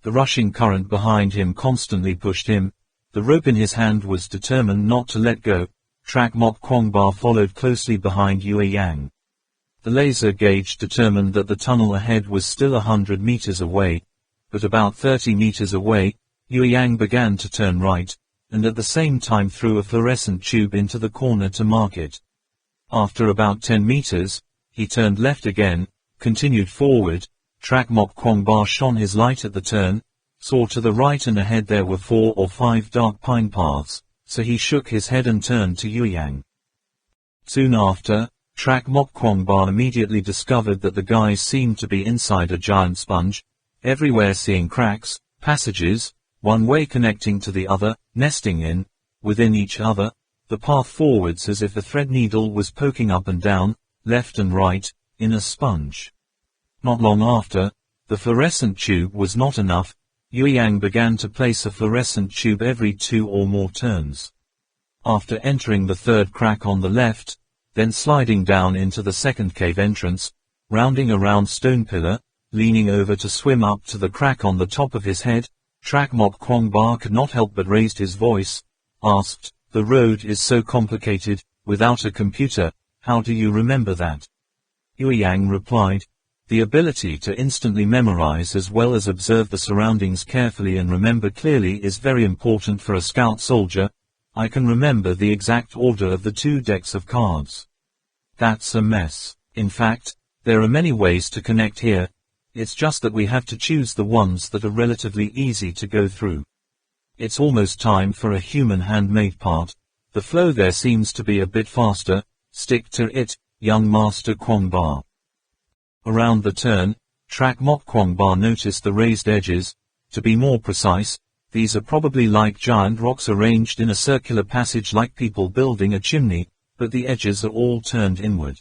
The rushing current behind him constantly pushed him. The rope in his hand was determined not to let go. Trak Mok Kwong Ba followed closely behind Yue Yang. The laser gauge determined that the tunnel ahead was still 100 meters away, but about 30 meters away, Yue Yang began to turn right, and at the same time threw a fluorescent tube into the corner to mark it. After about 10 meters, he turned left again, continued forward. Trak Mok Kwong Ba shone his light at the turn, saw to the right and ahead there were 4 or 5 dark pine paths, so he shook his head and turned to Yue Yang. Soon after, Trak Mok Kwong Ba immediately discovered that the guys seemed to be inside a giant sponge, everywhere seeing cracks, passages, one way connecting to the other, nesting in, within each other, the path forwards as if a thread needle was poking up and down, left and right, in a sponge. Not long after, The fluorescent tube was not enough. Yue Yang began to place a fluorescent tube every 2 or more turns. After entering the third crack on the left, then sliding down into the second cave entrance, rounding a round stone pillar, leaning over to swim up to the crack on the top of his head, Trak Mok Kwong Ba could not help but raised his voice, asked, "The road is so complicated, without a computer, how do you remember that?" Yue Yang replied, "The ability to instantly memorize as well as observe the surroundings carefully and remember clearly is very important for a scout soldier. I can remember the exact order of the 2 decks of cards. That's a mess. In fact, there are many ways to connect here. It's just that we have to choose the ones that are relatively easy to go through. It's almost time for a human handmade part. The flow there seems to be a bit faster. Stick to it, young Master Kwong Ba." Around the turn, Trak Mok Kwong Ba noticed the raised edges. To be more precise, these are probably like giant rocks arranged in a circular passage like people building a chimney, but the edges are all turned inward.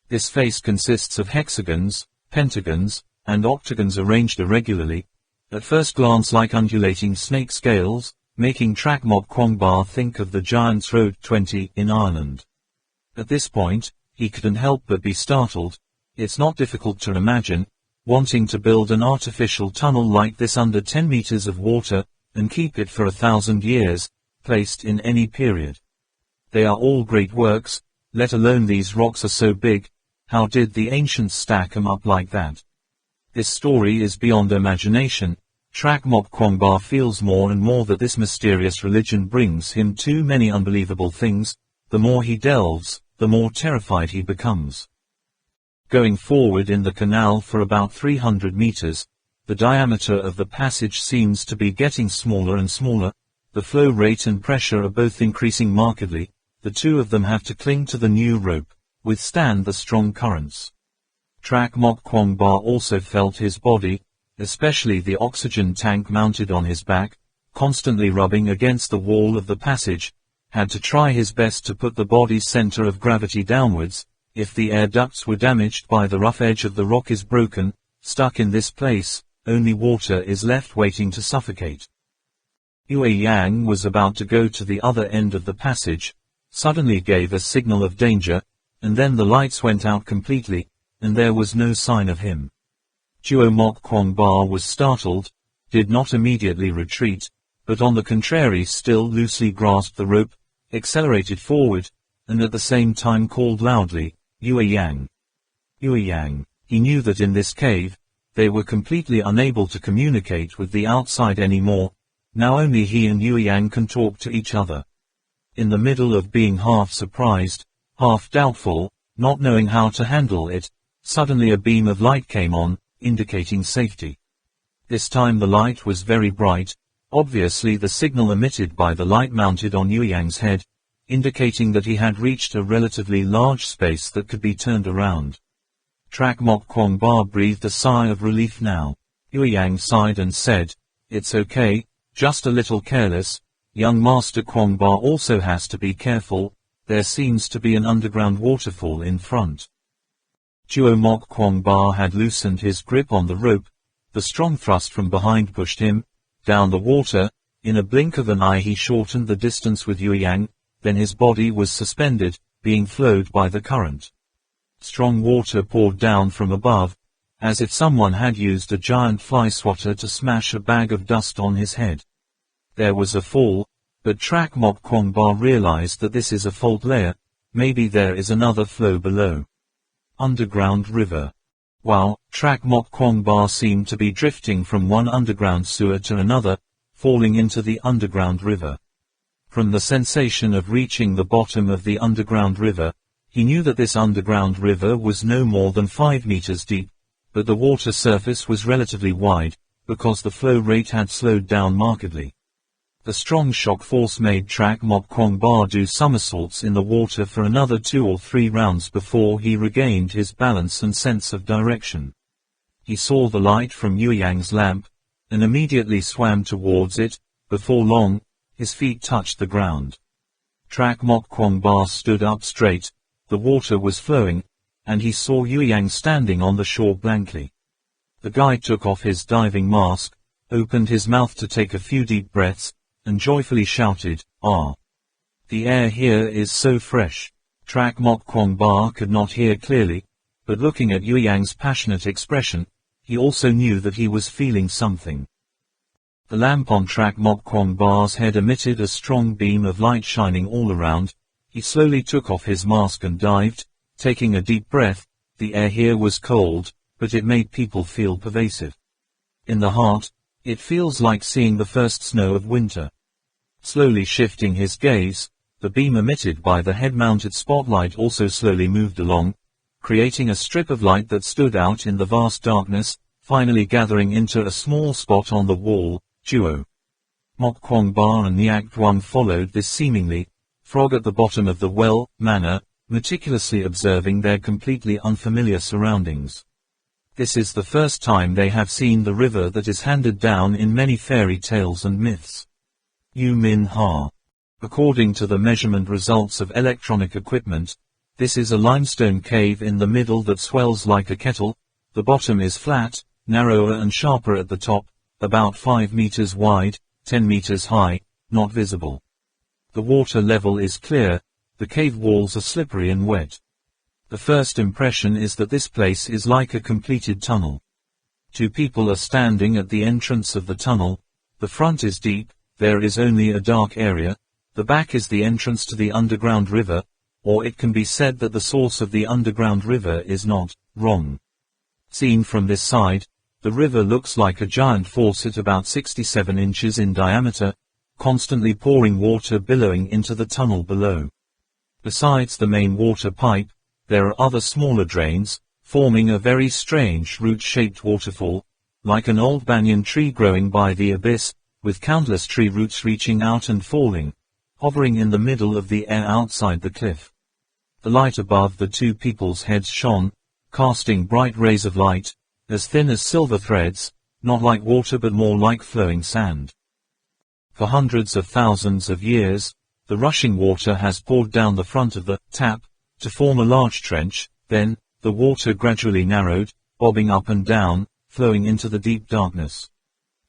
This face consists of hexagons, pentagons, and octagons arranged irregularly, at first glance like undulating snake scales, making Trak Mok Kwong Ba think of the Giant's Road 20 in Ireland. At this point, he couldn't help but be startled. It's not difficult to imagine, wanting to build an artificial tunnel like this under 10 meters of water, and keep it for 1,000 years, placed in any period. They are all great works, let alone these rocks are so big. How did the ancients stack 'em up like that? This story is beyond imagination. Trak Mok Kwong Ba feels more and more that this mysterious religion brings him too many unbelievable things. The more he delves, the more terrified he becomes. Going forward in the canal for about 300 meters, the diameter of the passage seems to be getting smaller and smaller. The flow rate and pressure are both increasing markedly. The 2 of them have to cling to the new rope, withstand the strong currents. Trak Mok Kwong Ba also felt his body, especially the oxygen tank mounted on his back, constantly rubbing against the wall of the passage, had to try his best to put the body's center of gravity downwards. If the air ducts were damaged by the rough edge of the rock is broken, stuck in this place, only water is left waiting to suffocate. Yue Yang was about to go to the other end of the passage, suddenly gave a signal of danger, and then the lights went out completely, and there was no sign of him. Trak Mok Kwong Ba was startled, did not immediately retreat, but on the contrary still loosely grasped the rope, accelerated forward, and at the same time called loudly, "Yue Yang! Yue Yang!" He knew that in this cave, they were completely unable to communicate with the outside anymore. Now only he and Yue Yang can talk to each other. In the middle of being half surprised, half doubtful, not knowing how to handle it, suddenly a beam of light came on, indicating safety. This time the light was very bright, obviously the signal emitted by the light mounted on Yue Yang's head, indicating that he had reached a relatively large space that could be turned around. Trak Mok Kwong Ba breathed a sigh of relief now. Yue Yang sighed and said, "It's okay, just a little careless. Young Master Kwong Ba also has to be careful. There seems to be an underground waterfall in front." Trak Mok Kwong Ba had loosened his grip on the rope. The strong thrust from behind pushed him down the water. In a blink of an eye he shortened the distance with Yue Yang, then his body was suspended, being flowed by the current. Strong water poured down from above, as if someone had used a giant fly swatter to smash a bag of dust on his head. There was a fall, but Trak Mok Kwong Ba realized that this is a fault layer. Maybe there is another flow below. Underground river. Wow, Trak Mok Kwong Ba seemed to be drifting from one underground sewer to another, falling into the underground river. From the sensation of reaching the bottom of the underground river, he knew that this underground river was no more than 5 meters deep, but the water surface was relatively wide, because the flow rate had slowed down markedly. The strong shock force made Trak Mok Kwong Ba do somersaults in the water for another 2 or 3 rounds before he regained his balance and sense of direction. He saw the light from Yue Yang's lamp, and immediately swam towards it. Before long, his feet touched the ground. Trak Mok Kwong Ba stood up straight, the water was flowing, and he saw Yue Yang standing on the shore blankly. The guide took off his diving mask, opened his mouth to take a few deep breaths, and joyfully shouted, "Ah! The air here is so fresh." Trak Mok Kwong Ba could not hear clearly, but looking at Yuyang's passionate expression, he also knew that he was feeling something. The lamp on Trak Mok Kwong Ba's head emitted a strong beam of light shining all around. He slowly took off his mask and dived, taking a deep breath. The air here was cold, but it made people feel pervasive. In the heart, it feels like seeing the first snow of winter. Slowly shifting his gaze, the beam emitted by the head-mounted spotlight also slowly moved along, creating a strip of light that stood out in the vast darkness, finally gathering into a small spot on the wall. Duo. Mok Kwong Ba and Nyak Duang followed this seemingly frog at the bottom of the well manner, meticulously observing their completely unfamiliar surroundings. This is the first time they have seen the river that is handed down in many fairy tales and myths. Yu Min Ha. According to the measurement results of electronic equipment, this is a limestone cave in the middle that swells like a kettle. The bottom is flat, narrower and sharper at the top, about 5 meters wide, 10 meters high, not visible. The water level is clear, the cave walls are slippery and wet. The first impression is that this place is like a completed tunnel. 2 people are standing at the entrance of the tunnel. The front is deep, there is only a dark area. The back is the entrance to the underground river, or it can be said that the source of the underground river is not wrong. Seen from this side, the river looks like a giant faucet about 67 inches in diameter, constantly pouring water billowing into the tunnel below. Besides the main water pipe, there are other smaller drains, forming a very strange root-shaped waterfall, like an old banyan tree growing by the abyss, with countless tree roots reaching out and falling, hovering in the middle of the air outside the cliff. The light above the 2 people's heads shone, casting bright rays of light, as thin as silver threads, not like water but more like flowing sand. For hundreds of thousands of years, the rushing water has poured down the front of the tap to form a large trench. Then, the water gradually narrowed, bobbing up and down, flowing into the deep darkness.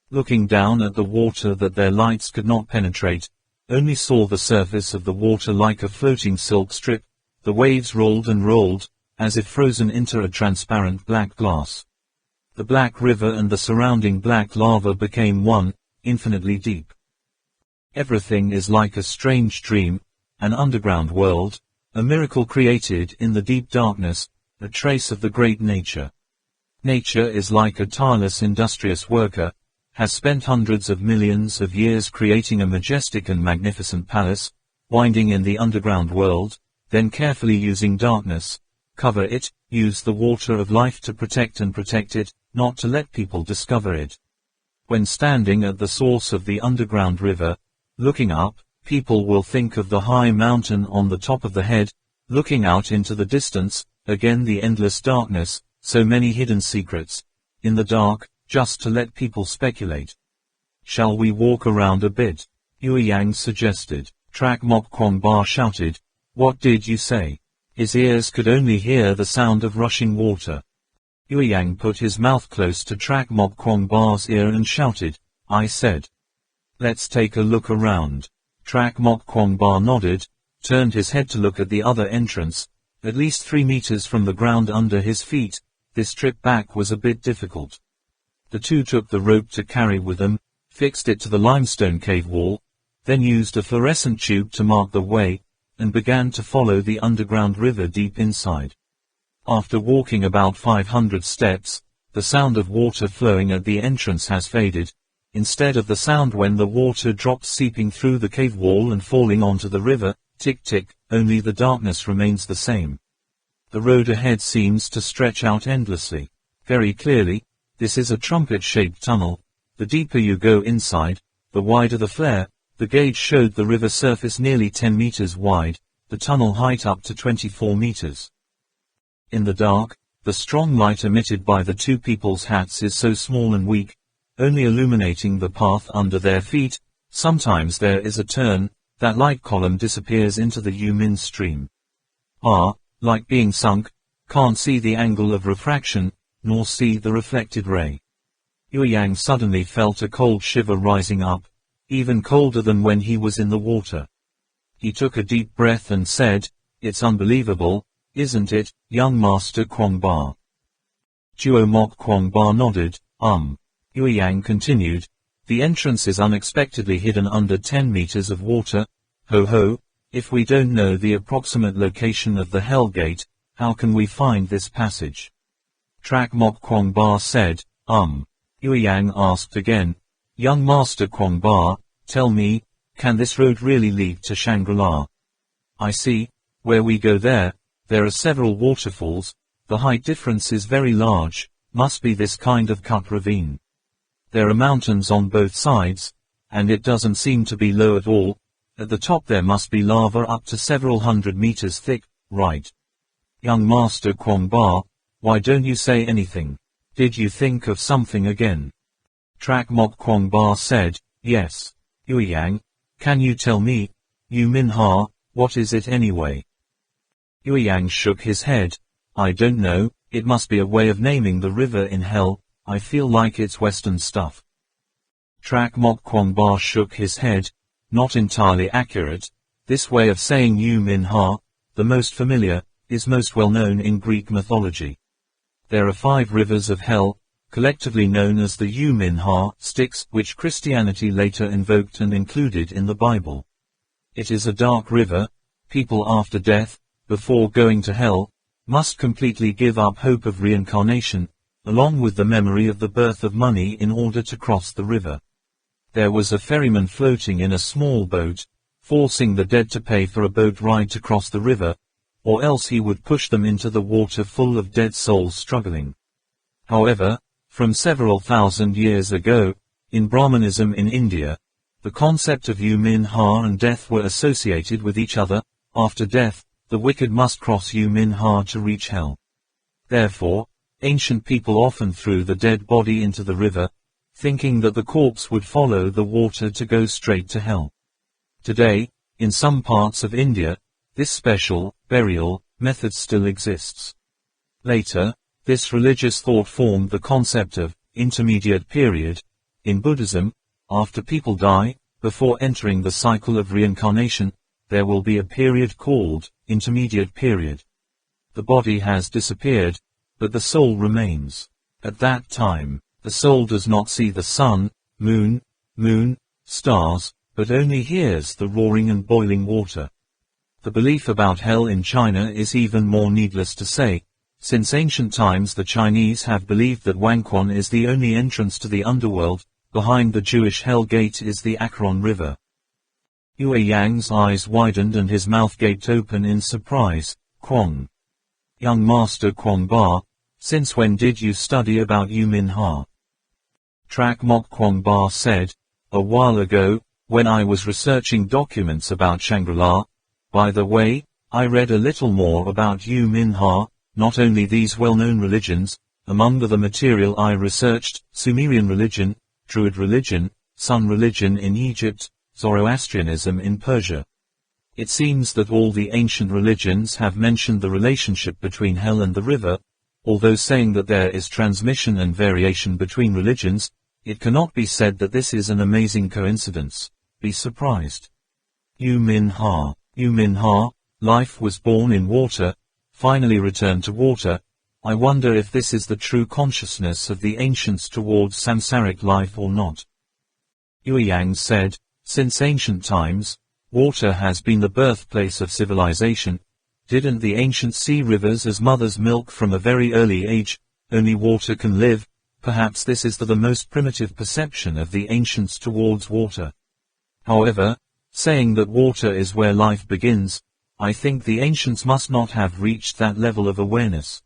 Looking down at the water that their lights could not penetrate, only saw the surface of the water like a floating silk strip. The waves rolled and rolled, as if frozen into a transparent black glass. The black river and the surrounding black lava became one, infinitely deep. Everything is like a strange dream, an underground world, a miracle created in the deep darkness, a trace of the great nature. Nature is like a tireless industrious worker, has spent hundreds of millions of years creating a majestic and magnificent palace, winding in the underground world, then carefully using darkness, cover it, use the water of life to protect it, not to let people discover it. When standing at the source of the underground river, looking up, people will think of the high mountain on the top of the head, looking out into the distance, again the endless darkness, so many hidden secrets, in the dark, just to let people speculate. Shall we walk around a bit? Yuyang suggested. Trak Mok Kwong Ba shouted, "What did you say?" His ears could only hear the sound of rushing water. Yuyang put his mouth close to Trak Mok Kwong Ba's ear and shouted, "I said, let's take a look around." Trak Mok Kwong Ba nodded, turned his head to look at the other entrance, at least 3 meters from the ground under his feet. This trip back was a bit difficult. The 2 took the rope to carry with them, fixed it to the limestone cave wall, then used a fluorescent tube to mark the way, and began to follow the underground river deep inside. After walking about 500 steps, the sound of water flowing at the entrance has faded. Instead of the sound when the water drops seeping through the cave wall and falling onto the river, tick-tick, only the darkness remains the same. The road ahead seems to stretch out endlessly. Very clearly, this is a trumpet-shaped tunnel. The deeper you go inside, the wider the flare. The gauge showed the river surface nearly 10 meters wide, the tunnel height up to 24 meters. In the dark, the strong light emitted by the 2 people's hats is so small and weak, only illuminating the path under their feet. Sometimes there is a turn, that light column disappears into the Yumin stream. Like being sunk, can't see the angle of refraction, nor see the reflected ray. Yang suddenly felt a cold shiver rising up, even colder than when he was in the water. He took a deep breath and said, "It's unbelievable, isn't it, young Master Kwong-ba?" Duo Mok Kwong-ba nodded. Yang continued, "The entrance is unexpectedly hidden under 10 meters of water. Ho ho, if we don't know the approximate location of the Hell Gate, how can we find this passage?" Trak Mok Kwong-ba said, Yang asked again, "Young Master Kwong-ba, tell me, can this road really lead to Shangri-La?" "I see, where we go there are several waterfalls, the height difference is very large, must be this kind of cut ravine. There are mountains on both sides, and it doesn't seem to be low at all. At the top there must be lava up to several hundred meters thick, right? Young Master Kwong-ba, why don't you say anything? Did you think of something again?" Trak Mok Kwong-ba said, "Yes. Yang, can you tell me, Yu Min Ha, what is it anyway?" Yang shook his head. "I don't know, it must be a way of naming the river in hell, I feel like it's Western stuff." Trak Mok Kwong-ba shook his head. "Not entirely accurate. This way of saying Yu Min Ha, the most familiar, is most well known in Greek mythology. There are 5 rivers of hell, collectively known as the Yu Min Ha Styx, which Christianity later invoked and included in the Bible. It is a dark river. People after death, before going to hell, must completely give up hope of reincarnation, along with the memory of the birth of money in order to cross the river. There was a ferryman floating in a small boat, forcing the dead to pay for a boat ride to cross the river, or else he would push them into the water full of dead souls struggling. However, from several thousand years ago, in Brahmanism in India, the concept of Yu Min Ha and death were associated with each other. After death, the wicked must cross Yu Min Ha to reach hell. Therefore, ancient people often threw the dead body into the river, thinking that the corpse would follow the water to go straight to hell. Today, in some parts of India, this special burial method still exists. Later, this religious thought formed the concept of intermediate period. In Buddhism, after people die, before entering the cycle of reincarnation, there will be a period called intermediate period. The body has disappeared, but the soul remains. At that time, the soul does not see the sun, moon, stars, but only hears the roaring and boiling water. The belief about hell in China is even more needless to say. Since ancient times the Chinese have believed that Wangquan is the only entrance to the underworld. Behind the Jewish Hell Gate is the Akron River. Yang's eyes widened and his mouth gaped open in surprise. "Kwong. Young Master Kwong-ba, since when did you study about Yu Min Ha?" Trak Mok Kwong-ba said, "A while ago, when I was researching documents about Shangri-La. By the way, I read a little more about Yu Min Ha, not only these well-known religions, among the material I researched, Sumerian religion, Druid religion, Sun religion in Egypt, Zoroastrianism in Persia. It seems that all the ancient religions have mentioned the relationship between hell and the river. Although saying that there is transmission and variation between religions, it cannot be said that this is an amazing coincidence. Be surprised. Yu Min Ha. Yu Min Ha, life was born in water, finally returned to water. I wonder if this is the true consciousness of the ancients towards samsaric life or not." Yang said, "Since ancient times, water has been the birthplace of civilization. Didn't the ancients see rivers as mother's milk from a very early age? Only water can live. Perhaps this is the most primitive perception of the ancients towards water. However, saying that water is where life begins, I think the ancients must not have reached that level of awareness."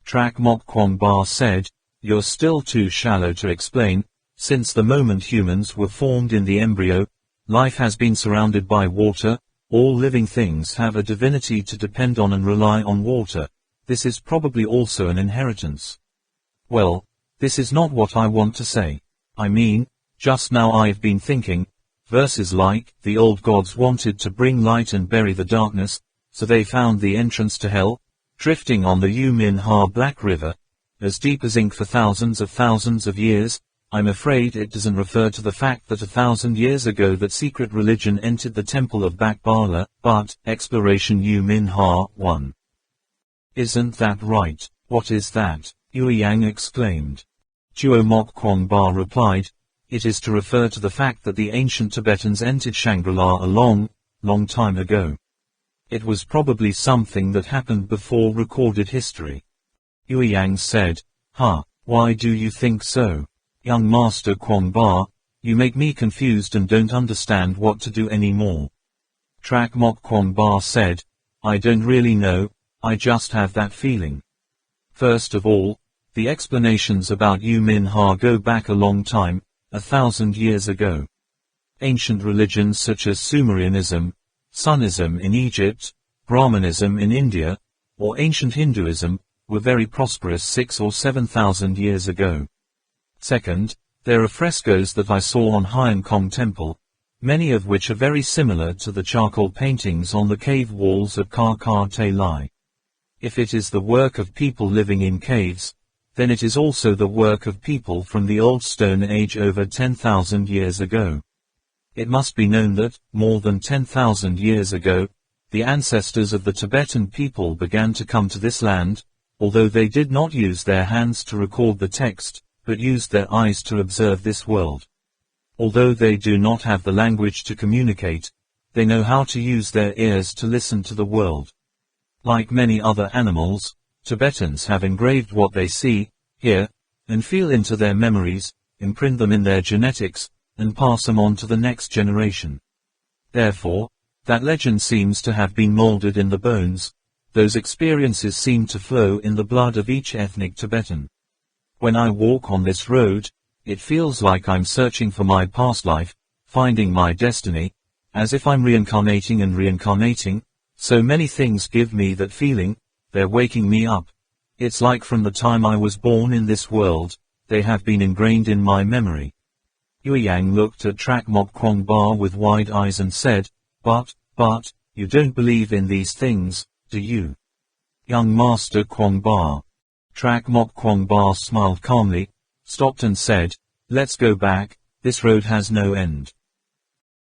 Trak Mok Kwong-ba said, "You're still too shallow to explain. Since the moment humans were formed in the embryo, life has been surrounded by water. All living things have a divinity to depend on and rely on water. This is probably also an inheritance." "Well, this is not what I want to say. I mean, just now I've been thinking, verses like, the old gods wanted to bring light and bury the darkness, so they found the entrance to hell, drifting on the Yu Min Ha Black River. as deep as ink for thousands of years, I'm afraid it doesn't refer to the fact that 1,000 years ago that secret religion entered the temple of Bakbala, but, exploration Yu Min Ha 1. Isn't that right? What is that? Yue Yang exclaimed. Tuo Mok Kwong Ba replied, it is to refer to the fact that the ancient Tibetans entered Shangri-La a long time ago. It was probably something that happened before recorded history. Yue Yang said, why do you think so? Young Master Kwong Ba, you make me confused and don't understand what to do anymore. Trak Mok Kwong Ba said, I don't really know, I just have that feeling. First of all, the explanations about Yu Min Ha go back a long time, 1,000 years ago. Ancient religions such as Sumerianism, Sunism in Egypt, Brahmanism in India, or ancient Hinduism, were very prosperous 6,000 or 7,000 years ago. Second, there are frescoes that I saw on Hyeon Kong Temple, many of which are very similar to the charcoal paintings on the cave walls of Kar Kar Te Lai. If it is the work of people living in caves, then it is also the work of people from the Old Stone Age over 10,000 years ago. It must be known that, more than 10,000 years ago, the ancestors of the Tibetan people began to come to this land, although they did not use their hands to record the text, but used their eyes to observe this world. Although they do not have the language to communicate, they know how to use their ears to listen to the world. Like many other animals, Tibetans have engraved what they see, hear, and feel into their memories, imprint them in their genetics, and pass them on to the next generation. Therefore, that legend seems to have been molded in the bones, those experiences seem to flow in the blood of each ethnic Tibetan. When I walk on this road, it feels like I'm searching for my past life, finding my destiny, as if I'm reincarnating and reincarnating, so many things give me that feeling, they're waking me up. It's like from the time I was born in this world, they have been ingrained in my memory. Yue Yang looked at Trak Mok Kwong Ba with wide eyes and said, but, you don't believe in these things, do you? Young Master Kwong Ba. Trak Mok Kwong Ba smiled calmly, stopped and said, let's go back, this road has no end.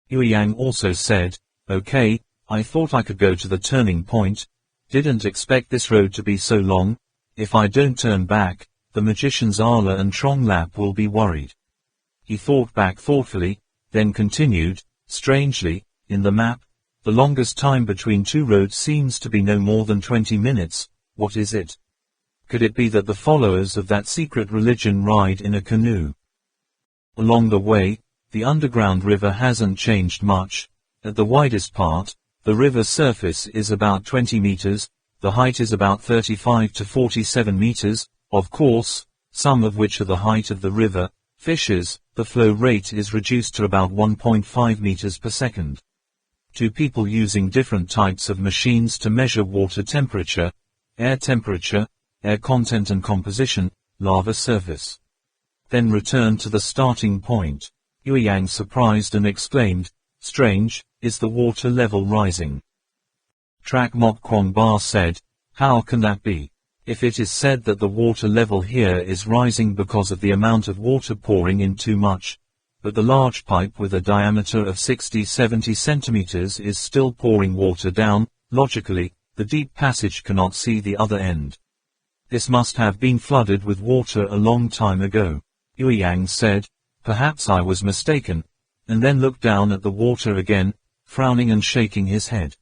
Yue Yang also said, okay, I thought I could go to the turning point, didn't expect this road to be so long, if I don't turn back, the magicians Ala and Trong Lap will be worried. He thought back thoughtfully, then continued, strangely, in the map, the longest time between two roads seems to be no more than 20 minutes, what is it? Could it be that the followers of that secret religion ride in a canoe? Along the way, the underground river hasn't changed much. At the widest part, the river surface is about 20 meters, the height is about 35 to 47 meters, of course, some of which are the height of the river, fissures, the flow rate is reduced to about 1.5 meters per second. Two people using different types of machines to measure water temperature, air content and composition, lava surface. Then return to the starting point. Yue Yang surprised and exclaimed, strange, is the water level rising? Trak Mok Kwong Ba said, how can that be? If it is said that the water level here is rising because of the amount of water pouring in too much, but the large pipe with a diameter of 60-70 centimeters is still pouring water down, logically, the deep passage cannot see the other end. This must have been flooded with water a long time ago. Yue Yang said, perhaps I was mistaken, and then looked down at the water again, frowning and shaking his head.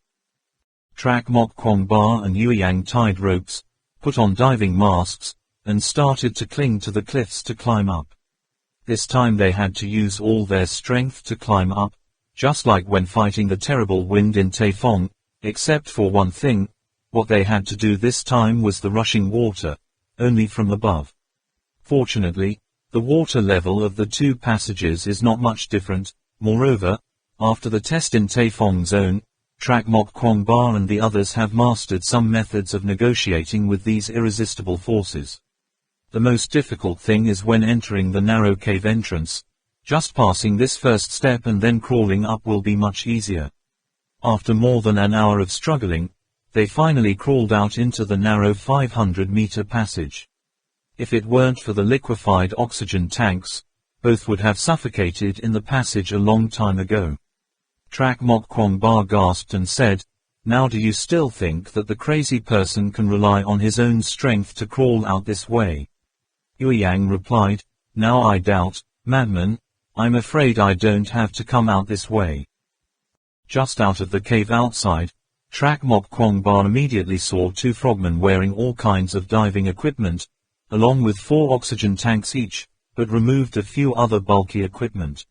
Trak Mok Kwong Ba and Yue Yang tied ropes, put on diving masks, and started to cling to the cliffs to climb up. This time they had to use all their strength to climb up, just like when fighting the terrible wind in Taifong, except for one thing, what they had to do this time was the rushing water, only from above. Fortunately, the water level of the two passages is not much different. Moreover, after the test in Taifong Zone, Trak Mok Kwong Ba and the others have mastered some methods of negotiating with these irresistible forces. The most difficult thing is when entering the narrow cave entrance. Just passing this first step and then crawling up will be much easier. After more than an hour of struggling, they finally crawled out into the narrow 500-meter passage. If it weren't for the liquefied oxygen tanks, both would have suffocated in the passage a long time ago. Trak Mok Kwong Ba gasped and said, "Now do you still think that the crazy person can rely on his own strength to crawl out this way?" Yue Yang replied, "Now I doubt, madman. I'm afraid I don't have to come out this way." Just out of the cave outside, Trak Mok Kwong Ba immediately saw two frogmen wearing all kinds of diving equipment, along with 4 oxygen tanks each, but removed a few other bulky equipment.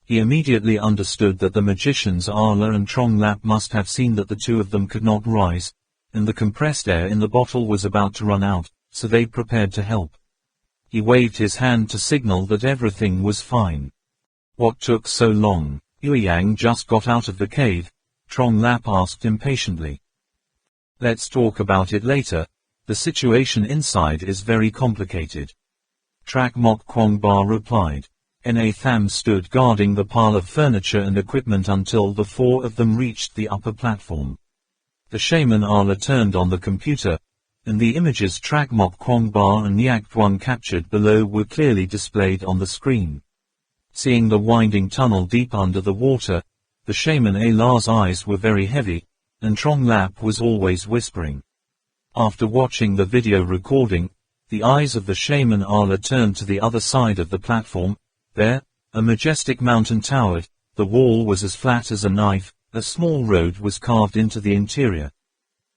He immediately understood that the magicians Arla and Trong Lap must have seen that the two of them could not rise, and the compressed air in the bottle was about to run out, so they prepared to help. He waved his hand to signal that everything was fine. "What took so long?" Yue Yang just got out of the cave, Trong Lap asked impatiently. "Let's talk about it later. The situation inside is very complicated." Trak Mok Kwong Ba replied. Na Tham stood guarding the pile of furniture and equipment until the 4 of them reached the upper platform. The shaman Arla turned on the computer, and the images Trak Mok Kwong Ba and Nyak Tuan captured below were clearly displayed on the screen. Seeing the winding tunnel deep under the water, the shaman Ala's eyes were very heavy, and Trong Lap was always whispering. After watching the video recording, the eyes of the shaman Arla turned to the other side of the platform. There, a majestic mountain towered, the wall was as flat as a knife, a small road was carved into the interior.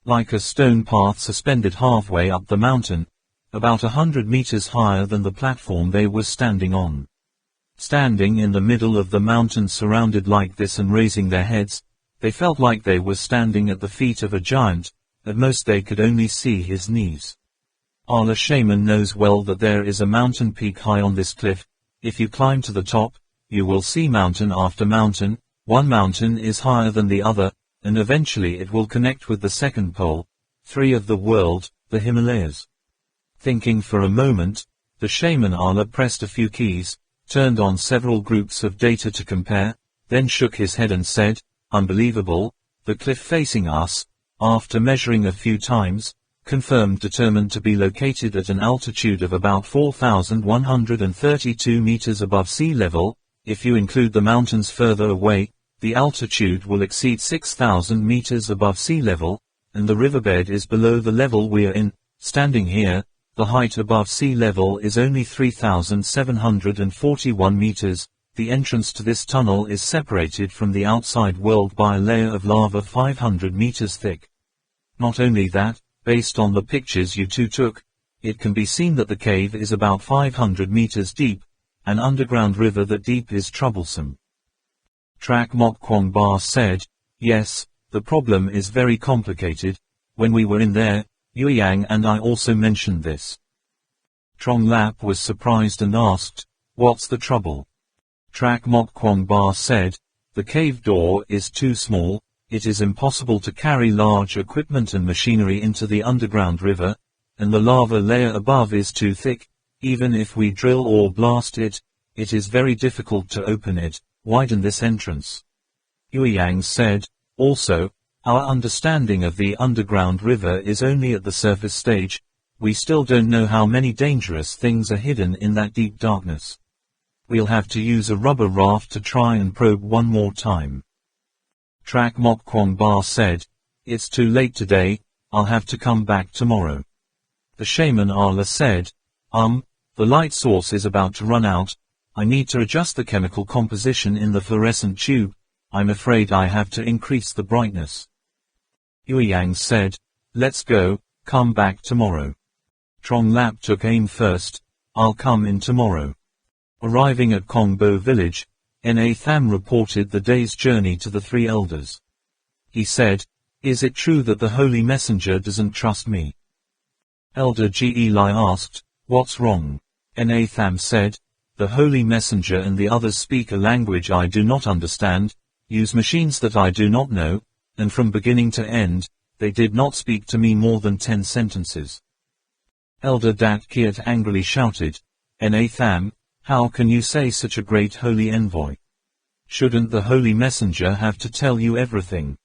Like a stone path suspended halfway up the mountain, about 100 meters higher than the platform they were standing on. Standing in the middle of the mountain surrounded like this and raising their heads, they felt like they were standing at the feet of a giant, at most they could only see his knees. Arla shaman knows well that there is a mountain peak high on this cliff. If you climb to the top, you will see mountain after mountain, one mountain is higher than the other, and eventually it will connect with the second pole, 3 of the world, the Himalayas. Thinking for a moment, the shaman Arla pressed a few keys, turned on several groups of data to compare, then shook his head and said, "Unbelievable, the cliff facing us," after measuring a few times, confirmed determined to be located at an altitude of about 4,132 meters above sea level. If you include the mountains further away, the altitude will exceed 6,000 meters above sea level, and the riverbed is below the level we are in. Standing here, the height above sea level is only 3,741 meters. The entrance to this tunnel is separated from the outside world by a layer of lava 500 meters thick. Not only that, based on the pictures you two took, it can be seen that the cave is about 500 meters deep. An underground river that deep is troublesome. Trak Mok Kwong Ba said, "Yes, the problem is very complicated. When we were in there, Yue Yang and I also mentioned this." Trong Lap was surprised and asked, "What's the trouble?" Trak Mok Kwong Ba said, "The cave door is too small. It is impossible to carry large equipment and machinery into the underground river, and the lava layer above is too thick. Even if we drill or blast it, it is very difficult to open it, widen this entrance." Yue Yang said, "Also, our understanding of the underground river is only at the surface stage. We still don't know how many dangerous things are hidden in that deep darkness. We'll have to use a rubber raft to try and probe one more time." Trak Mok Kwong Ba said, "It's too late today, I'll have to come back tomorrow." The shaman Arla said, The light source is about to run out. I need to adjust the chemical composition in the fluorescent tube. I'm afraid I have to increase the brightness." Yue Yang said, "Let's go, come back tomorrow." Trong Lap took aim first. "I'll come in tomorrow." Arriving at Kongbo village, Na Tham reported the day's journey to the 3 elders. He said, "Is it true that the Holy Messenger doesn't trust me?" Elder Ge Lai asked, "What's wrong?" Na Tham said, "The Holy Messenger and the others speak a language I do not understand, use machines that I do not know, and from beginning to end, they did not speak to me more than 10 sentences." Elder Dat Kiat angrily shouted, "Na Tham, how can you say such a great holy envoy? Shouldn't the Holy Messenger have to tell you everything?"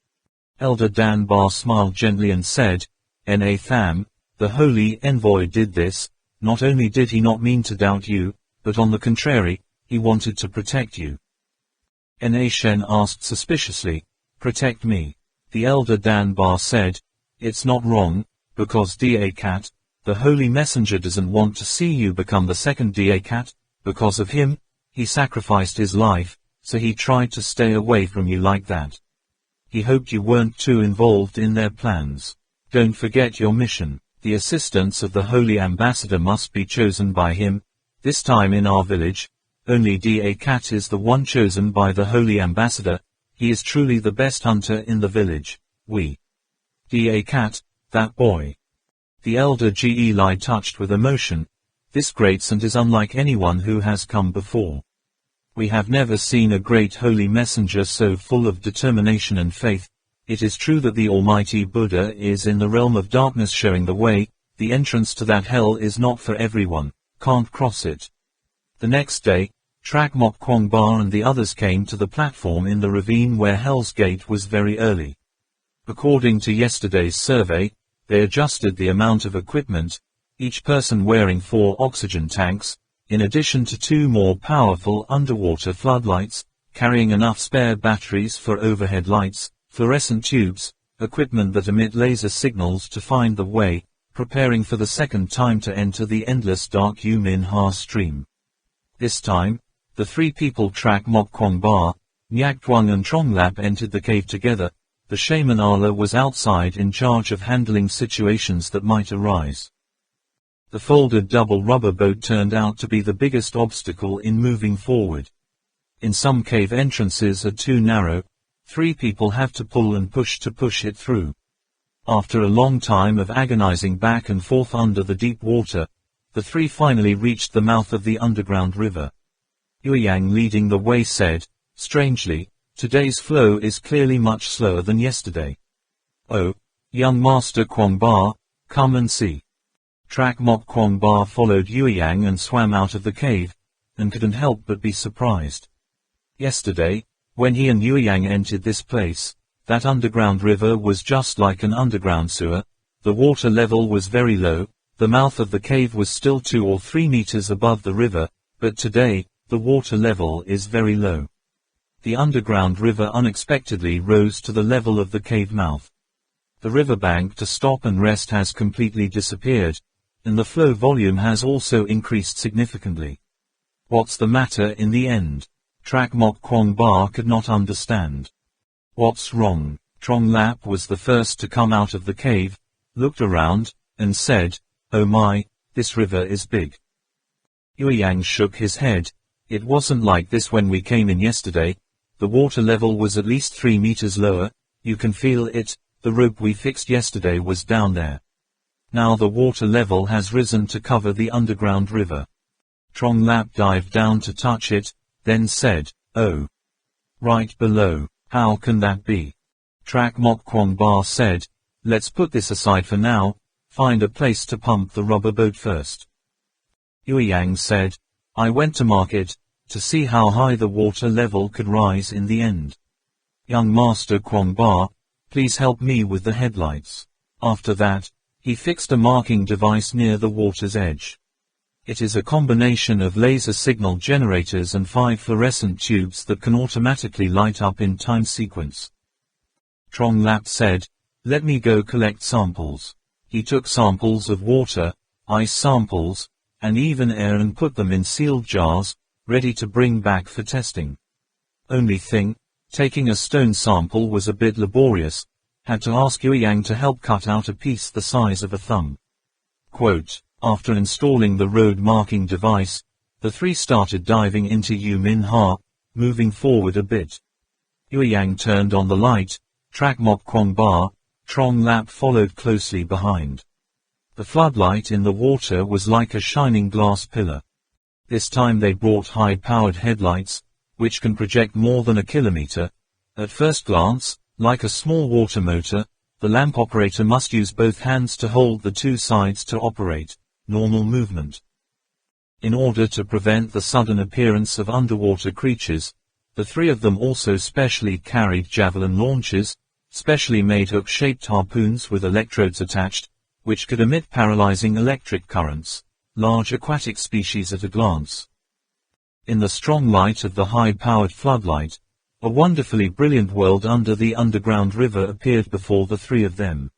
Elder Dan Bar smiled gently and said, "Na Tham, the holy envoy did this, not only did he not mean to doubt you, but on the contrary, he wanted to protect you. Na Shen asked suspiciously, "Protect me?" The elder Dan Bar said, "It's not wrong, because Da Cat, the holy messenger doesn't want to see you become the second Da Cat. Because of him, he sacrificed his life, so he tried to stay away from you like that. He hoped you weren't too involved in their plans. Don't forget your mission. The assistance of the holy ambassador must be chosen by him. This time in our village, only Da Cat is the one chosen by the holy ambassador. He is truly the best hunter in the village. Da Cat, that boy." The elder Ge Lai touched with emotion. "This great saint is unlike anyone who has come before. We have never seen a great holy messenger so full of determination and faith. It is true that the Almighty Buddha is in the realm of darkness showing the way. The entrance to that hell is not for everyone, can't cross it." The next day, Trak Mok Kwong Ba and the others came to the platform in the ravine where Hell's Gate was very early. According to yesterday's survey, they adjusted the amount of equipment, each person wearing 4 oxygen tanks, in addition to 2 more powerful underwater floodlights, carrying enough spare batteries for overhead lights, fluorescent tubes, equipment that emit laser signals to find the way, preparing for the second time to enter the endless dark U Min Ha stream. This time, the 3 people Trak Mok Kwong Ba, Nyak Tuang and Trong Lap entered the cave together. The shaman Ala was outside in charge of handling situations that might arise. The folded double rubber boat turned out to be the biggest obstacle in moving forward. In some cave entrances are too narrow. 3 people have to pull and push to push it through. After a long time of agonizing back and forth under the deep water, the 3 finally reached the mouth of the underground river. Yueyang leading the way said, "Strangely, today's flow is clearly much slower than yesterday. Oh, young Master Kwong Ba, come and see." Trak Mok Kwong Ba followed Yueyang and swam out of the cave, and couldn't help but be surprised. Yesterday, when he and Yueyang entered this place, that underground river was just like an underground sewer. The water level was very low, the mouth of the cave was still 2 or 3 meters above the river, but today, the water level is very low. The underground river unexpectedly rose to the level of the cave mouth. The riverbank to stop and rest has completely disappeared, and the flow volume has also increased significantly. What's the matter in the end? Trak Mok Kwong Ba could not understand. What's wrong? Trong Lap was the first to come out of the cave, looked around, and said, "Oh my, this river is big." Yueyang shook his head. "It wasn't like this when we came in yesterday. The water level was at least 3 meters lower. You can feel it. The rope we fixed yesterday was down there. Now the water level has risen to cover the underground river." Trong Lap dived down to touch it, then said, "Oh. Right below. How can that be?" Trak Mok Kwong Ba said, "Let's put this aside for now. Find a place to pump the rubber boat first." Yueyang said, "I went to mark it, to see how high the water level could rise in the end. Young Master Kwong Ba, please help me with the headlights." After that, he fixed a marking device near the water's edge. It is a combination of laser signal generators and 5 fluorescent tubes that can automatically light up in time sequence. Trong Lap said, "Let me go collect samples." He took samples of water, ice samples, and even air and put them in sealed jars, ready to bring back for testing. Only thing, taking a stone sample was a bit laborious. Had to ask Yueyang to help cut out a piece the size of a thumb. Quote, after installing the road marking device, the 3 started diving into U Min Ha, moving forward a bit. Yueyang turned on the light. Trak Mok Kwong Ba, Trong Lap followed closely behind. The floodlight in the water was like a shining glass pillar. This time they brought high-powered headlights, which can project more than a kilometer. At first glance, like a small water motor, the lamp operator must use both hands to hold the 2 sides to operate normal movement. In order to prevent the sudden appearance of underwater creatures, the 3 of them also specially carried javelin launchers, specially made hook-shaped harpoons with electrodes attached, which could emit paralyzing electric currents, large aquatic species at a glance. In the strong light of the high-powered floodlight, a wonderfully brilliant world under the underground river appeared before the three of them.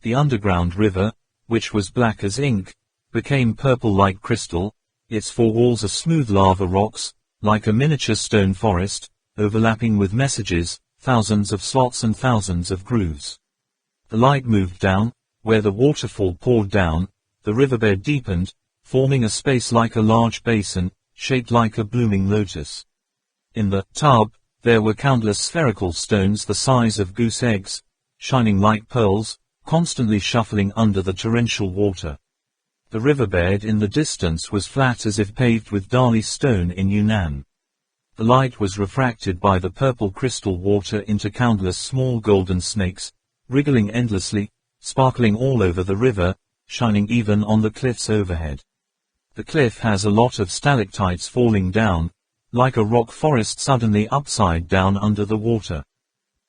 The underground river, which was black as ink, became purple like crystal, its four walls are smooth lava rocks, like a miniature stone forest, overlapping with messages, thousands of slots and thousands of grooves. The light moved down, where the waterfall poured down, the riverbed deepened, forming a space like a large basin, shaped like a blooming lotus. In the tub, there were countless spherical stones the size of goose eggs, shining like pearls, constantly shuffling under the torrential water. The riverbed in the distance was flat as if paved with Dali stone in Yunnan. The light was refracted by the purple crystal water into countless small golden snakes, wriggling endlessly, sparkling all over the river, shining even on the cliffs overhead. The cliff has a lot of stalactites falling down, like a rock forest suddenly upside down under the water.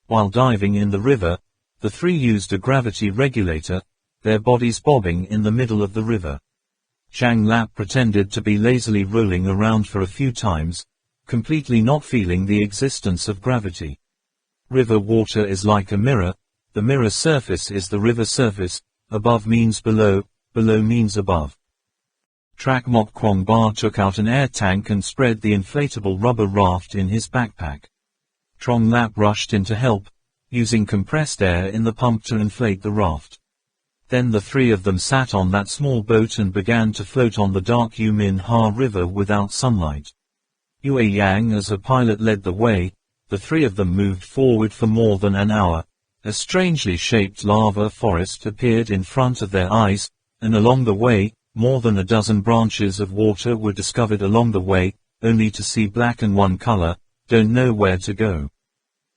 While diving in the river, the three used a gravity regulator, their bodies bobbing in the middle of the river. Zhang Lap pretended to be lazily rolling around for a few times, completely not feeling the existence of gravity. River water is like a mirror, the mirror surface is the river surface, above means below, below means above. Trak Mok Kwong Ba took out an air tank and spread the inflatable rubber raft in his backpack. Trong Lap rushed in to help, using compressed air in the pump to inflate the raft. Then the three of them sat on that small boat and began to float on the dark Yumin Ha River without sunlight. Yue Yang as a pilot led the way, the three of them moved forward for more than an hour. A strangely shaped lava forest appeared in front of their eyes, and along the way, more than a dozen branches of water were discovered along the way, only to see black and one color, don't know where to go.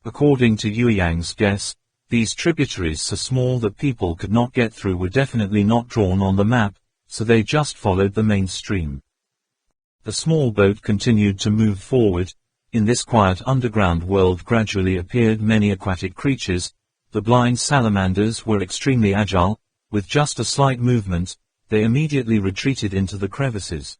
According to Yue Yang's guess, these tributaries so small that people could not get through were definitely not drawn on the map, so they just followed the main stream. The small boat continued to move forward. In this quiet underground world gradually appeared many aquatic creatures. The blind salamanders were extremely agile. With just a slight movement, they immediately retreated into the crevices.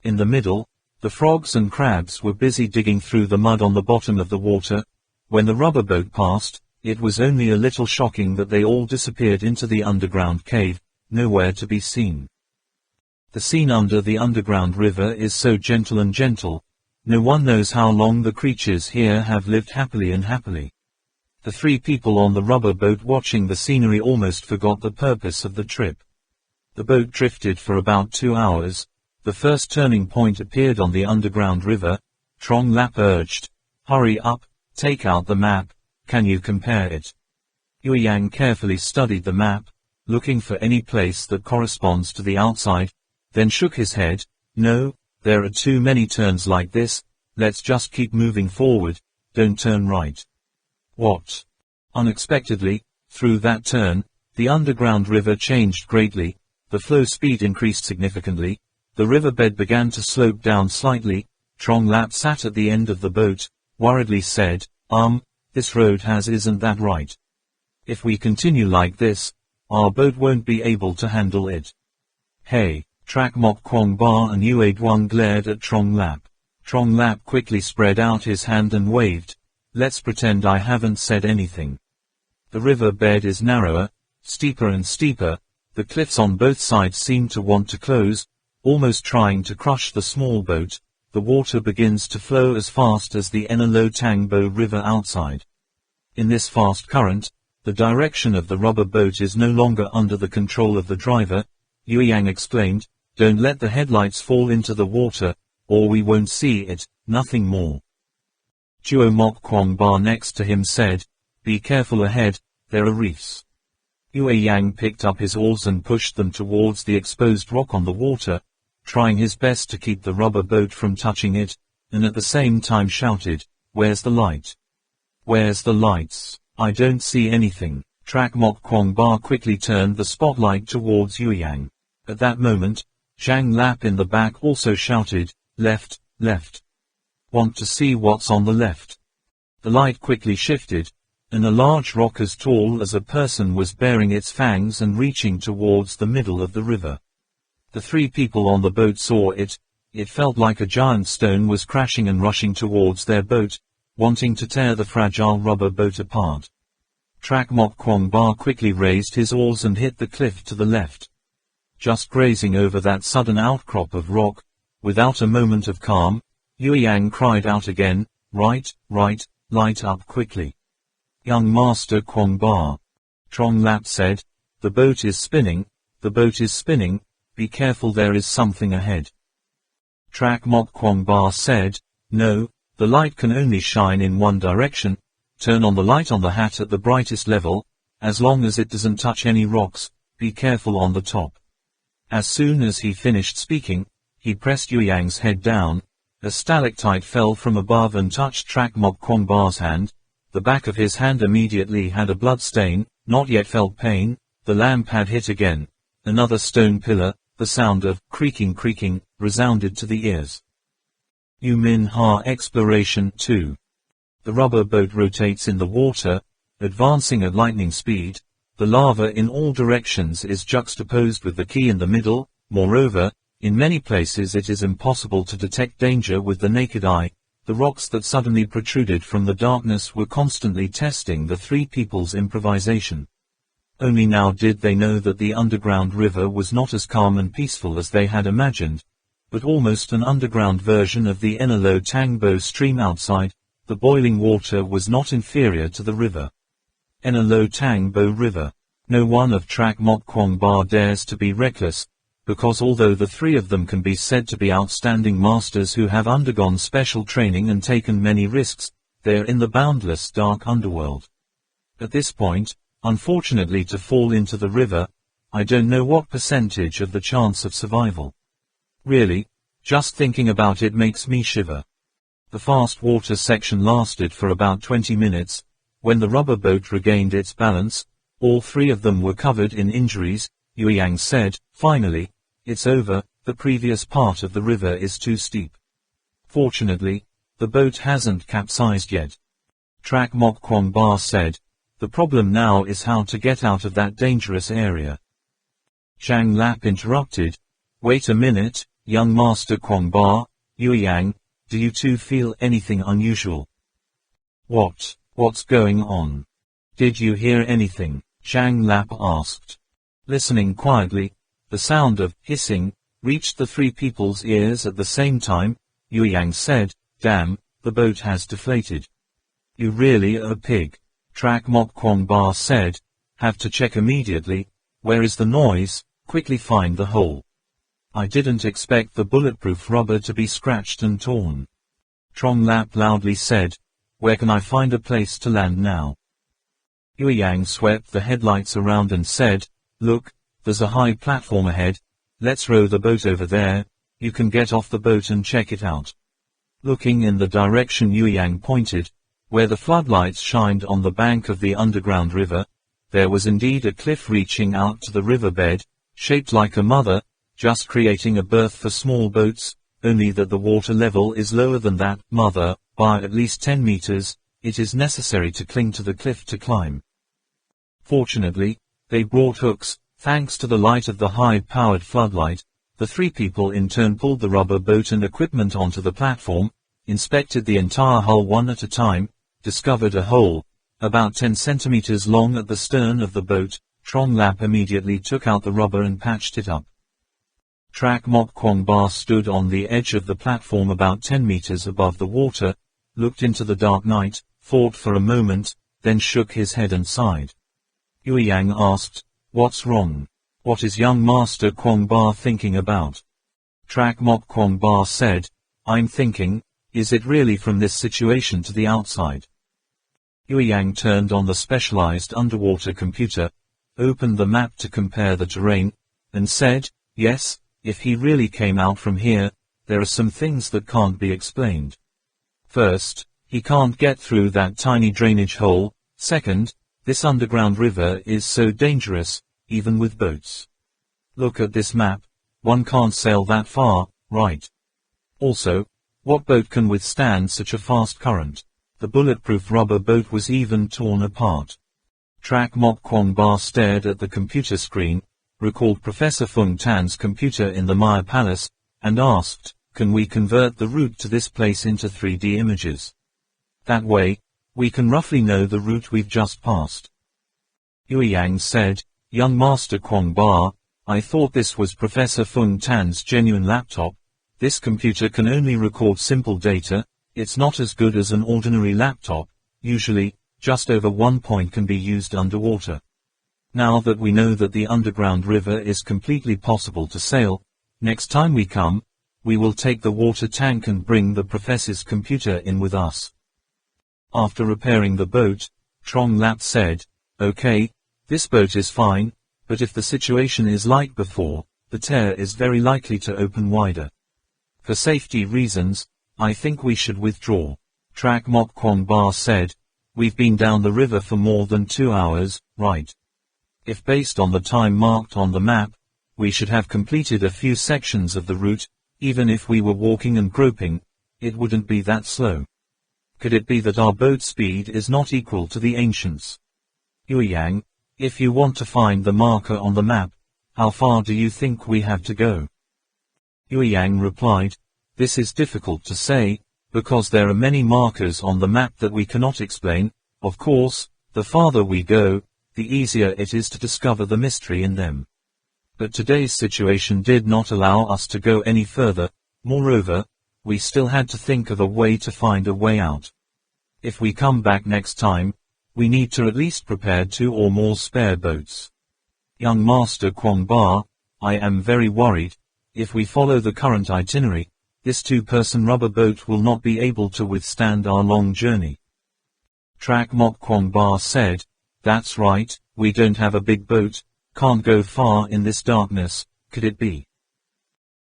In the middle, the frogs and crabs were busy digging through the mud on the bottom of the water. When the rubber boat passed, it was only a little shocking that they all disappeared into the underground cave, nowhere to be seen. The scene under the underground river is so gentle and gentle. No one knows how long the creatures here have lived happily and happily. The three people on the rubber boat watching the scenery almost forgot the purpose of the trip. The boat drifted for about 2 hours. The first turning point appeared on the underground river. Trong Lap urged, "Hurry up, take out the map, can you compare it?" Yue Yang carefully studied the map, looking for any place that corresponds to the outside, then shook his head. "No, there are too many turns like this, let's just keep moving forward, don't turn right." What? Unexpectedly, through that turn, the underground river changed greatly, the flow speed increased significantly, the riverbed began to slope down slightly. Trong Lap sat at the end of the boat, worriedly said, This road isn't that right. If we continue like this, our boat won't be able to handle it." "Hey!" Trak Mok Kwong Ba and Yue Duang glared at Trong Lap. Trong Lap quickly spread out his hand and waved. "Let's pretend I haven't said anything." The river bed is narrower, steeper and steeper, the cliffs on both sides seem to want to close, almost trying to crush the small boat. The water begins to flow as fast as the Enelo Tangbo River outside. In this fast current, the direction of the rubber boat is no longer under the control of the driver. Yue Yang explained, "Don't let the headlights fall into the water, or we won't see it, nothing more." Duo Mok Kwong Ba next to him said, "Be careful ahead, there are reefs." Yue Yang picked up his oars and pushed them towards the exposed rock on the water, trying his best to keep the rubber boat from touching it, and at the same time shouted, "Where's the light? Where's the lights? I don't see anything." Trak Mok Kwong Ba quickly turned the spotlight towards Yue Yang. At that moment, Zhang Lap in the back also shouted, "Left, left. Want to see what's on the left?" The light quickly shifted, and a large rock as tall as a person was baring its fangs and reaching towards the middle of the river. The three people on the boat saw it. It felt like a giant stone was crashing and rushing towards their boat, wanting to tear the fragile rubber boat apart. Trak Mok Kwong Ba quickly raised his oars and hit the cliff to the left. Just grazing over that sudden outcrop of rock, without a moment of calm, Yue Yang cried out again, "Right, right, light up quickly. Young Master Kwong Ba." Trong Lap said, "The boat is spinning, the boat is spinning, be careful, there is something ahead." Trak Mok Kwong Ba said, "No, the light can only shine in one direction, turn on the light on the hat at the brightest level, as long as it doesn't touch any rocks, be careful on the top." As soon as he finished speaking, he pressed Yue Yang's head down. A stalactite fell from above and touched Trak Mok Kwong Ba's hand. The back of his hand immediately had a blood stain, not yet felt pain. The lamp had hit again. Another stone pillar, the sound of creaking resounded to the ears. Yu Min Ha Exploration 2. The rubber boat rotates in the water, advancing at lightning speed. The lava in all directions is juxtaposed with the key in the middle. Moreover, in many places it is impossible to detect danger with the naked eye. The rocks that suddenly protruded from the darkness were constantly testing the three people's improvisation. Only now did they know that the underground river was not as calm and peaceful as they had imagined, but almost an underground version of the Enelo Tangbo stream outside. The boiling water was not inferior to the river. Enelo Tangbo River. No one of Trak Mok Kwong Ba dares to be reckless, because although the three of them can be said to be outstanding masters who have undergone special training and taken many risks, they are in the boundless dark underworld. At this point, unfortunately, to fall into the river, I don't know what percentage of the chance of survival. Really, just thinking about it makes me shiver. The fast water section lasted for about 20 minutes. When the rubber boat regained its balance, all three of them were covered in injuries. Yue Yang said, "Finally, it's over, the previous part of the river is too steep. Fortunately, the boat hasn't capsized yet." Trak Mok Kwong Ba said, "The problem now is how to get out of that dangerous area." Zhang Lap interrupted, "Wait a minute, young Master Kwong Ba, Yue Yang, do you two feel anything unusual?" What's going on? Did you hear anything?" Zhang Lap asked. Listening quietly, the sound of hissing reached the three people's ears at the same time. Yue Yang said, "Damn, the boat has deflated." "You really are a pig," Trak Mok Kwong Ba said. "Have to check immediately. Where is the noise? Quickly find the hole." "I didn't expect the bulletproof rubber to be scratched and torn." Trong Lap loudly said, "Where can I find a place to land now?" Yue Yang swept the headlights around and said, "Look, there's a high platform ahead. Let's row the boat over there. You can get off the boat and check it out." Looking in the direction Yue Yang pointed, where the floodlights shined on the bank of the underground river, there was indeed a cliff reaching out to the riverbed, shaped like a mother, just creating a berth for small boats, only that the water level is lower than that mother by at least 10 meters. It is necessary to cling to the cliff to climb. Fortunately, they brought hooks. Thanks to the light of the high-powered floodlight, the three people in turn pulled the rubber boat and equipment onto the platform, inspected the entire hull one at a time, discovered a hole, about 10 centimeters long at the stern of the boat. Trong Lap immediately took out the rubber and patched it up. Trak Mok Kwong Ba stood on the edge of the platform about 10 meters above the water, looked into the dark night, thought for a moment, then shook his head and sighed. Yue Yang asked, "What's wrong? What is young Master Kwong Ba thinking about?" Trak Mok Kwong Ba said, "I'm thinking, is it really from this situation to the outside?" Yue Yang turned on the specialized underwater computer, opened the map to compare the terrain, and said, "Yes, if he really came out from here, there are some things that can't be explained. First, he can't get through that tiny drainage hole. Second, this underground river is so dangerous, even with boats. Look at this map, one can't sail that far, right? Also, what boat can withstand such a fast current?" The bulletproof rubber boat was even torn apart. Trak Mok Kwong Ba stared at the computer screen. recalled Professor Fung Tan's computer in the Maya Palace, and asked, "Can we convert the route to this place into 3D images? That way, we can roughly know the route we've just passed." Yue Yang said, "Young Master Kwong Ba, I thought this was Professor Fung Tan's genuine laptop. This computer can only record simple data. It's not as good as an ordinary laptop. Usually, just over 1 point can be used underwater. Now that we know that the underground river is completely possible to sail, next time we come, we will take the water tank and bring the professor's computer in with us." After repairing the boat, Trong Lap said, "Okay, this boat is fine, but if the situation is like before, the tear is very likely to open wider. For safety reasons, I think we should withdraw." Trak Mok Kwong Ba said, "We've been down the river for more than 2 hours, right? If based on the time marked on the map, we should have completed a few sections of the route. Even if we were walking and groping, it wouldn't be that slow. Could it be that our boat speed is not equal to the ancients? Yue Yang, if you want to find the marker on the map, how far do you think we have to go?" Yue Yang replied, "This is difficult to say, because there are many markers on the map that we cannot explain. Of course, the farther we go, the easier it is to discover the mystery in them. But today's situation did not allow us to go any further. Moreover, we still had to think of a way to find a way out. If we come back next time, we need to at least prepare 2 or more spare boats. Young Master Kwong Ba, I am very worried. If we follow the current itinerary, this 2-person rubber boat will not be able to withstand our long journey." Trak Mok Kwong Ba said, "That's right, we don't have a big boat, can't go far in this darkness. Could it be?"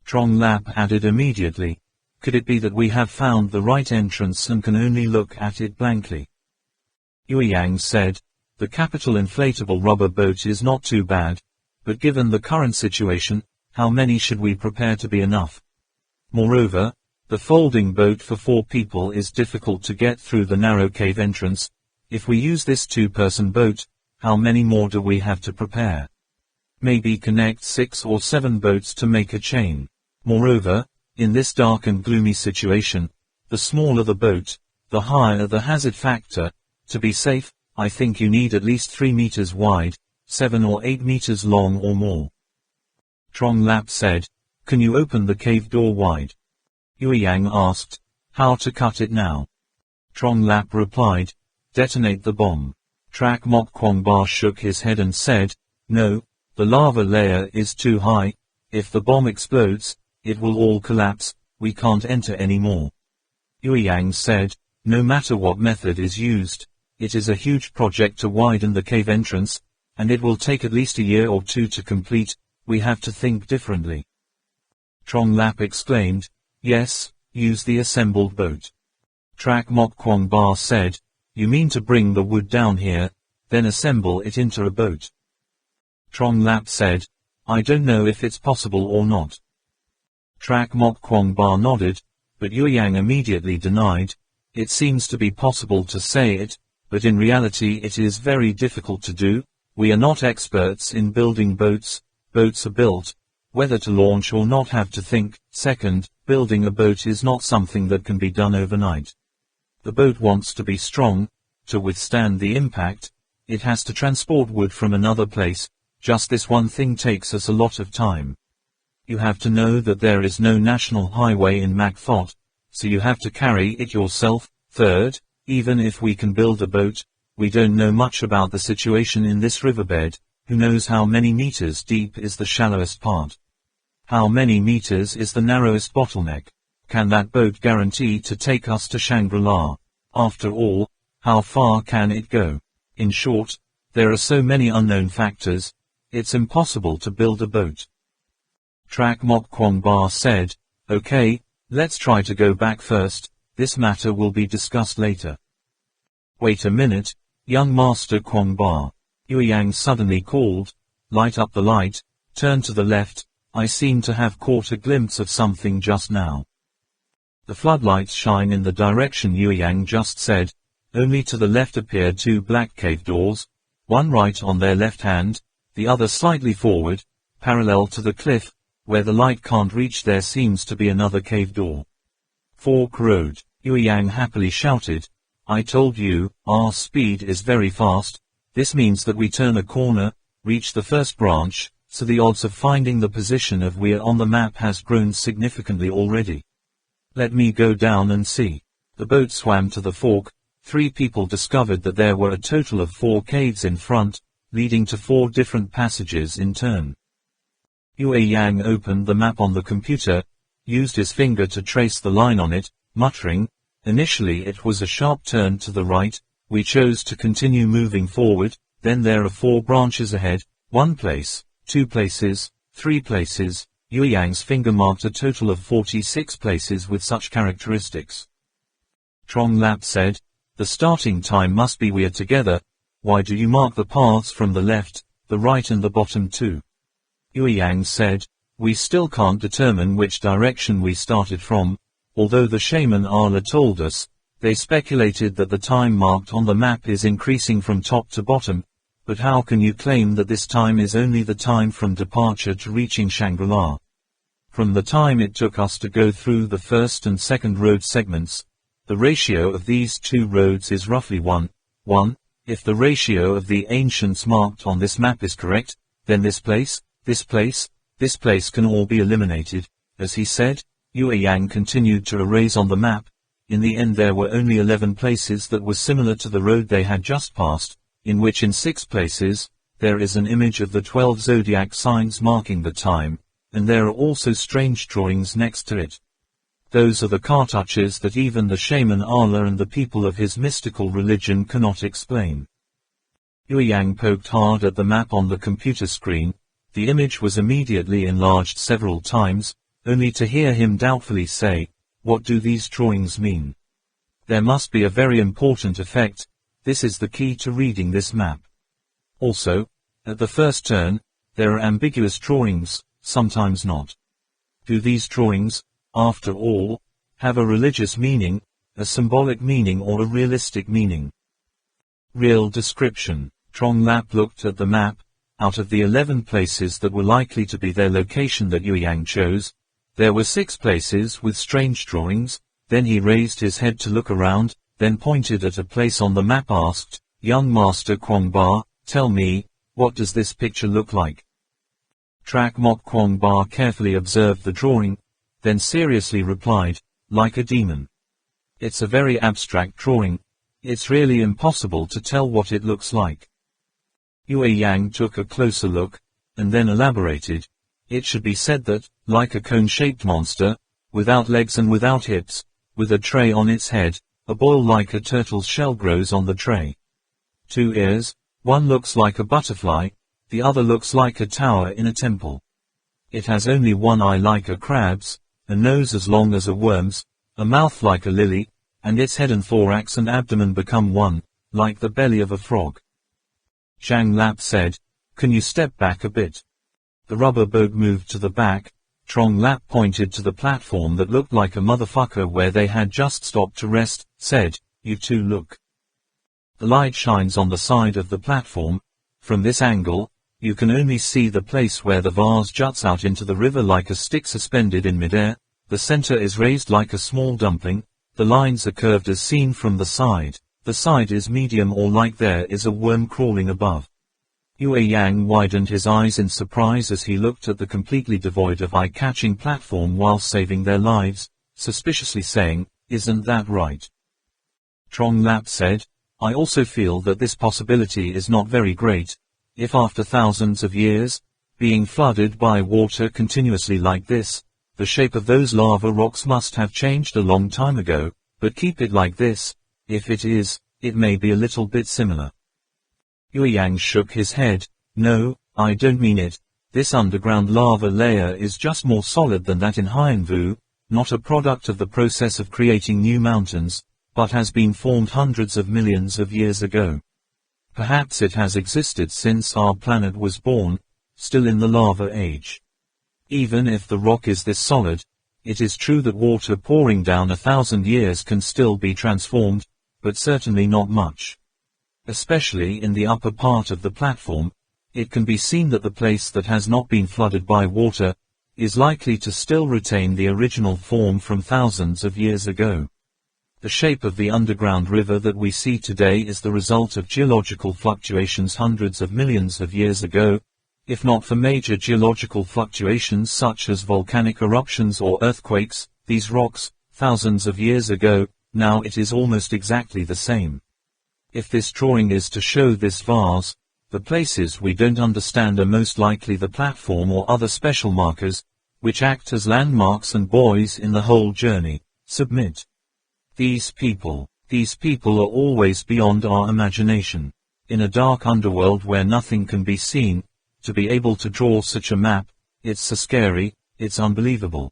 Trong Lap added immediately, "Could it be that we have found the right entrance and can only look at it blankly?" Yue Yang said, "The capital inflatable rubber boat is not too bad, but given the current situation, how many should we prepare to be enough? Moreover, the folding boat for 4 people is difficult to get through the narrow cave entrance. If we use this 2-person boat, how many more do we have to prepare? Maybe connect 6 or 7 boats to make a chain. Moreover, in this dark and gloomy situation, the smaller the boat, the higher the hazard factor. To be safe, I think you need at least 3 meters wide, 7 or 8 meters long or more." Trong Lap said, "Can you open the cave door wide?" Yue Yang asked, "How to cut it now?" Trong Lap replied, "Detonate the bomb." Trak Mok Kwong Ba shook his head and said, "No, the lava layer is too high. If the bomb explodes, it will all collapse. We can't enter anymore." Yue Yang said, "No matter what method is used, it is a huge project to widen the cave entrance, and it will take at least a year or 2 to complete. We have to think differently." Trong Lap exclaimed, "Yes, use the assembled boat." Trak Mok Kwong Ba said, "You mean to bring the wood down here, then assemble it into a boat?" Trong Lap said, "I don't know if it's possible or not." Trak Mok Kwong Ba nodded, but Yue Yang immediately denied. "It seems to be possible to say it, but in reality it is very difficult to do. We are not experts in building boats. Boats are built. Whether to launch or not have to think. Second, building a boat is not something that can be done overnight. The boat wants to be strong, to withstand the impact. It has to transport wood from another place. Just this one thing takes us a lot of time. You have to know that there is no national highway in Mak Thot, so you have to carry it yourself. Third, even if we can build a boat, we don't know much about the situation in this riverbed. Who knows how many meters deep is the shallowest part? How many meters is the narrowest bottleneck? Can that boat guarantee to take us to Shangri-La? After all, how far can it go? In short, there are so many unknown factors, it's impossible to build a boat." Trak Mok Kwong Ba said, "Okay, let's try to go back first. This matter will be discussed later." "Wait a minute, young Master Kwong Ba," Yue Yang suddenly called. "Light up the light, turn to the left. I seem to have caught a glimpse of something just now." The floodlights shine in the direction Yue Yang just said. Only to the left appear 2 black cave doors, one right on their left hand, the other slightly forward. Parallel to the cliff, where the light can't reach, there seems to be another cave door. Fork Road, Yue Yang happily shouted. I told you, our speed is very fast. This means that we turn a corner, reach the first branch, so the odds of finding the position of we are on the map has grown significantly already. Let me go down and see. The boat swam to the fork. 3 people discovered that there were a total of 4 caves in front, leading to 4 different passages in turn. Yue Yang opened the map on the computer, used his finger to trace the line on it, muttering, initially it was a sharp turn to the right, we chose to continue moving forward, then there are 4 branches ahead, 1 place, 2 places, 3 places. Yue Yang's finger marked a total of 46 places with such characteristics. Trong Lap said, the starting time must be we are together. Why do you mark the paths from the left, the right and the bottom too? Yue Yang said, we still can't determine which direction we started from, although the shaman Arla told us. They speculated that the time marked on the map is increasing from top to bottom, but how can you claim that this time is only the time from departure to reaching Shangri-La? From the time it took us to go through the first and second road segments, the ratio of these 2 roads is roughly 1:1. If the ratio of the ancients marked on this map is correct, then this place can all be eliminated. As he said, Yue Yang continued to erase on the map. In the end there were only 11 places that were similar to the road they had just passed, in which in 6 places, there is an image of the 12 zodiac signs marking the time, and there are also strange drawings next to it. Those are the cartouches that even the shaman Arla and the people of his mystical religion cannot explain. Yue Yang poked hard at the map on the computer screen. The image was immediately enlarged several times, only to hear him doubtfully say, what do these drawings mean? There must be a very important effect. This is the key to reading this map. Also, at the first turn, there are ambiguous drawings, sometimes not. Do these drawings, after all, have a religious meaning, a symbolic meaning or a realistic meaning? Real description. Trong Lap looked at the map. Out of the 11 places that were likely to be their location that Yue Yang chose, there were 6 places with strange drawings. Then he raised his head to look around, then pointed at a place on the map, asked, Young Master Kwong Ba, tell me, what does this picture look like? Trak Mok Kwong Ba carefully observed the drawing, then seriously replied, like a demon. It's a very abstract drawing. It's really impossible to tell what it looks like. Yue Yang took a closer look, and then elaborated. It should be said that, like a cone-shaped monster, without legs and without hips, with a tray on its head, a boil like a turtle's shell grows on the tray. 2 ears, one looks like a butterfly, the other looks like a tower in a temple. It has only 1 eye like a crab's, a nose as long as a worm's, a mouth like a lily, and its head and thorax and abdomen become one, like the belly of a frog. Zhang Lap said, can you step back a bit? The rubber boat moved to the back. Trong Lap pointed to the platform that looked like a motherfucker where they had just stopped to rest, said, you two look. The light shines on the side of the platform. From this angle, you can only see the place where the vase juts out into the river like a stick suspended in midair. The center is raised like a small dumpling. The lines are curved as seen from the side. The side is medium or like there is a worm crawling above. Yue Yang widened his eyes in surprise as he looked at the completely devoid of eye-catching platform while saving their lives, suspiciously saying, isn't that right? Trong Lap said, I also feel that this possibility is not very great. If after thousands of years, being flooded by water continuously like this, the shape of those lava rocks must have changed a long time ago, but keep it like this. If it is, it may be a little bit similar. Yue Yang shook his head. No, I don't mean it. This underground lava layer is just more solid than that in Haiyanvu, not a product of the process of creating new mountains, but has been formed hundreds of millions of years ago. Perhaps it has existed since our planet was born, still in the lava age. Even if the rock is this solid, it is true that water pouring down 1,000 years can still be transformed, but certainly not much. Especially in the upper part of the platform, it can be seen that the place that has not been flooded by water is likely to still retain the original form from thousands of years ago. The shape of the underground river that we see today is the result of geological fluctuations hundreds of millions of years ago. If not for major geological fluctuations such as volcanic eruptions or earthquakes, these rocks, thousands of years ago, now it is almost exactly the same. If this drawing is to show this vase, the places we don't understand are most likely the platform or other special markers, which act as landmarks and buoys in the whole journey. Submit. These people are always beyond our imagination. In a dark underworld where nothing can be seen, to be able to draw such a map, it's so scary, it's unbelievable.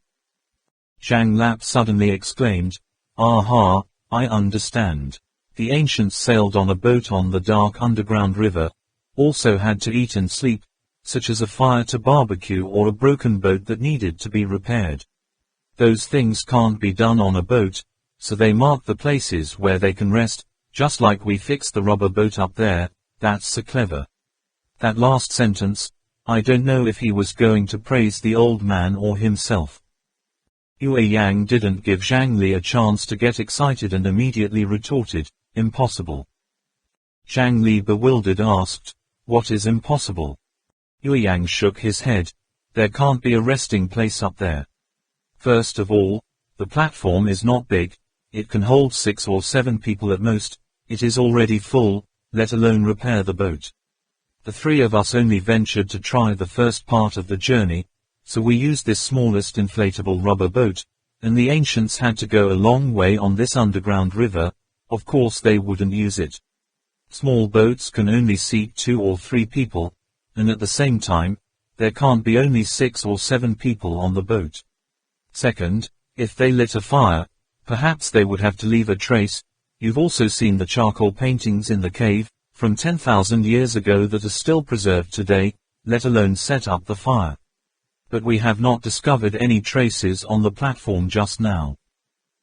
Zhang Lap suddenly exclaimed, "Aha, I understand. The ancients sailed on a boat on the dark underground river, also had to eat and sleep, such as a fire to barbecue or a broken boat that needed to be repaired. Those things can't be done on a boat, so they mark the places where they can rest, just like we fixed the rubber boat up there. That's so clever." That last sentence, I don't know if he was going to praise the old man or himself. Yue Yang didn't give Zhang Li a chance to get excited and immediately retorted, "Impossible." Zhang Li bewildered asked, "What is impossible?" Yue Yang shook his head. "There can't be a resting place up there. First of all, the platform is not big, it can hold 6 or 7 people at most, it is already full, let alone repair the boat. The 3 of us only ventured to try the first part of the journey, so we used this smallest inflatable rubber boat, and the ancients had to go a long way on this underground river, of course they wouldn't use it. Small boats can only seat 2 or 3 people, and at the same time, there can't be only 6 or 7 people on the boat. Second, if they lit a fire, perhaps they would have to leave a trace. You've also seen the charcoal paintings in the cave, from 10,000 years ago that are still preserved today, let alone set up the fire. But we have not discovered any traces on the platform just now.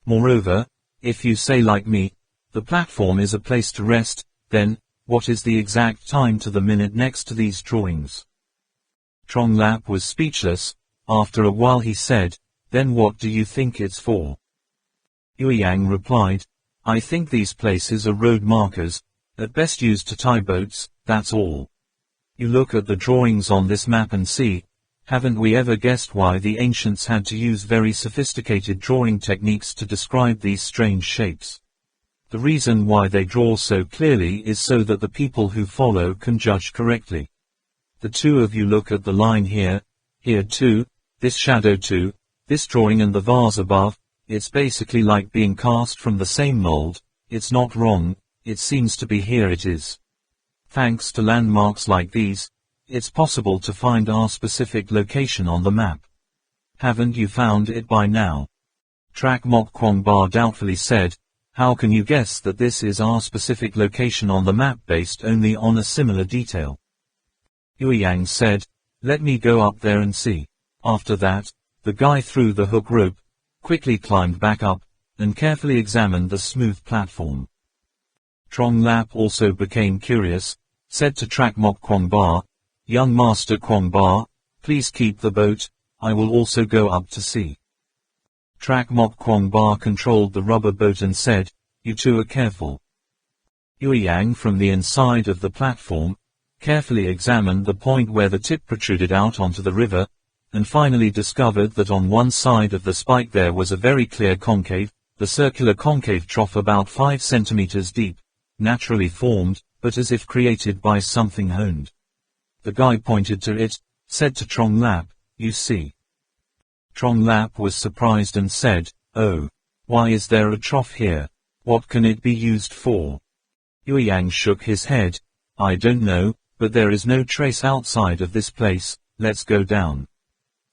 Moreover, if you say like me, the platform is a place to rest, then, what is the exact time to the minute next to these drawings?" Trong Lap was speechless. After a while he said, "Then what do you think it's for?" Yue Yang replied, "I think these places are road markers, at best used to tie boats, that's all. You look at the drawings on this map and see, haven't we ever guessed why the ancients had to use very sophisticated drawing techniques to describe these strange shapes? The reason why they draw so clearly is so that the people who follow can judge correctly. The 2 of you look at the line here too, this shadow too, this drawing and the vase above, it's basically like being cast from the same mold. It's not wrong, it seems to be here it is. Thanks to landmarks like these, it's possible to find our specific location on the map. Haven't you found it by now?" Trak Mok Kwong Ba doubtfully said, "How can you guess that this is our specific location on the map based only on a similar detail?" Yue Yang said, "Let me go up there and see." After that, the guy threw the hook rope, quickly climbed back up, and carefully examined the smooth platform. Trong Lap also became curious, said to Trak Mok Kwong Ba, "Young Master Kwong Ba, please keep the boat, I will also go up to see." Trak Mok Kwong Ba controlled the rubber boat and said, "You 2 are careful." Yue Yang from the inside of the platform, carefully examined the point where the tip protruded out onto the river, and finally discovered that on one side of the spike there was a very clear concave, the circular concave trough about 5 centimeters deep, naturally formed, but as if created by something honed. The guy pointed to it, said to Trong Lap, "You see." Trong Lap was surprised and said, "Oh, why is there a trough here? What can it be used for?" Yue Yang shook his head, "I don't know, but there is no trace outside of this place, let's go down."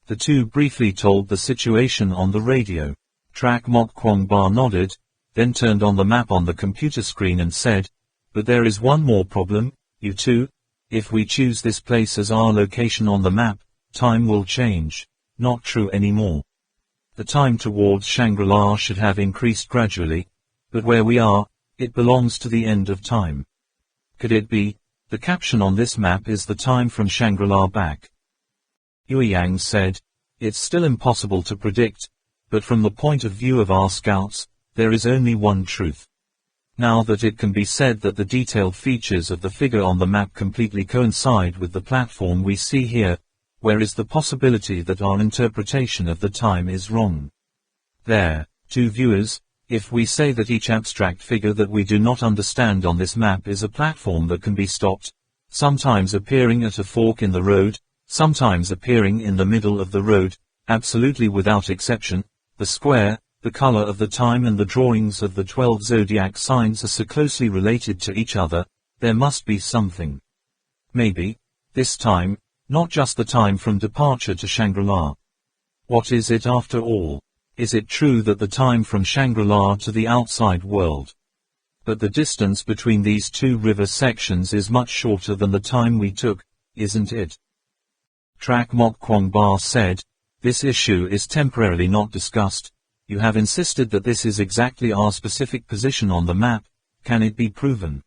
The 2 briefly told the situation on the radio. Trak Mok Kwong Ba nodded, then turned on the map on the computer screen and said, "But there is one more problem, you 2. If we choose this place as our location on the map, time will change. Not true anymore. The time towards Shangri-La should have increased gradually, but where we are, it belongs to the end of time. Could it be The caption on this map is the time from Shangri-La back. Yang said, it's still impossible to predict, but from the point of view of our scouts, there is only one truth. Now that it can be said that the detailed features of the figure on the map completely coincide with the platform we see here, where is the possibility that our interpretation of the time is wrong? There, to viewers, if we say that each abstract figure that we do not understand on this map is a platform that can be stopped, sometimes appearing at a fork in the road, sometimes appearing in the middle of the road, absolutely without exception, the square, the color of the time and the drawings of the 12 zodiac signs are so closely related to each other, there must be something. Maybe, this time, not just the time from departure to Shangri-La. What is it after all? Is it true that the time from Shangri-La to the outside world? But the distance between these two river sections is much shorter than the time we took, isn't it? Trak Mok Kwong Ba said, this issue is temporarily not discussed. You have insisted that this is exactly our specific position on the map. Can it be proven?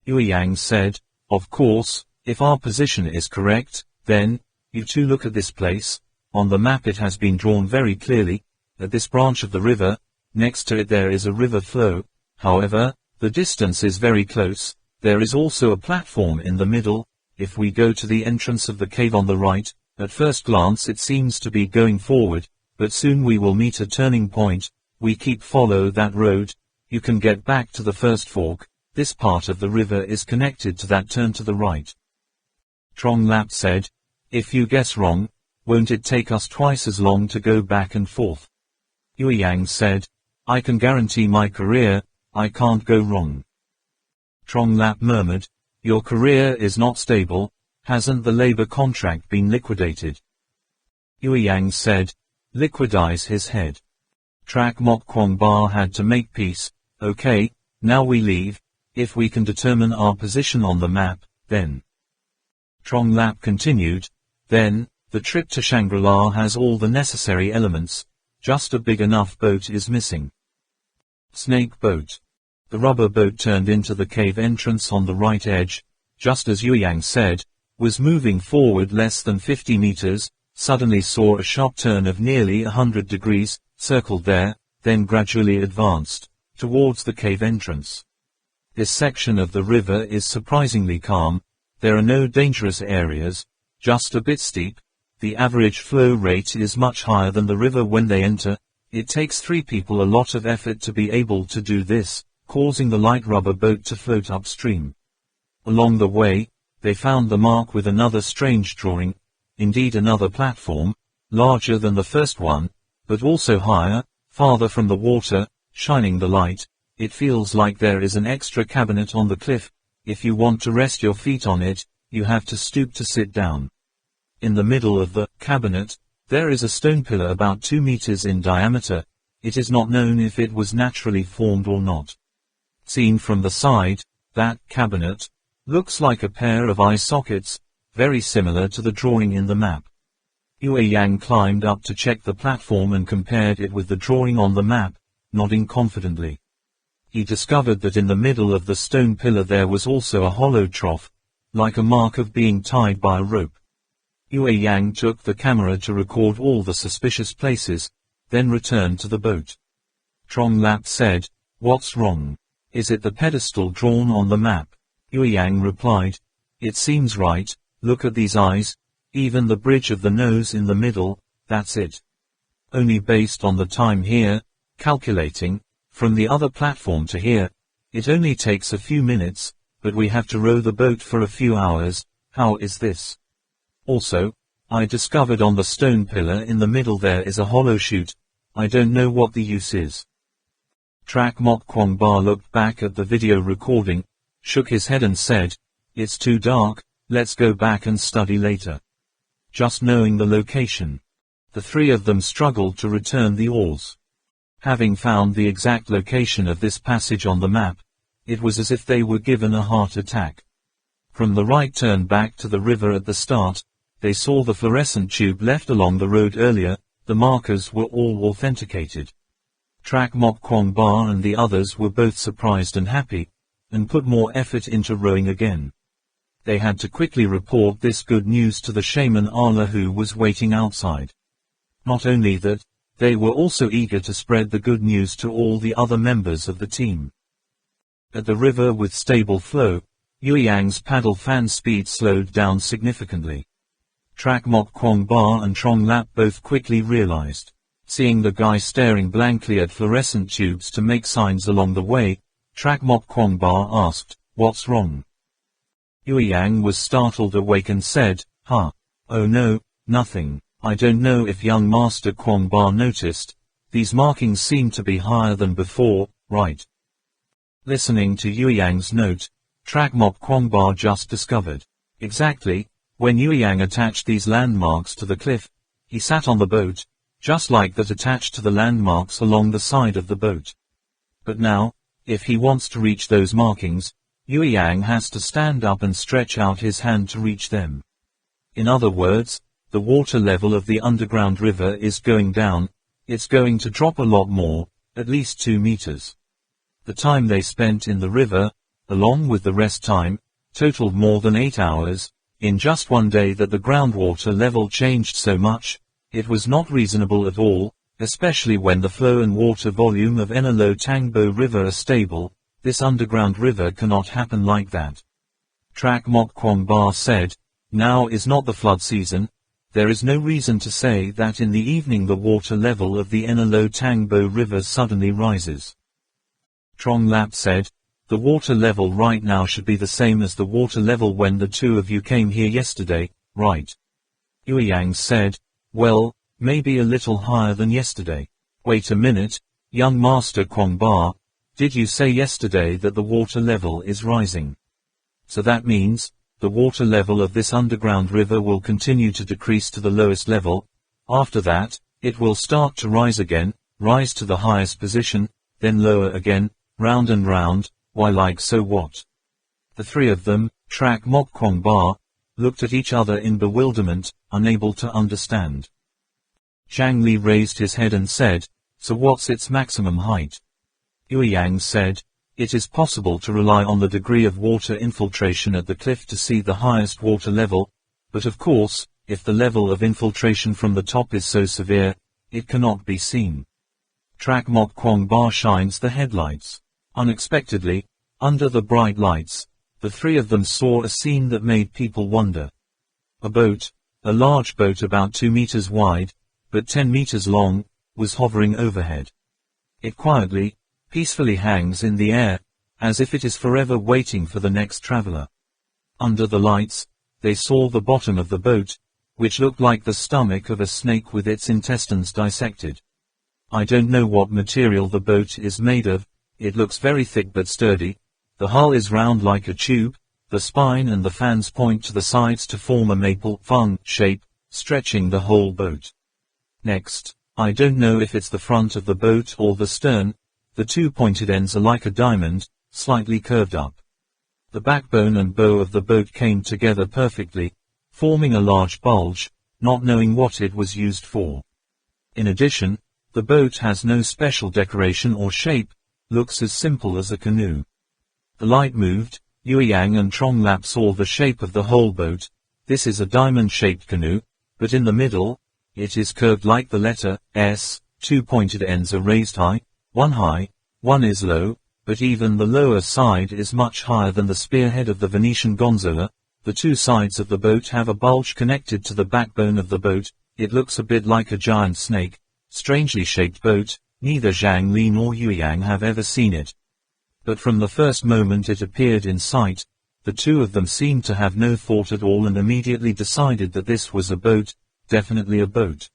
Yang said, of course, if our position is correct, then, you two look at this place. On the map it has been drawn very clearly, at this branch of the river, next to it there is a river flow. However, the distance is very close. There is also a platform in the middle. If we go to the entrance of the cave on the right, at first glance it seems to be going forward, but soon we will meet a turning point. We follow that road, you can get back to the first fork. This part of the river is connected to that turn to the right. Trong Lap said, if you guess wrong, won't it take us twice as long to go back and forth? Yang said, I can guarantee my career, I can't go wrong. Trong Lap murmured, your career is not stable, hasn't the labor contract been liquidated? Yang said, liquidize his head. Trak Mok Kwong Ba had to make peace. Okay, now we leave. If we can determine our position on the map, then. Trong Lap continued, then, the trip to Shangri-La has all the necessary elements, just a big enough boat is missing. Snake boat. The rubber boat turned into the cave entrance on the right edge, just as Yang said, was moving forward less than 50 meters, suddenly saw a sharp turn of nearly 100 degrees, circled there, then gradually advanced, towards the cave entrance. This section of the river is surprisingly calm, there are no dangerous areas, just a bit steep. The average flow rate is much higher than the river when they enter. It takes 3 people a lot of effort to be able to do this, causing the light rubber boat to float upstream. Along the way, they found the mark with another strange drawing, indeed another platform, larger than the first one, but also higher, farther from the water, shining the light. It feels like there is an extra cabinet on the cliff. If you want to rest your feet on it, you have to stoop to sit down. In the middle of the cabinet, there is a stone pillar about 2 meters in diameter. It is not known if it was naturally formed or not. Seen from the side, that cabinet looks like a pair of eye sockets, very similar to the drawing in the map. Yang climbed up to check the platform and compared it with the drawing on the map, nodding confidently. He discovered that in the middle of the stone pillar there was also a hollow trough, like a mark of being tied by a rope. Yang took the camera to record all the suspicious places, then returned to the boat. Trong Lap said, "What's wrong? Is it the pedestal drawn on the map?" Yang replied, "It seems right, look at these eyes, even the bridge of the nose in the middle, that's it. Only based on the time here, calculating, from the other platform to here, it only takes a few minutes, but we have to row the boat for a few hours. How is this? Also, I discovered on the stone pillar in the middle there is a hollow chute. I don't know what the use is." Trak Mok Kwong Ba looked back at the video recording, shook his head and said, "It's too dark, let's go back and study later." Just knowing the location, the 3 of them struggled to return the oars. Having found the exact location of this passage on the map, it was as if they were given a heart attack. From the right turn back to the river at the start, they saw the fluorescent tube left along the road earlier. The markers were all authenticated. Trak Mok Kwong Ba and the others were both surprised and happy, and put more effort into rowing again. They had to quickly report this good news to the shaman Allah who was waiting outside. Not only that, they were also eager to spread the good news to all the other members of the team. At the river with stable flow, Yueyang's paddle fan speed slowed down significantly. Trak Mok Kwong Ba and Trong Lap both quickly realized. Seeing the guy staring blankly at fluorescent tubes to make signs along the way, Trak Mok Kwong Ba asked, "What's wrong?" Yueyang was startled awake and said, "Huh. Oh no, nothing. I don't know if young Master Kwong Ba noticed. These markings seem to be higher than before, right?" Listening to Yueyang's note, Trak Mok Kwong Ba just discovered. Exactly, when Yueyang attached these landmarks to the cliff, he sat on the boat, just like that attached to the landmarks along the side of the boat. But now, if he wants to reach those markings, Yueyang has to stand up and stretch out his hand to reach them. In other words, the water level of the underground river is going down. It's going to drop a lot more, at least 2 meters. The time they spent in the river, along with the rest time, totaled more than 8 hours. In just one day that the groundwater level changed so much, it was not reasonable at all, especially when the flow and water volume of Enelo Tangbo River are stable. This underground river cannot happen like that. Trak Mok Kwong Ba said, "Now is not the flood season. There is no reason to say that in the evening the water level of the Enelo Tangbo River suddenly rises." Trong Lap said, "The water level right now should be the same as the water level when the two of you came here yesterday, right?" Yueyang said, "Well, maybe a little higher than yesterday." "Wait a minute, young Master Kwong Ba, did you say yesterday that the water level is rising? So that means, the water level of this underground river will continue to decrease to the lowest level. After that, it will start to rise again, rise to the highest position, then lower again, round and round. Why, like so what?" The three of them, Trak Mok Kwong Ba, looked at each other in bewilderment, unable to understand. Zhang Li raised his head and said, "So what's its maximum height?" Yueyang said, "It is possible to rely on the degree of water infiltration at the cliff to see the highest water level, but of course, if the level of infiltration from the top is so severe, it cannot be seen." Trak Mok Kwong Ba shines the headlights. Unexpectedly, under the bright lights, the three of them saw a scene that made people wonder. A boat, a large boat about 2 meters wide, but 10 meters long, was hovering overhead. It quietly, peacefully hangs in the air, as if it is forever waiting for the next traveler. Under the lights, they saw the bottom of the boat, which looked like the stomach of a snake with its intestines dissected. I don't know what material the boat is made of. It looks very thick but sturdy. The hull is round like a tube. The spine and the fans point to the sides to form a maple fung shape, stretching the whole boat. Next, I don't know if it's the front of the boat or the stern. The two pointed ends are like a diamond, slightly curved up. The backbone and bow of the boat came together perfectly, forming a large bulge, not knowing what it was used for. In addition, the boat has no special decoration or shape, looks as simple as a canoe. The light moved. Yueyang and Trong Lap saw the shape of the whole boat. This is a diamond-shaped canoe, but in the middle, it is curved like the letter S. 2 pointed ends are raised high, one is low, but even the lower side is much higher than the spearhead of the Venetian gondola. The two sides of the boat have a bulge connected to the backbone of the boat. It looks a bit like a giant snake. Strangely shaped boat. Neither Zhang Li nor Yueyang have ever seen it. But from the first moment it appeared in sight, the two of them seemed to have no thought at all and immediately decided that this was a boat, definitely a boat.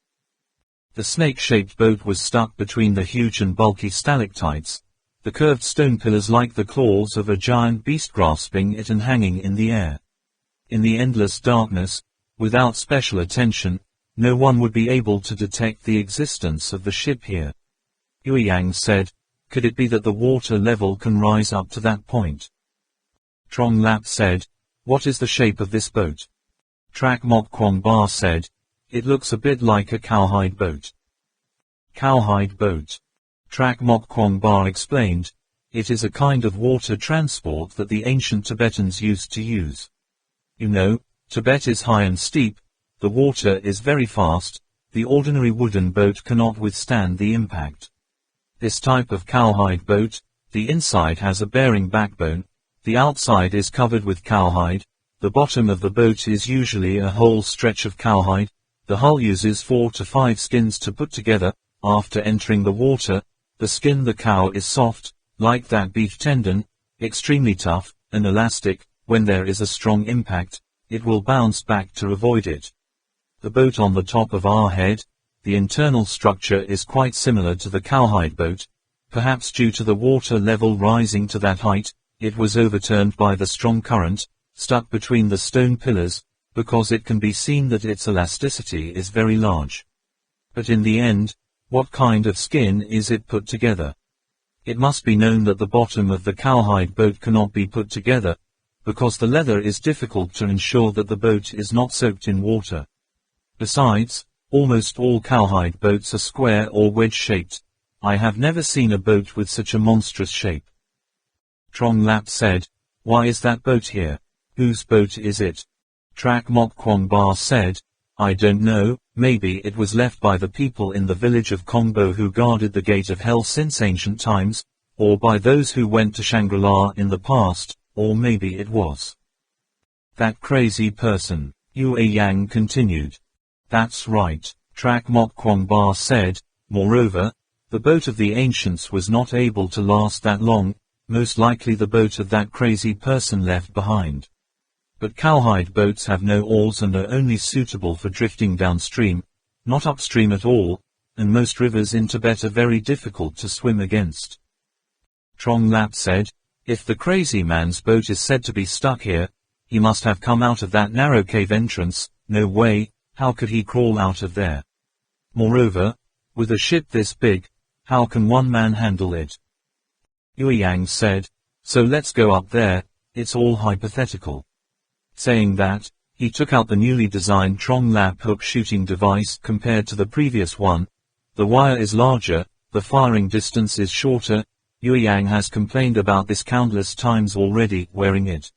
The snake-shaped boat was stuck between the huge and bulky stalactites, the curved stone pillars like the claws of a giant beast grasping it and hanging in the air. In the endless darkness, without special attention, no one would be able to detect the existence of the ship here. Yueyang said, "Could it be that the water level can rise up to that point?" Trong Lap said, "What is the shape of this boat?" Trak Mok Kwong Ba said, "It looks a bit like a cowhide boat." Cowhide boat. Trak Mok Kwong Ba explained, "It is a kind of water transport that the ancient Tibetans used to use." You know, Tibet is high and steep, the water is very fast, the ordinary wooden boat cannot withstand the impact. This type of cowhide boat, the inside has a bearing backbone, the outside is covered with cowhide, the bottom of the boat is usually a whole stretch of cowhide, the hull uses 4 to 5 skins to put together. After entering the water, the skin the cow is soft, like that beef tendon, extremely tough, and elastic. When there is a strong impact, it will bounce back to avoid it. The boat on the top of our head, the internal structure is quite similar to the cowhide boat. Perhaps due to the water level rising to that height, it was overturned by the strong current, stuck between the stone pillars, because it can be seen that its elasticity is very large. But in the end, what kind of skin is it put together? It must be known that the bottom of the cowhide boat cannot be put together, because the leather is difficult to ensure that the boat is not soaked in water. Besides, almost all cowhide boats are square or wedge-shaped. I have never seen a boat with such a monstrous shape. Trong Lap said, "Why is that boat here? Whose boat is it?" Trak Mok Kwong Ba said, "I don't know, maybe it was left by the people in the village of Kongbo who guarded the gate of hell since ancient times, or by those who went to Shangri-La in the past, or maybe it was that crazy person." Yue Yang continued. "That's right," Trak Mok Kwong Ba said. "Moreover, the boat of the ancients was not able to last that long, most likely the boat of that crazy person left behind. But cowhide boats have no oars and are only suitable for drifting downstream, not upstream at all, and most rivers in Tibet are very difficult to swim against." Trong Lap said, "If the crazy man's boat is said to be stuck here, he must have come out of that narrow cave entrance. No way, how could he crawl out of there? Moreover, with a ship this big, how can one man handle it?" Yue Yang said, "So let's go up there, it's all hypothetical." Saying that, he took out the newly designed Trong Lap hook shooting device compared to the previous one. The wire is larger, the firing distance is shorter. Yue Yang has complained about this countless times already. Wearing it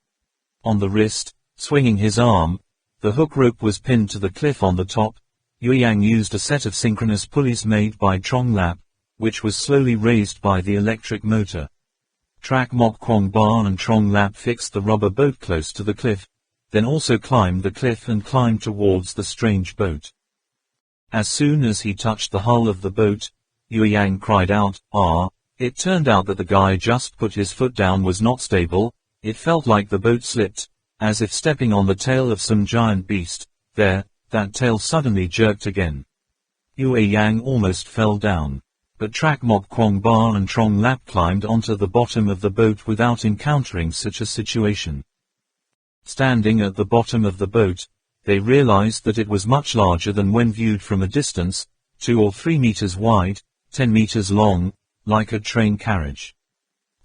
on the wrist, swinging his arm, the hook rope was pinned to the cliff on the top. Yue Yang used a set of synchronous pulleys made by Trong Lap, which was slowly raised by the electric motor. Trak Mok Kwong Ba and Trong Lap fixed the rubber boat close to the cliff, then also climbed the cliff and climbed towards the strange boat. As soon as he touched the hull of the boat, Yue Yang cried out, "Ah!" It turned out that the guy just put his foot down was not stable. It felt like the boat slipped, as if stepping on the tail of some giant beast. There, that tail suddenly jerked again. Yue Yang almost fell down. But Trak Mok Kwong Ba and Trong Lap climbed onto the bottom of the boat without encountering such a situation. Standing at the bottom of the boat, they realized that it was much larger than when viewed from a distance, 2 or 3 meters wide, 10 meters long, like a train carriage.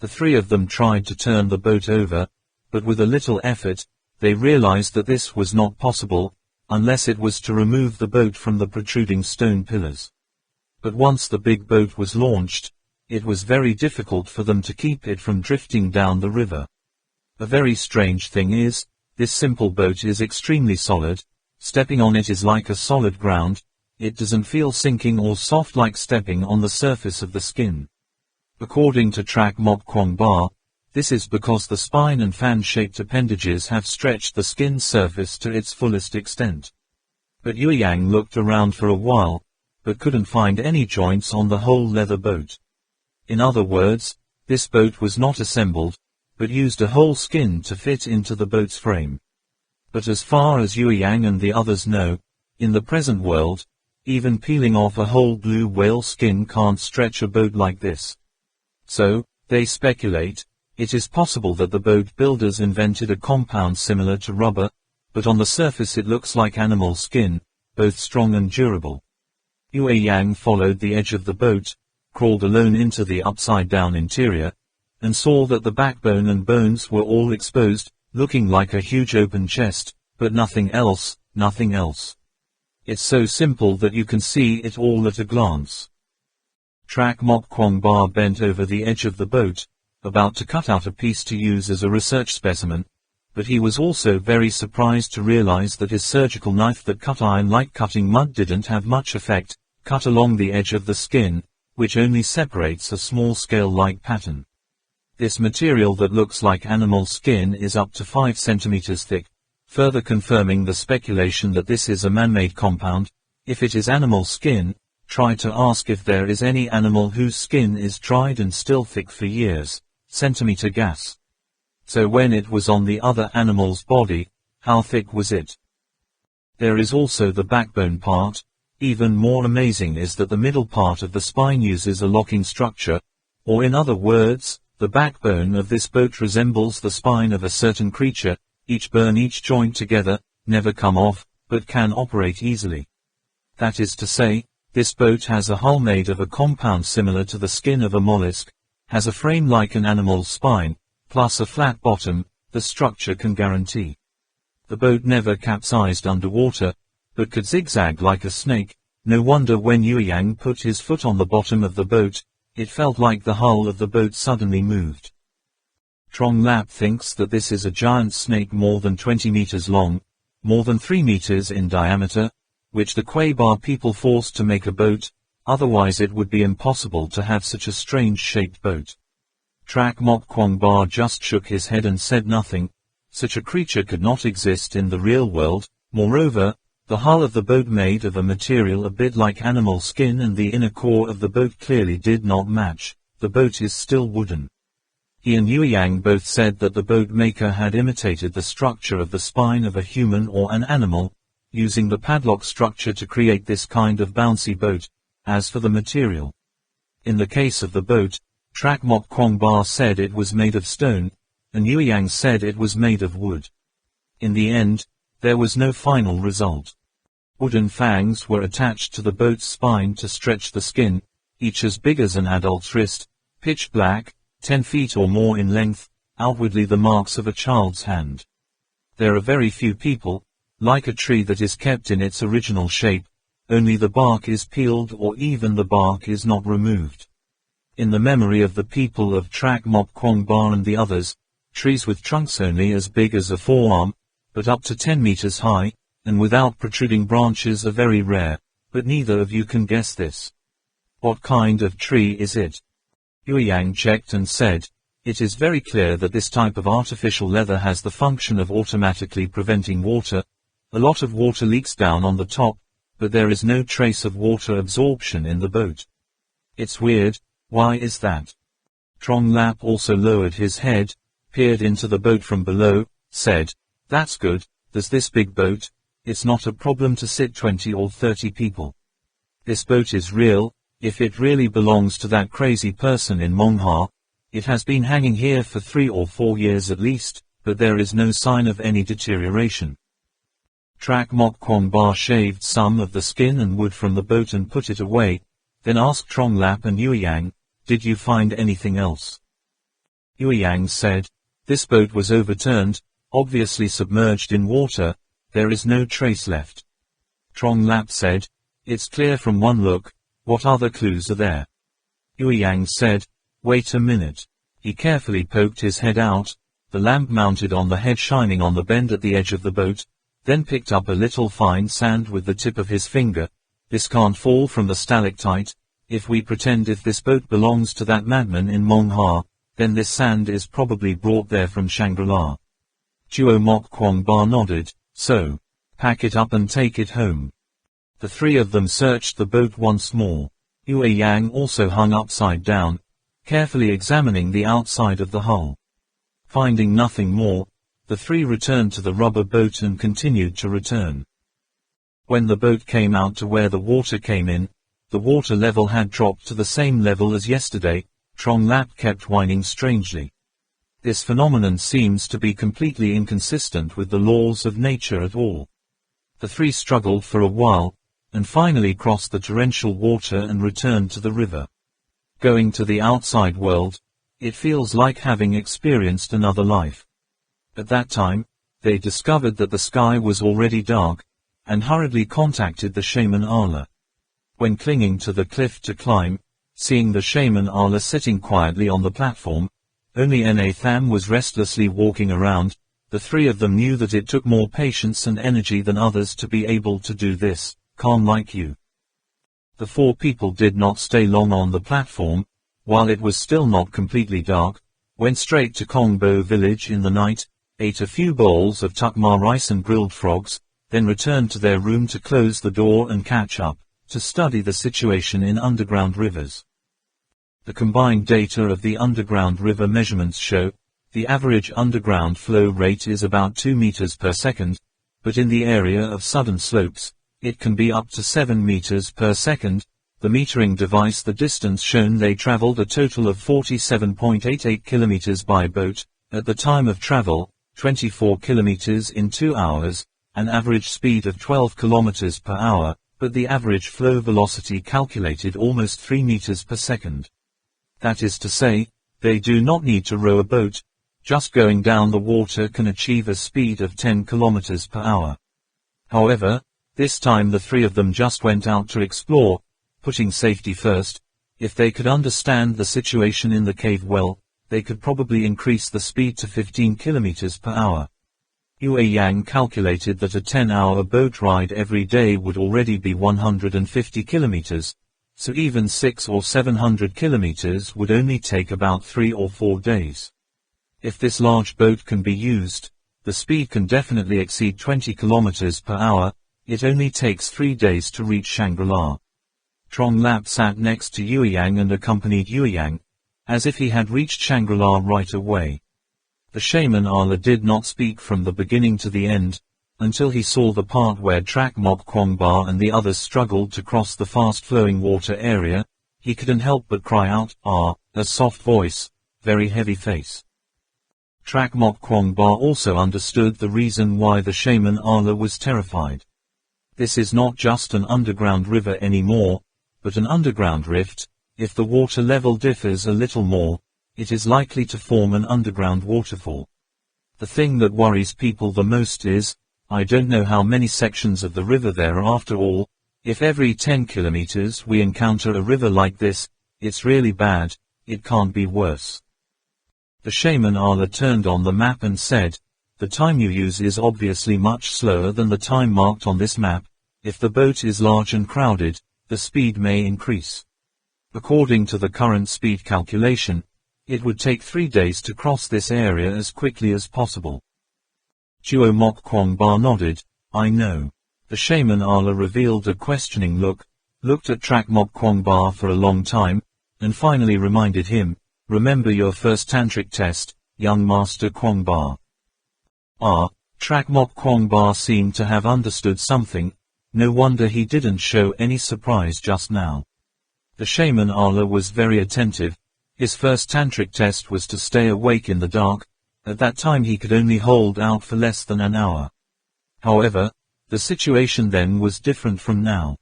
The three of them tried to turn the boat over, but with a little effort, they realized that this was not possible, unless it was to remove the boat from the protruding stone pillars. But once the big boat was launched, it was very difficult for them to keep it from drifting down the river. A very strange thing is, this simple boat is extremely solid. Stepping on it is like a solid ground. It doesn't feel sinking or soft like stepping on the surface of the skin. According to Trak Mok Kwong Ba, this is because the spine and fan-shaped appendages have stretched the skin surface to its fullest extent. But Yue Yang looked around for a while, but couldn't find any joints on the whole leather boat. In other words, this boat was not assembled, but used a whole skin to fit into the boat's frame. But as far as Yue Yang and the others know, in the present world, even peeling off a whole blue whale skin can't stretch a boat like this. So, they speculate, it is possible that the boat builders invented a compound similar to rubber, but on the surface it looks like animal skin, both strong and durable. Yue Yang followed the edge of the boat, crawled alone into the upside-down interior, and saw that the backbone and bones were all exposed, looking like a huge open chest, but nothing else, nothing else. It's so simple that you can see it all at a glance. Trak Mok Kwong Ba bent over the edge of the boat, about to cut out a piece to use as a research specimen, but he was also very surprised to realize that his surgical knife that cut iron like cutting mud didn't have much effect, cut along the edge of the skin, which only separates a small scale-like pattern. This material that looks like animal skin is up to 5 centimeters thick, further confirming the speculation that this is a man-made compound. If it is animal skin, try to ask if there is any animal whose skin is dried and still thick for years. Centimeter gas. So when it was on the other animal's body, how thick was it? There is also the backbone part. Even more amazing is that the middle part of the spine uses a locking structure, or in other words, the backbone of this boat resembles the spine of a certain creature, each bone, each joint together, never come off, but can operate easily. That is to say, this boat has a hull made of a compound similar to the skin of a mollusk, has a frame like an animal's spine, plus a flat bottom. The structure can guarantee. The boat never capsized underwater, but could zigzag like a snake. No wonder when Yueyang put his foot on the bottom of the boat, it felt like the hull of the boat suddenly moved. Trong Lap thinks that this is a giant snake more than 20 meters long, more than 3 meters in diameter, which the Quabar people forced to make a boat, otherwise it would be impossible to have such a strange-shaped boat. Trak Mok Kwong Ba just shook his head and said nothing. Such a creature could not exist in the real world. Moreover, the hull of the boat made of a material a bit like animal skin, and the inner core of the boat clearly did not match. The boat is still wooden. He and Yueyang both said that the boat maker had imitated the structure of the spine of a human or an animal, using the padlock structure to create this kind of bouncy boat. As for the material, in the case of the boat, Trak Mok Kwong Ba said it was made of stone, and Yueyang said it was made of wood. In the end, there was no final result. Wooden fangs were attached to the boat's spine to stretch the skin, each as big as an adult's wrist, pitch black, 10 feet or more in length, outwardly the marks of a child's hand. There are very few people, like a tree that is kept in its original shape, only the bark is peeled or even the bark is not removed. In the memory of the people of Trak Mok Kwong Ba and the others, trees with trunks only as big as a forearm, but up to 10 meters high, and without protruding branches are very rare, but neither of you can guess this. What kind of tree is it? Yueyang checked and said, it is very clear that this type of artificial leather has the function of automatically preventing water. A lot of water leaks down on the top, but there is no trace of water absorption in the boat. It's weird. Why is that? Trong Lap also lowered his head, peered into the boat from below, said, that's good. There's this big boat. It's not a problem to sit 20 or 30 people. This boat is real. If it really belongs to that crazy person in Mongha, it has been hanging here for 3 or 4 years at least, but there is no sign of any deterioration. Trak Mok Kwong Ba shaved some of the skin and wood from the boat and put it away, then asked Trong Lap and Yueyang, did you find anything else? Yueyang said, this boat was overturned, obviously submerged in water, there is no trace left. Trong Lap said, it's clear from one look. What other clues are there? Yueyang said, wait a minute. He carefully poked his head out, the lamp mounted on the head shining on the bend at the edge of the boat, then picked up a little fine sand with the tip of his finger. This can't fall from the stalactite. If we pretend if this boat belongs to that madman in Mongha, then this sand is probably brought there from Shangri-La. Tuo Mok Kwong Ba nodded, so, pack it up and take it home. The 3 of them searched the boat once more. Yueyang also hung upside down, carefully examining the outside of the hull. Finding nothing more, the 3 returned to the rubber boat and continued to return. When the boat came out to where the water came in, the water level had dropped to the same level as yesterday. Trong Lap kept whining strangely. This phenomenon seems to be completely inconsistent with the laws of nature at all. The 3 struggled for a while, and finally crossed the torrential water and returned to the river. Going to the outside world, it feels like having experienced another life. At that time, they discovered that the sky was already dark, and hurriedly contacted the shaman Allah. When clinging to the cliff to climb, seeing the shaman Allah sitting quietly on the platform, only Na Tham was restlessly walking around, The three of them knew that it took more patience and energy than others to be able to do this, calm like you. The four people did not stay long on the platform, while it was still not completely dark, went straight to Kongbo village in the night, ate a few bowls of tukma rice and grilled frogs, then returned to their room to close the door and catch up, to study the situation in underground rivers. The combined data of the underground river measurements show, the average underground flow rate is about 2 meters per second, but in the area of sudden slopes, it can be up to 7 meters per second. The metering device, the distance shown, they traveled a total of 47.88 kilometers by boat, at the time of travel, 24 kilometers in 2 hours, an average speed of 12 kilometers per hour, but the average flow velocity calculated almost 3 meters per second. That is to say, they do not need to row a boat, just going down the water can achieve a speed of 10 kilometers per hour. However, this time the three of them just went out to explore, putting safety first. If they could understand the situation in the cave well, they could probably increase the speed to 15 kilometers per hour. Yue Yang calculated that a 10-hour boat ride every day would already be 150 kilometers, so even 600 or 700 kilometers would only take about 3 or 4 days. If this large boat can be used, the speed can definitely exceed 20 kilometers per hour. It only takes 3 days to reach Shangri-La. Trong Lap sat next to Yue Yang and accompanied Yue Yang, as if he had reached Shangri-La right away. The shaman Ala did not speak from the beginning to the end, until he saw the part where Trak Mok Kwongba and the others struggled to cross the fast-flowing water area. He couldn't help but cry out, "Ah," a soft voice, very heavy face. Trak Mok Kwongba also understood the reason why the shaman Ala was terrified. This is not just an underground river anymore, but an underground rift. If the water level differs a little more, it is likely to form an underground waterfall. The thing that worries people the most is, I don't know how many sections of the river there are after all. If every 10 kilometers we encounter a river like this, it's really bad, it can't be worse. The shaman Ala turned on the map and said, "The time you use is obviously much slower than the time marked on this map. If the boat is large and crowded, the speed may increase. According to the current speed calculation, it would take 3 days to cross this area as quickly as possible." Chuo Mok Kwongba nodded, "I know." The shaman Ala revealed a questioning look, looked at Trak Mok Kwongba for a long time, and finally reminded him, "Remember your first tantric test, young Master Kwongba." Trak Mok Kwongba seemed to have understood something. No wonder he didn't show any surprise just now. The shaman Ala was very attentive. His first tantric test was to stay awake in the dark. At that time he could only hold out for less than an hour. However, the situation then was different from now.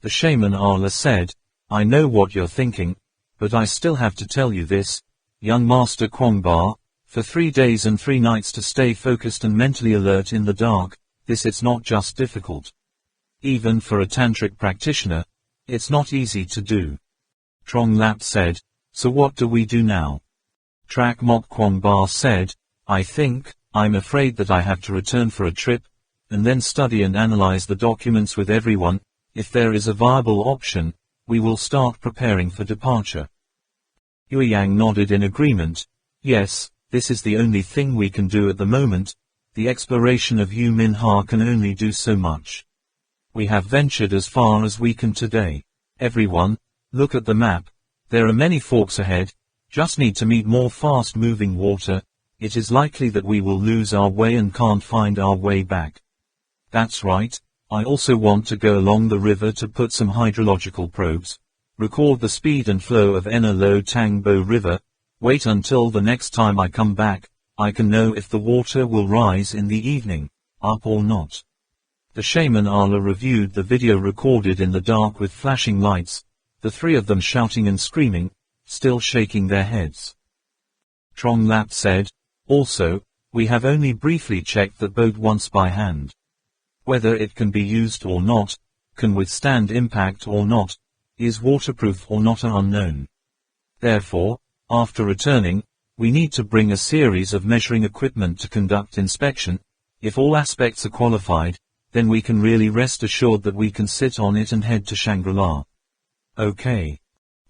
The shaman Ala said, "I know what you're thinking, but I still have to tell you this, young Master Kwongba, for 3 days and 3 nights to stay focused and mentally alert in the dark, it's not just difficult. Even for a tantric practitioner, it's not easy to do." Trong Lap said, "So what do we do now?" Trak Mok Kwongba said, I'm afraid that I have to return for a trip, and then study and analyze the documents with everyone. If there is a viable option, we will start preparing for departure." Yue Yang nodded in agreement. "Yes, this is the only thing we can do at the moment. The exploration of Yu Min Ha can only do so much. We have ventured as far as we can today. Everyone, look at the map. There are many forks ahead. Just need to meet more fast-moving water. It is likely that we will lose our way and can't find our way back." "That's right. I also want to go along the river to put some hydrological probes. Record the speed and flow of Ena Lo Tang Bo River. Wait until the next time I come back. I can know if the water will rise in the evening, up or not." The shaman Ala reviewed the video recorded in the dark with flashing lights, the three of them shouting and screaming, still shaking their heads. Trong Lap said, "Also, we have only briefly checked the boat once by hand. Whether it can be used or not, can withstand impact or not, is waterproof or not are unknown. Therefore, after returning, We need to bring a series of measuring equipment to conduct inspection. If all aspects are qualified, then we can really rest assured that we can sit on it and head to Shangri-La. Okay.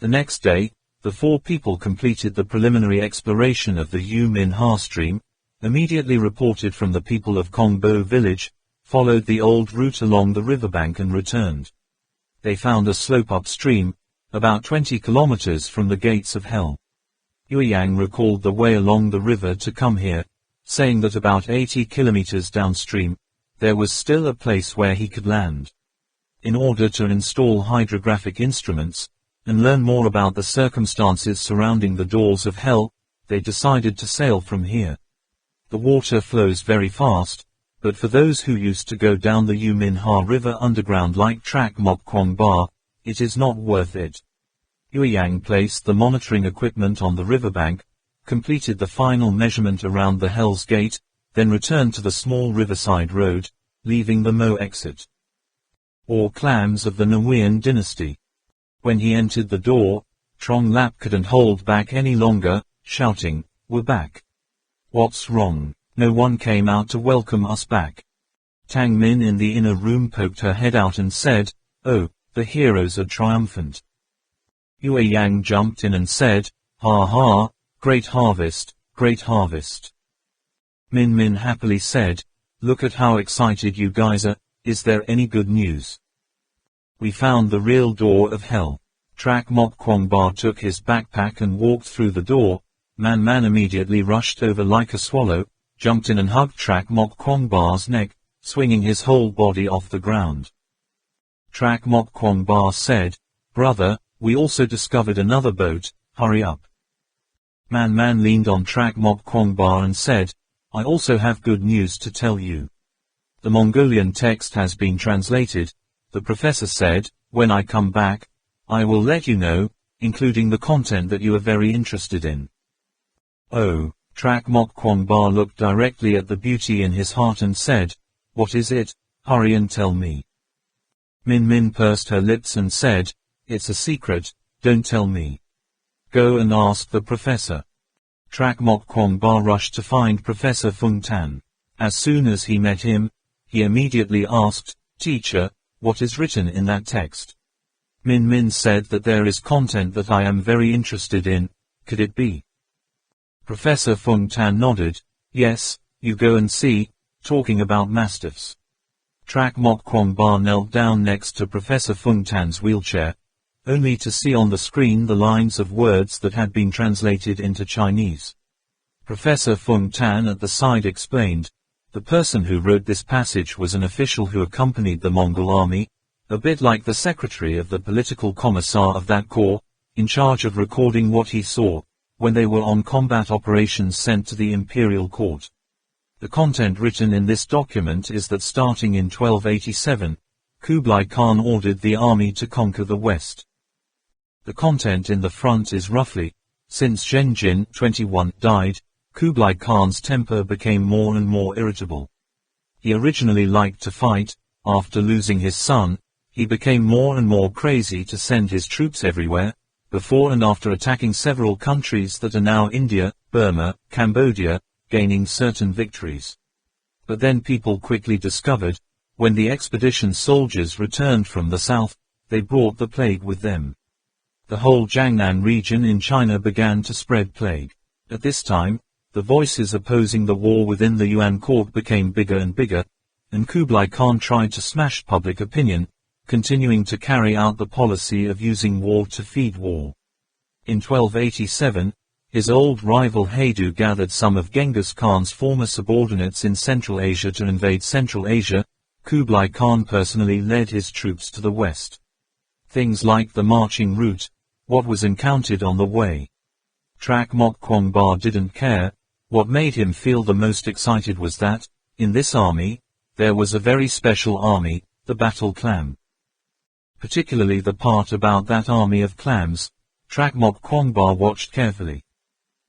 The next day, the 4 people completed the preliminary exploration of the Yu Min Ha stream, immediately reported from the people of Kongbo village, followed the old route along the riverbank and returned. They found a slope upstream, about 20 kilometers from the gates of hell. Yueyang recalled the way along the river to come here, saying that about 80 kilometers downstream, there was still a place where he could land. In order to install hydrographic instruments, and learn more about the circumstances surrounding the doors of hell, they decided to sail from here. The water flows very fast, but for those who used to go down the Yu Min Ha River underground like Trak Mok Kwong Ba, it is not worth it. Yueyang placed the monitoring equipment on the riverbank, completed the final measurement around the Hell's Gate, then returned to the small riverside road, leaving the Mo exit. Or clams of the Nguyen dynasty. When he entered the door, Trong Lap couldn't hold back any longer, shouting, "We're back. What's wrong? No one came out to welcome us back." Tang Min in the inner room poked her head out and said, "Oh, the heroes are triumphant." Yueyang jumped in and said, "Ha ha, great harvest, great harvest." Min Min happily said, "Look at how excited you guys are, is there any good news?" "We found the real door of hell." Trak Mok Kwong Ba took his backpack and walked through the door. Man Man immediately rushed over like a swallow, jumped in and hugged Trak Mok Kwong Ba's neck, swinging his whole body off the ground. Trak Mok Kwong Ba said, "Brother, we also discovered another boat, hurry up." Man Man leaned on Trak Mok Kwong Ba and said, "I also have good news to tell you. The Mongolian text has been translated," the professor said. "When I come back, I will let you know, including the content that you are very interested in." "Oh," Trak Mok Kwong Ba looked directly at the beauty in his heart and said, "What is it? Hurry and tell me." Min Min pursed her lips and said, "It's a secret, don't tell me. Go and ask the professor." Trak Mok Kwong Ba rushed to find Professor Fung Tan. As soon as he met him, he immediately asked, "Teacher, what is written in that text?" Min Min said that there is content that I am very interested in. Could it be? Professor Fung Tan nodded. "Yes, you go and see, talking about mastiffs." Trak Mok Kwong Ba knelt down next to Professor Fung Tan's wheelchair, only to see on the screen the lines of words that had been translated into Chinese. Professor Fung Tan at the side explained, the person who wrote this passage was an official who accompanied the Mongol army, a bit like the secretary of the political commissar of that corps, in charge of recording what he saw, when they were on combat operations sent to the imperial court. The content written in this document is that starting in 1287, Kublai Khan ordered the army to conquer the west. The content in the front is roughly, since Zhenjin 21 died, Kublai Khan's temper became more and more irritable. He originally liked to fight. After losing his son, he became more and more crazy to send his troops everywhere, before and after attacking several countries that are now India, Burma, Cambodia, gaining certain victories. But then people quickly discovered, when the expedition soldiers returned from the south, they brought the plague with them. The whole Jiangnan region in China began to spread plague. At this time, the voices opposing the war within the Yuan court became bigger and bigger, and Kublai Khan tried to smash public opinion, continuing to carry out the policy of using war to feed war. In 1287, his old rival Haidu gathered some of Genghis Khan's former subordinates in Central Asia to invade Central Asia. Kublai Khan personally led his troops to the west. Things like the marching route, what was encountered on the way. Trak Mok Kwong Ba didn't care. What made him feel the most excited was that, in this army, there was a very special army, the Battle Clam. Particularly the part about that army of clams, Trak Mok Kwong Ba watched carefully.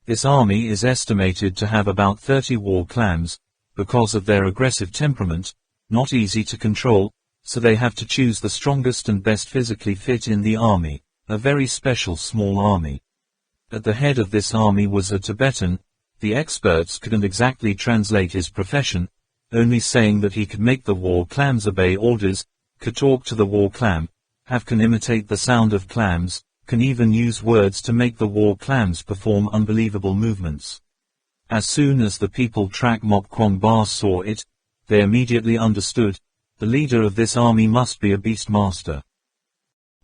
This army is estimated to have about 30 war clams, because of their aggressive temperament, not easy to control, so they have to choose the strongest and best physically fit in the army, a very special small army. At the head of this army was a Tibetan. The experts couldn't exactly translate his profession, only saying that he could make the war clams obey orders, could talk to the war clam, can imitate the sound of clams, can even use words to make the war clams perform unbelievable movements. As soon as the people Trak Mok Kwong Ba saw it, they immediately understood, the leader of this army must be a beast master.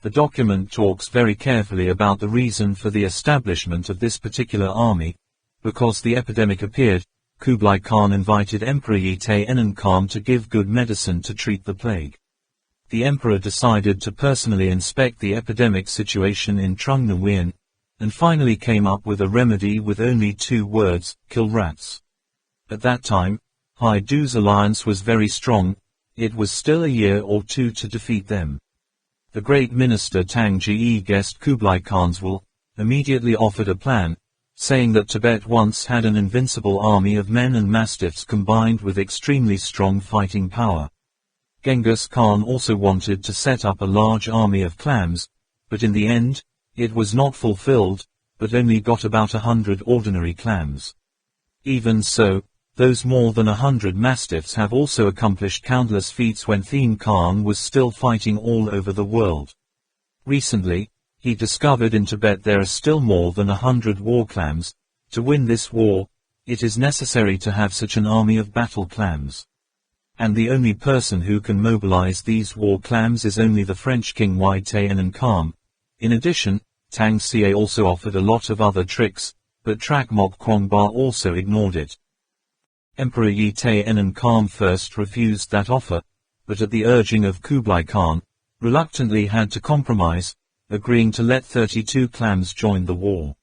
The document talks very carefully about the reason for the establishment of this particular army. Because the epidemic appeared, Kublai Khan invited Emperor Yite Enon Khan to give good medicine to treat the plague. The emperor decided to personally inspect the epidemic situation in Trung Nguyen, and finally came up with a remedy with only 2 words, kill rats. At that time, Hai Du's alliance was very strong, it was still a year or 2 to defeat them. The great minister Tang Ji guessed Kublai Khan's will, immediately offered a plan, saying that Tibet once had an invincible army of men and mastiffs combined with extremely strong fighting power. Genghis Khan also wanted to set up a large army of clams, but in the end, it was not fulfilled, but only got about 100 ordinary clams. Even so, those more than 100 mastiffs have also accomplished countless feats when Thien Khan was still fighting all over the world. Recently, he discovered in Tibet there are still more than 100 war clams. To win this war, it is necessary to have such an army of battle clams. And the only person who can mobilize these war clams is only the French King Yite Enon Khan. In addition, Tang Xie also offered a lot of other tricks, but Trak Mok Kwong Ba also ignored it. Emperor Yite Enon Khan first refused that offer, but at the urging of Kublai Khan, reluctantly had to compromise, agreeing to let 32 clams join the war.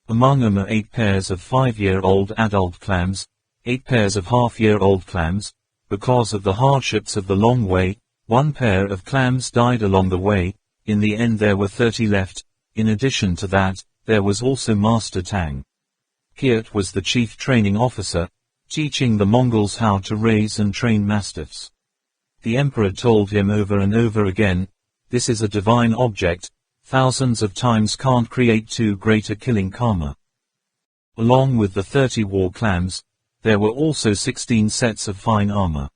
Among them are 8 pairs of 5-year-old adult clams, 8 pairs of half-year-old clams. Because of the hardships of the long way, 1 pair of clams died along the way. In the end there were 30 left. In addition to that, there was also Master Tang. Kiat was the chief training officer, teaching the Mongols how to raise and train mastiffs. The emperor told him over and over again, this is a divine object, thousands of times can't create too great a killing karma. Along with the 30 war clams, there were also 16 sets of fine armor.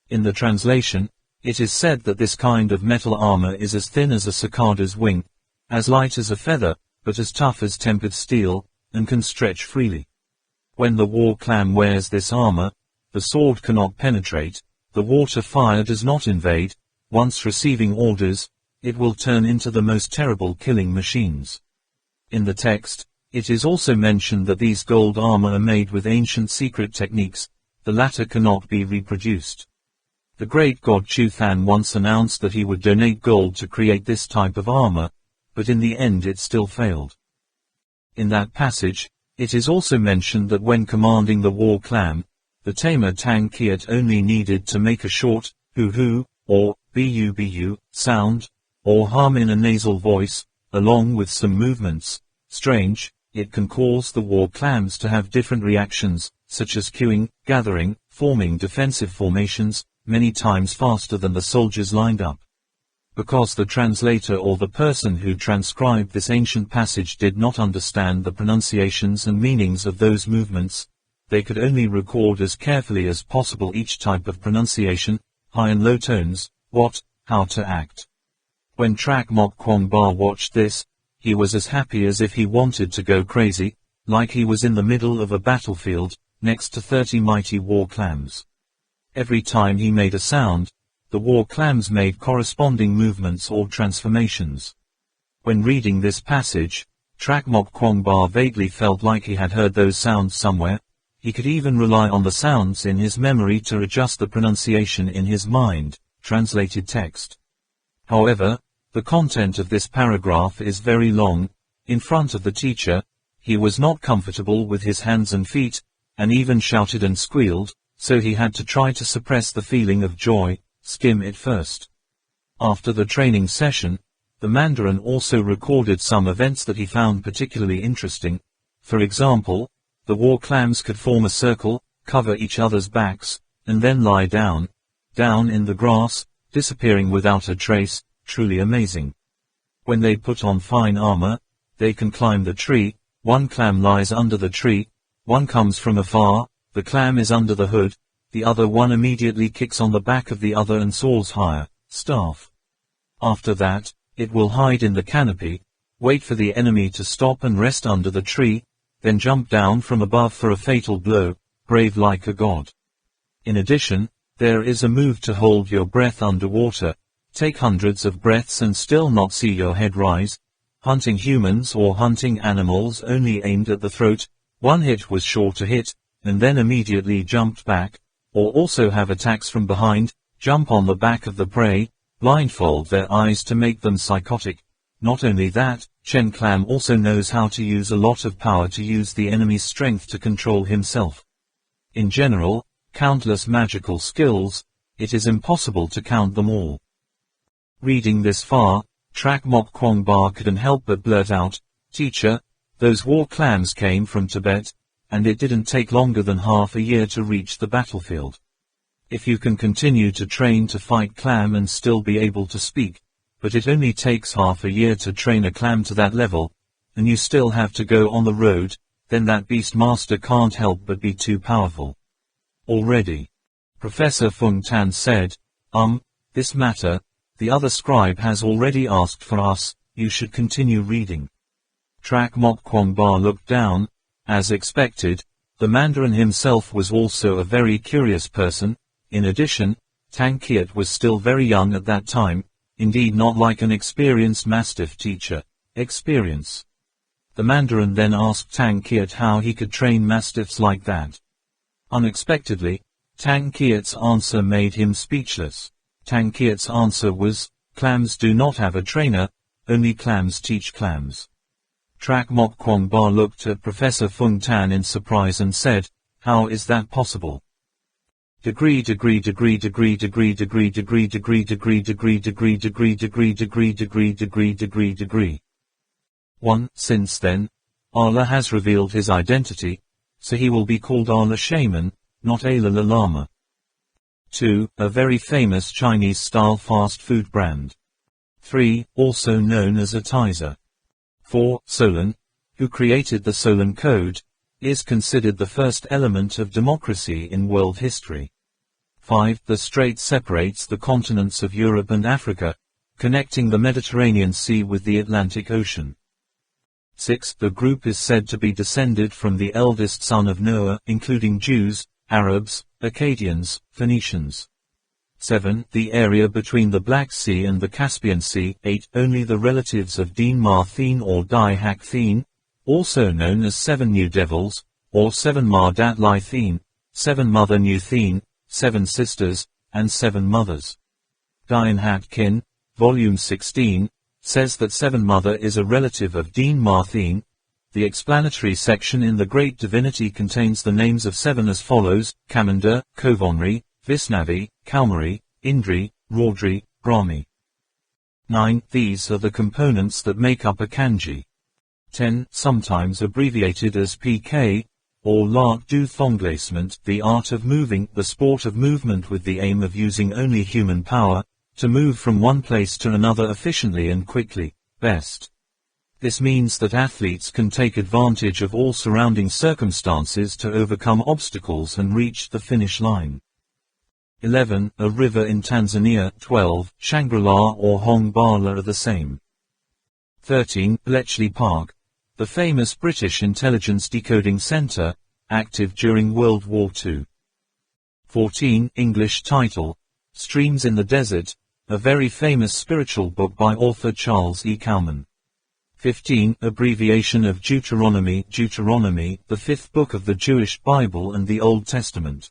In the translation, it is said that this kind of metal armor is as thin as a cicada's wing, as light as a feather, but as tough as tempered steel, and can stretch freely. When the war clam wears this armor, the sword cannot penetrate, the water fire does not invade, once receiving orders, it will turn into the most terrible killing machines. In the text, it is also mentioned that these gold armor are made with ancient secret techniques, the latter cannot be reproduced. The great god Chuthan once announced that he would donate gold to create this type of armor, but in the end it still failed. In that passage, it is also mentioned that when commanding the war clam, the tamer Tang Kiat only needed to make a short, hoo-hoo, or bu-bu, sound, or hum in a nasal voice, along with some movements. Strange, it can cause the war clams to have different reactions, such as queuing, gathering, forming defensive formations, many times faster than the soldiers lined up. Because the translator or the person who transcribed this ancient passage did not understand the pronunciations and meanings of those movements, they could only record as carefully as possible each type of pronunciation, high and low tones, what, how to act. When Trak Mok Kwong Ba watched this, he was as happy as if he wanted to go crazy, like he was in the middle of a battlefield, next to 30 mighty war clams. Every time he made a sound, the war clams made corresponding movements or transformations. When reading this passage, Trak Mok Kwong Ba vaguely felt like he had heard those sounds somewhere. He could even rely on the sounds in his memory to adjust the pronunciation in his mind. Translated text. However, the content of this paragraph is very long. In front of the teacher, he was not comfortable with his hands and feet, and even shouted and squealed, so he had to try to suppress the feeling of joy, skim it first. After the training session, the Mandarin also recorded some events that he found particularly interesting. For example, the war clams could form a circle, cover each other's backs, and then lie down in the grass, disappearing without a trace. Truly amazing. When they put on fine armor, they can climb the tree, One clam lies under the tree, one comes from afar, the clam is under the hood, the other one immediately kicks on the back of the other and soars higher, staff. After that, it will hide in the canopy, wait for the enemy to stop and rest under the tree, then jump down from above for a fatal blow, brave like a god. In addition, there is a move to hold your breath underwater, take hundreds of breaths and still not see your head rise. Hunting humans or hunting animals only aimed at the throat, one hit was sure to hit, and then immediately jumped back, or also have attacks from behind, jump on the back of the prey, blindfold their eyes to make them psychotic. Not only that, Chen Clam also knows how to use a lot of power to use the enemy's strength to control himself. In general, countless magical skills, it is impossible to count them all. Reading this far, Trak Mok Kwong Ba couldn't help but blurt out, "Teacher, those war clams came from Tibet, and it didn't take longer than half a year to reach the battlefield. If you can continue to train to fight clam and still be able to speak, but it only takes half a year to train a clam to that level, and you still have to go on the road, then that beast master can't help but be too powerful." Already. Professor Fung Tan said, This matter, the other scribe has already asked for us, you should continue reading. Trak Mok Kwong Ba looked down. As expected, the Mandarin himself was also a very curious person. In addition, Tang Kiat was still very young at that time, indeed not like an experienced mastiff teacher. Experience. The Mandarin then asked Tang Kiat how he could train mastiffs like that. Unexpectedly, Tang Kiat's answer made him speechless. Tang Kiat's answer was, "Clams do not have a trainer, only clams teach clams." Trak Mok Kwong Ba looked at Professor Fung Tan in surprise and said, "How is that possible?" Degree. 1. Since then, Allah has revealed his identity, so he will be called Allah Shaman, not Allah Lama. 2. A very famous Chinese-style fast food brand. 3. Also known as a Tizer. 4. Solon, who created the Solon Code, is considered the first element of democracy in world history. 5. The strait separates the continents of Europe and Africa, connecting the Mediterranean Sea with the Atlantic Ocean. 6. The group is said to be descended from the eldest son of Noah, including Jews, Arabs, Akkadians, Phoenicians. 7. The area between the Black Sea and the Caspian Sea. 8. Only the relatives of Deen Ma Thien or Dai Hak Thien, also known as 7 New Devils, or 7 Ma Dat Lai Thien, 7 Mother New Thien, 7 Sisters, and 7 Mothers. Dian Hat Kin, Volume 16, says that 7 Mother is a relative of Deen Ma Thien. The explanatory section in the Great Divinity contains the names of 7 as follows: Kamanda, Kovonri, Visnavi, Kalmari, Indri, Raudri, Brahmi. 9. These are the components that make up a kanji. 10. Sometimes abbreviated as PK, or L'art du thonglacement, the art of moving, the sport of movement with the aim of using only human power, to move from one place to another efficiently and quickly, best. This means that athletes can take advantage of all surrounding circumstances to overcome obstacles and reach the finish line. 11. A river in Tanzania. 12. Shangri-La or Hong Bala are the same. 13. Bletchley Park, the famous British intelligence decoding center, active during World War II. 14. English title, Streams in the Desert, a very famous spiritual book by author Charles E. Cowman. 15. Abbreviation of Deuteronomy, Deuteronomy, the 5th book of the Jewish Bible and the Old Testament.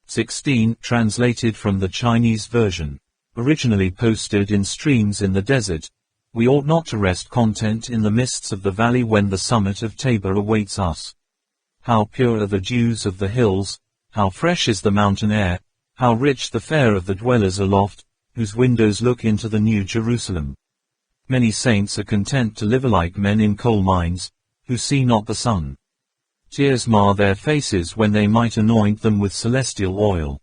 16. Translated from the Chinese version. Originally posted in Streams in the Desert, we ought not to rest content in the mists of the valley when the summit of Tabor awaits us. How pure are the dews of the hills, how fresh is the mountain air, how rich the fare of the dwellers aloft, whose windows look into the New Jerusalem. Many saints are content to live like men in coal mines, who see not the sun. Tears mar their faces when they might anoint them with celestial oil.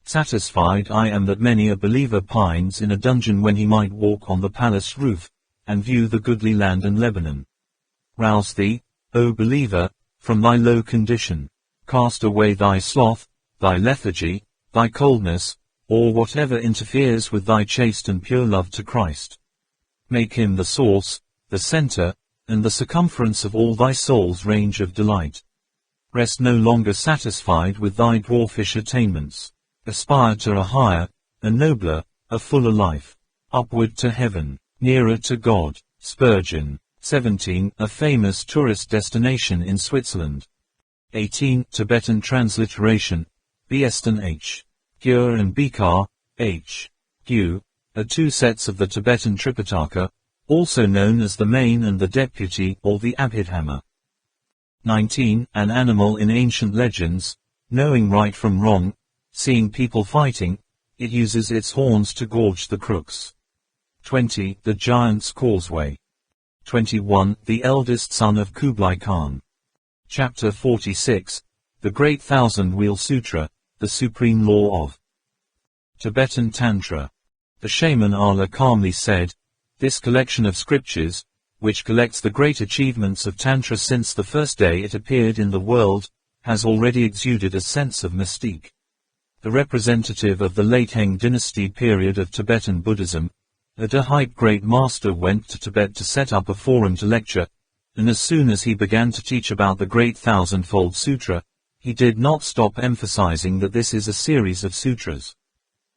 Satisfied I am that many a believer pines in a dungeon when he might walk on the palace roof, and view the goodly land and Lebanon. Rouse thee, O believer, from thy low condition. Cast away thy sloth, thy lethargy, thy coldness, or whatever interferes with thy chaste and pure love to Christ. Make him the source, the center, and the circumference of all thy soul's range of delight. Rest no longer satisfied with thy dwarfish attainments. Aspire to a higher, a nobler, a fuller life. Upward to heaven, nearer to God. Spurgeon. 17. A famous tourist destination in Switzerland. 18. Tibetan transliteration. Biesten H. Gyur and Bikar, H. Gu, are two sets of the Tibetan Tripitaka, also known as the main and the deputy or the Abhidhamma. 19. An animal in ancient legends, knowing right from wrong, seeing people fighting, it uses its horns to gorge the crooks. 20. The Giant's Causeway. 21. The eldest son of Kublai Khan. Chapter 46. The Great Thousand-Wheel Sutra, the Supreme Law of Tibetan Tantra. The shaman Ala calmly said, "This collection of scriptures, which collects the great achievements of Tantra since the first day it appeared in the world, has already exuded a sense of mystique." The representative of the late Heng dynasty period of Tibetan Buddhism, a Dahype great master, went to Tibet to set up a forum to lecture, and as soon as he began to teach about the Great Thousand-Fold Sutra, he did not stop emphasizing that this is a series of sutras.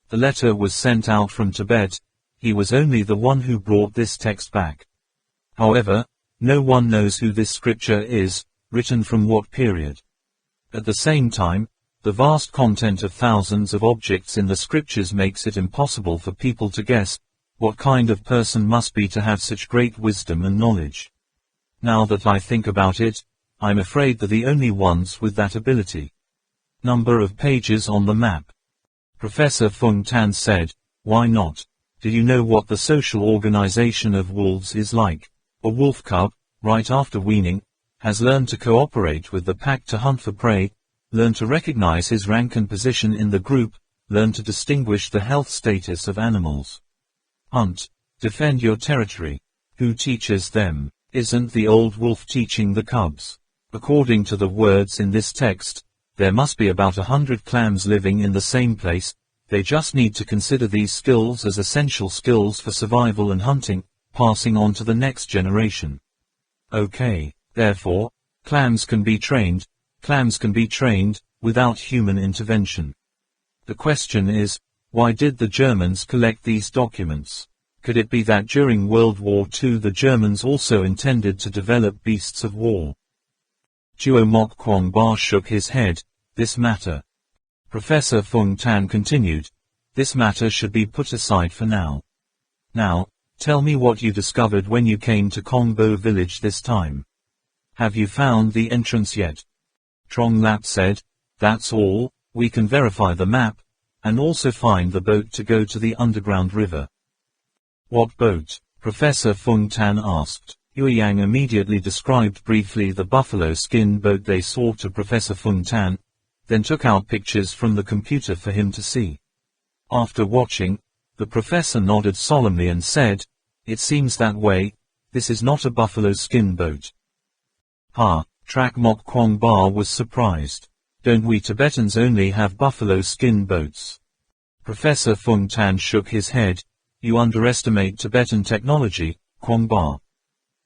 The letter was sent out from Tibet. He was only the one who brought this text back. However, no one knows who this scripture is, written from what period. At the same time, the vast content of thousands of objects in the scriptures makes it impossible for people to guess what kind of person must be to have such great wisdom and knowledge. Now that I think about it, I'm afraid they're the only ones with that ability. Number of pages on the map. Professor Fung Tan said, "Why not? Do you know what the social organization of wolves is like? A wolf cub, right after weaning, has learned to cooperate with the pack to hunt for prey, learn to recognize his rank and position in the group, learn to distinguish the health status of animals. Hunt, defend your territory. Who teaches them? Isn't the old wolf teaching the cubs?" According to the words in this text, there must be about 100 clans living in the same place. They just need to consider these skills as essential skills for survival and hunting, passing on to the next generation. Okay, therefore, clans can be trained without human intervention. The question is, why did the Germans collect these documents? Could it be that during World War II the Germans also intended to develop beasts of war? Duo Mok Kwong Ba shook his head. This matter. Professor Fung Tan continued. This matter should be put aside for now. Now, tell me what you discovered when you came to Kongbo village this time. Have you found the entrance yet? Trong Lap said, "That's all. We can verify the map, and also find the boat to go to the underground river." What boat? Professor Fung Tan asked. Yue Yang immediately described briefly the buffalo skin boat they saw to Professor Fung Tan, then took out pictures from the computer for him to see. After watching, the professor nodded solemnly and said, "It seems that way. This is not a buffalo skin boat." Trak Mok Kwong Ba was surprised. "Don't we Tibetans only have buffalo skin boats?" Professor Fung Tan shook his head. "You underestimate Tibetan technology, Kwong Ba."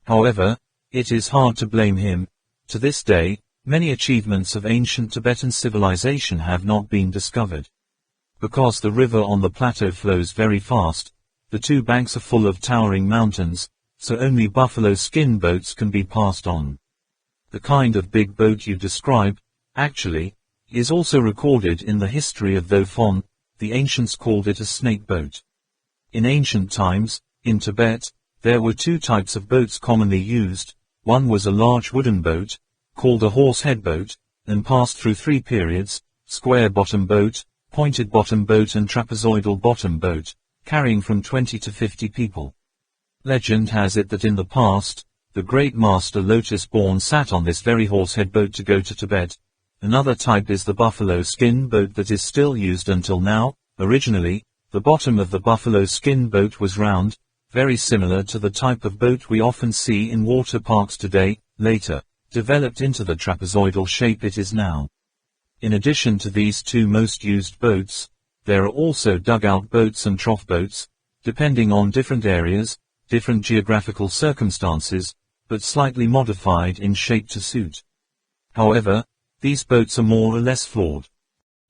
However, it is hard to blame him. To this day, many achievements of ancient Tibetan civilization have not been discovered. Because the river on the plateau flows very fast, the two banks are full of towering mountains, so only buffalo skin boats can be passed on. The kind of big boat you describe, actually, is also recorded in the history of Thofon. The ancients called it a snake boat. In ancient times, in Tibet, there were two types of boats commonly used. One was a large wooden boat, called a horse-head boat, and passed through three periods: square-bottom boat, pointed-bottom boat and trapezoidal-bottom boat, carrying from 20 to 50 people. Legend has it that in the past, the great master Lotus-born sat on this very horse-head boat to go to Tibet. Another type is the buffalo skin boat that is still used until now. Originally, the bottom of the buffalo skin boat was round, very similar to the type of boat we often see in water parks today. Later, developed into the trapezoidal shape it is now. In addition to these two most used boats, there are also dugout boats and trough boats, depending on different areas, different geographical circumstances, but slightly modified in shape to suit. However, these boats are more or less flawed.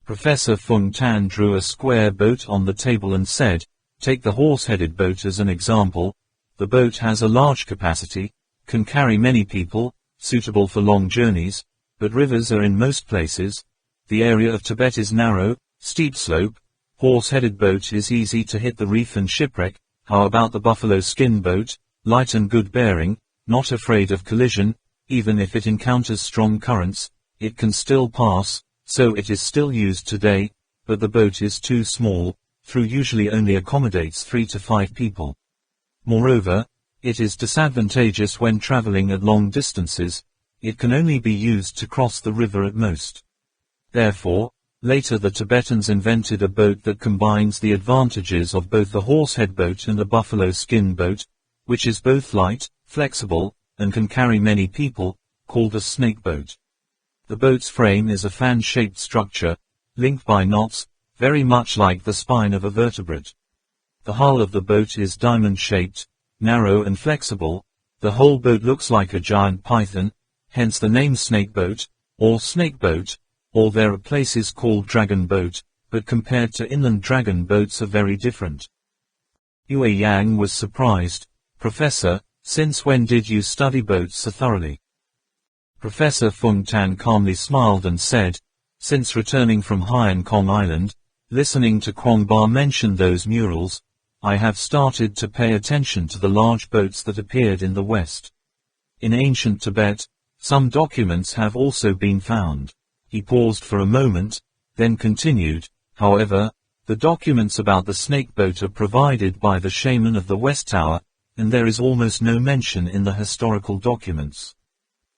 Professor Fung Tan drew a square boat on the table and said, take the horse-headed boat as an example. The boat has a large capacity, can carry many people, suitable for long journeys, but rivers are in most places. The area of Tibet is narrow, steep slope. Horse-headed boat is easy to hit the reef and shipwreck. How about the buffalo skin boat, light and good bearing, not afraid of collision, even if it encounters strong currents, it can still pass, so it is still used today, but the boat is too small, through usually only accommodates 3 to 5 people. Moreover, it is disadvantageous when traveling at long distances, it can only be used to cross the river at most. Therefore, later the Tibetans invented a boat that combines the advantages of both the horsehead boat and a buffalo skin boat, which is both light, flexible, and can carry many people, called a snake boat. The boat's frame is a fan-shaped structure, linked by knots, very much like the spine of a vertebrate. The hull of the boat is diamond-shaped, narrow and flexible. The whole boat looks like a giant python, hence the name snake boat, or snake boat, or there are places called dragon boat, but compared to inland dragon boats are very different. Yue Yang was surprised. Professor, since when did you study boats so thoroughly? Professor Fung Tan calmly smiled and said, since returning from Hainan Kong Island, listening to Kwong Ba mention those murals, I have started to pay attention to the large boats that appeared in the West. In ancient Tibet, some documents have also been found. He paused for a moment, then continued, however, the documents about the snake boat are provided by the shaman of the West Tower, and there is almost no mention in the historical documents.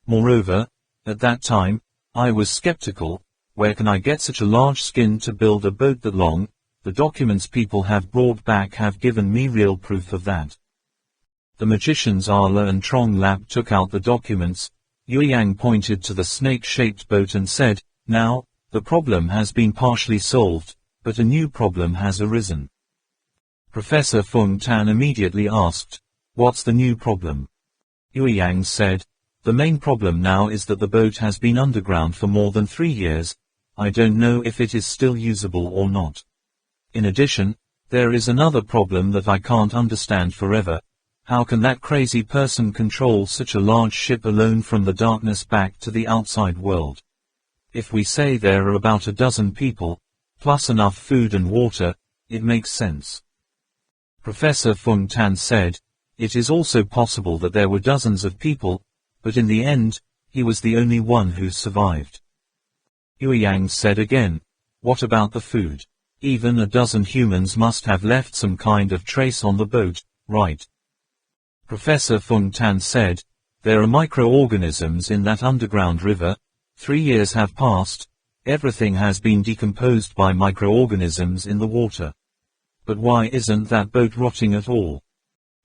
Moreover, at that time, I was skeptical, where can I get such a large skin to build a boat that long? The documents people have brought back have given me real proof of that. The magicians Arla and Trong Lap took out the documents. Yue Yang pointed to the snake-shaped boat and said, now, the problem has been partially solved, but a new problem has arisen. Professor Fung Tan immediately asked, what's the new problem? Yue Yang said, the main problem now is that the boat has been underground for more than 3 years. I don't know if it is still usable or not. In addition, there is another problem that I can't understand forever. How can that crazy person control such a large ship alone from the darkness back to the outside world? If we say there are about a dozen people, plus enough food and water, it makes sense. Professor Fung Tan said, it is also possible that there were dozens of people, but in the end, he was the only one who survived. Yue Yang said again, what about the food? Even a dozen humans must have left some kind of trace on the boat, right? Professor Fung Tan said, there are microorganisms in that underground river. 3 years have passed, everything has been decomposed by microorganisms in the water. But why isn't that boat rotting at all?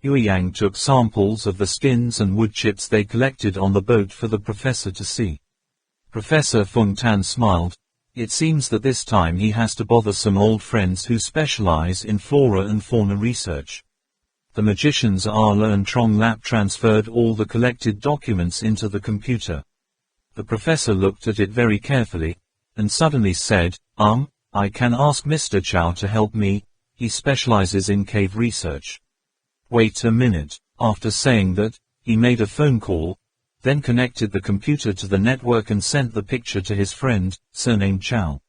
Yue Yang took samples of the skins and wood chips they collected on the boat for the professor to see. Professor Fung Tan smiled. It seems that this time he has to bother some old friends who specialize in flora and fauna research. The magicians Arla and Trong Lap transferred all the collected documents into the computer. The professor looked at it very carefully, and suddenly said, I can ask Mr. Chow to help me, he specializes in cave research. Wait a minute. After saying that, he made a phone call, then connected the computer to the network and sent the picture to his friend, surnamed Chow.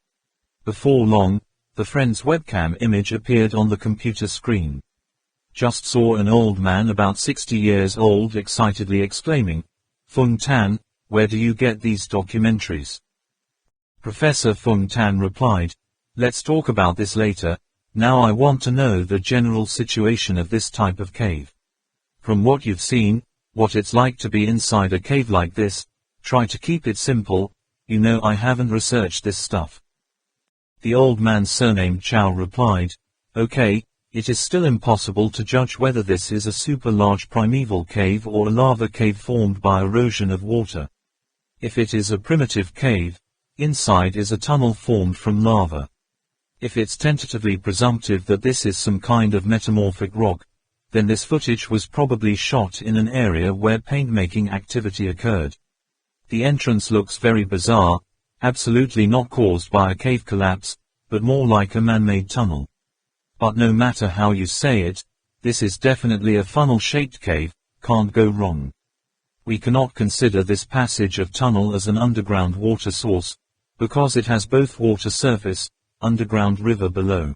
Before long, the friend's webcam image appeared on the computer screen. Just saw an old man about 60 years old excitedly exclaiming, Fung Tan, where do you get these documentaries? Professor Fung Tan replied, let's talk about this later. Now I want to know the general situation of this type of cave. From what you've seen, what it's like to be inside a cave like this, try to keep it simple, you know I haven't researched this stuff. The old man surnamed Chow replied, okay, it is still impossible to judge whether this is a super large primeval cave or a lava cave formed by erosion of water. If it is a primitive cave, inside is a tunnel formed from lava. If it's tentatively presumptive that this is some kind of metamorphic rock, then this footage was probably shot in an area where paint-making activity occurred. The entrance looks very bizarre, absolutely not caused by a cave collapse, but more like a man-made tunnel. But no matter how you say it, this is definitely a funnel-shaped cave, can't go wrong. We cannot consider this passage of tunnel as an underground water source, because it has both water surface, underground river below.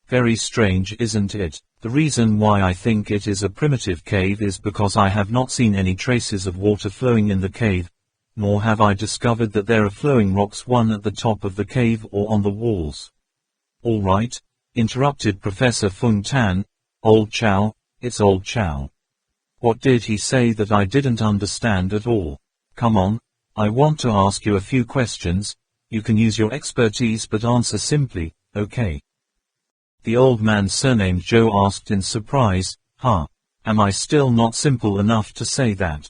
Very strange, isn't it? The reason why I think it is a primitive cave is because I have not seen any traces of water flowing in the cave, nor have I discovered that there are flowing rocks one at the top of the cave or on the walls. All right, interrupted Professor Fung Tan, Old Chow, it's Old Chow. What did he say that I didn't understand at all? Come on, I want to ask you a few questions. You can use your expertise but answer simply, okay? The old man surnamed Joe asked in surprise, huh? Am I still not simple enough to say that?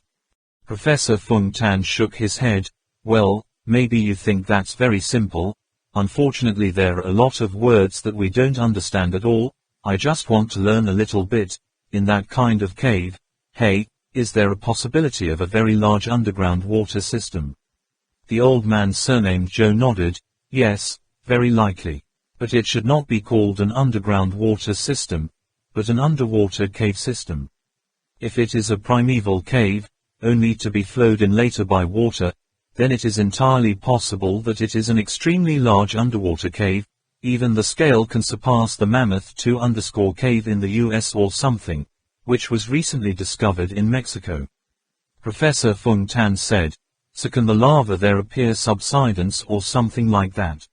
Professor Fung Tan shook his head. Well, maybe you think that's very simple. Unfortunately there are a lot of words that we don't understand at all. I just want to learn a little bit. In that kind of cave, hey, is there a possibility of a very large underground water system? The old man surnamed Joe nodded. Yes, very likely. But it should not be called an underground water system, but an underwater cave system. If it is a primeval cave, only to be flowed in later by water, then it is entirely possible that it is an extremely large underwater cave. Even the scale can surpass the Mammoth 2_ cave in the US or something, which was recently discovered in Mexico. Professor Fung Tan said, so can the lava there appear subsidence or something like that?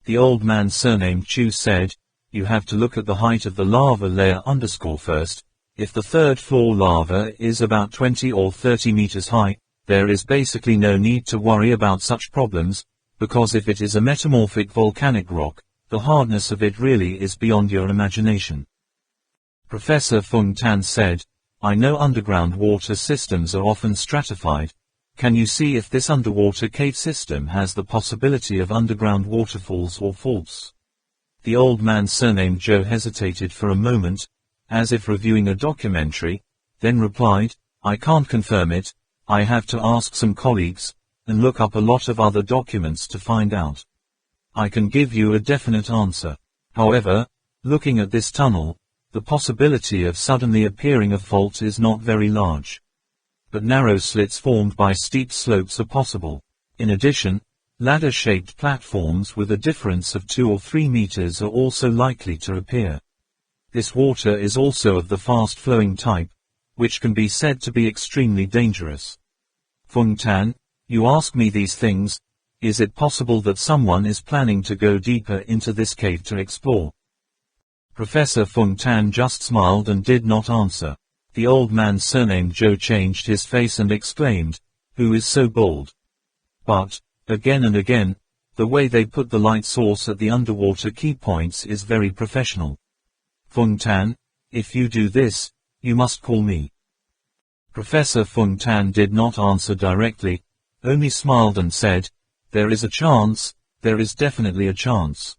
The old man surnamed Chu said, you have to look at the height of the lava layer first. If the third floor lava is about 20 or 30 meters high, there is basically no need to worry about such problems, because if it is a metamorphic volcanic rock, the hardness of it really is beyond your imagination. Professor Fung Tan said, I know underground water systems are often stratified. Can you see if this underwater cave system has the possibility of underground waterfalls or faults? The old man surnamed Joe hesitated for a moment, as if reviewing a documentary, then replied, I can't confirm it. I have to ask some colleagues, and look up a lot of other documents to find out. I can give you a definite answer. However, looking at this tunnel, the possibility of suddenly appearing a fault is not very large. But narrow slits formed by steep slopes are possible. In addition, ladder-shaped platforms with a difference of 2 or 3 meters are also likely to appear. This water is also of the fast-flowing type, which can be said to be extremely dangerous. Fung Tan, you ask me these things. Is it possible that someone is planning to go deeper into this cave to explore? Professor Fung Tan just smiled and did not answer. The old man surnamed Joe changed his face and exclaimed, who is so bold? But, again and again, the way they put the light source at the underwater key points is very professional. Fung Tan, if you do this, you must call me. Professor Fung Tan did not answer directly, only smiled and said, there is a chance, there is definitely a chance.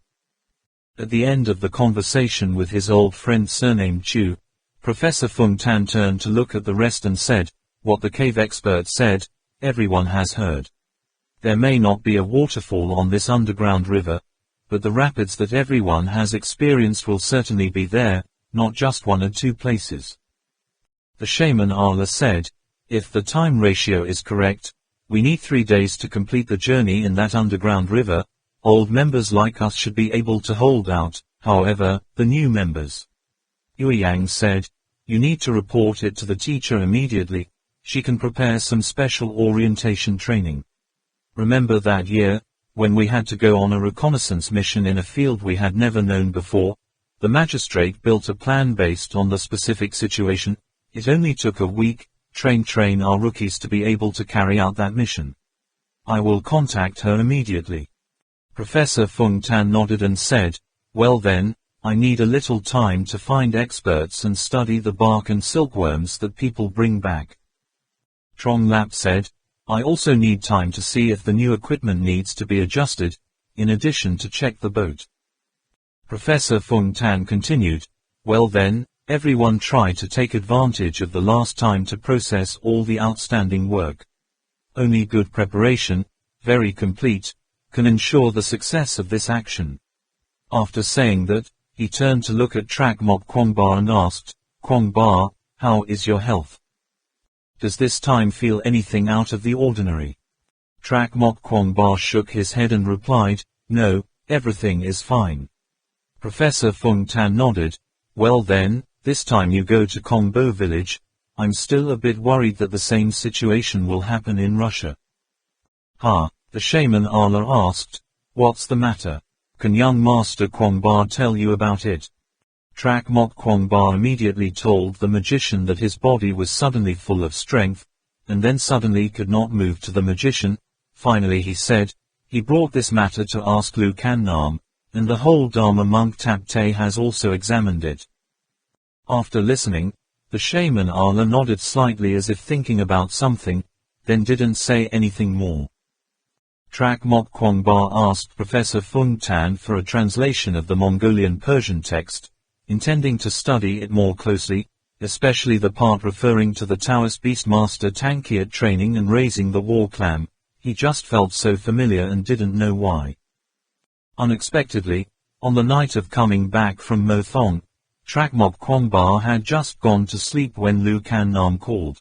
At the end of the conversation with his old friend surnamed Chu, Professor Fung Tan turned to look at the rest and said, what the cave expert said, everyone has heard. There may not be a waterfall on this underground river, but the rapids that everyone has experienced will certainly be there, not just 1 or 2 places. The shaman Ala said, if the time ratio is correct, we need 3 days to complete the journey in that underground river. Old members like us should be able to hold out, however, the new members. Yueyang said, you need to report it to the teacher immediately. She can prepare some special orientation training. Remember that year, when we had to go on a reconnaissance mission in a field we had never known before? The magistrate built a plan based on the specific situation. It only took a week. Train our rookies to be able to carry out that mission. I will contact her immediately. Professor Fung Tan nodded and said, well then, I need a little time to find experts and study the bark and silkworms that people bring back. Trong Lap said, I also need time to see if the new equipment needs to be adjusted, in addition to check the boat. Professor Fung Tan continued, well then, everyone try to take advantage of the last time to process all the outstanding work. Only good preparation, very complete, can ensure the success of this action. After saying that, he turned to look at Trak Mok Kwongba and asked, Kwongba, how is your health? Does this time feel anything out of the ordinary? Trak Mok Kwongba shook his head and replied, no, everything is fine. Professor Fung Tan nodded, well then, this time you go to Kongbo village. I'm still a bit worried that the same situation will happen in Russia. The shaman Allah asked, what's the matter? Can young Master Kwongba tell you about it? Trak Mok Kwongba immediately told the magician that his body was suddenly full of strength, and then suddenly could not move to the magician. Finally he said, he brought this matter to ask Lu Kan Nam, and the whole Dharma monk Tap Te has also examined it. After listening, the shaman Allah nodded slightly as if thinking about something, then didn't say anything more. Trak Mok Kwongba asked Professor Fung Tan for a translation of the Mongolian Persian text, intending to study it more closely, especially the part referring to the Taoist Beastmaster Tankiat training and raising the war clam. He just felt so familiar and didn't know why. Unexpectedly, on the night of coming back from Mo Thong, Trak Mok Kwongba had just gone to sleep when Lu Kan Nam called.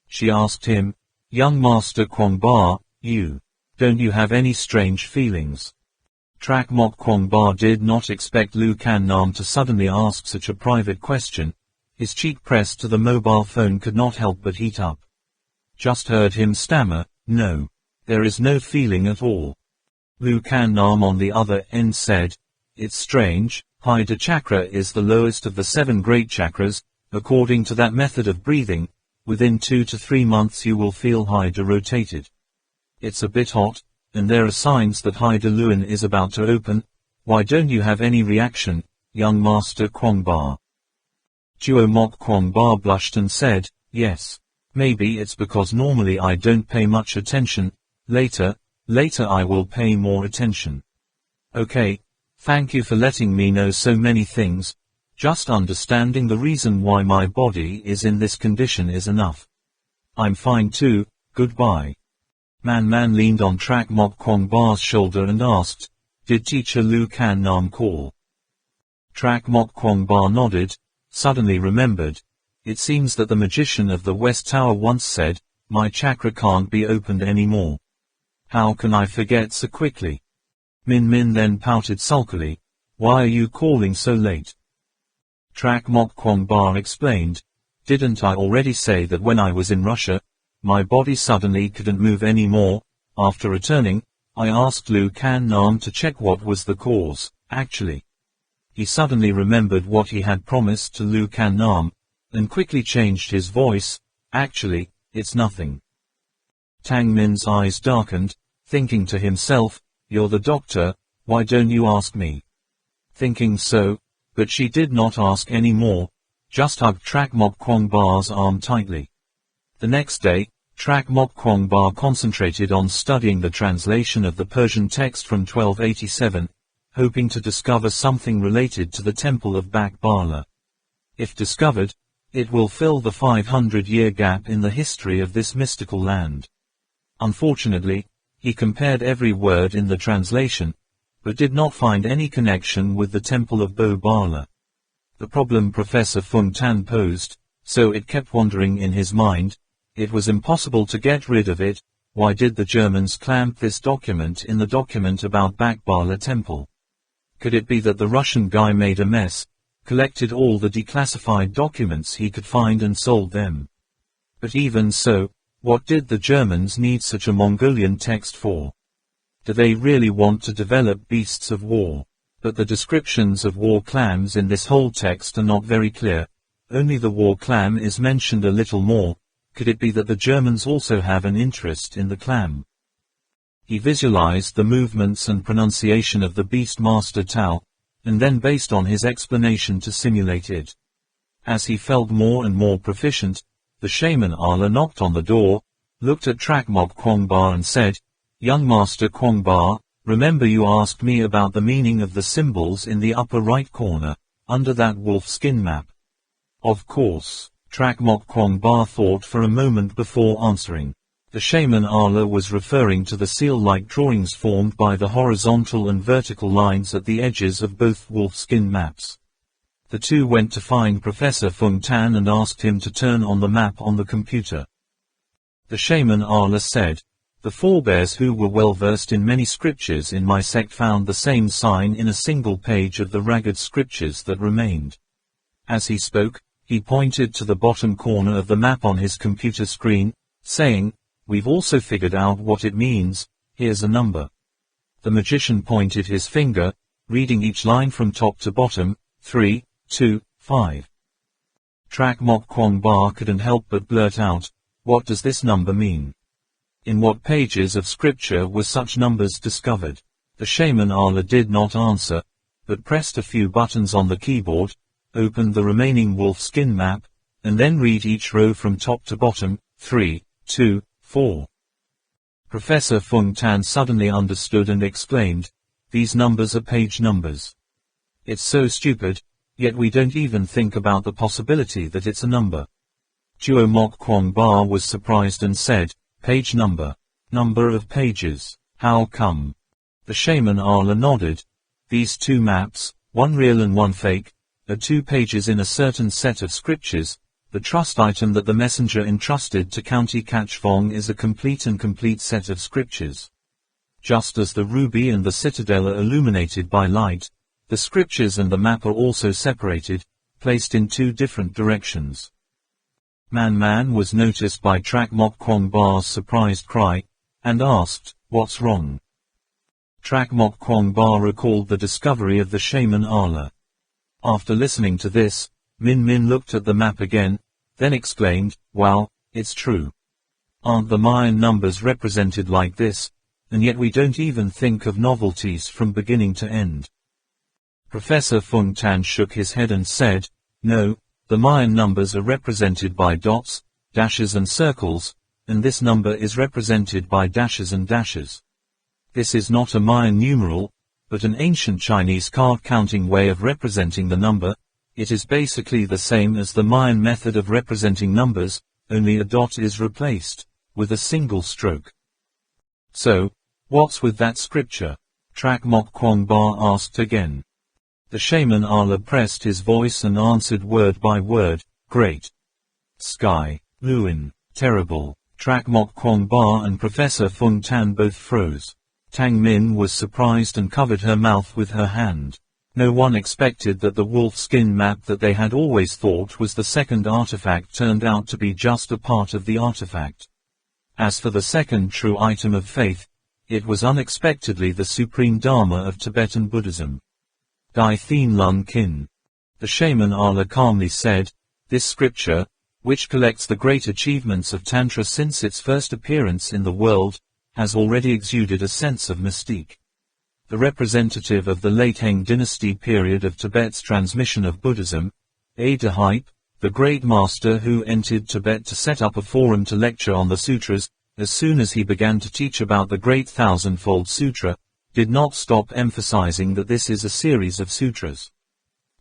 She asked him, young Master Kwongba, don't you have any strange feelings? Trak Mok Kwongba did not expect Lu Kan Nam to suddenly ask such a private question. His cheek pressed to the mobile phone could not help but heat up. Just heard him stammer, no. There is no feeling at all. Lu Kan Nam on the other end said, it's strange, Haida chakra is the lowest of the 7 great chakras. According to that method of breathing, within 2 to 3 months you will feel Haida rotated. It's a bit hot, and there are signs that Haida Luan is about to open. Why don't you have any reaction, young Master Kwongba? Tuo Mok Kwongba blushed and said, yes. Maybe it's because normally I don't pay much attention. Later I will pay more attention. Okay, thank you for letting me know so many things. Just understanding the reason why my body is in this condition is enough. I'm fine too, goodbye. Man leaned on Trak Mok Kwongba's shoulder and asked, did teacher Lu Kan Nam call? Trak Mok Kwongba nodded, suddenly remembered. It seems that the magician of the West Tower once said, my chakra can't be opened anymore. How can I forget so quickly? Min then pouted sulkily, why are you calling so late? Trak Mok Kwongba explained, didn't I already say that when I was in Russia, my body suddenly couldn't move anymore? After returning, I asked Lu Kan Nam to check what was the cause, actually. He suddenly remembered what he had promised to Lu Kan Nam, and quickly changed his voice, actually, it's nothing. Tang Min's eyes darkened, thinking to himself, you're the doctor, why don't you ask me? Thinking so, but she did not ask any more, just hugged Trak Mok Kwongba's arm tightly. The next day, Trak Mok Kwongba concentrated on studying the translation of the Persian text from 1287, hoping to discover something related to the temple of Bak Bala. If discovered, it will fill the 500-year gap in the history of this mystical land. Unfortunately, he compared every word in the translation, but did not find any connection with the temple of Bo Bala. The problem Professor Fung Tan posed, so it kept wandering in his mind. It was impossible to get rid of it. Why did the Germans clamp this document in the document about Bak Bala temple? Could it be that the Russian guy made a mess, collected all the declassified documents he could find and sold them? But even so, what did the Germans need such a Mongolian text for? Do they really want to develop beasts of war? But the descriptions of war clams in this whole text are not very clear. Only the war clam is mentioned a little more. Could it be that the Germans also have an interest in the clam? He visualized the movements and pronunciation of the Beastmaster Tao, and then based on his explanation to simulate it. As he felt more and more proficient, the shaman Allah knocked on the door. looked at Trakmok Kwongba and said, "Young Master Kwongba, remember you asked me about the meaning of the symbols in the upper right corner, under that wolf skin map?" Of course, Trakmok Kwongba thought for a moment before answering. The shaman Allah was referring to the seal-like drawings formed by the horizontal and vertical lines at the edges of both wolf skin maps. The two went to find Professor Fung Tan and asked him to turn on the map on the computer. The shaman Allah said, "The forebears who were well versed in many scriptures in my sect found the same sign in a single page of the ragged scriptures that remained." As he spoke, he pointed to the bottom corner of the map on his computer screen, saying, "We've also figured out what it means, here's a number." The magician pointed his finger, reading each line from top to bottom, 3, 2, 5. Trakmok Kwongba couldn't help but blurt out, "What does this number mean? In what pages of scripture were such numbers discovered?" The shaman Allah did not answer, but pressed a few buttons on the keyboard, opened the remaining wolf skin map, and then read each row from top to bottom, 3, 2, 4. Professor Fung Tan suddenly understood and exclaimed, "These numbers are page numbers. It's so stupid, yet we don't even think about the possibility that it's a number." Tuomok Kwongba was surprised and said, "Page number. Number of pages. How come?" The shaman Allah nodded. "These two maps, one real and one fake, are 2 pages in a certain set of scriptures. The trust item that the messenger entrusted to County Kachvong is a complete set of scriptures. Just as the ruby and the citadel are illuminated by light, the scriptures and the map are also separated, placed in 2 different directions." Man was noticed by Trakmok Kwongba's surprised cry, and asked, "What's wrong?" Trakmok Kwongba recalled the discovery of the shaman Allah. After listening to this, Min looked at the map again, then exclaimed, "Wow, it's true. Aren't the Mayan numbers represented like this, and yet we don't even think of novelties from beginning to end." Professor Fung Tan shook his head and said, "No, the Mayan numbers are represented by dots, dashes and circles, and this number is represented by dashes and dashes. This is not a Mayan numeral, but an ancient Chinese card counting way of representing the number. It is basically the same as the Mayan method of representing numbers, only a dot is replaced, with a single stroke." "So, what's with that scripture?" Trakmok Kwongba asked again. The shaman Allah pressed his voice and answered word by word, "Great Sky, Luin, terrible." Trakmok Kwongba and Professor Fung Tan both froze. Tang Min was surprised and covered her mouth with her hand. No one expected that the wolf skin map that they had always thought was the second artifact turned out to be just a part of the artifact. As for the second true item of faith, it was unexpectedly the supreme Dharma of Tibetan Buddhism. Dai Thien Lun Kin. The shaman Allah calmly said, "This scripture, which collects the great achievements of Tantra since its first appearance in the world, has already exuded a sense of mystique. The representative of the late Heng dynasty period of Tibet's transmission of Buddhism, Adhyep, the great master who entered Tibet to set up a forum to lecture on the sutras, as soon as he began to teach about the great thousand-fold sutra, did not stop emphasizing that this is a series of sutras.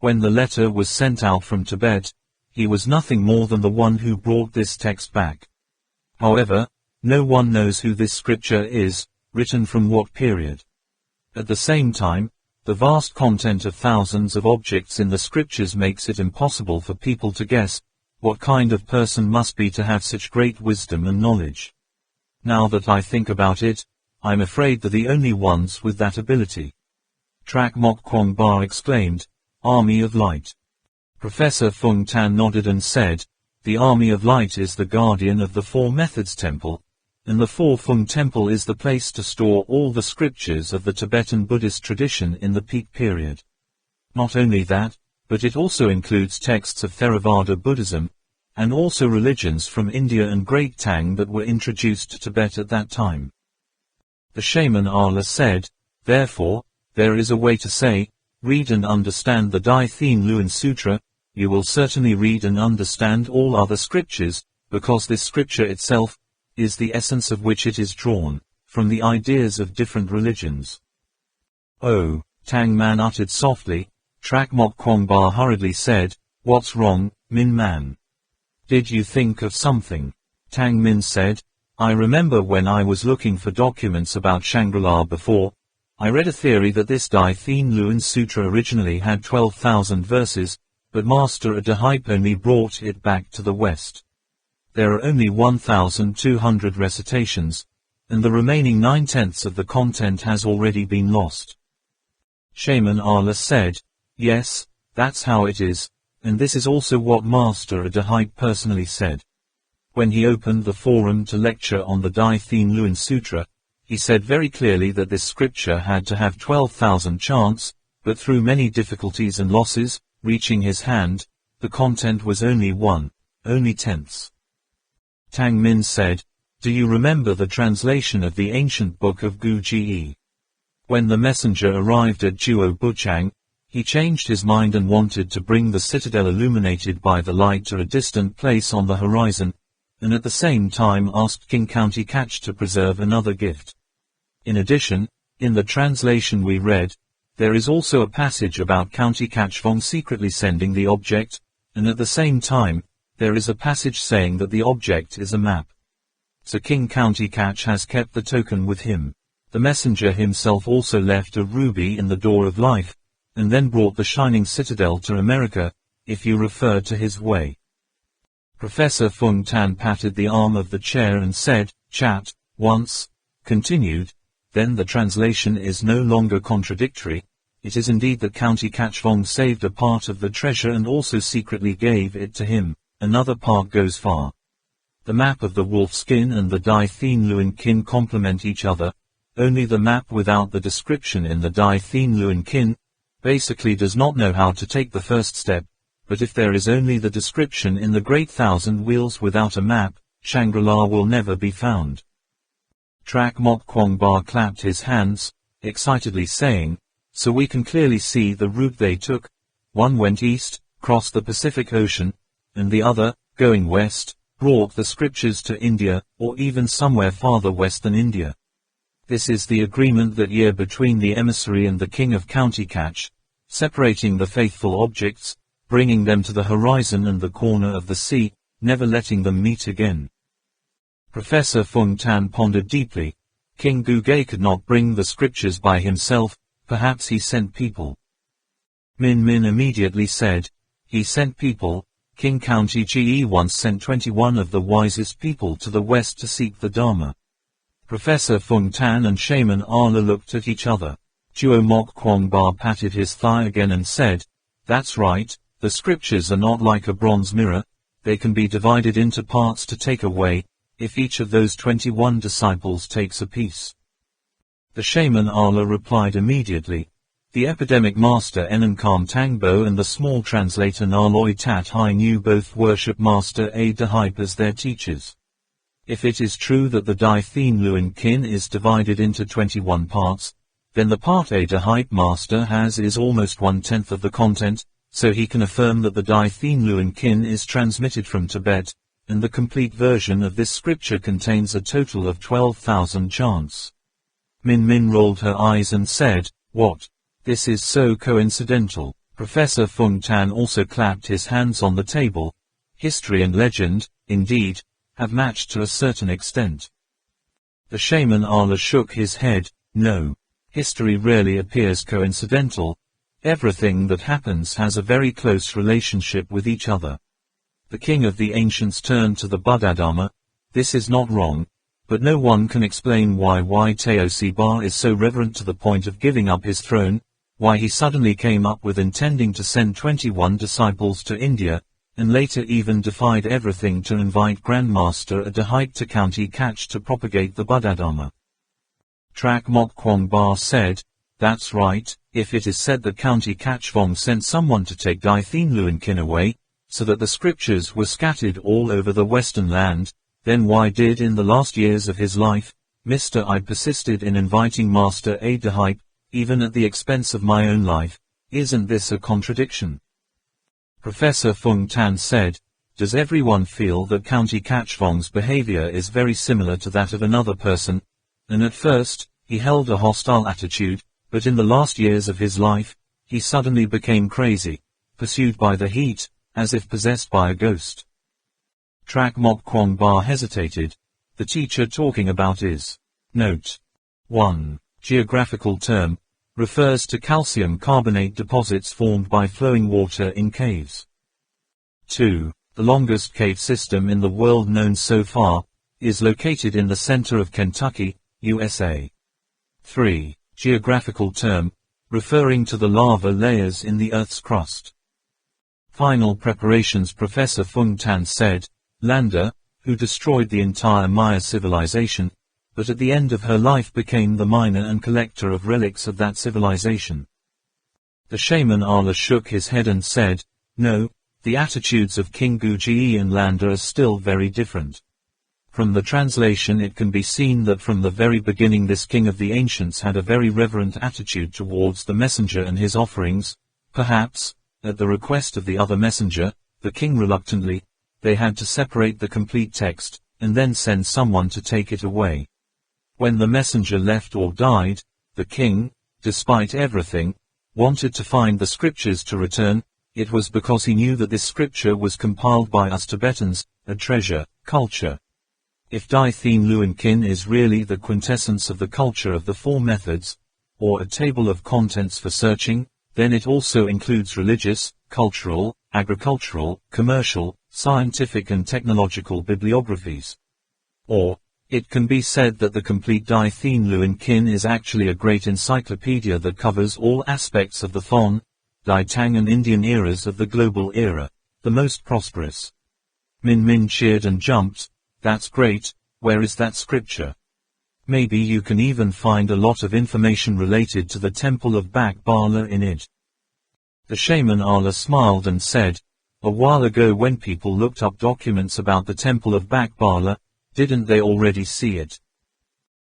When the letter was sent out from Tibet, he was nothing more than the one who brought this text back. However, no one knows who this scripture is, written from what period. At the same time, the vast content of thousands of objects in the scriptures makes it impossible for people to guess what kind of person must be to have such great wisdom and knowledge. Now that I think about it, I'm afraid they're the only ones with that ability." Trakmok Kwongba exclaimed, "Army of Light." Professor Fung Tan nodded and said, "The Army of Light is the guardian of the Four Methods Temple, and the Four Fung Temple is the place to store all the scriptures of the Tibetan Buddhist tradition in the peak period. Not only that, but it also includes texts of Theravada Buddhism, and also religions from India and Great Tang that were introduced to Tibet at that time." The shaman Allah said, "Therefore, there is a way to say, read and understand the Dai Thien Luin Sutra, you will certainly read and understand all other scriptures, because this scripture itself, is the essence of which it is drawn, from the ideas of different religions. Oh, Tang Man uttered softly. Trak Mok Kwong Ba hurriedly said, "What's wrong, Min Man? Did you think of something?" Tang Min said, "I remember when I was looking for documents about Shangri-La before, I read a theory that this Dai Thien Luan Sutra originally had 12,000 verses, but Master Adhype only brought it back to the West. There are only 1,200 recitations, and the remaining 9/10 of the content has already been lost." Shaman Allah said, "Yes, that's how it is, and this is also what Master Adhype personally said. When he opened the forum to lecture on the Dai Thien Luan Sutra, he said very clearly that this scripture had to have 12,000 chants, but through many difficulties and losses, reaching his hand, the content was only 10ths. Tang Min said, "Do you remember the translation of the ancient book of Gu Ji? When the messenger arrived at Juo Buchang, he changed his mind and wanted to bring the citadel illuminated by the light to a distant place on the horizon, and at the same time asked King County Catch to preserve another gift. In addition, in the translation we read, there is also a passage about County Catch Vong secretly sending the object, and at the same time, there is a passage saying that the object is a map. So King County Catch has kept the token with him. The messenger himself also left a ruby in the door of life, and then brought the shining citadel to America, if you refer to his way." Professor Fung Tan patted the arm of the chair and said, "Chat, once continued, then the translation is no longer contradictory. It is indeed that County Catch Vong saved a part of the treasure and also secretly gave it to him. Another part goes far. The map of the wolf skin and the Dai Thien Luan Kin complement each other. Only the map without the description in the Dai Thien Luan Kin basically does not know how to take the first step, but if there is only the description in the Great Thousand Wheels without a map, Shangri-La will never be found." Trak Mok Kwong Ba clapped his hands, excitedly saying, "So we can clearly see the route they took. One went east, crossed the Pacific Ocean, and the other, going west, brought the scriptures to India, or even somewhere farther west than India. This is the agreement that year between the emissary and the King of County Catch, separating the faithful objects, bringing them to the horizon and the corner of the sea, never letting them meet again." Professor Fung Tan pondered deeply. King Gu Gai could not bring the scriptures by himself, perhaps he sent people. Min Min immediately said, "He sent people. King County Ge once sent 21 of the wisest people to the west to seek the Dharma." Professor Fung Tan and Shaman Allah looked at each other. Juo Mok Kwong Ba patted his thigh again and said, "That's right, the scriptures are not like a bronze mirror, they can be divided into parts to take away, if each of those 21 disciples takes a piece." The Shaman Allah replied immediately, "The epidemic master Enankam Tangbo and the small translator Naloi Tat Hai Nu both worship Master A Dahype as their teachers. If it is true that the Dai Thien Luan Kin is divided into 21 parts, then the part A Dahype master has is almost 1/10 of the content, so he can affirm that the Dai Thien Luan Kin is transmitted from Tibet, and the complete version of this scripture contains a total of 12,000 chants." Min Min rolled her eyes and said, "What? This is so coincidental." Professor Fung Tan also clapped his hands on the table. "History and legend, indeed, have matched to a certain extent." The Shaman Allah shook his head. "No. History rarely appears coincidental. Everything that happens has a very close relationship with each other." The king of the ancients turned to the Buddhadharma. "This is not wrong, but no one can explain why Teo Ba is so reverent to the point of giving up his throne, why he suddenly came up with intending to send 21 disciples to India, and later even defied everything to invite Grandmaster Dahype to County Catch to propagate the Buddhadharma." Trak Mok Kwong Ba said, "That's right, if it is said that County Catch Vong sent someone to take Dai Thien Luan Kin away, so that the scriptures were scattered all over the western land, then why did in the last years of his life, Mr. I persisted in inviting Master A Dahype, even at the expense of my own life? Isn't this a contradiction?" Professor Fung Tan said, Does everyone feel that County Kachvong's behavior is very similar to that of another person? And at first, he held a hostile attitude, but in the last years of his life, he suddenly became crazy, pursued by the heat, as if possessed by a ghost. Trak Mok Kwong Ba hesitated. The teacher talking about is. Note 1. Geographical term, refers to calcium carbonate deposits formed by flowing water in caves. 2. The longest cave system in the world known so far, is located in the center of Kentucky, USA. 3. Geographical term, referring to the lava layers in the Earth's crust. Final preparations. Professor Fung Tan said, Landa, who destroyed the entire Maya civilization, but at the end of her life became the miner and collector of relics of that civilization. The shaman Ala shook his head and said, no, the attitudes of King Guji and Landa are still very different. From the translation it can be seen that from the very beginning this king of the ancients had a very reverent attitude towards the messenger and his offerings. Perhaps, at the request of the other messenger, the king reluctantly, they had to separate the complete text, and then send someone to take it away. When the messenger left or died, the king, despite everything, wanted to find the scriptures to return. It was because he knew that this scripture was compiled by us Tibetans, a treasure, culture. If Dai Thien Luen Kin is really the quintessence of the culture of the four methods, or a table of contents for searching, then it also includes religious, cultural, agricultural, commercial, scientific and technological bibliographies. Or, it can be said that the complete Dai Thien Luen Kin is actually a great encyclopedia that covers all aspects of the Thon, Dai Tang and Indian eras of the global era, the most prosperous. Min Min cheered and jumped. That's great, where is that scripture? Maybe you can even find a lot of information related to the temple of Bak Bala in it. The shaman Ala smiled and said, a while ago when people looked up documents about the temple of Bak Bala, didn't they already see it?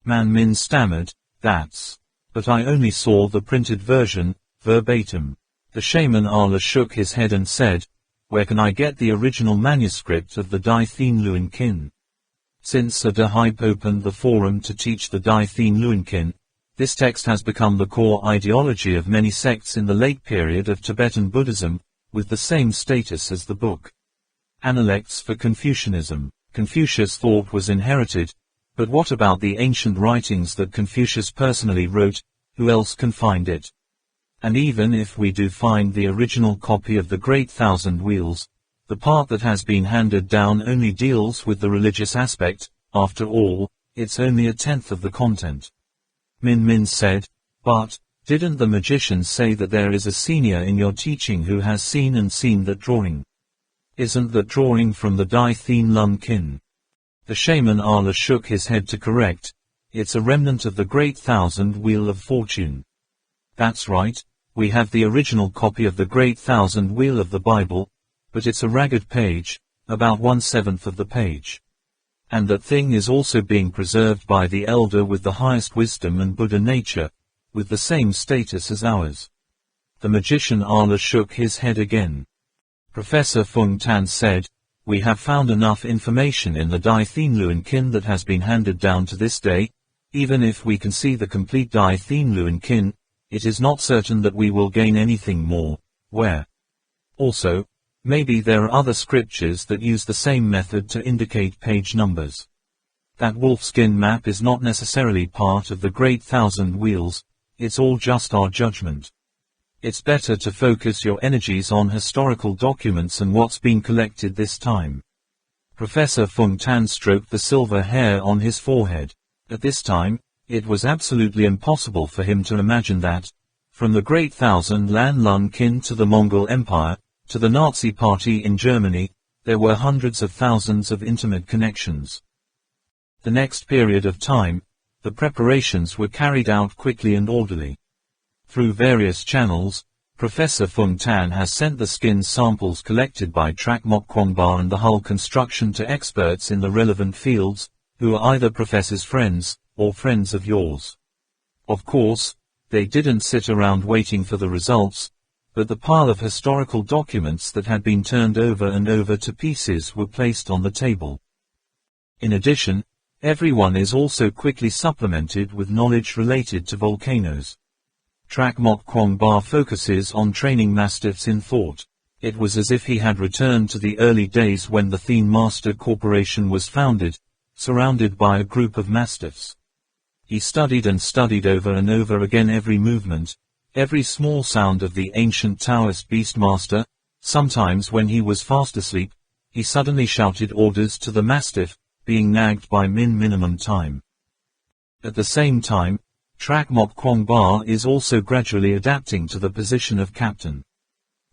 Man Min stammered, that's. But I only saw the printed version, verbatim. The shaman Ala shook his head and said, where can I get the original manuscript of the Dai Thien Luen Kin? Since a Hype opened the forum to teach the Dai Thien Luen Kin, this text has become the core ideology of many sects in the late period of Tibetan Buddhism, with the same status as the book. Analects for Confucianism. Confucius' thought was inherited, but what about the ancient writings that Confucius personally wrote? Who else can find it? And even if we do find the original copy of the Great Thousand Wheels, the part that has been handed down only deals with the religious aspect. After all, it's only a tenth of the content. Min Min said, but, didn't the magician say that there is a senior in your teaching who has seen that drawing? Isn't that drawing from the Dai Thien Luen Kin? The shaman Ala shook his head to correct, it's a remnant of the Great Thousand Wheel of Fortune. That's right, we have the original copy of the Great Thousand Wheel of the Bible, but it's a ragged page, about 1/7 of the page. And that thing is also being preserved by the elder with the highest wisdom and Buddha nature, with the same status as ours. The magician Ala shook his head again. Professor Fung Tan said, we have found enough information in the Dai Thien Luen Kin that has been handed down to this day. Even if we can see the complete Dai Thien Luen Kin, it is not certain that we will gain anything more. Where? Also, maybe there are other scriptures that use the same method to indicate page numbers. That wolfskin map is not necessarily part of the Great Thousand Wheels, it's all just our judgment. It's better to focus your energies on historical documents and what's been collected this time. Professor Fung Tan stroked the silver hair on his forehead. At this time, it was absolutely impossible for him to imagine that, from the Great Thousand Luen Kin to the Mongol Empire, to the Nazi Party in Germany, there were hundreds of thousands of intimate connections. The next period of time, the preparations were carried out quickly and orderly. Through various channels, Professor Fung Tan has sent the skin samples collected by Trak Mok Kwong Ba and the hull construction to experts in the relevant fields, who are either Professor's friends, or friends of yours. Of course, they didn't sit around waiting for the results. but the pile of historical documents that had been turned over and over to pieces were placed on the table. In addition, everyone is also quickly supplemented with knowledge related to volcanoes. Track Mok Kwong Ba focuses on training mastiffs in thought. It was as if he had returned to the early days when the Thien Master Corporation was founded, surrounded by a group of mastiffs. He studied and studied over and over again every movement, every small sound of the ancient Taoist Beastmaster. Sometimes when he was fast asleep, he suddenly shouted orders to the mastiff, being nagged by minimum time. At the same time, Track Mok Kwong Ba is also gradually adapting to the position of captain.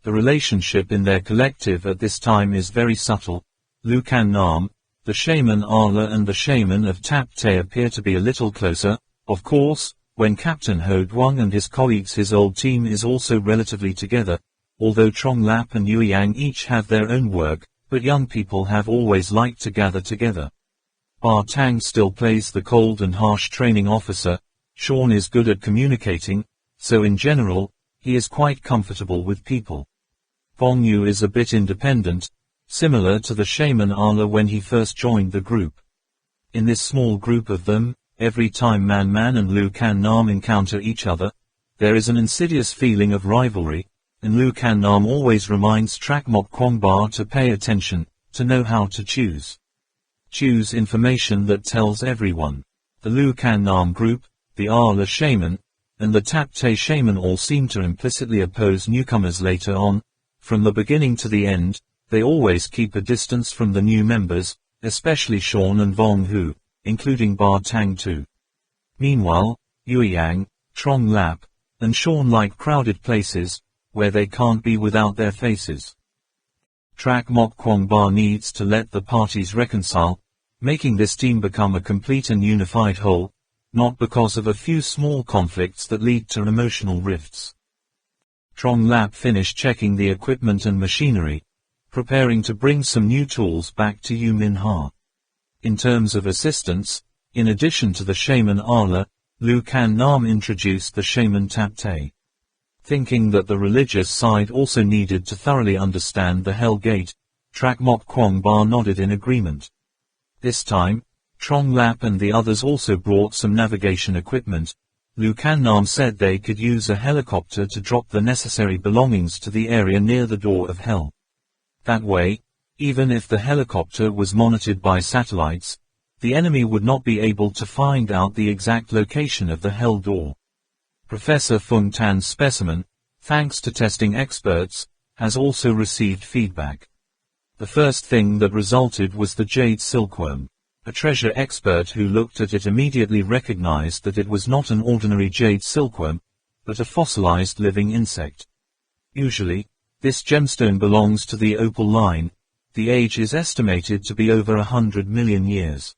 The relationship in their collective at this time is very subtle. Lu Can Nam, the shaman Arla and the shaman of Tap Te appear to be a little closer. Of course, when Captain Ho Duong and his colleagues, his old team is also relatively together, although Trong Lap and Yui Yang each have their own work, but young people have always liked to gather together. Ba Tang still plays the cold and harsh training officer. Sean is good at communicating, so in general, he is quite comfortable with people. Bong Yu is a bit independent, similar to the shaman Arla when he first joined the group. In this small group of them, every time Man Man and Lu Can Nam encounter each other, there is an insidious feeling of rivalry, and Lu Can Nam always reminds Track Mok Kwong Ba to pay attention, to know how to choose. Choose information that tells everyone. The Lu Can Nam group, the Arla shaman, and the Tap Te shaman all seem to implicitly oppose newcomers later on. From the beginning to the end, they always keep a distance from the new members, especially Sean and Vong Hu, including Ba Tang too. Meanwhile, Yui Yang, Trong Lap, and Sean like crowded places, where they can't be without their faces. Track Mok Kwong Ba needs to let the parties reconcile, making this team become a complete and unified whole, not because of a few small conflicts that lead to emotional rifts. Trong Lap finished checking the equipment and machinery, preparing to bring some new tools back to Yu Min Ha. In terms of assistance, in addition to the shaman Arla, Lu Can Nam introduced the shaman Tap Te. Thinking that the religious side also needed to thoroughly understand the Hell Gate, Track Mok Kwong Ba nodded in agreement. This time, Trong Lap and the others also brought some navigation equipment. Lu Can Nam said they could use a helicopter to drop the necessary belongings to the area near the door of Hell. That way, even if the helicopter was monitored by satellites, the enemy would not be able to find out the exact location of the Hell door. Professor Fung Tan's specimen, thanks to testing experts, has also received feedback. The first thing that resulted was the jade silkworm. A treasure expert who looked at it immediately recognized that it was not an ordinary jade silkworm, but a fossilized living insect. Usually, this gemstone belongs to the opal line. The age is estimated to be over 100 million years.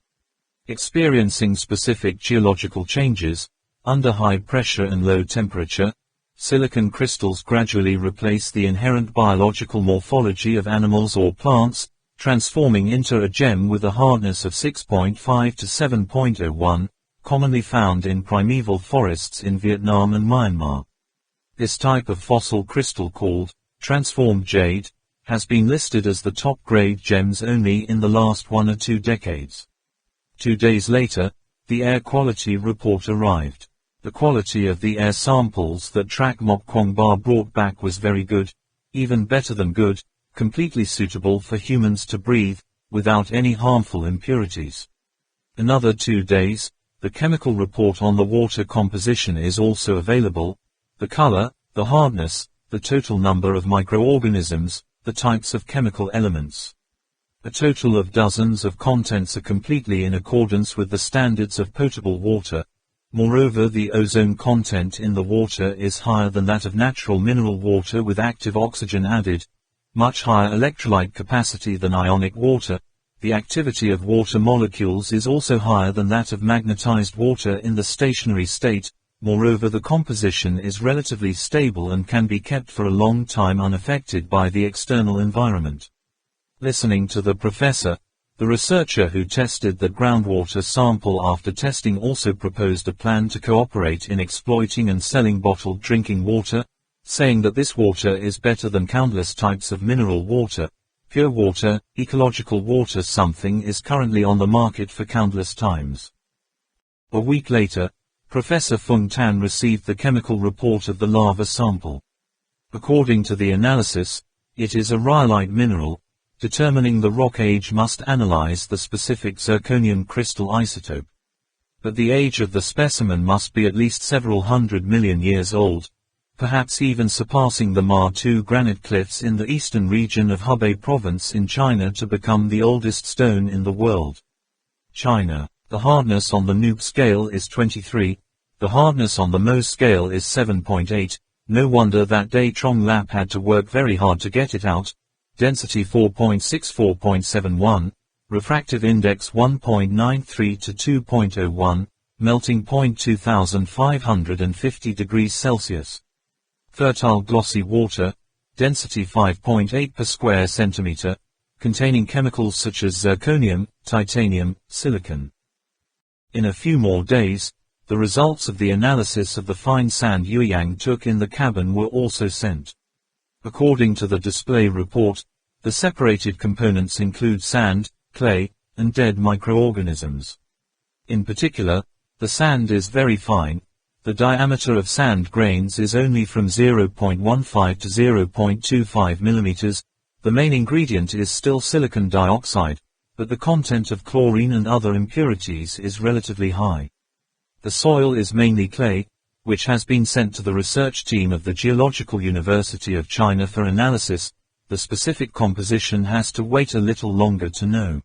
Experiencing specific geological changes, under high pressure and low temperature, silicon crystals gradually replace the inherent biological morphology of animals or plants, transforming into a gem with a hardness of 6.5 to 7.01, commonly found in primeval forests in Vietnam and Myanmar. This type of fossil crystal, called transformed jade, has been listed as the top-grade gems only in the last 1 or 2 decades. 2 days later, the air quality report arrived. The quality of the air samples that Track Mok Kwong Ba brought back was very good, even better than good, completely suitable for humans to breathe, without any harmful impurities. Another 2 days, the chemical report on the water composition is also available, the color, the hardness, the total number of microorganisms, the types of chemical elements. A total of dozens of contents are completely in accordance with the standards of potable water. Moreover, the ozone content in the water is higher than that of natural mineral water with active oxygen added, much higher electrolyte capacity than ionic water. The activity of water molecules is also higher than that of magnetized water in the stationary state. Moreover, the composition is relatively stable and can be kept for a long time unaffected by the external environment. Listening to the professor, the researcher who tested the groundwater sample after testing also proposed a plan to cooperate in exploiting and selling bottled drinking water. saying that this water is better than countless types of mineral water, pure water, ecological water. Something is currently on the market for countless times. A week later, Professor Feng Tan received the chemical report of the lava sample. According to the analysis, it is a rhyolite mineral. Determining the rock age must analyze the specific zirconium crystal isotope. But the age of the specimen must be at least several 100 million years old, perhaps even surpassing the Ma-2 granite cliffs in the eastern region of Hubei province in China to become the oldest stone in the world. China. The hardness on the Noob scale is 23, the hardness on the Mo scale is 7.8, no wonder that day Trong Lap had to work very hard to get it out. Density 4.64.71, refractive index 1.93 to 2.01, melting point 2550 degrees Celsius. Fertile glossy water, density 5.8 per square centimeter, containing chemicals such as zirconium, titanium, silicon. In a few more days, the results of the analysis of the fine sand Yueyang took in the cabin were also sent. According to the display report, the separated components include sand, clay, and dead microorganisms. In particular, the sand is very fine. The diameter of sand grains is only from 0.15 to 0.25 millimeters. The main ingredient is still silicon dioxide, but the content of chlorine and other impurities is relatively high. The soil is mainly clay, which has been sent to the research team of the Geological University of China for analysis. The specific composition has to wait a little longer to know.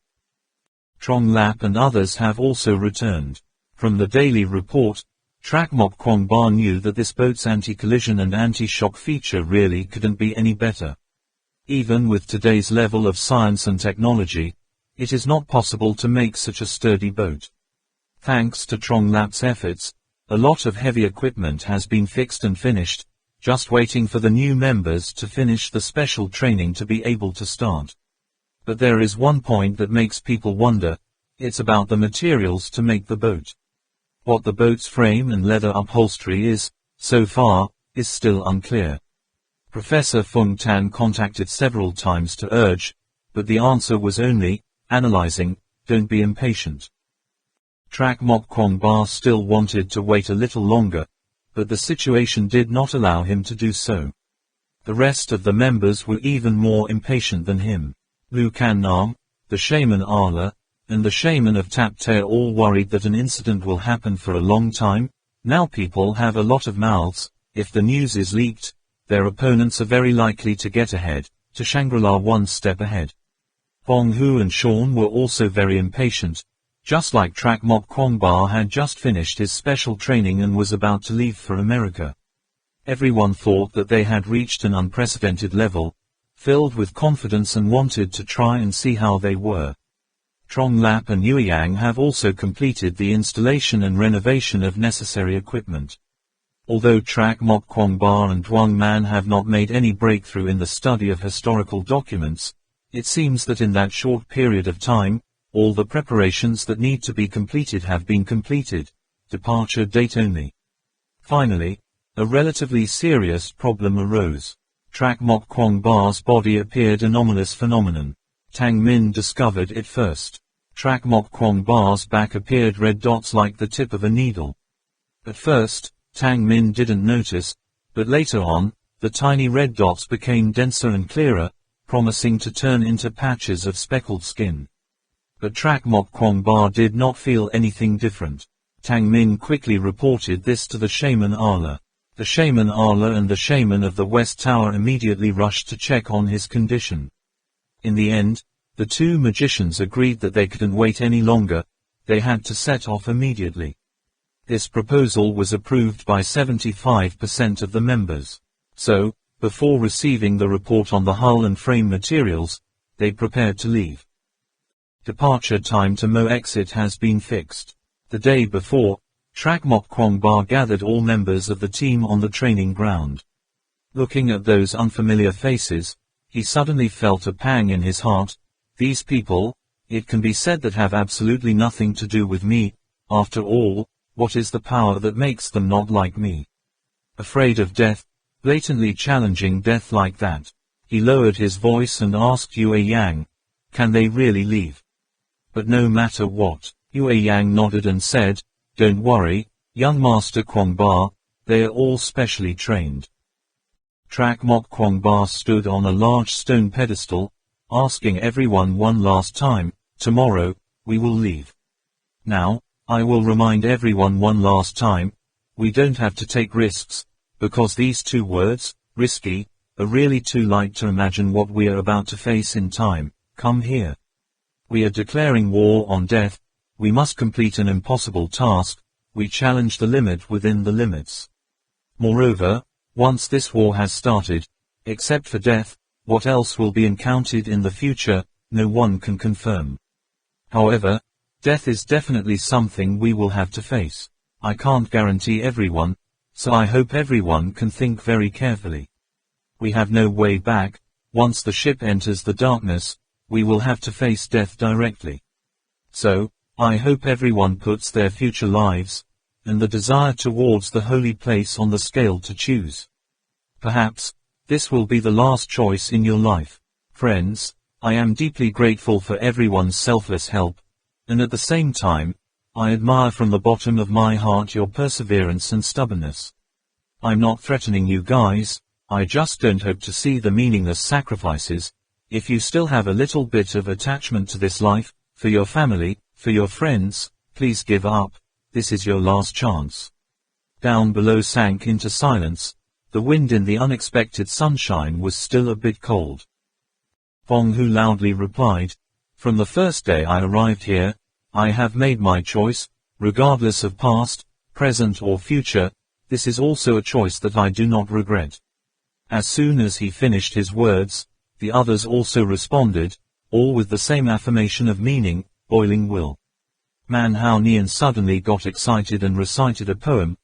Trong Lap and others have also returned. From the daily report, Trak Mok Kwong Ba knew that this boat's anti-collision and anti-shock feature really couldn't be any better. Even with today's level of science and technology, it is not possible to make such a sturdy boat. Thanks to Trong Lap's efforts, a lot of heavy equipment has been fixed and finished, just waiting for the new members to finish the special training to be able to start. But there is one point that makes people wonder. It's about the materials to make the boat. What the boat's frame and leather upholstery is, so far, is still unclear. Professor Feng Tan contacted several times to urge, but the answer was only, analyzing, don't be impatient. Trak Mok Kwong Ba still wanted to wait a little longer, but the situation did not allow him to do so. The rest of the members were even more impatient than him. Lu Kan Nam, the shaman Arla, and the shaman of Tap Te all worried that an incident will happen for a long time. Now people have a lot of mouths. If the news is leaked, their opponents are very likely to get ahead, to Shangri-La one step ahead. Bong Hu and Sean were also very impatient. Just like Trak Mok Kwong Ba had just finished his special training and was about to leave for America. Everyone thought that they had reached an unprecedented level, filled with confidence and wanted to try and see how they were. Trong Lap and Yueyang have also completed the installation and renovation of necessary equipment. Although Trak Mok Kwong Ba and Duong Man have not made any breakthrough in the study of historical documents, it seems that in that short period of time, all the preparations that need to be completed have been completed. Departure date only. Finally, a relatively serious problem arose. Trak Mok Kwong Ba's body appeared anomalous phenomenon. Tang Min discovered it first. Trak Mok Kwong Ba's back appeared red dots like the tip of a needle. At first, Tang Min didn't notice, but later on, the tiny red dots became denser and clearer, promising to turn into patches of speckled skin. But Trak Mok Kwong Ba did not feel anything different. Tang Min quickly reported this to the shaman Arla. The shaman Arla and the shaman of the West Tower immediately rushed to check on his condition. In the end, the two magicians agreed that they couldn't wait any longer. They had to set off immediately. This proposal was approved by 75% of the members. So, before receiving the report on the hull and frame materials, they prepared to leave. Departure time to Mo exit has been fixed. The day before, Trak Mok Kwong Ba gathered all members of the team on the training ground. Looking at those unfamiliar faces, he suddenly felt a pang in his heart. These people, it can be said that have absolutely nothing to do with me. After all, what is the power that makes them not like me? Afraid of death, blatantly challenging death like that. He lowered his voice and asked Yue Yang, can they really leave? But no matter what, Yue Yang nodded and said, don't worry, young Master Kwangba, they are all specially trained. Trak Mok Kwangba stood on a large stone pedestal, asking everyone one last time, tomorrow, we will leave. Now, I will remind everyone one last time, we don't have to take risks, because these two words, risky, are really too light to imagine what we are about to face in time. Come here. We are declaring war on death, we must complete an impossible task, we challenge the limit within the limits. Moreover, once this war has started, except for death, what else will be encountered in the future, no one can confirm. However, death is definitely something we will have to face. I can't guarantee everyone, so I hope everyone can think very carefully. We have no way back. Once the ship enters the darkness, we will have to face death directly. So, I hope everyone puts their future lives, and the desire towards the holy place on the scale to choose. Perhaps, this will be the last choice in your life. Friends, I am deeply grateful for everyone's selfless help, and at the same time, I admire from the bottom of my heart your perseverance and stubbornness. I'm not threatening you guys, I just don't hope to see the meaningless sacrifices. If you still have a little bit of attachment to this life, for your family, for your friends, please give up, this is your last chance. Down below sank into silence, the wind in the unexpected sunshine was still a bit cold. Fong Hu loudly replied, from the first day I arrived here, I have made my choice, regardless of past, present or future, this is also a choice that I do not regret. As soon as he finished his words, the others also responded, all with the same affirmation of meaning, boiling will. Man Hao Nian suddenly got excited and recited a poem.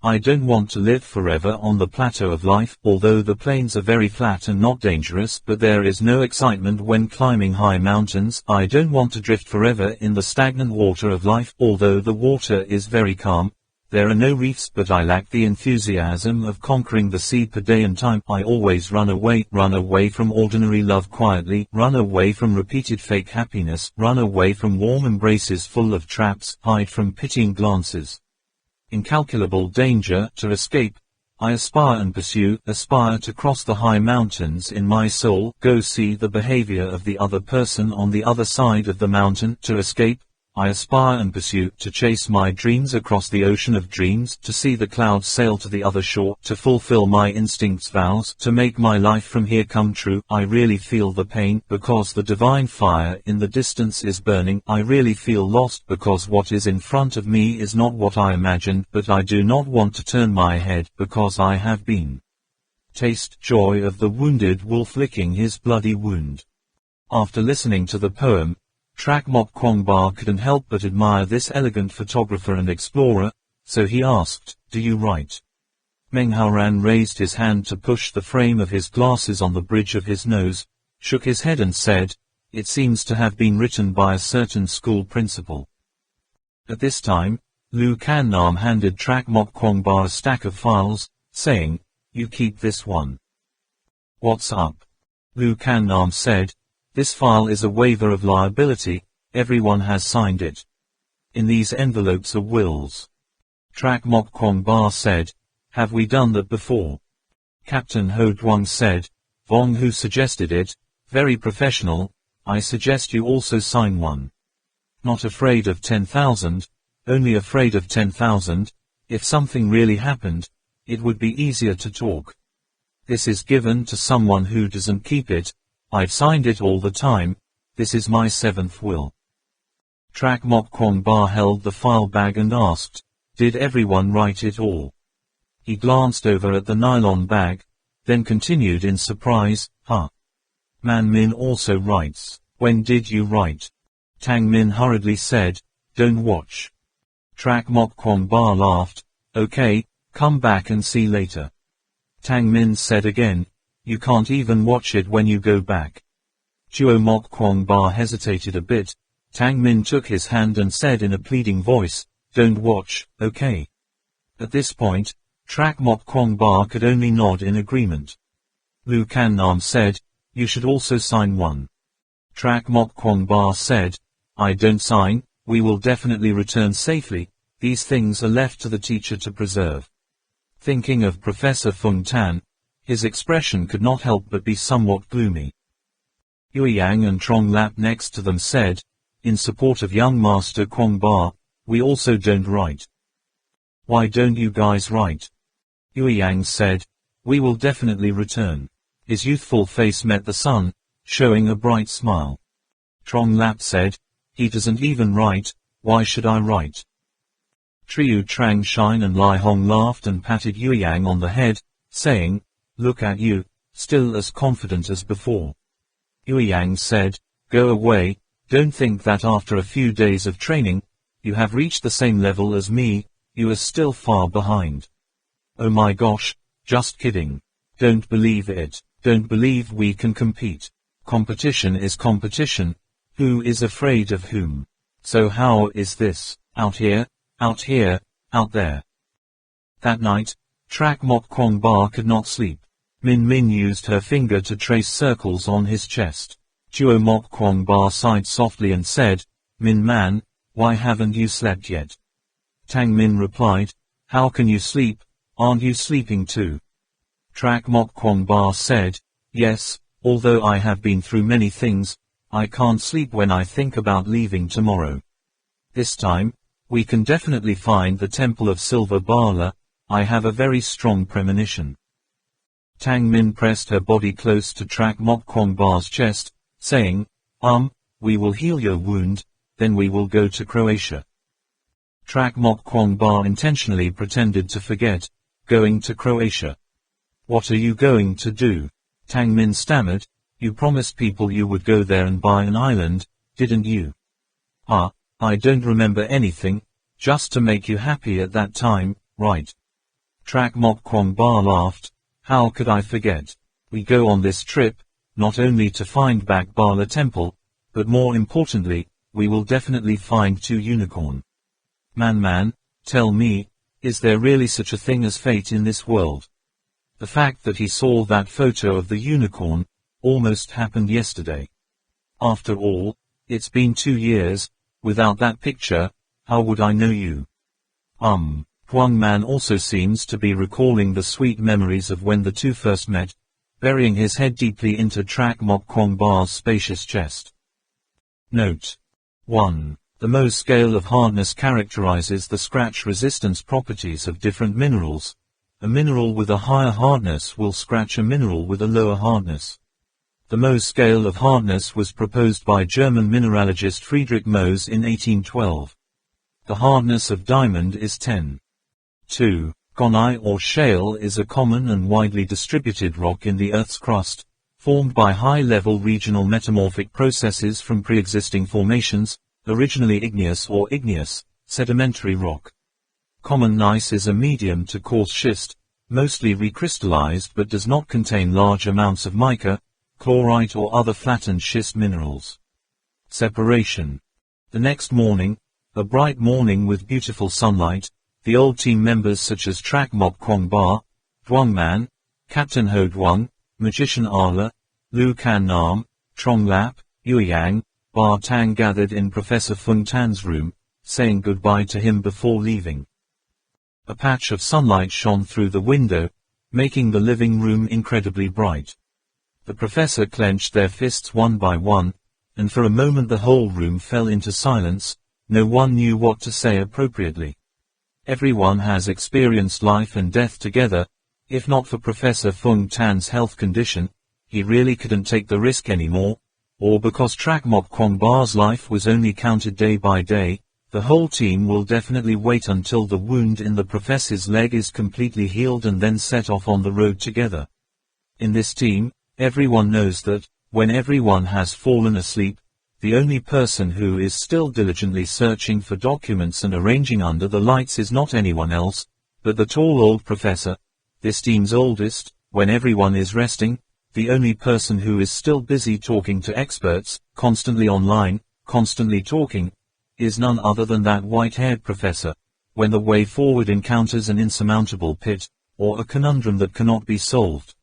I don't want to live forever on the plateau of life, although the plains are very flat and not dangerous, but there is no excitement when climbing high mountains. I don't want to drift forever in the stagnant water of life, although the water is very calm. There are no reefs, but I lack the enthusiasm of conquering the sea per day and time. I always run away from ordinary love quietly, run away from repeated fake happiness, run away from warm embraces full of traps, hide from pitying glances. Incalculable danger to escape. I aspire and pursue, aspire to cross the high mountains in my soul, go see the behavior of the other person on the other side of the mountain, to escape. I aspire and pursue, to chase my dreams across the ocean of dreams, to see the clouds sail to the other shore, to fulfill my instincts' vows, to make my life from here come true. I really feel the pain, because the divine fire in the distance is burning. I really feel lost, because what is in front of me is not what I imagined, but I do not want to turn my head, because I have been. Taste joy of the wounded wolf licking his bloody wound. After listening to the poem, Trak Mok Kwangba couldn't help but admire this elegant photographer and explorer, so he asked, do you write? Meng Haoran raised his hand to push the frame of his glasses on the bridge of his nose, shook his head and said, it seems to have been written by a certain school principal. At this time, Lu Kannam handed Trak Mok Kwangba a stack of files, saying, you keep this one. What's up? Lu Kannam said, this file is a waiver of liability, everyone has signed it. In these envelopes are wills. Trak Mok Kwangba said, have we done that before? Captain Ho Duong said, Vong Hu suggested it, very professional, I suggest you also sign one. Not afraid of 10,000, only afraid of 10,000, if something really happened, it would be easier to talk. This is given to someone who doesn't keep it. I've signed it all the time, this is my 7th will. Trak Mok Kwangba held the file bag and asked, did everyone write it all? He glanced over at the nylon bag, then continued in surprise, huh? Man Min also writes. When did you write? Tang Min hurriedly said, don't watch. Trak Mok Kwangba laughed, okay, come back and see later. Tang Min said again, you can't even watch it when you go back. Chuo Mok Kwangba hesitated a bit. Tang Min took his hand and said in a pleading voice, don't watch, okay? At this point, Trak Mok Kwong Ba could only nod in agreement. Lu Kan Nam said, "You should also sign one." Trak Mok Kwong Ba said, "I don't sign, we will definitely return safely, these things are left to the teacher to preserve." Thinking of Professor Fung Tan, his expression could not help but be somewhat gloomy. Yui Yang and Trong Lap next to them said, in support of young Master Kwong Ba, "We also don't write." "Why don't you guys write?" Yui Yang said, "We will definitely return." His youthful face met the sun, showing a bright smile. Trong Lap said, "He doesn't even write, why should I write?" Triu Trang Shine and Lai Hong laughed and patted Yui Yang on the head, saying, "Look at you, still as confident as before." Yui Yang said, "Go away, don't think that after a few days of training, you have reached the same level as me, you are still far behind." "Oh my gosh, just kidding. Don't believe it, don't believe we can compete. Competition is competition, who is afraid of whom? So how is this, out here, out here, out there?" That night, Trak Mok Kwong Ba could not sleep. Min Min used her finger to trace circles on his chest. Chuo Mok Kwong Ba sighed softly and said, "Min Man, why haven't you slept yet?" Tang Min replied, "How can you sleep, aren't you sleeping too?" Trak Mok Kwong Ba said, "Yes, although I have been through many things, I can't sleep when I think about leaving tomorrow. This time, we can definitely find the Temple of Silver Bala, I have a very strong premonition." Tang Min pressed her body close to Trak Mok Kwong Ba's chest, saying, "We will heal your wound, then we will go to Croatia." Trak Mok Kwong Ba intentionally pretended to forget, going to Croatia. "What are you going to do?" Tang Min stammered, "You promised people you would go there and buy an island, didn't you?" I don't remember anything, just to make you happy at that time, right?" Trak Mok Kwong Ba laughed, "How could I forget? We go on this trip, not only to find back Bala Temple, but more importantly, we will definitely find 2 unicorn. Man, tell me, is there really such a thing as fate in this world?" The fact that he saw that photo of the unicorn, almost happened yesterday. After all, it's been 2 years, without that picture, how would I know you? Huang Man also seems to be recalling the sweet memories of when the two first met, burying his head deeply into Trak Mok Kwong Ba's spacious chest. Note 1. The Mohs scale of hardness characterizes the scratch resistance properties of different minerals. A mineral with a higher hardness will scratch a mineral with a lower hardness. The Mohs scale of hardness was proposed by German mineralogist Friedrich Mohs in 1812. The hardness of diamond is 10. 2. Gonai or shale is a common and widely distributed rock in the Earth's crust, formed by high-level regional metamorphic processes from pre-existing formations, originally igneous or igneous, sedimentary rock. Common gneiss is a medium to coarse schist, mostly recrystallized but does not contain large amounts of mica, chlorite or other flattened schist minerals. Separation. The next morning, a bright morning with beautiful sunlight, the old team members such as Trak Mok Kwong Ba, Huang Man, Captain Ho Duong, Magician Arla, Lu Kan Nam, Trong Lap, Yui Yang, Ba Tang gathered in Professor Fung Tan's room, saying goodbye to him before leaving. A patch of sunlight shone through the window, making the living room incredibly bright. The professor clenched their fists one by one, and for a moment the whole room fell into silence. No one knew what to say appropriately. Everyone has experienced life and death together. If not for Professor Fung Tan's health condition, he really couldn't take the risk anymore, or because Trak Mok Kwong Ba's life was only counted day by day, the whole team will definitely wait until the wound in the professor's leg is completely healed and then set off on the road together. In this team, everyone knows that, when everyone has fallen asleep, the only person who is still diligently searching for documents and arranging under the lights is not anyone else, but the tall old professor, this team's oldest. When everyone is resting, the only person who is still busy talking to experts, constantly online, constantly talking, is none other than that white-haired professor. When the way forward encounters an insurmountable pit, or a conundrum that cannot be solved.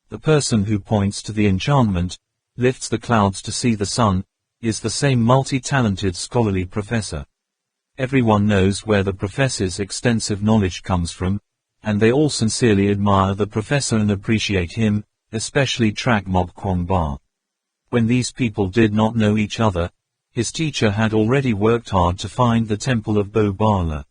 The person who points to the enchantment, lifts the clouds to see the sun, is the same multi-talented scholarly professor. Everyone knows where the professor's extensive knowledge comes from, and they all sincerely admire the professor and appreciate him, especially Trak Mob Kwong Ba. When these people did not know each other, his teacher had already worked hard to find the temple of Bo Bala.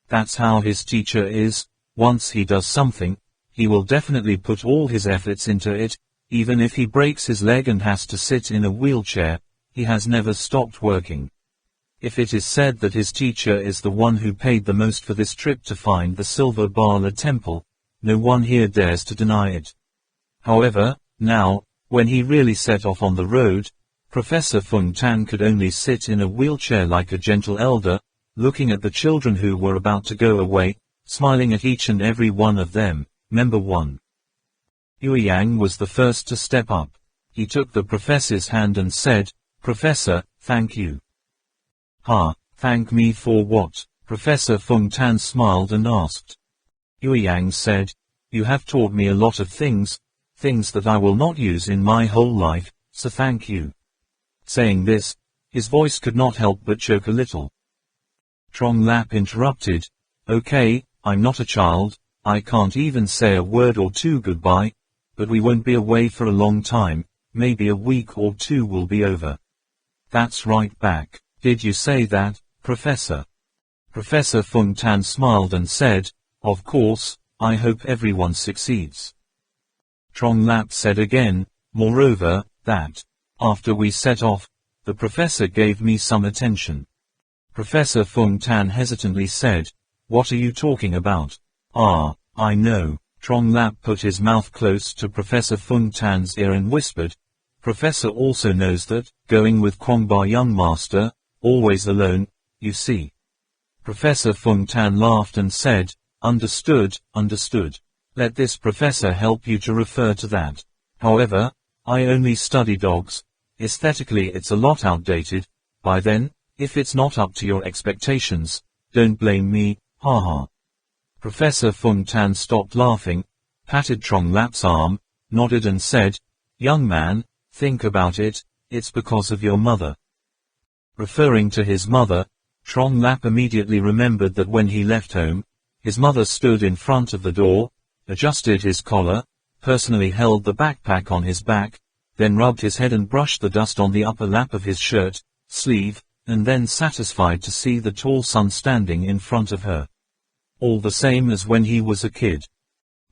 That's how his teacher is. Once he does something, he will definitely put all his efforts into it, even if he breaks his leg and has to sit in a wheelchair. He has never stopped working. If it is said that his teacher is the one who paid the most for this trip to find the Silver Bala temple, no one here dares to deny it. However, now, when he really set off on the road, Professor Fung Tan could only sit in a wheelchair like a gentle elder, looking at the children who were about to go away, smiling at each and every one of them. Member 1. Yue Yang was the first to step up. He took the professor's hand and said, "Professor, thank you." Thank me for what?" Professor Fung Tan smiled and asked. Yue Yang said, "You have taught me a lot of things that I will not use in my whole life, so thank you." Saying this, his voice could not help but choke a little. Trong Lap interrupted, "Okay, I'm not a child, I can't even say a word or two goodbye, but we won't be away for a long time, maybe a week or two will be over." "That's right back. Did you say that, Professor?" Professor Fung Tan smiled and said, "Of course, I hope everyone succeeds." Trong Lap said again, "Moreover, that, after we set off, the professor gave me some attention." Professor Fung Tan hesitantly said, "What are you talking about?" I know." Trong Lap put his mouth close to Professor Fung Tan's ear and whispered, "Professor also knows that, going with Kwong Ba young master, always alone, you see." Professor Fung Tan laughed and said, Understood. Let this professor help you to refer to that. However, I only study dogs. Aesthetically it's a lot outdated. By then, if it's not up to your expectations, don't blame me, haha." Professor Fung Tan stopped laughing, patted Trong Lap's arm, nodded and said, "Young man, think about it, it's because of your mother." Referring to his mother, Trong Lap immediately remembered that when he left home, his mother stood in front of the door, adjusted his collar, personally held the backpack on his back, then rubbed his head and brushed the dust on the upper lap of his shirt, sleeve, and then satisfied to see the tall son standing in front of her. All the same as when he was a kid.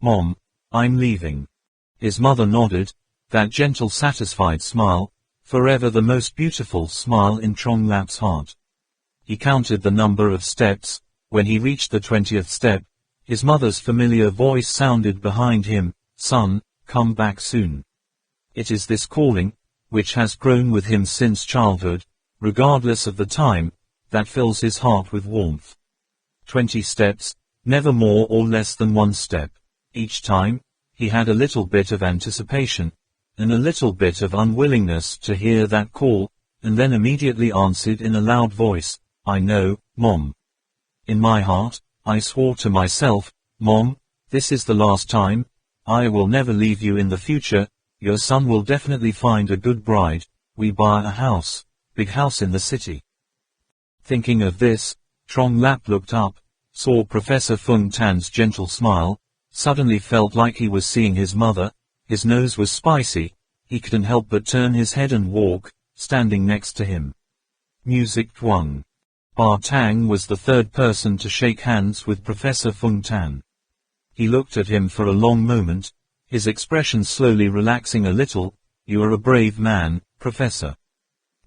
"Mom, I'm leaving." His mother nodded, that gentle satisfied smile, forever the most beautiful smile in Trong Lap's heart. He counted the number of steps. When he reached the 20th step, his mother's familiar voice sounded behind him, "Son, come back soon." It is this calling, which has grown with him since childhood, regardless of the time, that fills his heart with warmth. 20 steps, never more or less than one step. Each time, he had a little bit of anticipation, and a little bit of unwillingness to hear that call, and then immediately answered in a loud voice, "I know, Mom." In my heart, I swore to myself, "Mom, this is the last time. I will never leave you in the future. Your son will definitely find a good bride. We buy a house, big house in the city." Thinking of this, Trong Lap looked up, saw Professor Fung Tan's gentle smile, suddenly felt like he was seeing his mother. His nose was spicy, he couldn't help but turn his head and walk, standing next to him. Music 1. Ba Tang was the third person to shake hands with Professor Fung Tan. He looked at him for a long moment, his expression slowly relaxing a little. "You are a brave man, Professor."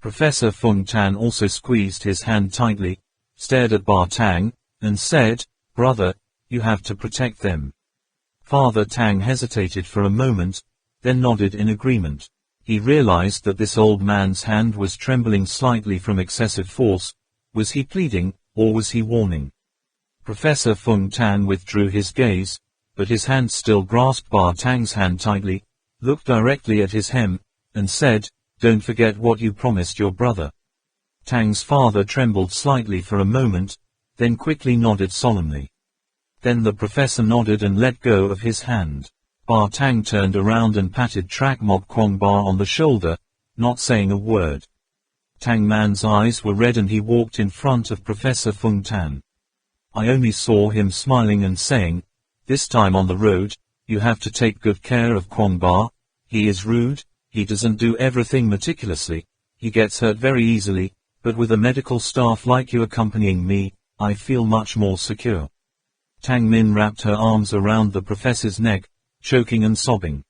Professor Fung Tan also squeezed his hand tightly, stared at Ba Tang, and said, "Brother, you have to protect them." Father Tang hesitated for a moment, then nodded in agreement. He realized that this old man's hand was trembling slightly from excessive force. Was he pleading, or was he warning? Professor Fung Tan withdrew his gaze, but his hand still grasped Ba Tang's hand tightly, looked directly at his hem, and said, "Don't forget what you promised your brother." Tang's father trembled slightly for a moment, then quickly nodded solemnly. Then the professor nodded and let go of his hand. Ba Tang turned around and patted Trak Mok Kwong Ba on the shoulder, not saying a word. Tang Man's eyes were red and he walked in front of Professor Fung Tan. I only saw him smiling and saying, "This time on the road, you have to take good care of Kwong Ba. He is rude, he doesn't do everything meticulously, he gets hurt very easily, but with a medical staff like you accompanying me, I feel much more secure." Tang Min wrapped her arms around the professor's neck, choking and sobbing.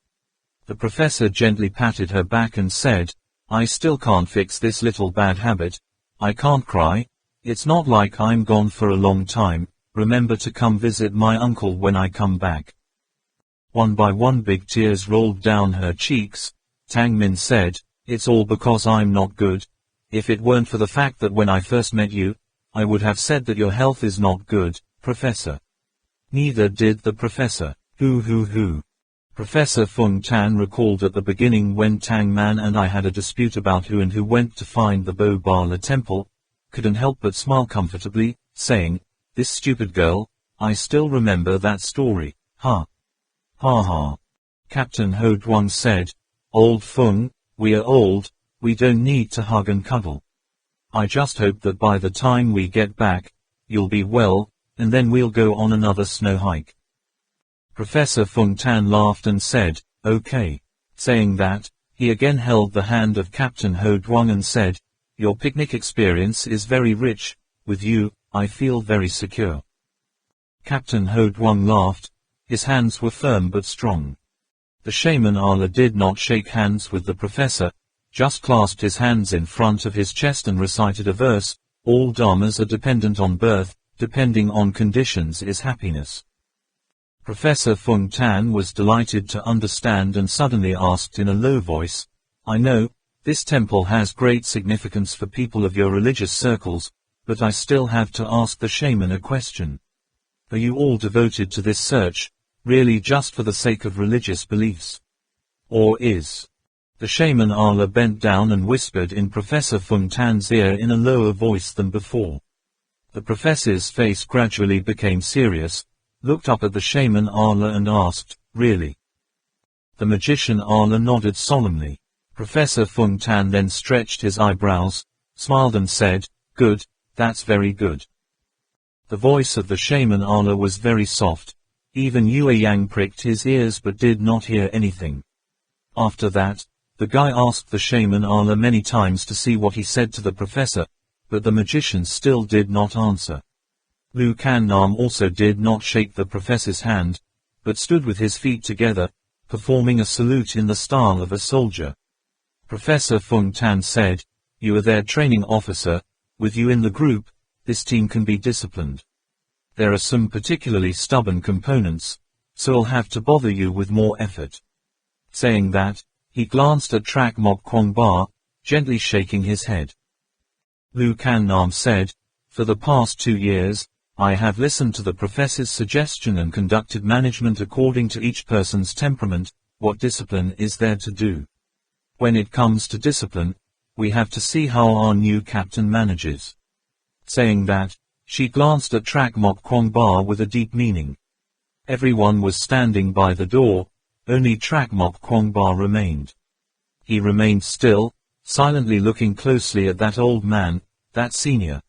The professor gently patted her back and said, "I still can't fix this little bad habit. I can't cry. It's not like I'm gone for a long time. Remember to come visit my uncle when I come back." One by one big tears rolled down her cheeks. Tang Min said, "It's all because I'm not good. If it weren't for the fact that when I first met you, I would have said that your health is not good, Professor." Neither did the professor. Hoo. Professor Fung Tan recalled at the beginning when Tang Man and I had a dispute about who and who went to find the Bo Bala temple, couldn't help but smile comfortably, saying, "This stupid girl, I still remember that story, ha. Ha ha." Captain Ho Duong said, "Old Fung, we are old, we don't need to hug and cuddle. I just hope that by the time we get back, you'll be well, and then we'll go on another snow hike." Professor Fung Tan laughed and said, "Okay." Saying that, he again held the hand of Captain Ho Duong and said, "Your picnic experience is very rich. With you, I feel very secure." Captain Ho Duong laughed. His hands were firm but strong. The shaman Allah did not shake hands with the professor, just clasped his hands in front of his chest and recited a verse, "All dharmas are dependent on birth, depending on conditions is happiness." Professor Fung Tan was delighted to understand and suddenly asked in a low voice, "I know, this temple has great significance for people of your religious circles, but I still have to ask the shaman a question. Are you all devoted to this search, really just for the sake of religious beliefs? Or is..." The shaman Allah bent down and whispered in Professor Fung Tan's ear in a lower voice than before. The professor's face gradually became serious, looked up at the shaman Allah and asked, "Really?" The magician Allah nodded solemnly. Professor Fung Tan then stretched his eyebrows, smiled and said, "Good, that's very good." The voice of the shaman Allah was very soft. Even Yue Yang pricked his ears but did not hear anything. After that, the guy asked the shaman Allah many times to see what he said to the professor, but the magician still did not answer. Lu Kan Nam also did not shake the professor's hand, but stood with his feet together, performing a salute in the style of a soldier. Professor Fung Tan said, "You are their training officer. With you in the group, this team can be disciplined. There are some particularly stubborn components, so I'll have to bother you with more effort." Saying that, he glanced at Trak Mok Kwong Ba, gently shaking his head. Lu Kan Nam said, "For the past 2 years, I have listened to the professor's suggestion and conducted management according to each person's temperament. What discipline is there to do? When it comes to discipline, we have to see how our new captain manages." Saying that, she glanced at Trak Mok Kwong Ba with a deep meaning. Everyone was standing by the door, only Trak Mok Kwong Ba remained. He remained still, silently looking closely at that old man, that senior.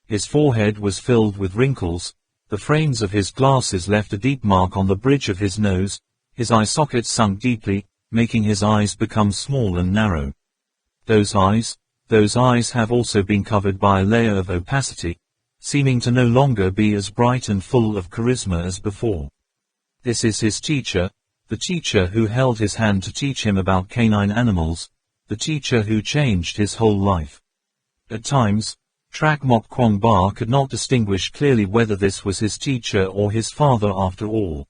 His forehead was filled with wrinkles, the frames of his glasses left a deep mark on the bridge of his nose, his eye sockets sunk deeply, making his eyes become small and narrow. Those eyes have also been covered by a layer of opacity, seeming to no longer be as bright and full of charisma as before. This is his teacher, the teacher who held his hand to teach him about canine animals, the teacher who changed his whole life. At times, Trak Mok Kwong Ba could not distinguish clearly whether this was his teacher or his father after all.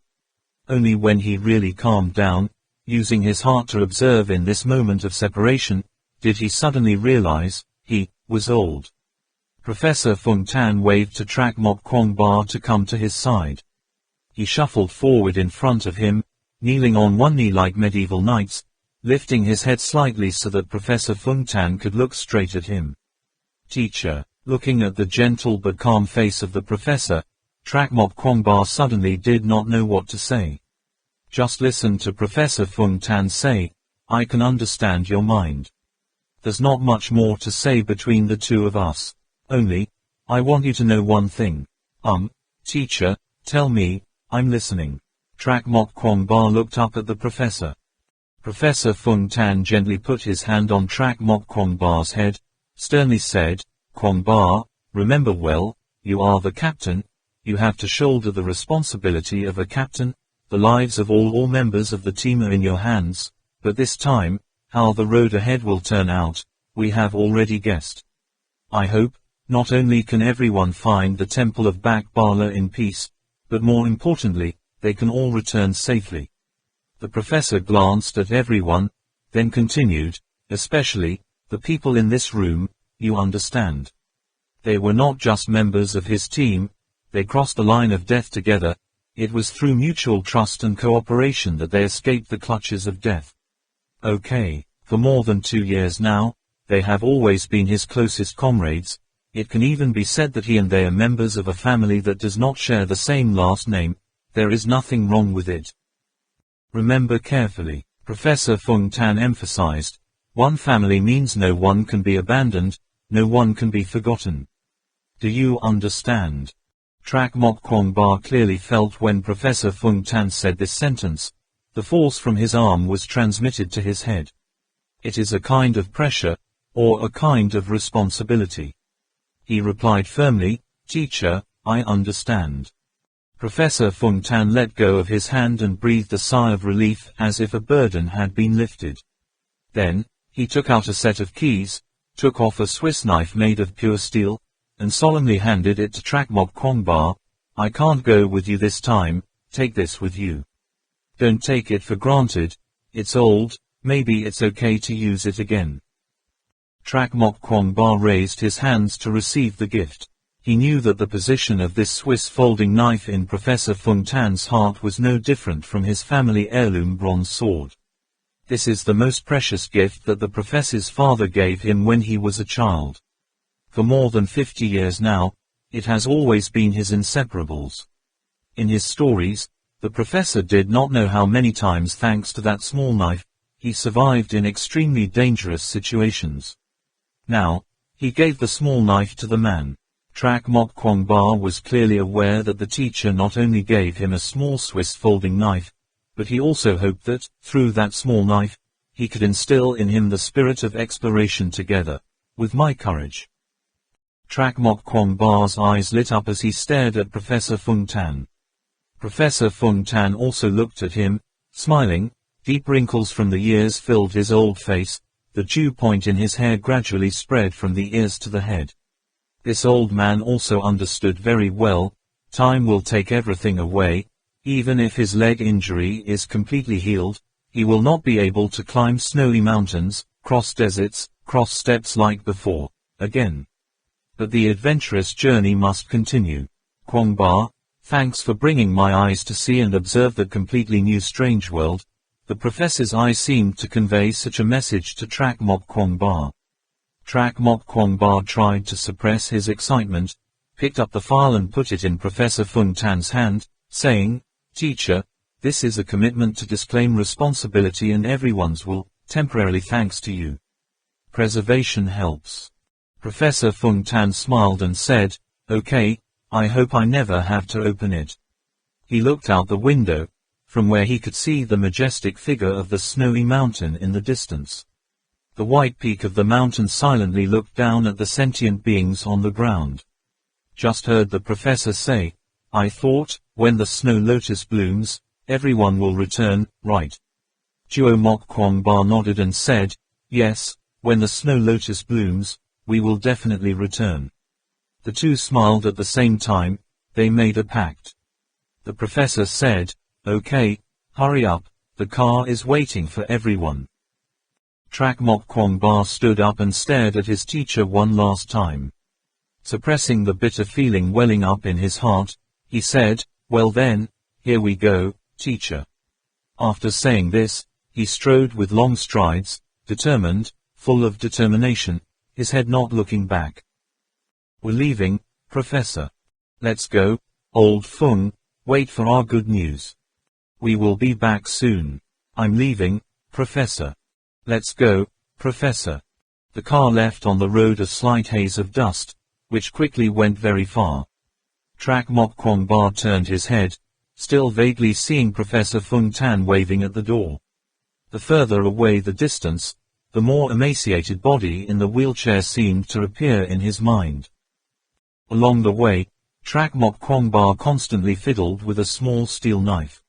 Only when he really calmed down, using his heart to observe in this moment of separation, did he suddenly realize, he was old. Professor Fung Tan waved to Trak Mok Kwong Ba to come to his side. He shuffled forward in front of him, kneeling on one knee like medieval knights, lifting his head slightly so that Professor Fung Tan could look straight at him. "Teacher." Looking at the gentle but calm face of the professor, Trak Mok Kwangba suddenly did not know what to say. Just listen to Professor Fung Tan say, I can understand your mind. There's not much more to say between the two of us. Only, I want you to know one thing. Teacher, tell me, I'm listening. Trak Mok Kwangba looked up at the professor. Professor Fung Tan gently put his hand on Trak Mok Kwangba's head, sternly said, Kwangba, remember well, you are the captain, you have to shoulder the responsibility of a captain, the lives of all members of the team are in your hands, but this time, how the road ahead will turn out, we have already guessed. I hope, not only can everyone find the temple of Bak Bala in peace, but more importantly, they can all return safely. The professor glanced at everyone, then continued, especially, the people in this room, you understand. They were not just members of his team, they crossed the line of death together, it was through mutual trust and cooperation that they escaped the clutches of death. Okay, for more than 2 years now, they have always been his closest comrades, it can even be said that he and they are members of a family that does not share the same last name, there is nothing wrong with it. Remember carefully, Professor Fung Tan emphasized, one family means no one can be abandoned, no one can be forgotten. Do you understand? Trak Mok Kwangba clearly felt when Professor Fung Tan said this sentence, the force from his arm was transmitted to his head. It is a kind of pressure, or a kind of responsibility. He replied firmly, Teacher, I understand. Professor Fung Tan let go of his hand and breathed a sigh of relief as if a burden had been lifted. Then, he took out a set of keys, took off a Swiss knife made of pure steel, and solemnly handed it to Trak Mok Kwangba. I can't go with you this time, take this with you. Don't take it for granted, it's old, maybe it's okay to use it again. Trak Mok Kwangba raised his hands to receive the gift. He knew that the position of this Swiss folding knife in Professor Fung Tan's heart was no different from his family heirloom bronze sword. This is the most precious gift that the professor's father gave him when he was a child. For more than 50 years now, it has always been his inseparables. In his stories, the professor did not know how many times thanks to that small knife, he survived in extremely dangerous situations. Now, he gave the small knife to the man. Trak Mok Kwangba was clearly aware that the teacher not only gave him a small Swiss folding knife, but he also hoped that, through that small knife, he could instill in him the spirit of exploration together, with my courage. Trak Mok Kwangba's eyes lit up as he stared at Professor Fung Tan. Professor Fung Tan also looked at him, smiling, deep wrinkles from the years filled his old face, the dew point in his hair gradually spread from the ears to the head. This old man also understood very well, time will take everything away, even if his leg injury is completely healed, he will not be able to climb snowy mountains, cross deserts, cross steppes like before, again. But the adventurous journey must continue. Kwangba, thanks for bringing my eyes to see and observe that completely new strange world. The professor's eyes seemed to convey such a message to Trak Mok Kwangba. Trak Mok Kwangba tried to suppress his excitement, picked up the file and put it in Professor Fung Tan's hand, saying, Teacher, this is a commitment to disclaim responsibility and everyone's will, temporarily thanks to you. Preservation helps. Professor Fung Tan smiled and said, Okay, I hope I never have to open it. He looked out the window, from where he could see the majestic figure of the snowy mountain in the distance. The white peak of the mountain silently looked down at the sentient beings on the ground. Just heard the professor say, I thought, when the snow lotus blooms, everyone will return, right? Duo Mok Kwangba nodded and said, Yes, when the snow lotus blooms, we will definitely return. The two smiled at the same time, they made a pact. The professor said, Okay, hurry up, the car is waiting for everyone. Trak Mok Kwangba stood up and stared at his teacher one last time. Suppressing the bitter feeling welling up in his heart, he said, Well then, here we go, teacher. After saying this, he strode with long strides, determined, full of determination, his head not looking back. We're leaving, Professor. Let's go, Old Fung, wait for our good news. We will be back soon. I'm leaving, Professor. Let's go, Professor. The car left on the road a slight haze of dust, which quickly went very far. Trak Mok Kwong Ba turned his head, still vaguely seeing Professor Fung Tan waving at the door. The further away the distance, the more emaciated body in the wheelchair seemed to appear in his mind. Along the way, Trak Mok Kwong Ba constantly fiddled with a small steel knife.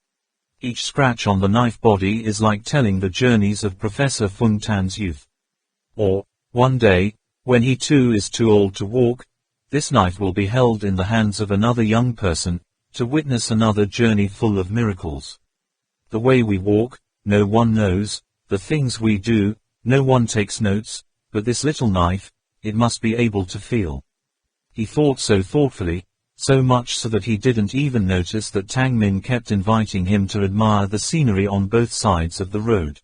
Each scratch on the knife body is like telling the journeys of Professor Fung Tan's youth. Or, one day, when he too is too old to walk, this knife will be held in the hands of another young person, to witness another journey full of miracles. The way we walk, no one knows; the things we do, no one takes notes; but this little knife, it must be able to feel. He thought so thoughtfully, so much so that he didn't even notice that Tang Min kept inviting him to admire the scenery on both sides of the road.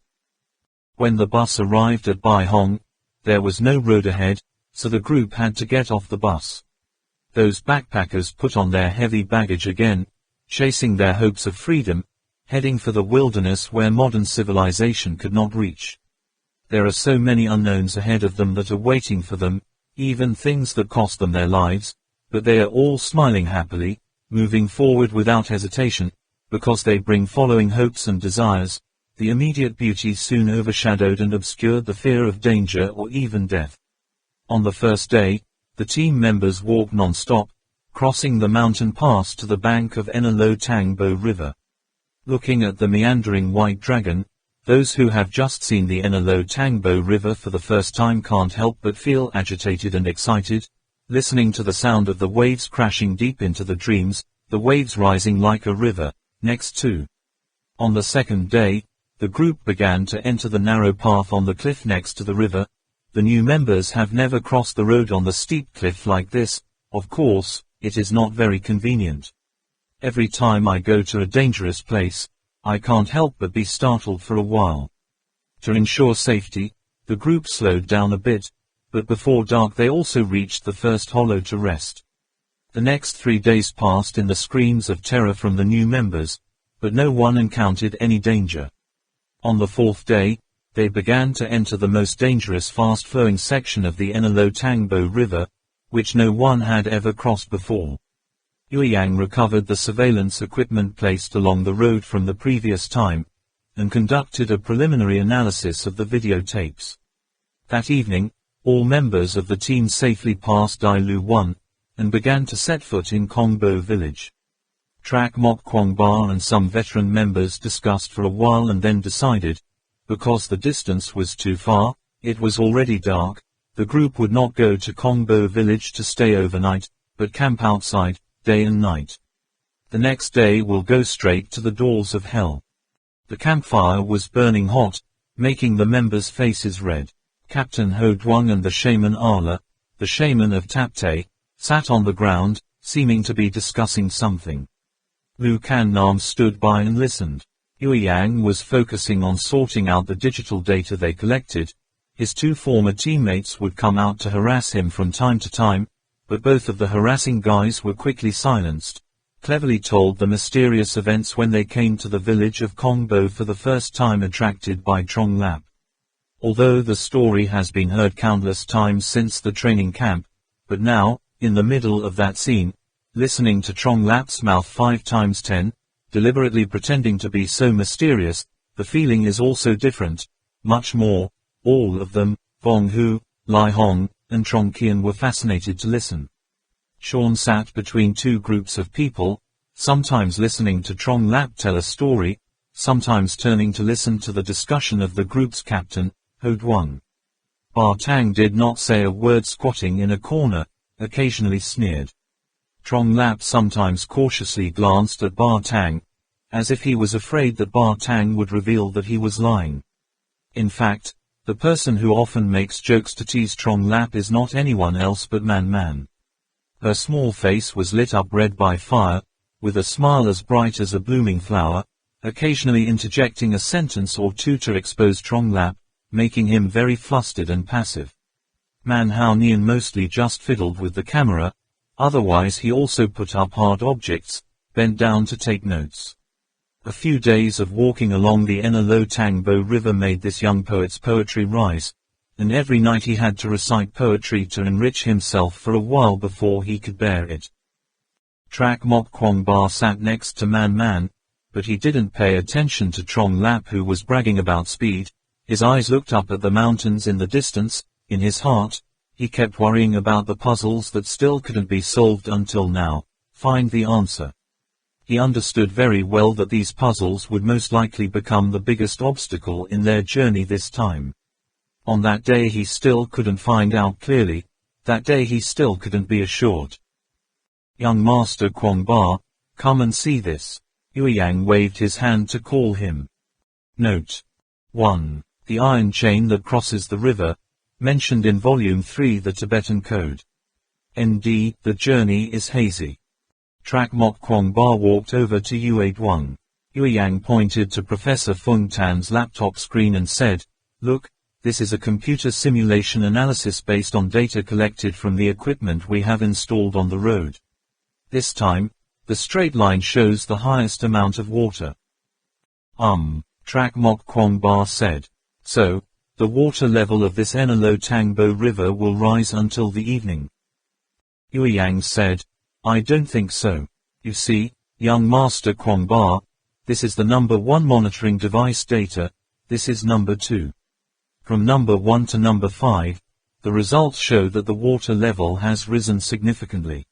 When the bus arrived at Bai Hong, there was no road ahead, so the group had to get off the bus. Those backpackers put on their heavy baggage again, chasing their hopes of freedom, heading for the wilderness where modern civilization could not reach. There are so many unknowns ahead of them that are waiting for them, even things that cost them their lives, but they are all smiling happily, moving forward without hesitation, because they bring following hopes and desires. The immediate beauty soon overshadowed and obscured the fear of danger or even death. On the first day, the team members walked non-stop, crossing the mountain pass to the bank of Enelo Tangbo River. Looking at the meandering White Dragon, those who have just seen the Enelo Tangbo River for the first time can't help but feel agitated and excited, listening to the sound of the waves crashing deep into the dreams, the waves rising like a river, next to. On the second day, the group began to enter the narrow path on the cliff next to the river. The new members have never crossed the road on the steep cliff like this. Of course, it is not very convenient. Every time I go to a dangerous place, I can't help but be startled for a while. To ensure safety, the group slowed down a bit, but before dark they also reached the first hollow to rest. The next 3 days passed in the screams of terror from the new members, but no one encountered any danger. On the fourth day, they began to enter the most dangerous fast-flowing section of the Enelo Tangbo River, which no one had ever crossed before. Yueyang recovered the surveillance equipment placed along the road from the previous time, and conducted a preliminary analysis of the videotapes. That evening, all members of the team safely passed Dailu 1, and began to set foot in Kongbo village. Trak Mok Kwong Ba and some veteran members discussed for a while and then decided, because the distance was too far, it was already dark, the group would not go to Kongbo village to stay overnight, but camp outside, day and night. The next day we'll go straight to the doors of hell. The campfire was burning hot, making the members' faces red. Captain Ho Duong and the shaman Ala, the shaman of Tapte, sat on the ground, seeming to be discussing something. Lu Kan Nam stood by and listened. Yueyang was focusing on sorting out the digital data they collected. His two former teammates would come out to harass him from time to time, but both of the harassing guys were quickly silenced, cleverly told the mysterious events when they came to the village of Kongbo for the first time, attracted by Trong Lap. Although the story has been heard countless times since the training camp, but now, in the middle of that scene, listening to Trong Lap's mouth 5 times 10, deliberately pretending to be so mysterious, the feeling is also different, much more. All of them, Vong Hu, Lai Hong, and Trong Kian were fascinated to listen. Sean sat between two groups of people, sometimes listening to Trong Lap tell a story, sometimes turning to listen to the discussion of the group's captain, Ho Duong. Ba Tang did not say a word, squatting in a corner, occasionally sneered. Trong Lap sometimes cautiously glanced at Ba Tang, as if he was afraid that Ba Tang would reveal that he was lying. In fact, the person who often makes jokes to tease Trong Lap is not anyone else but Man Man. Her small face was lit up red by fire, with a smile as bright as a blooming flower, occasionally interjecting a sentence or two to expose Trong Lap, making him very flustered and passive. Man Hao Nian mostly just fiddled with the camera, Otherwise he also put up hard objects, bent down to take notes. A few days of walking along the Enelo Tangbo River made this young poet's poetry rise, and every night he had to recite poetry to enrich himself for a while before he could bear it. Trak Mok Kwong Ba sat next to Man Man, but he didn't pay attention to Trong Lap, who was bragging about speed. His eyes looked up at the mountains in the distance. In his heart, he kept worrying about the puzzles that still couldn't be solved until now. Find the answer. He understood very well that these puzzles would most likely become the biggest obstacle in their journey this time. On that day he still couldn't find out clearly. That day he still couldn't be assured. Young Master Kwong Ba, come and see this. Yueyang waved his hand to call him. Note 1. The iron chain that crosses the river, mentioned in Volume 3 the Tibetan Code. ND, the journey is hazy. Trak Mok Kwong Ba walked over to U81. Yueyang pointed to Professor Fung Tan's laptop screen and said, "Look, this is a computer simulation analysis based on data collected from the equipment we have installed on the road. This time, the straight line shows the highest amount of water." Trak Mok Kwong Ba said. "So, the water level of this Enelo Tangbo River will rise until the evening?" Yueyang said, "I don't think so. You see, young Master Kwong Ba, this is the number 1 monitoring device data, this is number 2. From number 1 to number 5, the results show that the water level has risen significantly.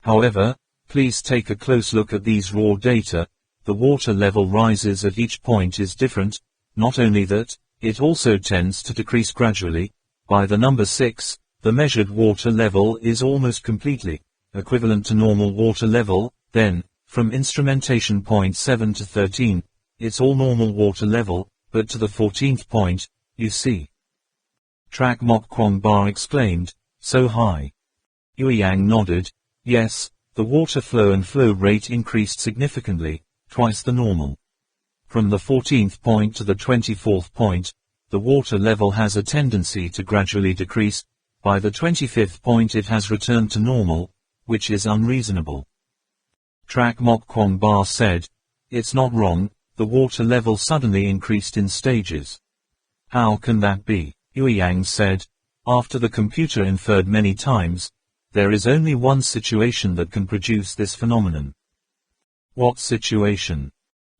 However, please take a close look at these raw data. The water level rises at each point is different. Not only that, it also tends to decrease gradually. By the number 6, the measured water level is almost completely equivalent to normal water level. Then, from instrumentation point 7 to 13, it's all normal water level, but to the 14th point, you see." Trak Mok Kwong Ba exclaimed, "So high?" Yueyang nodded. "Yes, the water flow and flow rate increased significantly, twice the normal. From the 14th point to the 24th point, the water level has a tendency to gradually decrease. By the 25th point it has returned to normal, which is unreasonable." Trak Mok Kwong Ba said, "It's not wrong, the water level suddenly increased in stages." "How can that be?" Yueyang said. "After the computer inferred many times, there is only one situation that can produce this phenomenon." "What situation?"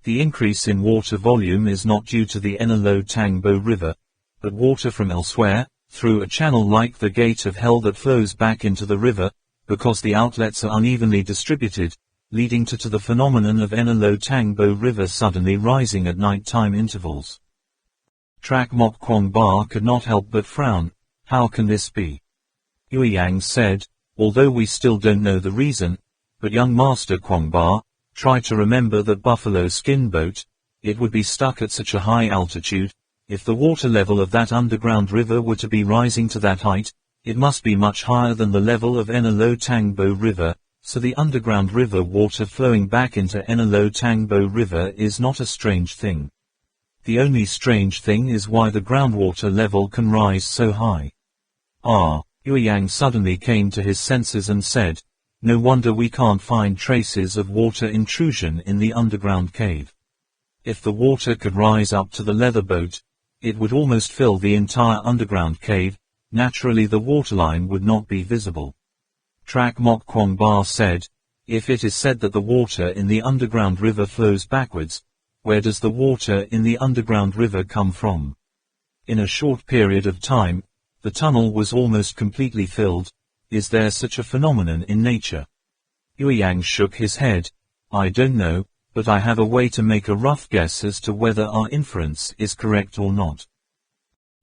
"The increase in water volume is not due to the Enelo Tangbo River, but water from elsewhere, through a channel like the Gate of Hell that flows back into the river, because the outlets are unevenly distributed, leading to the phenomenon of Enelo Tangbo River suddenly rising at night-time intervals." Trak Mok Kwong Ba could not help but frown. "How can this be?" Yueyang said, "Although we still don't know the reason, but young Master Kwong Ba, try to remember that buffalo skin boat, it would be stuck at such a high altitude. If the water level of that underground river were to be rising to that height, it must be much higher than the level of Enelo Tangbo River, so the underground river water flowing back into Enelo Tangbo River is not a strange thing. The only strange thing is why the groundwater level can rise so high." Yueyang suddenly came to his senses and said, "No wonder we can't find traces of water intrusion in the underground cave. If the water could rise up to the leather boat, it would almost fill the entire underground cave. Naturally the waterline would not be visible." Trak Mok Kwong Ba said, "If it is said that the water in the underground river flows backwards, where does the water in the underground river come from? In a short period of time, the tunnel was almost completely filled. Is there such a phenomenon in nature?" Yueyang shook his head. "I don't know, but I have a way to make a rough guess as to whether our inference is correct or not."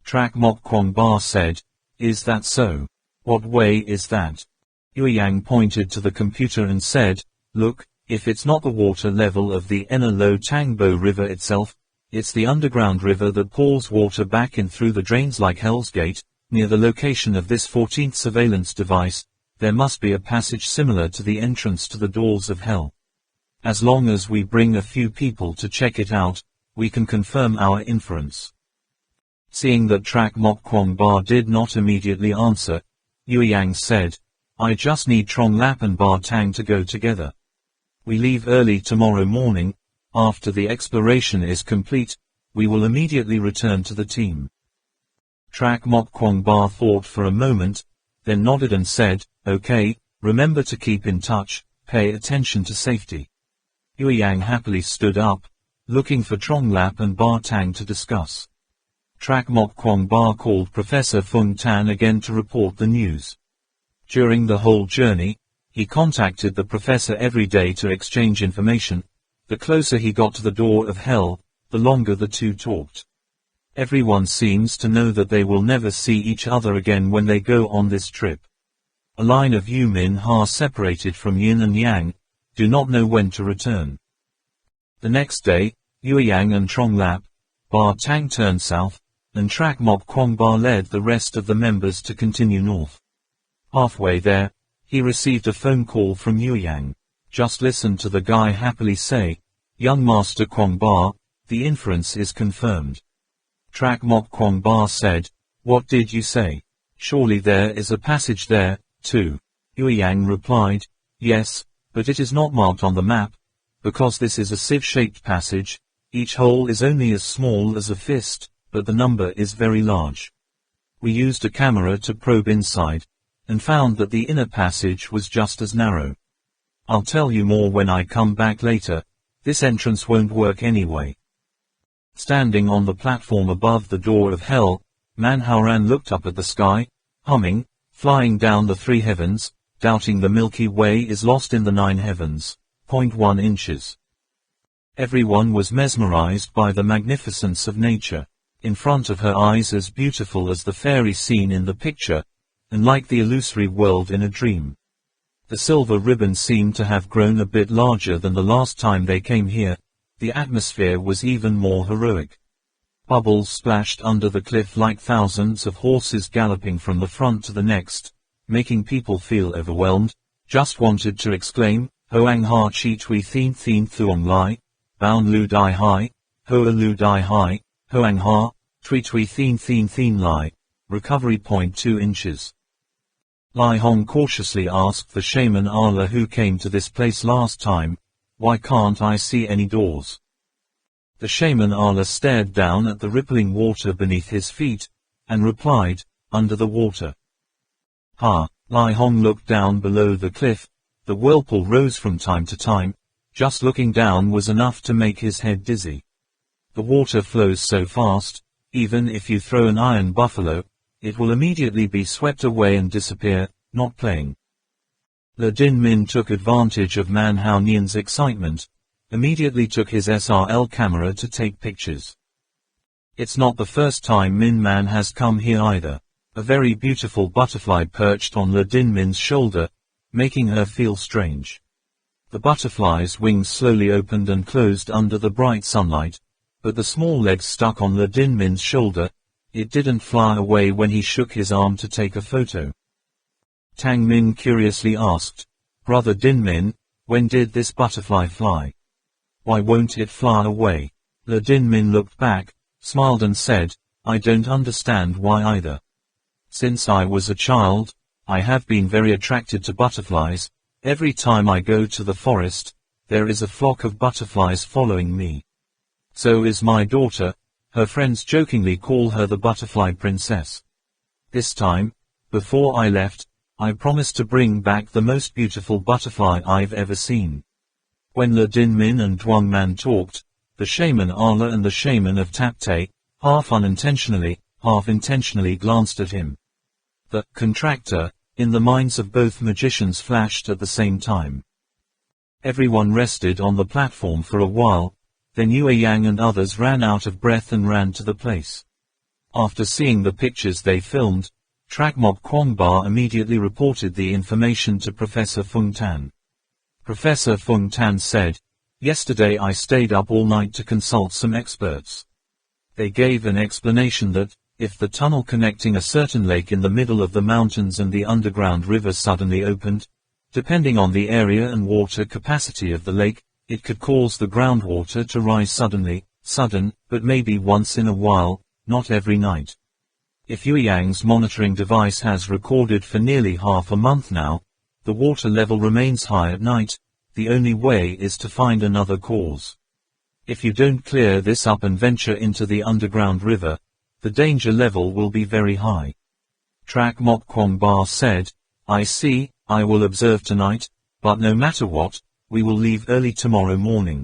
Trak Mok Kwong Ba said, "Is that so? What way is that?" Yueyang pointed to the computer and said, "Look, if it's not the water level of the Enelo Tangbo River itself, it's the underground river that pours water back in through the drains like Hell's Gate. Near the location of this 14th surveillance device, there must be a passage similar to the entrance to the doors of hell. As long as we bring a few people to check it out, we can confirm our inference." Seeing that Trak Mok Kwong Ba did not immediately answer, Yueyang said, I just need Trong Lap and Bar Tang to go together. We leave early tomorrow morning. After the exploration is complete, we will immediately return to the team. Trak Mok Kwong Ba thought for a moment, then nodded and said, okay, remember to keep in touch, pay attention to safety. Yue Yang happily stood up, looking for Trong Lap and Bar Tang to discuss. Trak Mok Kwong Ba called Professor Fung Tan again to report the news. During the whole journey, he contacted the professor every day to exchange information. The closer he got to the door of hell, the longer the two talked. Everyone seems to know that they will never see each other again when they go on this trip. A line of Yu Min Ha separated from Yin and Yang, do not know when to return. The next day, Yue Yang and Trong Lap, Bar Tang turned south, and Trak Mok Kwong Ba led the rest of the members to continue north. Halfway there, he received a phone call from Yue Yang. Just listen to the guy happily say, young Master Kwong Ba, the inference is confirmed. Trak Mok Kwong Ba said, what did you say? Surely there is a passage there, too. Yue Yang replied, yes, but it is not marked on the map, because this is a sieve-shaped passage. Each hole is only as small as a fist, but the number is very large. We used a camera to probe inside, and found that the inner passage was just as narrow. I'll tell you more when I come back later. This entrance won't work anyway. Standing on the platform above the door of hell, Manhaoran looked up at the sky, humming, flying down the three heavens, doubting the Milky Way is lost in the 9 heavens. 0.1 inches. Everyone was mesmerized by the magnificence of nature, in front of her eyes as beautiful as the fairy scene in the picture, and like the illusory world in a dream. The silver ribbon seemed to have grown a bit larger than the last time they came here. The atmosphere was even more heroic. Bubbles splashed under the cliff like thousands of horses galloping from the front to the next, making people feel overwhelmed, just wanted to exclaim, Hoang ha chi tui thin thuong lai, bound lu dai hai, hoa lu dai hai, hoang ha, tui thin lai, recovery point 2 inches. Lai Hong cautiously asked the shaman Allah who came to this place last time, why can't I see any doors? The shaman Allah stared down at the rippling water beneath his feet, and replied, under the water. Ha, Lai Hong looked down below the cliff, the whirlpool rose from time to time, just looking down was enough to make his head dizzy. The water flows so fast, even if you throw an iron buffalo, it will immediately be swept away and disappear, not playing. Le Din Min took advantage of Man Hao Nian's excitement, immediately took his SRL camera to take pictures. It's not the first time Min Man has come here either. A very beautiful butterfly perched on Le Din Min's shoulder, making her feel strange. The butterfly's wings slowly opened and closed under the bright sunlight, but the small legs stuck on Le Din Min's shoulder. It didn't fly away when he shook his arm to take a photo. Tang Min curiously asked, Brother Din Min, when did this butterfly fly? Why won't it fly away? Le Din Min looked back, smiled and said, I don't understand why either. Since I was a child, I have been very attracted to butterflies. Every time I go to the forest, there is a flock of butterflies following me. So is my daughter. Her friends jokingly call her the butterfly princess. This time, before I left, I promised to bring back the most beautiful butterfly I've ever seen. When Le Din Min and Duang Man talked, the shaman Allah and the shaman of Tapte, half unintentionally, half intentionally glanced at him. The contractor, in the minds of both magicians flashed at the same time. Everyone rested on the platform for a while. Then Yue Yang and others ran out of breath and ran to the place. After seeing the pictures they filmed, Trak Mok Kwong Ba immediately reported the information to Professor Fung Tan. Professor Fung Tan said, yesterday I stayed up all night to consult some experts. They gave an explanation that, if the tunnel connecting a certain lake in the middle of the mountains and the underground river suddenly opened, depending on the area and water capacity of the lake, it could cause the groundwater to rise suddenly, but maybe once in a while, not every night. If Yue Yang's monitoring device has recorded for nearly half a month now, The water level remains high at night. The only way is to find another cause. If you don't clear this up and venture into the underground river, the danger level will be very high. Trak Mok Kwong Ba said, I see, I will observe tonight, but no matter what, we will leave early tomorrow morning.